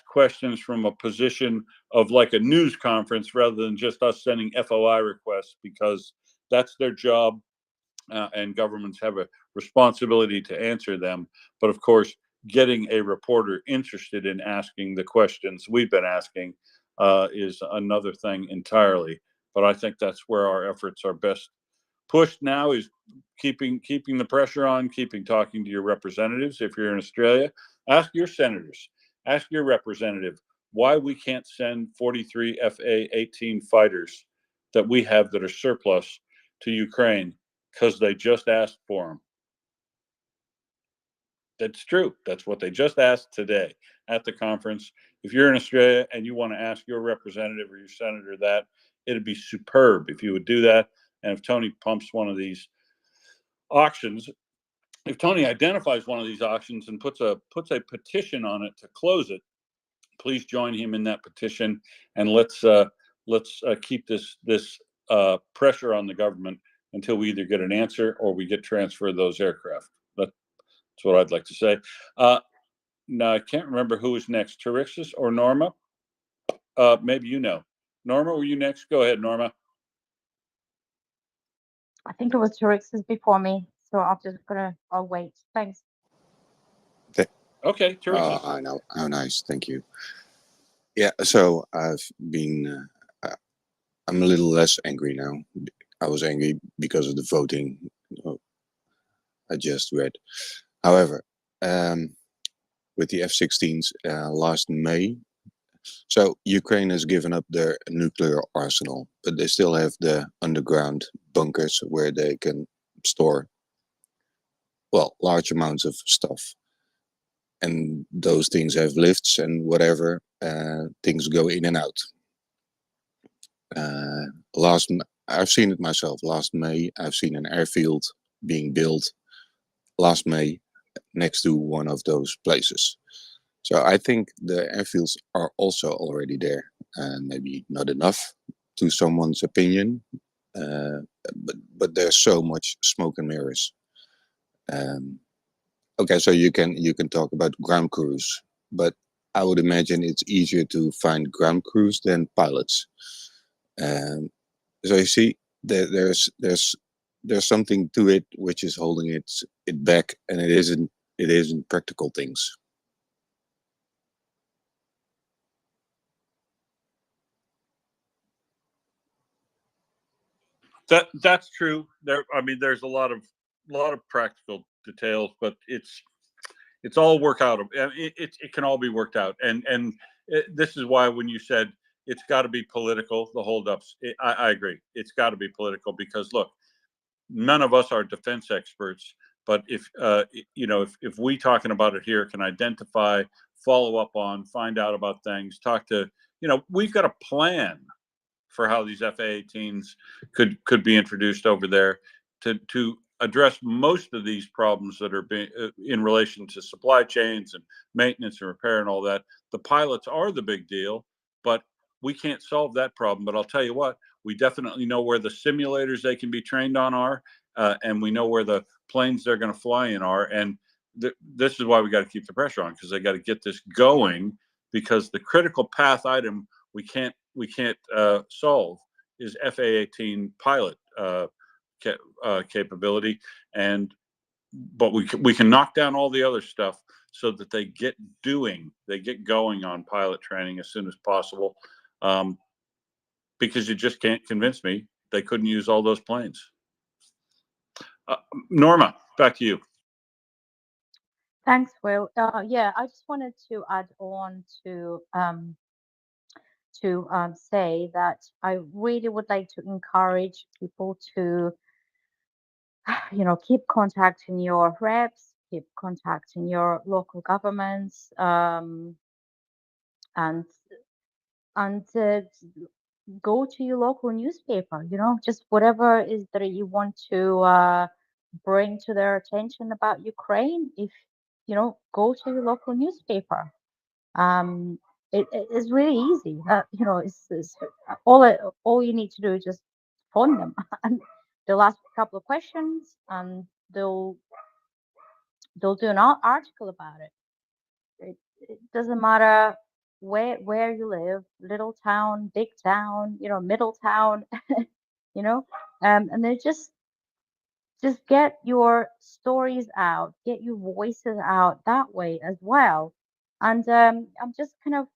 questions from a position of like a news conference rather than just us sending FOI requests, because that's their job, and governments have a responsibility to answer them. But of course, getting a reporter interested in asking the questions we've been asking is another thing entirely. But I think that's where our efforts are best pushed now, is keeping the pressure on, talking to your representatives. If you're in Australia, ask your senators, ask your representative why we can't send 43 FA-18 fighters that we have that are surplus to Ukraine, because they just asked for them. That's true. That's what they just asked today at the conference. If you're in Australia and you want to ask your representative or your senator that, it'd be superb if you would do that. And if Tony pumps one of these auctions, if Tony identifies one of these auctions and puts a petition on it to close it, please join him in that petition, and let's keep this pressure on the government until we either get an answer or we get transferred those aircraft. That's what I'd like to say. Now I can't remember who is next, Tarixis or Norma. Maybe you know. Norma, were you next? Go ahead, Norma. I think it was Tarixis before me, so I'll wait. Thanks. Okay, Tarixis. I know. How nice. Thank you. Yeah. So I've been. I'm a little less angry now. I was angry because of the voting I just read. However, with the F-16s last May, so Ukraine has given up their nuclear arsenal, but they still have the underground bunkers where they can store, well, large amounts of stuff. And those things have lifts and whatever, things go in and out. I've seen it myself. Last May, I've seen an airfield being built last May next to one of those places. So I think the airfields are also already there, and maybe not enough to someone's opinion, but there's so much smoke and mirrors. Okay, so you can talk about ground crews, but I would imagine it's easier to find ground crews than pilots. Um, so you see, there's something to it which is holding it back, and it isn't practical things. That's true. I mean, there's a lot of practical details, but it's all work out. It can all be worked out, and this is why when you said it's got to be political, the holdups, I agree. It's got to be political because look, none of us are defense experts, but if if we talking about it here can identify, follow up on, find out about things, talk to, we've got a plan for how these F/A-18s could be introduced over there to address most of these problems that are being in relation to supply chains and maintenance and repair and all that. The pilots are the big deal, but we can't solve that problem. But I'll tell you what, we definitely know where the simulators they can be trained on are, and we know where the planes they're going to fly in are. And this is why we got to keep the pressure on, because they got to get this going, because the critical path item we can't solve is FA-18 pilot capability, but we can knock down all the other stuff so that they get going on pilot training as soon as possible, because you just can't convince me they couldn't use all those planes. Norma, back to you. Thanks, Will. Yeah, I just wanted to add on to say that I really would like to encourage people to, keep contacting your reps, keep contacting your local governments, and go to your local newspaper. Just whatever is that you want to bring to their attention about Ukraine. If go to your local newspaper. It is really easy. It's all you need to do is just phone them, and they'll ask a couple of questions, and they'll do an article about it. It doesn't matter where you live, little town, big town, middle town, and they just get your stories out, get your voices out that way as well. And I'm just kind of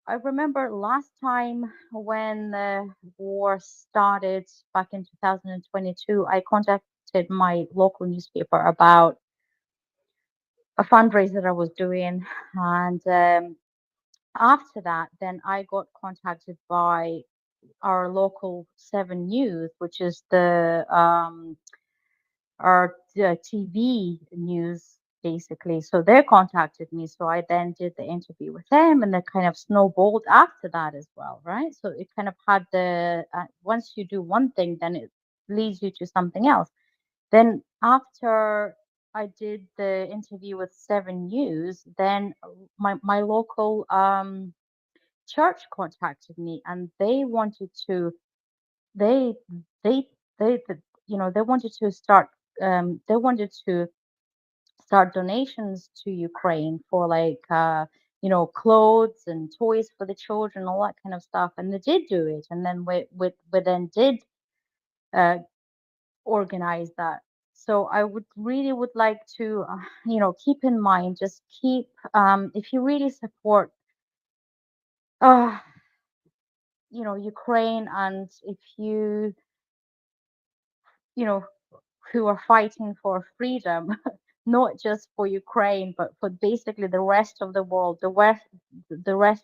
I remember last time when the war started back in 2022, I contacted my local newspaper about a fundraiser I was doing. And after that, then I got contacted by our local 7 News, which is our TV news basically. So they contacted me. So I then did the interview with them, and they kind of snowballed after that as well, right? So it kind of had once you do one thing, then it leads you to something else. Then after I did the interview with 7 News, then my local church contacted me, and they wanted to they they they they wanted to start donations to Ukraine for clothes and toys for the children, all that kind of stuff. And they did do it. And then we then did organize that. So I would like to, keep in mind, just keep, if you really support, Ukraine, and if you, who are fighting for freedom, not just for Ukraine, but for basically the rest of the world, the rest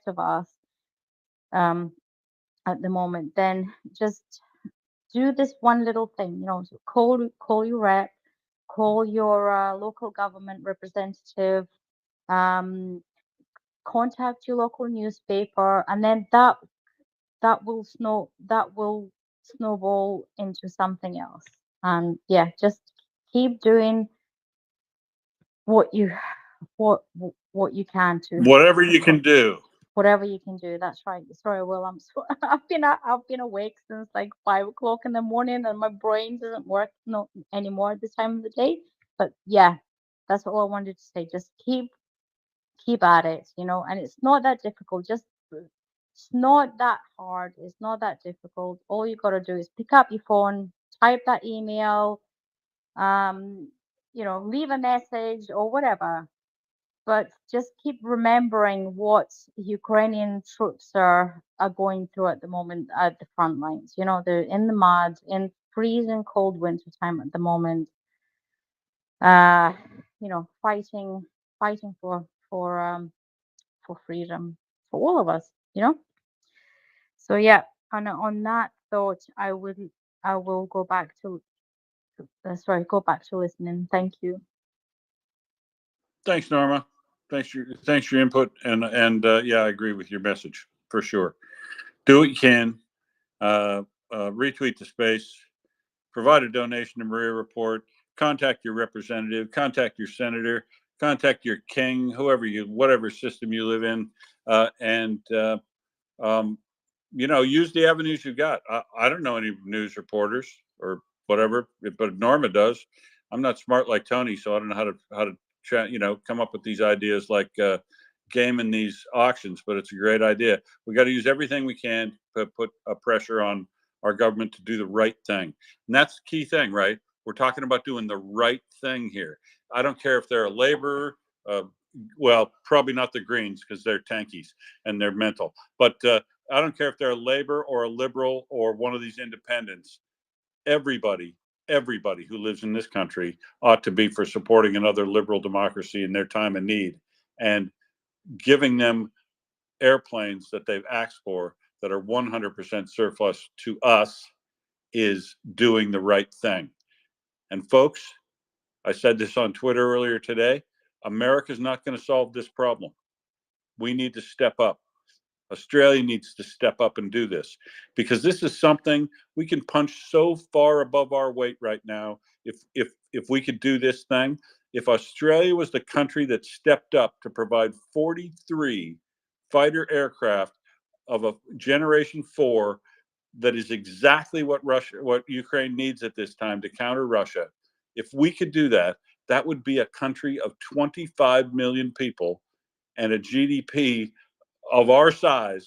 of us at the moment, then just do this one little thing. So call your rep, call your local government representative, contact your local newspaper, and then that will snowball into something else. And yeah, just keep doing what you can to Whatever you can do. whatever you can do. That's right. Sorry, Will. I've been awake since like 5 o'clock in the morning, and my brain doesn't work anymore at this time of the day. But yeah, That's all I wanted to say. Just keep at it, and it's not that difficult. It's not that hard. It's not that difficult. All you got to do is pick up your phone, type that email, leave a message or whatever. But just keep remembering what Ukrainian troops are going through at the moment at the front lines. They're in the mud, in freezing cold winter time at the moment. Fighting for freedom for all of us. So yeah, on that thought, I will go back to listening. Thank you. Thanks, Norma. Thanks for your input, and yeah, I agree with your message for sure. Do what you can. Retweet the space. Provide a donation to MriyaReport. Contact your representative. Contact your senator. Contact your king, whatever system you live in, and use the avenues you've got. I don't know any news reporters or whatever, but Norma does. I'm not smart like Tony, so I don't know how to come up with these ideas like gaming these auctions, but it's a great idea. We got to use everything we can to put a pressure on our government to do the right thing. And that's the key thing, right? We're talking about doing the right thing here. I don't care if they're a laborer, well, probably not the Greens because they're tankies and they're mental, but I don't care if they're a labor or a liberal or one of these independents. Everybody who lives in this country ought to be for supporting another liberal democracy in their time of need and giving them airplanes that they've asked for that are 100% surplus to us is doing the right thing. And folks, I said this on Twitter earlier today, America's not going to solve this problem. We need to step up. Australia needs to step up and do this because this is something we can punch so far above our weight right now. If we could do this thing, if Australia was the country that stepped up to provide 43 fighter aircraft of a Generation 4, that is exactly what Ukraine needs at this time to counter Russia. If we could do that, that would be a country of 25 million people and a GDP of our size,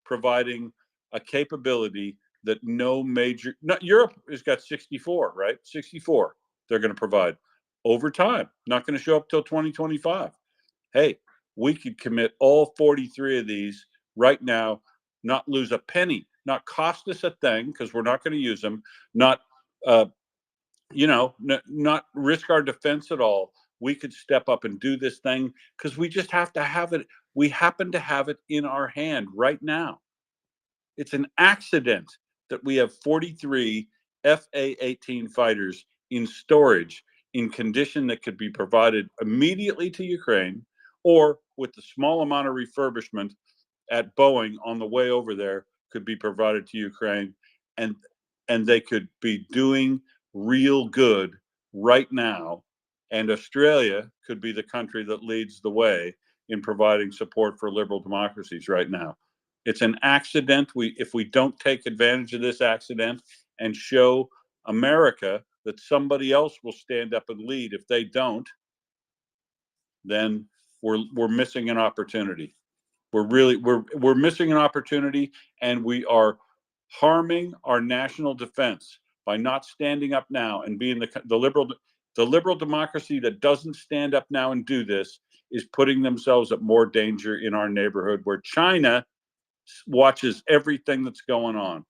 providing a capability that Europe has got 64, right? 64 they're going to provide over time, not going to show up till 2025. Hey, we could commit all 43 of these right now, not lose a penny, not cost us a thing because we're not going to use them, not not risk our defense at all. We could step up and do this thing because we just have to have it. We happen to have it in our hand right now. It's an accident that we have 43 FA-18 fighters in storage in condition that could be provided immediately to Ukraine, or with the small amount of refurbishment at Boeing on the way over there could be provided to Ukraine, and they could be doing real good right now. And Australia could be the country that leads the way in providing support for liberal democracies right now. It's an accident. If we don't take advantage of this accident and show America that somebody else will stand up and lead, if they don't, then we're missing an opportunity. We're missing an opportunity, and we are harming our national defense by not standing up now and being the liberal democracy that doesn't stand up now and do this is putting themselves at more danger in our neighborhood, where China watches everything that's going on.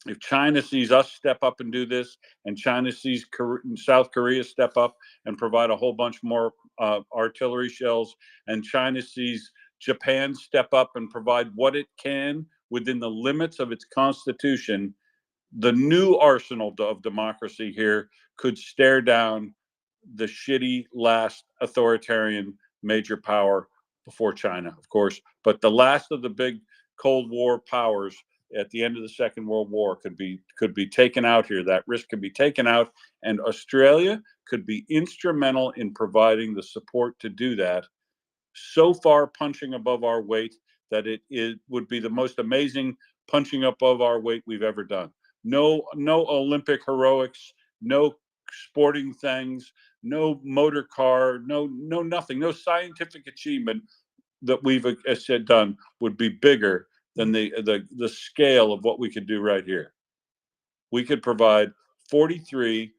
If China sees us step up and do this, and China sees South Korea step up and provide a whole bunch more artillery shells, and China sees Japan step up and provide what it can within the limits of its constitution, the new arsenal of democracy here could stare down the shitty last authoritarian major power before China, of course, but the last of the big Cold War powers at the end of the Second World War could be taken out here. That risk could be taken out, and Australia could be instrumental in providing the support to do that. So far, punching above our weight that it would be the most amazing punching above our weight we've ever done. No Olympic heroics, no sporting things, no motor car, no nothing, no scientific achievement that we've said done would be bigger than the scale of what we could do right here. We could provide 43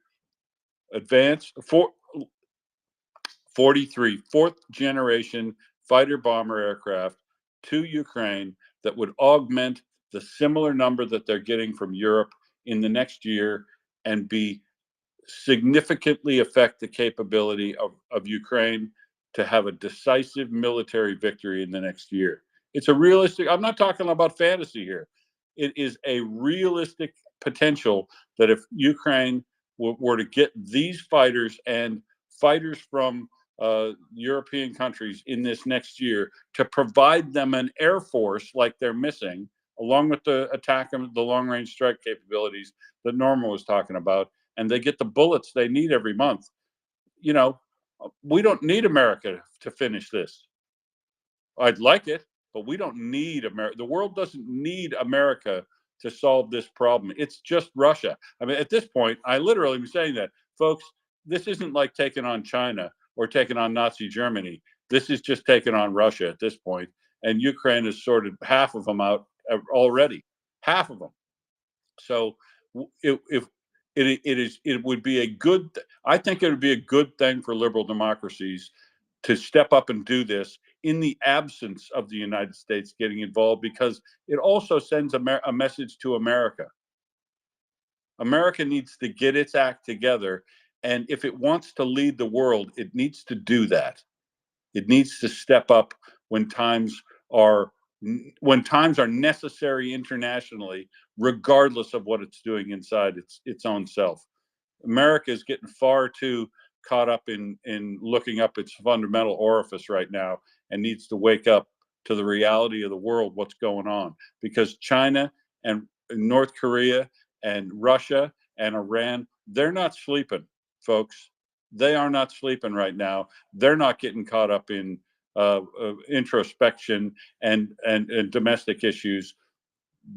fourth generation fighter bomber aircraft to Ukraine that would augment the similar number that they're getting from Europe in the next year and be significantly affect the capability of Ukraine to have a decisive military victory in the next year. It's a realistic, I'm not talking about fantasy here. It is a realistic potential that if Ukraine were to get these fighters and fighters from European countries in this next year to provide them an air force like they're missing, along with the attack and the long range strike capabilities that Norma was talking about, and they get the bullets they need every month. You know, we don't need America to finish this. I'd like it, but we don't need America. The world doesn't need America to solve this problem. It's just Russia. I mean, at this point, I literally am saying that, folks, this isn't like taking on China or taking on Nazi Germany. This is just taking on Russia at this point. And Ukraine has sorted half of them out already, half of them. So it would be a good, I think it would be a good thing for liberal democracies to step up and do this in the absence of the United States getting involved, because it also sends a message to America. America needs to get its act together, and if it wants to lead the world, it needs to do that. It needs to step up when times are necessary internationally, regardless of what it's doing inside its own self. America is getting far too caught up in looking up its fundamental orifice right now, and needs to wake up to the reality of the world, what's going on, because China and North Korea and Russia and Iran, they're not sleeping, folks. They are not sleeping right now. They're not getting caught up in introspection and domestic issues.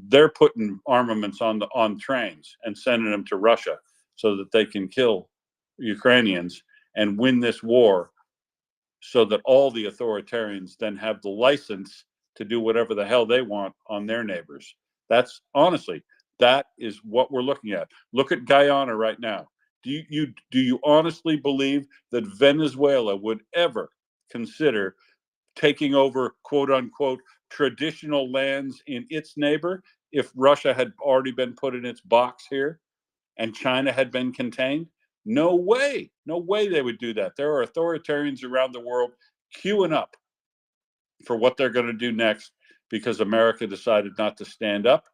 They're putting armaments on trains and sending them to Russia so that they can kill Ukrainians and win this war, so that all the authoritarians then have the license to do whatever the hell they want on their neighbors. That's honestly, that is what we're looking at. Look at Guyana right now. Do you honestly believe that Venezuela would ever consider taking over, quote unquote, traditional lands in its neighbor if Russia had already been put in its box here and China had been contained? No way. No way they would do that. There are authoritarians around the world queuing up for what they're going to do next because America decided not to stand up.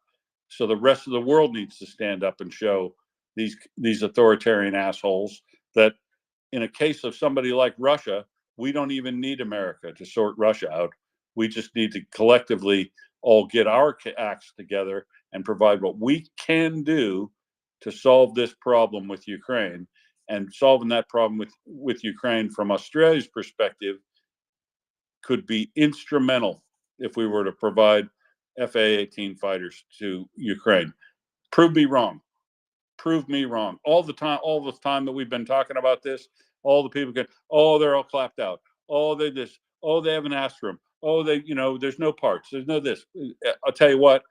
So the rest of the world needs to stand up and show these authoritarian assholes that in a case of somebody like Russia, we don't even need America to sort Russia out. We just need to collectively all get our acts together and provide what we can do to solve this problem with Ukraine. And solving that problem with Ukraine from Australia's perspective could be instrumental if we were to provide FA-18 fighters to Ukraine. Prove me wrong. Prove me wrong. All the time that we've been talking about this, all the people they're all clapped out. Oh, they this. Oh, they haven't asked for them. Oh, there's no parts. There's no this. I'll tell you what,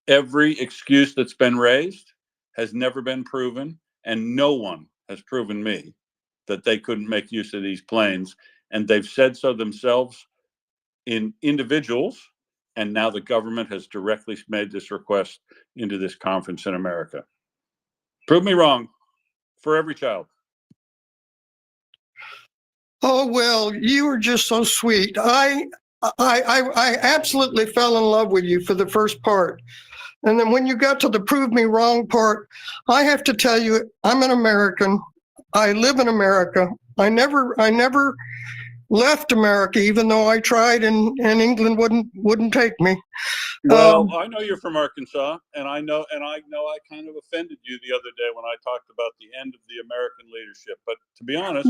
every excuse that's been raised has never been proven, and no one has proven me that they couldn't make use of these planes. And they've said so themselves in individuals, and now the government has directly made this request into this conference in America. Prove me wrong for every child. Oh, well, you were just so sweet. I absolutely fell in love with you for the first part. And then when you got to the prove me wrong part, I have to tell you, I'm an American. I live in America. I never left America, even though I tried and England wouldn't take me. Well, I know you're from Arkansas, and I know I kind of offended you the other day when I talked about the end of the American leadership. But to be honest,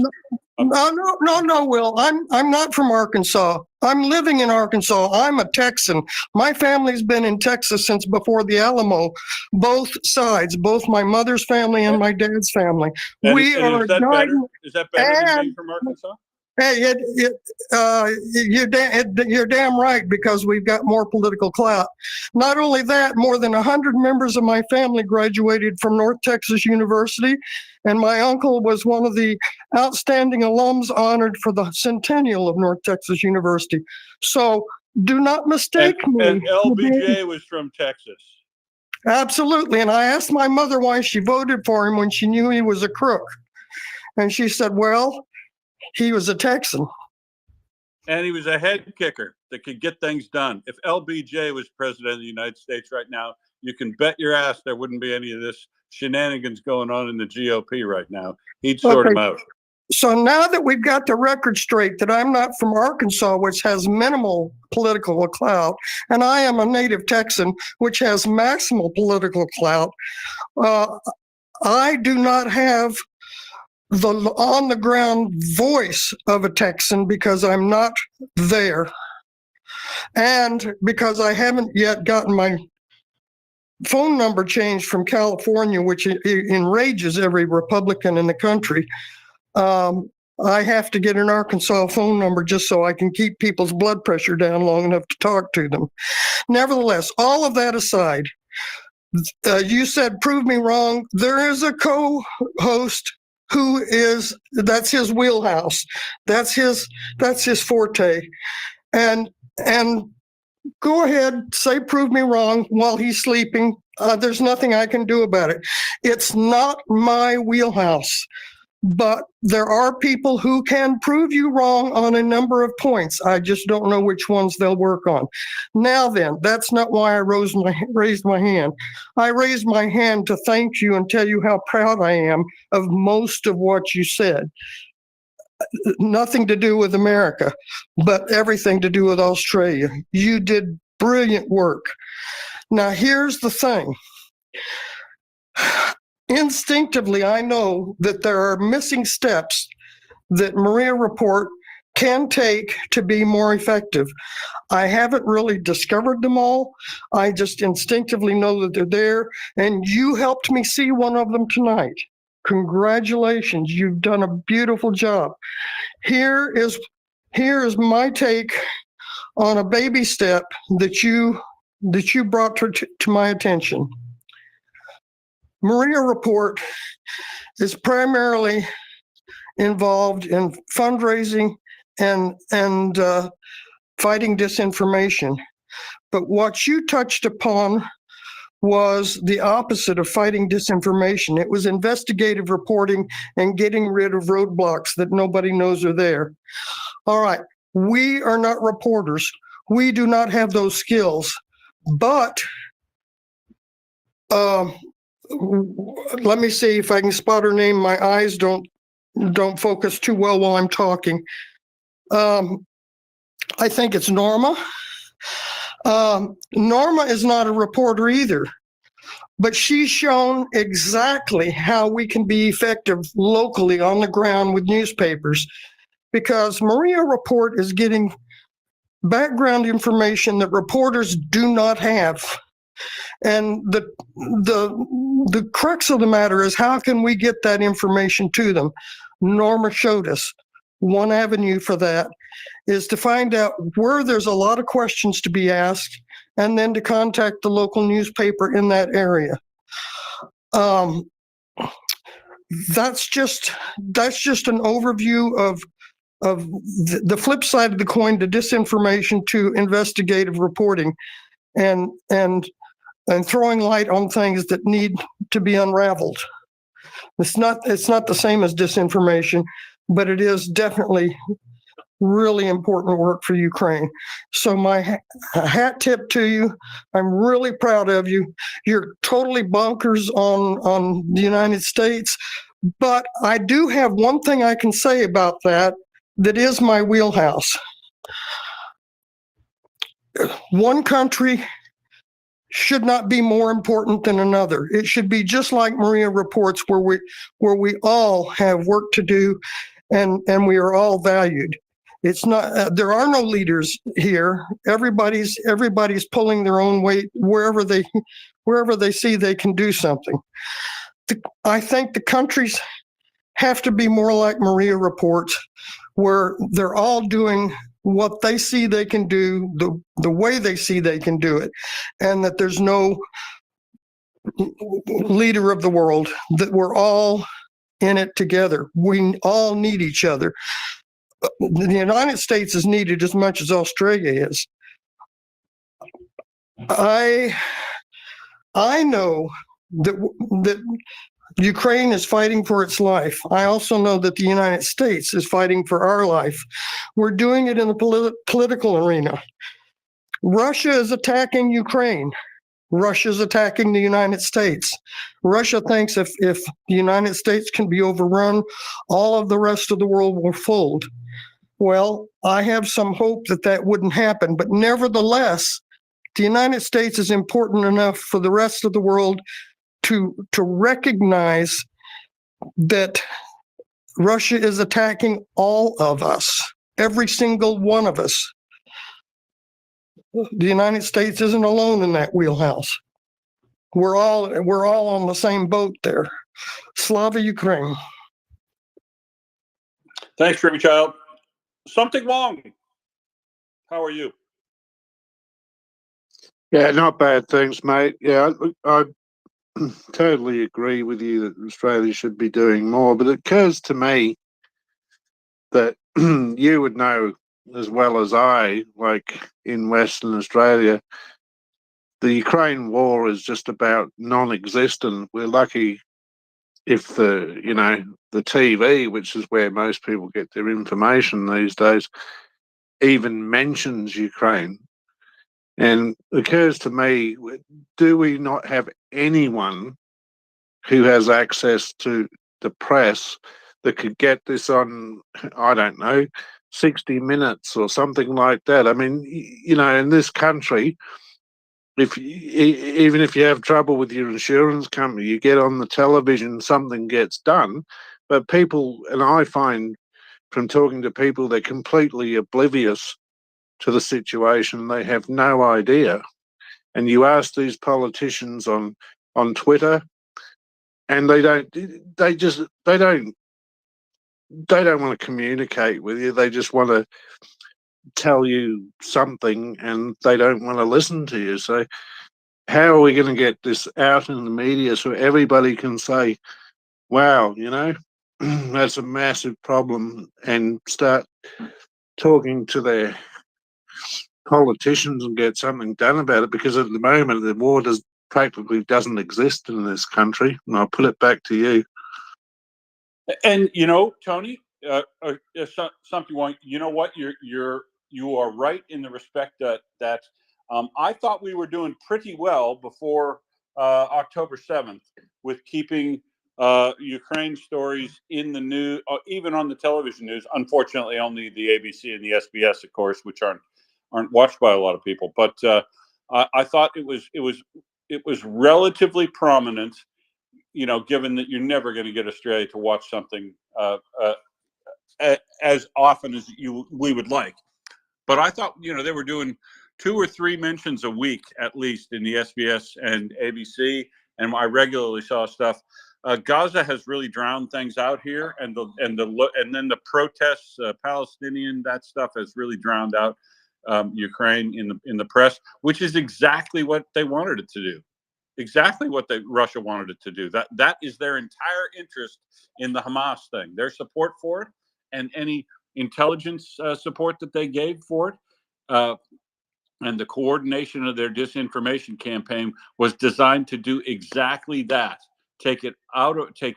No, Will. I'm not from Arkansas. I'm living in Arkansas. I'm a Texan. My family's been in Texas since before the Alamo. Both sides, both my mother's family and my dad's family. and We are is that better? dying. Is that better than being And from Arkansas? hey, you're damn right, because we've got more political clout. Not only that, more than 100 members of my family graduated from North Texas University, and my uncle was one of the outstanding alums honored for the centennial of North Texas University. So do not mistake me. And LBJ was from Texas. Absolutely. And I asked my mother why she voted for him when she knew he was a crook. And she said, well, he was a Texan. And he was a head kicker that could get things done. If LBJ was president of the United States right now, you can bet your ass there wouldn't be any of this shenanigans going on in the GOP right now. He'd sort them out. So now that we've got the record straight that I'm not from Arkansas, which has minimal political clout, and I am a native Texan, which has maximal political clout, I do not have the on the ground voice of a Texan because I'm not there. And because I haven't yet gotten my phone number changed from California, which enrages every Republican in the country. I have to get an Arkansas phone number just so I can keep people's blood pressure down long enough to talk to them. Nevertheless, all of that aside, you said, prove me wrong. There is a co-host who that's his wheelhouse. That's his forte. And go ahead, say, prove me wrong while he's sleeping. There's nothing I can do about it. It's not my wheelhouse, but there are people who can prove you wrong on a number of points. I just don't know which ones they'll work on. Now then, that's not why I raised my hand. I raised my hand to thank you and tell you how proud I am of most of what you said. Nothing to do with America, but everything to do with Australia. You did brilliant work. Now, here's the thing. Instinctively, I know that there are missing steps that MriyaReport can take to be more effective. I haven't really discovered them all. I just instinctively know that they're there, and you helped me see one of them tonight. Congratulations, you've done a beautiful job. Here is my take on a baby step that you brought to my attention. MriyaReport is primarily involved in fundraising and fighting disinformation. But what you touched upon was the opposite of fighting disinformation. It was investigative reporting and getting rid of roadblocks that nobody knows are there. All right, we are not reporters. We do not have those skills, but let me see if I can spot her name. My eyes don't focus too well while I'm talking. I think it's Norma. Norma is not a reporter either, but she's shown exactly how we can be effective locally on the ground with newspapers, because MriyaReport is getting background information that reporters do not have. And the crux of the matter is, how can we get that information to them? Norma showed us one avenue for that is to find out where there's a lot of questions to be asked, and then to contact the local newspaper in that area. That's just an overview of the flip side of the coin to disinformation to investigative reporting, and throwing light on things that need to be unraveled. It's not the same as disinformation, but it is definitely really important work for Ukraine. So my hat tip to you. I'm really proud of you. You're totally bonkers on the United States, but I do have one thing I can say about that that is my wheelhouse. One country should not be more important than another. It should be just like Maria reports, where we all have work to do, and we are all valued. It's not. There are no leaders here. Everybody's pulling their own weight wherever they see they can do something. I think the countries have to be more like Maria reports, where they're all doing what they see they can do, the way they see they can do it, and that there's no leader of the world, that we're all in it together. We all need each other. The United States is needed as much as Australia is. I know that Ukraine is fighting for its life. I also know that the United States is fighting for our life. We're doing it in the political arena. Russia is attacking Ukraine. Russia's attacking the United States. Russia thinks if the United States can be overrun, all of the rest of the world will fold. Well, I have some hope that that wouldn't happen, but nevertheless, the United States is important enough for the rest of the world to recognize that Russia is attacking all of us, every single one of us. The United States isn't alone in that wheelhouse. We're all on the same boat there. Slava Ukraine. Thanks, Dreamy Child. Something wrong. How are you? Yeah, not bad, thanks, mate. Yeah, I totally agree with you that Australia should be doing more, but it occurs to me that you would know as well as I, like in Western Australia, the Ukraine war is just about non-existent. We're lucky if the TV, which is where most people get their information these days, even mentions Ukraine. And it occurs to me, do we not have anyone who has access to the press that could get this on, I don't know, 60 Minutes or something like that? I mean, in this country, even if you have trouble with your insurance company, you get on the television, something gets done. But people, and I find from talking to people, they're completely oblivious to the situation. They have no idea. And you ask these politicians on Twitter, and they don't want to communicate with you. They just want to tell you something, and they don't want to listen to you. So how are we going to get this out in the media so everybody can say, wow, that's a massive problem, and start talking to their politicians and get something done about it? Because at the moment, the war practically doesn't exist in this country. And I'll put it back to you. And Tony, something wrong. You know what? You are right in the respect that I thought we were doing pretty well before October 7th with keeping Ukraine stories in the news, even on the television news. Unfortunately, only the ABC and the SBS, of course, which aren't watched by a lot of people. But I thought it was relatively prominent. Given that you're never going to get Australia to watch something as often as we would like. But I thought, they were doing 2 or 3 mentions a week at least in the SBS and ABC, and I regularly saw stuff. Gaza has really drowned things out here, and then the protests, Palestinian, that stuff has really drowned out Ukraine in the press, which is exactly what they wanted it to do. Exactly what Russia wanted it to do. That is their entire interest in the Hamas thing. Their support for it, and any intelligence support that they gave for it, and the coordination of their disinformation campaign was designed to do exactly that. Take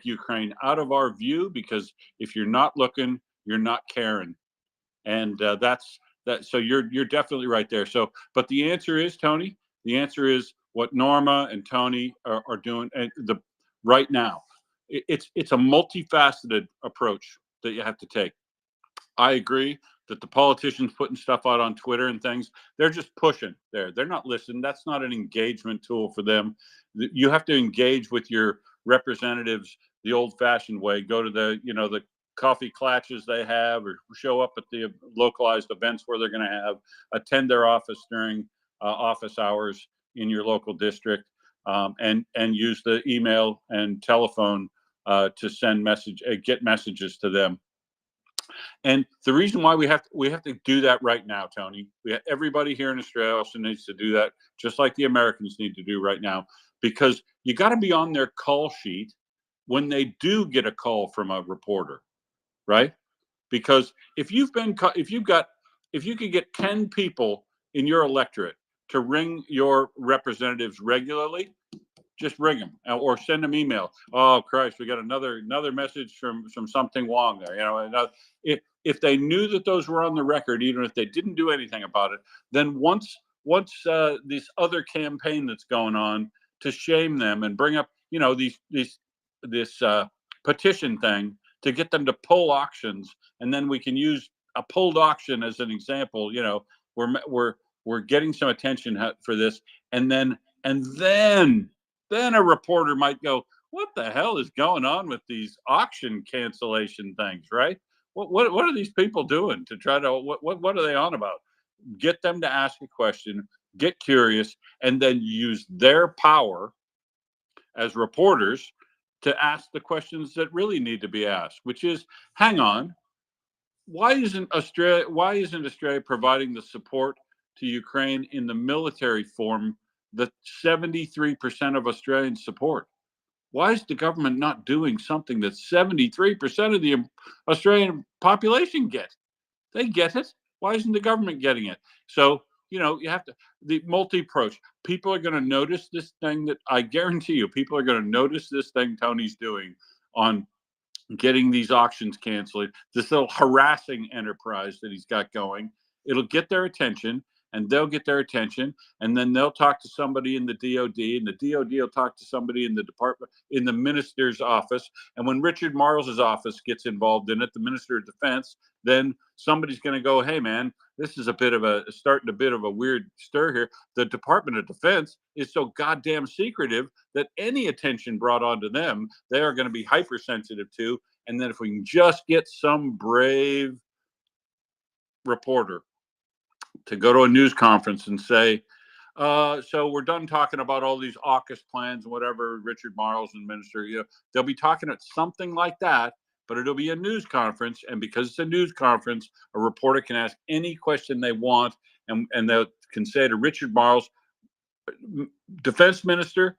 Ukraine out of our view, because if you're not looking, you're not caring, and that's that. So you're definitely right there. So, but the answer is, Tony. The answer is what Norma and Tony are doing right now. It's a multifaceted approach that you have to take. I agree that the politicians putting stuff out on Twitter and things, they're just pushing there. They're not listening. That's not an engagement tool for them. You have to engage with your representatives the old fashioned way. Go to the coffee clatches they have, or show up at the localized events where they're going to have, attend their office during office hours in your local district, and use the email and telephone to send get messages to them. And the reason why we have to do that right now, Tony, everybody here in Australia also needs to do that, just like the Americans need to do right now, because you got to be on their call sheet when they do get a call from a reporter, right? Because if you could get 10 people in your electorate to ring your representatives regularly, just ring them or send them email. Oh Christ, we got another message from something Wong there. If they knew that those were on the record, even if they didn't do anything about it, then once this other campaign that's going on to shame them and bring up this petition thing to get them to pull auctions, and then we can use a pulled auction as an example. We're getting some attention for this, and then a reporter might go, what the hell is going on with these auction cancellation things, right? What are these people doing to try to, what are they on about? Get them to ask a question, get curious, and then use their power as reporters to ask the questions that really need to be asked, which is, hang on, why isn't Australia providing the support to Ukraine in the military form that 73% of Australians support? Why is the government not doing something that 73% of the Australian population get? They get it. Why isn't the government getting it? So, you have to, the multi-approach. People are going to notice this thing that I guarantee you, people are going to notice this thing Tony's doing on getting these auctions canceled, this little harassing enterprise that he's got going. It'll get their attention, and they'll get their attention, and then they'll talk to somebody in the DOD, and the DOD will talk to somebody in the department, in the minister's office. And when Richard Marles's office gets involved in it, the Minister of Defense, then somebody's going to go, hey man, this is starting a bit of a weird stir here. The Department of Defense is so goddamn secretive that any attention brought onto them, they are going to be hypersensitive to. And then if we can just get some brave reporter to go to a news conference and say, so we're done talking about all these AUKUS plans and whatever, Richard Marles and Minister, they'll be talking at something like that, but it'll be a news conference. And because it's a news conference, a reporter can ask any question they want, and they can say to Richard Marles, Defense Minister,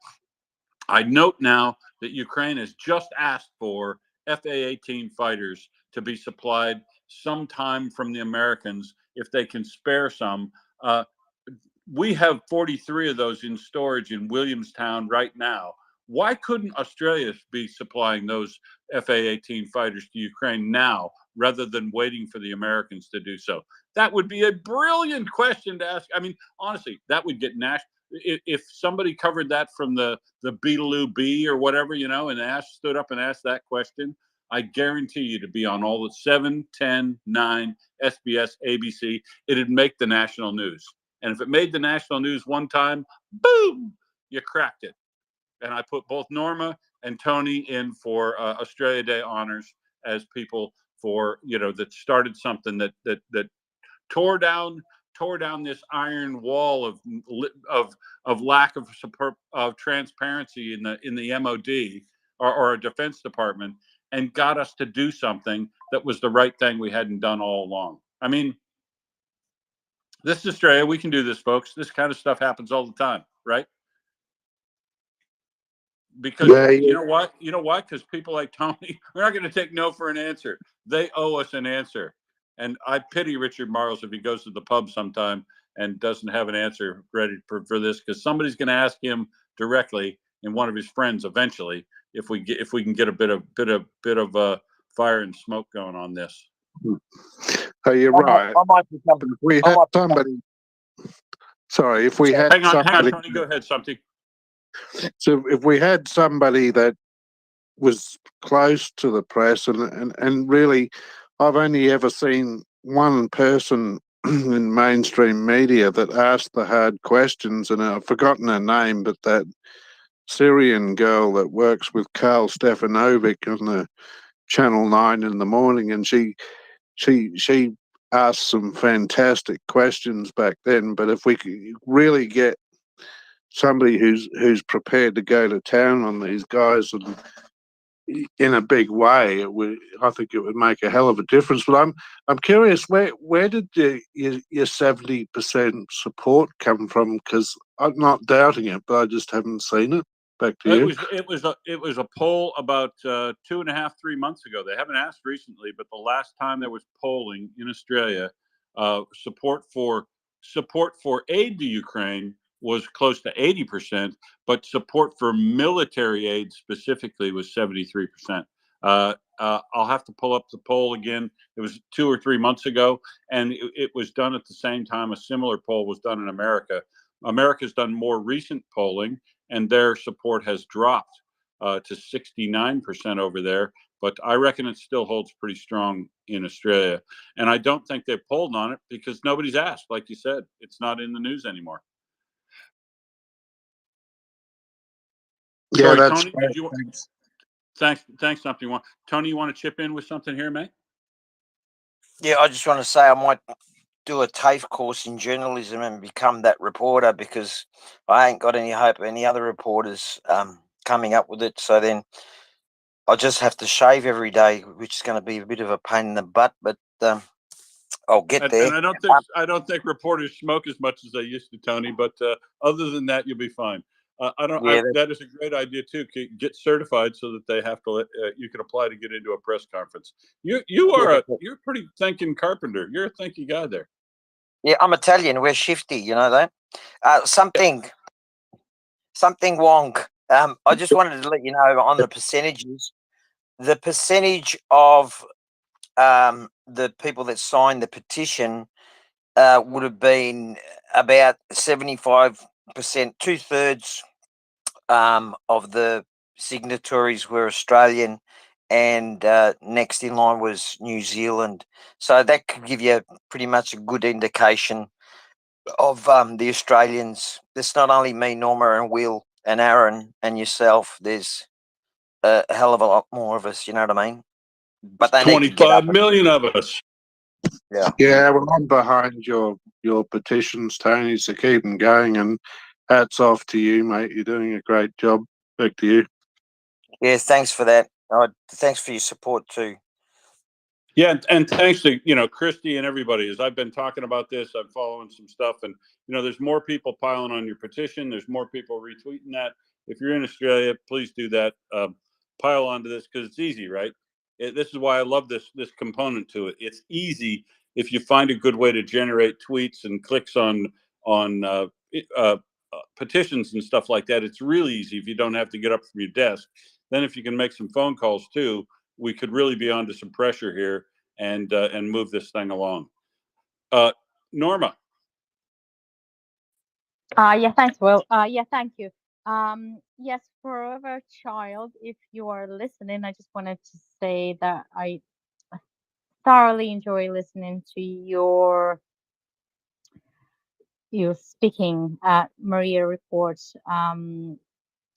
I note now that Ukraine has just asked for FA-18 fighters to be supplied sometime from the Americans if they can spare some. We have 43 of those in storage in Williamstown right now. Why couldn't Australia be supplying those FA-18 fighters to Ukraine now rather than waiting for the Americans to do so? That would be a brilliant question to ask. I mean, honestly, that would get national. If somebody covered that from the Beetaloo B or whatever, and stood up and asked that question, I guarantee you to be on all the 7, 10, 9, SBS, ABC, it'd make the national news. And if it made the national news one time, boom, you cracked it. And I put both Norma and Tony in for Australia Day honors as people for, that started something that tore down this iron wall of lack of transparency in the MOD or a Defense Department, and got us to do something that was the right thing we hadn't done all along. I mean, this is Australia. We can do this, folks. This kind of stuff happens all the time, right? Because you know what? Because people like Tony, we're not going to take no for an answer. They owe us an answer. And I pity Richard Marles if he goes to the pub sometime and doesn't have an answer ready for this, because somebody's going to ask him directly, and one of his friends eventually, if we can get a bit of fire and smoke going on this. Oh, you're right. If we had somebody. Sorry, if we had hang on, somebody. Tony, go ahead, something. So if we had somebody that was close to the press and really, I've only ever seen one person in mainstream media that asked the hard questions, and I've forgotten her name, but that Syrian girl that works with Carl Stefanovic on the Channel 9 in the morning, and she asked some fantastic questions back then. But if we could really get somebody who's prepared to go to town on these guys and in a big way, I think it would make a hell of a difference. But I'm curious, where did your 70% support come from? Because I'm not doubting it, but I just haven't seen it. Back to you. It was a poll about 2.5, 3 months ago. They haven't asked recently, but the last time there was polling in Australia, support for aid to Ukraine was close to 80%, but support for military aid specifically was 73%. I'll have to pull up the poll again. It was 2 or 3 months ago, and it was done at the same time a similar poll was done in America. America's done more recent polling, and their support has dropped to 69% over there. But I reckon it still holds pretty strong in Australia. And I don't think they've polled on it because nobody's asked. Like you said, it's not in the news anymore. Yeah, Sorry, that's Tony, great. did you? Thanks. Thanks. Something you want, Tony? You want to chip in with something here, mate? Yeah, I just want to say I might do a TAFE course in journalism and become that reporter, because I ain't got any hope of any other reporters coming up with it. So then I'll just have to shave every day, which is going to be a bit of a pain in the butt, but I'll get there. And I don't think reporters smoke as much as they used to, Tony. But other than that, you'll be fine. That is a great idea too. Get certified so that they have to. You can apply to get into a press conference. You're a pretty thinking carpenter. You're a thinky guy there. Yeah, I'm Italian. We're shifty, you know that. Something Wong. I just wanted to let you know on the percentages. The percentage of the people that signed the petition would have been about 75%. 2/3 of the signatories were Australian, and next in line was New Zealand. So that could give you pretty much a good indication of the Australians. There's not only me, Norma, and Will, and Aaron, and yourself. There's a hell of a lot more of us. You know what I mean? But they need to get 25 up. million of us. Yeah. Yeah, well, I'm behind your petitions, Tony, so keep them going, and hats off to you, mate. You're doing a great job. Back to you. Yeah, thanks for that. Thanks for your support too. Yeah, and thanks to Christy and everybody. As I've been talking about this, I'm following some stuff, and there's more people piling on your petition. There's more people retweeting that. If you're in Australia, please do that. Pile onto this because it's easy, right? This is why I love this component to it. It's easy if you find a good way to generate tweets and clicks on petitions and stuff like that. It's really easy if you don't have to get up from your desk. Then if you can make some phone calls too, we could really be under some pressure here and move this thing along. Norma. Yeah, thanks, Will. Yeah, thank you. Yes, Forever Child, if you are listening, I just wanted to say that I thoroughly enjoy listening to your speaking at MriyaReport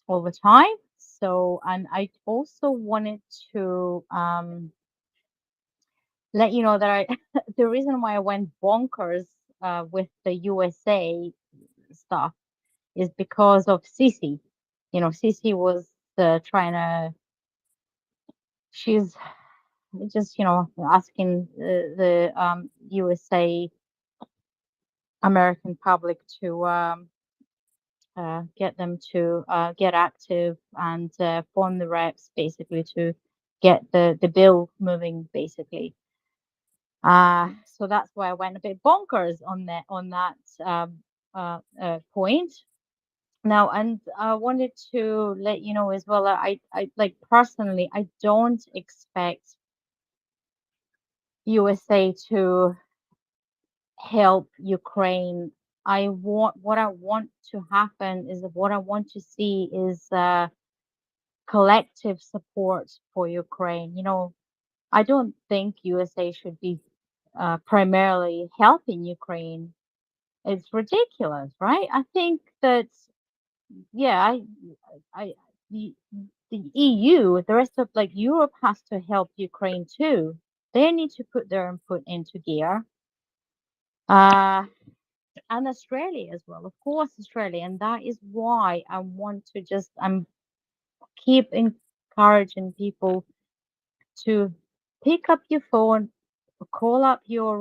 all the time. So, and I also wanted to let you know that I the reason why I went bonkers with the USA stuff is because of Cici. Cici was trying to. She's just asking the USA American public to get them to get active and form the reps, basically, to get the bill moving, basically. So that's why I went a bit bonkers on that point. Now, and I wanted to let you know as well, I like personally, I don't expect USA to help Ukraine. What I want to happen is what I want to see is collective support for Ukraine. I don't think USA should be primarily helping Ukraine. It's ridiculous, right? I think that, yeah, the EU, the rest of like Europe has to help Ukraine too. They need to put their input into gear. And Australia as well, of course, Australia. And that is why I want to keep encouraging people to pick up your phone, call up your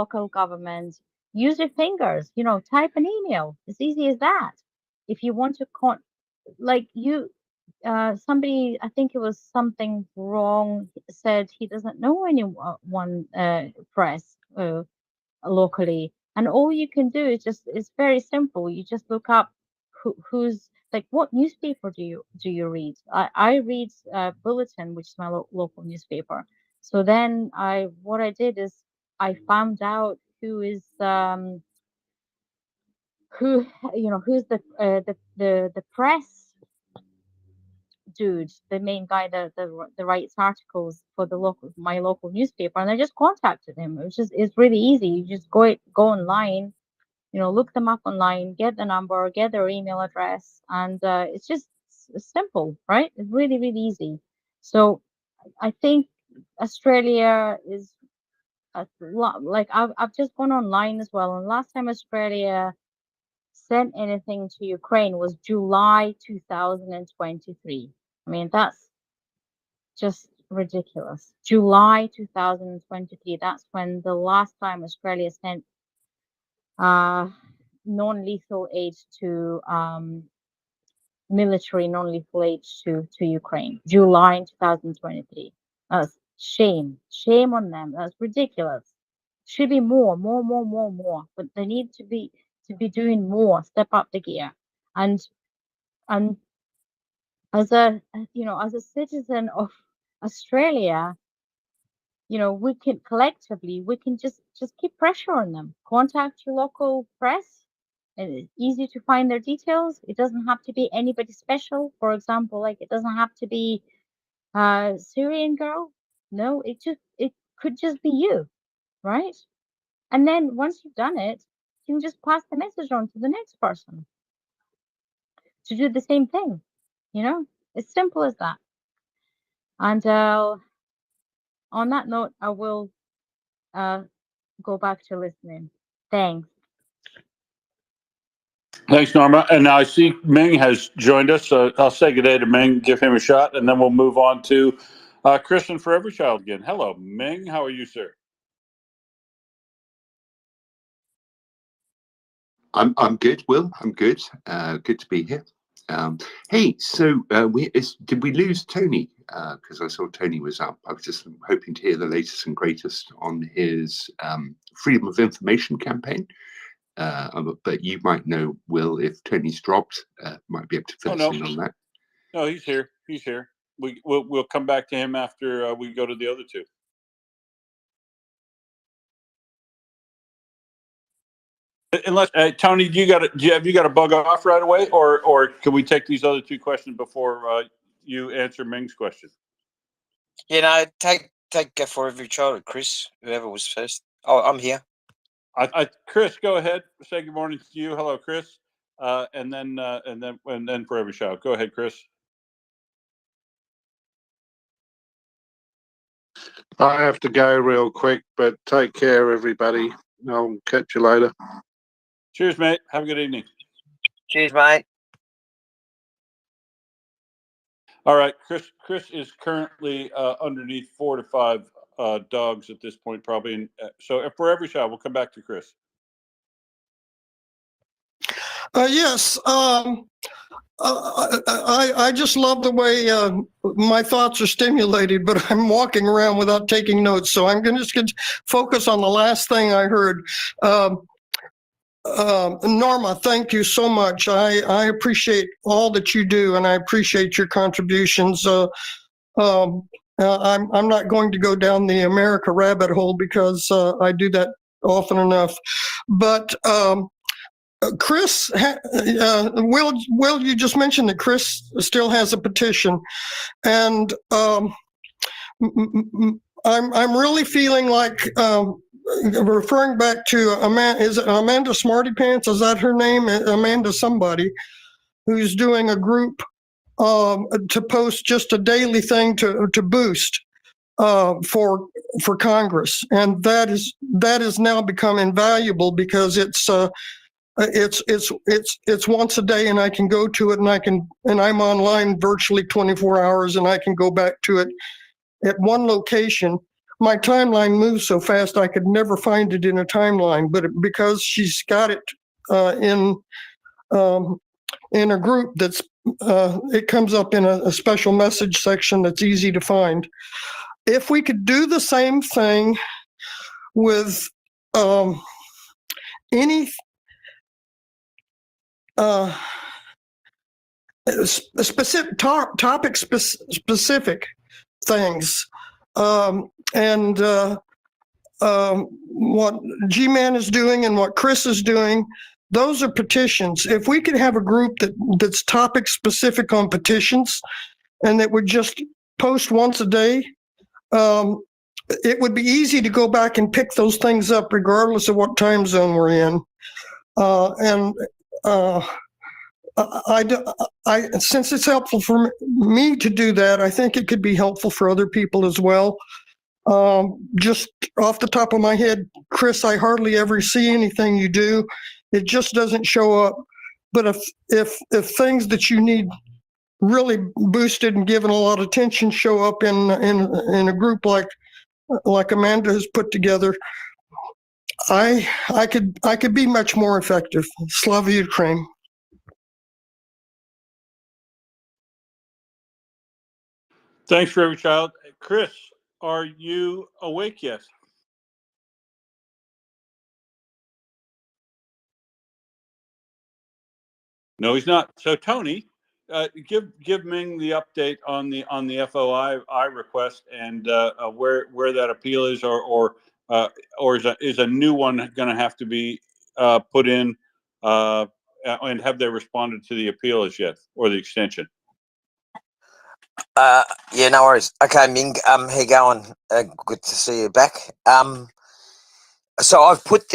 local government, use your fingers, type an email. As easy as that. If you want to somebody, I think it was something wrong, said he doesn't know anyone press locally, and all you can do is it's very simple. You just look up who's like, what newspaper do you read? I read Bulletin, which is my local newspaper. So then what I did is I found out who's the press dude, the main guy that writes articles for my local newspaper, and I just contacted him. It's really easy. You just go online, look them up online, get the number, get their email address, and it's just simple, right? It's really, really easy. So I think Australia is a lot, like I've just gone online as well, and last time Australia sent anything to Ukraine was July 2023. I mean, that's just ridiculous. July 2023, that's when the last time Australia sent non-lethal aid to military non-lethal aid to Ukraine. July 2023. That's shame on them. That's ridiculous. Should be more. But they need to be doing more. Step up the gear. And as a citizen of Australia, we can collectively, just keep pressure on them. Contact your local press. It's easy to find their details. It doesn't have to be anybody special. For example, like it doesn't have to be a Syrian girl. No, it could just be you, right? And then once you've done it, you can just pass the message on to the next person to do the same thing. It's simple as that. And on that note, I will go back to listening. Thanks. Thanks, Norma. And now I see Ming has joined us. So I'll say good day to Ming, give him a shot, and then we'll move on to Chris and For Every Child again. Hello, Ming. How are you, sir? I'm good, Will. I'm good. Good to be here. Hey, so did we lose Tony? Because I saw Tony was up. I was just hoping to hear the latest and greatest on his freedom of information campaign. But you might know, Will, if Tony's dropped, might be able to fill us in on that. No, he's here. He's here. We'll come back to him after we go to the other two. Unless Tony, have you got to bug off right away, or can we take these other two questions before you answer Ming's question? Take For Every Child, Chris, whoever was first. Oh, I'm here. Chris, go ahead. Say good morning to you. Hello, Chris. And then For Every Child. Go ahead, Chris. I have to go real quick, but take care, everybody. I'll catch you later. Cheers, mate. Have a good evening. Cheers, mate. All right, Chris is currently underneath 4 to 5 dogs at this point, probably. And so For Every Child, we'll come back to Chris. Yes. I just love the way my thoughts are stimulated, but I'm walking around without taking notes. So I'm going to focus on the last thing I heard. Norma, thank you so much. I appreciate all that you do, and I appreciate your contributions. I'm not going to go down the America rabbit hole because I do that often enough. But Chris, Will, you just mentioned that Chris still has a petition, and I'm really feeling like referring back to Amanda. Is it Amanda Smarty Pants? Is that her name? Amanda somebody who's doing a group to post just a daily thing to boost for Congress, and that is now become invaluable because it's once a day, and I can go to it, and I'm online virtually 24 hours, and I can go back to it at one location. My timeline moves so fast I could never find it in a timeline, but because she's got it in a group that's it comes up in a special message section that's easy to find. If we could do the same thing with any specific topic specific things, and what G-Man is doing and what Chris is doing, those are petitions. If we could have a group that's topic specific on petitions and that would just post once a day, it would be easy to go back and pick those things up regardless of what time zone we're in. Since it's helpful for me to do that, I think it could be helpful for other people as well. Just off the top of my head, Chris, I hardly ever see anything you do. It just doesn't show up. But if things that you need really boosted and given a lot of attention show up in a group like Amanda has put together, I could be much more effective. Slava Ukraine. Thanks, Reverend Child. Chris, are you awake yet? No, he's not. So, Tony, give Ming the update on the FOI request and where that appeal is, or is a new one going to have to be put in, and have they responded to the appeal as yet, or the extension? Yeah, no worries. Okay, Ming, how you going? Good to see you back. So I've put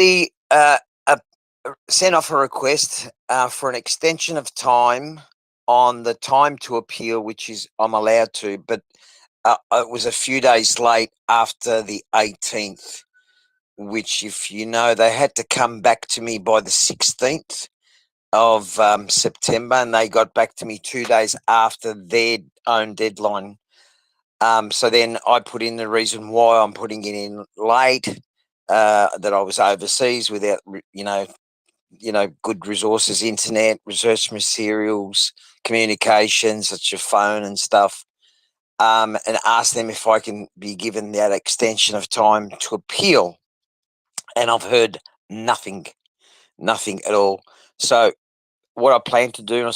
sent off a request for an extension of time on the time to appeal, which is I'm allowed to, but it was a few days late after the 18th, which, if you know, they had to come back to me by the 16th of September, and they got back to me 2 days after their own deadline. So then I put in the reason why I'm putting it in late, that I was overseas without, good resources, internet, research materials, communications, such your phone and stuff, and asked them if I can be given that extension of time to appeal. And I've heard nothing at all. So what I plan to do,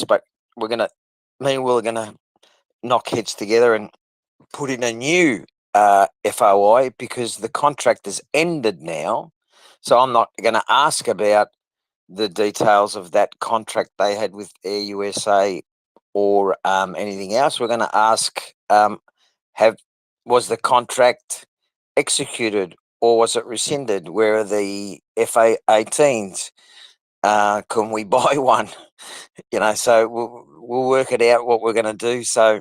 we're going to knock heads together and put in a new FOI, because the contract has ended now. So I'm not going to ask about the details of that contract they had with Air USA or anything else. We're going to ask, was the contract executed or was it rescinded? Where are the FA-18s? Can we buy one? So we'll work it out what we're going to do. So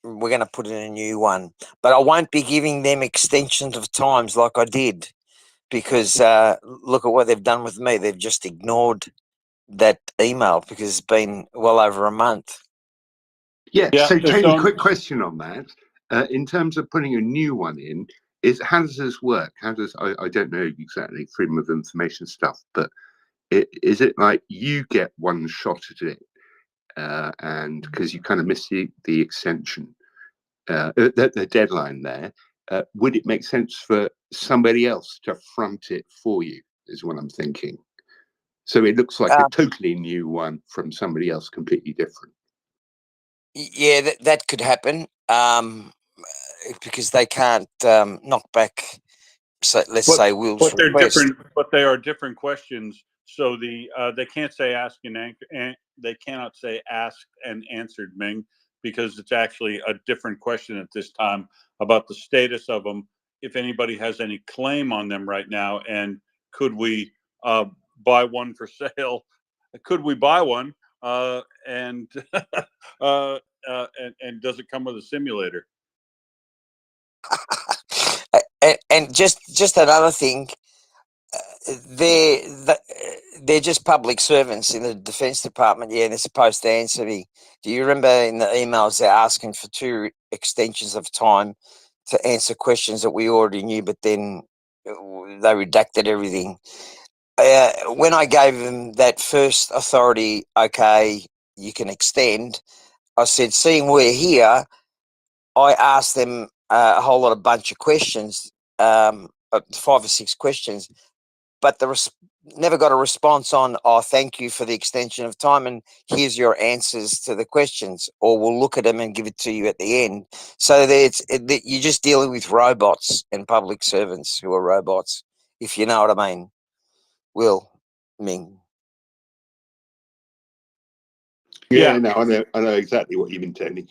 we're going to put in a new one, but I won't be giving them extensions of times like I did, because look at what they've done with me. They've just ignored that email because it's been well over a month. Yeah. So, Tony, Sean, quick question on that. In terms of putting a new one in, how does this work? I don't know exactly freedom of information stuff, but is it like you get one shot at it, and because you kind of missed the extension, the deadline there, would it make sense for somebody else to front it for you, is what I'm thinking. So it looks like a totally new one from somebody else, completely different. Yeah, that could happen, because they can't knock back. So let's say Will's but they're request. different. But they are different questions So they can't say ask and they cannot say asked and answered, Ming, because it's actually a different question at this time about the status of them, if anybody has any claim on them right now, and could we buy one for sale? Could we buy one? And and does it come with a simulator? And just another thing, they're just public servants in the Defence Department. Yeah, they're supposed to answer me. Do you remember in the emails they're asking for 2 extensions of time to answer questions that we already knew, but then they redacted everything. When I gave them that first authority, okay, you can extend, I said, seeing we're here, I asked them a whole lot of bunch of questions, 5 or 6 questions, but never got a response on, oh, thank you for the extension of time and here's your answers to the questions, or we'll look at them and give it to you at the end. So you're just dealing with robots and public servants who are robots, if you know what I mean. Will, Ming. Yeah, no, I know exactly what you mean, Tony.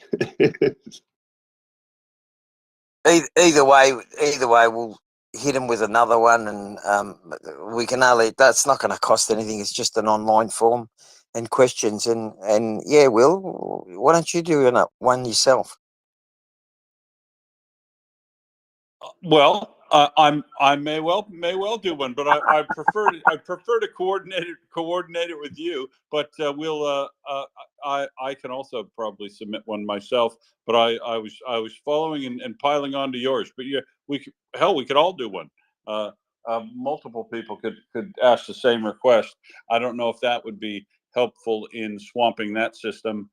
Either way, we'll hit them with another one, and we can only. That's not going to cost anything. It's just an online form and questions, and yeah, Will, why don't you do one yourself? Well, I may well do one, but I prefer to coordinate it with you. But I can also probably submit one myself. But I was following and piling onto yours. But yeah, we could all do one. Multiple people could ask the same request. I don't know if that would be helpful in swamping that system.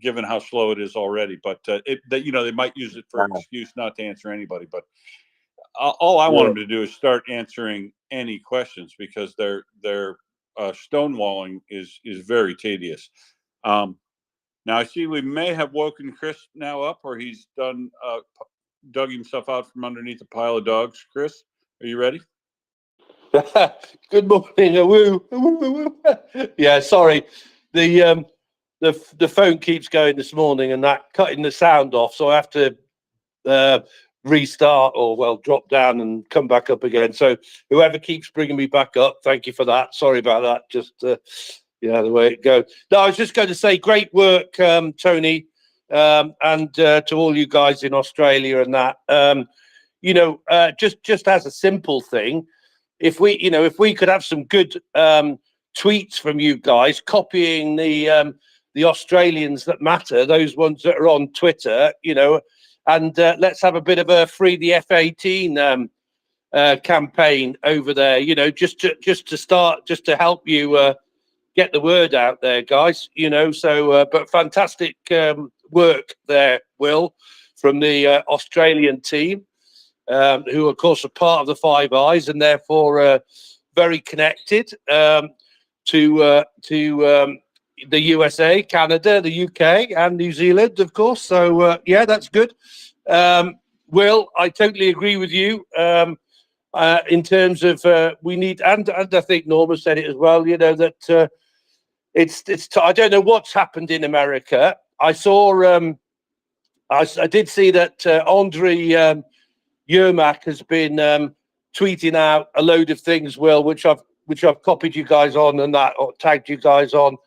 Given how slow it is already, but they might use it for an excuse not to answer anybody. But all I want them to do is start answering any questions, because their stonewalling is very tedious. Now I see we may have woken Chris now up, or he's done dug himself out from underneath a pile of dogs. Chris, are you ready? Good morning. Yeah, sorry. The phone keeps going this morning and that cutting the sound off, so I have to restart or drop down and come back up again. So whoever keeps bringing me back up, thank you for that. Sorry about that. Just the way it goes. No, I was just going to say great work, Tony, and to all you guys in Australia and that. Just as a simple thing, if we could have some good tweets from you guys copying the Australians that matter, those ones that are on Twitter, and let's have a bit of a free the F-18 campaign over there, just to start, just to help you get the word out there, guys, but fantastic work there, Will, from the Australian team, who of course are part of the Five Eyes and therefore very connected to the USA, Canada, the UK, and New Zealand, of course. So yeah, that's good. Will, I totally agree with you in terms of we need, and I think Norma said it as well. That it's. I don't know what's happened in America. I saw. I did see that Andre Yermak has been tweeting out a load of things, Will, which I've copied you guys on and that, or tagged you guys on.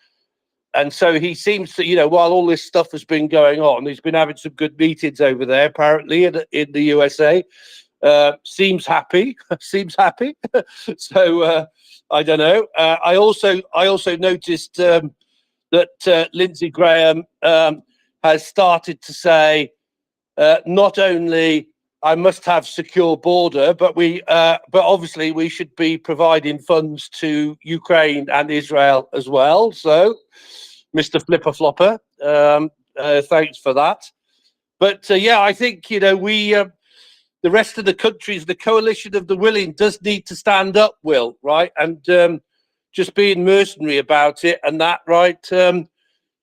And so he seems to, while all this stuff has been going on, he's been having some good meetings over there, apparently, in the USA. Seems happy. So I don't know. I also noticed that Lindsey Graham has started to say not only I must have secure border, but obviously we should be providing funds to Ukraine and Israel as well. So, Mr. Flipper Flopper, thanks for that. But yeah, I think the rest of the countries, the coalition of the willing, does need to stand up, Will, right? And just being mercenary about it and that, right?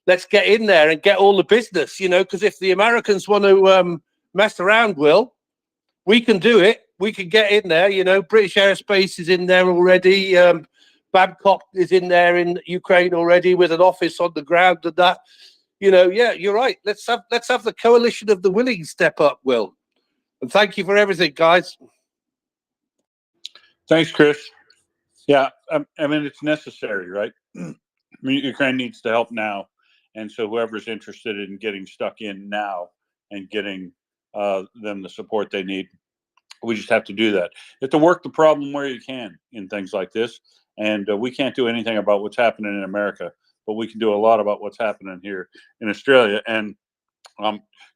Let's get in there and get all the business, because if the Americans want to mess around, Will, we can do it. We can get in there. British Aerospace is in there already. Babcock is in there in Ukraine already with an office on the ground and that. You know, yeah, you're right. Let's have the coalition of the willing step up, Will. And thank you for everything, guys. Thanks, Chris. Yeah, I mean, it's necessary, right? I mean, Ukraine needs the help now. And so whoever's interested in getting stuck in now and getting them the support they need, we just have to do that. You have to work the problem where you can in things like this. And we can't do anything about what's happening in America, but we can do a lot about what's happening here in Australia. And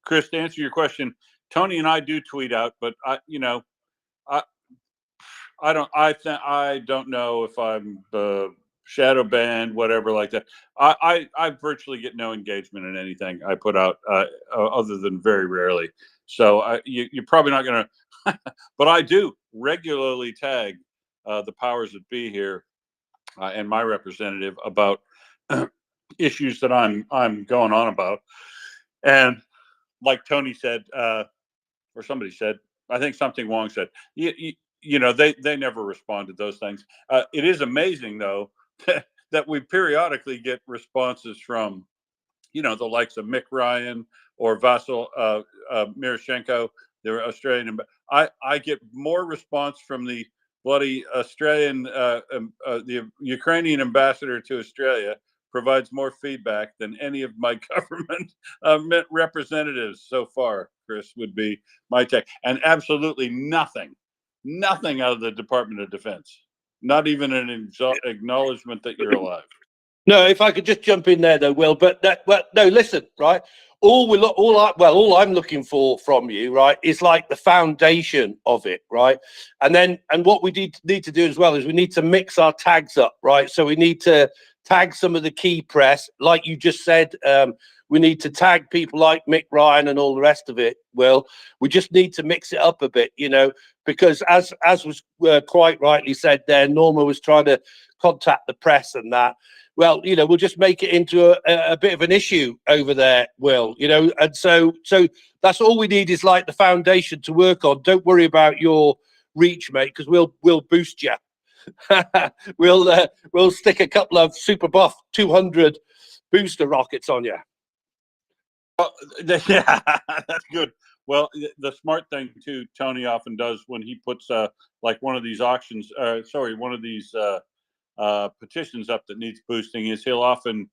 Chris, to answer your question, Tony and I do tweet out, but I don't know if I'm shadow banned, whatever like that. I virtually get no engagement in anything I put out, other than very rarely. So you're probably not going to, but I do regularly tag the powers that be here and my representative about issues that I'm going on about. And like Tony said, or somebody said, I think something Wong said, you know, they never respond to those things. It is amazing, though, that we periodically get responses from, you know, the likes of Mick Ryan or Vasyl Miroshchenko, they're Australian. I get more response from the bloody Australian, the Ukrainian ambassador to Australia provides more feedback than any of my government representatives so far, Chris, would be my take. And absolutely nothing out of the Department of Defense, not even an acknowledgement that you're alive. No, if I could just jump in there, though, Will. But no, listen, right? All I'm looking for from you, right, is like the foundation of it, right? And what we need to do as well is we need to mix our tags up, right? So we need to tag some of the key press, like you just said. We need to tag people like Mick Ryan and all the rest of it. Will, we just need to mix it up a bit, you know, because as was quite rightly said there, Norma was trying to contact the press and that. Well, you know, we'll just make it into a bit of an issue over there, Will, you know, and so that's all we need is like the foundation to work on. Don't worry about your reach, mate, because we'll boost you. We'll stick a couple of super buff 200 booster rockets on you. Yeah, that's good. Well, the smart thing too, Tony often does when he puts like one of these auctions, one of these petitions up that needs boosting, is he'll often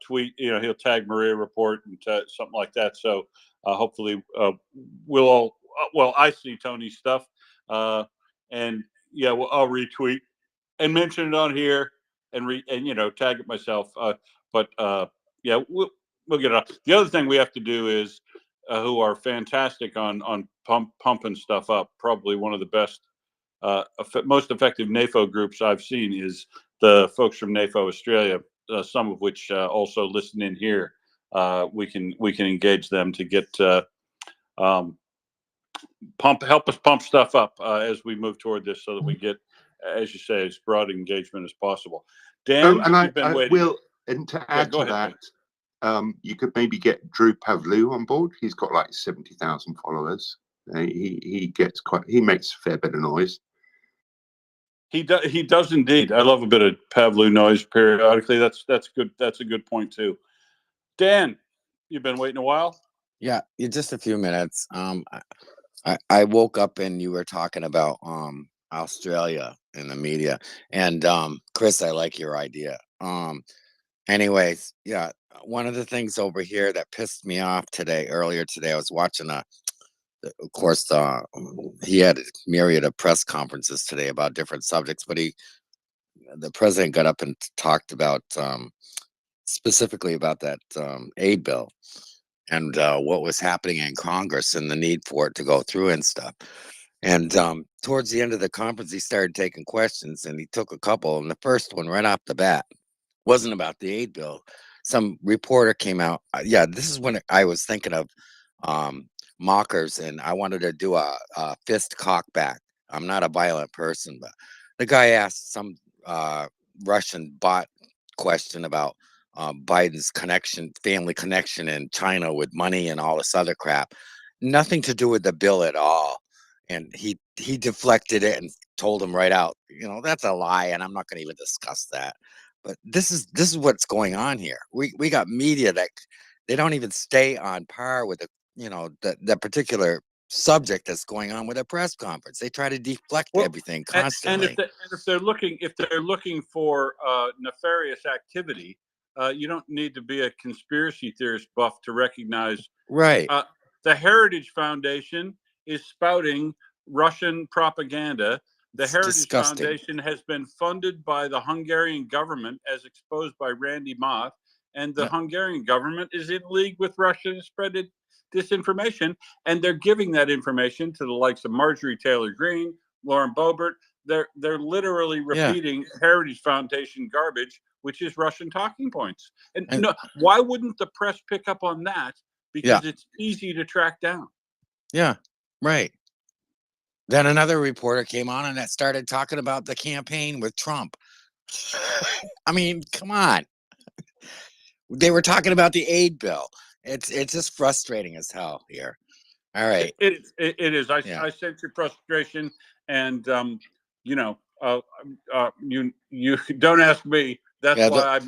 tweet, you know, he'll tag MriyaReport and something like that. So hopefully we'll all, well, I see Tony's stuff, and yeah, I'll retweet and mention it on here and you know, tag it myself. But yeah, we'll get it up. The other thing we have to do is who are fantastic on pumping stuff up. Probably one of the best, most effective NAFO groups I've seen is the folks from NAFO Australia. Some of which also listen in here. We can engage them to get help us pump stuff up as we move toward this, so that we get, as you say, as broad engagement as possible. Dan, you've been waiting. Will, and to add to that, you could maybe get Drew Pavlou on board. He's got like 70,000 followers. He makes a fair bit of noise. He does indeed. I love a bit of Pavlou noise periodically. That's good. That's a good point too. Dan, you've been waiting a while. Yeah, just a few minutes. I woke up and you were talking about Australia in the media, and Chris, I like your idea. Anyways, yeah, one of the things over here that pissed me off earlier today, I was watching of course, he had a myriad of press conferences today about different subjects, but the president got up and talked about specifically about that aid bill and what was happening in Congress and the need for it to go through and stuff. And towards the end of the conference, he started taking questions, and he took a couple. And the first one, right off the bat, wasn't about the aid bill. Some reporter came out. Yeah, this is when I was thinking of mockers, and I wanted to do a fist cock back. I'm not a violent person, but the guy asked some Russian bot question about Biden's family connection in China with money and all this other crap. Nothing to do with the bill at all. And he deflected it and told him right out, you know, that's a lie, and I'm not going to even discuss that. But this is what's going on here. We got media that they don't even stay on par with the, you know, the particular subject that's going on with a press conference. They try to deflect everything constantly. And if they're looking for nefarious activity, you don't need to be a conspiracy theorist buff to recognize. Right. The Heritage Foundation is spouting Russian propaganda. The Heritage disgusting. Foundation has been funded by the Hungarian government, as exposed by Randy Moth, and the Hungarian government is in league with Russia to spread disinformation, and they're giving that information to the likes of Marjorie Taylor Greene, Lauren Boebert. They're literally repeating Heritage Foundation garbage, which is Russian talking points. And no, why wouldn't the press pick up on that? Because it's easy to track down. Yeah, right. Then another reporter came on and that started talking about the campaign with Trump. I mean, come on. They were talking about the aid bill. It's just frustrating as hell here. All right. It is. I sense your frustration, and you know, you don't ask me. That's why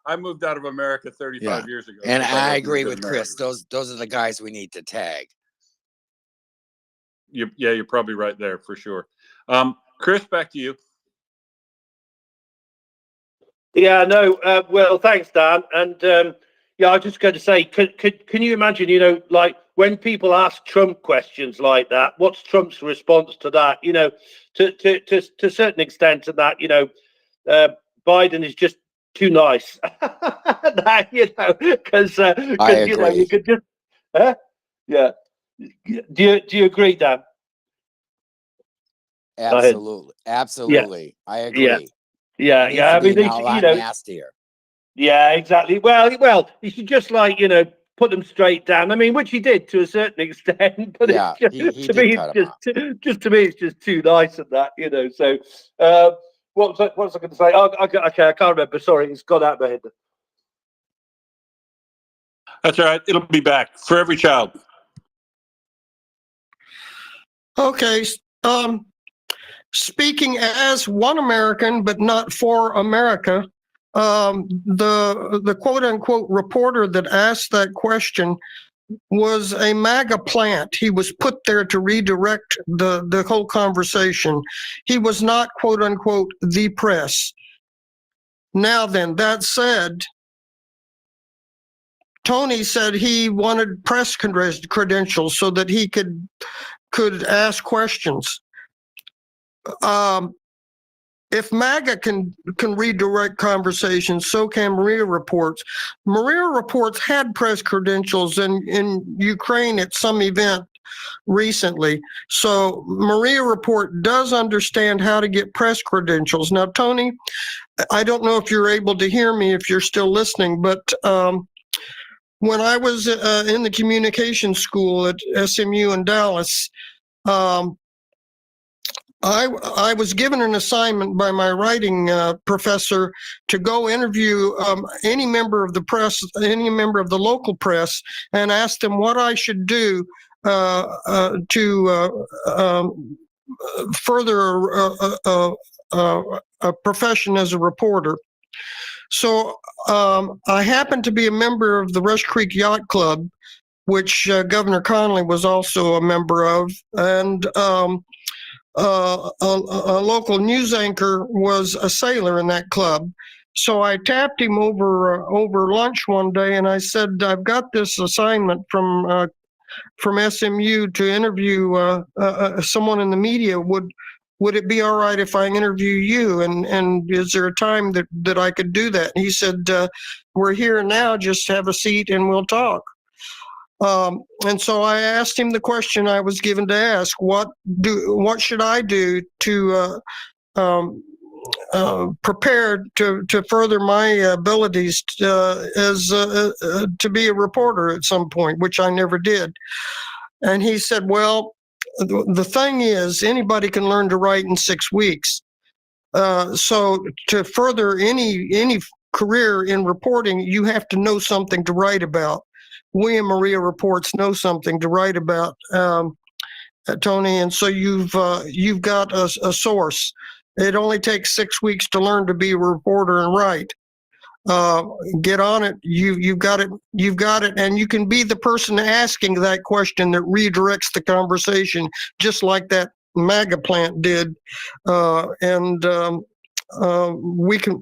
I moved out of America 35 years ago. And I agree with Chris. Those are the guys we need to tag. You're probably right there for sure. Chris, back to you. Yeah, no. Well, thanks, Dan. And yeah, I was just going to say, can you imagine? You know, like when people ask Trump questions like that, what's Trump's response to that? You know, to a certain extent, to that, you know, Biden is just too nice. That, you know, because you know you could just, yeah. Do you agree, Dan? Absolutely, absolutely. I agree. Yeah, I mean, a lot nastier. Yeah, exactly. Well, you should just like, you know, put them straight down. I mean, which he did to a certain extent, but yeah, it's he to me, it's just to me, it's just too nice at that, you know. So, what was I going to say? Oh, okay, I can't remember. Sorry, it's gone out of my head. That's all right. It'll be back for every child. Okay. Speaking as one American, but not for America, the quote unquote reporter that asked that question was a MAGA plant. He was put there to redirect the whole conversation. He was not quote unquote the press. Now then, that said, Tony said he wanted press credentials so that he could ask questions. If MAGA can redirect conversations, so can MriyaReport. MriyaReport had press credentials in Ukraine at some event recently. So MriyaReport does understand how to get press credentials. Now, Tony, I don't know if you're able to hear me, if you're still listening, but when I was in the communication school at SMU in Dallas, I was given an assignment by my writing professor to go interview any member of the press, any member of the local press, and ask them what I should do to further a profession as a reporter. So I happened to be a member of the Rush Creek Yacht Club, which Governor Connolly was also a member of, and a local news anchor was a sailor in that club. So I tapped him over lunch one day, and I said, "I've got this assignment from SMU to interview someone in the media. Would it be all right if I interview you? And is there a time that I could do that?" And he said, "We're here now. Just have a seat and we'll talk." And so I asked him the question I was given to ask: What should I do to prepare to further my abilities to be a reporter at some point, which I never did? And he said, "Well, the thing is, anybody can learn to write in 6 weeks. So to further any career in reporting, you have to know something to write about. We in MriyaReports know something to write about. Tony, and so you've got a source. It only takes 6 weeks to learn to be a reporter and write. Get on it. You've got it. You've got it, and you can be the person asking that question that redirects the conversation, just like that MAGA plant did. We can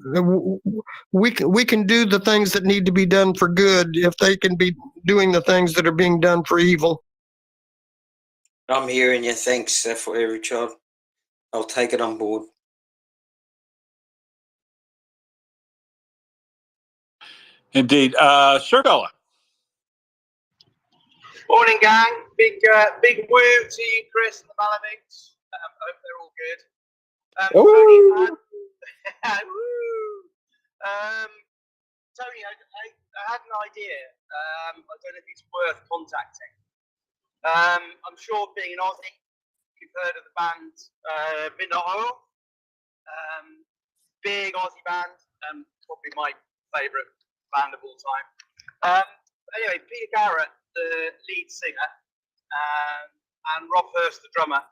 do the things that need to be done for good if they can be doing the things that are being done for evil. I'm hearing you. Thanks for every child. I'll take it on board. Indeed. Sir Bella. Morning, gang. Big woo to you, Chris and the Malavix. I hope they're all good. Tony, Tony, I had an idea. I don't know if it's worth contacting. I'm sure being an Aussie, you've heard of the band Midnight Oil. Big Aussie band, probably my favourite band of all time. Anyway, Peter Garrett, the lead singer, and Rob Hurst, the drummer.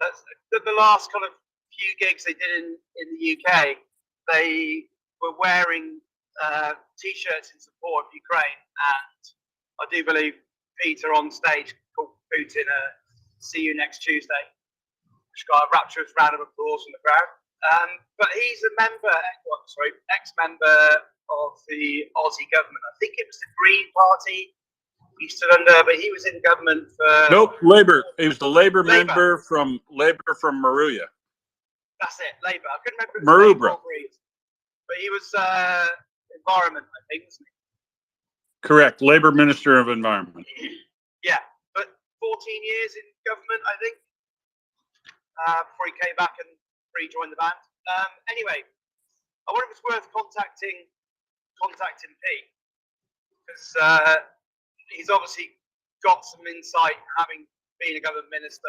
That's the last kind of few gigs they did in the UK. They were wearing T-shirts in support of Ukraine, and I do believe Peter on stage called Putin "See you next Tuesday," which got a rapturous round of applause from the crowd. But he's a ex-member of the Aussie government. I think it was the Green Party he stood under, but he was in government for... Nope, Labour. He was the Labour member from Maruya. That's it, Labour. I couldn't remember if it was Labour Marubra. or Green. But he was environment, I think, wasn't he? Correct. Labour Minister of Environment. Yeah, but 14 years in government, I think, before he came back and rejoined the band. Anyway, I wonder if it's worth contacting Pete, because he's obviously got some insight, having been a government minister,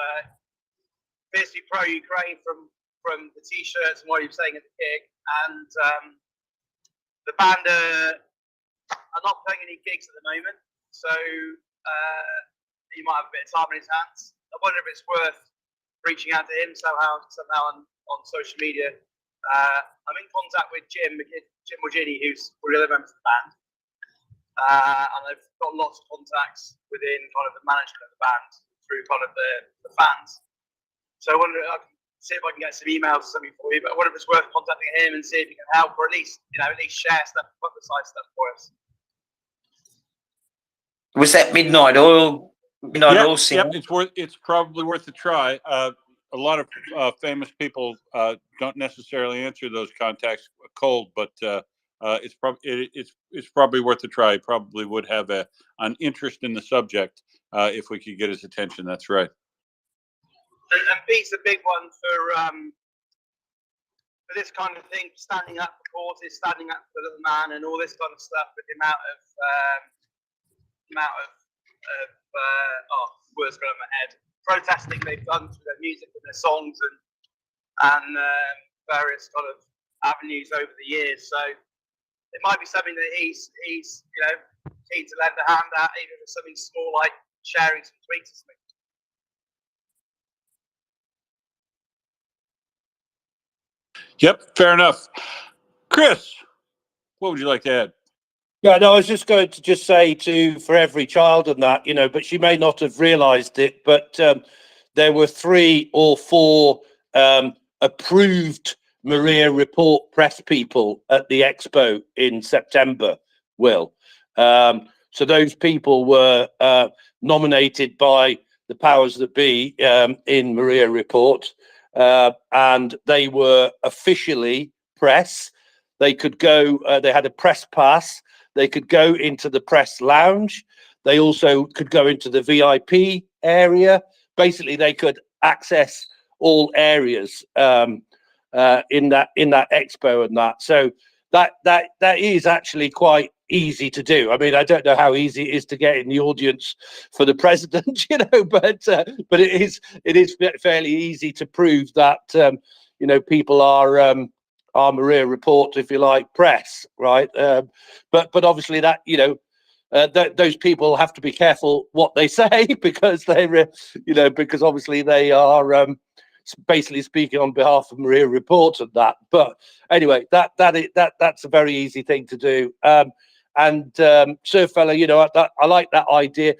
basically pro-Ukraine from the T-shirts and what he was saying at the gig, and the band are not playing any gigs at the moment, so he might have a bit of time in his hands. I wonder if it's worth reaching out to him somehow on social media. I'm in contact with Jim Mugini, who's one of the other members of the band, and I've got lots of contacts within kind of the management of the band through kind of the fans. So I wonder, I can see if I can get some emails or something for you, but I wonder if it's worth contacting him and see if he can help, or at least share stuff, publicize stuff for us. Was that Midnight Oil? Yep, it's probably worth a try. A lot of famous people don't necessarily answer those contacts cold, but it's probably worth a try. He probably would have an interest in the subject if we could get his attention. That's right. And Pete's a big one for this kind of thing, standing up for causes, standing up for the man, and all this kind of stuff. With the amount of words going on my head, protesting they've done through their music and their songs and various kind of avenues over the years. So it might be something that he's keen to lend a hand at, even if it's something small like sharing some tweets or something. Yep, fair enough. Chris, what would you like to add? Yeah, no, I was just going to say for every child and that, but she may not have realised it, but there were 3 or 4 approved MriyaReport press people at the expo in September, Will. So those people were nominated by the powers that be in MriyaReport, and they were officially press. They could go, they had a press pass. They could go into the press lounge. They also could go into the VIP area. Basically, they could access all areas in that expo and that. So that is actually quite easy to do. I mean, I don't know how easy it is to get in the audience for the president, but it is fairly easy to prove that people are MriyaReport, if you like, press, right? But obviously that those people have to be careful what they say because they're, because obviously they are basically speaking on behalf of MriyaReport and that. But anyway, that's a very easy thing to do. Sir Fella, I like that idea.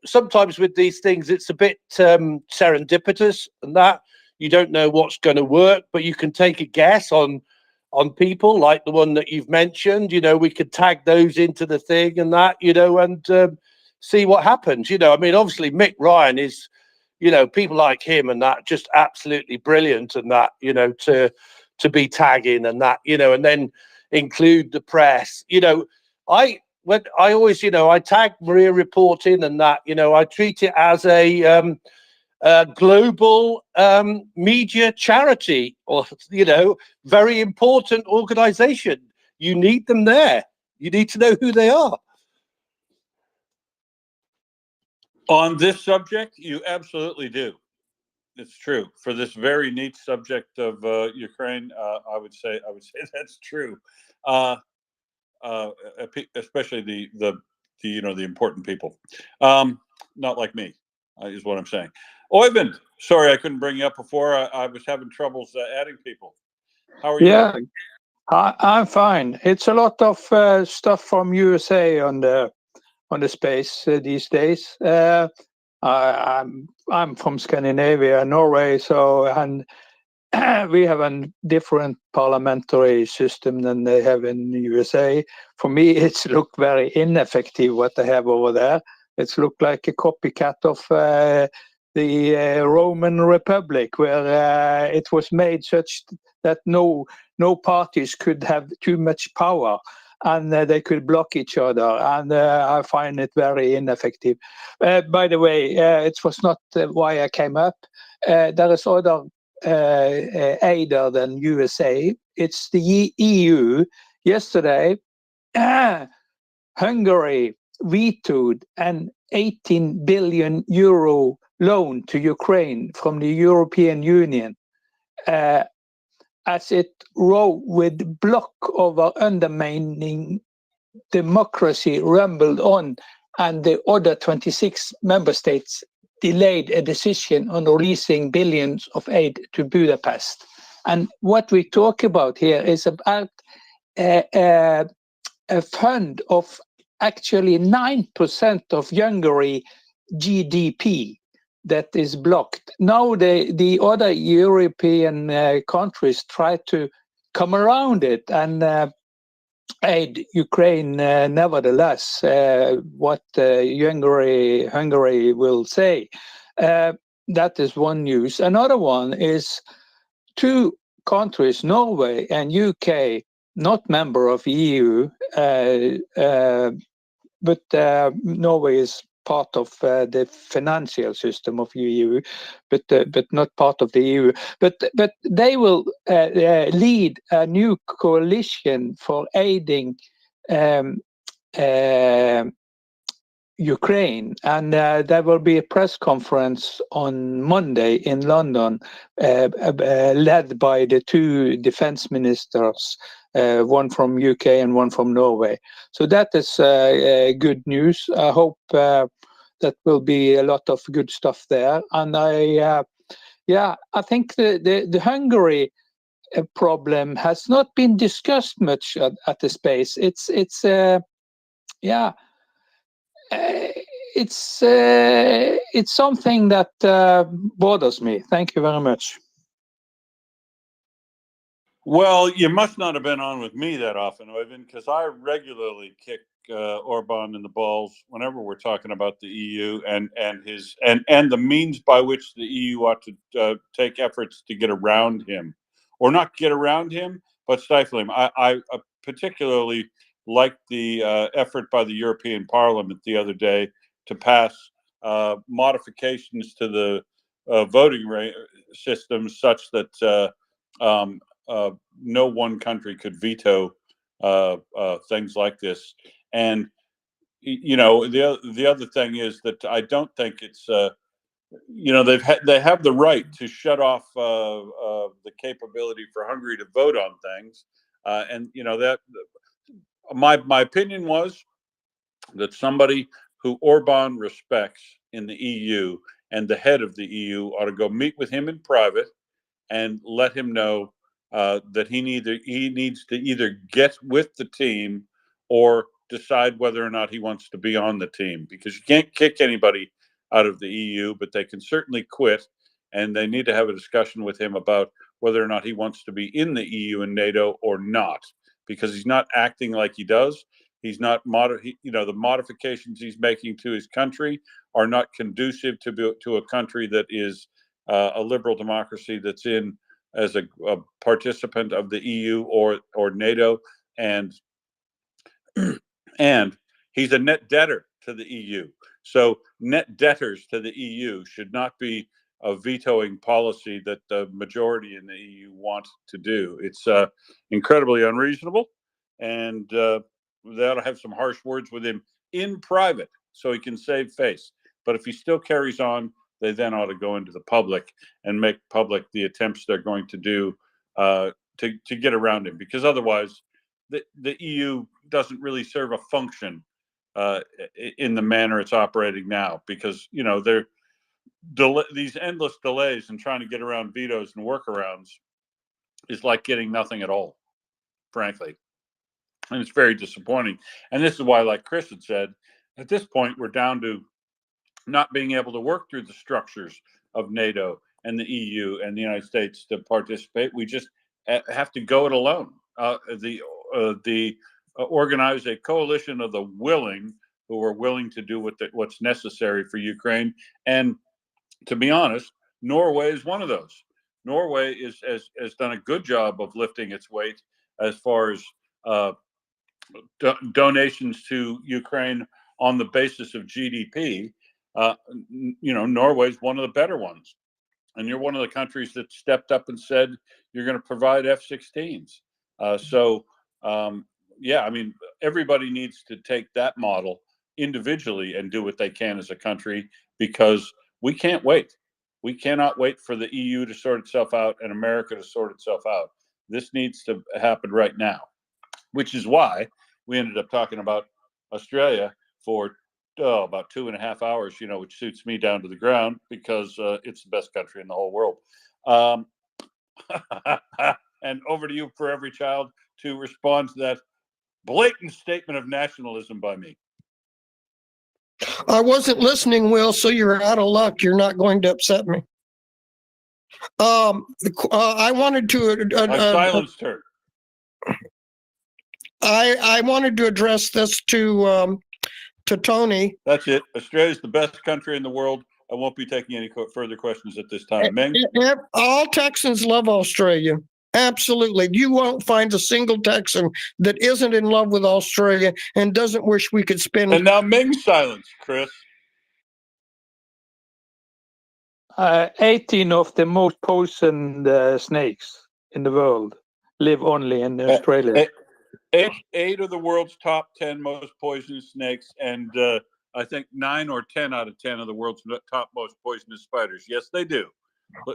Sometimes with these things, it's a bit serendipitous and that you don't know what's going to work, but you can take a guess on people like the one that you've mentioned. We could tag those into the thing and that, and see what happens. I mean, obviously Mick Ryan is, people like him and that just absolutely brilliant and that, to be tagging and that, and then include the press. I always, I tag MriyaReport in and that, I treat it as a global media charity, or very important organization. You need them there. You need to know who they are. On this subject, you absolutely do. It's true. For this very neat subject of Ukraine, I would say that's true. Especially the important people, not like me, is what I'm saying. Oyvind, sorry I couldn't bring you up before. I was having troubles adding people. How are you? Yeah, I'm fine. It's a lot of stuff from USA on the space these days. I'm from Scandinavia, Norway, and we have a different parliamentary system than they have in the USA. For me, it's looked very ineffective what they have over there. It's looked like a copycat of the Roman Republic, where it was made such that no parties could have too much power, and they could block each other, and I find it very ineffective. By the way, it was not why I came up. There is other aider than USA. It's the EU. Yesterday, Hungary vetoed an 18 billion euro loan to Ukraine from the European Union, as it row with block over undermining democracy rumbled on, and the other 26 member states delayed a decision on releasing billions of aid to Budapest. And what we talk about here is about a fund of actually 9% of Hungary GDP that is blocked. Now the other European countries try to come around it and aid Ukraine nevertheless, what Hungary will say. That is one news. Another one is two countries, Norway and UK, not member of EU, but Norway is part of the financial system of EU, but not part of the EU. But they will lead a new coalition for aiding Ukraine, and there will be a press conference on Monday in London, led by the two defense ministers, one from UK and one from Norway. So that is good news. I hope that will be a lot of good stuff there. And I think the Hungary problem has not been discussed much at the space. It's something that bothers me. Thank you very much. Well, you must not have been on with me that often, Oyvind, because I regularly kick Orban in the balls whenever we're talking about the EU and the means by which the EU ought to take efforts to get around him, or not get around him, but stifle him. I particularly like the effort by the European Parliament the other day to pass modifications to the voting system such that no one country could veto things like this. And the other thing is that I don't think it's they have the right to shut off the capability for Hungary to vote on things, and that my opinion was that somebody who Orban respects in the EU and the head of the EU ought to go meet with him in private and let him know that he needs to either get with the team or decide whether or not he wants to be on the team, because you can't kick anybody out of the EU, but they can certainly quit, and they need to have a discussion with him about whether or not he wants to be in the EU and NATO or not, because he's not acting like he does. He's not the modifications he's making to his country are not conducive to a country that is a liberal democracy that's in as a participant of the EU or NATO, and and he's a net debtor to the EU. So net debtors to the EU should not be a vetoing policy that the majority in the EU want to do. It's incredibly unreasonable, and they ought to have some harsh words with him in private so he can save face. But if he still carries on, they then ought to go into the public and make public the attempts they're going to do to get around him, because otherwise the EU doesn't really serve a function in the manner it's operating now, because these endless delays and trying to get around vetoes and workarounds is like getting nothing at all, frankly. And it's very disappointing. And this is why, like Chris had said, at this point, we're down to not being able to work through the structures of NATO and the EU and the United States to participate. We just have to go it alone. Organize a coalition of the willing who are willing to do what's necessary for Ukraine. And to be honest, Norway is one of those. Norway has done a good job of lifting its weight as far as donations to Ukraine on the basis of GDP. Norway's one of the better ones, and you're one of the countries that stepped up and said you're going to provide F-16s. Everybody needs to take that model individually and do what they can as a country, because we can't wait. We cannot wait for the EU to sort itself out and America to sort itself out. This needs to happen right now, which is why we ended up talking about Australia for about 2.5 hours, which suits me down to the ground, because it's the best country in the whole world. And over to you, For Every Child, to respond to that blatant statement of nationalism by me. I wasn't listening, Will, so you're out of luck. You're not going to upset me. I wanted to. I silenced her. I wanted to address this to Tony. That's it. Australia's the best country in the world. I won't be taking any further questions at this time. Meng? All Texans love Australia. Absolutely. You won't find a single Texan that isn't in love with Australia and doesn't wish we could spend. And now Meng's silence, Chris. 18 of the most poisoned snakes in the world live only in Australia. Eight of the world's top 10 most poisonous snakes, and I think 9 or 10 out of 10 of the world's top most poisonous spiders. Yes, they do.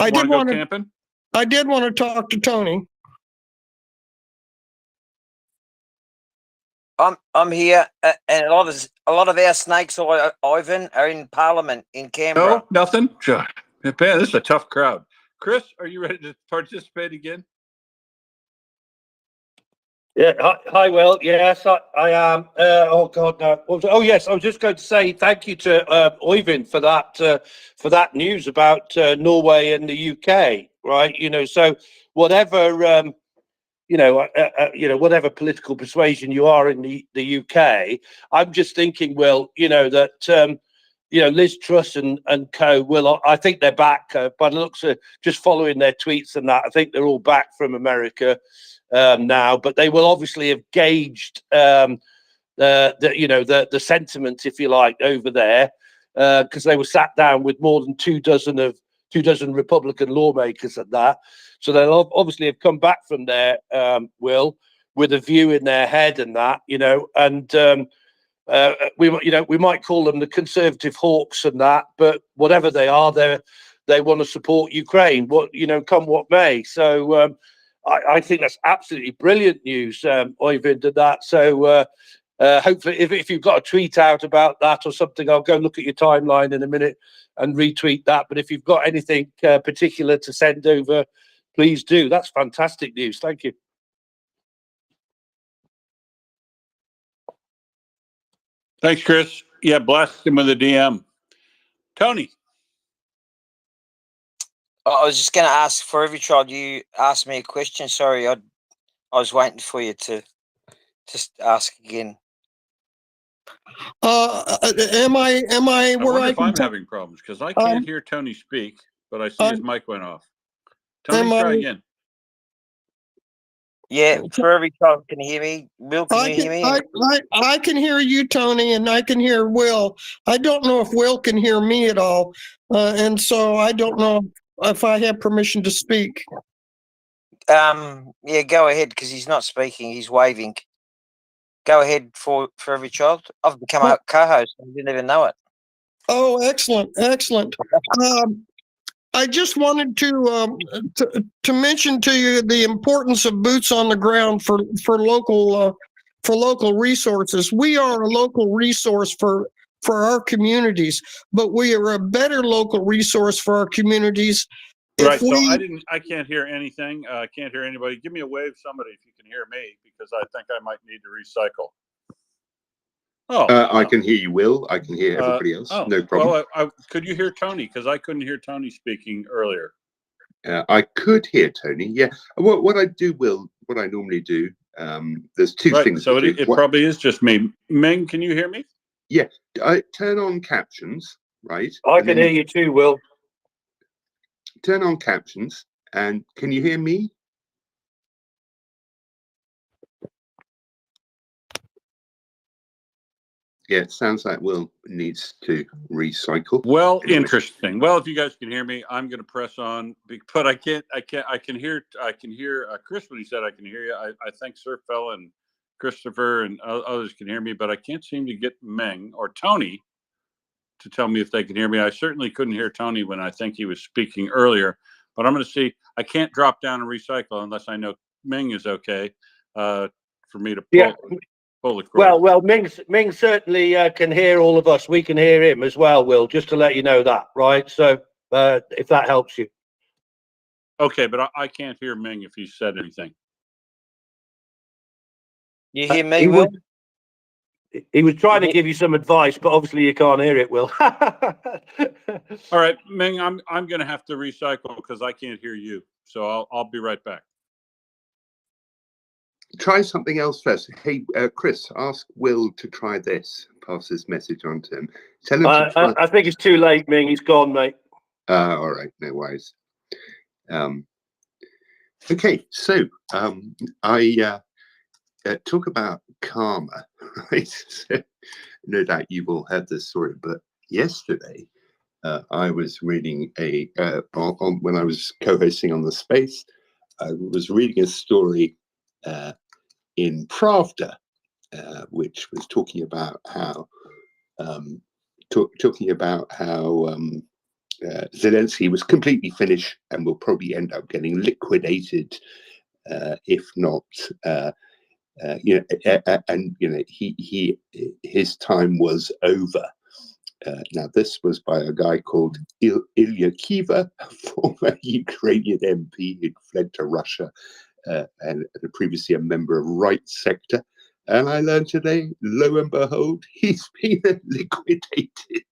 I did want camping? I did want to talk to Tony. I'm here, and a lot of our snakes, Ivan, are in Parliament in Canberra. No, nothing. Man, this is a tough crowd. Chris, are you ready to participate again? Yeah, hi, Will. Yes, I am. Oh God, no. Oh yes, I was just going to say thank you to Oyvind for that news about Norway and the UK. Right, so whatever whatever political persuasion you are in the UK, I'm just thinking, Will, that Liz Truss and co will. I think they're back by the looks of just following their tweets and that. I think they're all back from America now, but they will obviously have gauged the sentiment, if you like, over there, because they were sat down with more than two dozen Republican lawmakers at that. So they'll obviously have come back from there, Will, with a view in their head and that, and we might call them the conservative hawks and that, but whatever they are, they want to support Ukraine, come what may. So I think that's absolutely brilliant news, Oyvind, and that. So hopefully, if you've got a tweet out about that or something, I'll go look at your timeline in a minute and retweet that. But if you've got anything particular to send over, please do. That's fantastic news. Thank you. Thanks, Chris. Yeah, blast him with a DM. Tony. I was just going to ask, for every child, you asked me a question. Sorry, I was waiting for you to just ask again. Am I I where wonder I if can I'm tell? having problems because I can't hear Tony speak, but I see his mic went off. Tony, am try I? again. Yeah, for every child can hear me. Will, can you hear me? I can hear you, Tony, and I can hear Will. I don't know if Will can hear me at all, and so I don't know if I have permission to speak. Yeah, go ahead because he's not speaking. He's waving. Go ahead for every child. I've become a co-host. I didn't even know it. Oh, excellent, excellent. I just wanted to mention to you the importance of boots on the ground for local resources. We are a local resource for our communities, but we are a better local resource for our communities Right. So I can't hear anything. I can't hear anybody. Give me a wave, somebody, if you can hear me, because I think I might need to recycle. Oh, I can hear you, Will. I can hear everybody else. No problem. Well, could you hear Tony? Because I couldn't hear Tony speaking earlier. I could hear Tony. Yeah. What I do, Will, what I normally do, there's two things. So it probably is just me. Meng, can you hear me? Yeah. I turn on captions, right? I can hear you too, Will. Turn on captions, and can you hear me? Yeah, it sounds like Will needs to recycle. Well, interesting. Well, if you guys can hear me, I'm going to press on, but I can't. I can hear Chris when he said I can hear you. I think Surfell and Christopher and others can hear me, but I can't seem to get Meng or Tony to tell me if they can hear me. I certainly couldn't hear Tony when I think he was speaking earlier, but I'm going to see. I can't drop down and recycle unless I know Meng is okay for me to pull. Yeah. Pull the cord. Well, Ming certainly can hear all of us. We can hear him as well, Will, just to let you know that, right? So if that helps you. Okay, but I can't hear Ming if he said anything. You hear me, Will? He was trying to give you some advice, but obviously you can't hear it, Will. All right, Ming, I'm going to have to recycle because I can't hear you. So I'll be right back. Try something else first. Hey, Chris, ask Will to try this. Pass this message on to him. Tell him to try. I think it's too late, Ming. He's gone, mate. All right, no worries. Okay, so I talk about karma, right? So, no doubt you've all heard this story, but yesterday I was reading when I was co-hosting on the space, I was reading a story in Pravda, which was talking about how Zelensky was completely finished and will probably end up getting liquidated, if not, his time was over. Now, this was by a guy called Ilya Kiva, a former Ukrainian MP who'd fled to Russia and previously a member of Right Sector. And I learned today, lo and behold, he's been liquidated.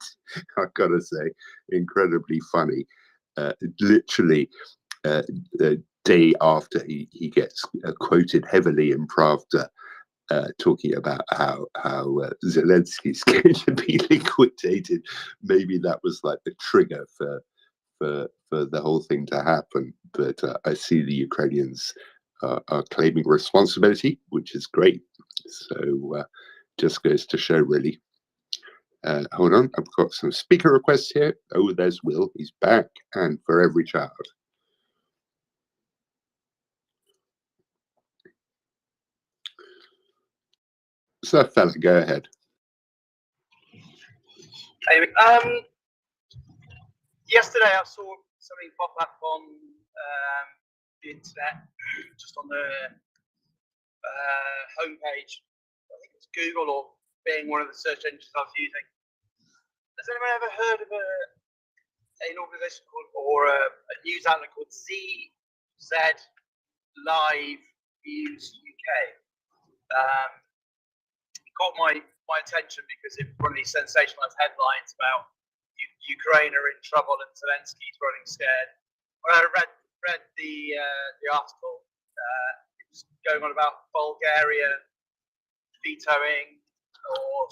I've got to say, incredibly funny. Literally, the day after he gets quoted heavily in Pravda, talking about how Zelensky's going to be liquidated. Maybe that was like the trigger for the whole thing to happen. But I see the Ukrainians are claiming responsibility, which is great. So just goes to show, really. Hold on, I've got some speaker requests here. Oh, there's Will. He's back, and for every child. So, fella, go ahead. Yesterday I saw something pop up on the internet, just on the homepage. I think it was Google or Bing, one of the search engines I was using. Has anyone ever heard of an organisation called, or a news outlet called ZZ Live News UK? It caught my attention because it was one of these sensationalized headlines about Ukraine are in trouble and Zelensky's running scared. When I read the article, it was going on about Bulgaria vetoing or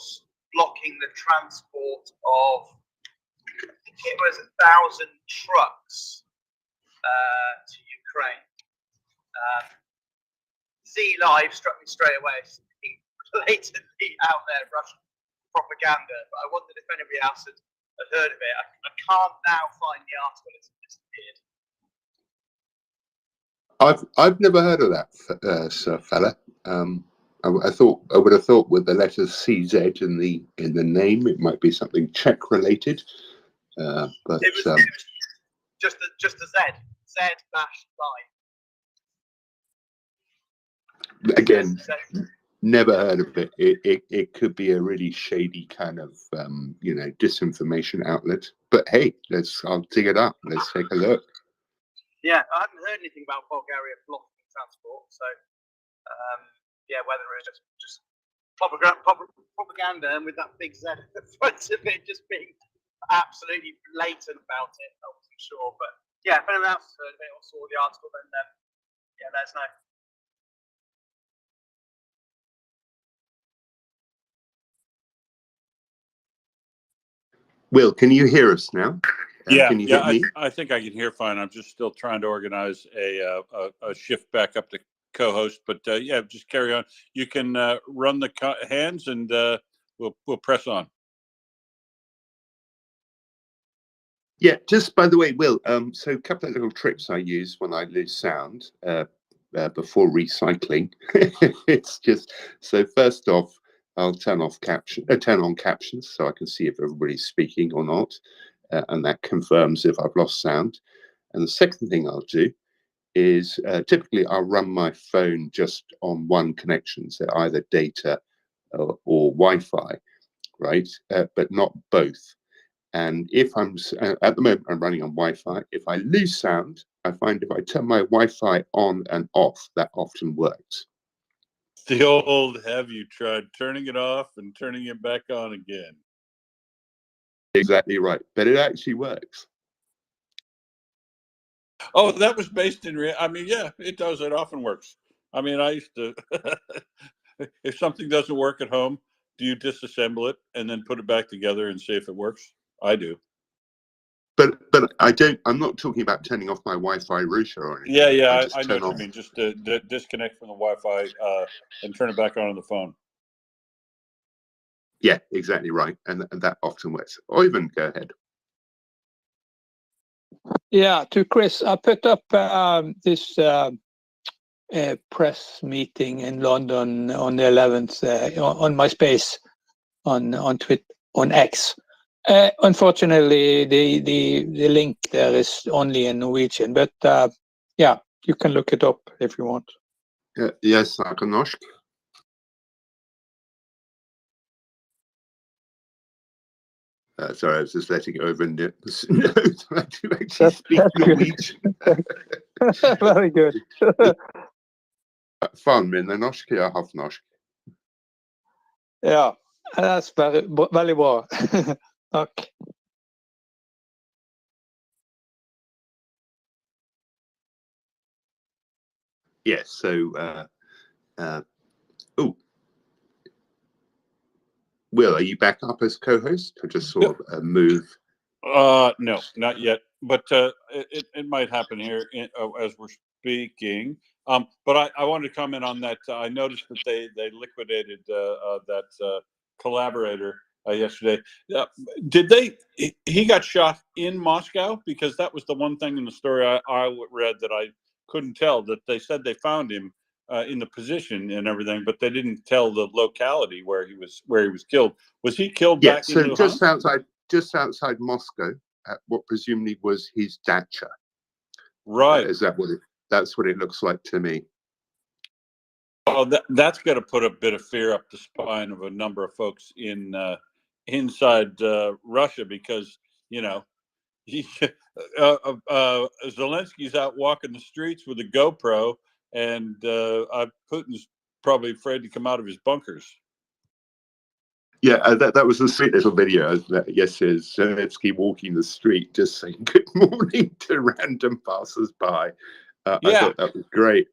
blocking the transport of, I think it was 1,000 trucks to Ukraine. Z Live struck me straight away. It's blatantly out there Russian propaganda, but I wondered if anybody else had heard of it. I can't now find the article; it's disappeared. I've never heard of that, sir fella. I would have thought with the letters CZ in the name, it might be something Czech related. But it was just a Z dash Live. Again, never heard of it. It could be a really shady kind of disinformation outlet. But hey, I'll dig it up. Let's take a look. Yeah, I haven't heard anything about Bulgaria blocking transport. So yeah, whether it's just propaganda and with that big Z at the front of it just being absolutely blatant about it, I wasn't sure. But yeah, if anyone else has heard of it or saw the article, then yeah, let us know. Will, can you hear us now? Can you hear me? I think I can hear fine. I'm just still trying to organize a shift back up to co-host, but yeah, just carry on. You can run the hands, and we'll press on. Yeah, just by the way, Will, so a couple of little tricks I use when I lose sound before recycling. It's just, so first off, I'll turn on captions so I can see if everybody's speaking or not, and that confirms if I've lost sound. And the second thing I'll do is typically I'll run my phone just on one connection, so either data or Wi-Fi, right? But not both. And if I'm at the moment I'm running on Wi-Fi, if I lose sound, I find if I turn my Wi-Fi on and off, that often works. The old, have you tried turning it off and turning it back on again? Exactly right, but it actually works. Oh, that was based in I mean, yeah, it does. It often works. I mean, I used to, if something doesn't work at home, do you disassemble it and then put it back together and see if it works? I do. But I'm not talking about turning off my Wi-Fi router or anything. Yeah, I know what you mean. Just disconnect from the Wi-Fi and turn it back on the phone. Yeah, exactly right, and that often works. Or even go ahead. Yeah, to Chris, I put up this press meeting in London on the 11th on my space on Twitter, on X. Unfortunately, the link there is only in Norwegian, but yeah, you can look it up if you want. Jeg snakker norsk. Sorry, I was just letting it over and no, I do actually speak Norwegian. Very good. Faren min norsk, jeg har haft norsk. Ja, that's veldig bra. Takk. Yes, so oh, Will, are you back up as co-host? I just saw a move. No, not yet, but it might happen here as we're speaking. But I wanted to comment on that. I noticed that they liquidated that collaborator yesterday. Did they? He got shot in Moscow, because that was the one thing in the story I read that I couldn't tell. That they said they found him in the position and everything, but they didn't tell the locality where he was killed. Was he killed back in Luhansk? Just outside Moscow, at what presumably was his dacha. Right. Is that what that's what it looks like to me? Well, that's going to put a bit of fear up the spine of a number of folks in inside Russia, because he, Zelensky's out walking the streets with a GoPro, and Putin's probably afraid to come out of his bunkers. Yeah, that was a sweet little video. Yes, is Zelensky walking the street just saying good morning to random passers-by. I Yeah. thought that was great.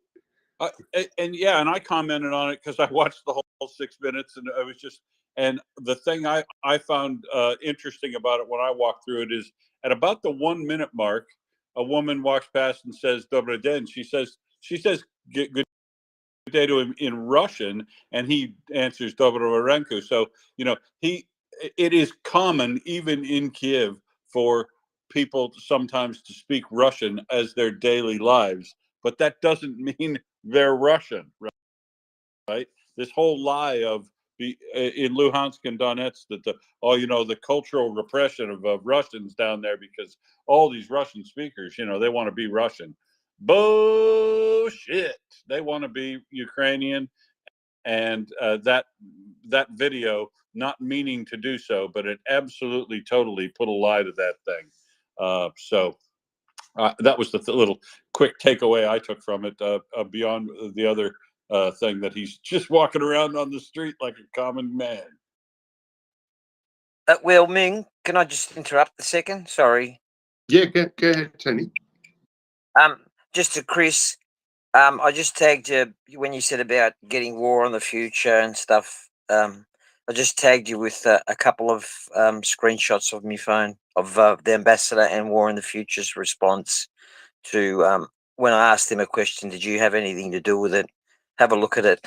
And I commented on it because I watched the whole 6 minutes, and I was just, and the thing I found interesting about it when I walked through it is at about the 1 minute mark, a woman walks past and says "Dobry den." She says good day to him in Russian, and he answers "Dobro ranku." So it is common even in Kiev for people sometimes to speak Russian as their daily lives, but that doesn't mean they're Russian, right? This whole lie of in Luhansk and Donetsk that the cultural repression of Russians down there, because all these Russian speakers, they want to be Russian. Bullshit. They want to be Ukrainian, and that video, not meaning to do so, but it absolutely totally put a lie to that thing. So that was the little quick takeaway I took from it, beyond the other thing that he's just walking around on the street like a common man. Well, Ming, can I just interrupt a second? Sorry. Yeah, go ahead, Tony. Just to Chris, I just tagged you when you said about getting war on the future and stuff. I just tagged you with a couple of screenshots of my phone of the ambassador and War in the Future's response to when I asked him a question. Did you have anything to do with it? Have a look at it.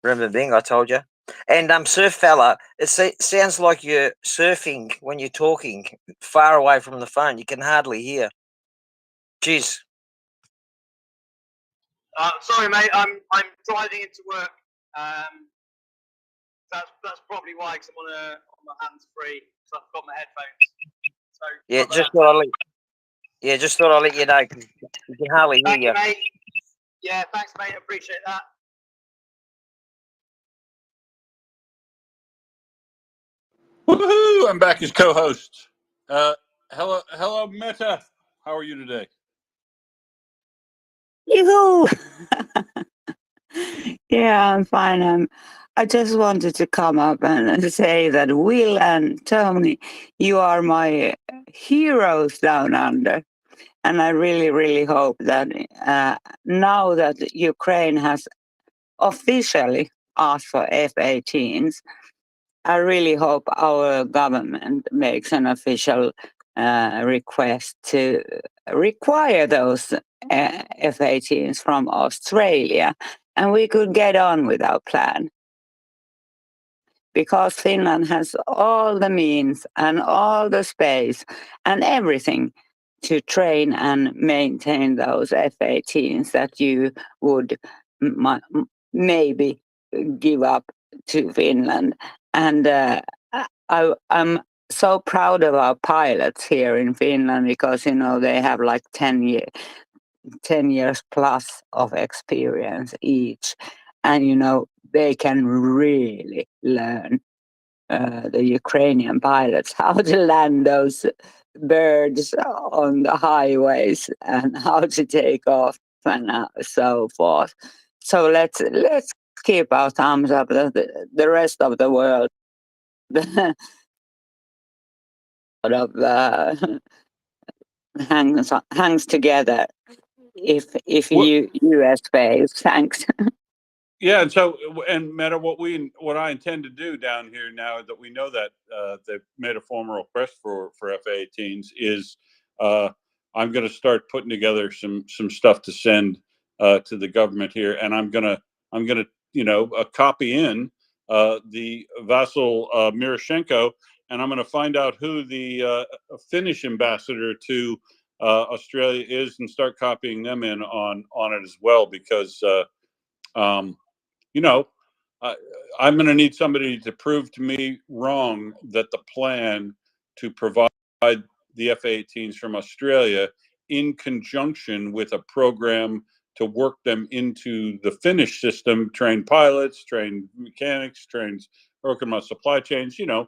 Remember, Bing, I told you. And Surf Fella, it sounds like you're surfing when you're talking far away from the phone. You can hardly hear. Cheers. Sorry, mate. I'm driving into work. That's probably why, because I'm on my hands free, so I've got my headphones. So Yeah, just thought I'd let you know, 'cause you can hardly hear thank you. you, mate. Yeah, thanks, mate. I appreciate that. Woohoo! I'm back as co-host. Hello, Meta. How are you today? Yoo-hoo! Yeah, I'm fine. I just wanted to come up and say that Will and Tony, you are my heroes down under. And I really, really hope that now that Ukraine has officially asked for F-18s, I really hope our government makes an official request to require those F-18s from Australia, and we could get on with our plan. Because Finland has all the means and all the space and everything to train and maintain those F-18s that you would maybe give up to Finland. And I'm so proud of our pilots here in Finland because, they have like 10 years plus of experience each. And, they can really learn the Ukrainian pilots how to land those birds on the highways and how to take off and so forth. So let's keep our thumbs up. The rest of the world hangs together if US fails. Thanks. Yeah, and Meta, what I intend to do down here now that we know that they've made a formal request for F-18s is I'm going to start putting together some stuff to send to the government here, and I'm gonna copy in the Vasyl Miroshenko, and I'm going to find out who the Finnish ambassador to Australia is, and start copying them in on it as well, because I'm going to need somebody to prove to me wrong that the plan to provide the F-18s from Australia in conjunction with a program to work them into the Finnish system, train pilots, train mechanics, work them on supply chains, you know,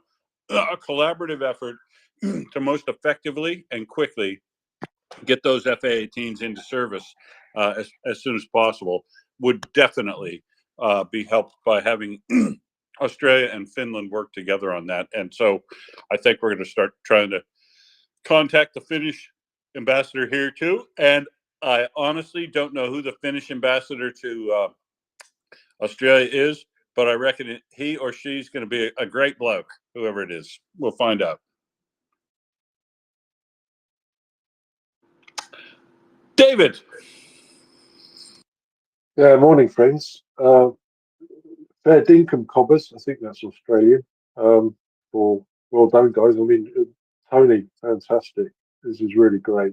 a collaborative effort to most effectively and quickly get those FA-18s into service as soon as possible would definitely be helped by having Australia and Finland work together on that. And so I think we're going to start trying to contact the Finnish ambassador here too. And I honestly don't know who the Finnish ambassador to Australia is, but I reckon he or she's going to be a great bloke, whoever it is. We'll find out. David. Yeah, morning, friends. Fair dinkum cobbers, I think that's Australian. Well done, guys. I mean, Tony, fantastic. This is really great.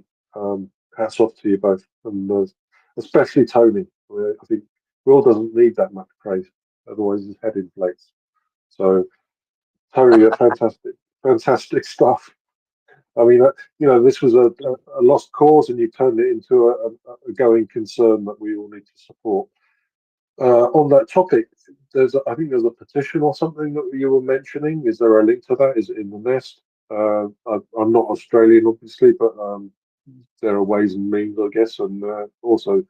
Hats off to you both, and especially Tony. I think Will doesn't need that much praise, otherwise his head inflates. So, Tony, fantastic stuff. I mean, you know, this was a lost cause, and you turned it into a going concern that we all need to support. On that topic, I think there's a petition or something that you were mentioning. Is there a link to that? Is it in the nest? I'm not Australian, obviously, but there are ways and means, I guess. And also,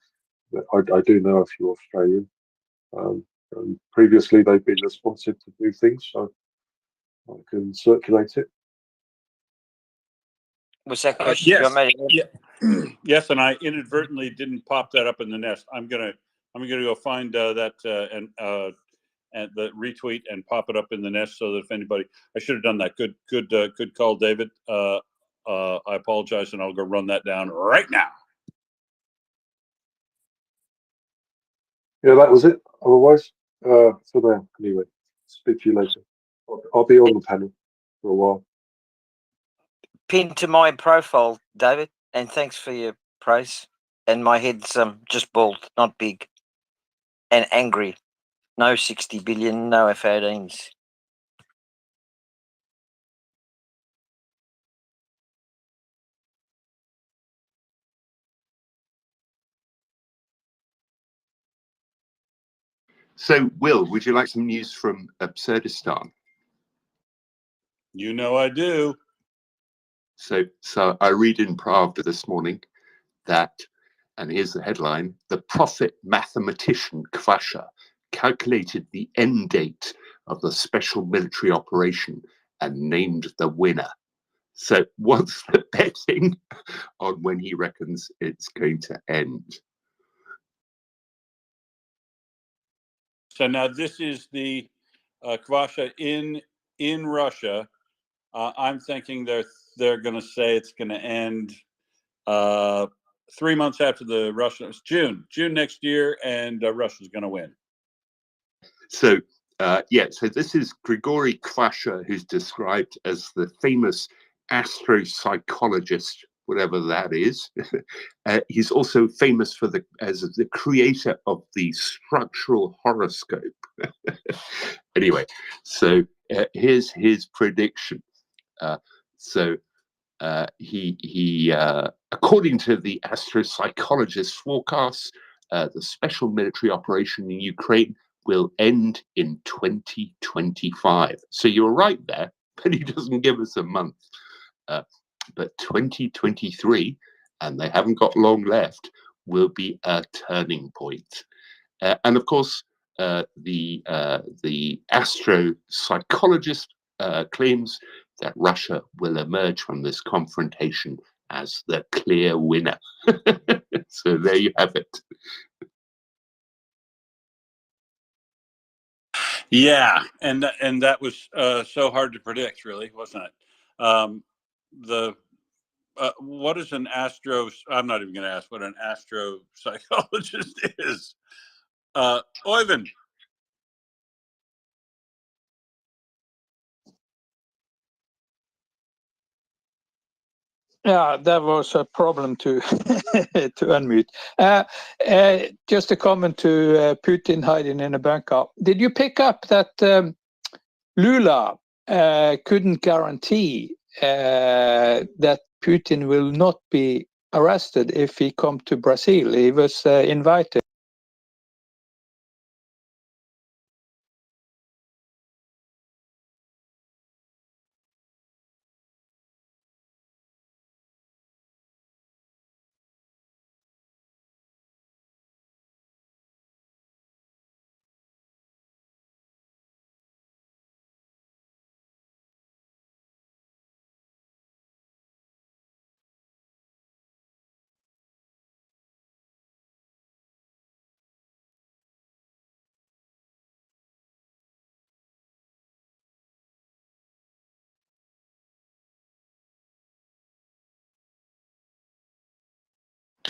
I do know a few Australian. And previously, they've been responsive to do things, so I can circulate it. Was that question? Yes, and I inadvertently didn't pop that up in the nest. I'm gonna go find that and the retweet and pop it up in the nest so that if anybody, I should have done that. Good call, David. I apologize, and I'll go run that down right now. Yeah, that was it. Otherwise, for now, anyway. Speak to you later. I'll be on the panel for a while. Pin to my profile, David, and thanks for your praise. And my head's just bald, not big, and angry. No 60 billion, no F-18s. So, Will, would you like some news from Absurdistan? You know I do. So I read in Pravda this morning that, and here's the headline, the prophet mathematician Kvasha calculated the end date of the special military operation and named the winner. So what's the betting on when he reckons it's going to end? So now this is the Kvasha in Russia. I'm thinking they're going to say it's going to end 3 months after the Russian. It's June next year, and Russia's going to win. So so this is Grigory Kvasha, who's described as the famous astropsychologist, whatever that is. He's also famous as the creator of the structural horoscope. Anyway, so here's his prediction. He according to the astropsychologist's forecasts, the special military operation in Ukraine will end in 2025. So you're right there, but he doesn't give us a month. But 2023, and they haven't got long left, will be a turning point. And of course, the astropsychologist claims that Russia will emerge from this confrontation as the clear winner. So there you have it. Yeah, and that was so hard to predict, really, wasn't it? What is an astro? I'm not even going to ask what an astropsychologist is. Oyvind. Yeah, that was a problem to to unmute. Just a comment to Putin hiding in a bunker. Did you pick up that Lula couldn't guarantee that Putin will not be arrested if he come to Brazil. He was invited.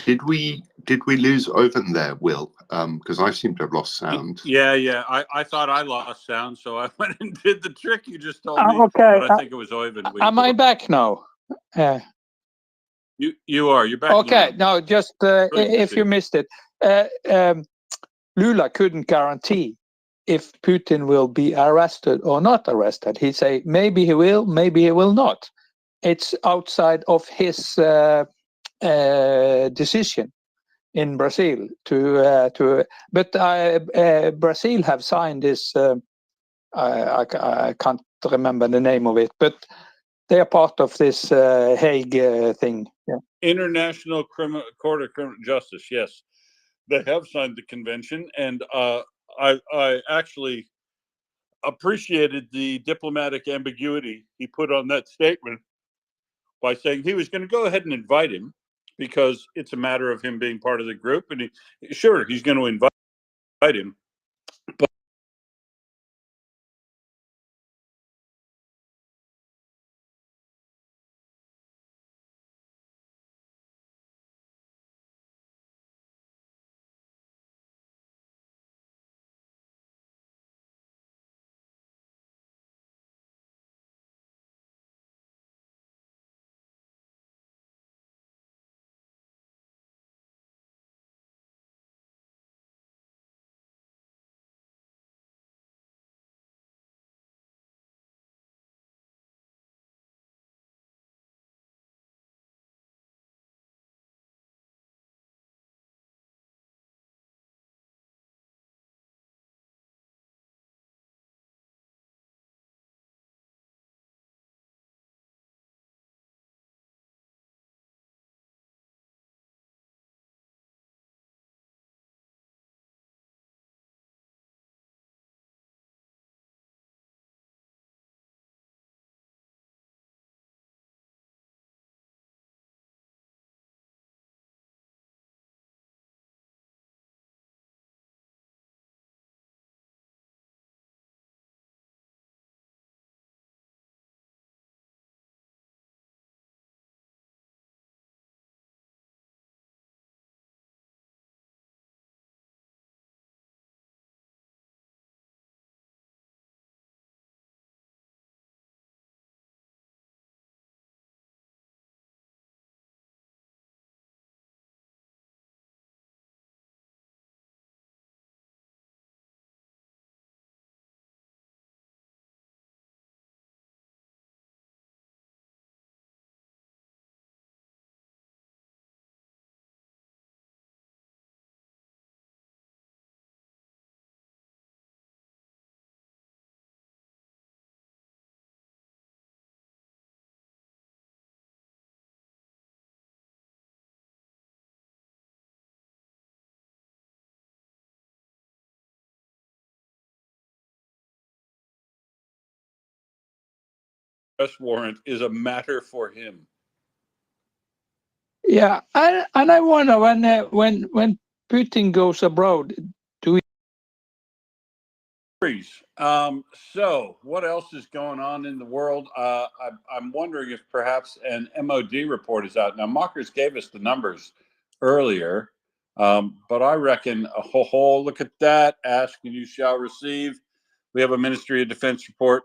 Did we lose Owen there, Will? Because I seem to have lost sound. Yeah. I thought I lost sound, so I went and did the trick you just told me. Okay. But I think it was Owen. Am I back now? You are. You're back. Okay. Now. No, just if you missed it, Lula couldn't guarantee if Putin will be arrested or not arrested. He say maybe he will, maybe he will not. It's outside of his decision in Brazil but Brazil have signed this. I can't remember the name of it, but they are part of this Hague thing. Yeah. International Court of Criminal Justice. Yes, they have signed the convention, and I actually appreciated the diplomatic ambiguity he put on that statement by saying he was going to go ahead and invite him because it's a matter of him being part of the group, and he's going to invite him, but arrest warrant is a matter for him. Yeah, and I wonder when Putin goes abroad, do we? So what else is going on in the world? I'm wondering if perhaps an MOD report is out now. Mockers gave us the numbers earlier, but I reckon look at that. Ask and you shall receive. We have a Ministry of Defense report.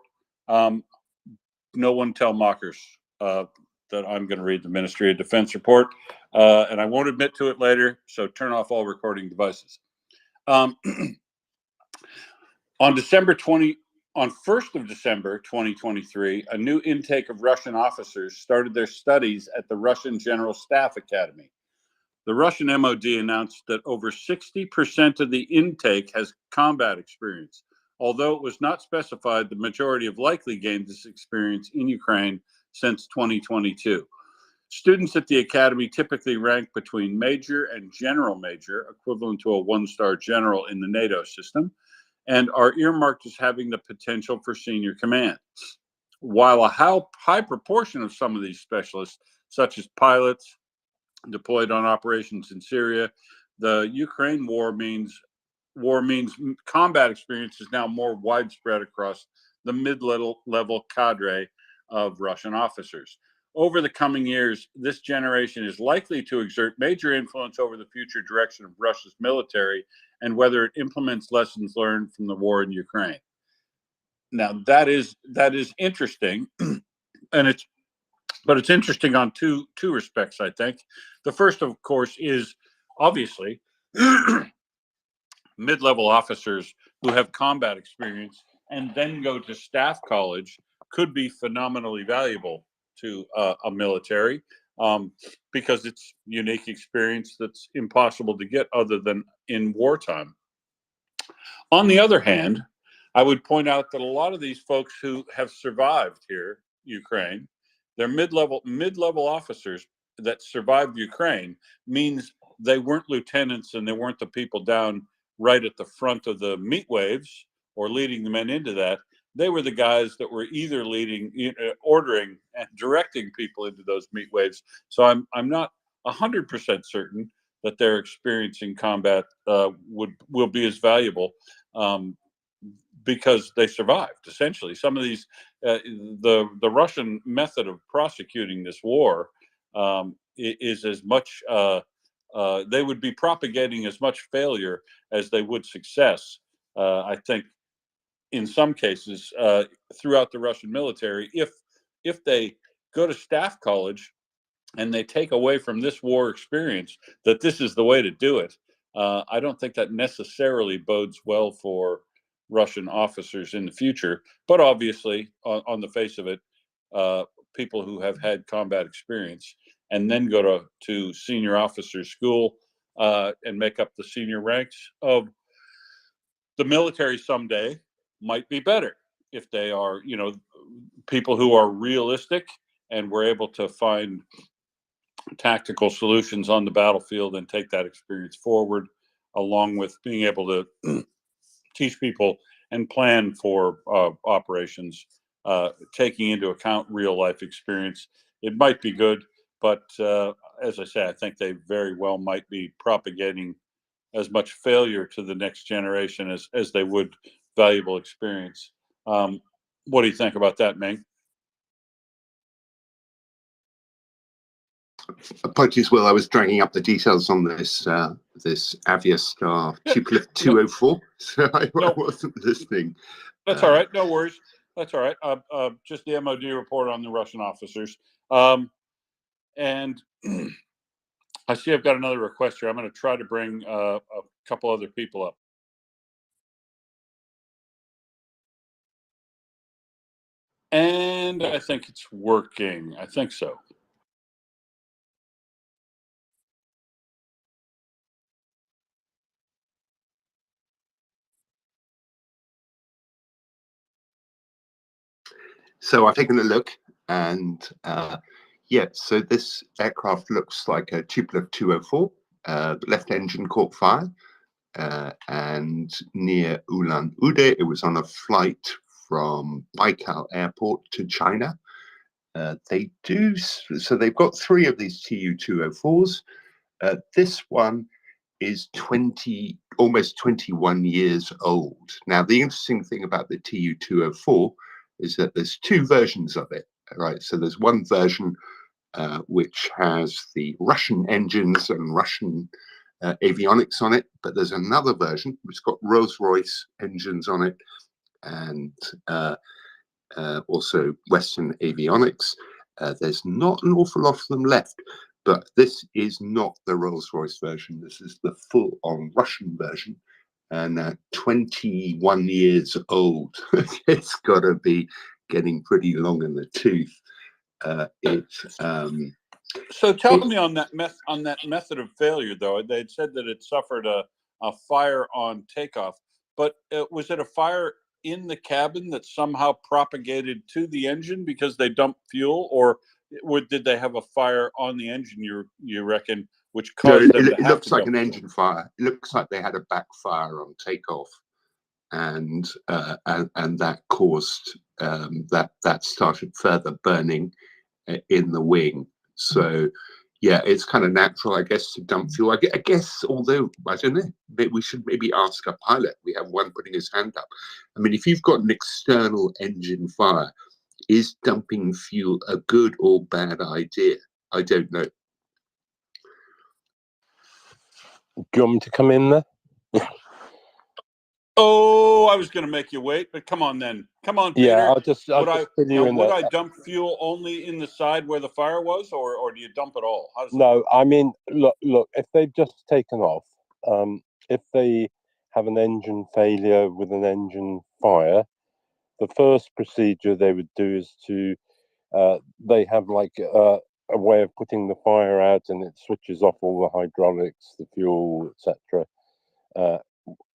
No one tell Mockers that I'm going to read the Ministry of Defense report, and I won't admit to it later. So turn off all recording devices. On December 20, On 1st of December 2023, a new intake of Russian officers started their studies at the Russian General Staff Academy. The Russian MOD announced that over 60% of the intake has combat experience. Although it was not specified, the majority have likely gained this experience in Ukraine since 2022. Students at the academy typically rank between major and general major, equivalent to a one-star general in the NATO system, and are earmarked as having the potential for senior command. While a high proportion of some of these specialists, such as pilots deployed on operations in Syria, the Ukraine war means combat experience is now more widespread across the mid-level cadre of Russian officers. Over the coming years, this generation is likely to exert major influence over the future direction of Russia's military and whether it implements lessons learned from the war in Ukraine. Now, that is interesting, and it's interesting on two respects, I think. The first, of course, is obviously mid-level officers who have combat experience and then go to staff college could be phenomenally valuable to a military because it's unique experience that's impossible to get other than in wartime. On the other hand, I would point out that a lot of these folks who have survived here, Ukraine, they're mid-level officers that survived Ukraine, means they weren't lieutenants and they weren't the people down right at the front of the meat waves or leading the men into that. They were the guys that were either leading, ordering and directing people into those meat waves. So I'm not 100% certain that their experience in combat will be as valuable because they survived. Essentially, some of these the Russian method of prosecuting this war is as much they would be propagating as much failure as they would success. I think in some cases throughout the Russian military, if they go to staff college and they take away from this war experience that this is the way to do it, I don't think that necessarily bodes well for Russian officers in the future. But obviously, on the face of it, people who have had combat experience and then go to senior officer school and make up the senior ranks of the military someday might be better if they are, people who are realistic and were able to find tactical solutions on the battlefield and take that experience forward, along with being able to teach people and plan for operations, taking into account real life experience. It might be good, but as I say, I think they very well might be propagating as much failure to the next generation as they would valuable experience. What do you think about that, Ming? Apologies, Will. I was dragging up the details on this this Aviastar Tupolev 204, so I wasn't listening. That's all right. No worries. That's all right. Just the MOD report on the Russian officers. And I see I've got another request here. I'm going to try to bring a couple other people up. And I think it's working. I think so. So I've taken a look, and yeah, so this aircraft looks like a Tupolev 204. The left engine caught fire, and near Ulan-Ude, it was on a flight from Baikal Airport to China. So they've got 3 of these Tu-204s. This one is almost 21 years old. Now, the interesting thing about the Tu-204 is that there's 2 versions of it, right? So there's one version which has the Russian engines and Russian avionics on it, but there's another version which got Rolls-Royce engines on it and also Western avionics. There's not an awful lot of them left, but this is not the Rolls-Royce version. This is the full-on Russian version. and 21 years old. It's got to be getting pretty long in the tooth. So tell me on that method of failure, though. They'd said that it suffered a fire on takeoff, but was it a fire in the cabin that somehow propagated to the engine because they dumped fuel, or did they have a fire on the engine? You reckon, which caused them to it have looks to like dump an fuel? engine fire. It looks like they had a backfire on takeoff, and that caused that started further burning in the wing. So yeah, it's kind of natural, I guess, to dump fuel. I guess, although I don't know, we should maybe ask a pilot. We have one putting his hand up. I mean, if you've got an external engine fire, is dumping fuel a good or bad idea? I don't know. Do you want me to come in there? Oh, I was going to make you wait, but come on then. Come on, Peter. Yeah, I'll just fill you in would there. I dump fuel only in the side where the fire was, or do you dump it all? How does No, I mean, look, if they've just taken off, if they have an engine failure with an engine fire, the first procedure they would do is to, they have like a way of putting the fire out, and it switches off all the hydraulics, the fuel, etc.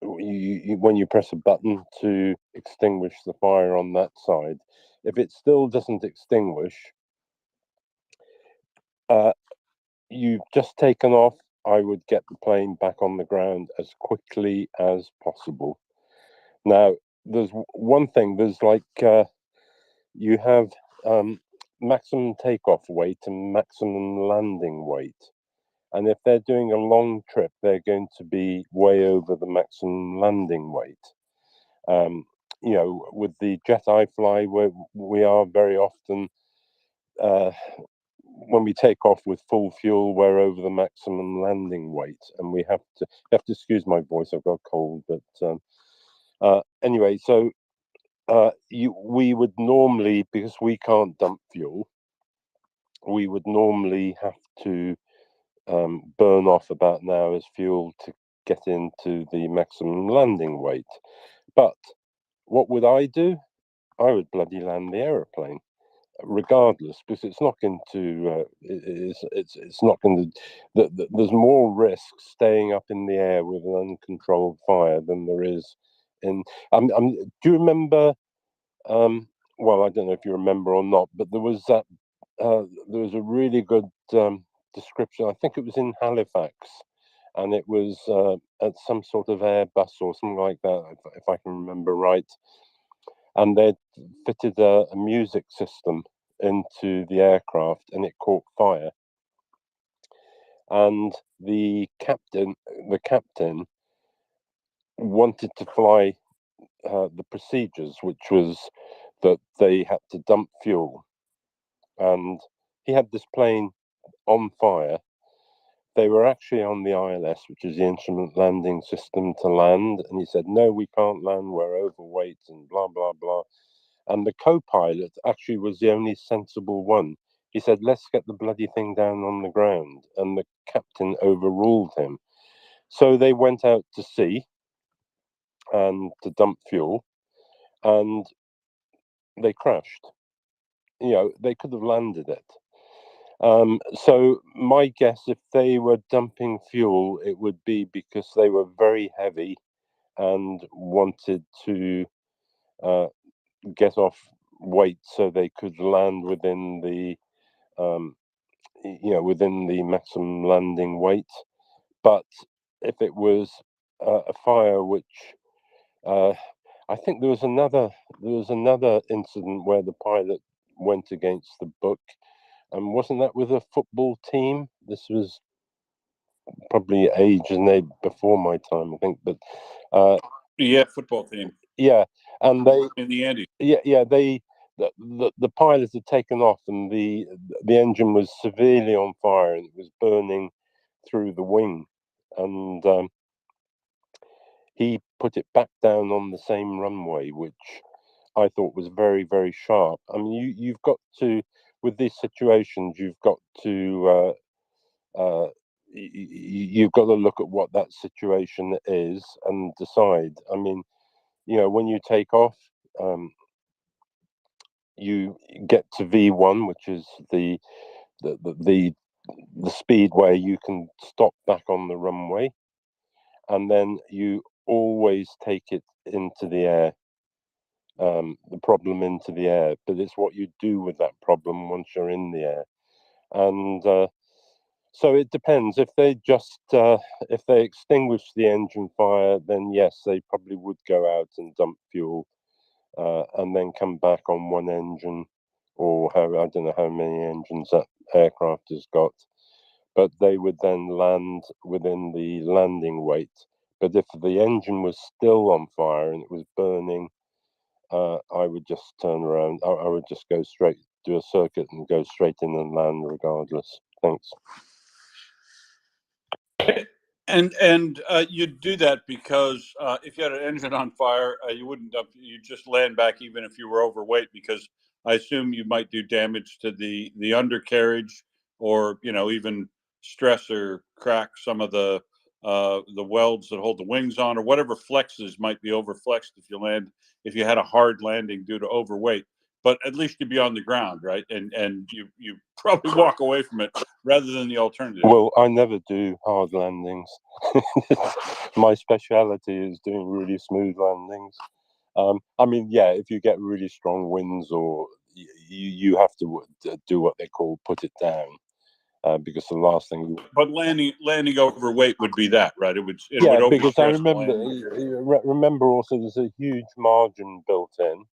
When you press a button to extinguish the fire on that side, if it still doesn't extinguish, you've just taken off, I would get the plane back on the ground as quickly as possible. Now, there's one thing, there's like, you have maximum takeoff weight and maximum landing weight. And if they're doing a long trip, they're going to be way over the maximum landing weight. You know, with the jet I fly, we are very often, when we take off with full fuel, we're over the maximum landing weight, and we have to. You have to excuse my voice; I've got a cold. But anyway, so we would normally, because we can't dump fuel, we would normally have to burn off about an hour's fuel to get into the maximum landing weight. But what would I do? I would bloody land the aeroplane, regardless, because it's not going to. It's not going to. There's more risk staying up in the air with an uncontrolled fire than there is in. Do you remember? Well, I don't know if you remember or not, but there was that. There was a really good description. I think it was in Halifax, and it was at some sort of Airbus or something like that, if I can remember right. And they'd fitted a music system into the aircraft, and it caught fire. And the captain wanted to fly the procedures, which was that they had to dump fuel, and he had this plane on fire. They were actually on the ILS, which is the instrument landing system, to land, and he said, no, we can't land, we're overweight, and blah blah blah. And the co-pilot actually was the only sensible one. He said, let's get the bloody thing down on the ground, and the captain overruled him. So they went out to sea and to dump fuel, and they crashed. You know, they could have landed it. So my guess, if they were dumping fuel, it would be because they were very heavy and wanted to get off weight so they could land within the within the maximum landing weight. But if it was a fire, which I think there was another incident where the pilot went against the book, and wasn't that with a football team? This was probably age and age before my time, I think, but Yeah, football team. yeah, and they in the Andes. Yeah, the pilot had taken off, and the engine was severely on fire, and it was burning through the wing, and he put it back down on the same runway, which I thought was very, very sharp. I mean, you've got to, with these situations, you've got to you've got to look at what that situation is and decide. I mean, you know, when you take off, you get to V1, which is the speed where you can stop back on the runway, and then you always take it into the air, the problem into the air, but it's what you do with that problem once you're in the air. And so it depends. If they just if they extinguish the engine fire, then yes, they probably would go out and dump fuel, and then come back on one engine, or I don't know how many engines that aircraft has got, but they would then land within the landing weight. But if the engine was still on fire and it was burning, I would just turn around. I would just go straight, do a circuit and go straight in and land regardless. Thanks. And you'd do that because if you had an engine on fire, you wouldn't dump. You'd just land back even if you were overweight, because I assume you might do damage to the undercarriage, or even stress or crack some of the welds that hold the wings on, or whatever flexes might be overflexed if you had a hard landing due to overweight. But at least you'd be on the ground, right? And you probably walk away from it rather than the alternative. Well, I never do hard landings. My speciality is doing really smooth landings. I mean, yeah, if you get really strong winds, or you have to do what they call put it down, because the last thing. But landing overweight would be that, right? It would because I overstress remember also there's a huge margin built in,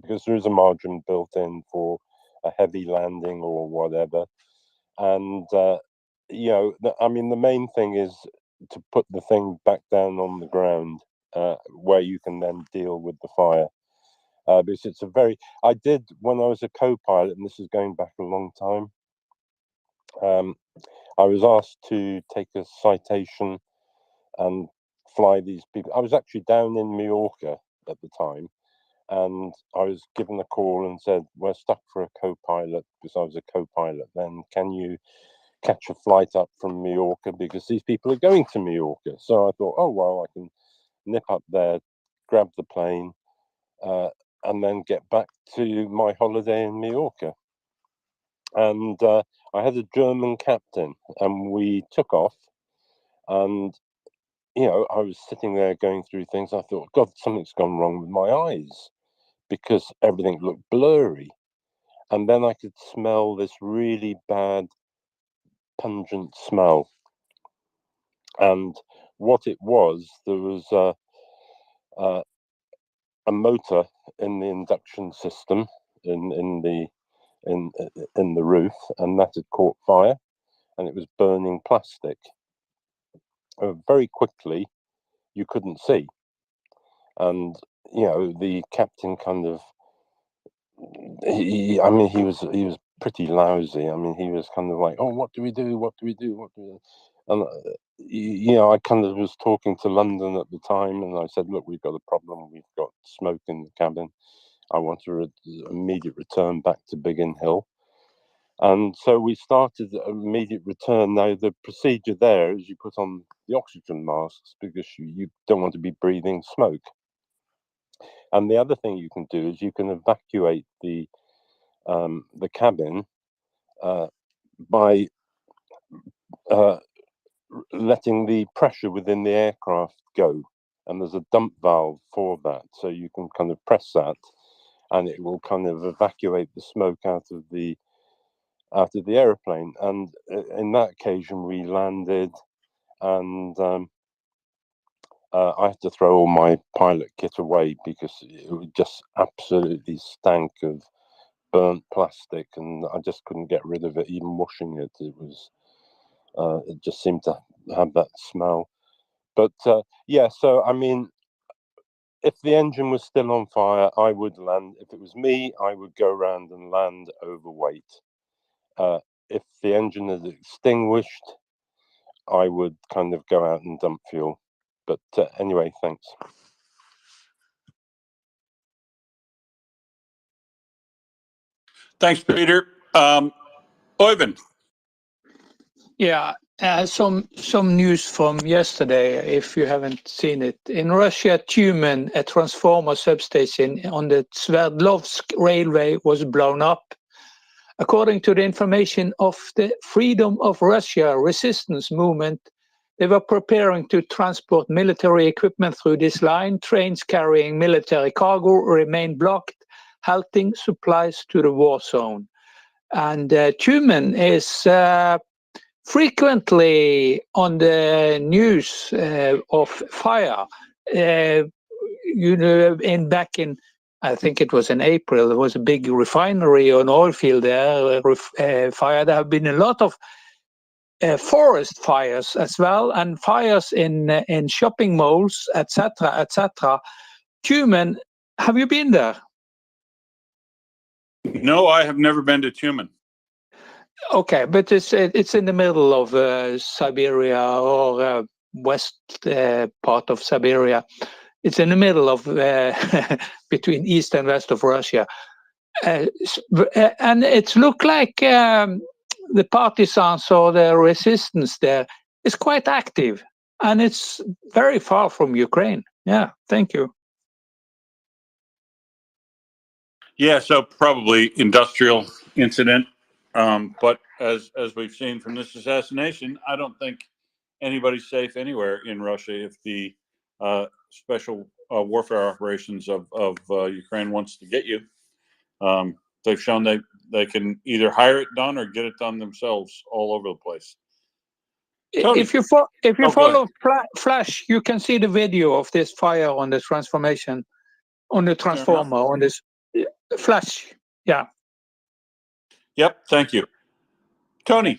because there is a margin built in for a heavy landing or whatever. And, I mean, the main thing is to put the thing back down on the ground, where you can then deal with the fire. Because it's I did, when I was a co-pilot, and this is going back a long time, I was asked to take a citation and fly these people. I was actually down in Mallorca at the time, and I was given a call and said, we're stuck for a co-pilot, because I was a co-pilot then. Can you catch a flight up from Mallorca, because these people are going to Mallorca? So I thought, oh, well, I can nip up there, grab the plane, and then get back to my holiday in Mallorca. And I had a German captain, and we took off, and I was sitting there going through things. I thought, God, something's gone wrong with my eyes, because everything looked blurry. And then I could smell this really bad, pungent smell. And what it was, there was a motor in the induction system in the roof, and that had caught fire, and it was burning plastic. Very quickly, you couldn't see. And the captain kind of, he was pretty lousy. I mean, he was kind of like, oh, what do we do? What do we do? What do we do? And I kind of was talking to London at the time, and I said, look, we've got a problem. We've got smoke in the cabin. I want to immediate return back to Biggin Hill. And so we started immediate return. Now, the procedure there is you put on the oxygen masks, because you don't want to be breathing smoke. And the other thing you can do is you can evacuate the cabin by letting the pressure within the aircraft go. And there's a dump valve for that. So you can kind of press that, and it will kind of evacuate the smoke out of the airplane. And in that occasion, we landed, and I had to throw all my pilot kit away, because it just absolutely stank of burnt plastic, and I just couldn't get rid of it. Even washing it, it just seemed to have that smell. But so I mean, if the engine was still on fire, I would land. If it was me, I would go around and land overweight. If the engine is extinguished, I would kind of go out and dump fuel. But anyway, thanks. Thanks, Peter. Oyvind. Yeah, Some news from yesterday, if you haven't seen it. In Russia, Tyumen, a transformer substation on the Sverdlovsk railway, was blown up. According to the information of the Freedom of Russia resistance movement, they were preparing to transport military equipment through this line. Trains carrying military cargo remained blocked, halting supplies to the war zone. And Tyumen is frequently on the news of fire. Back in, I think it was in April, there was a big refinery or an oil field there, fire. There have been a lot of forest fires as well, and fires in shopping malls, etc., etc. Tyumen, have you been there? No, I have never been to Tyumen. Okay, but it's in the middle of Siberia or west part of Siberia. It's in the middle of between east and west of Russia, and it looked like the partisans or the resistance there is quite active, and it's very far from Ukraine. Yeah, thank you. Yeah, so probably industrial incident. But as we've seen from this assassination, I don't think anybody's safe anywhere in Russia if the special warfare operations of Ukraine wants to get you. They've shown they can either hire it done or get it done themselves all over the place. Tony. If you follow Flash, you can see the video of this fire on the transformation, on the transformer, on this Flash. Yeah. Yep. Thank you, Tony.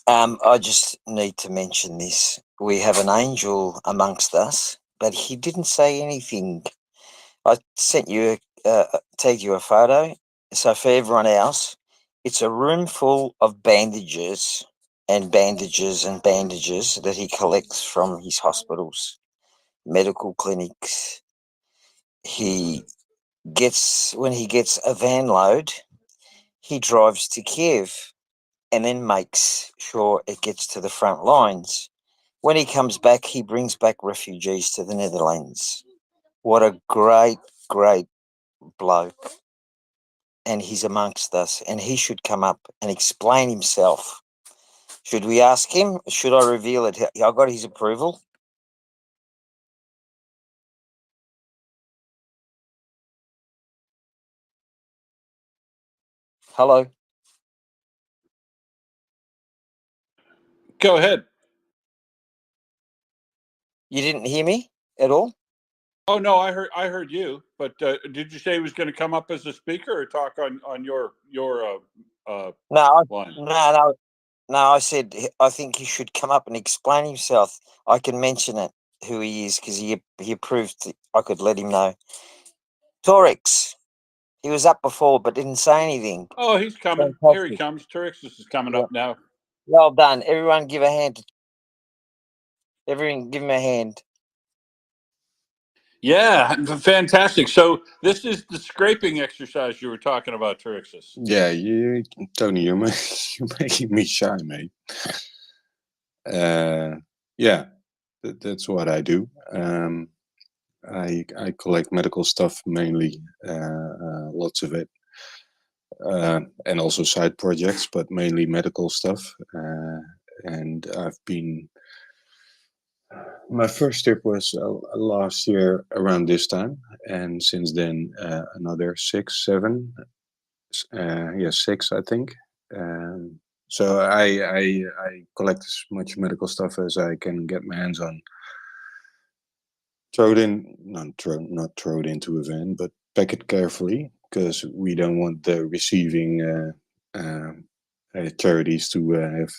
I just need to mention this. We have an angel amongst us, but he didn't say anything. I sent you, tagged you a photo. So for everyone else, it's a room full of bandages and bandages and bandages that he collects from his hospitals, medical clinics. When he gets a van load, he drives to Kiev and then makes sure it gets to the front lines. When he comes back, he brings back refugees to the Netherlands. What a great, great bloke. And he's amongst us, and he should come up and explain himself. Should we ask him? Should I reveal it? I got his approval. Hello. Go ahead. You didn't hear me at all? Oh no, I heard you. But did you say he was going to come up as a speaker or talk on your line? No. I said I think he should come up and explain himself. I can mention it who he is because he approved. I could let him know. Torix. He was up before but didn't say anything. Oh, he's coming. Fantastic. Here he comes. Turixis is coming up now. Well done. Everyone give a hand. Everyone give him a hand. Yeah, fantastic. So this is the scraping exercise you were talking about, Turixis. Yeah, Tony, you're making me shy, mate. Yeah, that's what I do. I collect medical stuff mainly, lots of it, and also side projects, but mainly medical stuff. And I've been. My first trip was last year around this time, and since then another 6, 7, 6, I think. So I collect as much medical stuff as I can get my hands on. Not throw it into a van, but pack it carefully because we don't want the receiving charities to have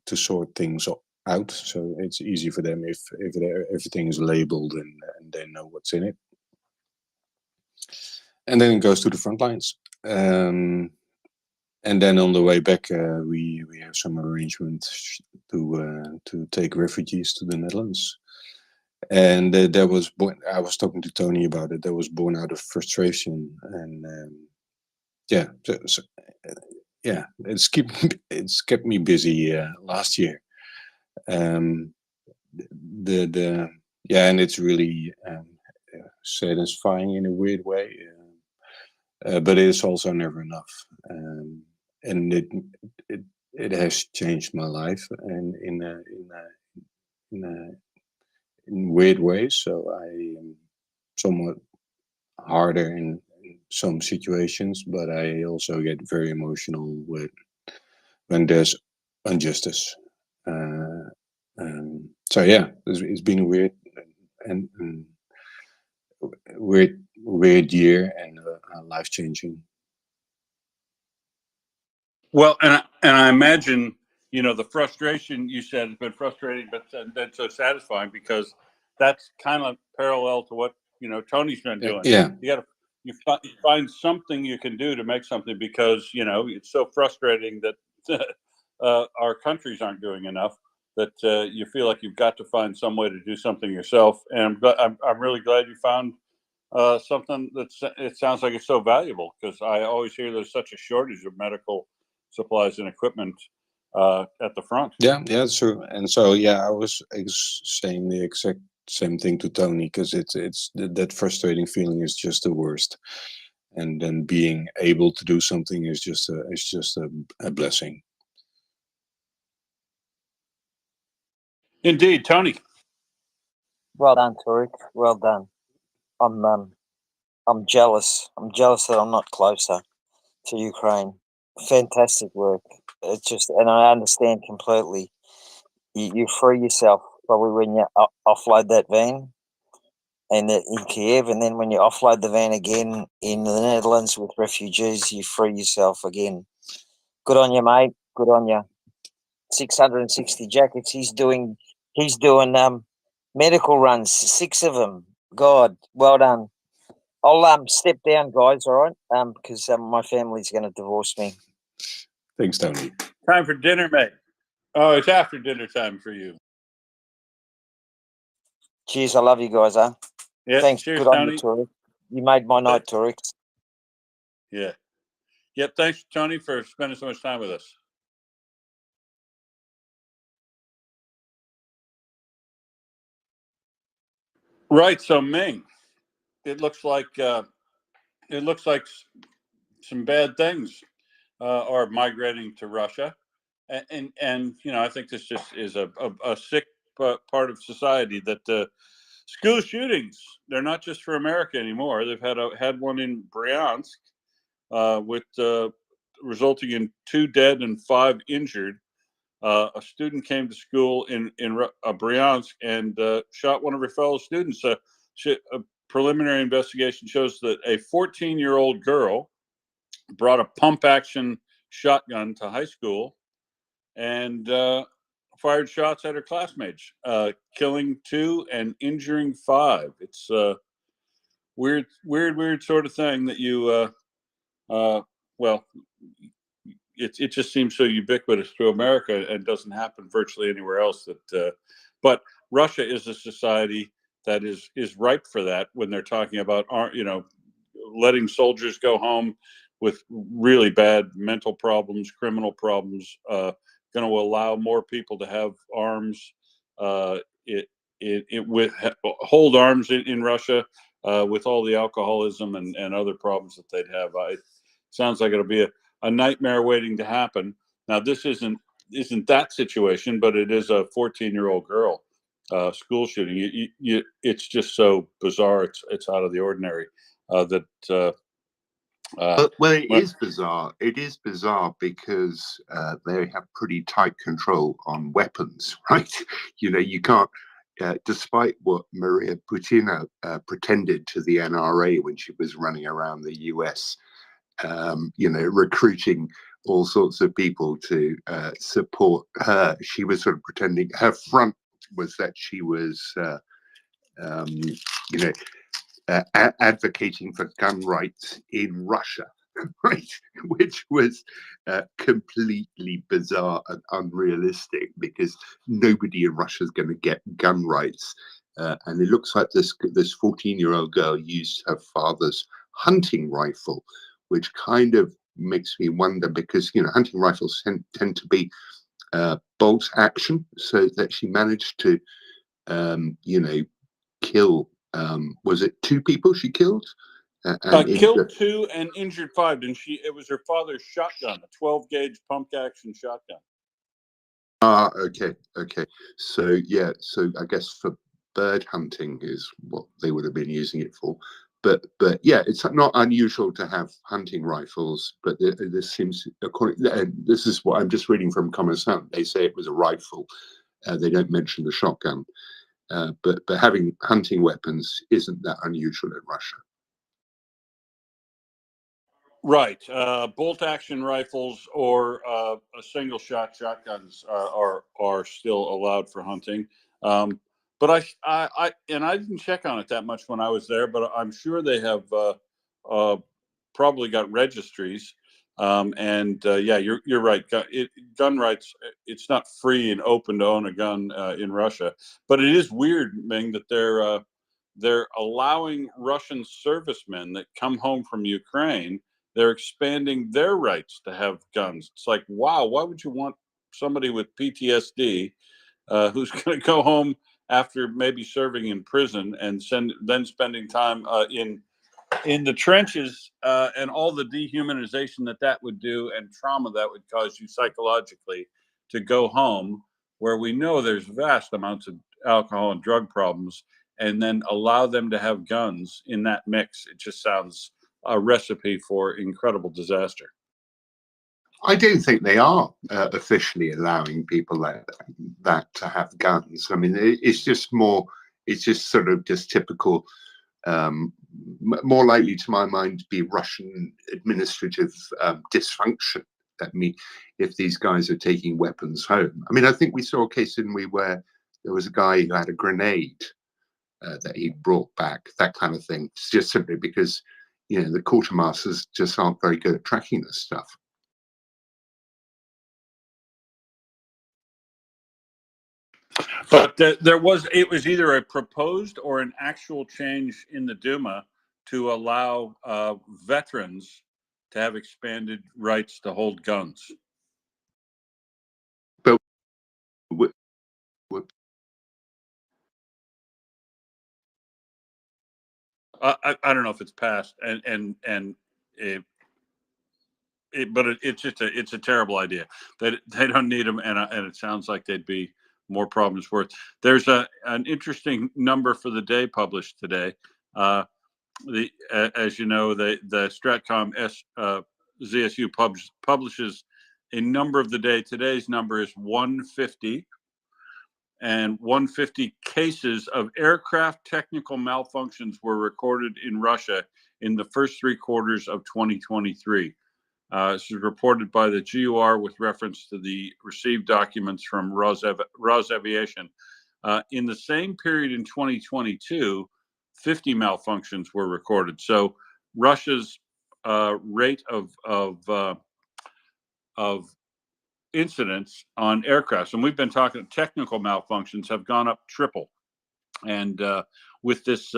to sort things out. So it's easy for them if everything is labeled and they know what's in it. And then it goes to the front lines. And then on the way back, we have some arrangements to take refugees to the Netherlands. And there was I was talking to Tony about it. That was born out of frustration, and yeah, it's kept me busy last year. The yeah, and it's really satisfying in a weird way, but it's also never enough. And it has changed my life and in weird ways. So I am somewhat harder in some situations, but I also get very emotional when there's injustice. So yeah, it's been a weird and weird year and life changing. Well, and I imagine, you know, the frustration you said has been frustrating, but then so satisfying, because that's kind of parallel to what, you know, Tony's been doing. Yeah. You find something you can do to make something, because, you know, it's so frustrating that our countries aren't doing enough, that you feel like you've got to find some way to do something yourself. And I'm really glad you found something it sounds like it's so valuable, because I always hear there's such a shortage of medical supplies and equipment at the front. Yeah, that's true. And so yeah, I was saying the exact same thing to Tony, because it's that frustrating feeling is just the worst, and then being able to do something is just a blessing. Indeed, Tony. Well done, Tariq. Well done. I'm jealous. I'm jealous that I'm not closer to Ukraine. Fantastic work. It's just, and I understand completely. You free yourself probably when you offload that van in Kiev, and then when you offload the van again in the Netherlands with refugees, you free yourself again. Good on you, mate. Good on you. 660 jackets. He's doing medical runs, 6 of them. God, well done. I'll step down, guys. All right, because my family's going to divorce me. Thanks, Tony. Time for dinner, mate. Oh, it's after dinner time for you. Cheers. I love you guys, huh? Yeah. Thanks. Cheers, Good on Tony. you, Tariq. You made my night, Tariq. Yeah. Yep. Thanks, Tony, for spending so much time with us. Right. So Ming, it looks like some bad things are migrating to Russia, and you know, I think this just is a sick part of society, that school shootings, they're not just for America anymore. They've had one in Bryansk with resulting in 2 dead and 5 injured. A student came to school in Bryansk and shot one of her fellow students. A preliminary investigation shows that a 14-year-old girl brought a pump-action shotgun to high school and fired shots at her classmates, killing 2 and injuring 5. It's a weird sort of thing that you, well, it just seems so ubiquitous to America and doesn't happen virtually anywhere else. But Russia is a society that is ripe for that, when they're talking about, you know, letting soldiers go home with really bad mental problems, criminal problems, going to allow more people to have arms, hold arms in Russia, with all the alcoholism and other problems that they'd have. It sounds like it'll be a nightmare waiting to happen. Now, this isn't that situation, but it is a 14-year-old girl school shooting. It's just so bizarre. It's out of the ordinary. Well, it is bizarre. It is bizarre because they have pretty tight control on weapons, right? You know, you can't, despite what Maria Butina pretended to the NRA when she was running around the US, you know, recruiting all sorts of people to support her. She was sort of pretending her front was that she was, you know, advocating for gun rights in Russia, right? Which was completely bizarre and unrealistic, because nobody in Russia is going to get gun rights. And it looks like this 14-year-old girl used her father's hunting rifle, which kind of makes me wonder, because hunting rifles tend to be bolt action, so that she managed to kill, was it 2 people she killed? And Killed 2 and injured 5. And it was her father's shotgun, a 12 gauge pump action shotgun. Okay. So yeah, so I guess for bird hunting is what they would have been using it for. But yeah, it's not unusual to have hunting rifles. But this seems, this is what I'm just reading from Commerçant. They say it was a rifle. They don't mention the shotgun. But having hunting weapons isn't that unusual in Russia. Right. Bolt action rifles or a single shot shotguns are still allowed for hunting. But I didn't check on it that much when I was there, but I'm sure they have probably got registries. Yeah, you're right. Gun rights, it's not free and open to own a gun in Russia, but it is weird, Ming, that they're allowing Russian servicemen that come home from Ukraine. They're expanding their rights to have guns. It's like, wow, why would you want somebody with PTSD who's going to go home after maybe serving in prison and then spending time in the trenches and all the dehumanization that would do and trauma that would cause you psychologically to go home, where we know there's vast amounts of alcohol and drug problems, and then allow them to have guns in that mix. It just sounds a recipe for incredible disaster. I don't think they are officially allowing people that to have guns. I mean, it's just sort of just typical, more likely to my mind to be Russian administrative dysfunction. That if these guys are taking weapons home. I mean, I think we saw a case where there was a guy who had a grenade that he brought back, that kind of thing, just simply because the quartermasters just aren't very good at tracking this stuff. But it was either a proposed or an actual change in the Duma to allow veterans to have expanded rights to hold guns. But I don't know if it's passed, but it's a terrible idea. They don't need them, and it sounds like they'd be more problems for it. There's an interesting number for the day published today. As you know, the Stratcom ZSU publishes a number of the day. Today's number is 150. And 150 cases of aircraft technical malfunctions were recorded in Russia in the first 3 quarters of 2023. This is reported by the GUR with reference to the received documents from Rosaviation. In the same period in 2022, 50 malfunctions were recorded. So Russia's rate of incidents on aircrafts, and we've been talking technical malfunctions, have gone up triple. And with this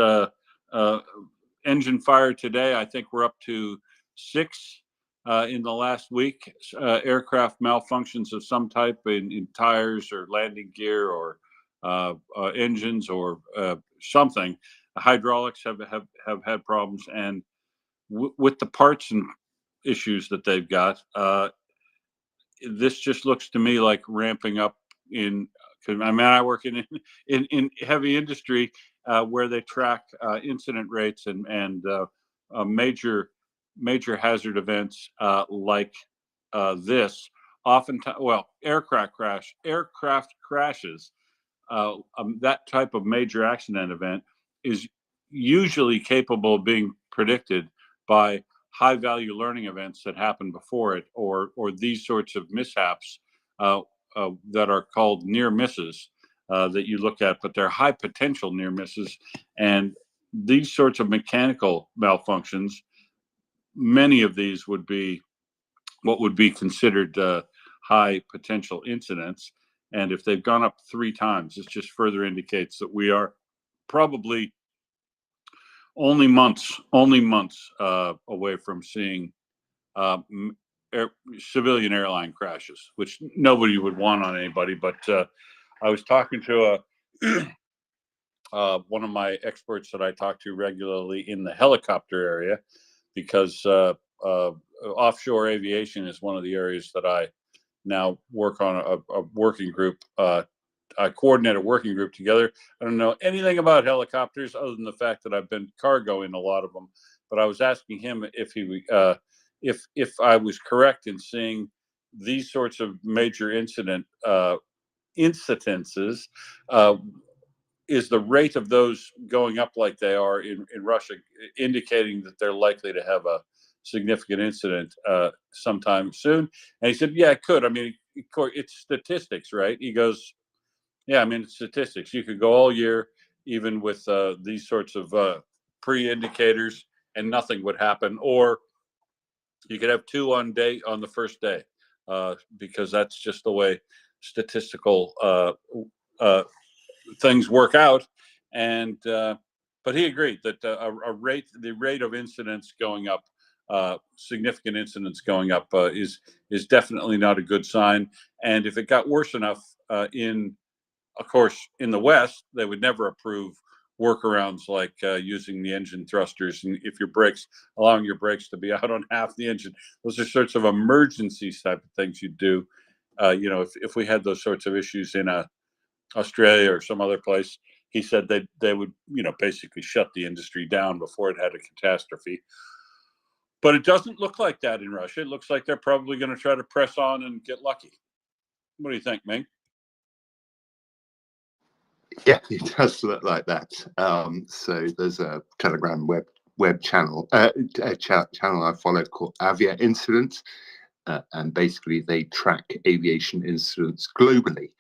engine fire today, I think we're up to 6 in the last week, aircraft malfunctions of some type in tires or landing gear or engines or something. Hydraulics have had problems, and with the parts and issues that they've got, this just looks to me like ramping up I work in heavy industry where they track incident rates and major hazard events like this. Oftentimes, aircraft crashes. That type of major accident event is usually capable of being predicted by high value learning events that happen before it, or these sorts of mishaps that are called near misses that you look at, but they're high potential near misses. And these sorts of mechanical malfunctions, many of these would be what would be considered high potential incidents. And if they've gone up 3 times, this just further indicates that we are probably only months away from seeing civilian airline crashes, which nobody would want on anybody. But I was talking to one of my experts that I talk to regularly in the helicopter area, because offshore aviation is one of the areas that I now work on a working group. I coordinate a working group together. I don't know anything about helicopters other than the fact that I've been cargo in a lot of them. But I was asking him if he if I was correct in seeing these sorts of major incidences. Is the rate of those going up like they are in Russia, indicating that they're likely to have a significant incident sometime soon? And he said, yeah, it could. I mean, it's statistics, right? He goes, yeah, I mean, it's statistics. You could go all year, even with these sorts of pre-indicators, and nothing would happen. Or you could have two on the first day, because that's just the way statistical things work out. And but he agreed that the rate of incidents going up, significant incidents going up, is definitely not a good sign. And if it got worse enough, of course, in the West, they would never approve workarounds like using the engine thrusters, and if your brakes, allowing your brakes to be out on half the engine. Those are sorts of emergency type of things you do. If we had those sorts of issues in Australia or some other place, he said they would, basically shut the industry down before it had a catastrophe. But it doesn't look like that in Russia. It looks like they're probably going to try to press on and get lucky. What do you think, Ming? Yeah, it does look like that. So there's a Telegram web channel channel I followed called Avia Incidents, and basically they track aviation incidents globally.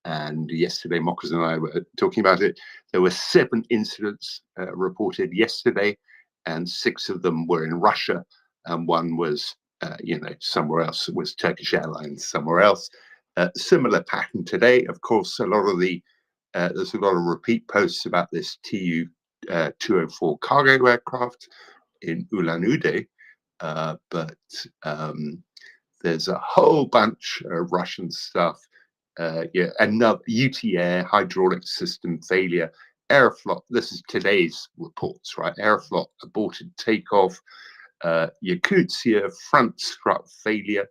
And yesterday, Mockers and I were talking about it. There were 7 incidents reported yesterday, and 6 of them were in Russia, and 1 was, somewhere else. It was Turkish Airlines somewhere else. Similar pattern today. Of course, there's a lot of repeat posts about this Tu-204 cargo aircraft in Ulan-Ude, but there's a whole bunch of Russian stuff. Another UT-Air hydraulic system failure. Aeroflot, this is today's reports, right? Aeroflot aborted takeoff. Yakutia front strut failure.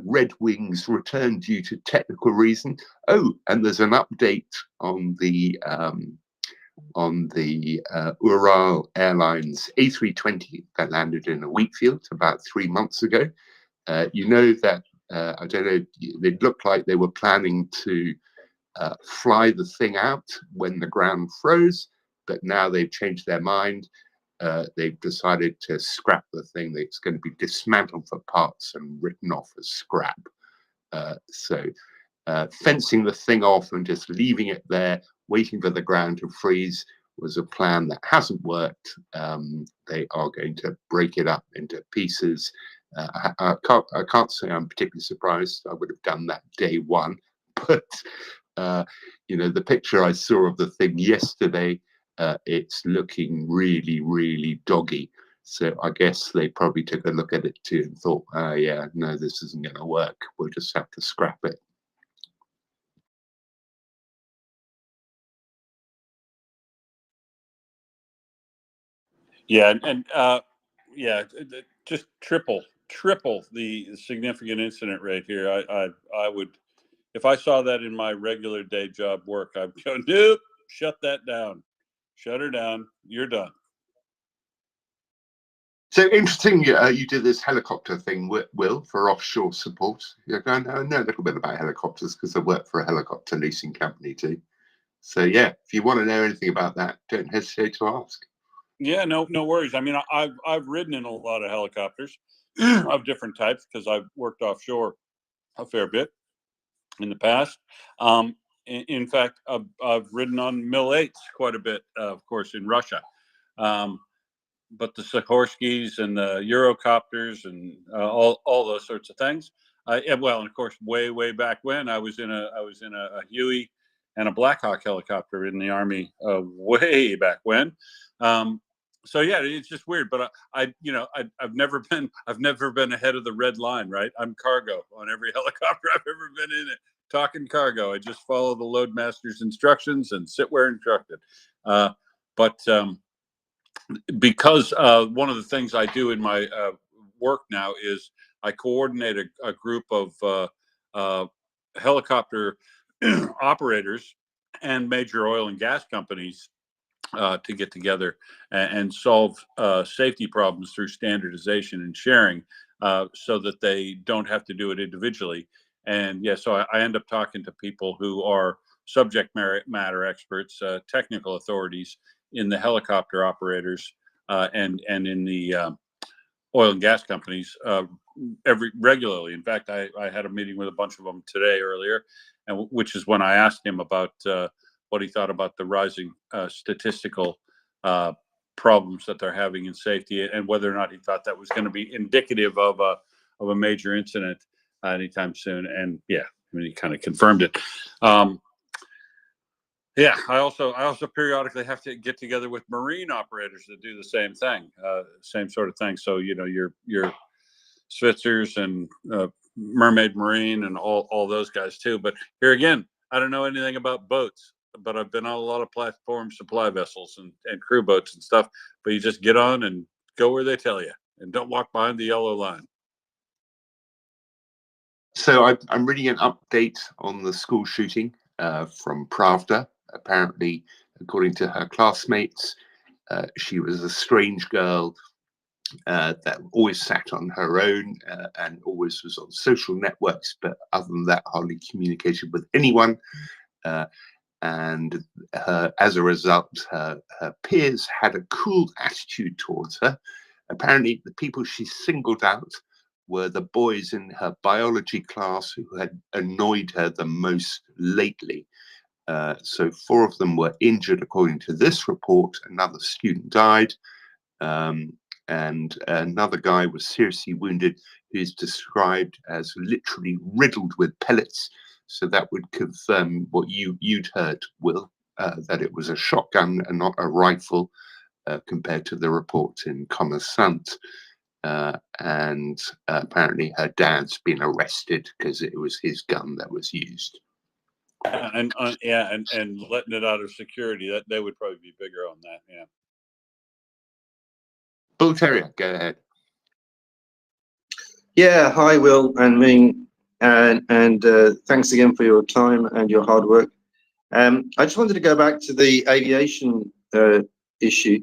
Red Wings returned due to technical reason. Oh, and there's an update on the Ural Airlines A320 that landed in a wheat field about 3 months ago. That I don't know. It looked like they were planning to fly the thing out when the ground froze, but now they've changed their mind. They've decided to scrap the thing. It's going to be dismantled for parts and written off as scrap. So fencing the thing off and just leaving it there, waiting for the ground to freeze, was a plan that hasn't worked. They are going to break it up into pieces. I can't say I'm particularly surprised. I would have done that day one. But the picture I saw of the thing yesterday, it's looking really, really doggy. So I guess they probably took a look at it too and thought, yeah, no, this isn't going to work. We'll just have to scrap it. Yeah, and just triple the significant incident rate here. I would, if I saw that in my regular day job work, I'd go, nope, shut that down, shut her down. You're done. So interesting, you did this helicopter thing, Will, for offshore support. You're going, I know a little bit about helicopters because I work for a helicopter leasing company too. So yeah, if you want to know anything about that, don't hesitate to ask. Yeah, no worries. I mean, I've ridden in a lot of helicopters of different types because I've worked offshore a fair bit in the past. In fact, I've ridden on Mil-8s quite a bit, of course, in Russia. But the Sikorskys and the Eurocopters and all those sorts of things. Well, and of course, way back when I was in a Huey and a Blackhawk helicopter in the Army, way back when. So yeah, it's just weird. But I've never been ahead of the red line, right? I'm cargo on every helicopter I've ever been in. It talking cargo. I just follow the load master's instructions and sit where instructed. But because one of the things I do in my work now is I coordinate a group of helicopter operators and major oil and gas companies to get together and solve safety problems through standardization and sharing, so that they don't have to do it individually. And yeah, so I end up talking to people who are subject matter experts, technical authorities in the helicopter operators and in the oil and gas companies regularly. In fact, I had a meeting with a bunch of them today earlier, and which is when I asked him about what he thought about the rising statistical problems that they're having in safety, and whether or not he thought that was going to be indicative of a major incident anytime soon. And yeah, I mean, he kind of confirmed it. Yeah, I also periodically have to get together with marine operators that do the same thing, same sort of thing. So your Switzers and Mermaid Marine and all those guys too. But here again, I don't know anything about boats, but I've been on a lot of platform supply vessels and crew boats and stuff. But you just get on and go where they tell you, and don't walk behind the yellow line. So I'm reading an update on the school shooting from Pravda. Apparently, according to her classmates, she was a strange girl that always sat on her own and always was on social networks, but other than that, hardly communicated with anyone. And as a result, her peers had a cool attitude towards her. Apparently, the people she singled out were the boys in her biology class who had annoyed her the most lately. So 4 of them were injured, according to this report. Another student died, and another guy was seriously wounded, who's described as literally riddled with pellets. So that would confirm what you'd heard, Will, that it was a shotgun and not a rifle, compared to the report in Commerçant. And apparently her dad's been arrested because it was his gun that was used. And letting it out of security, that they would probably be bigger on that. Yeah. Bull Terrier, go ahead. Yeah, hi Will and Ming, and thanks again for your time and your hard work. I just wanted to go back to the aviation issue.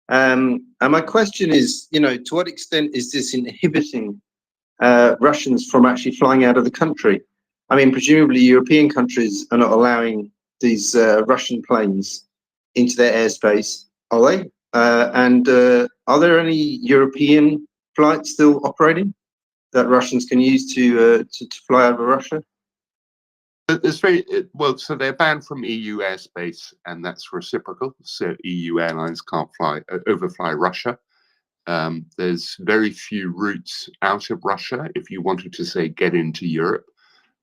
And my question is, to what extent is this inhibiting Russians from actually flying out of the country? I mean, presumably European countries are not allowing these Russian planes into their airspace, are they? And are there any European flights still operating that Russians can use to fly over Russia? It's very well. So they're banned from EU airspace, and that's reciprocal. So EU airlines can't overfly Russia. There's very few routes out of Russia if you wanted to say get into Europe.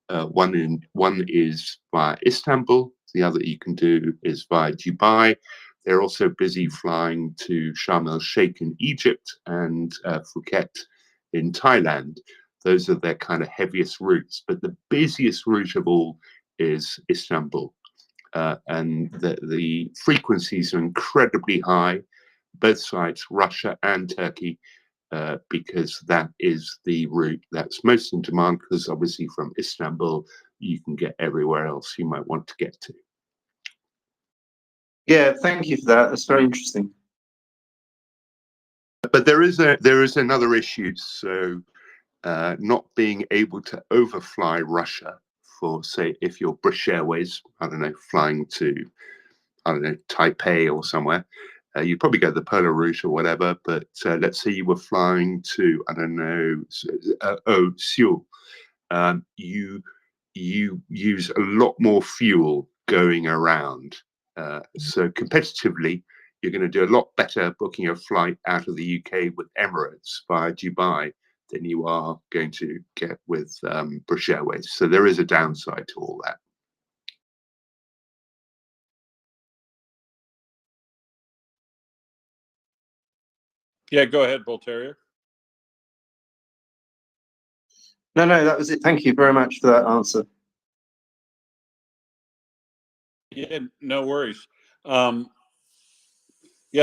One is via Istanbul. The other you can do is via Dubai. They're also busy flying to Sharm el Sheikh in Egypt and Phuket in Thailand. Those are their kind of heaviest routes. But the busiest route of all is Istanbul. And the frequencies are incredibly high, both sides, Russia and Turkey, because that is the route that's most in demand, because obviously from Istanbul, you can get everywhere else you might want to get to. Yeah, thank you for that. That's very interesting. But there is another issue. So not being able to overfly Russia for, say, if you're British Airways, I don't know, flying to, I don't know, Taipei or somewhere, you'd probably go the polar route or whatever. But let's say you were flying to, I don't know, Seoul. You use a lot more fuel going around. So competitively, you're going to do a lot better booking a flight out of the UK with Emirates via Dubai than you are going to get with British Airways. So there is a downside to all that. Yeah, go ahead, Bull Terrier. No, that was it. Thank you very much for that answer. Yeah, no worries. Yeah,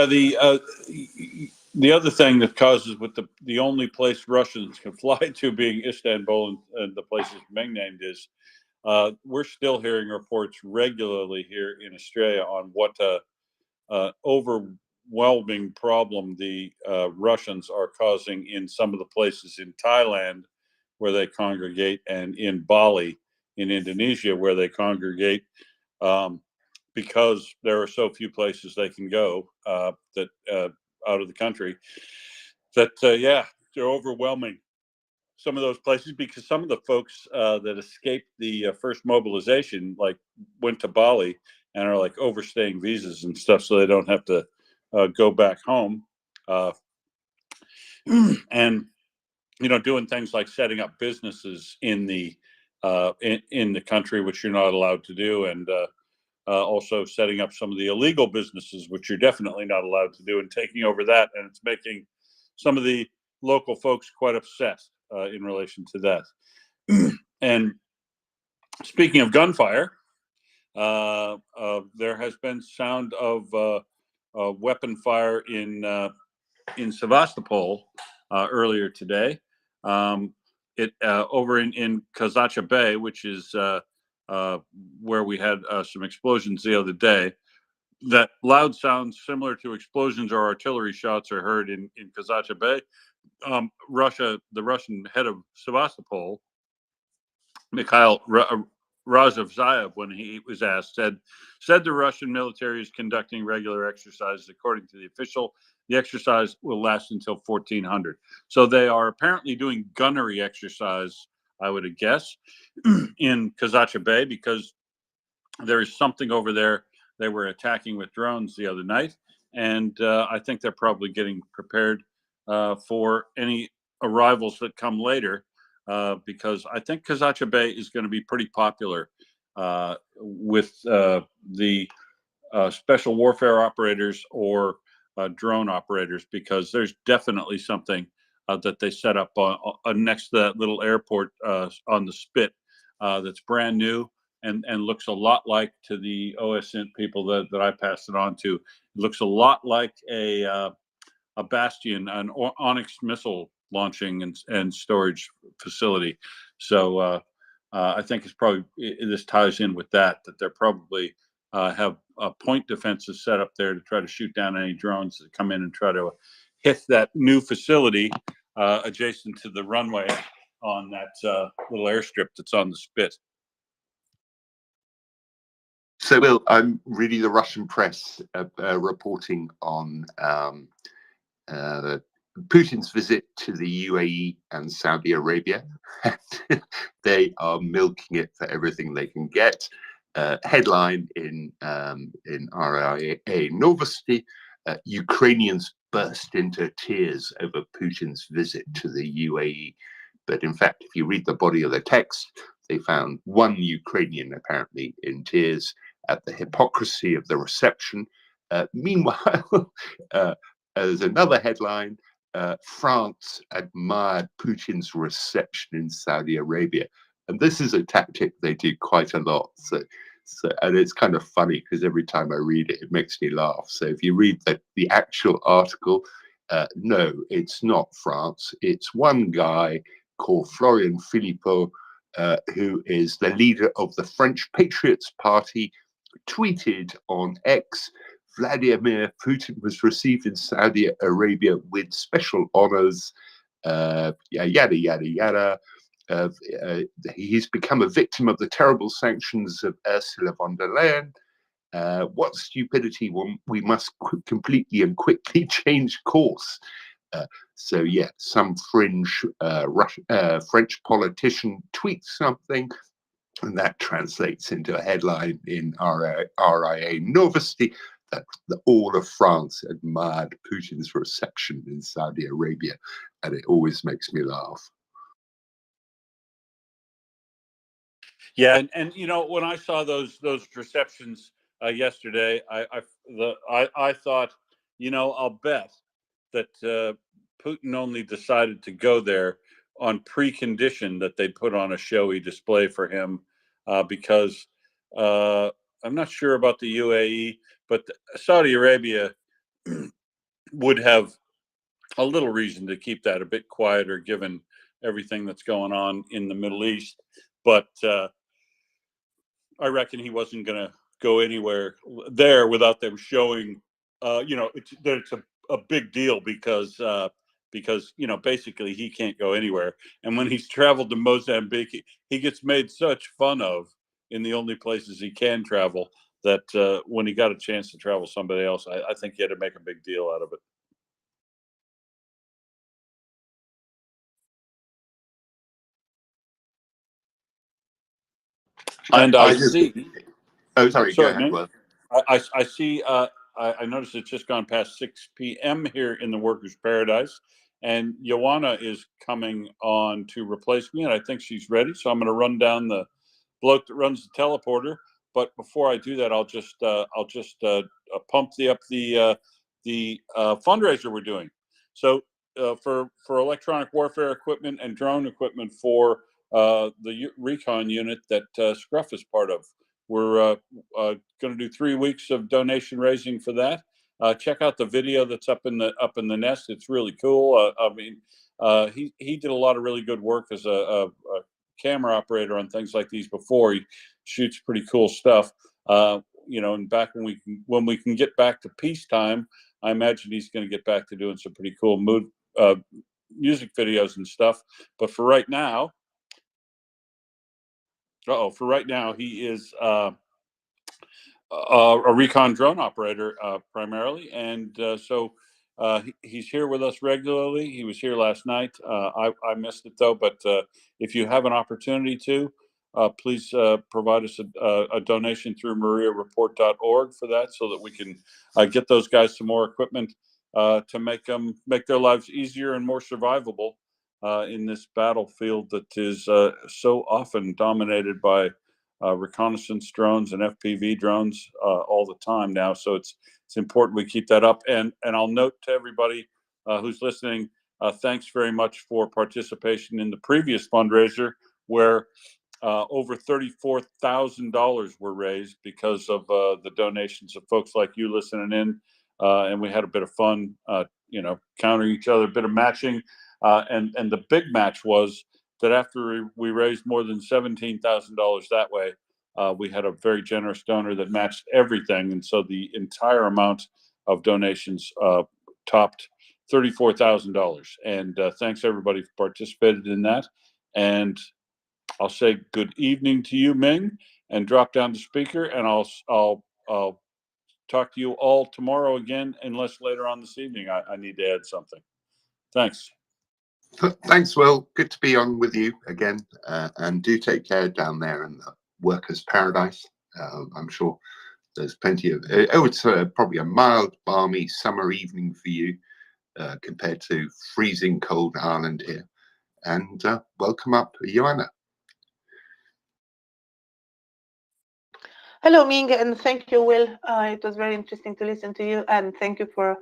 the other thing that causes with the only place Russians can fly to being Istanbul and the places Ming named is, we're still hearing reports regularly here in Australia on what overwhelming problem the Russians are causing in some of the places in Thailand where they congregate, and in Bali in Indonesia where they congregate, because there are so few places they can go that out of the country, that yeah, they're overwhelming some of those places, because some of the folks that escaped the first mobilization went to Bali and are overstaying visas and stuff, so they don't have to go back home, and doing things like setting up businesses in the country, which you're not allowed to do, and also setting up some of the illegal businesses, which you're definitely not allowed to do, and taking over that, and it's making some of the local folks quite upset in relation to that. And speaking of gunfire, there has been sound of weapon fire in Sevastopol earlier today. Over in Kazacha Bay, which is where we had some explosions the other day. That loud sounds similar to explosions or artillery shots are heard in Kazacha Bay. The Russian head of Sevastopol, Mikhail Razovzayev, when he was asked, said the Russian military is conducting regular exercises. According to the official, the exercise will last until 1400. So they are apparently doing gunnery exercise, I would guess, in Kazacha Bay, because there is something over there they were attacking with drones the other night. And I think they're probably getting prepared for any arrivals that come later, because I think Kazacha Bay is going to be pretty popular with the special warfare operators or drone operators, because there's definitely something that they set up next to that little airport on the Spit that's brand new and looks a lot like, to the OSINT people that I passed it on to, it looks a lot like a Bastion, an Onyx missile launching and storage facility. So I think it's probably, this ties in with that they're probably have point defenses set up there to try to shoot down any drones that come in and try to hit that new facility adjacent to the runway on that little airstrip that's on the Spit. So, Will, I'm reading the Russian press reporting on Putin's visit to the UAE and Saudi Arabia. They are milking it for everything they can get. Headline in RIA Novosti: Ukrainians burst into tears over Putin's visit to the UAE. But in fact, if you read the body of the text, they found one Ukrainian apparently in tears at the hypocrisy of the reception. Meanwhile, there's another headline: France admired Putin's reception in Saudi Arabia. And this is a tactic they do quite a lot. So and it's kind of funny because every time I read it, it makes me laugh. So if you read the actual article, no, it's not France. It's one guy called Florian Philippot, who is the leader of the French Patriots Party, tweeted on X: Vladimir Putin was received in Saudi Arabia with special honors, yada, yada, yada. He's become a victim of the terrible sanctions of Ursula von der Leyen. What stupidity! We must completely and quickly change course. So yeah, some fringe French politician tweets something, and that translates into a headline in RIA Novosti that all of France admired Putin's reception in Saudi Arabia, and it always makes me laugh. Yeah, and when I saw those receptions yesterday, I thought, I'll bet that Putin only decided to go there on precondition that they put on a showy display for him, because I'm not sure about the UAE, but Saudi Arabia would have a little reason to keep that a bit quieter given everything that's going on in the Middle East. But I reckon he wasn't going to go anywhere there without them showing, that it's a big deal because basically he can't go anywhere. And when he's traveled to Mozambique, he gets made such fun of in the only places he can travel that when he got a chance to travel somebody else, I think he had to make a big deal out of it. And I see. Oh, sorry. Go ahead, Nick. Will. I see. I noticed it's just gone past 6 p.m. here in the Workers' Paradise, and Joanna is coming on to replace me, and I think she's ready. So I'm going to run down the bloke that runs the teleporter. But before I do that, I'll just pump up the fundraiser we're doing. So for electronic warfare equipment and drone equipment for the recon unit that Scruff is part of. We're going to do 3 weeks of donation raising for that. Check out the video that's up in the nest. It's really cool. He did a lot of really good work as a camera operator on things like these before. He shoots pretty cool stuff. And back when we can get back to peacetime, I imagine he's going to get back to doing some pretty cool music videos and stuff. But for right now, he is a recon drone operator primarily, and so he's here with us regularly. He was here last night. I missed it though, but if you have an opportunity to, please provide us a donation through MriyaReport.org for that, so that we can get those guys some more equipment to make their lives easier and more survivable in this battlefield that is so often dominated by reconnaissance drones and FPV drones all the time now. So it's important we keep that up. And I'll note to everybody who's listening, thanks very much for participation in the previous fundraiser, where over $34,000 were raised because of the donations of folks like you listening in. And we had a bit of fun, countering each other, a bit of matching. And the big match was that after we raised more than $17,000 that way, we had a very generous donor that matched everything. And so the entire amount of donations topped $34,000. And thanks everybody who participated in that. And I'll say good evening to you, Ming, and drop down to speaker. And I'll talk to you all tomorrow again, unless later on this evening I need to add something. Thanks. Thanks, Will. Good to be on with you again. And do take care down there in the Workers' Paradise. I'm sure there's plenty of. It's probably a mild, balmy summer evening for you compared to freezing cold Ireland here. And welcome up, Joanna. Hello, Ming, and thank you, Will. It was very interesting to listen to you, and thank you for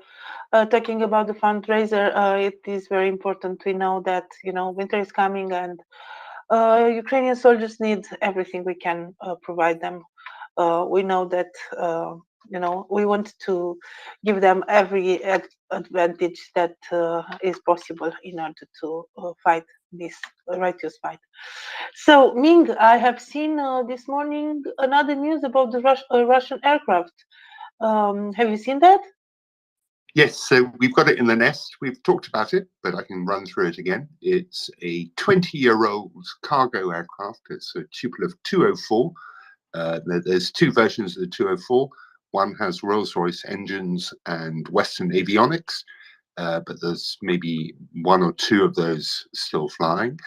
talking about the fundraiser. It is very important. We know that winter is coming, and Ukrainian soldiers need everything we can provide them. We know that we want to give them every advantage that is possible in order to fight this righteous fight. So, Ming, I have seen this morning another news about the Russian aircraft. Have you seen that? Yes, so we've got it in the nest. We've talked about it, but I can run through it again. It's a 20-year-old cargo aircraft. It's a Tupolev 204. There's two versions of the 204. One has Rolls-Royce engines and Western avionics, but there's maybe one or two of those still flying.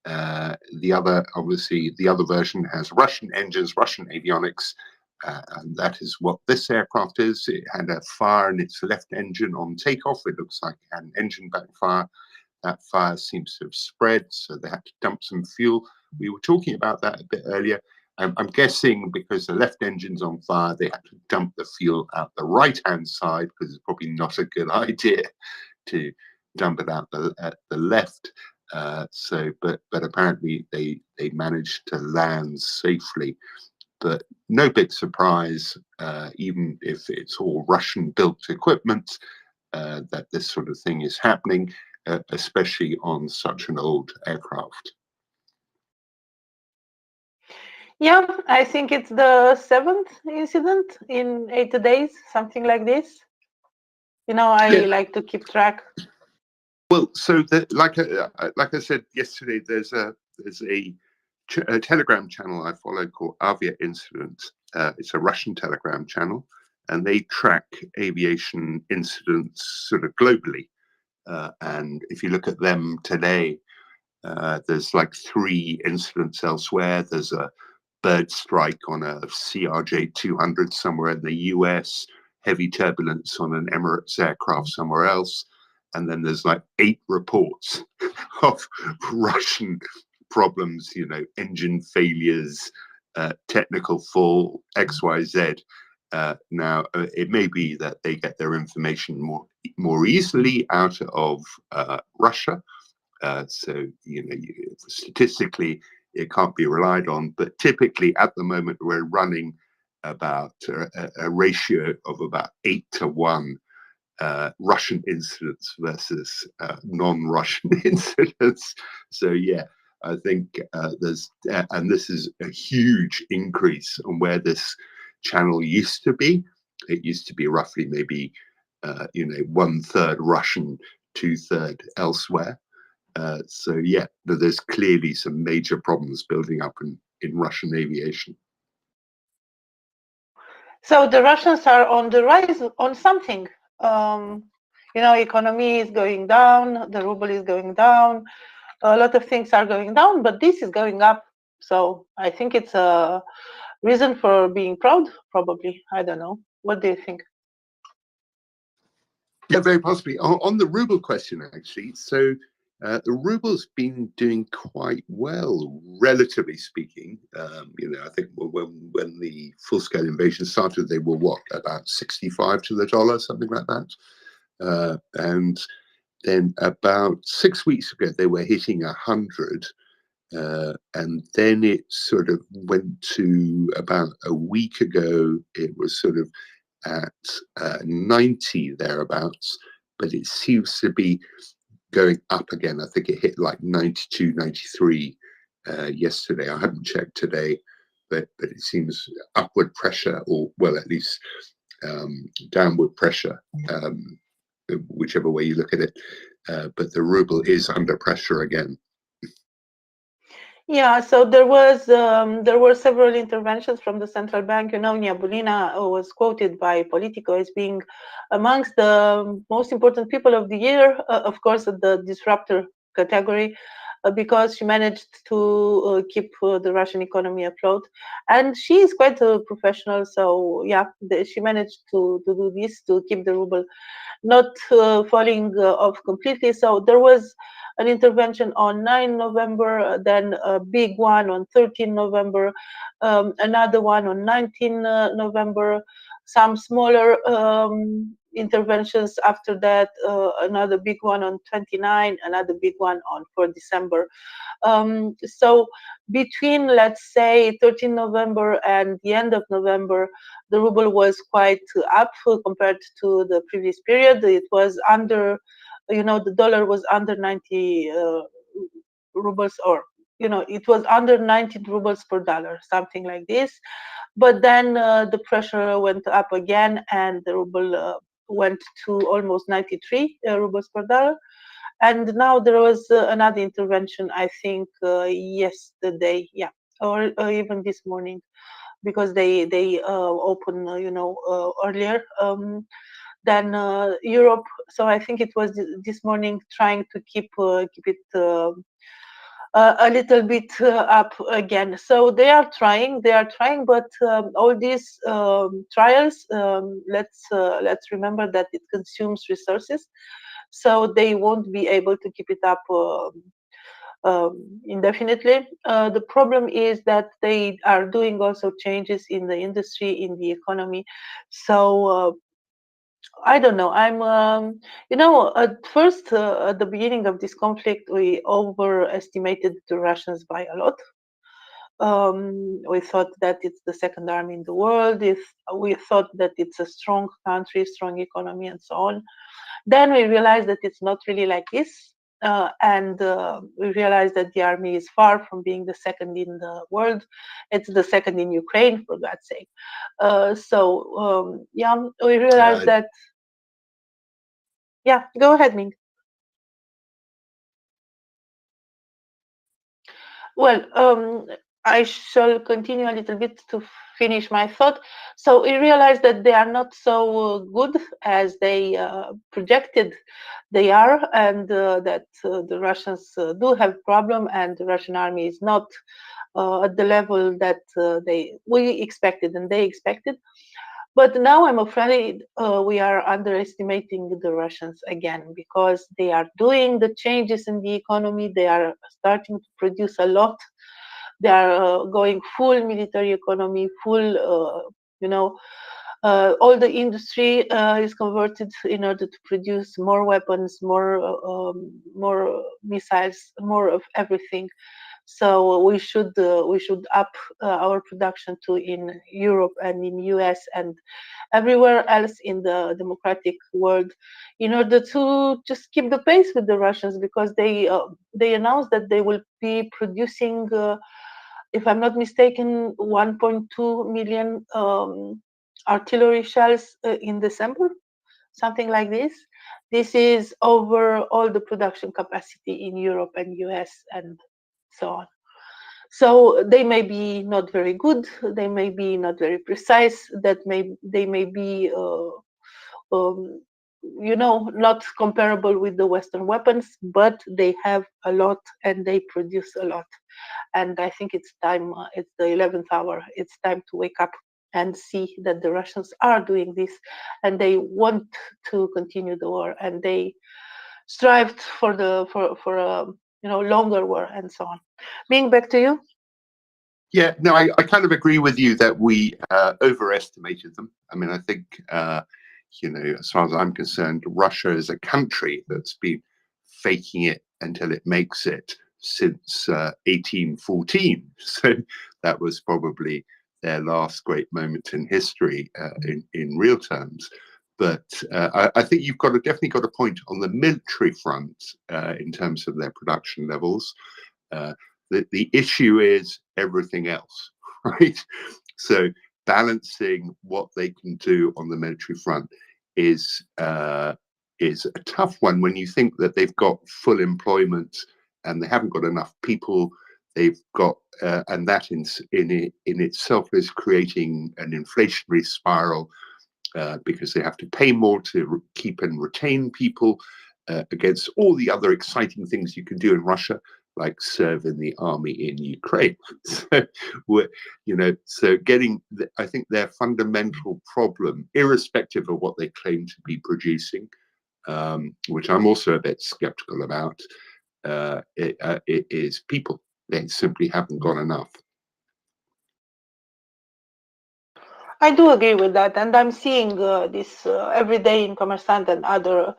The other version has Russian engines, Russian avionics, and that is what this aircraft is. It had a fire in its left engine on takeoff. It looks like it had an engine backfire. That fire seems to have spread, so they had to dump some fuel. We were talking about that a bit earlier. I'm guessing because the left engine's on fire, they had to dump the fuel out the right-hand side, because it's probably not a good idea to dump it out at the left. But apparently they managed to land safely. But no big surprise, even if it's all Russian-built equipment, that this sort of thing is happening, especially on such an old aircraft. Yeah, I think it's the 7th incident in 8 days, something like this. You know, I like to keep track. Well, so like I said yesterday, there's a Telegram channel I follow called Avia Incident. It's a Russian Telegram channel, and they track aviation incidents sort of globally. And if you look at them today, there's like 3 incidents elsewhere. There's a bird strike on a CRJ-200 somewhere in the US, heavy turbulence on an Emirates aircraft somewhere else. And then there's like 8 reports of Russian problems, you know, engine failures, technical fault, XYZ. Now, it may be that they get their information more easily out of Russia. So, you know, statistically, it can't be relied on. But typically, at the moment, we're running about a ratio of about 8 to 1 Russian incidents versus non-Russian incidents. So, yeah, I think there's, and this is a huge increase on where this channel used to be. It used to be roughly maybe, you know, 1/3 Russian, 2/3 elsewhere. So yeah, there's clearly some major problems building up in Russian aviation. So the Russians are on the rise on something. You know, economy is going down, the ruble is going down, a lot of things are going down, but this is going up. So I think it's a reason for being proud, probably. I don't know. What do you think? Yeah, very possibly. On the ruble question, actually, so the ruble's been doing quite well, relatively speaking. You know, I think when the full-scale invasion started, they were what, about 65 to the dollar, something like that. And then about 6 weeks ago, they were hitting 100. And then it sort of went to about a week ago, it was sort of at 90 thereabouts, but it seems to be going up again. I think it hit like 92, 93 yesterday. I haven't checked today, but it seems upward pressure, or well, at least downward pressure, whichever way you look at it. But the ruble is under pressure again. Yeah, so there were several interventions from the central bank. You know, Nyabulina was quoted by Politico as being amongst the most important people of the year, of course, the disruptor category, because she managed to keep the Russian economy afloat. And she is quite a professional, so yeah, she managed to do this, to keep the ruble not falling off completely. So there was an intervention on 9 November, then a big one on 13 November, another one on 19 November, some smaller interventions after that, another big one on 29, another big one on 4 December. So between, let's say, 13 November and the end of November, the ruble was quite up compared to the previous period. It was under, you know, the dollar was under 90 rubles, or, you know, it was under 19 rubles per dollar, something like this. But then the pressure went up again, and the ruble went to almost 93 rubles per dollar. And now there was another intervention, I think yesterday, yeah, or even this morning, because they open, you know, earlier than Europe. So I think it was this morning, trying to keep it a little bit up again. So they are trying, but all these trials, let's remember that it consumes resources, so they won't be able to keep it up indefinitely. The problem is that they are doing also changes in the industry, in the economy. So I don't know. At first, at the beginning of this conflict, we overestimated the Russians by a lot. We thought that it's the second army in the world. We thought that it's a strong country, strong economy, and so on. Then we realized that it's not really like this. And we realized that the army is far from being the second in the world. It's the second in Ukraine, for God's sake. We realized that. Yeah, go ahead, Ming. Well, I shall continue a little bit to finish my thought. So we realized that they are not so good as they projected they are, and that the Russians do have problem, and the Russian army is not at the level that we expected and they expected. But now I'm afraid we are underestimating the Russians again, because they are doing the changes in the economy. They are starting to produce a lot. They are going full military economy, full, all the industry is converted in order to produce more weapons, more missiles, more of everything. So we should up our production too in Europe and in US and everywhere else in the democratic world, in order to just keep the pace with the Russians, because they announced that they will be producing, if I'm not mistaken, 1.2 million artillery shells in December, something like this. This is over all the production capacity in Europe and US and so on. So they may be not very good, they may be not very precise, they may be not comparable with the Western weapons, but they have a lot and they produce a lot. And I think it's time, it's the 11th hour, it's time to wake up and see that the Russians are doing this, and they want to continue the war, and they strived for a longer war and so on. Ming, back to you. Yeah, no, I kind of agree with you that we overestimated them. I mean, I think, as far as I'm concerned, Russia is a country that's been faking it until it makes it since 1814. So that was probably their last great moment in history in real terms. But I think you've definitely got a point on the military front in terms of their production levels. The issue is everything else, right? So balancing what they can do on the military front is a tough one when you think that they've got full employment and they haven't got enough people. They've got, and that in itself is creating an inflationary spiral because they have to pay more to keep and retain people against all the other exciting things you can do in Russia, like serve in the army in Ukraine. So getting, I think their fundamental problem, irrespective of what they claim to be producing, which I'm also a bit skeptical about, it is people. They simply haven't got enough. I do agree with that, and I'm seeing this every day in Kommersant and other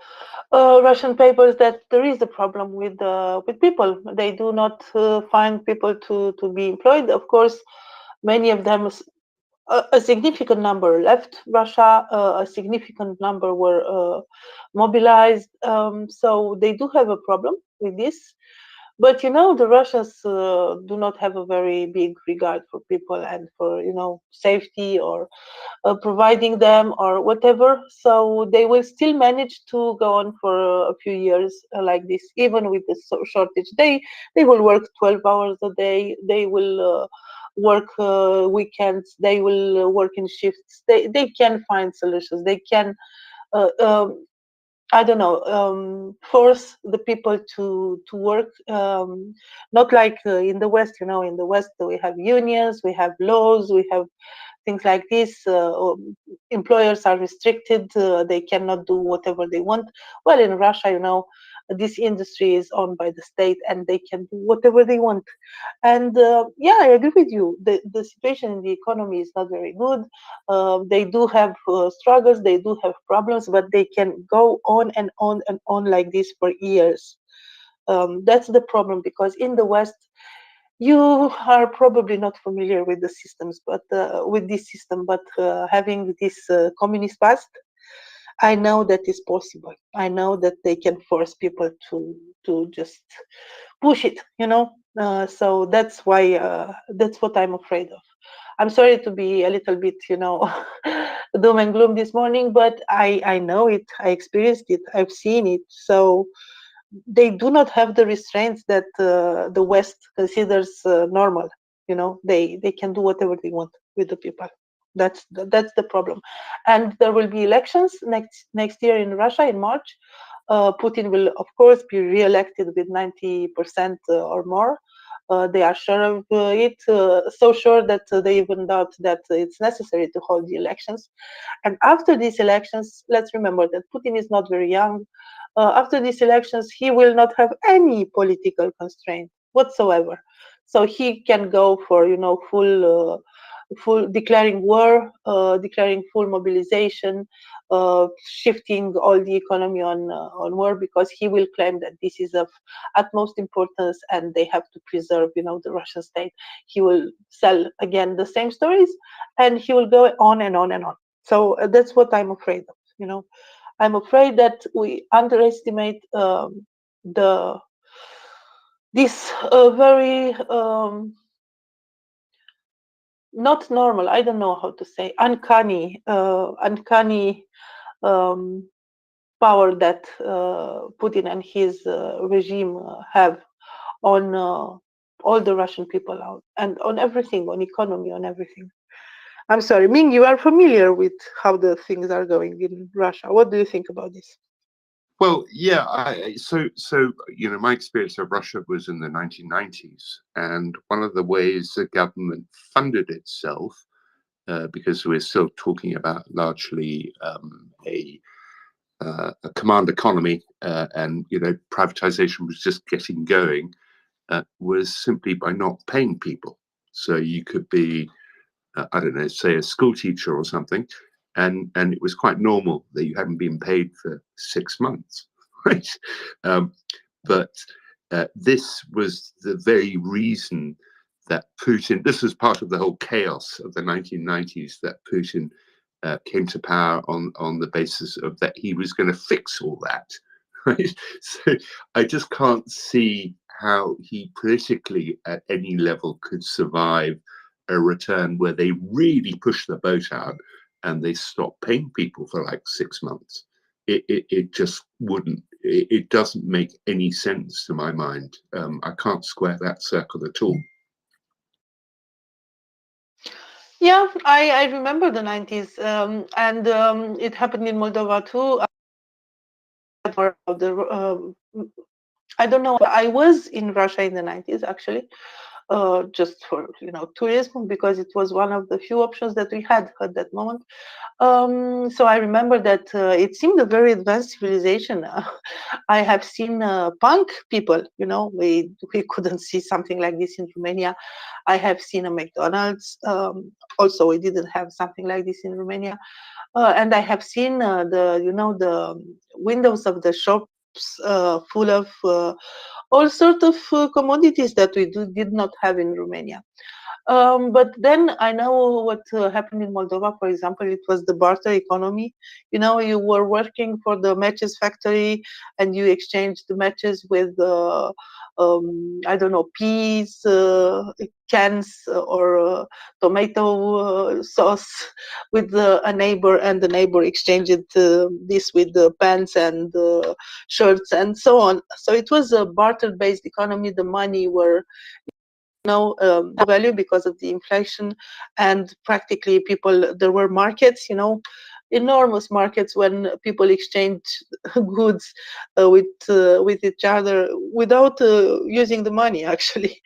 Russian papers, that there is a problem with people. They do not find people to be employed. Of course, many of them, a significant number left Russia. A significant number were mobilized. So they do have a problem with this. But the Russians do not have a very big regard for people and for safety or providing them or whatever. So they will still manage to go on for a few years like this, even with the shortage. They will work 12 hours a day. They will work weekends. They will work in shifts. They can find solutions. They can I don't know, force the people to work, not like in the West. In the West we have unions, we have laws, we have things like this. Employers are restricted; they cannot do whatever they want. Well, in Russia, this industry is owned by the state and they can do whatever they want. And yeah, I agree with you. The situation in the economy is not very good. They do have struggles, they do have problems, but they can go on and on and on like this for years. That's the problem, because in the West, you are probably not familiar with the systems, but with this system, but having this communist past, I know that is possible. I know that they can force people to just push it, you know. So that's why that's what I'm afraid of. I'm sorry to be a little bit, you know, doom and gloom this morning, but I know it. I experienced it. I've seen it. So they do not have the restraints that the West considers normal. You know, they can do whatever they want with the people. That's the problem. And there will be elections next year in Russia in March. Putin will, of course, be re-elected with 90% or more. They are sure of it, so sure that they even doubt that it's necessary to hold the elections. And after these elections, let's remember that Putin is not very young. After these elections, he will not have any political constraint whatsoever. So he can go for, you know, full declaring war, declaring full mobilization, shifting all the economy on war, because he will claim that this is of utmost importance and they have to preserve, you know, the Russian state. He will sell again the same stories, and he will go on and on and on. So that's what I'm afraid of. You know, I'm afraid that we underestimate this very not normal, I don't know how to say, uncanny power that Putin and his regime have on all the Russian people out, and on everything, on economy, on everything. I'm sorry, Ming, you are familiar with how the things are going in Russia. What do you think about this? Well, yeah. So you know, my experience of Russia was in the 1990s, and one of the ways the government funded itself, because we're still talking about largely a command economy, and you know, privatization was just getting going, was simply by not paying people. So you could be, I don't know, say a school teacher or something, and it was quite normal that you hadn't been paid for 6 months, right? But this was the very reason that Putin, this was part of the whole chaos of the 1990s, that Putin came to power on the basis of that he was going to fix all that, right? So I just can't see how he politically at any level could survive a return where they really push the boat out and they stop paying people for like 6 months. It just wouldn't. It doesn't make any sense to my mind. I can't square that circle at all. Yeah, I remember the 90s, and it happened in Moldova too. I don't know. I was in Russia in the 90s actually, just for, you know, tourism, because it was one of the few options that we had at that moment. So I remember that it seemed a very advanced civilization. I have seen punk people, you know, we couldn't see something like this in Romania. I have seen a McDonald's. Also, we didn't have something like this in Romania. And I have seen the windows of the shops full of all sorts of commodities that we did not have in Romania. But then I know what happened in Moldova, for example. It was the barter economy. You know, you were working for the matches factory and you exchanged the matches with, I don't know, peas, cans, or tomato sauce with a neighbor, and the neighbor exchanged this with the pants and shirts and so on. So it was a barter-based economy. The money were the value because of the inflation, and practically people, there were markets, you know, enormous markets when people exchange goods with each other without using the money actually.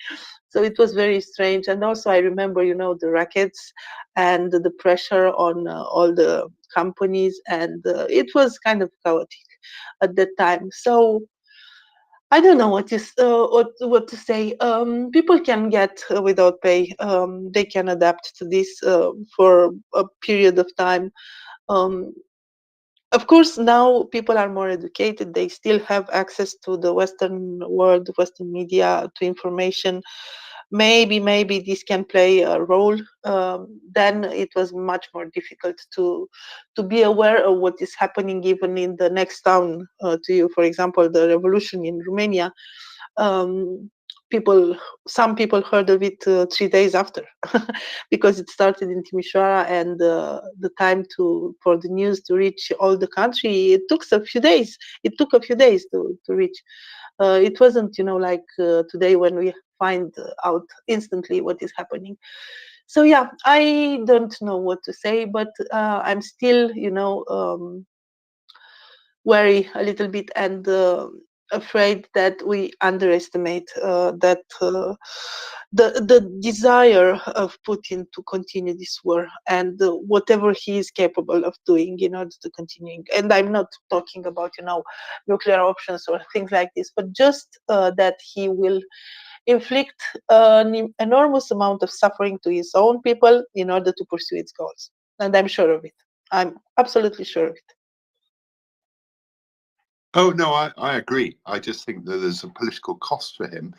So it was very strange. And also I remember, you know, the rackets and the pressure on all the companies, and it was kind of chaotic at that time. So I don't know what to say. People can get without pay. They can adapt to this for a period of time. Um, of course, now people are more educated. They still have access to the Western world, Western media, to information. Maybe this can play a role. Then it was much more difficult to be aware of what is happening even in the next town to you. For example, the revolution in Romania. Um, some people heard of it 3 days after, because it started in Timișoara, and the time for the news to reach all the country, it took a few days. It took a few days to reach. It wasn't, like today when we find out instantly what is happening. So yeah, I don't know what to say, but I'm still, worry a little bit, and afraid that we underestimate the desire of Putin to continue this war, and whatever he is capable of doing in order to continue. And I'm not talking about nuclear options or things like this, but just that he will inflict an enormous amount of suffering to his own people in order to pursue its goals. And I'm sure of it. I'm absolutely sure of it. Oh, no, I agree. I just think that there's a political cost for him,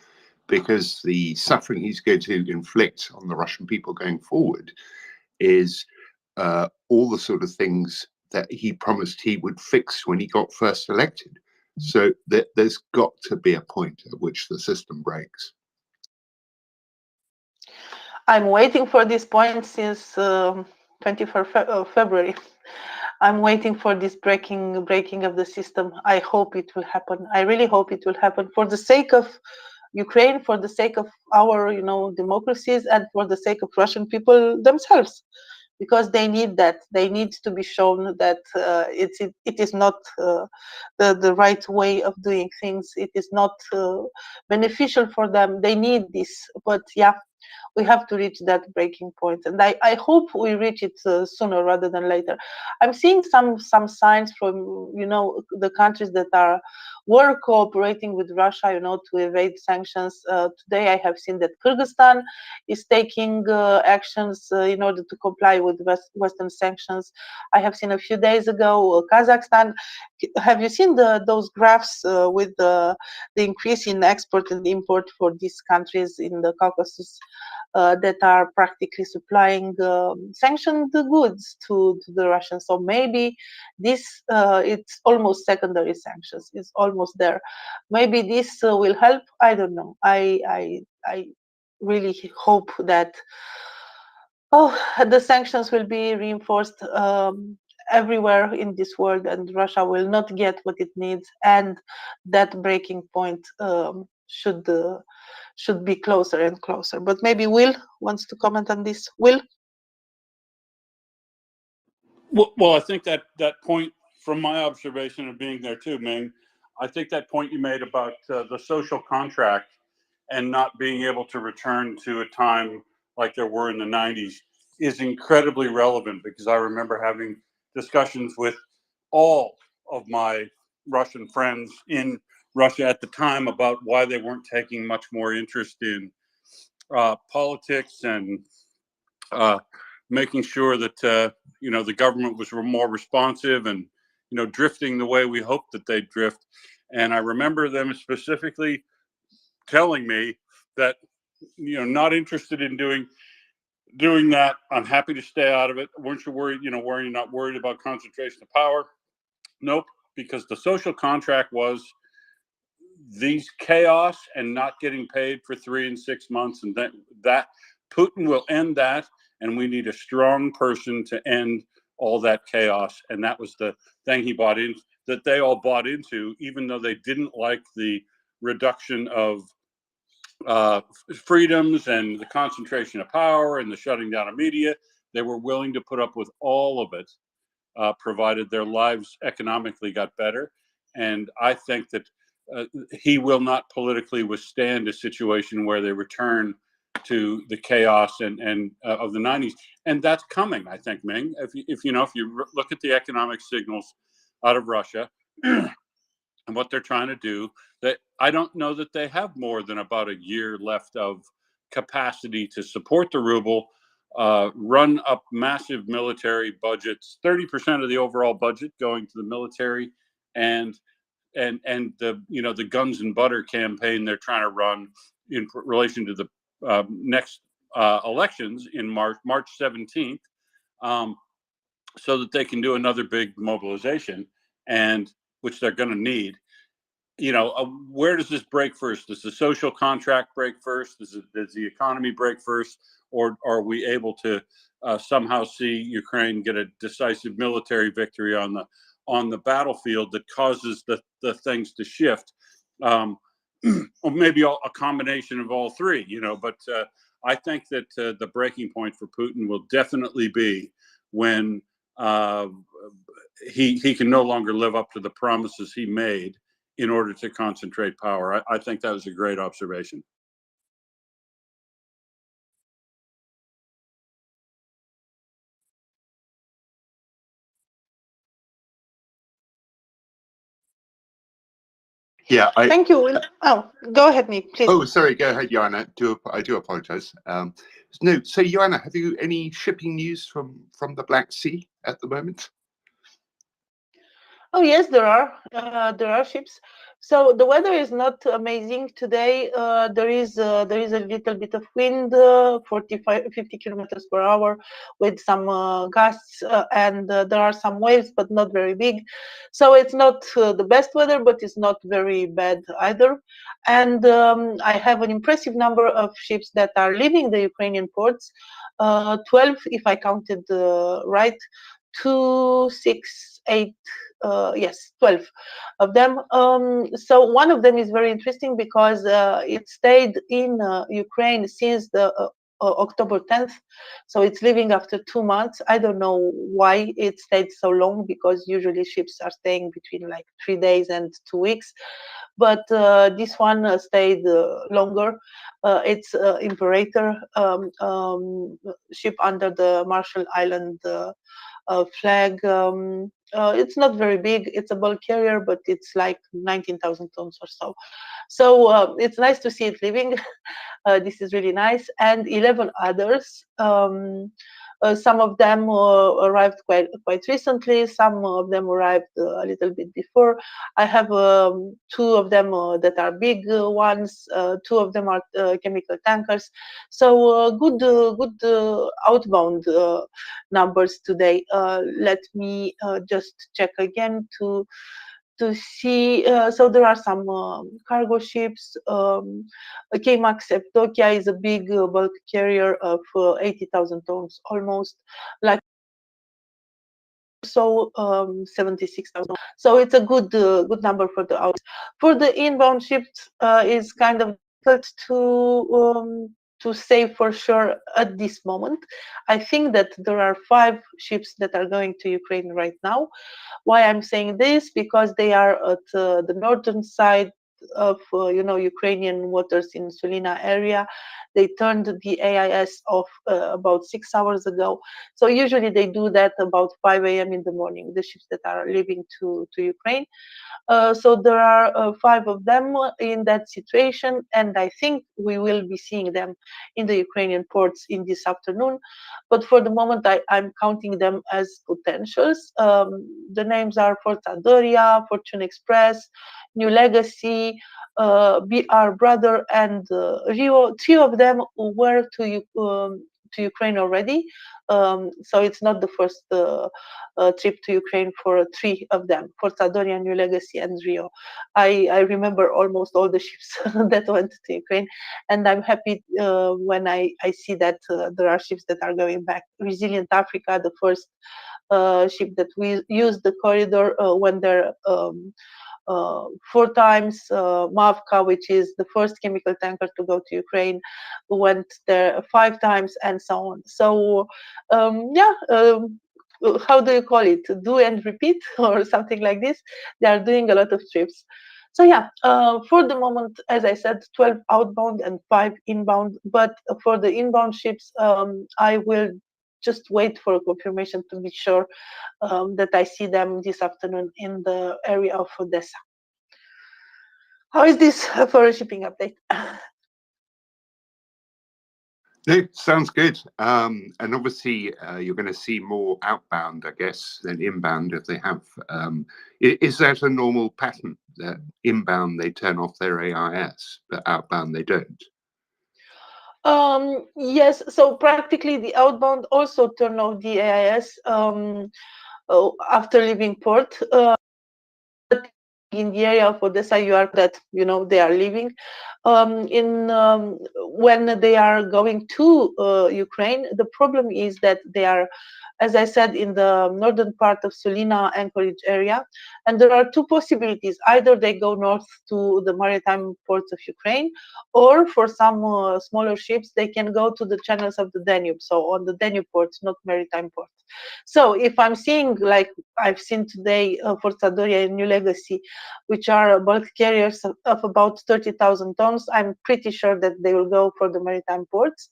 because the suffering he's going to inflict on the Russian people going forward is all the sort of things that he promised he would fix when he got first elected. So there's got to be a point at which the system breaks. I'm waiting for this point since 24th February. I'm waiting for this breaking of the system. I hope it will happen. I really hope it will happen, for the sake of Ukraine, for the sake of our, democracies, and for the sake of Russian people themselves, because they need that. They need to be shown that it is not the right way of doing things. It is not beneficial for them. They need this. But yeah, we have to reach that breaking point, and I hope we reach it sooner rather than later. I'm seeing some signs from the countries that were cooperating with Russia, to evade sanctions. Today I have seen that Kyrgyzstan is taking actions in order to comply with Western sanctions. I have seen a few days ago Kazakhstan. Have you seen those graphs with the increase in export and import for these countries in the Caucasus? That are practically supplying sanctioned goods to the Russians. So maybe this, it's almost secondary sanctions. It's almost there. Maybe this will help. I don't know. I really hope that the sanctions will be reinforced everywhere in this world, and Russia will not get what it needs, and that breaking point should be closer and closer. But maybe Will wants to comment on this. Will? Well, I think that point, from my observation of being there too, Ming, I think that point you made about the social contract and not being able to return to a time like there were in the 90s is incredibly relevant, because I remember having discussions with all of my Russian friends in Russia at the time about why they weren't taking much more interest in politics and making sure that the government was more responsive and drifting the way we hoped that they'd drift. And I remember them specifically telling me that not interested in doing that. I'm happy to stay out of it. Weren't you worried? Were you not worried about concentration of power? Nope, because the social contract was these chaos and not getting paid for 3 and 6 months, and that Putin will end that, and we need a strong person to end all that chaos. And that was the thing he bought in, that they all bought into, even though they didn't like the reduction of freedoms and the concentration of power and the shutting down of media. They were willing to put up with all of it, provided their lives economically got better. And I think that he will not politically withstand a situation where they return to the chaos and of the 90s. And that's coming, I think, Ming. If you look at the economic signals out of Russia, and what they're trying to do. That I don't know that they have more than about a year left of capacity to support the ruble, run up massive military budgets, 30% of the overall budget going to the military, and the the guns and butter campaign they're trying to run in relation to the next elections in March 17th, so that they can do another big mobilization, and which they're going to need. Where does this break first? Does the social contract break first? Does the economy break first? Or are we able to somehow see Ukraine get a decisive military victory on the battlefield that causes the things to shift? Or maybe a combination of all three, but I think that the breaking point for Putin will definitely be when he can no longer live up to the promises he made in order to concentrate power. I think that was a great observation. Yeah. Thank you, Will. Oh, go ahead, Nick, please. Oh, sorry. Go ahead, Joanna. I do apologize. No. So, Joanna, have you any shipping news from the Black Sea at the moment? Oh yes, there are ships. So the weather is not amazing today. There is a little bit of wind, 50 kilometers per hour, with some gusts, and there are some waves, but not very big. So it's not the best weather, but it's not very bad either. And I have an impressive number of ships that are leaving the Ukrainian ports, 12 if I counted right. 2, 6, 8, yes, 12 of them. So one of them is very interesting because it stayed in Ukraine since the October 10th. So it's leaving after 2 months. I don't know why it stayed so long, because usually ships are staying between like 3 days and 2 weeks. But this one stayed longer. It's Imperator, ship under the Marshall Island flag. It's not very big. It's a bulk carrier, but it's like 19,000 tons or so. So it's nice to see it leaving. This is really nice. And 11 others. Some of them arrived quite recently. Some of them arrived a little bit before. I have 2 of them that are big ones. 2 of them are chemical tankers. So good outbound numbers today. Let me just check again to see. So there are some cargo ships. K-Max Evdokia is a big bulk carrier of 80,000 tons almost, like, so 76,000. So it's a good number for the out. For the inbound ships, is kind of difficult to say for sure at this moment. I think that there are 5 ships that are going to Ukraine right now. Why I'm saying this? Because they are at the northern side of Ukrainian waters in Sulina area. They turned the AIS off about 6 hours ago. So usually they do that about 5 a.m. in the morning, the ships that are leaving to Ukraine. So there are 5 of them in that situation, and I think we will be seeing them in the Ukrainian ports in this afternoon. But for the moment, I'm counting them as potentials. The names are Forza Doria, Fortune Express, New Legacy, BR Brother, and Rio. 3 of them were to Ukraine already. So it's not the first trip to Ukraine for 3 of them, for Sadoria, New Legacy, and Rio. I remember almost all the ships that went to Ukraine, and I'm happy when I see that there are ships that are going back. Resilient Africa, the first ship that we used the corridor, when they're 4 times. Mavka, which is the first chemical tanker to go to Ukraine, went there 5 times, and so on. So how do you call it? Do and repeat, or something like this. They are doing a lot of trips. So yeah, for the moment, as I said, 12 outbound and 5 inbound. But for the inbound ships, I will just wait for a confirmation to be sure that I see them this afternoon in the area of Odessa. How is this for a shipping update? No, sounds good. And obviously, you're going to see more outbound, I guess, than inbound if they have. Is that a normal pattern that inbound they turn off their AIS, but outbound they don't? Yes, so practically the outbound also turn off the AIS after leaving port. In the area of Odessa, you are that they are leaving. When they are going to Ukraine, the problem is that they are, as I said, in the northern part of Sulina Anchorage area, and there are two possibilities: either they go north to the maritime ports of Ukraine, or for some smaller ships, they can go to the channels of the Danube, so on the Danube ports, not maritime ports. So if I'm seeing, like I've seen today for Sadoria and New Legacy, which are bulk carriers of about 30,000 tons, I'm pretty sure that they will go for the maritime ports.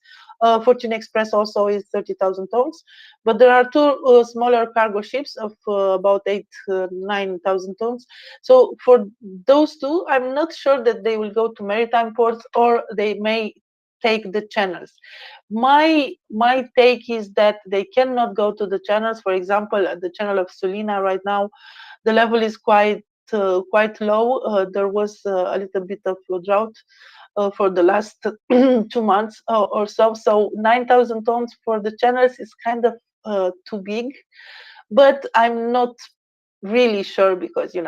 Fortune Express also is 30,000 tons, but there are two smaller cargo ships of about 9,000 tons. So for those two, I'm not sure that they will go to maritime ports, or they may take the channels. My take is that they cannot go to the channels. For example, at the channel of Sulina right now, the level is quite low. There was a little bit of a drought for the last 2 months or so. So 9,000 tons for the channels is kind of too big, but I'm not really sure, because you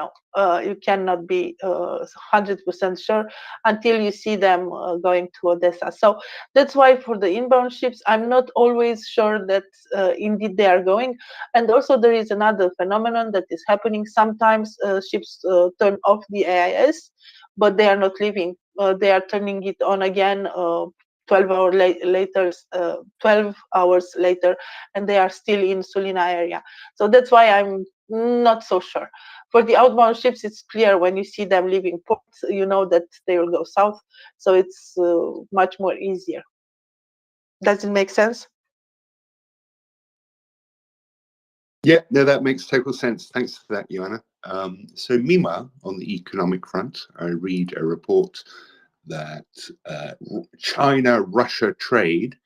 cannot be 100% sure until you see them going to Odessa. So that's why for the inbound ships, I'm not always sure that indeed they are going. And also there is another phenomenon that is happening. Sometimes ships turn off the AIS, but they are not leaving. They are turning it on again 12 hours later, and they are still in Sulina area. So that's why I'm not so sure. For the outbound ships, it's clear when you see them leaving ports, you know that they will go south. So it's much more easier. Does it make sense? Yeah, no, that makes total sense. Thanks for that, Joanna. So meanwhile, on the economic front, I read a report that China-Russia trade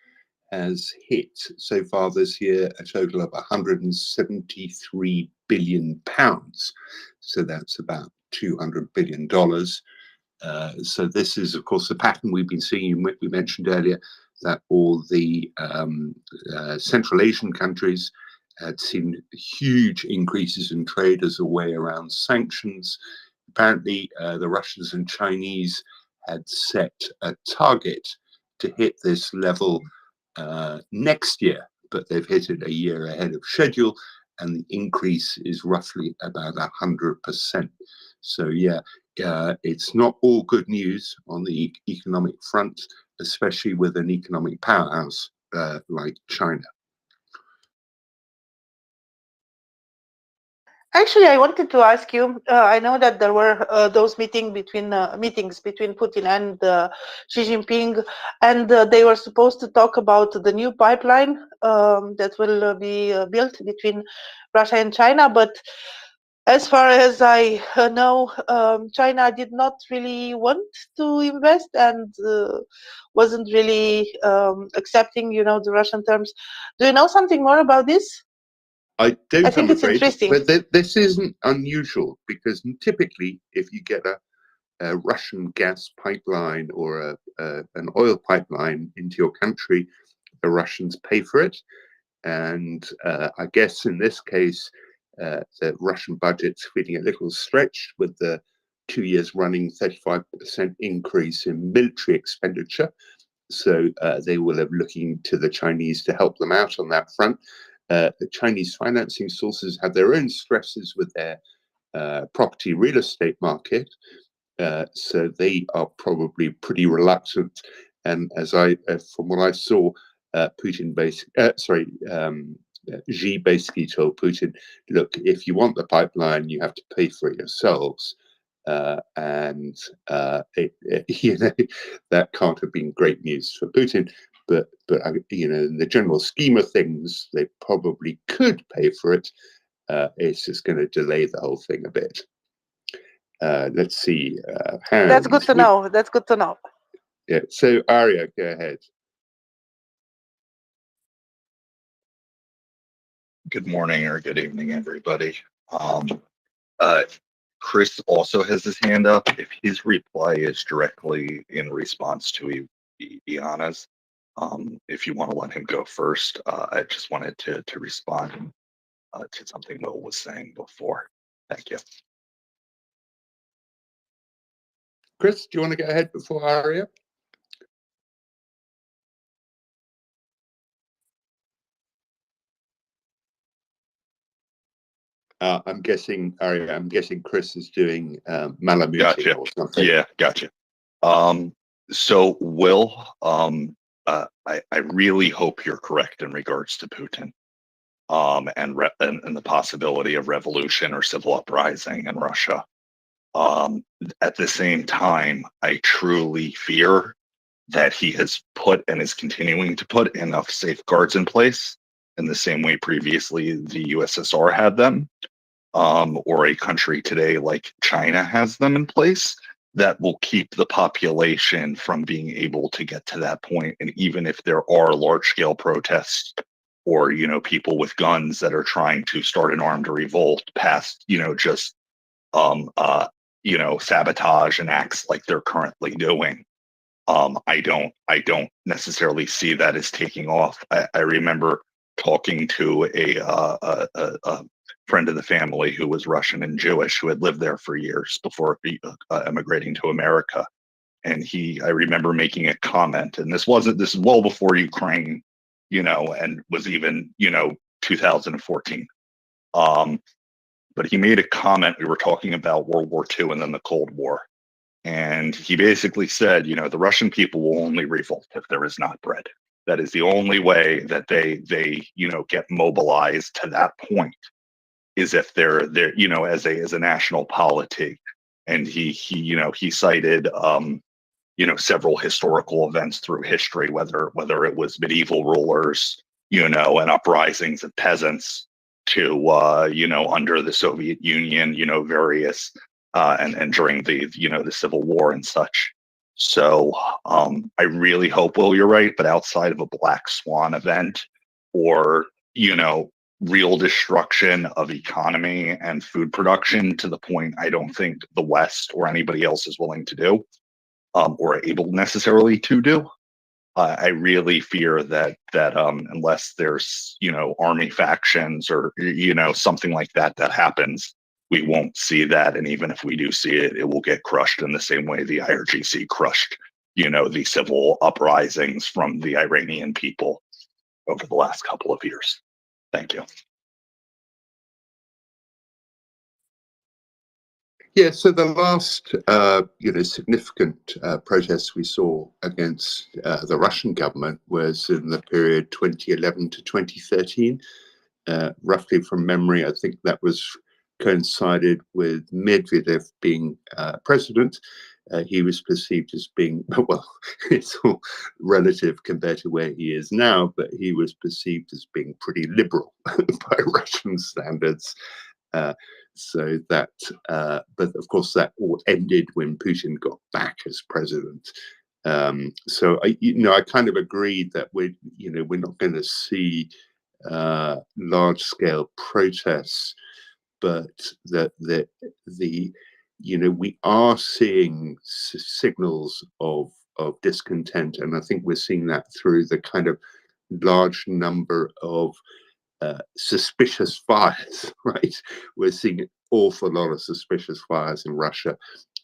has hit so far this year a total of 173 billion pounds. So that's about $200 billion. So this is, of course, the pattern we've been seeing. We mentioned earlier that all the Central Asian countries had seen huge increases in trade as a way around sanctions. Apparently, the Russians and Chinese had set a target to hit this level next year, but they've hit it a year ahead of schedule, and the increase is roughly about 100%. So yeah, it's not all good news on the economic front, especially with an economic powerhouse like China. Actually, I wanted to ask you. I know that there were those meetings between Putin and Xi Jinping, and they were supposed to talk about the new pipeline that will be built between Russia and China. But as far as I know, China did not really want to invest and wasn't really accepting, the Russian terms. Do you know something more about this? I don't, I think I'm it's afraid, interesting. but this isn't unusual, because typically if you get a Russian gas pipeline or an oil pipeline into your country, the Russians pay for it. And I guess in this case, the Russian budget's feeling a little stretched with the 2 years running 35% increase in military expenditure. So they will have looking to the Chinese to help them out on that front. The Chinese financing sources have their own stresses with their property real estate market. So they are probably pretty reluctant. And as from what I saw, Xi basically told Putin, look, if you want the pipeline, you have to pay for it yourselves. That can't have been great news for Putin. But in the general scheme of things, they probably could pay for it. It's just going to delay the whole thing a bit. Let's see. That's good Hands. to know. That's good to know. Yeah. So Arya, go ahead. Good morning or good evening, everybody. Uh, Chris also has his hand up. If his reply is directly in response to Iana's, if you want to let him go first, I just wanted to respond to something Will was saying before. Thank you. Chris, do you want to go ahead before Arya? I'm guessing, Arya, I'm guessing Chris is doing Malamute Gotcha. or something. Yeah, gotcha. So Will, I really hope you're correct in regards to Putin, and the possibility of revolution or civil uprising in Russia. At the same time, I truly fear that he has put and is continuing to put enough safeguards in place in the same way previously the USSR had them, or a country today like China has them in place, that will keep the population from being able to get to that point. And even if there are large scale protests or, people with guns that are trying to start an armed revolt past, just, sabotage and acts like they're currently doing, I don't necessarily see that as taking off. I remember talking to a friend of the family who was Russian and Jewish, who had lived there for years before emigrating to America. And I remember making a comment, and this is well before Ukraine, and was even, 2014. But he made a comment. We were talking about World War II and then the Cold War. And he basically said, the Russian people will only revolt if there is not bread. That is the only way that they get mobilized to that point, is if they're as a national polity. And he cited several historical events through history, whether it was medieval rulers, and uprisings of peasants, to under the Soviet Union, various and during the Civil War and such. So I really hope, Will, you're right, but outside of a black swan event or real destruction of economy and food production to the point I don't think the West or anybody else is willing to do, or able necessarily to do. I really fear that unless there's army factions or something like that happens, we won't see that. And even if we do see it, it will get crushed in the same way the IRGC crushed the civil uprisings from the Iranian people over the last couple of years. Thank you. Yeah, so the last, significant protests we saw against the Russian government was in the period 2011 to 2013. Roughly from memory, I think that was coincided with Medvedev being president. He was perceived as being, well, it's all relative compared to where he is now, but he was perceived as being pretty liberal by Russian standards. So that, but of course, that all ended when Putin got back as president. So I kind of agreed that we're not going to see large-scale protests, but that we are seeing signals of discontent, and I think we're seeing that through the kind of large number of suspicious fires, right? We're seeing an awful lot of suspicious fires in Russia.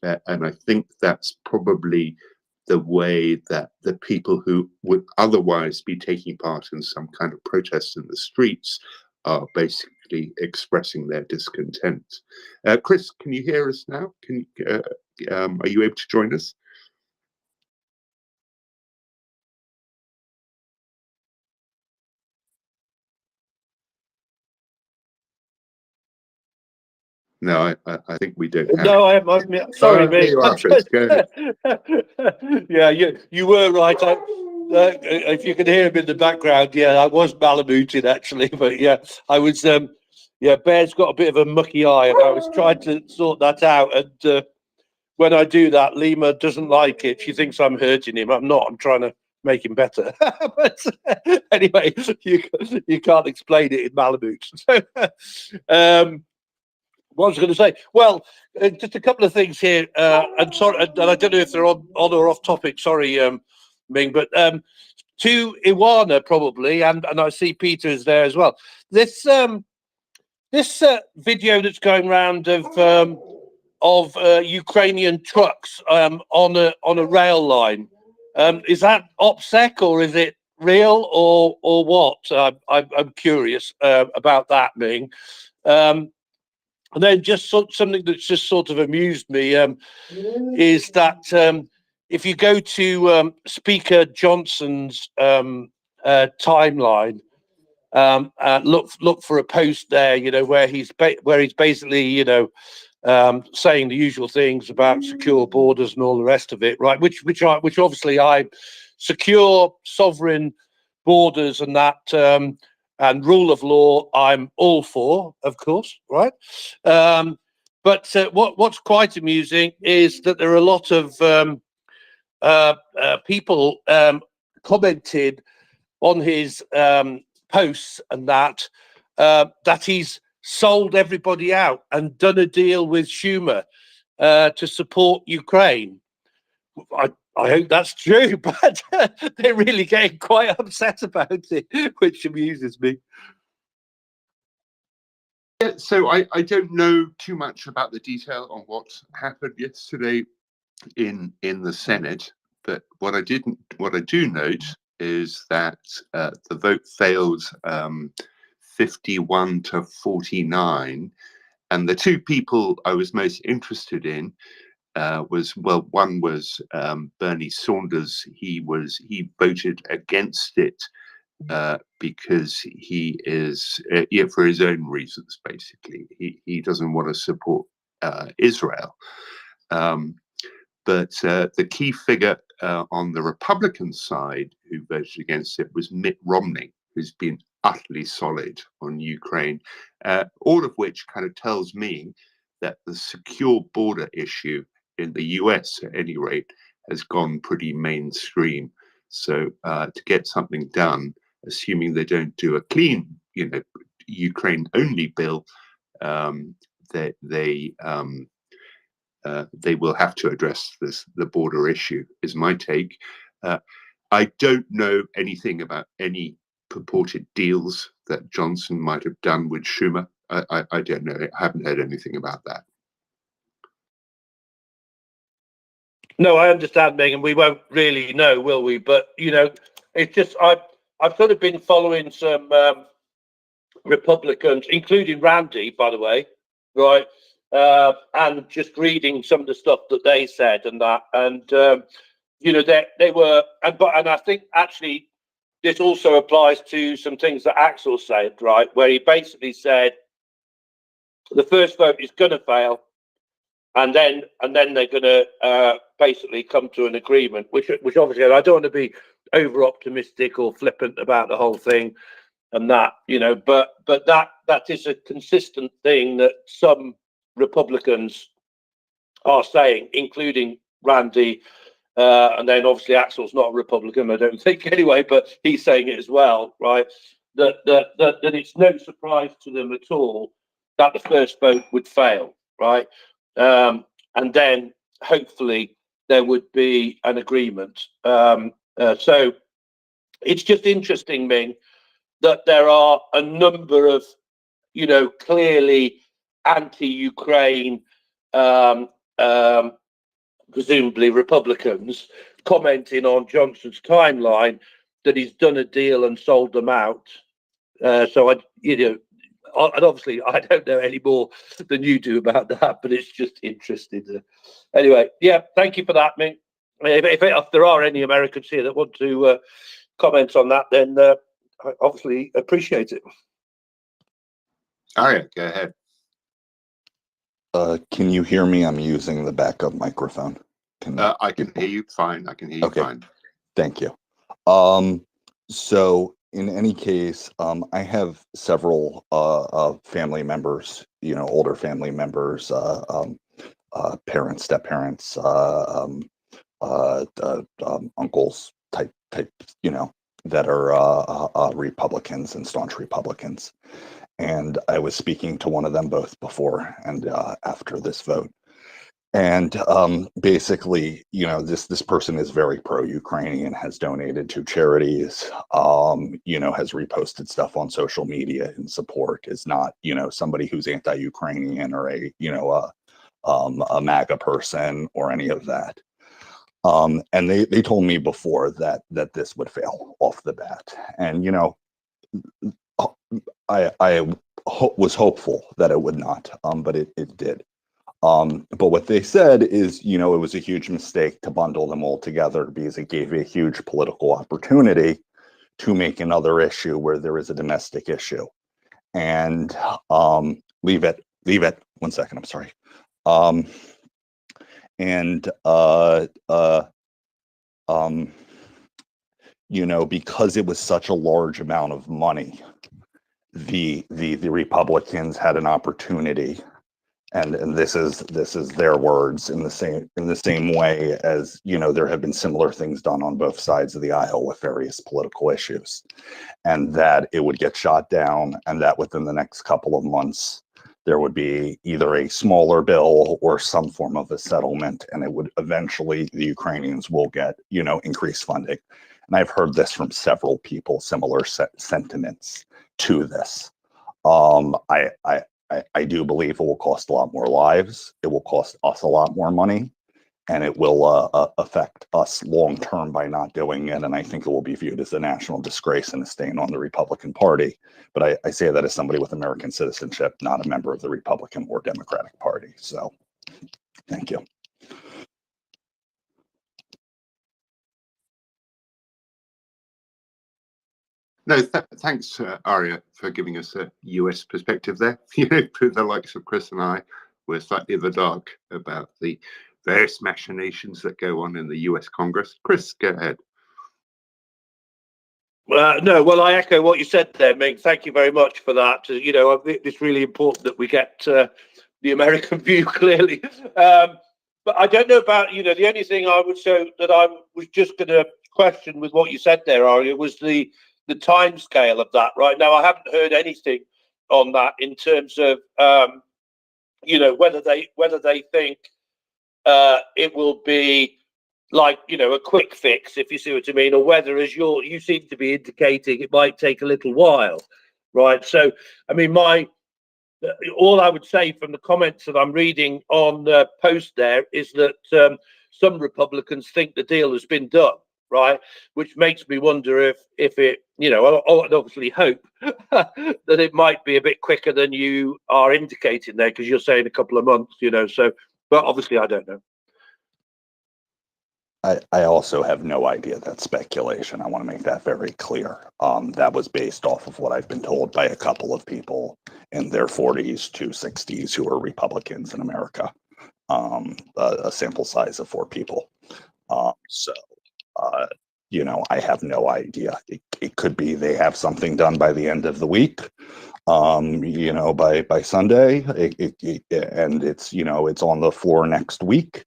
And I think that's probably the way that the people who would otherwise be taking part in some kind of protest in the streets are basically expressing their discontent. Chris, can you hear us now? Are you able to join us? No, I think we don't have. No, sorry, mate. Go ahead. Yeah, you were right. If you can hear him in the background, yeah, I was malamuted actually, but yeah, I was Yeah, Bear's got a bit of a mucky eye, and I was trying to sort that out. And when I do that, Lima doesn't like it. She thinks I'm hurting him. I'm not. I'm trying to make him better. But anyway, you can't explain it in Malamute. So, what was I going to say? Well, just a couple of things here. And sorry, and I don't know if they're on or off topic. Sorry, Ming, but to Iwana probably, and I see Peter is there as well. This video that's going around of Ukrainian trucks on a rail line, is that OPSEC or is it real or what? I'm curious about that, Ming. And then just something that's just sort of amused me is that if you go to Speaker Johnson's timeline, look for a post there, you know, where he's basically, you know, saying the usual things about secure borders and all the rest of it, right? Which obviously secure, sovereign borders and that and rule of law I'm all for, of course, right? But what's quite amusing is that there are a lot of people commented on his posts and that he's sold everybody out and done a deal with Schumer to support Ukraine. I hope that's true, but they're really getting quite upset about it, which amuses me. Yeah, so I don't know too much about the detail on what happened yesterday in the Senate, but what I do note is that the vote failed 51 to 49, and the two people I was most interested in one was Bernie Sanders. He voted against it because he is for his own reasons. Basically, he doesn't want to support Israel. But the key figure on the Republican side who voted against it was Mitt Romney, who's been utterly solid on Ukraine, all of which kind of tells me that the secure border issue in the US, at any rate, has gone pretty mainstream. So to get something done, assuming they don't do a clean, Ukraine-only bill, they will have to address the border issue, is my take. I don't know anything about any purported deals that Johnson might have done with Schumer. I don't know. I haven't heard anything about that. No, I understand, Megan. We won't really know, will we? But it's just I've sort of been following some Republicans, including Randy, by the way, right? And just reading some of the stuff that they said and that, and they were, and I think actually this also applies to some things that Axel said, right, where he basically said the first vote is going to fail, and then they're going to basically come to an agreement, which obviously I don't want to be over optimistic or flippant about the whole thing, and that but that is a consistent thing that some Republicans are saying, including Randy, and then obviously Axel's not a Republican, I don't think anyway, but he's saying it as well, right? That it's no surprise to them at all that the first vote would fail, right? And then hopefully there would be an agreement. So it's just interesting, Ming, that there are a number of, clearly anti-Ukraine, presumably Republicans, commenting on Johnson's timeline that he's done a deal and sold them out. So and obviously I don't know any more than you do about that, but it's just interesting. Anyway, yeah, thank you for that, Ming. If there are any Americans here that want to comment on that, then I obviously appreciate it. All right, go ahead. Can you hear me? I'm using the backup microphone. I can hear you fine. I can hear you fine. Thank you. So in any case, I have several family members, older family members, parents, step parents, uncles type, that are Republicans and staunch Republicans. And I was speaking to one of them both before and after this vote. And basically, this person is very pro-Ukrainian, has donated to charities, has reposted stuff on social media in support, is not, somebody who's anti-Ukrainian or a MAGA person or any of that. And they told me before that this would fail off the bat. And, I was hopeful that it would not, but it did. But what they said is, it was a huge mistake to bundle them all together because it gave a huge political opportunity to make another issue where there is a domestic issue. And leave it. 1 second, I'm sorry. Because it was such a large amount of money, the Republicans had an opportunity, and this is their words, in the same way as there have been similar things done on both sides of the aisle with various political issues, and that it would get shot down, and that within the next couple of months there would be either a smaller bill or some form of a settlement, and it would eventually, the Ukrainians will get increased funding. And I've heard this from several people, similar sentiments to this. I do believe it will cost a lot more lives. It will cost us a lot more money, and it will affect us long term by not doing it. And I think it will be viewed as a national disgrace and a stain on the Republican Party. But I say that as somebody with American citizenship, not a member of the Republican or Democratic Party. So, thank you. No, thanks, Arya, for giving us a US perspective there. The likes of Chris and I were slightly in the dark about the various machinations that go on in the US Congress. Chris, go ahead. No, well, I echo what you said there, Ming. Thank you very much for that. I think it's really important that we get the American view clearly. But I don't know about, the only thing I would say that I was just going to question with what you said there, Arya, was the time scale of that. Right now, I haven't heard anything on that in terms of, whether they think it will be like a quick fix, if you see what I mean, or whether, as you seem to be indicating, it might take a little while, right? So, I mean, all I would say from the comments that I'm reading on the post there is that some Republicans think the deal has been done, right? Which makes me wonder if it, I'd obviously hope that it might be a bit quicker than you are indicating there, because you're saying a couple of months, so, but obviously I don't know. I also have no idea. That's speculation. I want to make that very clear. That was based off of what I've been told by a couple of people in their 40s to 60s who are Republicans in America. A sample size of 4 people. I have no idea. It could be they have something done by the end of the week. By Sunday, and it's on the floor next week.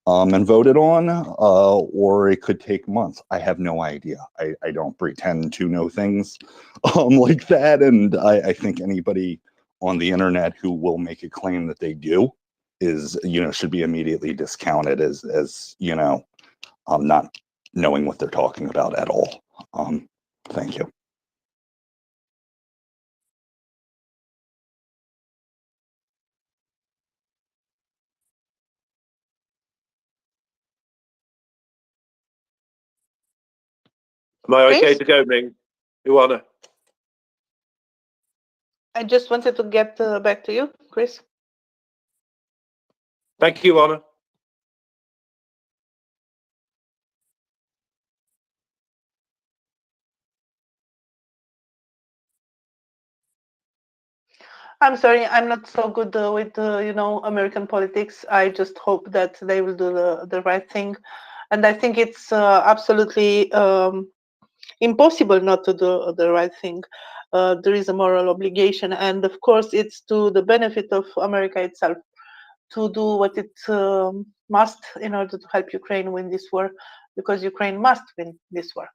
And voted on, or it could take months. I have no idea. I don't pretend to know things like that, and I think anybody on the internet who will make a claim that they do is should be immediately discounted as not knowing what they're talking about at all. Thank you. Am I okay to go, Ming? Ioana? I just wanted to get back to you, Chris. Thank you, Ioana. I'm sorry, I'm not so good with American politics. I just hope that they will do the right thing, and I think it's absolutely impossible not to do the right thing. There is a moral obligation, and of course, it's to the benefit of America itself to do what it must in order to help Ukraine win this war, because Ukraine must win this war.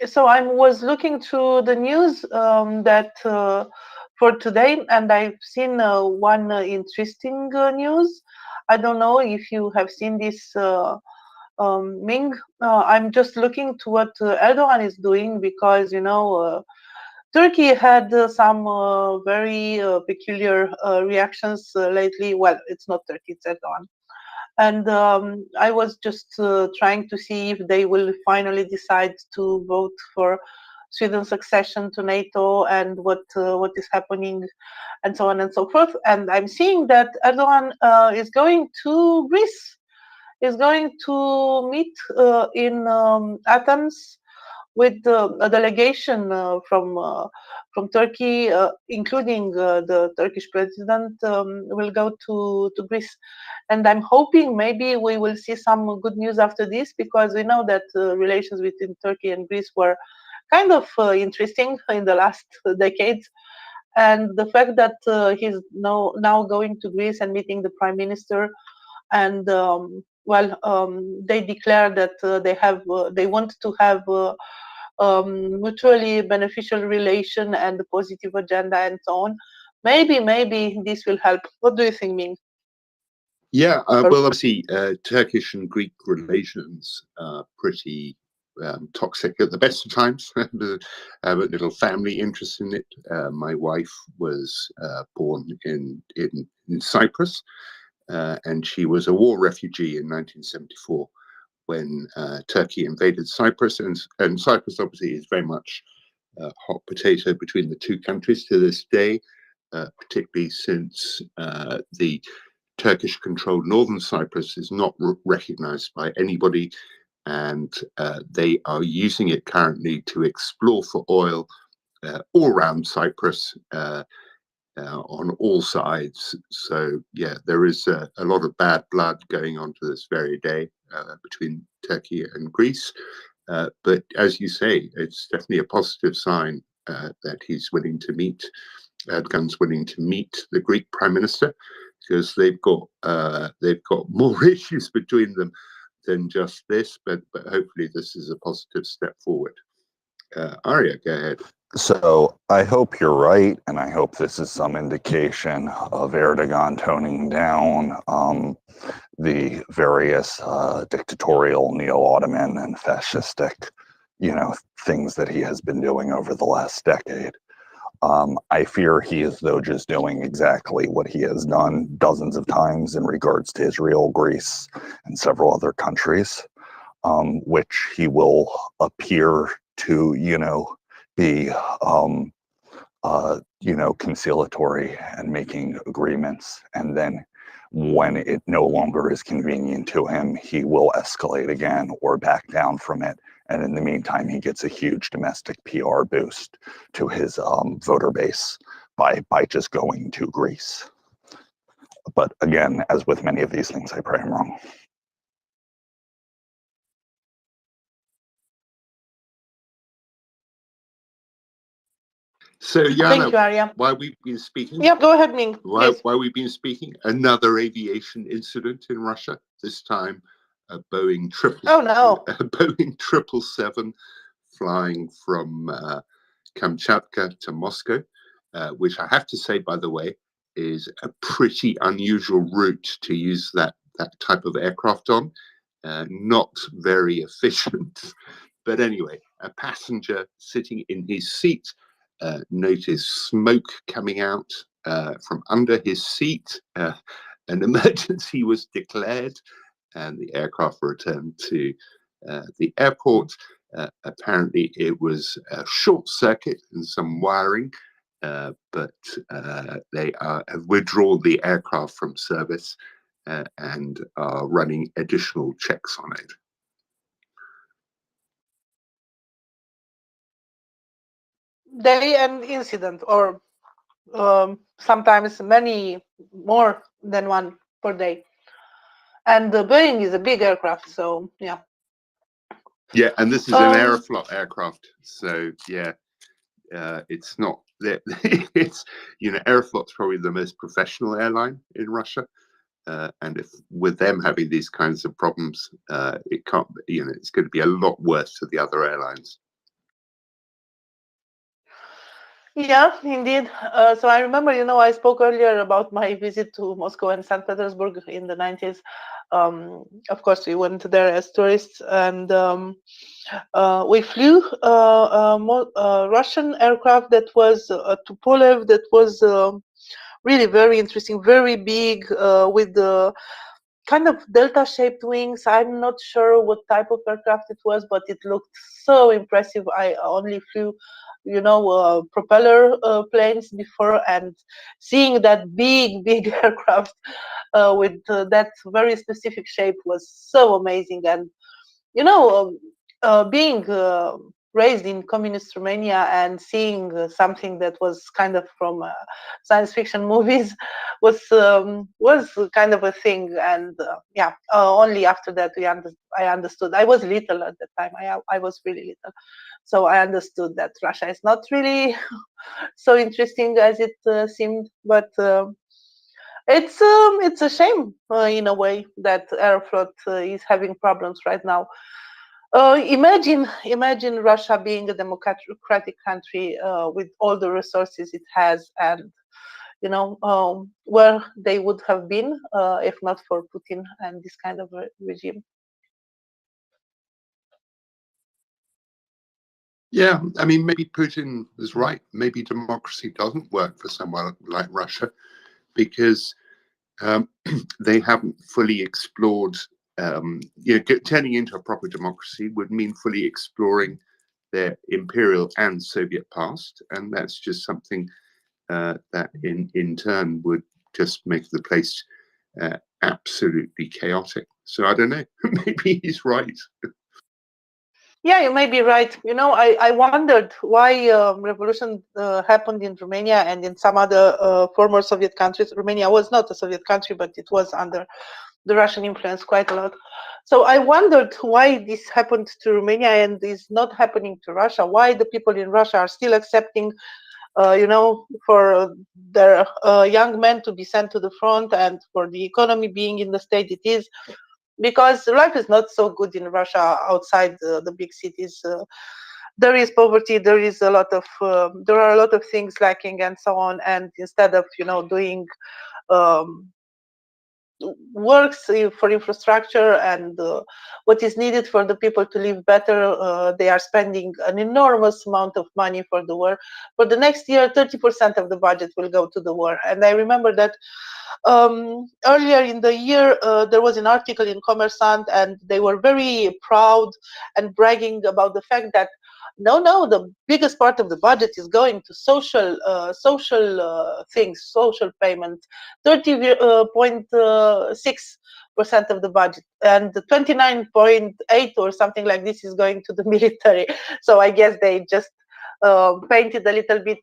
So I was looking through the news that for today, and I've seen one interesting news. I don't know if you have seen this, Ming. I'm just looking to what Erdogan is doing, because Turkey had some very peculiar reactions lately. Well, it's not Turkey, it's Erdogan. And I was just trying to see if they will finally decide to vote for Sweden's accession to NATO, and what is happening, and so on and so forth. And I'm seeing that Erdogan is going to Greece, is going to meet in Athens with a delegation from Turkey, including the Turkish president, will go to Greece. And I'm hoping maybe we will see some good news after this, because we know that relations between Turkey and Greece were kind of interesting in the last decades. And the fact that he's now going to Greece and meeting the prime minister, and they declare that they want to have mutually beneficial relation and a positive agenda and so on. Maybe this will help. What do you think, Ming? Yeah, well, obviously, Turkish and Greek relations are pretty toxic at the best of times. I have a little family interest in it. My wife was born in Cyprus, and she was a war refugee in 1974 when Turkey invaded Cyprus, and Cyprus obviously is very much hot potato between the two countries to this day, particularly since the Turkish-controlled northern Cyprus is not recognized by anybody, and they are using it currently to explore for oil all around Cyprus on all sides. So yeah, there is a lot of bad blood going on to this very day between Turkey and Greece. But as you say, it's definitely a positive sign that he's willing to meet, Erdogan's willing to meet the Greek Prime Minister, because they've got more issues between them than just this. But hopefully this is a positive step forward. Arya, go ahead. So I hope you're right, and I hope this is some indication of Erdogan toning down the various dictatorial, neo-Ottoman, and fascistic, things that he has been doing over the last decade. I fear he is, though, just doing exactly what he has done dozens of times in regards to Israel, Greece, and several other countries, which he will appear to, be, conciliatory and making agreements. And then when it no longer is convenient to him, he will escalate again or back down from it. And in the meantime, he gets a huge domestic PR boost to his voter base by just going to Greece. But again, as with many of these things, I pray I'm wrong. So, Jana, Thank you, Arya. while we've been speaking, Yeah, go ahead, Ming. while we've been speaking, another aviation incident in Russia. This time, a Boeing Oh no! a Boeing 777 flying from Kamchatka to Moscow, which I have to say, by the way, is a pretty unusual route to use that type of aircraft on. Not very efficient, but anyway, a passenger sitting in his seat noticed smoke coming out from under his seat. An emergency was declared, and the aircraft returned to the airport. Apparently, it was a short circuit and some wiring, but they have withdrawn the aircraft from service and are running additional checks on it. Day and incident, or sometimes many more than one per day. And the Boeing is a big aircraft, so yeah. Yeah, and this is an Aeroflot aircraft, so yeah, it's not that it's Aeroflot's probably the most professional airline in Russia, and if with them having these kinds of problems, it can't. It's going to be a lot worse to the other airlines. Yeah, indeed. So I remember, I spoke earlier about my visit to Moscow and St. Petersburg in the 90s. Of course, we went there as tourists, and we flew a Russian aircraft that was to Polev, that was really very interesting, very big, with the kind of delta-shaped wings. I'm not sure what type of aircraft it was, but it looked so impressive. I only flew propeller planes before, and seeing that big aircraft with that very specific shape was so amazing. And being raised in communist Romania and seeing something that was kind of from science fiction movies was kind of a thing. And only after that I understood. I was little at the time. I was really little, so I understood that Russia is not really so interesting as it seemed. But it's a shame in a way that Aeroflot is having problems right now. Imagine Russia being a democratic country with all the resources it has, and where they would have been if not for Putin and this kind of regime. Yeah, I mean, maybe Putin was right. Maybe democracy doesn't work for someone like Russia because they haven't fully explored. Turning into a proper democracy would mean fully exploring their imperial and Soviet past, and that's just something that in turn would just make the place absolutely chaotic. So I don't know. Maybe he's right. Yeah, you may be right. I wondered why revolution happened in Romania and in some other former Soviet countries. Romania was not a Soviet country, but it was under the Russian influence quite a lot. So I wondered why this happened to Romania and is not happening to Russia. Why the people in Russia are still accepting, for their young men to be sent to the front and for the economy being in the state it is. Because life is not so good in Russia outside the big cities. There is poverty. There is a lot of there are a lot of things lacking and so on. And instead of doing works for infrastructure and what is needed for the people to live better, they are spending an enormous amount of money for the war. For the next year, 30% of the budget will go to the war. And I remember that earlier in the year, there was an article in Kommersant, and they were very proud and bragging about the fact that no, the biggest part of the budget is going to social things, social payments, 30.6% of the budget, and 29.8 or something like this is going to the military. So I guess they just painted a little bit,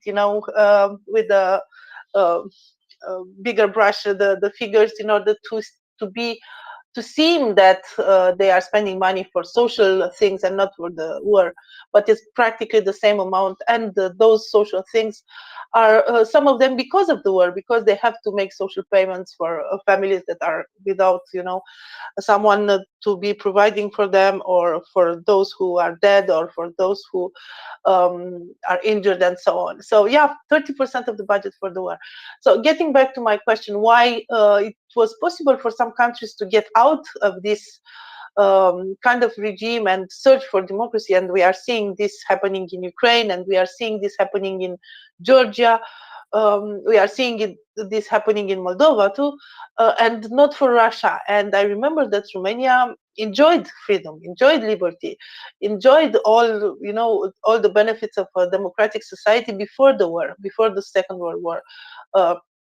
with a bigger brush the figures in order to seem that they are spending money for social things and not for the war, but it's practically the same amount. And those social things are some of them because of the war, because they have to make social payments for families that are without someone to be providing for them, or for those who are dead, or for those who are injured and so on. So yeah, 30% of the budget for the war. So getting back to my question, why it was possible for some countries to get out of this kind of regime and search for democracy, and we are seeing this happening in Ukraine, and we are seeing this happening in Georgia, we are seeing this happening in Moldova too, and not for Russia. And I remember that Romania enjoyed freedom, enjoyed liberty, enjoyed all all the benefits of a democratic society before the war, before the Second World War.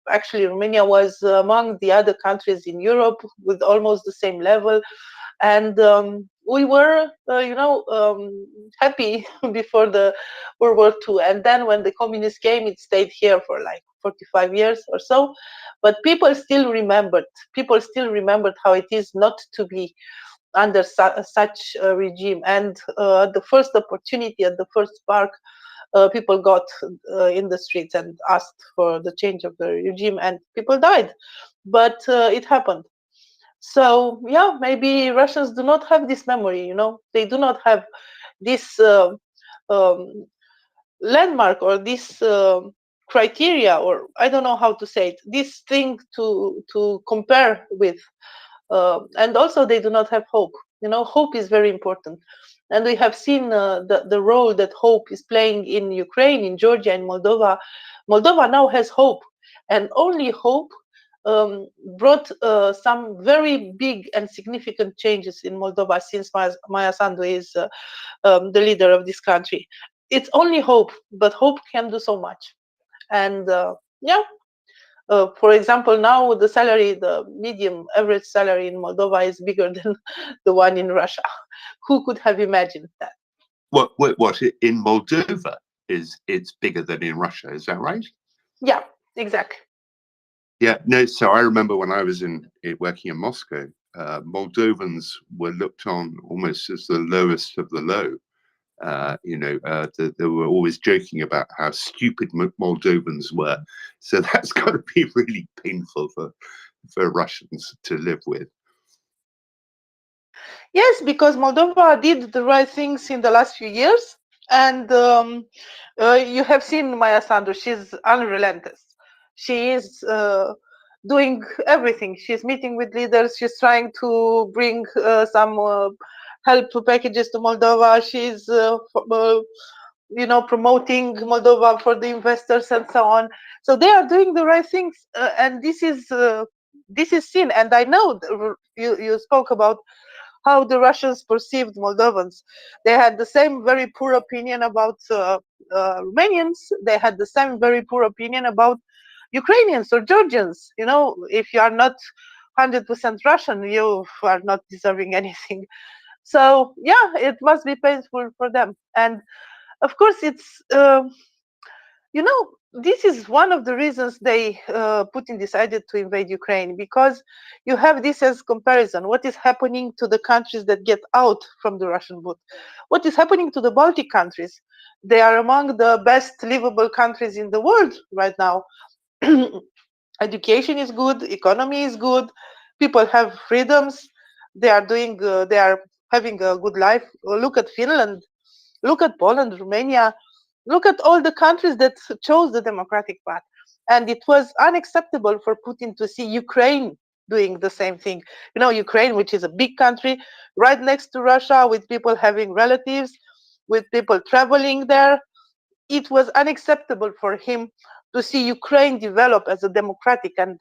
Actually, Romania was among the other countries in Europe with almost the same level. And we were, happy before the World War II. And then when the communists came, it stayed here for like 45 years or so. But people still remembered how it is not to be under such a regime. And the first opportunity, at the first spark, people got in the streets and asked for the change of the regime, and people died. But it happened. So yeah, maybe Russians do not have this memory. They do not have this landmark or this criteria, or I don't know how to say it, this thing to compare with. And also they do not have hope. Hope is very important. And we have seen the role that hope is playing in Ukraine, in Georgia, in Moldova. Moldova now has hope, and only hope brought some very big and significant changes in Moldova since Maya Sandu is the leader of this country. It's only hope, but hope can do so much. And yeah, for example, now the medium average salary in Moldova is bigger than the one in Russia. Who could have imagined that? What in Moldova it's bigger than in Russia? Is that right? Yeah, exactly. Yeah, no. So I remember when I was working in Moscow, Moldovans were looked on almost as the lowest of the low. They were always joking about how stupid Moldovans were. So that's got to be really painful for Russians to live with. Yes, because Moldova did the right things in the last few years, and you have seen Maya Sandu. She's unrelenting. She is doing everything. She's meeting with leaders. She's trying to bring some help packages to Moldova. She's promoting Moldova for the investors and so on. So they are doing the right things, and this is seen. And I know you spoke about how the Russians perceived Moldovans. They had the same very poor opinion about Romanians. They had the same very poor opinion about Ukrainians or Georgians. If you are not 100% Russian, you are not deserving anything. So yeah, it must be painful for them. And of course, it's this is one of the reasons Putin decided to invade Ukraine, because you have this as comparison. What is happening to the countries that get out from the Russian boot? What is happening to the Baltic countries? They are among the best livable countries in the world right now. Education is good, economy is good, people have freedoms, they are having a good life. Look at Finland, look at Poland, Romania. Look at all the countries that chose the democratic path. And it was unacceptable for Putin to see Ukraine doing the same thing. Ukraine, which is a big country right next to Russia, with people having relatives, with people traveling there. It was unacceptable for him to see Ukraine develop as a democratic and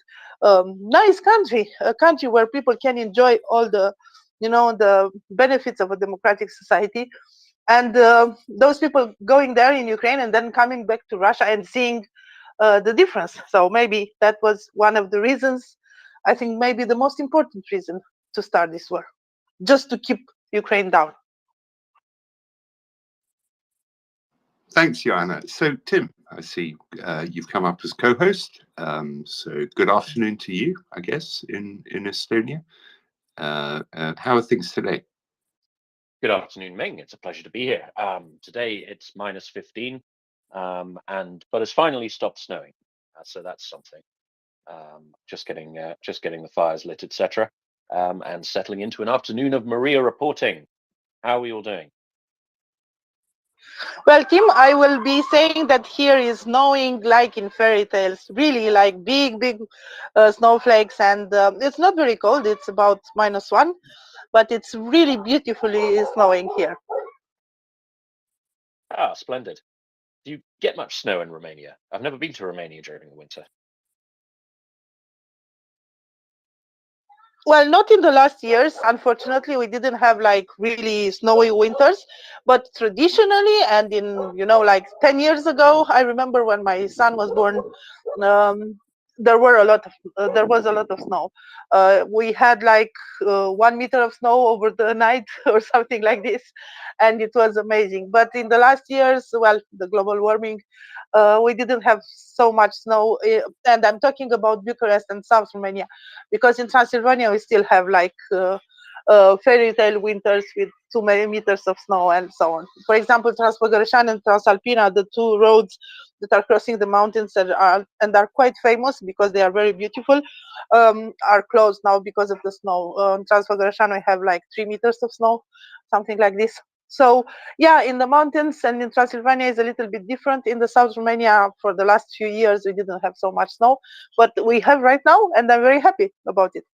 nice country, a country where people can enjoy all the benefits of a democratic society. And those people going there in Ukraine and then coming back to Russia and seeing the difference. So maybe that was one of the reasons, I think maybe the most important reason to start this war, just to keep Ukraine down. Thanks, Joanna. So Tim, I see you've come up as co-host. So good afternoon to you, I guess, in Estonia. How are things today? Good afternoon, Ming. It's a pleasure to be here. Today it's -15, but it's finally stopped snowing, so that's something. Just getting the fires lit, etc., and settling into an afternoon of Maria reporting. How are we all doing? Well, Tim, I will be saying that here is snowing like in fairy tales, really like big snowflakes, and it's not very cold. It's about -1, but it's really beautifully snowing here. Ah, splendid. Do you get much snow in Romania? I've never been to Romania during the winter. Well, not in the last years. Unfortunately, we didn't have like really snowy winters, but traditionally, and in like 10 years ago, I remember when my son was born, there was a lot of snow. We had like 1 meter of snow over the night or something like this, and it was amazing. But in the last years, well, the global warming, we didn't have so much snow, and I'm talking about Bucharest and South Romania, because in Transylvania we still have like fairy tale winters with too many meters of snow and so on. For example, Transpogorășan and Transalpina, the two roads that are crossing the mountains and are quite famous because they are very beautiful, are closed now because of the snow. Transpogorășan, we have like 3 meters of snow, something like this. So yeah, in the mountains and in Transylvania is a little bit different. In the South Romania, for the last few years, we didn't have so much snow, but we have right now, and I'm very happy about it.